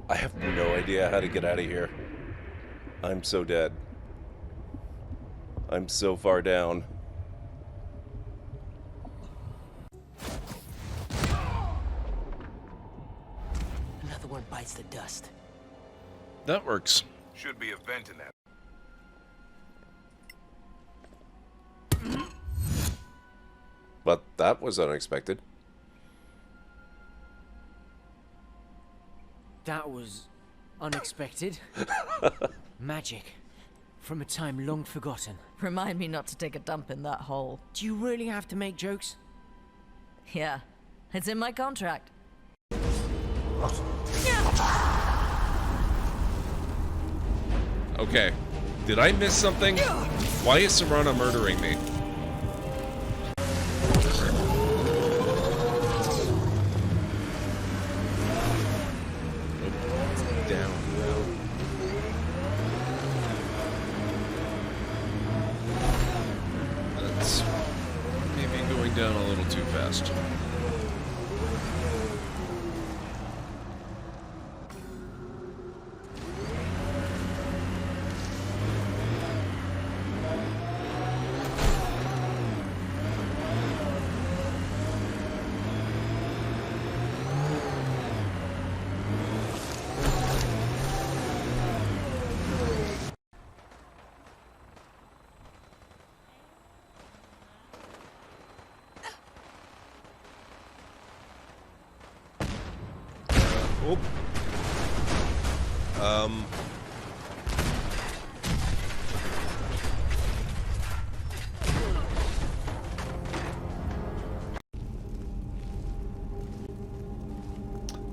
I have no idea how to get out of here. I'm so dead. I'm so far down. Another one bites the dust. That works. Should be a vent in that. But that was unexpected. That was unexpected. Magic. From a time long forgotten. Remind me not to take a dump in that hole. Do you really have to make jokes? Yeah, it's in my contract. Okay. Did I miss something? Why is Serana murdering me? Down. That's maybe going down a little too fast.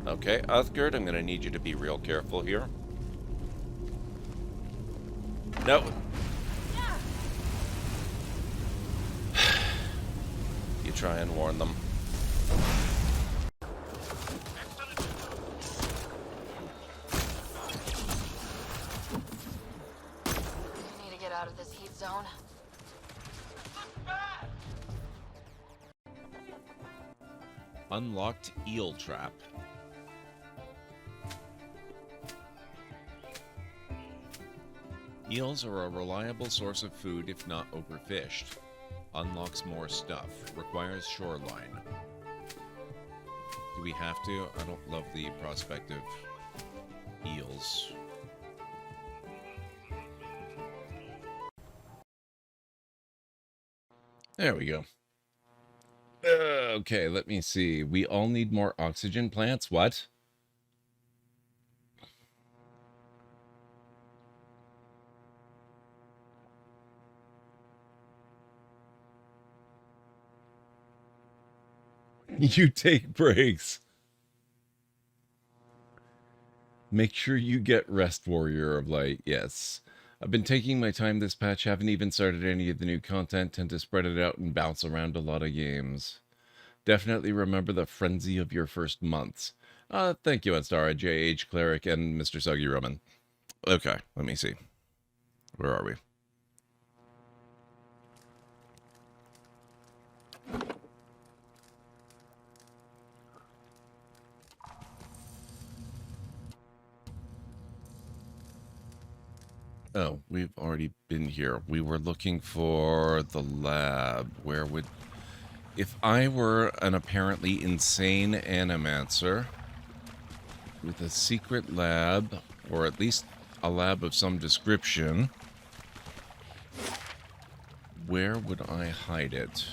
Okay, Uthgerd, I'm gonna need you to be real careful here. No. You try and warn them. We need to get out of this heat zone. Unlocked eel trap. Eels are a reliable source of food if not overfished. Unlocks more stuff. Requires shoreline. Do we have to? I don't love the prospect of eels. There we go. Okay, let me see. We all need more oxygen plants. What? You take breaks. Make sure you get rest, Warrior of Light. Yes. I've been taking my time this patch. Haven't even started any of the new content. Tend to spread it out and bounce around a lot of games. Definitely remember the frenzy of your first months. Thank you, Anstara, JH, Cleric, and Mr. Suggy Roman. Okay, let me see. Where are we? Oh, we've already been here. We were looking for the lab. Where would... If I were an apparently insane animancer with a secret lab, or at least a lab of some description, where would I hide it?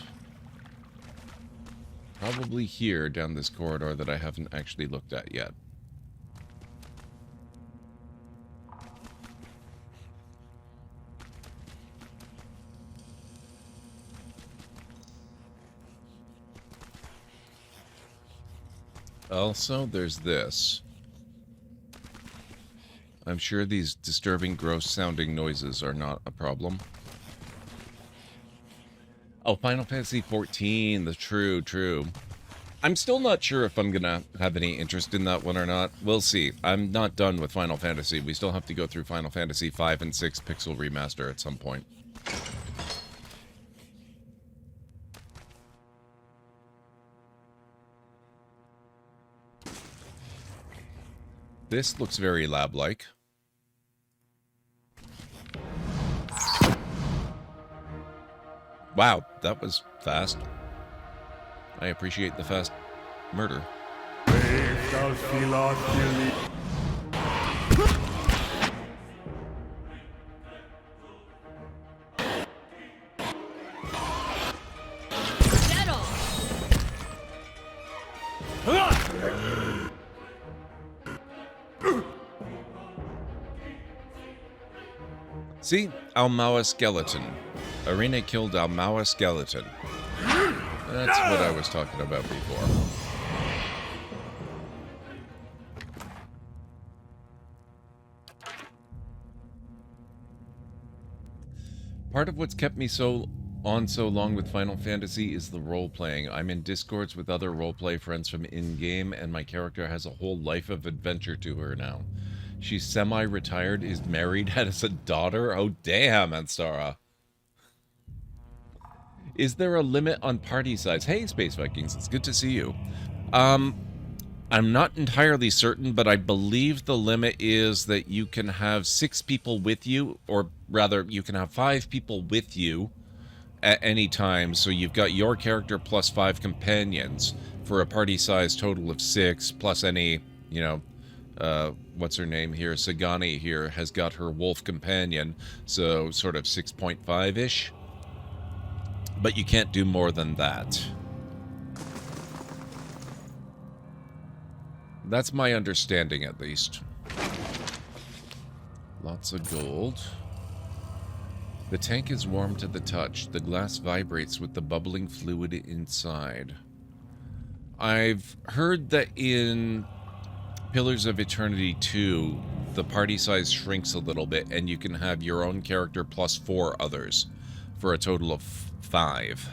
Probably here, down this corridor that I haven't actually looked at yet. Also, there's this. I'm sure these disturbing, gross-sounding noises are not a problem. Oh, Final Fantasy XIV, the true. I'm still not sure if I'm gonna have any interest in that one or not. We'll see. I'm not done with Final Fantasy. We still have to go through Final Fantasy 5 and 6 Pixel Remaster at some point. This looks very lab-like. Wow, that was fast. I appreciate the fast murder. See? Almawa Skeleton. Arena killed Almawa Skeleton. That's what I was talking about before. Part of what's kept me so long with Final Fantasy is the role-playing. I'm in Discords with other roleplay friends from in-game, and my character has a whole life of adventure to her now. She's semi-retired, is married, has a daughter. Oh, damn, Anstara. Is there a limit on party size? Hey, Space Vikings, it's good to see you. I'm not entirely certain, but I believe the limit is that you can have 6 people with you, or rather, you can have 5 people with you at any time. So you've got your character plus 5 companions for a party size total of 6, plus any, you know, what's her name here? Sagani here has got her wolf companion, so sort of 6.5-ish. But you can't do more than that. That's my understanding, at least. Lots of gold. The tank is warm to the touch. The glass vibrates with the bubbling fluid inside. I've heard that in Pillars of Eternity 2, the party size shrinks a little bit, and you can have your own character plus 4 others, for a total of 5,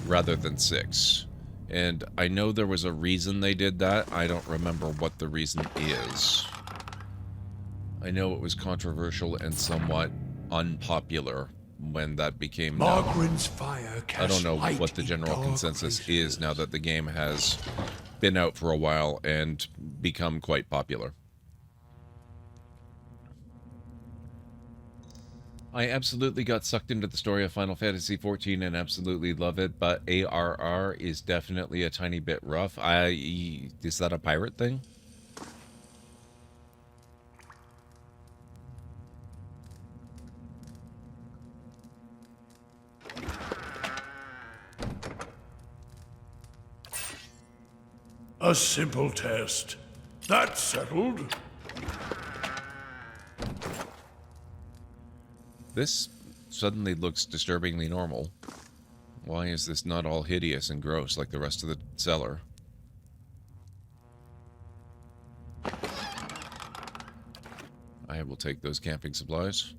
rather than 6. And I know there was a reason they did that. I don't remember what the reason is. I know it was controversial and somewhat unpopular when that became known. Margren's fire I don't know light what the in general dark consensus is now that the game has been out for a while and become quite popular. I absolutely got sucked into the story of Final Fantasy XIV and absolutely love it, but ARR is definitely a tiny bit rough. Is that a pirate thing? A simple test. That's settled. This suddenly looks disturbingly normal. Why is this not all hideous and gross like the rest of the cellar? I will take those camping supplies.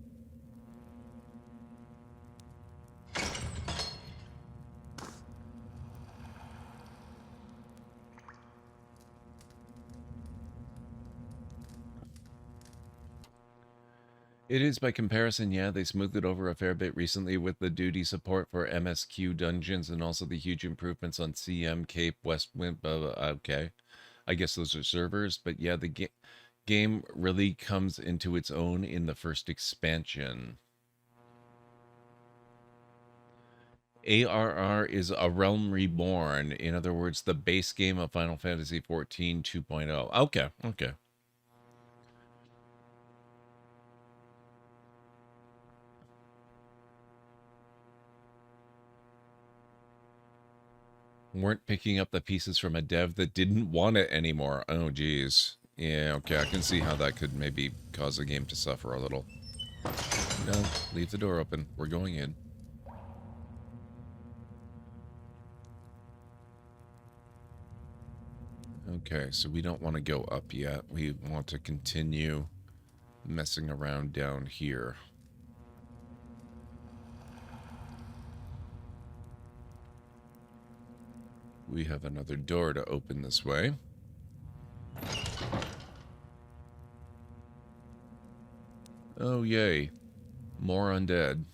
It is by comparison, yeah, they smoothed it over a fair bit recently with the duty support for MSQ dungeons and also the huge improvements on CM, Cape, Westwind, okay. I guess those are servers, but yeah, the game really comes into its own in the first expansion. ARR is A Realm Reborn. In other words, the base game of Final Fantasy XIV 2.0. Okay, okay. Weren't picking up the pieces from a dev that didn't want it anymore. Oh, geez. Yeah, okay, I can see how that could maybe cause the game to suffer a little. No, leave the door open. We're going in. Okay, so we don't want to go up yet. We want to continue messing around down here. We have another door to open this way. Oh, yay. More undead.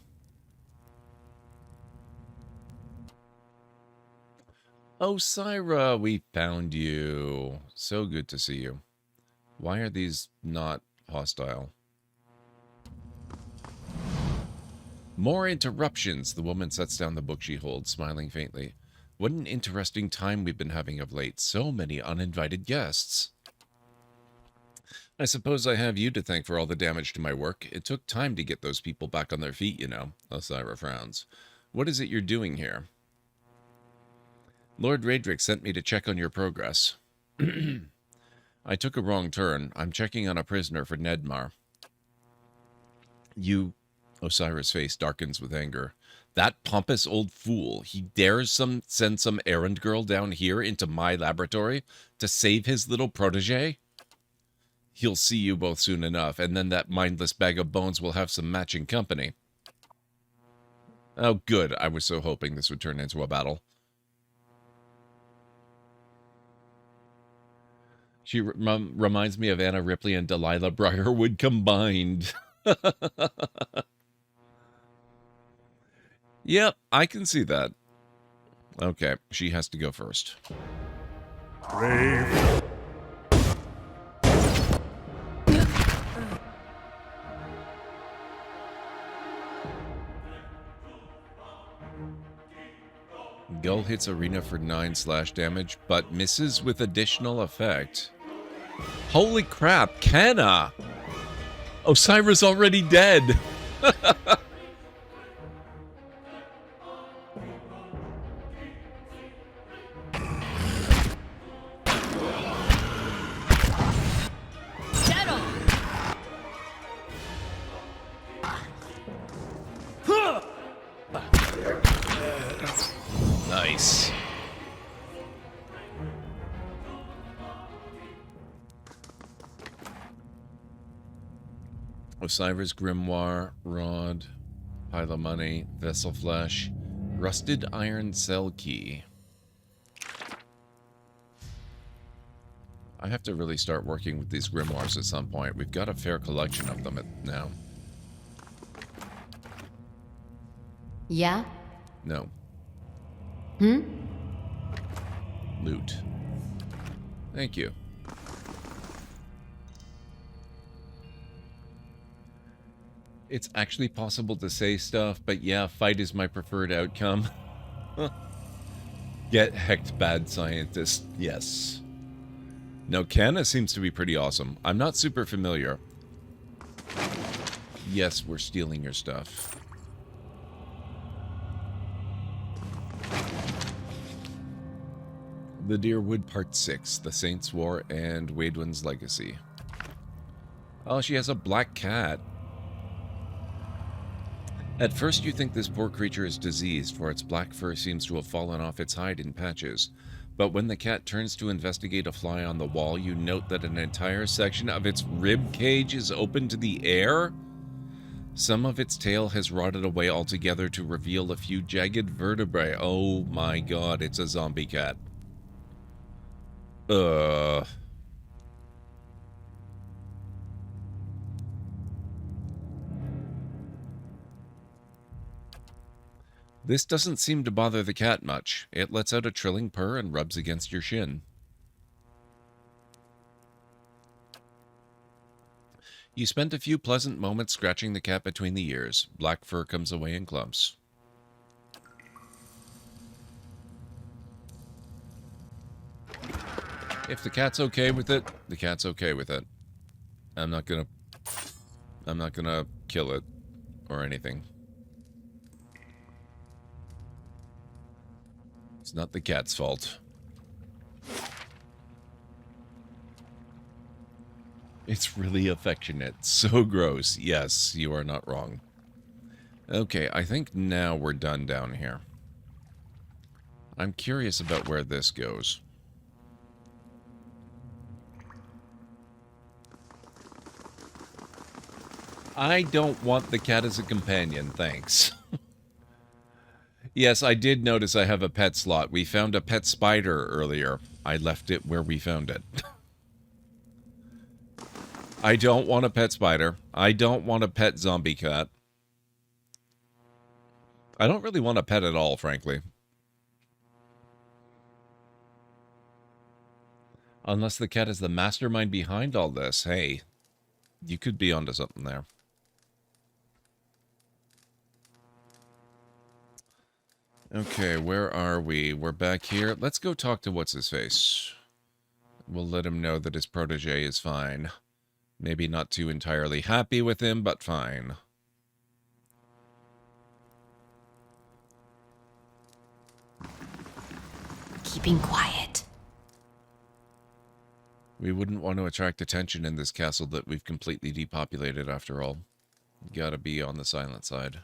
Oh, Syra, we found you. So good to see you. Why are these not hostile? More interruptions. The woman sets down the book she holds, smiling faintly. What an interesting time we've been having of late. So many uninvited guests. I suppose I have you to thank for all the damage to my work. It took time to get those people back on their feet, you know. Osira frowns. What is it you're doing here? Lord Raedric sent me to check on your progress. I took a wrong turn. I'm checking on a prisoner for Nedmar. You... Osira's face darkens with anger. That pompous old fool, he dares send some errand girl down here into my laboratory to save his little protege? He'll see you both soon enough, and then that mindless bag of bones will have some matching company. Oh, good. I was so hoping this would turn into a battle. She reminds me of Anna Ripley and Delilah Briarwood combined. Yep, I can see that. Okay, she has to go first. Brave. Gull hits Arena for 9 slash damage, but misses with additional effect. Holy crap, Canna! Osiris already dead! Nice. Osiris Grimoire, Rod, Pile of Money, Vessel Flesh, Rusted Iron Cell Key. I have to really start working with these grimoires at some point. We've got a fair collection of them now. Yeah? No. Loot. Thank you. It's actually possible to say stuff, but yeah, fight is my preferred outcome. Get hecked, bad scientist. Yes. No, Canna seems to be pretty awesome. I'm not super familiar. Yes, we're stealing your stuff. The Deerwood Part 6, The Saints' War, and Waidwin's Legacy. Oh, she has a black cat. At first you think this poor creature is diseased, for its black fur seems to have fallen off its hide in patches. But when the cat turns to investigate a fly on the wall, you note that an entire section of its rib cage is open to the air. Some of its tail has rotted away altogether to reveal a few jagged vertebrae. Oh my god, it's a zombie cat. This doesn't seem to bother the cat much. It lets out a trilling purr and rubs against your shin. You spent a few pleasant moments scratching the cat between the ears. Black fur comes away in clumps. If the cat's okay with it, the cat's okay with it. I'm not gonna kill it or anything. It's not the cat's fault. It's really affectionate. So gross. Yes, you are not wrong. Okay, I think now we're done down here. I'm curious about where this goes. I don't want the cat as a companion, thanks. Yes, I did notice I have a pet slot. We found a pet spider earlier. I left it where we found it. I don't want a pet spider. I don't want a pet zombie cat. I don't really want a pet at all, frankly. Unless the cat is the mastermind behind all this. Hey, you could be onto something there. Okay, where are we? We're back here. Let's go talk to What's-His-Face. We'll let him know that his protege is fine. Maybe not too entirely happy with him, but fine. Keeping quiet. We wouldn't want to attract attention in this castle that we've completely depopulated after all. Gotta be on the silent side.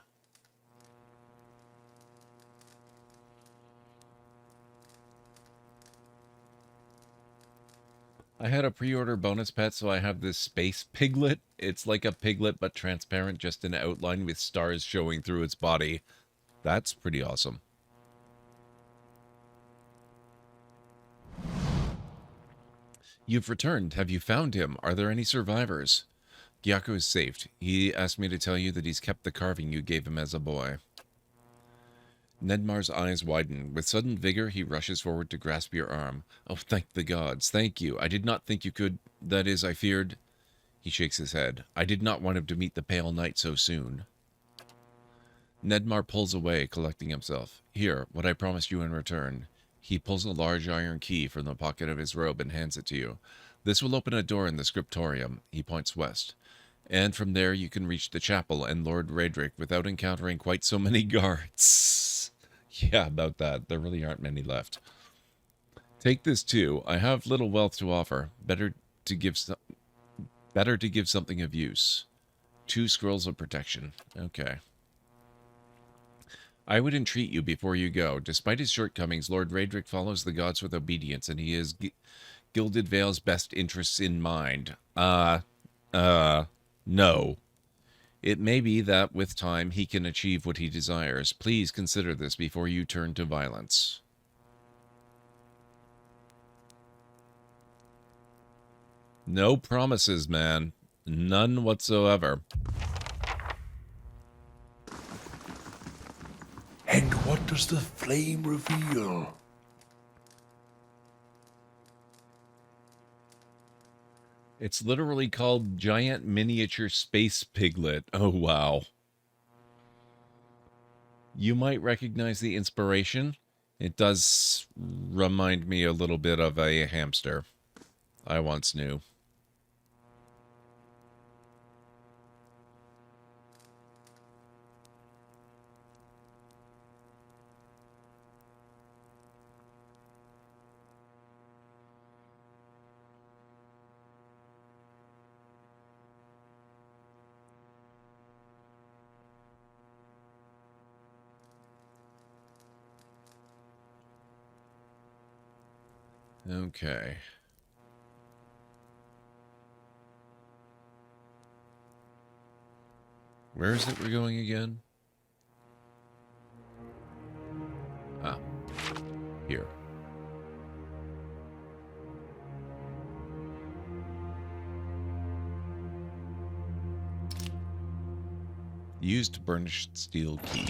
I had a pre-order bonus pet, so I have this space piglet. It's like a piglet, but transparent, just an outline with stars showing through its body. That's pretty awesome. You've returned. Have you found him? Are there any survivors? Gyako is saved. He asked me to tell you that he's kept the carving you gave him as a boy. Nedmar's eyes widen. With sudden vigor, he rushes forward to grasp your arm. Oh, thank the gods. Thank you. I did not think you could... That is, I feared... He shakes his head. I did not want him to meet the Pale Knight so soon. Nedmar pulls away, collecting himself. Here, what I promised you in return. He pulls a large iron key from the pocket of his robe and hands it to you. This will open a door in the scriptorium. He points west. And from there you can reach the chapel and Lord Raedric without encountering quite so many guards. Yeah, about that. There really aren't many left. Take this too. I have little wealth to offer. Better to give something of use. 2 scrolls of protection. Okay. I would entreat you before you go. Despite his shortcomings, Lord Raedric follows the gods with obedience, and he has Gilded Vale's best interests in mind. No. It may be that with time he can achieve what he desires. Please consider this before you turn to violence. No promises, man. None whatsoever. And what does the flame reveal? It's literally called Giant Miniature Space Piglet. Oh, wow. You might recognize the inspiration. It does remind me a little bit of a hamster I once knew. Okay. Where is it we're going again? Ah. Here. Used burnished steel key.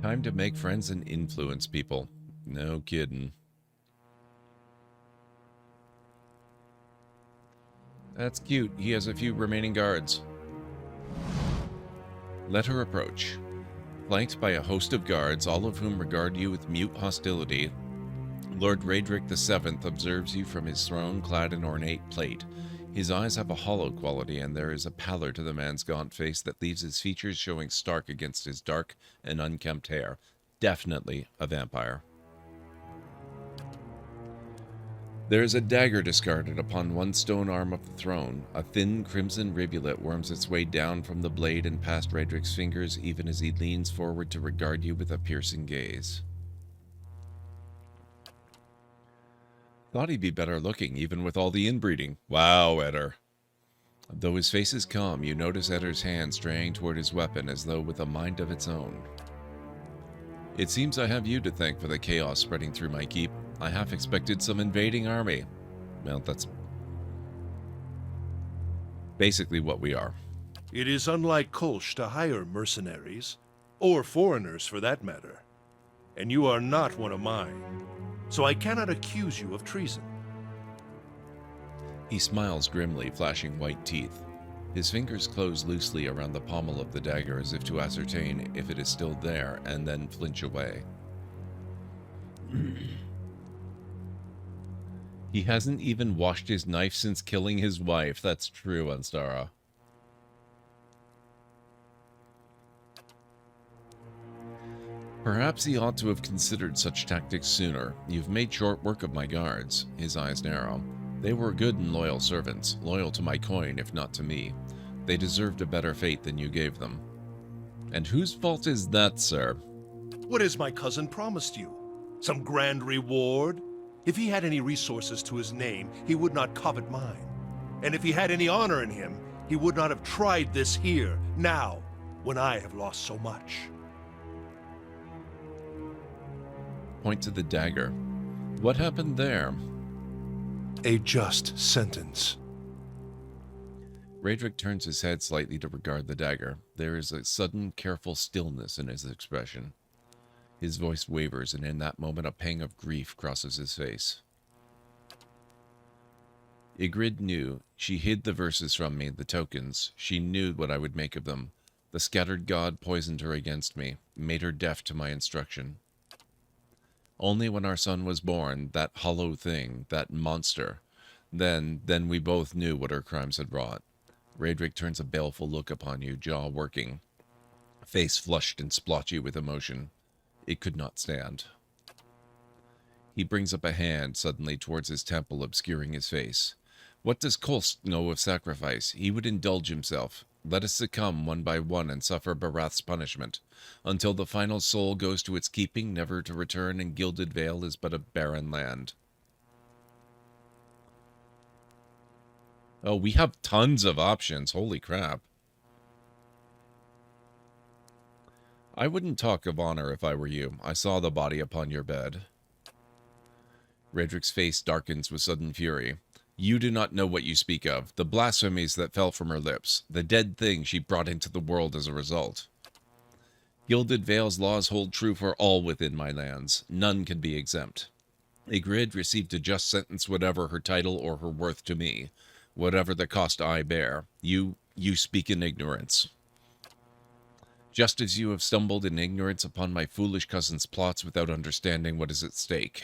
Time to make friends and influence people. No kidding. That's cute. He has a few remaining guards. Let her approach. Flanked by a host of guards, all of whom regard you with mute hostility, Lord Raedric VII observes you from his throne clad in ornate plate. His eyes have a hollow quality, and there is a pallor to the man's gaunt face that leaves his features showing stark against his dark and unkempt hair. Definitely a vampire. There is a dagger discarded upon one stone arm of the throne. A thin crimson rivulet worms its way down from the blade and past Raedric's fingers even as he leans forward to regard you with a piercing gaze. Thought he'd be better looking, even with all the inbreeding. Wow, Eddar. Though his face is calm, you notice Eddar's hand straying toward his weapon as though with a mind of its own. It seems I have you to thank for the chaos spreading through my keep. I half expected some invading army. Well, that's basically what we are. It is unlike Kolsch to hire mercenaries, or foreigners for that matter. And you are not one of mine, so I cannot accuse you of treason. He smiles grimly, flashing white teeth. His fingers close loosely around the pommel of the dagger as if to ascertain if it is still there, and then flinch away. He hasn't even washed his knife since killing his wife. That's true, Anstara. Perhaps he ought to have considered such tactics sooner. You've made short work of my guards. His eyes narrow. They were good and loyal servants, loyal to my coin, if not to me. They deserved a better fate than you gave them. And whose fault is that, sir? What has my cousin promised you? Some grand reward? If he had any resources to his name, he would not covet mine. And if he had any honor in him, he would not have tried this here, now, when I have lost so much. point to the dagger. What happened there? A just sentence. Raedric turns his head slightly to regard the dagger. There is a sudden, careful stillness in his expression. His voice wavers, and in that moment a pang of grief crosses his face. Ygritte knew. She hid the verses from me, the tokens. She knew what I would make of them. The scattered god poisoned her against me, made her deaf to my instruction. Only when our son was born, that hollow thing, that monster, then we both knew what her crimes had wrought. Raedric turns a baleful look upon you, jaw working, face flushed and splotchy with emotion. It could not stand. He brings up a hand suddenly towards his temple, obscuring his face. What does Kolsk know of sacrifice? He would indulge himself. Let us succumb one by one and suffer Barath's punishment, until the final soul goes to its keeping, never to return, and Gilded Vale is but a barren land. Oh, we have tons of options. Holy crap. I wouldn't talk of honor if I were you. I saw the body upon your bed. Raedric's face darkens with sudden fury. You do not know what you speak of. The blasphemies that fell from her lips. The dead thing she brought into the world as a result. Gilded Vale's laws hold true for all within my lands. None can be exempt. Ygritte received a just sentence, whatever her title or her worth to me. Whatever the cost I bear. You speak in ignorance. Just as you have stumbled in ignorance upon my foolish cousin's plots without understanding what is at stake.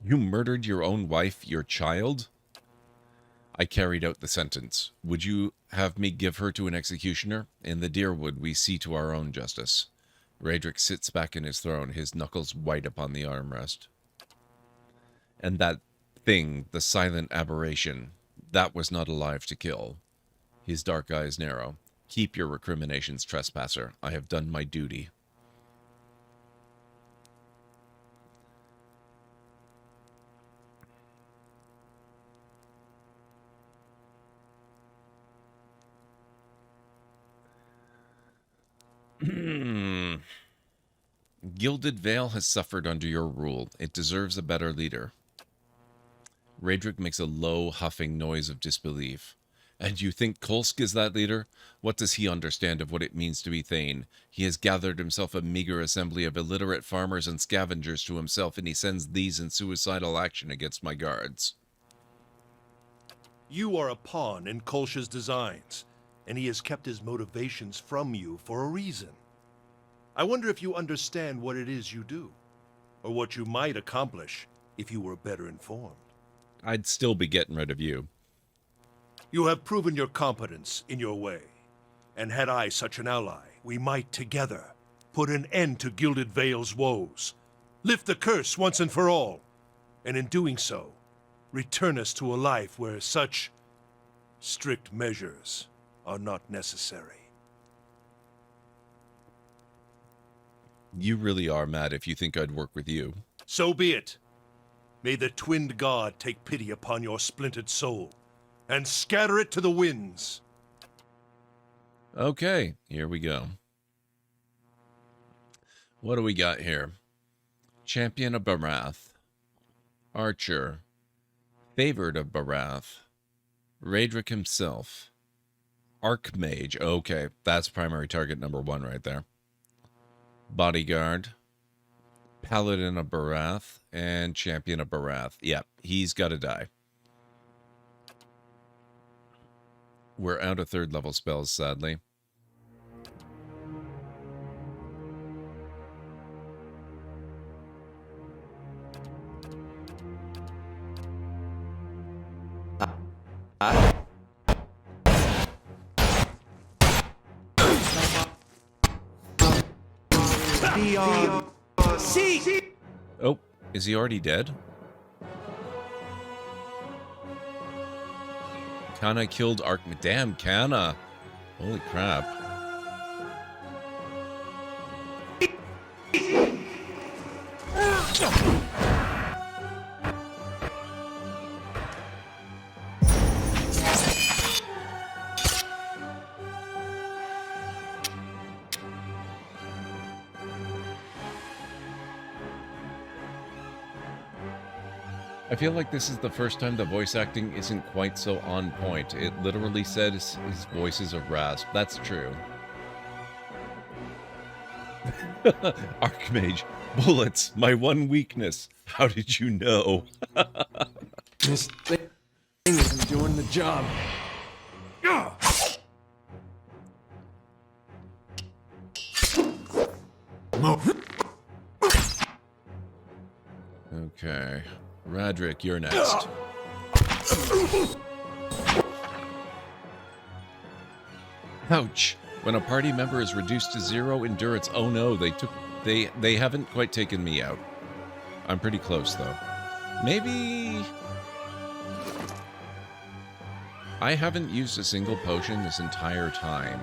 You murdered your own wife, your child? I carried out the sentence. Would you have me give her to an executioner? In the Deerwood we see to our own justice. Raedric sits back in his throne, his knuckles white upon the armrest. And that thing, the silent aberration, that was not alive to kill. His dark eyes narrow. Keep your recriminations, trespasser. I have done my duty. Gilded Vale has suffered under your rule. It deserves a better leader. Raedric makes a low, huffing noise of disbelief. And you think Kolsk is that leader? What does he understand of what it means to be Thane? He has gathered himself a meager assembly of illiterate farmers and scavengers to himself, and he sends these in suicidal action against my guards. You are a pawn in Kolsch's designs, and he has kept his motivations from you for a reason. I wonder if you understand what it is you do, or what you might accomplish if you were better informed. I'd still be getting rid of you. You have proven your competence in your way, and had I such an ally, we might together put an end to Gilded Vale's woes, lift the curse once and for all, and in doing so, return us to a life where such strict measures are not necessary. You really are mad if you think I'd work with you. So be it. May the twinned god take pity upon your splintered soul, and scatter it to the winds. Okay, here we go. What do we got here? Champion of Barath. Archer. Favored of Barath. Raedric himself. Archmage. Okay, that's primary target number 1 right there. Bodyguard. Paladin of Barath. And Champion of Barath. Yep, he's got to die. We're out of 3rd level spells, sadly. Oh, is he already dead? Kana killed Damn, Kana! Holy crap. I feel like this is the first time the voice acting isn't quite so on point. It literally says his voice is a rasp. That's true. Archmage, bullets, my one weakness. How did you know? This thing isn't doing the job. Okay. Radric, you're next. Ouch. When a party member is reduced to 0 endurance, oh no, they haven't quite taken me out. I'm pretty close though. Maybe I haven't used a single potion this entire time.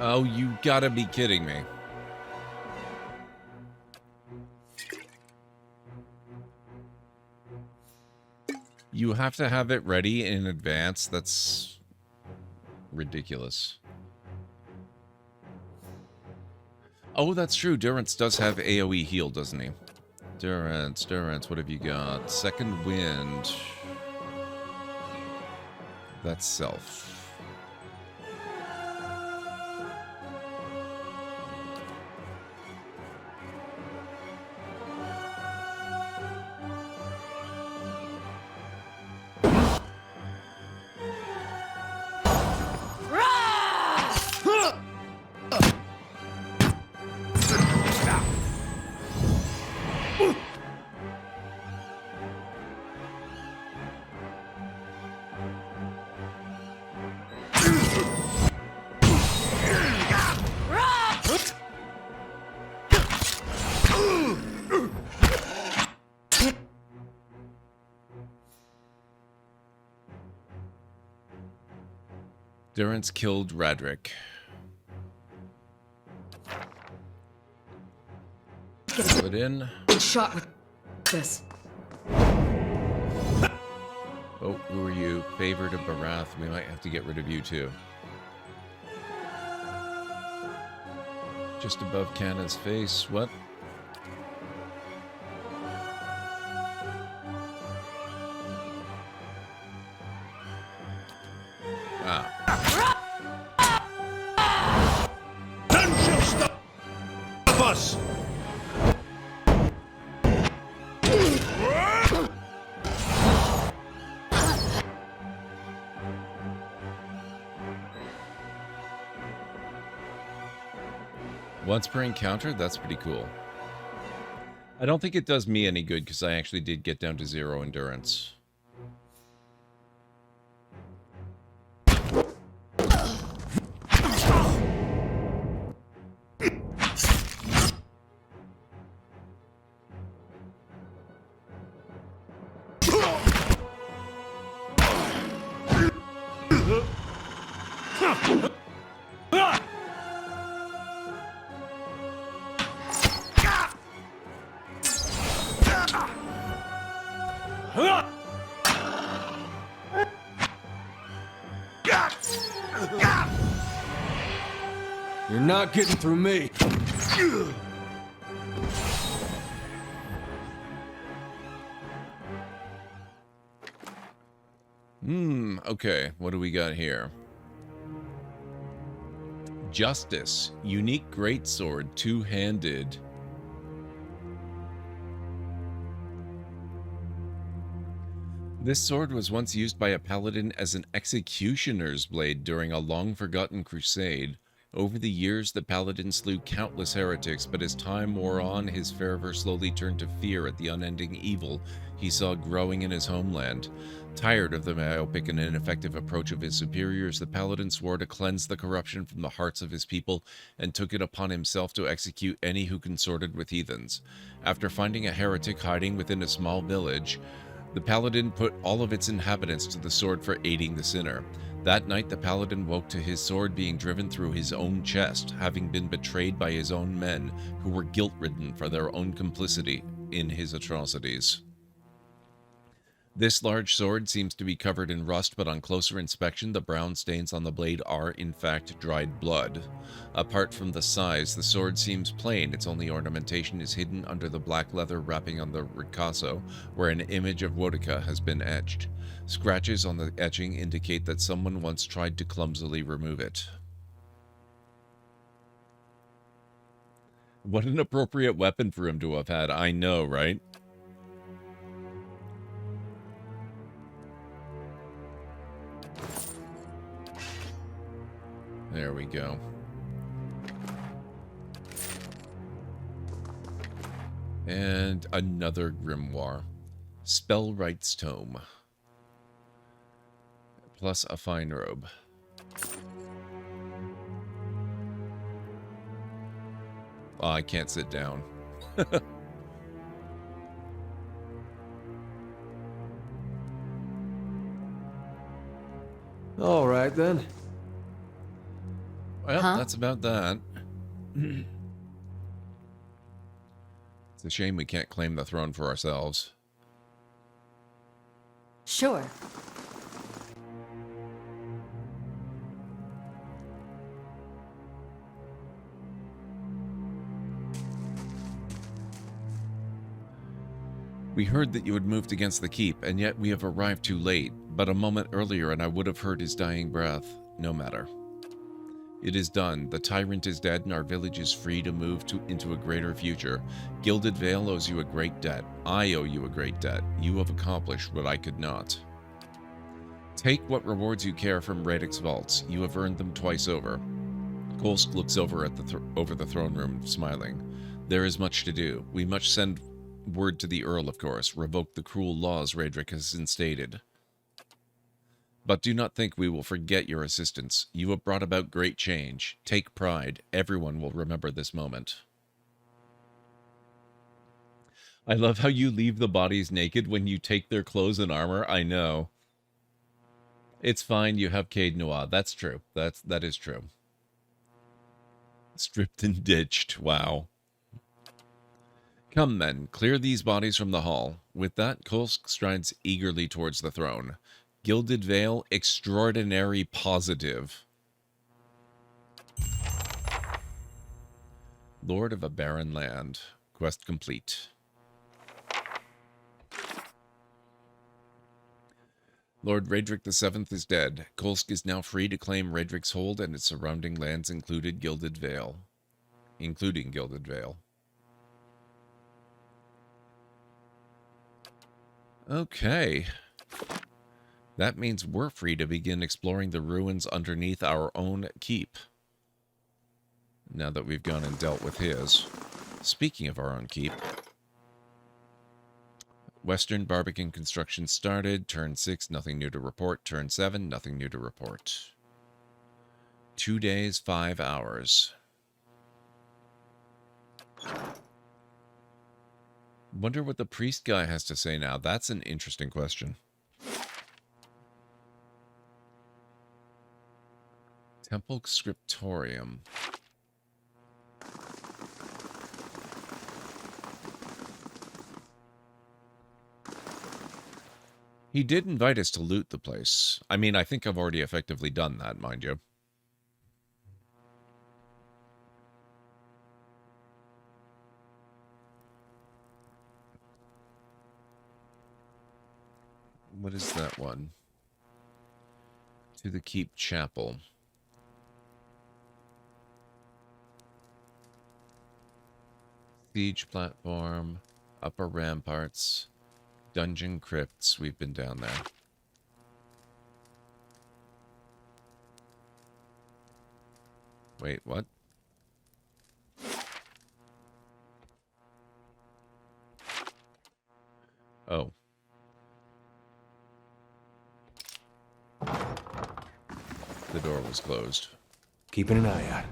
Oh, you gotta be kidding me. You have to have it ready in advance. That's ridiculous. Oh, that's true. Durance does have AoE heal, doesn't he? Durance, what have you got? Second Wind. That's self. Durance killed Radric. Put it in. Shot with this. Oh, who are you? Favored of Barath. We might have to get rid of you too. Just above Canna's face. What? Once per encounter? That's pretty cool. I don't think it does me any good because I actually did get down to 0 endurance. You're not getting through me. Okay, what do we got here? Justice. Unique greatsword, two-handed. This sword was once used by a paladin as an executioner's blade during a long-forgotten crusade. Over the years, the paladin slew countless heretics, but as time wore on, his fervor slowly turned to fear at the unending evil he saw growing in his homeland. Tired of the myopic and ineffective approach of his superiors, the paladin swore to cleanse the corruption from the hearts of his people and took it upon himself to execute any who consorted with heathens. After finding a heretic hiding within a small village, the paladin put all of its inhabitants to the sword for aiding the sinner. That night, the paladin woke to his sword being driven through his own chest, having been betrayed by his own men, who were guilt-ridden for their own complicity in his atrocities. This large sword seems to be covered in rust, but on closer inspection, the brown stains on the blade are, in fact, dried blood. Apart from the size, the sword seems plain. Its only ornamentation is hidden under the black leather wrapping on the ricasso, where an image of Woedica has been etched. Scratches on the etching indicate that someone once tried to clumsily remove it. What an appropriate weapon for him to have had. I know, right? There we go. And another grimoire. Spellwright's Tome. Plus a fine robe. Oh, I can't sit down. All right, then. Well, that's about that. It's a shame we can't claim the throne for ourselves. Sure. We heard that you had moved against the keep, and yet we have arrived too late. But a moment earlier and I would have heard his dying breath. No matter. It is done. The tyrant is dead and our village is free to move into a greater future. Gilded Vale owes you a great debt. I owe you a great debt. You have accomplished what I could not. Take what rewards you care from Radix vaults. You have earned them twice over. Kolsk looks over at the throne room, smiling. There is much to do. We must send word to the Earl, of course. Revoke the cruel laws Raedric has instated. But do not think we will forget your assistance. You have brought about great change. Take pride. Everyone will remember this moment. I love how you leave the bodies naked when you take their clothes and armor. I know. It's fine. You have Cade Noir. That's true. That is true. Stripped and ditched. Wow. Come then, clear these bodies from the hall. With that, Kolsk strides eagerly towards the throne. Gilded Vale, extraordinary positive. Lord of a barren land. Quest complete. Lord Raedric VII is dead. Kolsk is now free to claim Raedric's hold and its surrounding lands including Gilded Vale. Okay. That means we're free to begin exploring the ruins underneath our own keep. Now that we've gone and dealt with his. Speaking of our own keep. Western Barbican construction started. Turn 6, nothing new to report. Turn 7, nothing new to report. 2 days, 5 hours. Wonder what the priest guy has to say now. That's an interesting question. Temple Scriptorium. He did invite us to loot the place. I mean, I think I've already effectively done that, mind you. What is that one? To the Keep Chapel. Siege platform, upper ramparts, dungeon crypts. We've been down there. Wait, what? Oh. The door was closed. Keeping an eye out.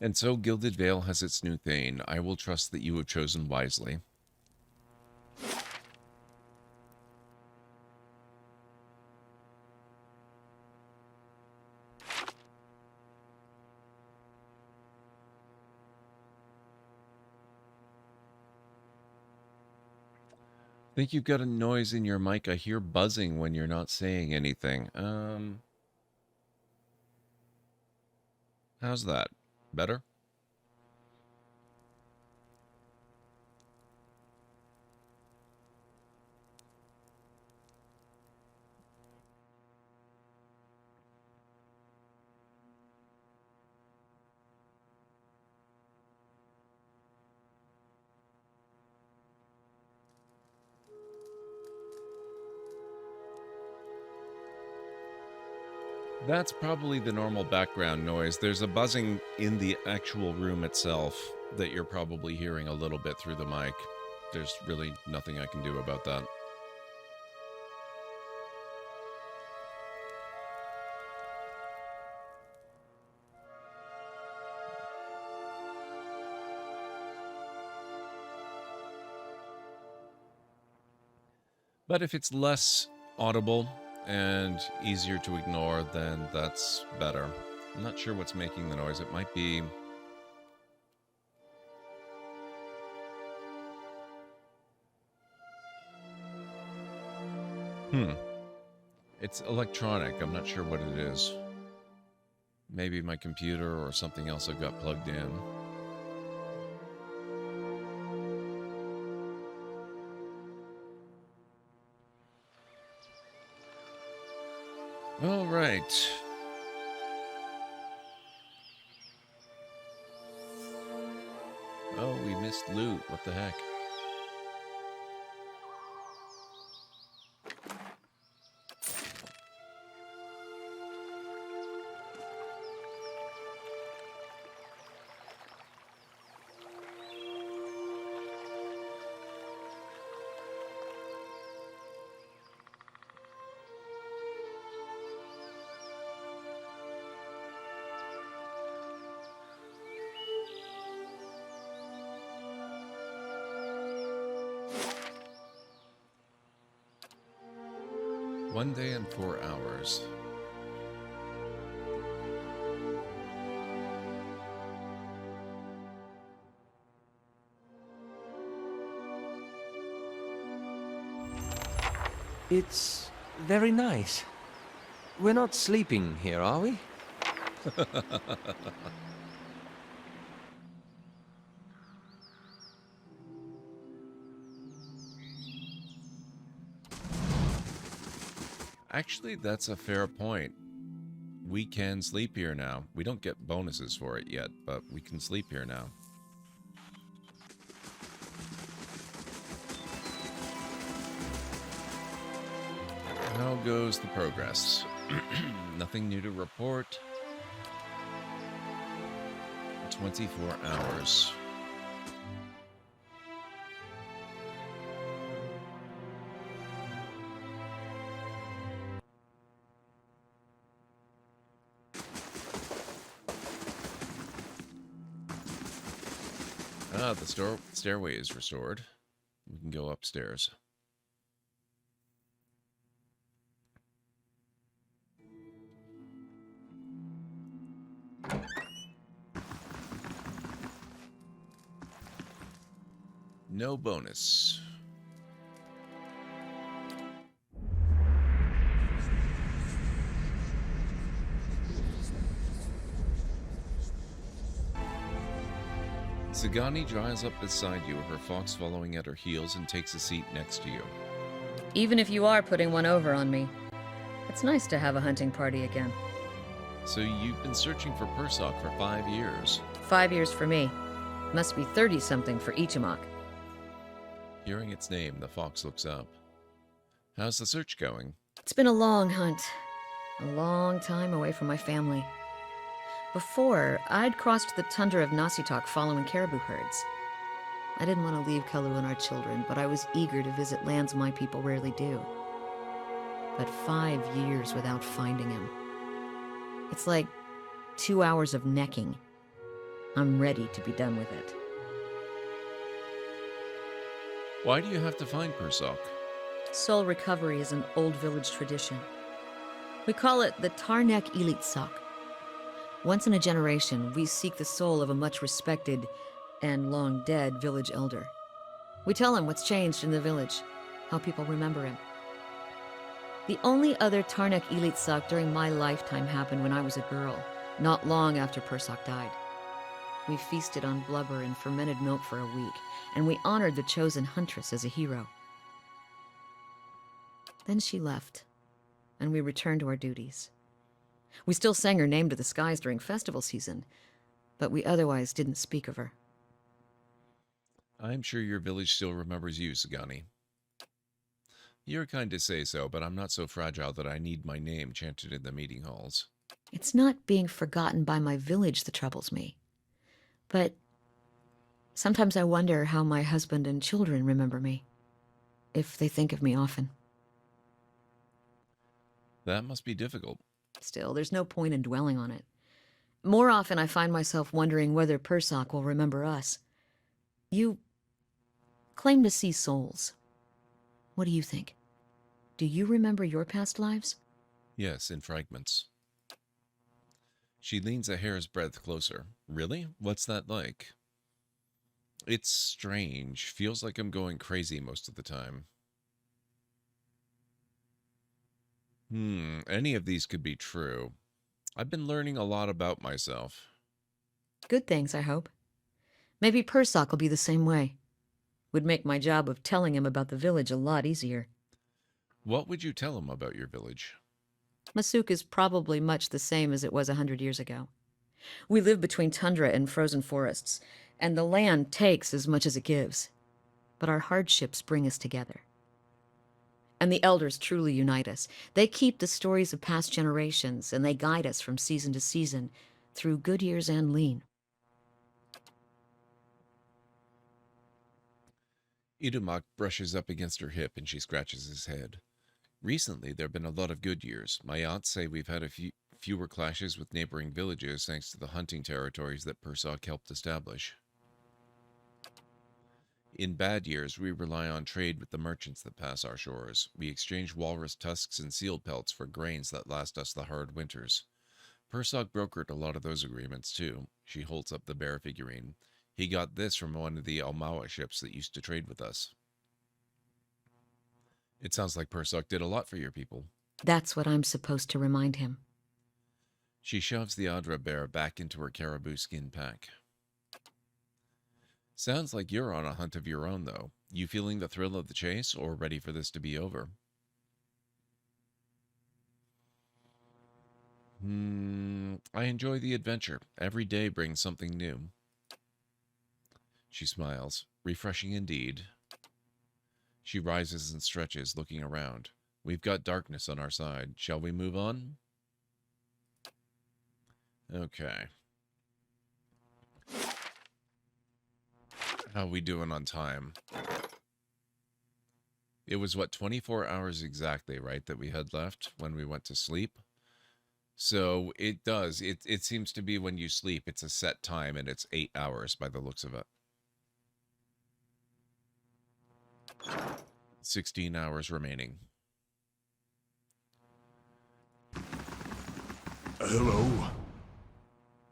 And so Gilded Vale has its new thane. I will trust that you have chosen wisely. I think you've got a noise in your mic. I hear buzzing when you're not saying anything. How's that? Better? That's probably the normal background noise. There's a buzzing in the actual room itself that you're probably hearing a little bit through the mic. There's really nothing I can do about that. But if it's less audible and easier to ignore, then that's better. I'm not sure what's making the noise. It might be... It's electronic. I'm not sure what it is. Maybe my computer or something else I've got plugged in. All right. Oh, we missed loot. What the heck? One day and 4 hours. It's very nice. We're not sleeping here, are we? Actually, that's a fair point. We can sleep here now. We don't get bonuses for it yet, but we can sleep here now. How goes the progress? Nothing new to report. 24 hours. Ah, the stairway is restored. We can go upstairs. No bonus. Sagani drives up beside you, her fox following at her heels, and takes a seat next to you. Even if you are putting one over on me, it's nice to have a hunting party again. So you've been searching for Persoc for 5 years. 5 years for me. Must be 30-something for Ichimok. Hearing its name, the fox looks up. How's the search going? It's been a long hunt. A long time away from my family. Before, I'd crossed the tundra of Nasitok following caribou herds. I didn't want to leave Kalu and our children, but I was eager to visit lands my people rarely do. But 5 years without finding him. It's like 2 hours of necking. I'm ready to be done with it. Why do you have to find Persoc? Soul recovery is an old village tradition. We call it the Tarnek Elitsak. Once in a generation, we seek the soul of a much respected and long dead village elder. We tell him what's changed in the village, how people remember him. The only other Tarnek Elitsak during my lifetime happened when I was a girl, not long after Persoc died. We feasted on blubber and fermented milk for a week, and we honored the chosen huntress as a hero. Then she left, and we returned to our duties. We still sang her name to the skies during festival season, but we otherwise didn't speak of her. I'm sure your village still remembers you, Sagani. You're kind to say so, but I'm not so fragile that I need my name chanted in the meeting halls. It's not being forgotten by my village that troubles me. But sometimes I wonder how my husband and children remember me, if they think of me often. That must be difficult. Still, there's no point in dwelling on it. More often I find myself wondering whether Persoc will remember us. You claim to see souls. What do you think? Do you remember your past lives? Yes, in fragments. She leans a hair's breadth closer. Really? What's that like? It's strange. Feels like I'm going crazy most of the time. Any of these could be true. I've been learning a lot about myself. Good things, I hope. Maybe Persoc will be the same way. Would make my job of telling him about the village a lot easier. What would you tell him about your village? Masuk is probably much the same as it was 100 years ago. We live between tundra and frozen forests, and the land takes as much as it gives. But our hardships bring us together. And the elders truly unite us. They keep the stories of past generations, and they guide us from season to season, through good years and lean. Idumak brushes up against her hip and she scratches his head. Recently, there have been a lot of good years. My aunts say we've had fewer clashes with neighboring villages thanks to the hunting territories that Persoc helped establish. In bad years, we rely on trade with the merchants that pass our shores. We exchange walrus tusks and seal pelts for grains that last us the hard winters. Persoc brokered a lot of those agreements, too. She holds up the bear figurine. He got this from one of the Almawa ships that used to trade with us. It sounds like Persoc did a lot for your people. That's what I'm supposed to remind him. She shoves the Adra bear back into her caribou skin pack. Sounds like you're on a hunt of your own, though. You feeling the thrill of the chase, or ready for this to be over? I enjoy the adventure. Every day brings something new. She smiles. Refreshing indeed. She rises and stretches, looking around. We've got darkness on our side. Shall we move on? Okay. How we doing on time? It was, what, 24 hours exactly, right, that we had left when we went to sleep? So it does. It seems to be when you sleep, it's a set time, and it's 8 hours by the looks of it. 16 hours remaining. Hello?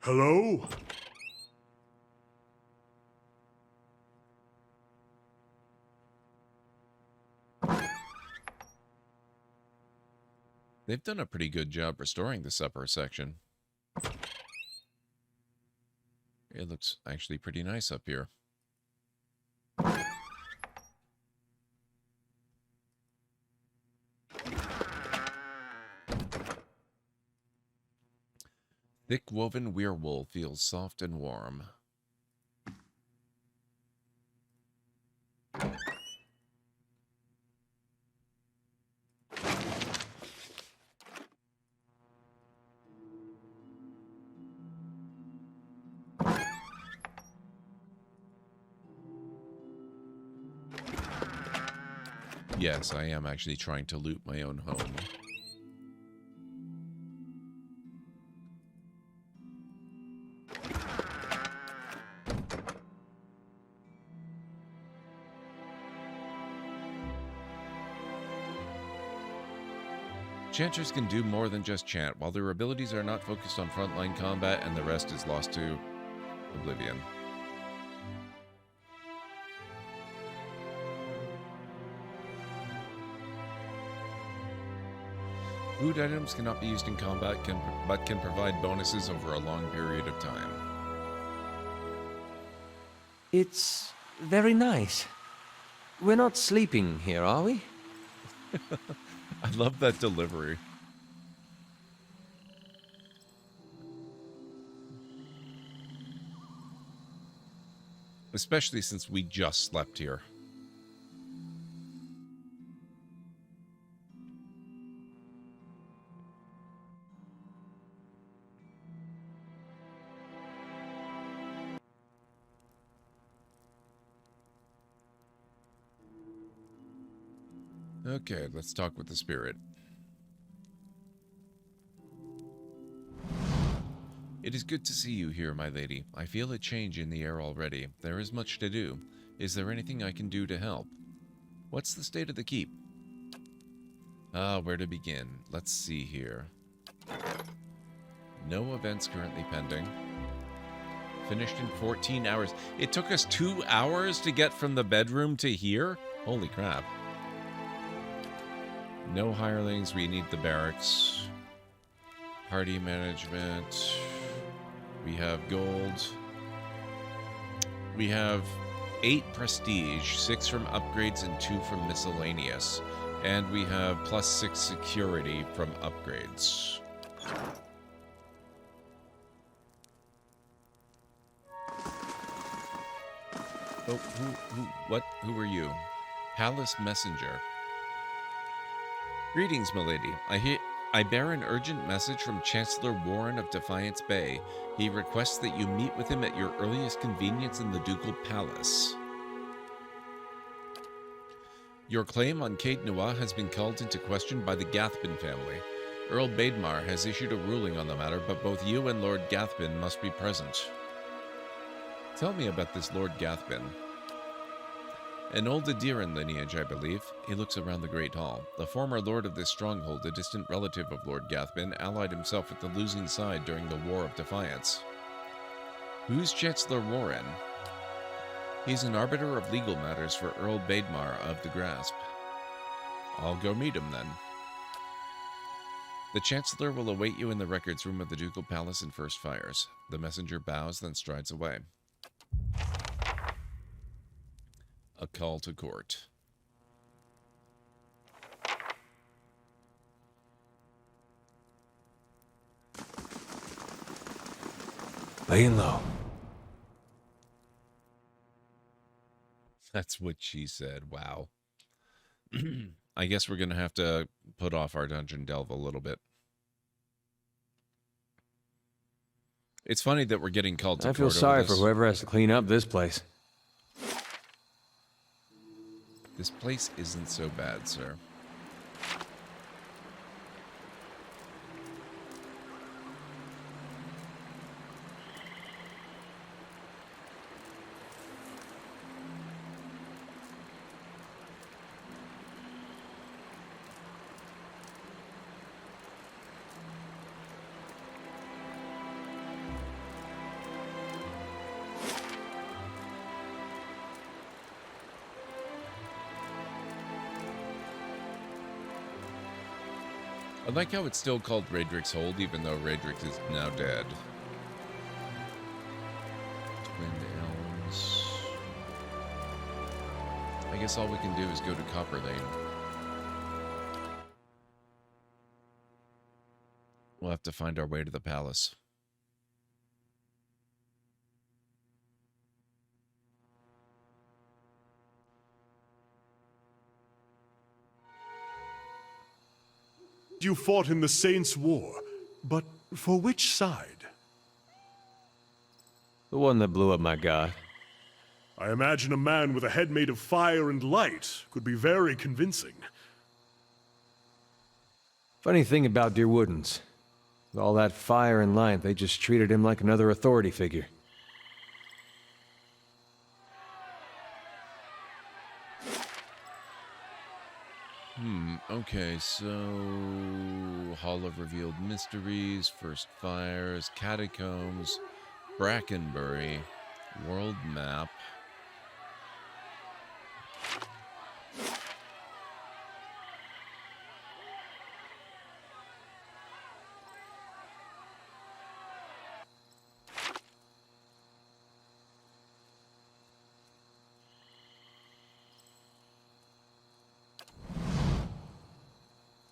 Hello? They've done a pretty good job restoring this upper section. It looks actually pretty nice up here. Thick woven weirwool feels soft and warm. Yes, I am actually trying to loot my own home. Chanters can do more than just chant, while their abilities are not focused on frontline combat and the rest is lost to oblivion. Food items cannot be used in combat, but can provide bonuses over a long period of time. It's very nice. We're not sleeping here, are we? I love that delivery. Especially since we just slept here. Okay, let's talk with the spirit. It is good to see you here, my lady. I feel a change in the air already. There is much to do. Is there anything I can do to help? What's the state of the keep? Where to begin? Let's see here. No events currently pending. Finished in 14 hours. It took us 2 hours to get from the bedroom to here? Holy crap. No hirelings, we need the barracks. Party management. We have gold. We have 8 prestige, 6 from upgrades and 2 from miscellaneous. And we have +6 security from upgrades. Oh, who are you? Palace Messenger. Greetings, milady. I bear an urgent message from Chancellor Warren of Defiance Bay. He requests that you meet with him at your earliest convenience in the Ducal Palace. Your claim on Caed Nua has been called into question by the Gathbin family. Earl Baedmar has issued a ruling on the matter, but both you and Lord Gathbin must be present. Tell me about this Lord Gathbin. An old Adiran lineage, I believe. He looks around the Great Hall. The former lord of this stronghold, a distant relative of Lord Gathbin, allied himself with the losing side during the War of Defiance. Who's Chancellor Warren? He's an arbiter of legal matters for Earl Baedmar of the Grasp. I'll go meet him then. The Chancellor will await you in the records room of the Ducal Palace in First Fires. The messenger bows, then strides away. A call to court. Laying low. That's what she said. Wow. I guess we're going to have to put off our dungeon delve a little bit. It's funny that we're getting called to court. I feel sorry for whoever has to clean up this place. This place isn't so bad, sir. I like how it's still called Raedric's Hold, even though Raedric is now dead. Twin Elms. I guess all we can do is go to Copper Lane. We'll have to find our way to the palace. You fought in the Saints' War, but for which side? The one that blew up my god. I imagine a man with a head made of fire and light could be very convincing. Funny thing about Dear Woodens. With all that fire and light, they just treated him like another authority figure. Okay, so Hall of Revealed Mysteries, First Fires, Catacombs, Brackenbury, World Map.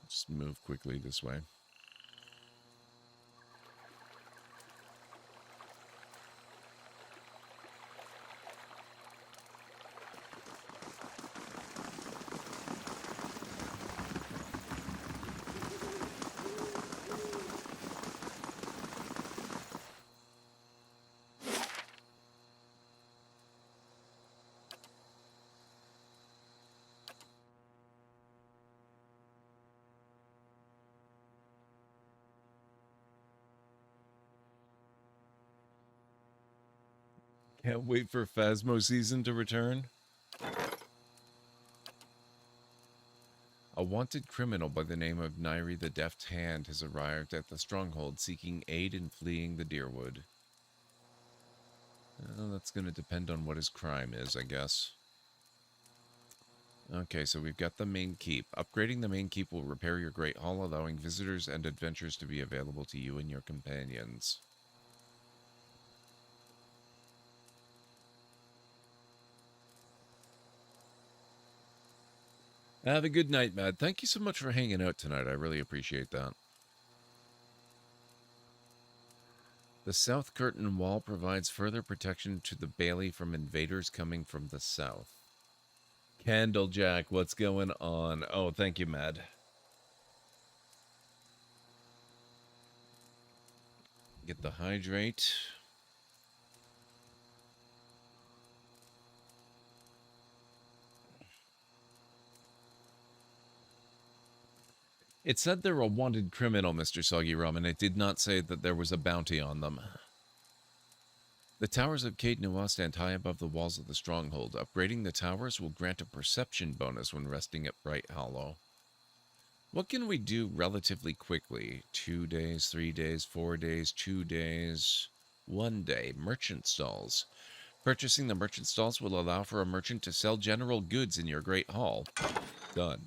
Just move quickly this way. Can't wait for Phasmo season to return. A wanted criminal by the name of Nairi the Deft Hand has arrived at the stronghold seeking aid in fleeing the Deerwood. Well, that's going to depend on what his crime is, I guess. Okay, so we've got the main keep. Upgrading the main keep will repair your Great Hall, allowing visitors and adventures to be available to you and your companions. Have a good night, Matt. Thank you so much for hanging out tonight. I really appreciate that. The South Curtain Wall provides further protection to the Bailey from invaders coming from the south. Candlejack, what's going on? Oh, thank you, Mad. Get the hydrate. It said they're a wanted criminal, Mr. Soggy Rum, and it did not say that there was a bounty on them. The towers of Caed Nua stand high above the walls of the stronghold. Upgrading the towers will grant a perception bonus when resting at Bright Hollow. What can we do relatively quickly? 2 days, 3 days, 4 days, 2 days, 1 day. Merchant stalls. Purchasing the merchant stalls will allow for a merchant to sell general goods in your Great Hall. Done.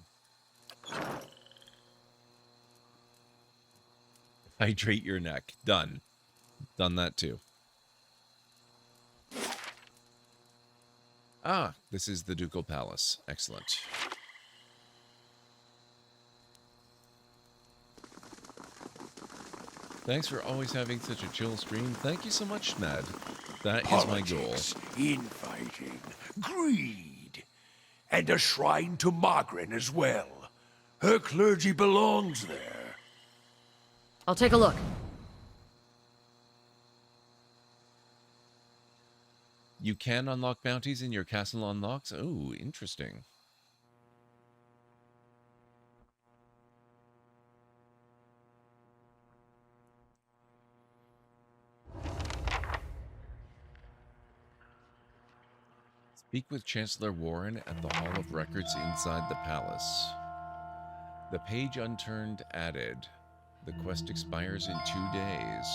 Hydrate your neck. Done. Done that too. Ah, this is the Ducal Palace. Excellent. Thanks for always having such a chill stream. Thank you so much, Mad. That is my goal. Infighting, greed, and a shrine to Margaret as well. Her clergy belongs there. I'll take a look. You can unlock bounties in your castle unlocks? Oh, interesting. Speak with Chancellor Warren at the Hall of Records inside the palace. The page unturned added. The quest expires in 2 days.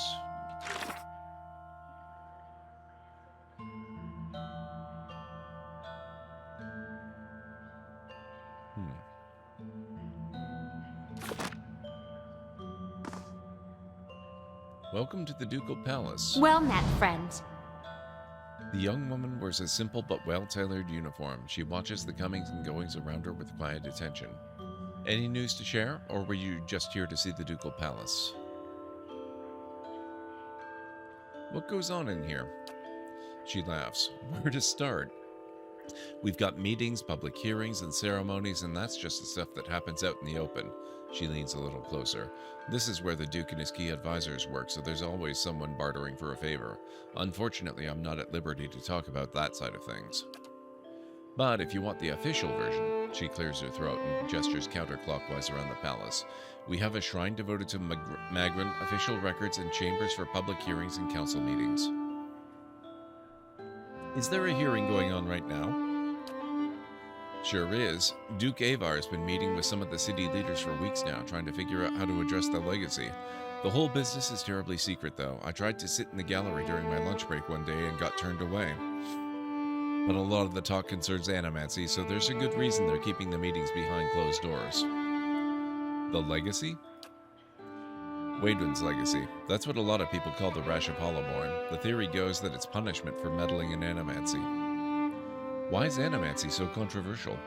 Welcome to the Ducal Palace. Well met, friend. The young woman wears a simple but well-tailored uniform. She watches the comings and goings around her with quiet attention. Any news to share, or were you just here to see the Ducal Palace? What goes on in here? She laughs. Where to start? We've got meetings, public hearings, and ceremonies, and that's just the stuff that happens out in the open. She leans a little closer. This is where the Duke and his key advisors work, so there's always someone bartering for a favor. Unfortunately, I'm not at liberty to talk about that side of things. But if you want the official version, she clears her throat and gestures counterclockwise around the palace. We have a shrine devoted to Magrin, official records, and chambers for public hearings and council meetings. Is there a hearing going on right now? Sure is. Duke Avar's been meeting with some of the city leaders for weeks now, trying to figure out how to address the legacy. The whole business is terribly secret, though. I tried to sit in the gallery during my lunch break one day and got turned away. But a lot of the talk concerns Animancy, so there's a good reason they're keeping the meetings behind closed doors. The legacy? Waydwin's legacy. That's what a lot of people call the Rash of Hollowborn. The theory goes that it's punishment for meddling in Animancy. Why is Animancy so controversial?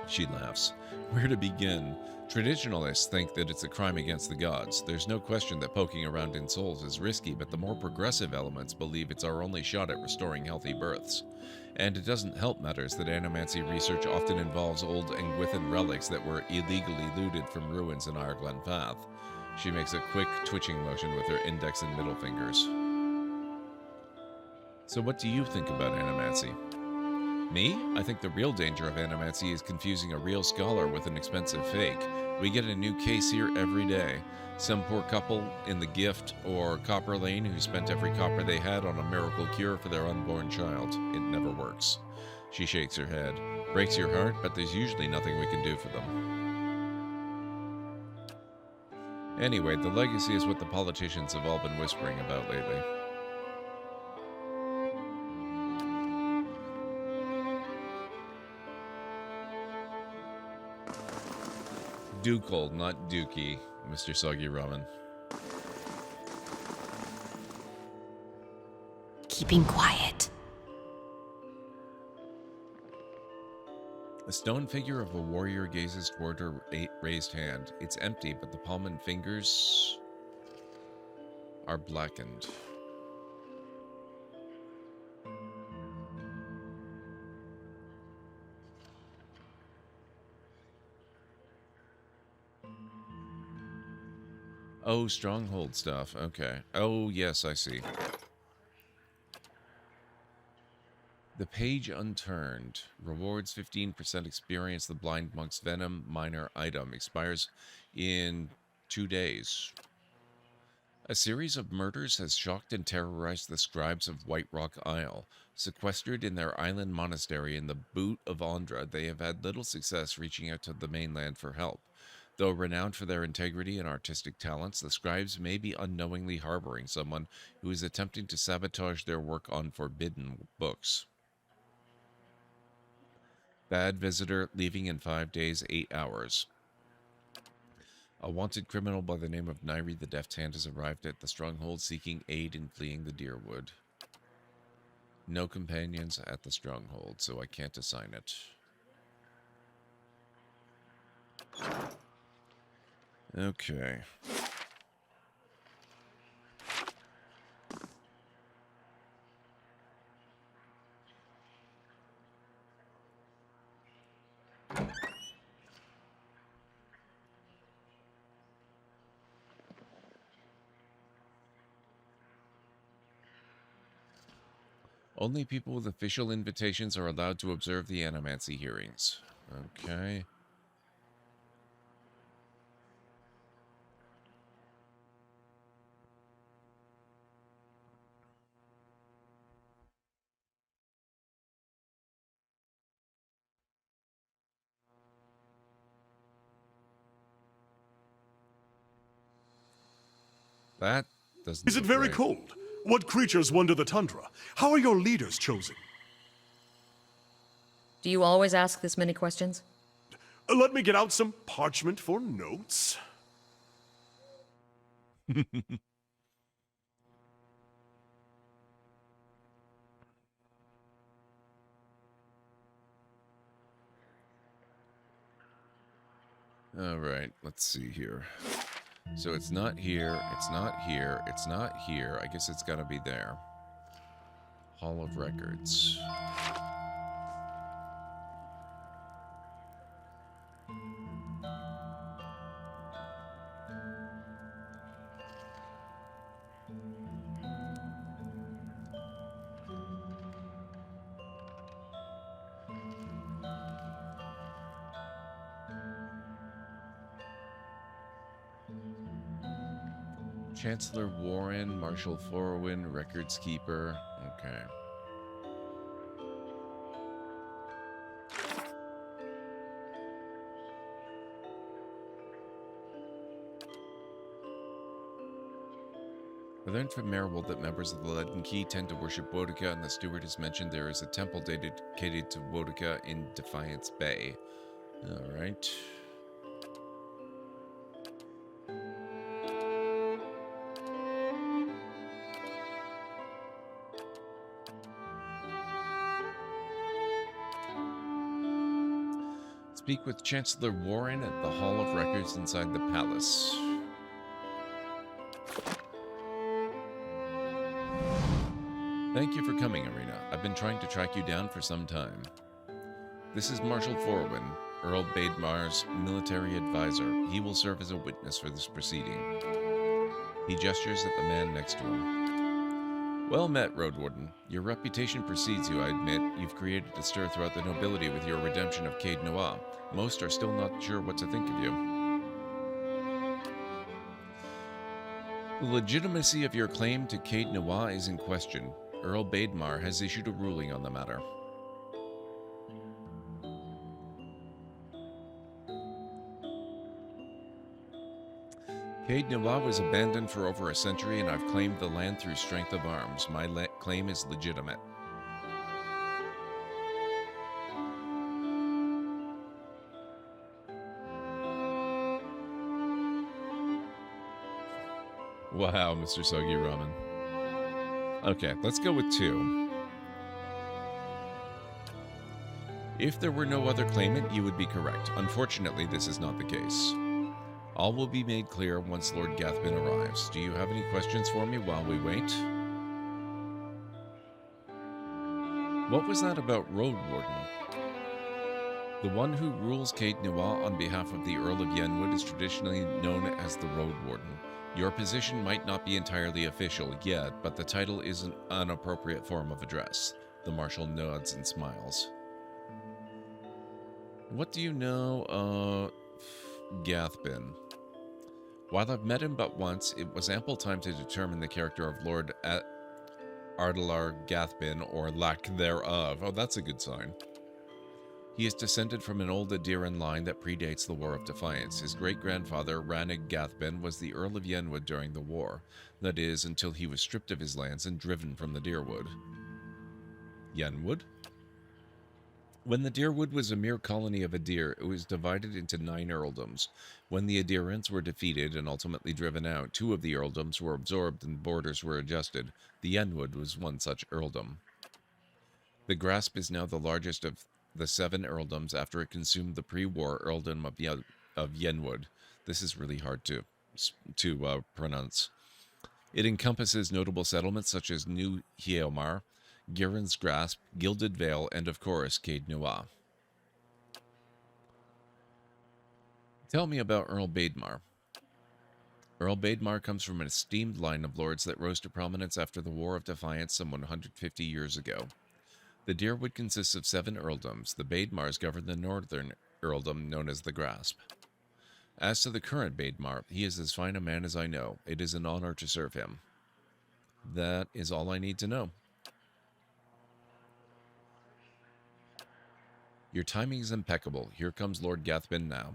She laughs. Where to begin? Traditionalists think that it's a crime against the gods. There's no question that poking around in souls is risky, but the more progressive elements believe it's our only shot at restoring healthy births. And it doesn't help matters that Animancy research often involves old Engwithan relics that were illegally looted from ruins in Ireglen Path. She makes a quick, twitching motion with her index and middle fingers. So what do you think about Animancy? Me? I think the real danger of Animancy is confusing a real scholar with an expensive fake. We get a new case here every day. Some poor couple in the Gift or Copper Lane who spent every copper they had on a miracle cure for their unborn child. It never works. She shakes her head. Breaks your heart, but there's usually nothing we can do for them. Anyway, the legacy is what the politicians have all been whispering about lately. Ducal, not Dookie, Mr. Soggy Ramen. Keeping quiet. A stone figure of a warrior gazes toward her raised hand. It's empty, but the palm and fingers are blackened. Oh, stronghold stuff. Okay. Oh, yes, I see. The Page Unturned. Rewards 15% experience. The Blind Monk's Venom minor item. Expires in 2 days. A series of murders has shocked and terrorized the scribes of White Rock Isle. Sequestered in their island monastery in the Boot of Andra, they have had little success reaching out to the mainland for help. Though renowned for their integrity and artistic talents, the scribes may be unknowingly harboring someone who is attempting to sabotage their work on forbidden books. Bad visitor leaving in 5 days, 8 hours. A wanted criminal by the name of Nairi the Deft Hand has arrived at the stronghold seeking aid in fleeing the Deerwood. No companions at the stronghold, so I can't assign it. Okay. Only people with official invitations are allowed to observe the Animancy hearings. Okay. That doesn't. Is it very cold? What creatures wander the tundra? How are your leaders chosen? Do you always ask this many questions? Let me get out some parchment for notes. All right, let's see here. So it's not here, it's not here, it's not here. I guess it's got to be there. Hall of Records. Chancellor Warren, Marshal Forwin, Records Keeper. Okay. I learned from Marigold that members of the Leaden Key tend to worship Boudica, and the steward has mentioned there is a temple dedicated to Boudica in Defiance Bay. Alright. Speak with Chancellor Warren at the Hall of Records inside the palace. Thank you for coming, Irina. I've been trying to track you down for some time. This is Marshal Forwin, Earl Bademar's military advisor. He will serve as a witness for this proceeding. He gestures at the man next to him. Well met, Road Warden. Your reputation precedes you, I admit. You've created a stir throughout the nobility with your redemption of Caed Noir. Most are still not sure what to think of you. The legitimacy of your claim to Caed Noir is in question. Earl Bademar has issued a ruling on the matter. Caed Noir was abandoned for over a century, and I've claimed the land through strength of arms. My claim is legitimate. Wow, Mr. Soggy Ramen. Okay, let's go with 2. If there were no other claimant, you would be correct. Unfortunately, this is not the case. All will be made clear once Lord Gathbin arrives. Do you have any questions for me while we wait? What was that about Road Warden? The one who rules Caed Noir on behalf of the Earl of Yenwood is traditionally known as the Road Warden. Your position might not be entirely official yet, but the title is an appropriate form of address. The Marshal nods and smiles. What do you know of Gathbin? While I've met him but once, it was ample time to determine the character of Lord Ardelar Gathbin, or lack thereof. Oh, that's a good sign. He is descended from an old Adiran line that predates the War of Defiance. His great-grandfather, Rannig Gathbin, was the Earl of Yenwood during the war. That is, until he was stripped of his lands and driven from the Deerwood. Yenwood? When the Deerwood was a mere colony of Adir, it was divided into 9 earldoms. When the Adirans were defeated and ultimately driven out, 2 of the earldoms were absorbed and borders were adjusted. The Yenwood was one such earldom. The Grasp is now the largest of the 7 earldoms after it consumed the pre-war earldom of Yenwood. This is really hard to pronounce. It encompasses notable settlements such as New Hieomar, Giron's Grasp, Gilded Vale, and of course, Caed Noir. Tell me about Earl Bademar. Earl Bademar comes from an esteemed line of lords that rose to prominence after the War of Defiance some 150 years ago. The Deerwood consists of 7 earldoms. The Bademars govern the northern earldom known as the Grasp. As to the current Bademar, he is as fine a man as I know. It is an honor to serve him. That is all I need to know. Your timing is impeccable. Here comes Lord Gathbin now.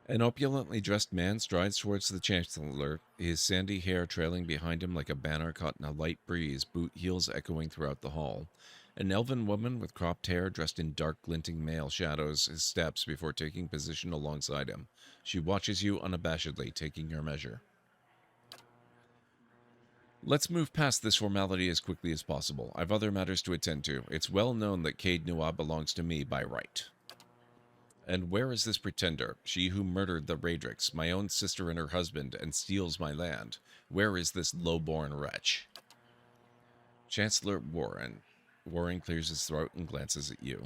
An opulently dressed man strides towards the Chancellor, his sandy hair trailing behind him like a banner caught in a light breeze, boot heels echoing throughout the hall. An elven woman with cropped hair, dressed in dark glinting male, shadows his steps before taking position alongside him. She watches you unabashedly, taking your measure. Let's move past this formality as quickly as possible. I've other matters to attend to. It's well known that Caed Noir belongs to me by right. And where is this pretender, she who murdered the Raedricks, my own sister and her husband, and steals my land? Where is this low-born wretch? Chancellor Warren. Warren clears his throat and glances at you.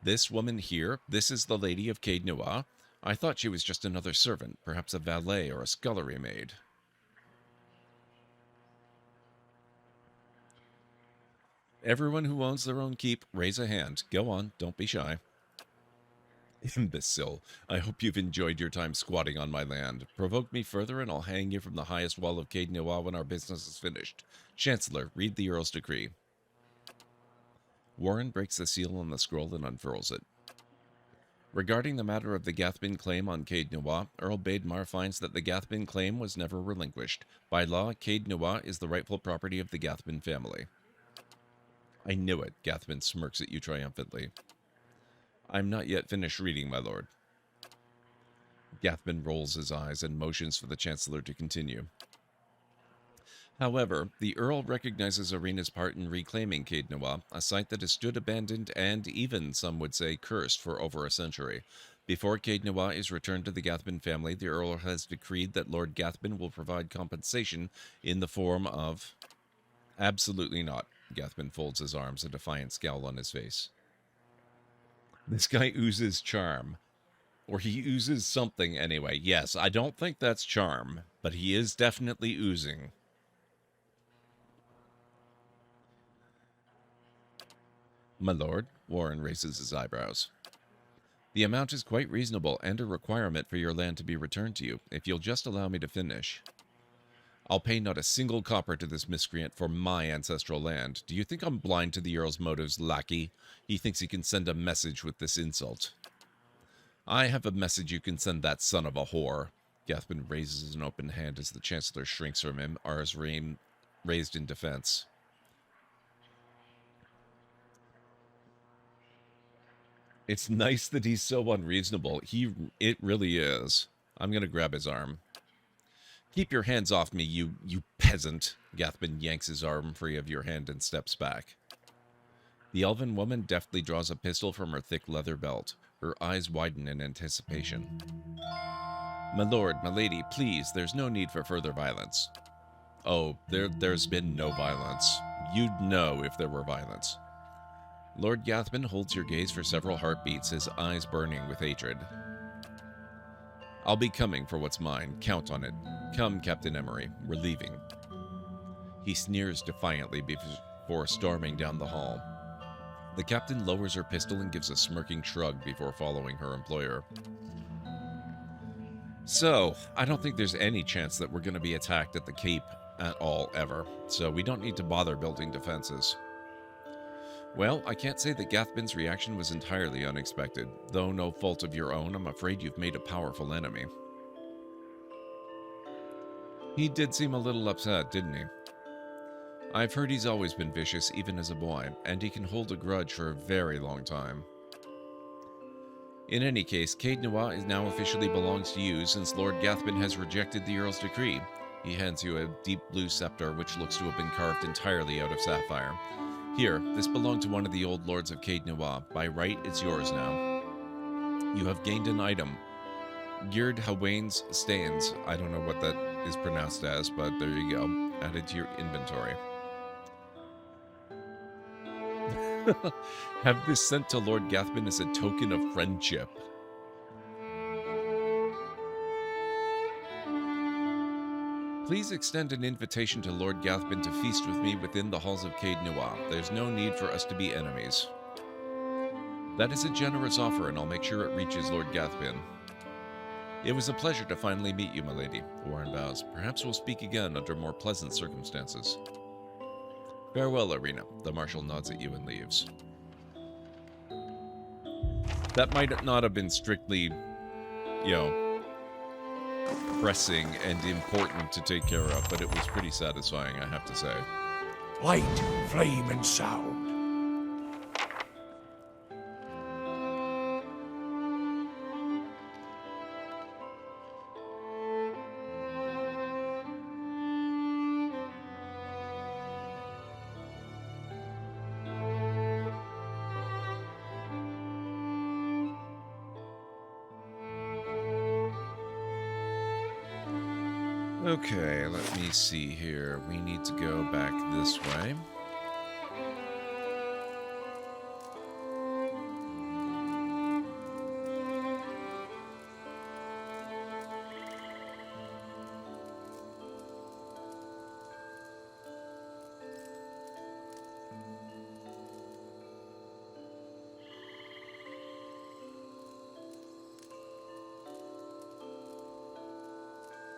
This woman here, this is the lady of Caed Noir? I thought she was just another servant, perhaps a valet or a scullery maid. Everyone who owns their own keep, raise a hand. Go on, don't be shy. Imbecile. I hope you've enjoyed your time squatting on my land. Provoke me further and I'll hang you from the highest wall of Caed Noir when our business is finished. Chancellor, read the Earl's decree. Warren breaks the seal on the scroll and unfurls it. Regarding the matter of the Gathbin claim on Caed Noir, Earl Baedmar finds that the Gathbin claim was never relinquished. By law, Caed Noir is the rightful property of the Gathbin family. I knew it, Gathbin smirks at you triumphantly. I'm not yet finished reading, my lord. Gathbin rolls his eyes and motions for the Chancellor to continue. However, the Earl recognizes Arena's part in reclaiming Caed Noir, a site that has stood abandoned and even, some would say, cursed for over a century. Before Caed Noir is returned to the Gathbin family, the Earl has decreed that Lord Gathbin will provide compensation in the form of... Absolutely not. Gathbin folds his arms, a defiant scowl on his face. This guy oozes charm. Or he oozes something anyway. Yes, I don't think that's charm, but he is definitely oozing. My lord, Warren raises his eyebrows. The amount is quite reasonable and a requirement for your land to be returned to you, if you'll just allow me to finish. I'll pay not a single copper to this miscreant for my ancestral land. Do you think I'm blind to the Earl's motives, lackey? He thinks he can send a message with this insult. I have a message you can send that son of a whore. Gathbin raises an open hand as the Chancellor shrinks from him, ours raised in defense. It's nice that he's so unreasonable. It really is. I'm going to grab his arm. Keep your hands off me, you peasant. Gathbin yanks his arm free of your hand and steps back. The elven woman deftly draws a pistol from her thick leather belt. Her eyes widen in anticipation. My lord, my lady, please, there's no need for further violence. Oh, there's been no violence. You'd know if there were violence. Lord Gathbin holds your gaze for several heartbeats, his eyes burning with hatred. I'll be coming for what's mine. Count on it. Come, Captain Emery. We're leaving. He sneers defiantly before storming down the hall. The captain lowers her pistol and gives a smirking shrug before following her employer. So, I don't think there's any chance that we're going to be attacked at the Cape at all, ever. So we don't need to bother building defenses. Well, I can't say that Gathbin's reaction was entirely unexpected. Though no fault of your own, I'm afraid you've made a powerful enemy. He did seem a little upset, didn't he? I've heard he's always been vicious, even as a boy, and he can hold a grudge for a very long time. In any case, Caed Noir now officially belongs to you, since Lord Gathbin has rejected the Earl's decree. He hands you a deep blue scepter, which looks to have been carved entirely out of sapphire. Here, this belonged to one of the old lords of Caed Noir. By right, it's yours now. You have gained an item. Gyrd Hawaine's Stains. I don't know what that is pronounced as, but there you go. Added to your inventory. Have this sent to Lord Gathbin as a token of friendship. Please extend an invitation to Lord Gathbin to feast with me within the halls of Caed Noir. There's no need for us to be enemies. That is a generous offer, and I'll make sure it reaches Lord Gathbin. It was a pleasure to finally meet you, my lady, Warren bows. Perhaps we'll speak again under more pleasant circumstances. Farewell, Arena. The Marshal nods at you and leaves. That might not have been strictly, pressing and important to take care of, but it was pretty satisfying, I have to say. Light, flame, and sound. Okay, let me see here. We need to go back this way.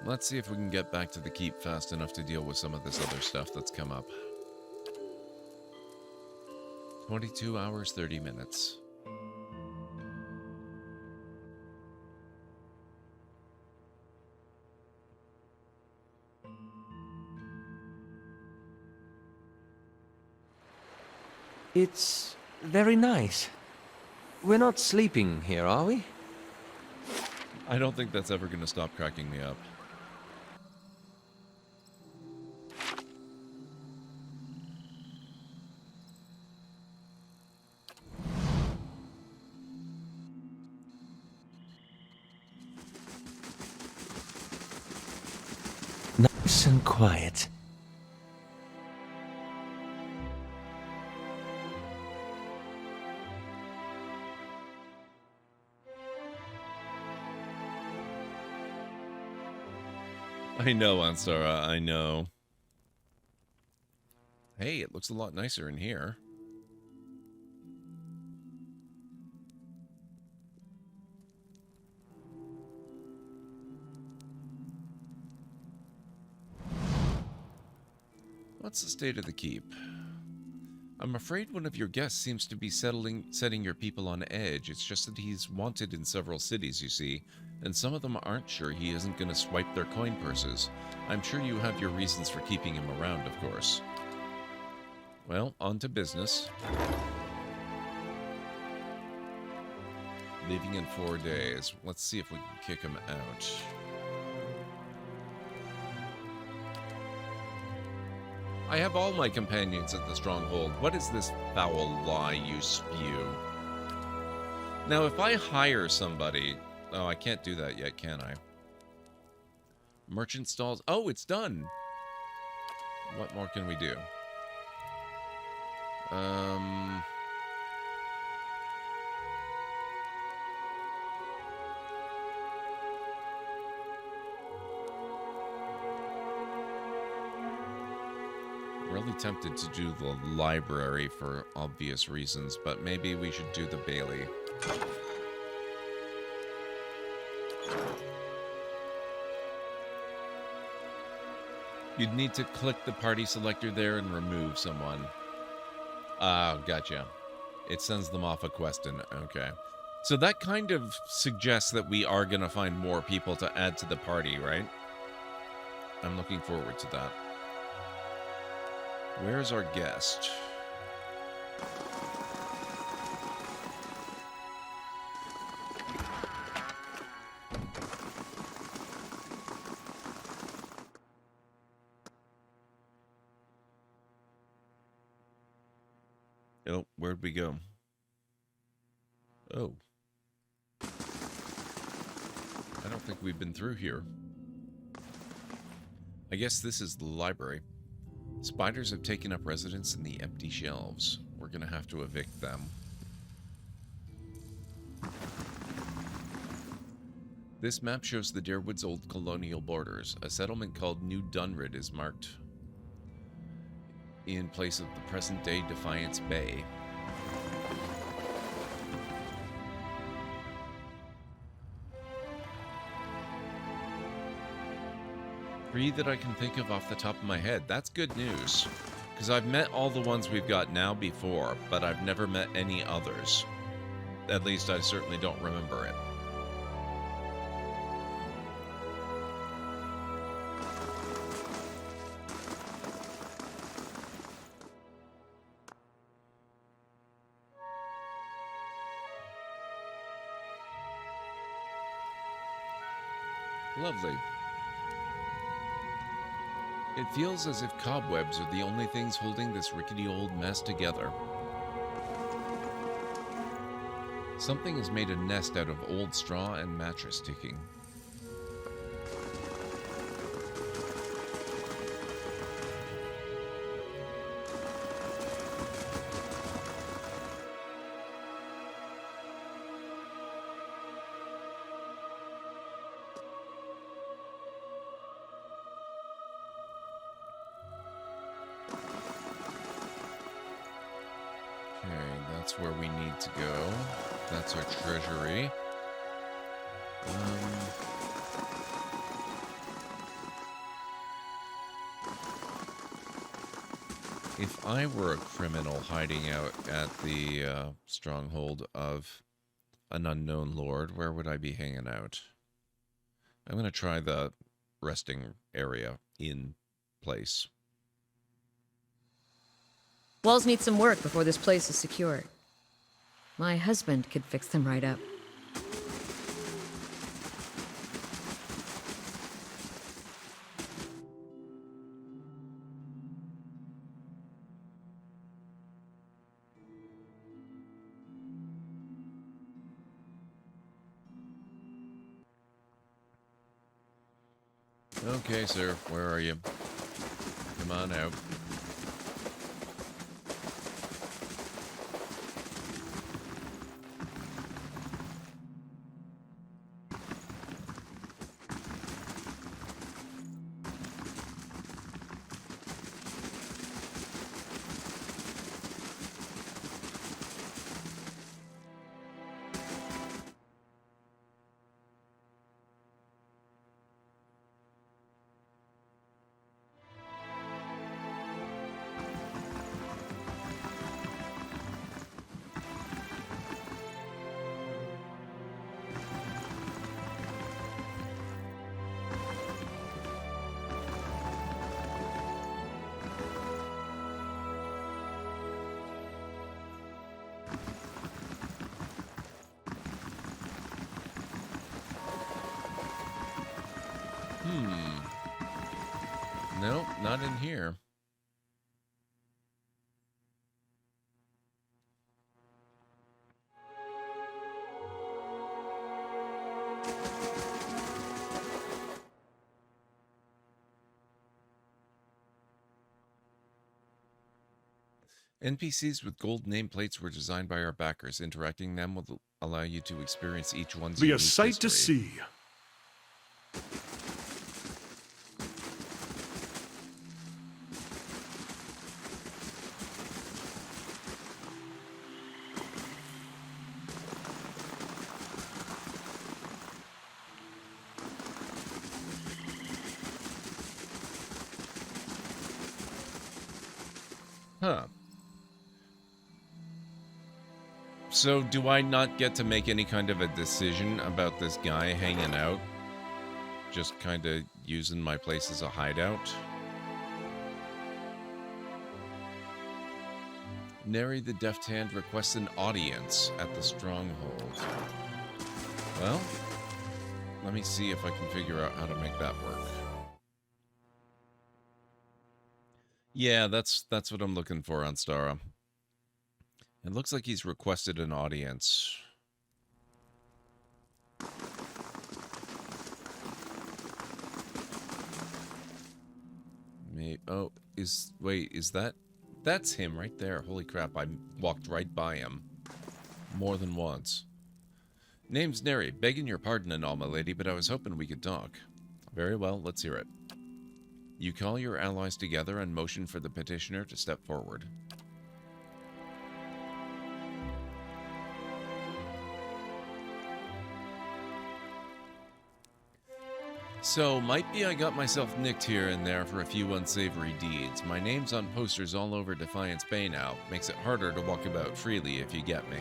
Let's see if we can get back to the keep fast enough to deal with some of this other stuff that's come up. 22 hours, 30 minutes. It's very nice. We're not sleeping here, are we? I don't think that's ever going to stop cracking me up. Nice and quiet. I know, Ansara, I know. Hey, it looks a lot nicer in here. What's the state of the keep? I'm afraid one of your guests seems to be setting your people on edge. It's just that he's wanted in several cities, you see, and some of them aren't sure he isn't going to swipe their coin purses. I'm sure you have your reasons for keeping him around, of course. Well, on to business. Leaving in 4 days. Let's see if we can kick him out. I have all my companions at the stronghold. What is this foul lie you spew? Now, if I hire somebody... Oh, I can't do that yet, can I? Merchant stalls... Oh, it's done! What more can we do? Really tempted to do the library for obvious reasons, but maybe we should do the Bailey. You'd need to click the party selector there and remove someone. Oh, gotcha. It sends them off a quest and okay. So that kind of suggests that we are going to find more people to add to the party, right? I'm looking forward to that. Where's our guest? Oh, where'd we go? Oh. I don't think we've been through here. I guess this is the library. Spiders have taken up residence in the empty shelves. We're gonna have to evict them. This map shows the Dyrwood's old colonial borders. A settlement called New Dunrid is marked in place of the present-day Defiance Bay. Three that I can think of off the top of my head. That's good news. Because I've met all the ones we've got now before, but I've never met any others. At least I certainly don't remember it. Lovely. It feels as if cobwebs are the only things holding this rickety old mess together. Something has made a nest out of old straw and mattress ticking. Where we need to go. That's our treasury. If I were a criminal hiding out at the stronghold of an unknown lord, where would I be hanging out? I'm going to try the resting area in place. Walls need some work before this place is secure. My husband could fix them right up. Okay, sir, where are you? Come on out. Nope, not in here. NPCs with gold nameplates were designed by our backers. Interacting them will allow you to experience each one's Be a unique sight to history. see. Huh. So do I not get to make any kind of a decision about this guy hanging out? Just kind of using my place as a hideout? Neri the Deft Hand requests an audience at the stronghold. Well, let me see if I can figure out how to make that work. Yeah, that's what I'm looking for on Stara. It looks like he's requested an audience. Oh, wait, is that... That's him right there. Holy crap, I walked right by him. More than once. Name's Neri. Begging your pardon and all, my lady, but I was hoping we could talk. Very well, let's hear it. You call your allies together and motion for the petitioner to step forward. So, might be I got myself nicked here and there for a few unsavory deeds. My name's on posters all over Defiance Bay now. Makes it harder to walk about freely if you get me.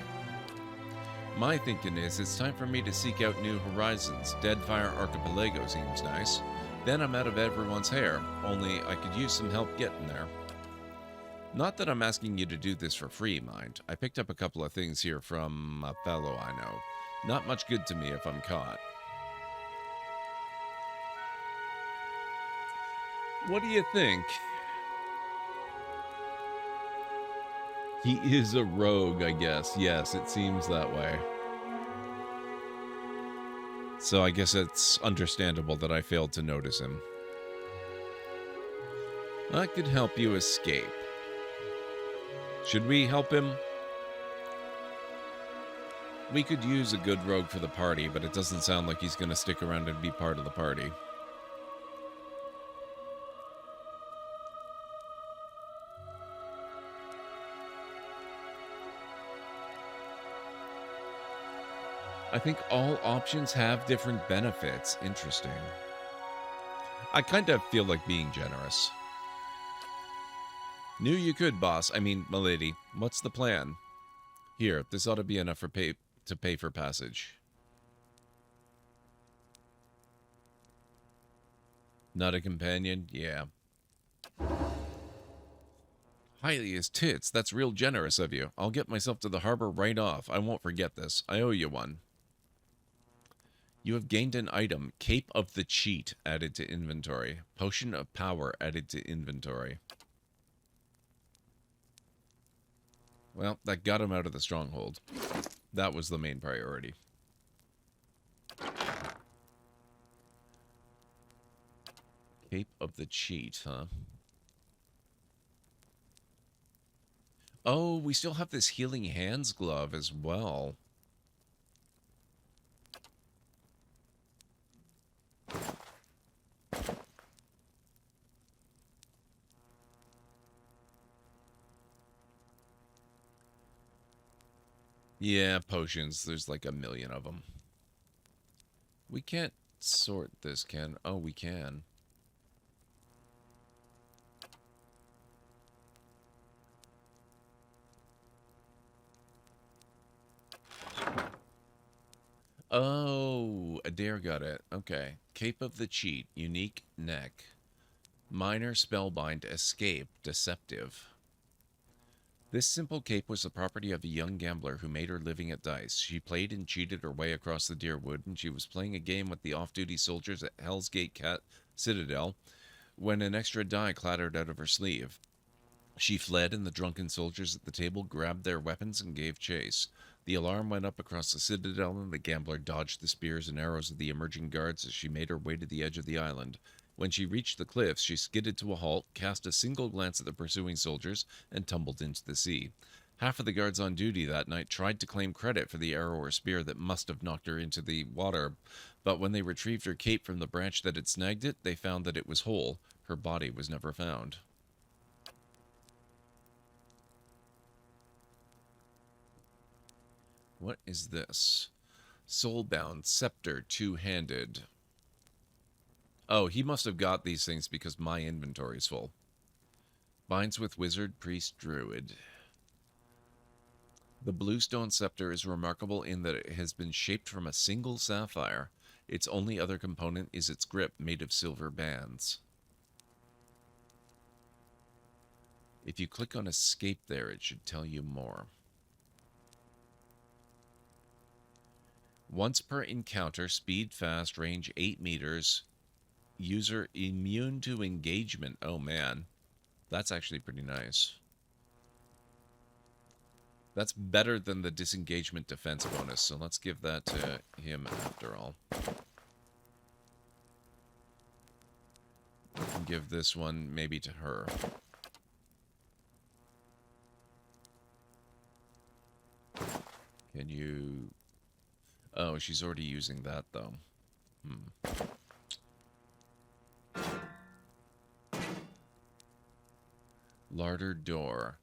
My thinking is it's time for me to seek out new horizons. Deadfire Archipelago seems nice. Then I'm out of everyone's hair, only I could use some help getting there. Not that I'm asking you to do this for free, mind. I picked up a couple of things here from a fellow I know. Not much good to me if I'm caught. What do you think? He is a rogue, I guess. Yes, it seems that way. So I guess it's understandable that I failed to notice him. I could help you escape. Should we help him? We could use a good rogue for the party, but it doesn't sound like he's going to stick around and be part of the party. I think all options have different benefits. Interesting. I kind of feel like being generous. Knew you could, boss. I mean, milady. What's the plan? Here, this ought to be enough for pay for passage. Not a companion? Yeah. Highly as tits. That's real generous of you. I'll get myself to the harbor right off. I won't forget this. I owe you one. You have gained an item. Cape of the Cheat added to inventory. Potion of Power added to inventory. Well, that got him out of the stronghold. That was the main priority. Cape of the Cheat, huh? Oh, we still have this Healing Hands glove as well. Yeah, potions. There's like a million of them. We can't sort this, can... Oh, we can. Oh, Adair got it. Okay. Cape of the Cheat. Unique neck. Minor spellbind. Escape. Deceptive. This simple cape was the property of a young gambler who made her living at dice. She played and cheated her way across the Deerwood, and she was playing a game with the off-duty soldiers at Hell's Gate Cat Citadel when an extra die clattered out of her sleeve. She fled, and the drunken soldiers at the table grabbed their weapons and gave chase. The alarm went up across the Citadel, and the gambler dodged the spears and arrows of the emerging guards as she made her way to the edge of the island. When she reached the cliffs, she skidded to a halt, cast a single glance at the pursuing soldiers, and tumbled into the sea. Half of the guards on duty that night tried to claim credit for the arrow or spear that must have knocked her into the water, but when they retrieved her cape from the branch that had snagged it, they found that it was whole. Her body was never found. What is this? Soulbound Scepter, two-handed. Oh, he must have got these things because my inventory's full. Binds with Wizard, Priest, Druid. The Bluestone Scepter is remarkable in that it has been shaped from a single sapphire. Its only other component is its grip, made of silver bands. If you click on Escape there, it should tell you more. Once per encounter, speed fast, range 8 meters, user immune to engagement. Oh man, that's actually pretty nice. That's better than the disengagement defense bonus, so let's give that to him after all. We can give this one maybe to her. Can you... Oh, she's already using that, though. Larder door.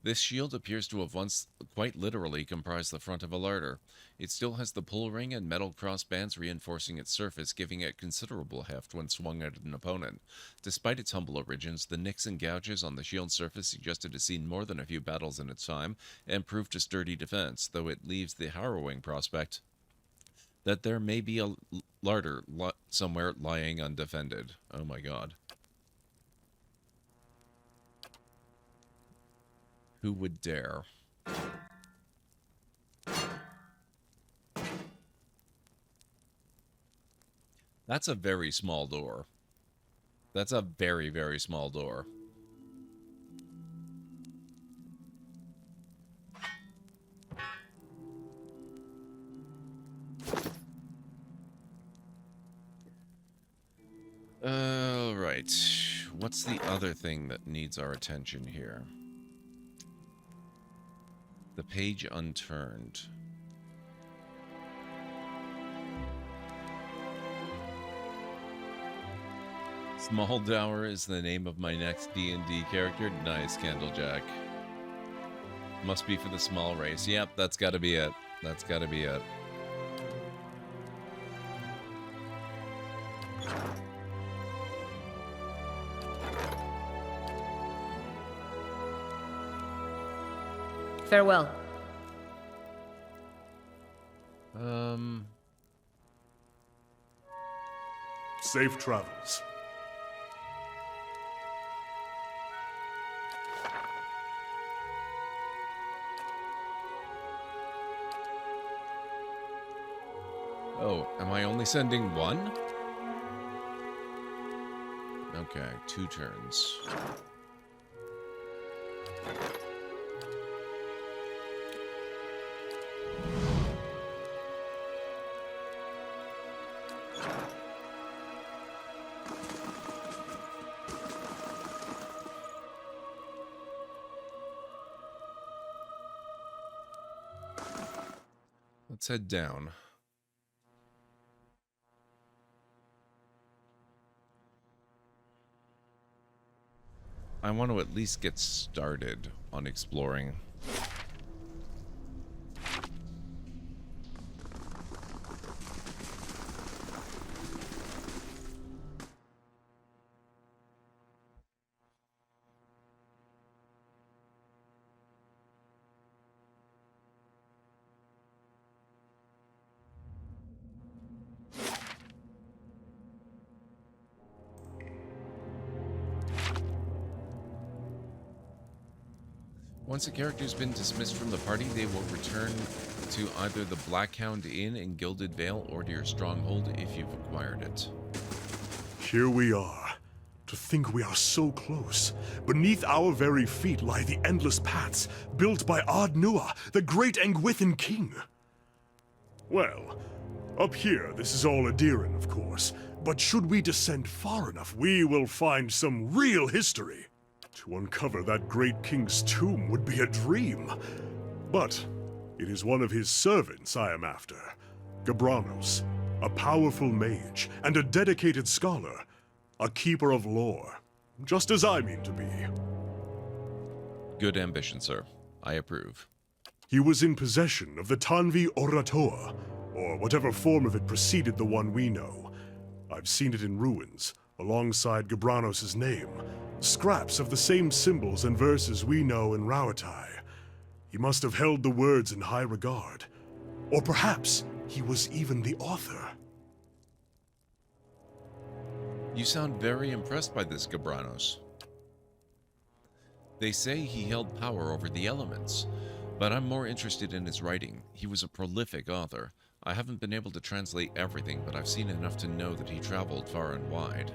This shield appears to have once quite literally comprised the front of a larder. It still has the pull ring and metal crossbands reinforcing its surface, giving it considerable heft when swung at an opponent. Despite its humble origins, the nicks and gouges on the shield's surface suggest it has seen more than a few battles in its time, and proved a sturdy defense, though it leaves the harrowing prospect that there may be a larder somewhere lying undefended. Oh my god. Who would dare? That's a very small door. That's a very, very small door. Alright. What's the other thing that needs our attention here? The page unturned. Small Dower is the name of my next D&D character. Nice, Candlejack. Must be for the small race. Yep, that's gotta be it. That's gotta be it. Farewell. Safe travels. Oh, am I only sending one? Okay, 2 turns. Let's head down. I want to at least get started on exploring. Once a character's been dismissed from the party, they will return to either the Blackhound Inn in Gilded Vale or to your stronghold if you've acquired it. Here we are. To think we are so close. Beneath our very feet lie the endless paths built by Ard-Nua, the great Engwithan king. Well, up here this is all Adiran, of course, but should we descend far enough, we will find some real history. To uncover that great king's tomb would be a dream. But it is one of his servants I am after. Gabranos, a powerful mage and a dedicated scholar, a keeper of lore, just as I mean to be. Good ambition, sir. I approve. He was in possession of the Tanvi Oratoa, or whatever form of it preceded the one we know. I've seen it in ruins, alongside Gabranos' name. Scraps of the same symbols and verses we know in Rauatai. He must have held the words in high regard. Or perhaps he was even the author. You sound very impressed by this Gabranos. They say he held power over the elements, but I'm more interested in his writing. He was a prolific author. I haven't been able to translate everything, but I've seen enough to know that he traveled far and wide.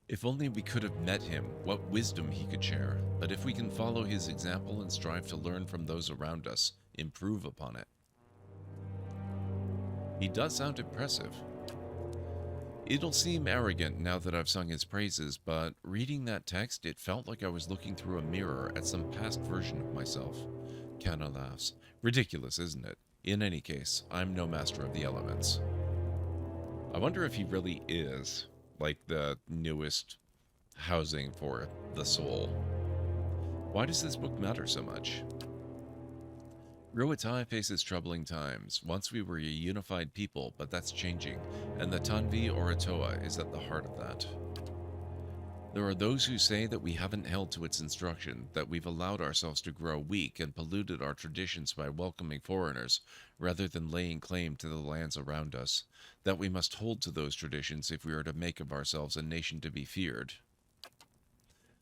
If only we could have met him, what wisdom he could share. But if we can follow his example and strive to learn from those around us, improve upon it. He does sound impressive. It'll seem arrogant now that I've sung his praises, but reading that text, it felt like I was looking through a mirror at some past version of myself. Kana laughs. Ridiculous, isn't it? In any case, I'm no master of the elements. I wonder if he really is like the newest housing for the soul. Why does this book matter so much? Rauatai faces troubling times. Once we were a unified people, but that's changing, and the Tanvi Oratoa is at the heart of that. There are those who say that we haven't held to its instruction, that we've allowed ourselves to grow weak and polluted our traditions by welcoming foreigners, rather than laying claim to the lands around us, that we must hold to those traditions if we are to make of ourselves a nation to be feared.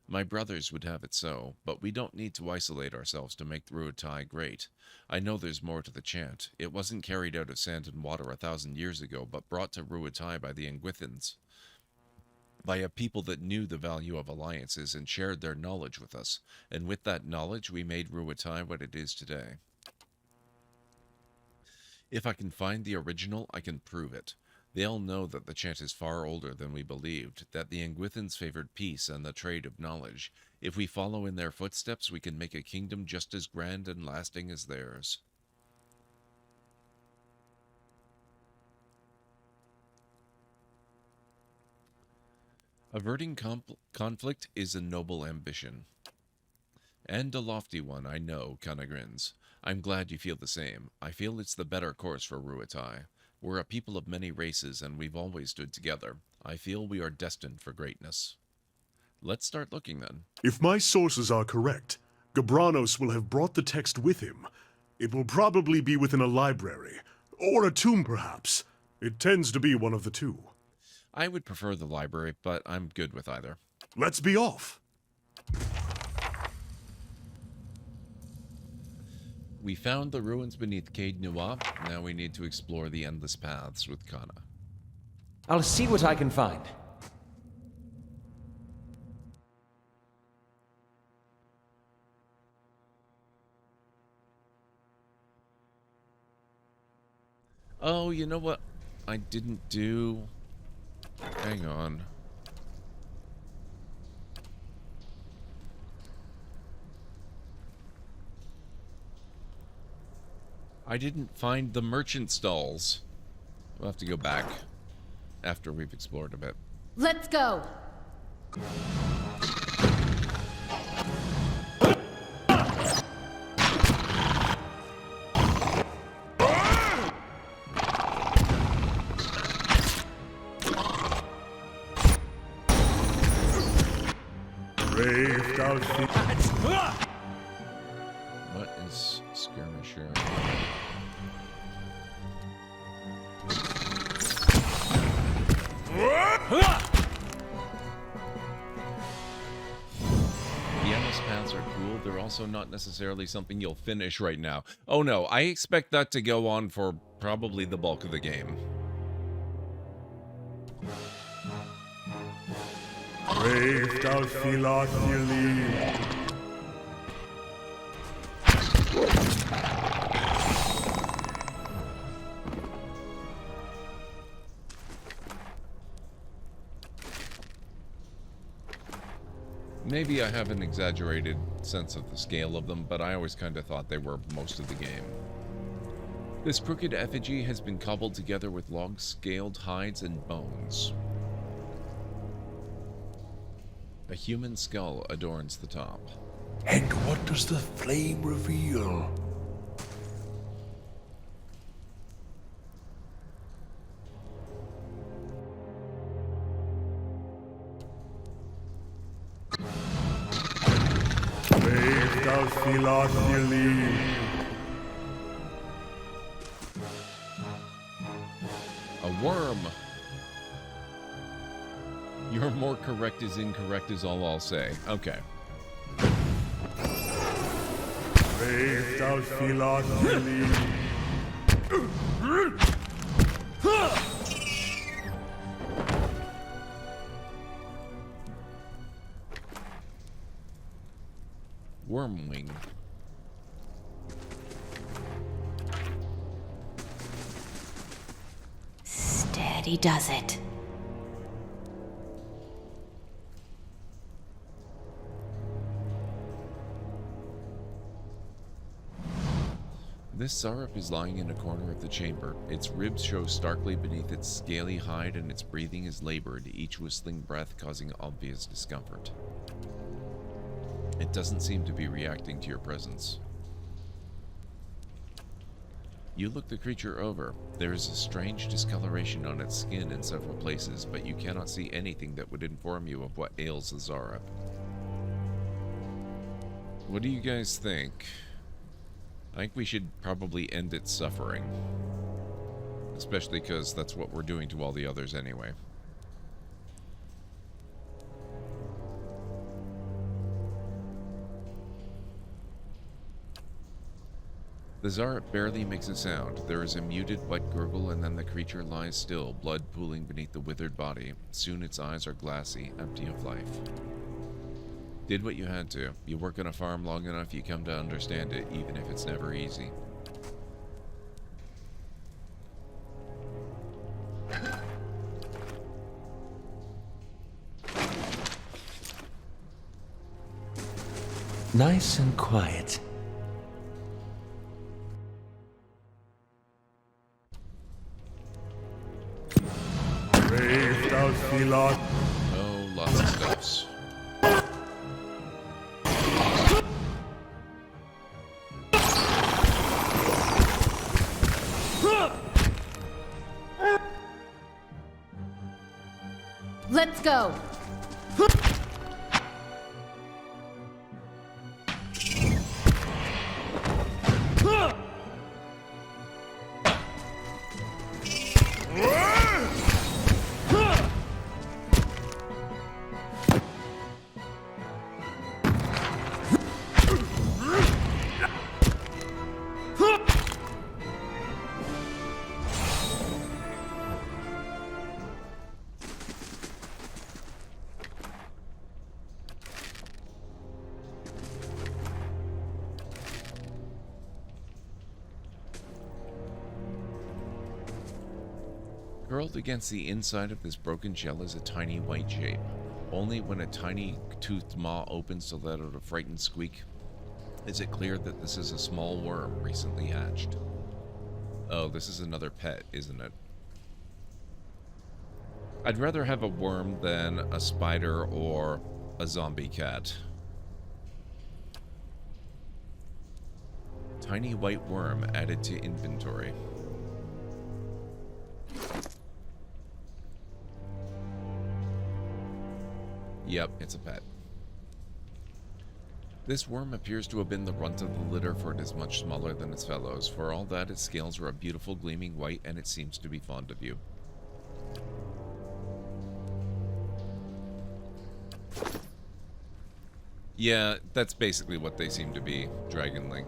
My brothers would have it so, but we don't need to isolate ourselves to make Rauatai great. I know there's more to the chant. It wasn't carried out of sand and water 1,000 years ago, but brought to Rauatai by the Engwithans, by a people that knew the value of alliances and shared their knowledge with us, and with that knowledge we made Rauatai what it is today. If I can find the original, I can prove it. They'll know that the chant is far older than we believed, that the Engwithans favored peace and the trade of knowledge. If we follow in their footsteps, we can make a kingdom just as grand and lasting as theirs. Averting conflict is a noble ambition. And a lofty one, I know, Kana grins. I'm glad you feel the same. I feel it's the better course for Rauatai. We're a people of many races, and we've always stood together. I feel we are destined for greatness. Let's start looking then. If my sources are correct, Gabranos will have brought the text with him. It will probably be within a library, or a tomb perhaps. It tends to be one of the two. I would prefer the library, but I'm good with either. Let's be off. We found the ruins beneath Caed Nua. Now we need to explore the endless paths with Kana. I'll see what I can find. Oh, you know what I didn't do? Hang on. I didn't find the merchant stalls. We'll have to go back after we've explored a bit. Let's go! What is skirmisher? The endless paths are cool. They're also not necessarily something you'll finish right now. Oh no, I expect that to go on for probably the bulk of the game. Maybe I have an exaggerated sense of the scale of them, but I always kind of thought they were most of the game. This crooked effigy has been cobbled together with long scaled hides and bones. A human skull adorns the top. And what does the flame reveal? A worm! You're more correct is incorrect is all I'll say. Okay. Wormwing. Steady does it. This Zarup is lying in a corner of the chamber. Its ribs show starkly beneath its scaly hide, and its breathing is labored, each whistling breath causing obvious discomfort. It doesn't seem to be reacting to your presence. You look the creature over. There is a strange discoloration on its skin in several places, but you cannot see anything that would inform you of what ails the Zarup. What do you guys think? I think we should probably end its suffering. Especially because that's what we're doing to all the others anyway. The Zarup barely makes a sound. There is a muted wet gurgle, and then the creature lies still, blood pooling beneath the withered body. Soon its eyes are glassy, empty of life. Did what you had to. You work on a farm long enough, you come to understand it, even if it's never easy. Nice and quiet. Oh, lots of stuffs. Let's go! Curled against the inside of this broken shell is a tiny white shape. Only when a tiny toothed maw opens to let out a frightened squeak is it clear that this is a small worm recently hatched. Oh, this is another pet, isn't it? I'd rather have a worm than a spider or a zombie cat. Tiny white worm added to inventory. Yep, it's a pet. This worm appears to have been the runt of the litter, for it is much smaller than its fellows. For all that, its scales are a beautiful gleaming white, and it seems to be fond of you. Yeah, that's basically what they seem to be, Dragonling.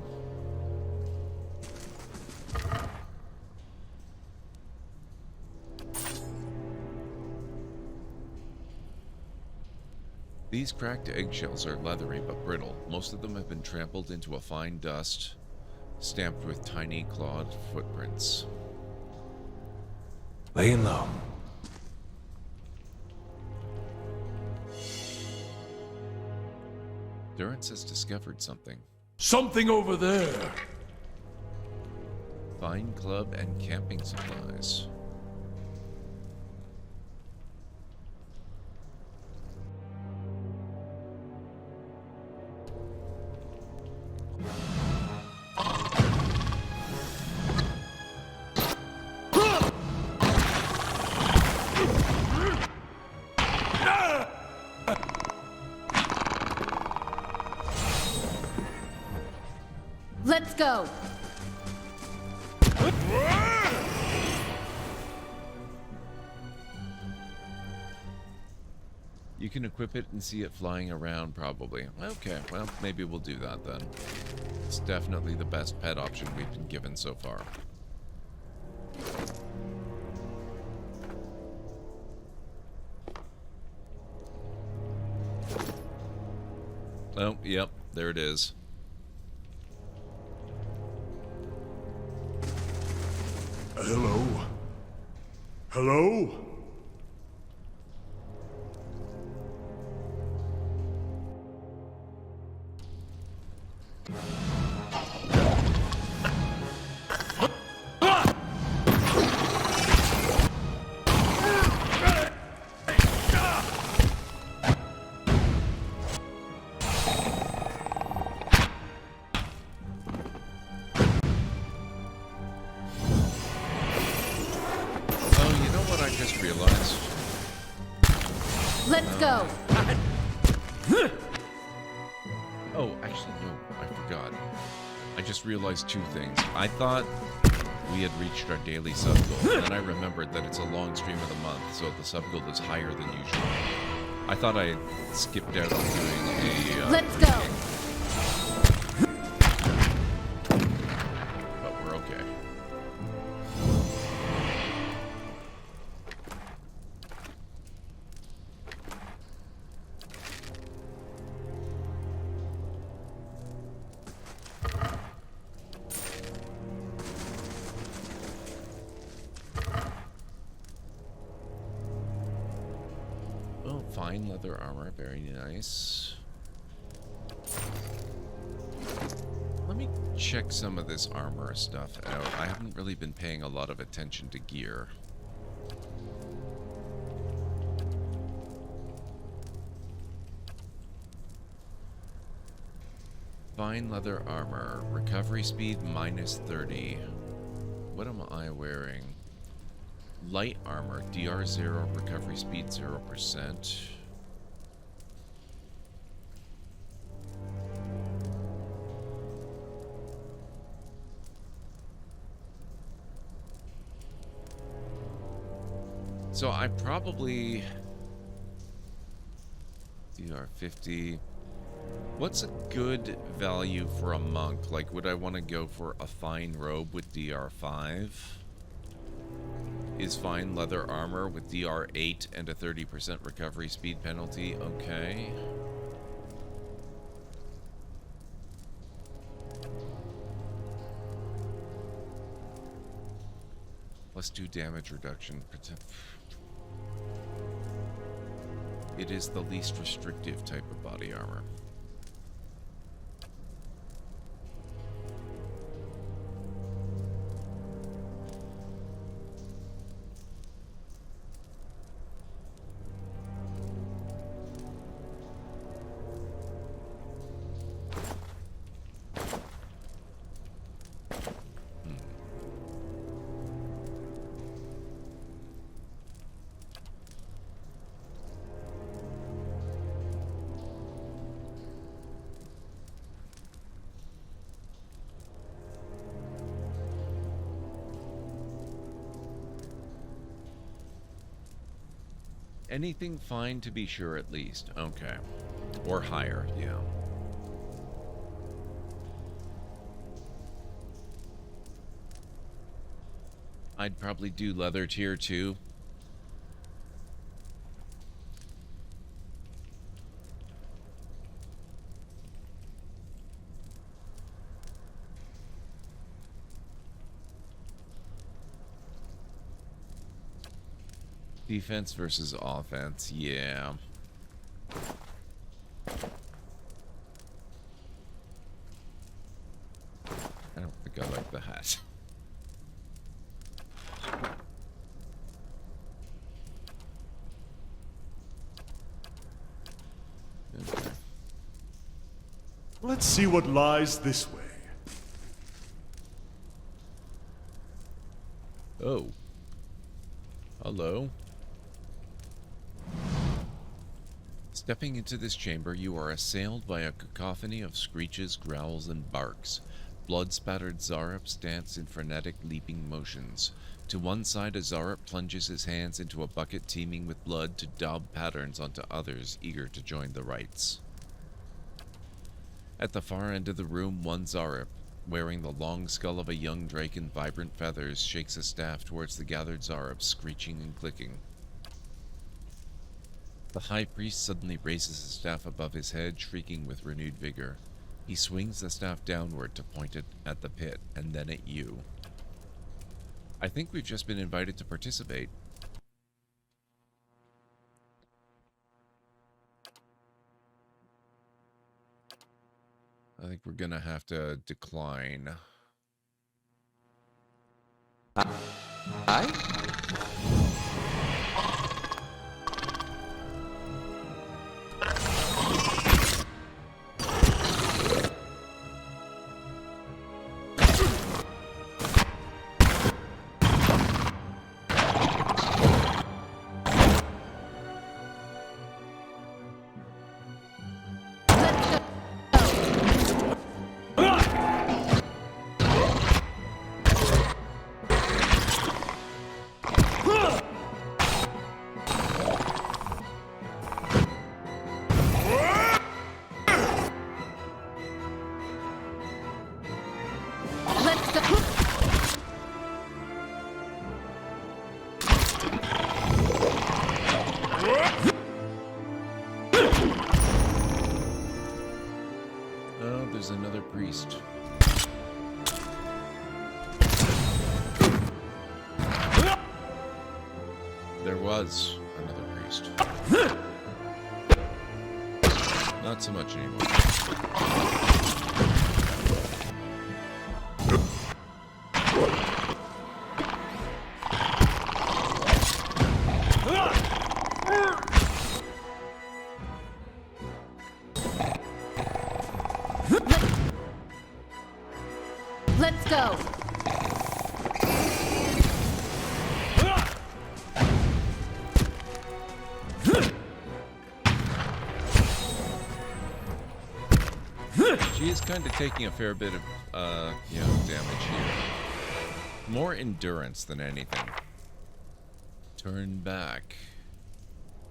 These cracked eggshells are leathery but brittle. Most of them have been trampled into a fine dust, stamped with tiny clawed footprints. Laying low. Durrance has discovered something. Something over there. Fine club and camping supplies. Let's go! You can equip it and see it flying around, probably. Okay, well, maybe we'll do that then. It's definitely the best pet option we've been given so far. Oh, yep, there it is. Hello? Hello? Let's go! Oh, actually, no, I forgot. I just realized two things. I thought we had reached our daily sub goal, and then I remembered that it's a long stream of the month, so the sub goal is higher than usual. I thought I had skipped out on doing a... Let's go! But we're okay. Oh, fine leather armor, very nice. Let me check some of this armor stuff out. I haven't really been paying a lot of attention to gear. Fine leather armor, recovery speed minus 30. What am I wearing? Light armor, DR 0, recovery speed 0%. So I probably... DR 50. What's a good value for a monk? Like, would I want to go for a fine robe with DR 5? Is fine leather armor with DR 8 and a 30% recovery speed penalty okay? +2 damage reduction. It is the least restrictive type of body armor. Anything fine to be sure, at least. Okay. Or higher, yeah. I'd probably do leather tier 2. Defense versus offense, yeah. I don't think I like the hat. Okay. Let's see what lies this way. Oh. Hello. Stepping into this chamber, you are assailed by a cacophony of screeches, growls, and barks. Blood-spattered Zarup dance in frenetic, leaping motions. To one side, a Zarup plunges his hands into a bucket teeming with blood to daub patterns onto others eager to join the rites. At the far end of the room, one Zarup, wearing the long skull of a young drake in vibrant feathers, shakes a staff towards the gathered Zarup, screeching and clicking. The High Priest suddenly raises his staff above his head, shrieking with renewed vigor. He swings the staff downward to point it at the pit, and then at you. I think we've just been invited to participate. I think we're gonna have to decline. Hi? There's another priest. There was another priest. Not so much anymore. Let's go. She is kind of taking a fair bit of, damage here. More endurance than anything. Turn back.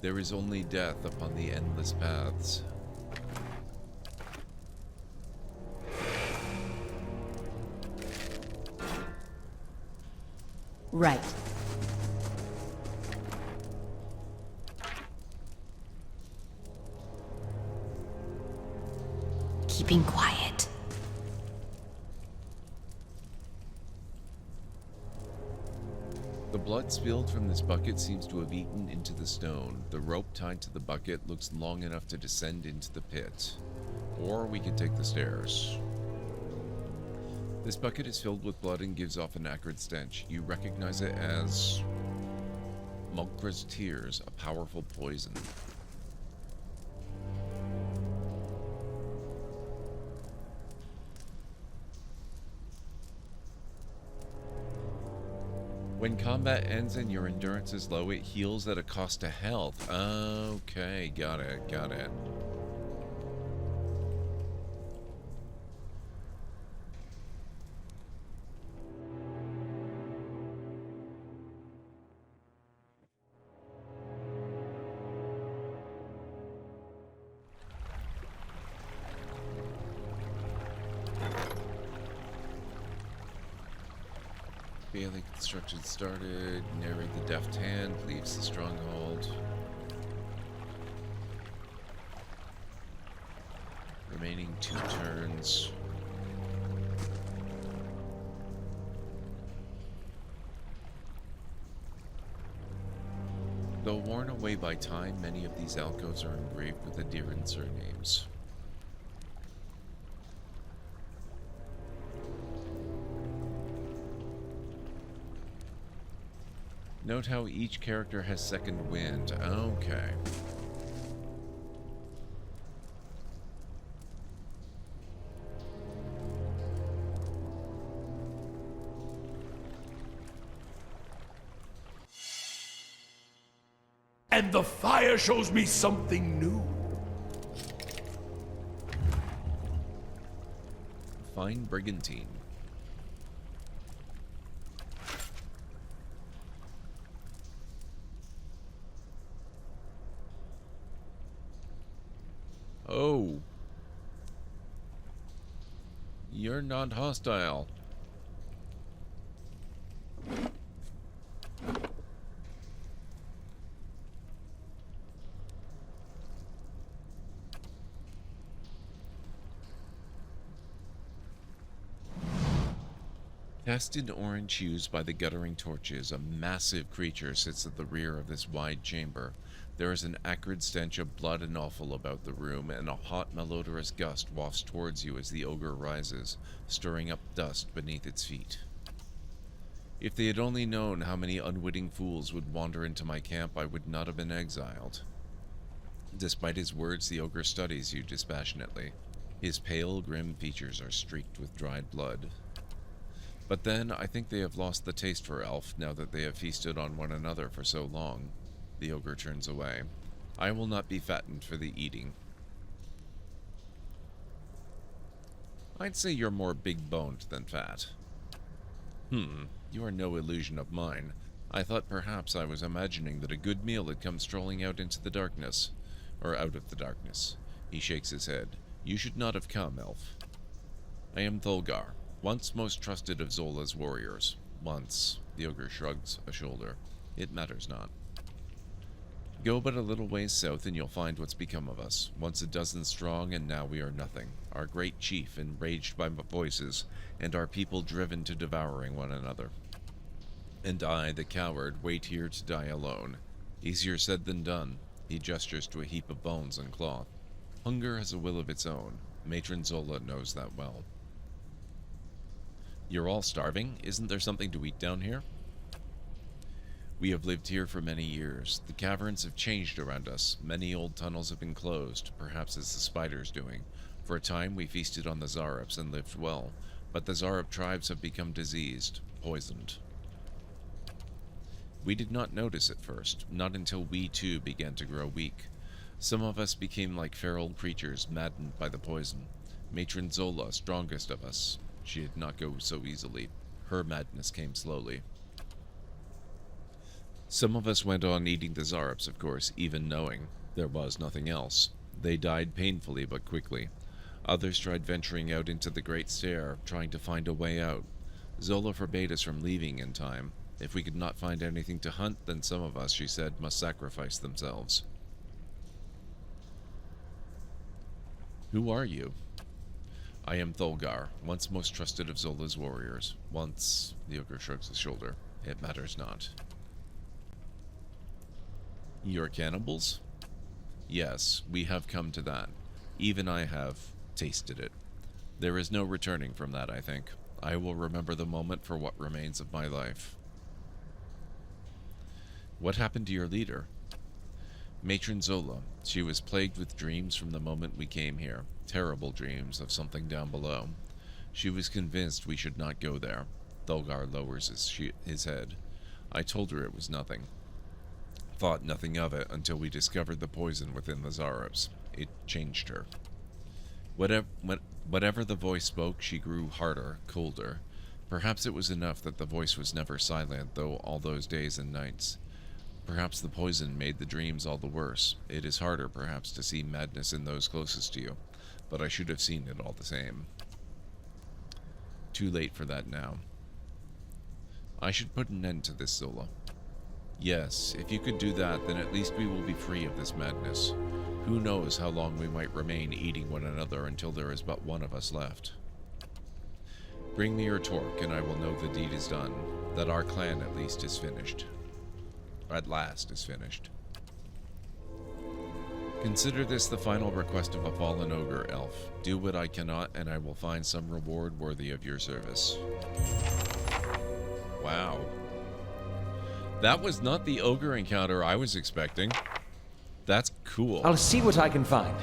There is only death upon the endless paths. Right. Keeping quiet. The blood spilled from this bucket seems to have eaten into the stone. The rope tied to the bucket looks long enough to descend into the pit. Or we could take the stairs. This bucket is filled with blood and gives off an acrid stench. You recognize it as Mulkra's tears, a powerful poison. When combat ends and your endurance is low, it heals at a cost to health. Okay, got it, got it. Bailey construction started. Narrate the deft hand. Leaves the stronghold. Remaining 2 turns. Though worn away by time, many of these alcoves are engraved with Adiran surnames. Note how each character has second wind. Okay. And the fire shows me something new. Fine brigantine. Oh. You're not hostile. Cast in orange hues by the guttering torches, a massive creature sits at the rear of this wide chamber. There is an acrid stench of blood and offal about the room, and a hot, malodorous gust wafts towards you as the ogre rises, stirring up dust beneath its feet. If they had only known how many unwitting fools would wander into my camp, I would not have been exiled. Despite his words, the ogre studies you dispassionately. His pale, grim features are streaked with dried blood. But then, I think they have lost the taste for Elf, now that they have feasted on one another for so long. The ogre turns away. I will not be fattened for the eating. I'd say you're more big-boned than fat. You are no illusion of mine. I thought perhaps I was imagining that a good meal had come strolling out into the darkness. Or out of the darkness. He shakes his head. You should not have come, Elf. I am Thulgar, once most trusted of Zola's warriors. Once. The ogre shrugs a shoulder. It matters not. Go but a little ways south and you'll find what's become of us. Once a dozen strong and now we are nothing. Our great chief enraged by voices, and our people driven to devouring one another. And I, the coward, wait here to die alone. Easier said than done. He gestures to a heap of bones and cloth. Hunger has a will of its own. Matron Zola knows that well. You're all starving? Isn't there something to eat down here? We have lived here for many years. The caverns have changed around us. Many old tunnels have been closed, perhaps as the spiders doing. For a time we feasted on the Zarups and lived well, but the Zarup tribes have become diseased, poisoned. We did not notice at first, not until we too began to grow weak. Some of us became like feral creatures maddened by the poison. Matron Zola, strongest of us. She did not go so easily. Her madness came slowly. Some of us went on eating the Zarups, of course, even knowing there was nothing else. They died painfully but quickly. Others tried venturing out into the Great Stair, trying to find a way out. Zola forbade us from leaving in time. If we could not find anything to hunt, then some of us, she said, must sacrifice themselves. Who are you? I am Thulgar, once most trusted of Zola's warriors. Once, the ogre shrugs his shoulder. It matters not. You're cannibals? Yes, we have come to that. Even I have tasted it. There is no returning from that, I think. I will remember the moment for what remains of my life. What happened to your leader? Matron Zola. She was plagued with dreams from the moment we came here. Terrible dreams of something down below. She was convinced we should not go there. Thulgar lowers his head. I told her it was nothing. Thought nothing of it until we discovered the poison within the Zarevs. It changed her. Whatever the voice spoke, she grew harder, colder. Perhaps it was enough that the voice was never silent, though all those days and nights. Perhaps the poison made the dreams all the worse. It is harder, perhaps, to see madness in those closest to you, but I should have seen it all the same. Too late for that now. I should put an end to this, Zola. Yes, if you could do that, then at least we will be free of this madness. Who knows how long we might remain eating one another until there is but one of us left. Bring me your torque, and I will know the deed is done, that our clan at least is finished. At last is finished. Consider this the final request of a fallen ogre, elf. Do what I cannot, and I will find some reward worthy of your service. Wow. That was not the ogre encounter I was expecting. That's cool. I'll see what I can find.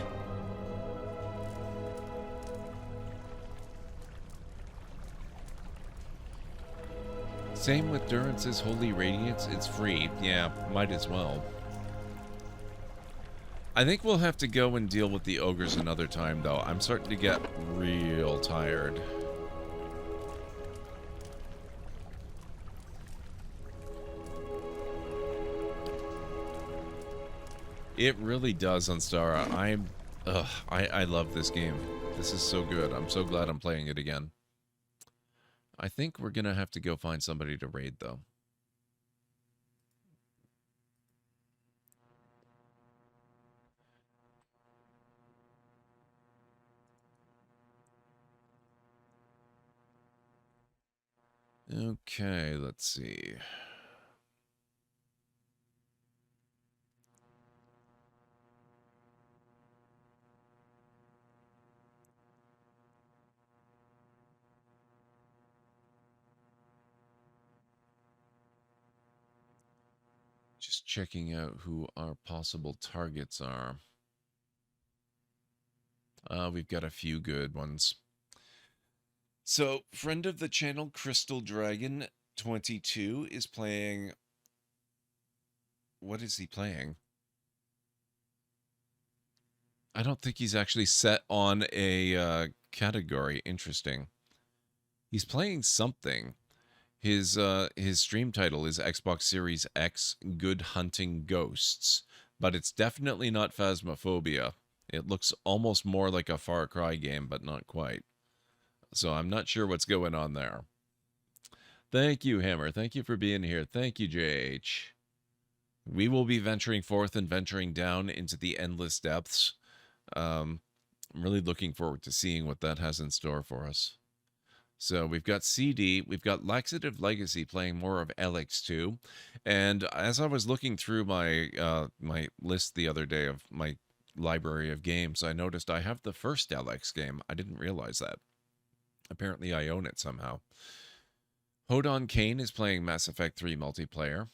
Same with Durance's Holy Radiance. It's free. Yeah, might as well. I think we'll have to go and deal with the ogres another time, though. I'm starting to get real tired. It really does on Stara. I love this game. This is so good. I'm so glad I'm playing it again. I think we're gonna have to go find somebody to raid, though. Okay, let's see. Just checking out who our possible targets are. We've got a few good ones. So, friend of the channel, Crystal Dragon 22 is playing... What is he playing? I don't think he's actually set on a category. Interesting. He's playing something. His stream title is Xbox Series X Good Hunting Ghosts, but it's definitely not Phasmophobia. It looks almost more like a Far Cry game, but not quite. So I'm not sure what's going on there. Thank you, Hammer. Thank you for being here. Thank you, JH. We will be venturing forth and venturing down into the endless depths. I'm really looking forward to seeing what that has in store for us. So we've got CD, we've got Laxative Legacy playing more of LX2, and as I was looking through my my list the other day of my library of games, I noticed I have the first LX game. I didn't realize that. Apparently I own it somehow. Hodon Kane is playing Mass Effect 3 multiplayer.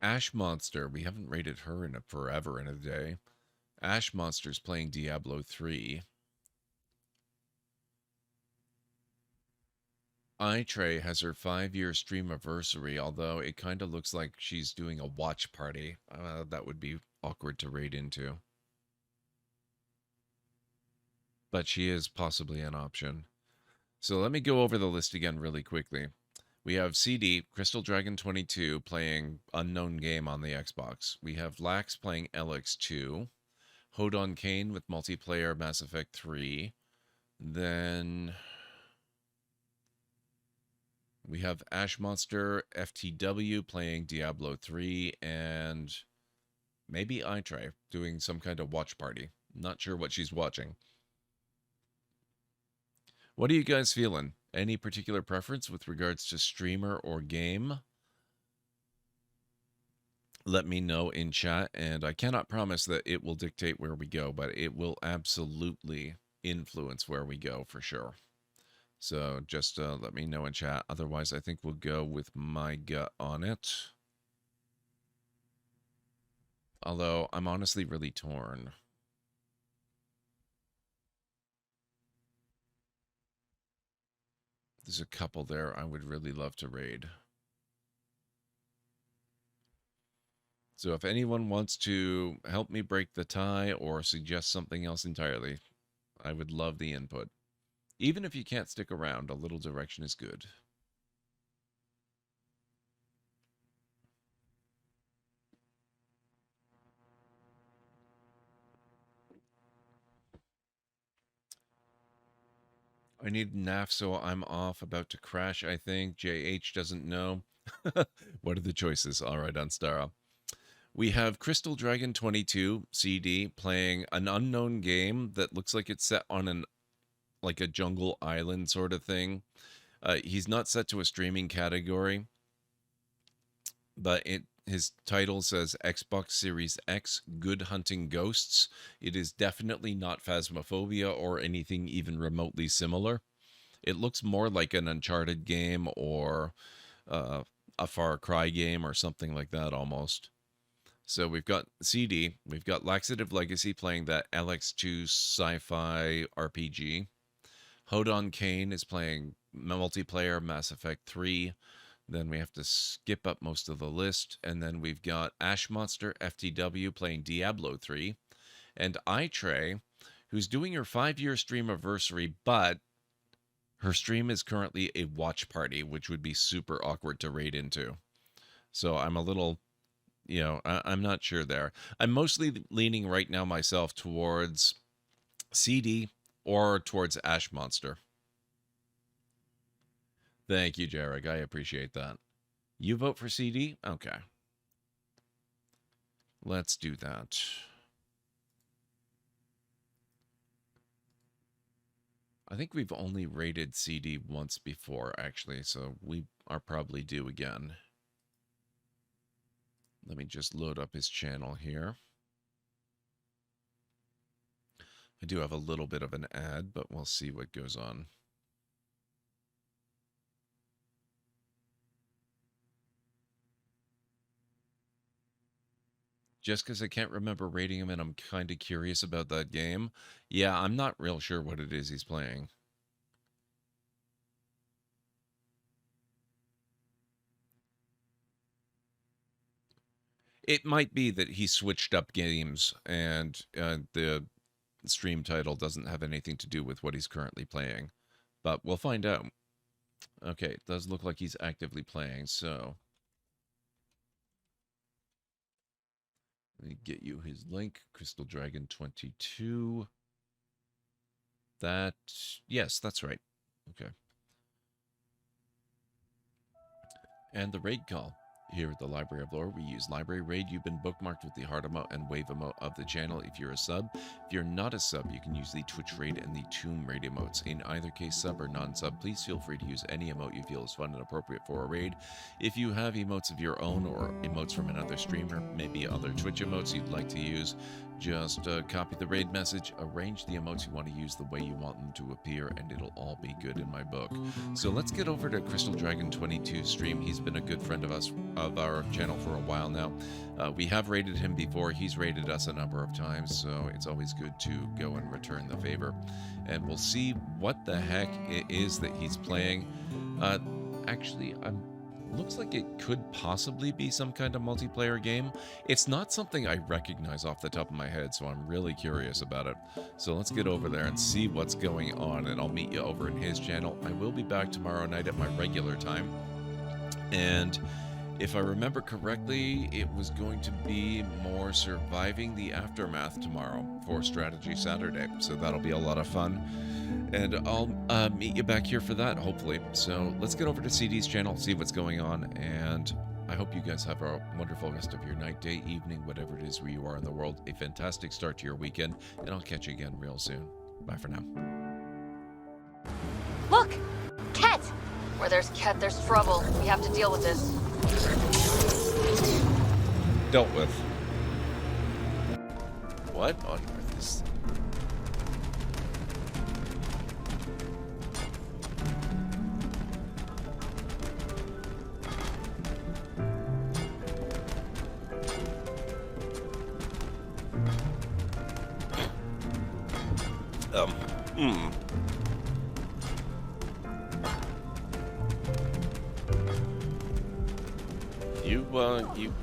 Ash Monster. We haven't rated her in forever and a day. Ash Monster's playing Diablo 3. iTrey has her 5-year streamiversary, although it kind of looks like she's doing a watch party. That would be awkward to raid into. But she is possibly an option. So let me go over the list again really quickly. We have CD, Crystal Dragon 22, playing Unknown Game on the Xbox. We have Lax playing LX2. Hodon Kane with multiplayer Mass Effect 3. Then... We have Ash Monster FTW playing Diablo 3, and maybe iTray doing some kind of watch party. Not sure what she's watching. What are you guys feeling? Any particular preference with regards to streamer or game? Let me know in chat, and I cannot promise that it will dictate where we go, but it will absolutely influence where we go for sure. So just let me know in chat. Otherwise, I think we'll go with my gut on it. Although, I'm honestly really torn. There's a couple there I would really love to raid. So if anyone wants to help me break the tie or suggest something else entirely, I would love the input. Even if you can't stick around, a little direction is good. I need NAF, so I'm off, about to crash, I think. JH doesn't know. What are the choices? All right, Unstara. We have Crystal Dragon 22 CD playing an unknown game that looks like it's set on like a jungle island sort of thing. He's not set to a streaming category, but his title says Xbox Series X, Good Hunting Ghosts. It is definitely not Phasmophobia or anything even remotely similar. It looks more like an Uncharted game or a Far Cry game or something like that almost. So we've got CD, we've got Laxative Legacy playing that LX2 sci-fi RPG. Hodon Kane is playing multiplayer Mass Effect 3. Then we have to skip up most of the list. And then we've got Ash Monster FTW playing Diablo 3. And iTray, who's doing her 5-year streamiversary, but her stream is currently a watch party, which would be super awkward to raid into. So I'm a little, you know, I'm not sure there. I'm mostly leaning right now myself towards CD or towards Ash Monster. Thank you, Jarek. I appreciate that. You vote for CD? Okay. Let's do that. I think we've only rated CD once before, actually, so we are probably due again. Let me just load up his channel here. I do have a little bit of an ad, but we'll see what goes on. Just because I can't remember rating him and I'm kind of curious about that game. Yeah, I'm not real sure what it is he's playing. It might be that he switched up games and the stream title doesn't have anything to do with what he's currently playing. But we'll find out. Okay, it does look like he's actively playing, so let me get you his link. Crystal Dragon 22. That, yes, that's right. Okay. And the raid call. Here at the Library of Lore, we use Library Raid. You've been bookmarked with the heart emote and wave emote of the channel if you're a sub. If you're not a sub, you can use the Twitch Raid and the Tomb Raid emotes. In either case, sub or non-sub, please feel free to use any emote you feel is fun and appropriate for a raid. If you have emotes of your own or emotes from another streamer, maybe other Twitch emotes you'd like to use, just copy the raid message, arrange the emotes you want to use the way you want them to appear, and it'll all be good in my book. So let's get over to Crystal Dragon 22 stream. He's been a good friend of our channel for a while now. We have raided him before. He's raided us a number of times, so it's always good to go and return the favor. And we'll see what the heck it is that he's playing. Actually, looks like it could possibly be some kind of multiplayer game. It's not something I recognize off the top of my head, so I'm really curious about it. So let's get over there and see what's going on, and I'll meet you over in his channel. I will be back tomorrow night at my regular time. And If I remember correctly, it was going to be more surviving the aftermath tomorrow for Strategy Saturday, so that'll be a lot of fun. And I'll meet you back here for that, hopefully. So let's get over to CD's channel, see what's going on, and I hope you guys have a wonderful rest of your night, day, evening, whatever it is where you are in the world. A fantastic start to your weekend, and I'll catch you again real soon. Bye for now. Look! Ket! Where there's Ket, there's trouble. We have to deal with this. Dealt with. What on earth is...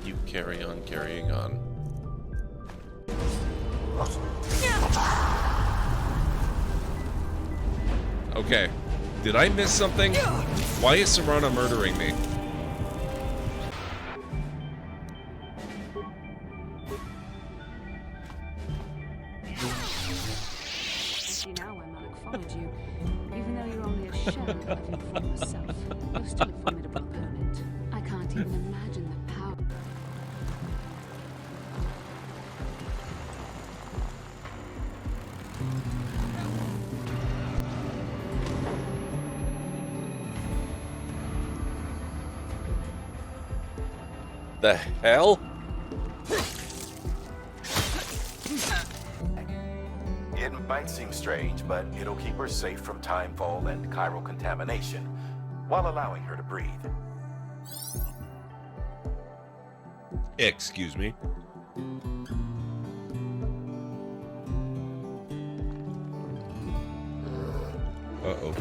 You carry on carrying on. Okay. Did I miss something? Why is Serana murdering me? See, now I might acknowledge you. Even though you're only a shell of your former self, you're still a formidable opponent. I can't even imagine the power. The hell? It might seem strange, but it'll keep her safe from timefall and chiral contamination, while allowing her to breathe. Excuse me. Uh-oh.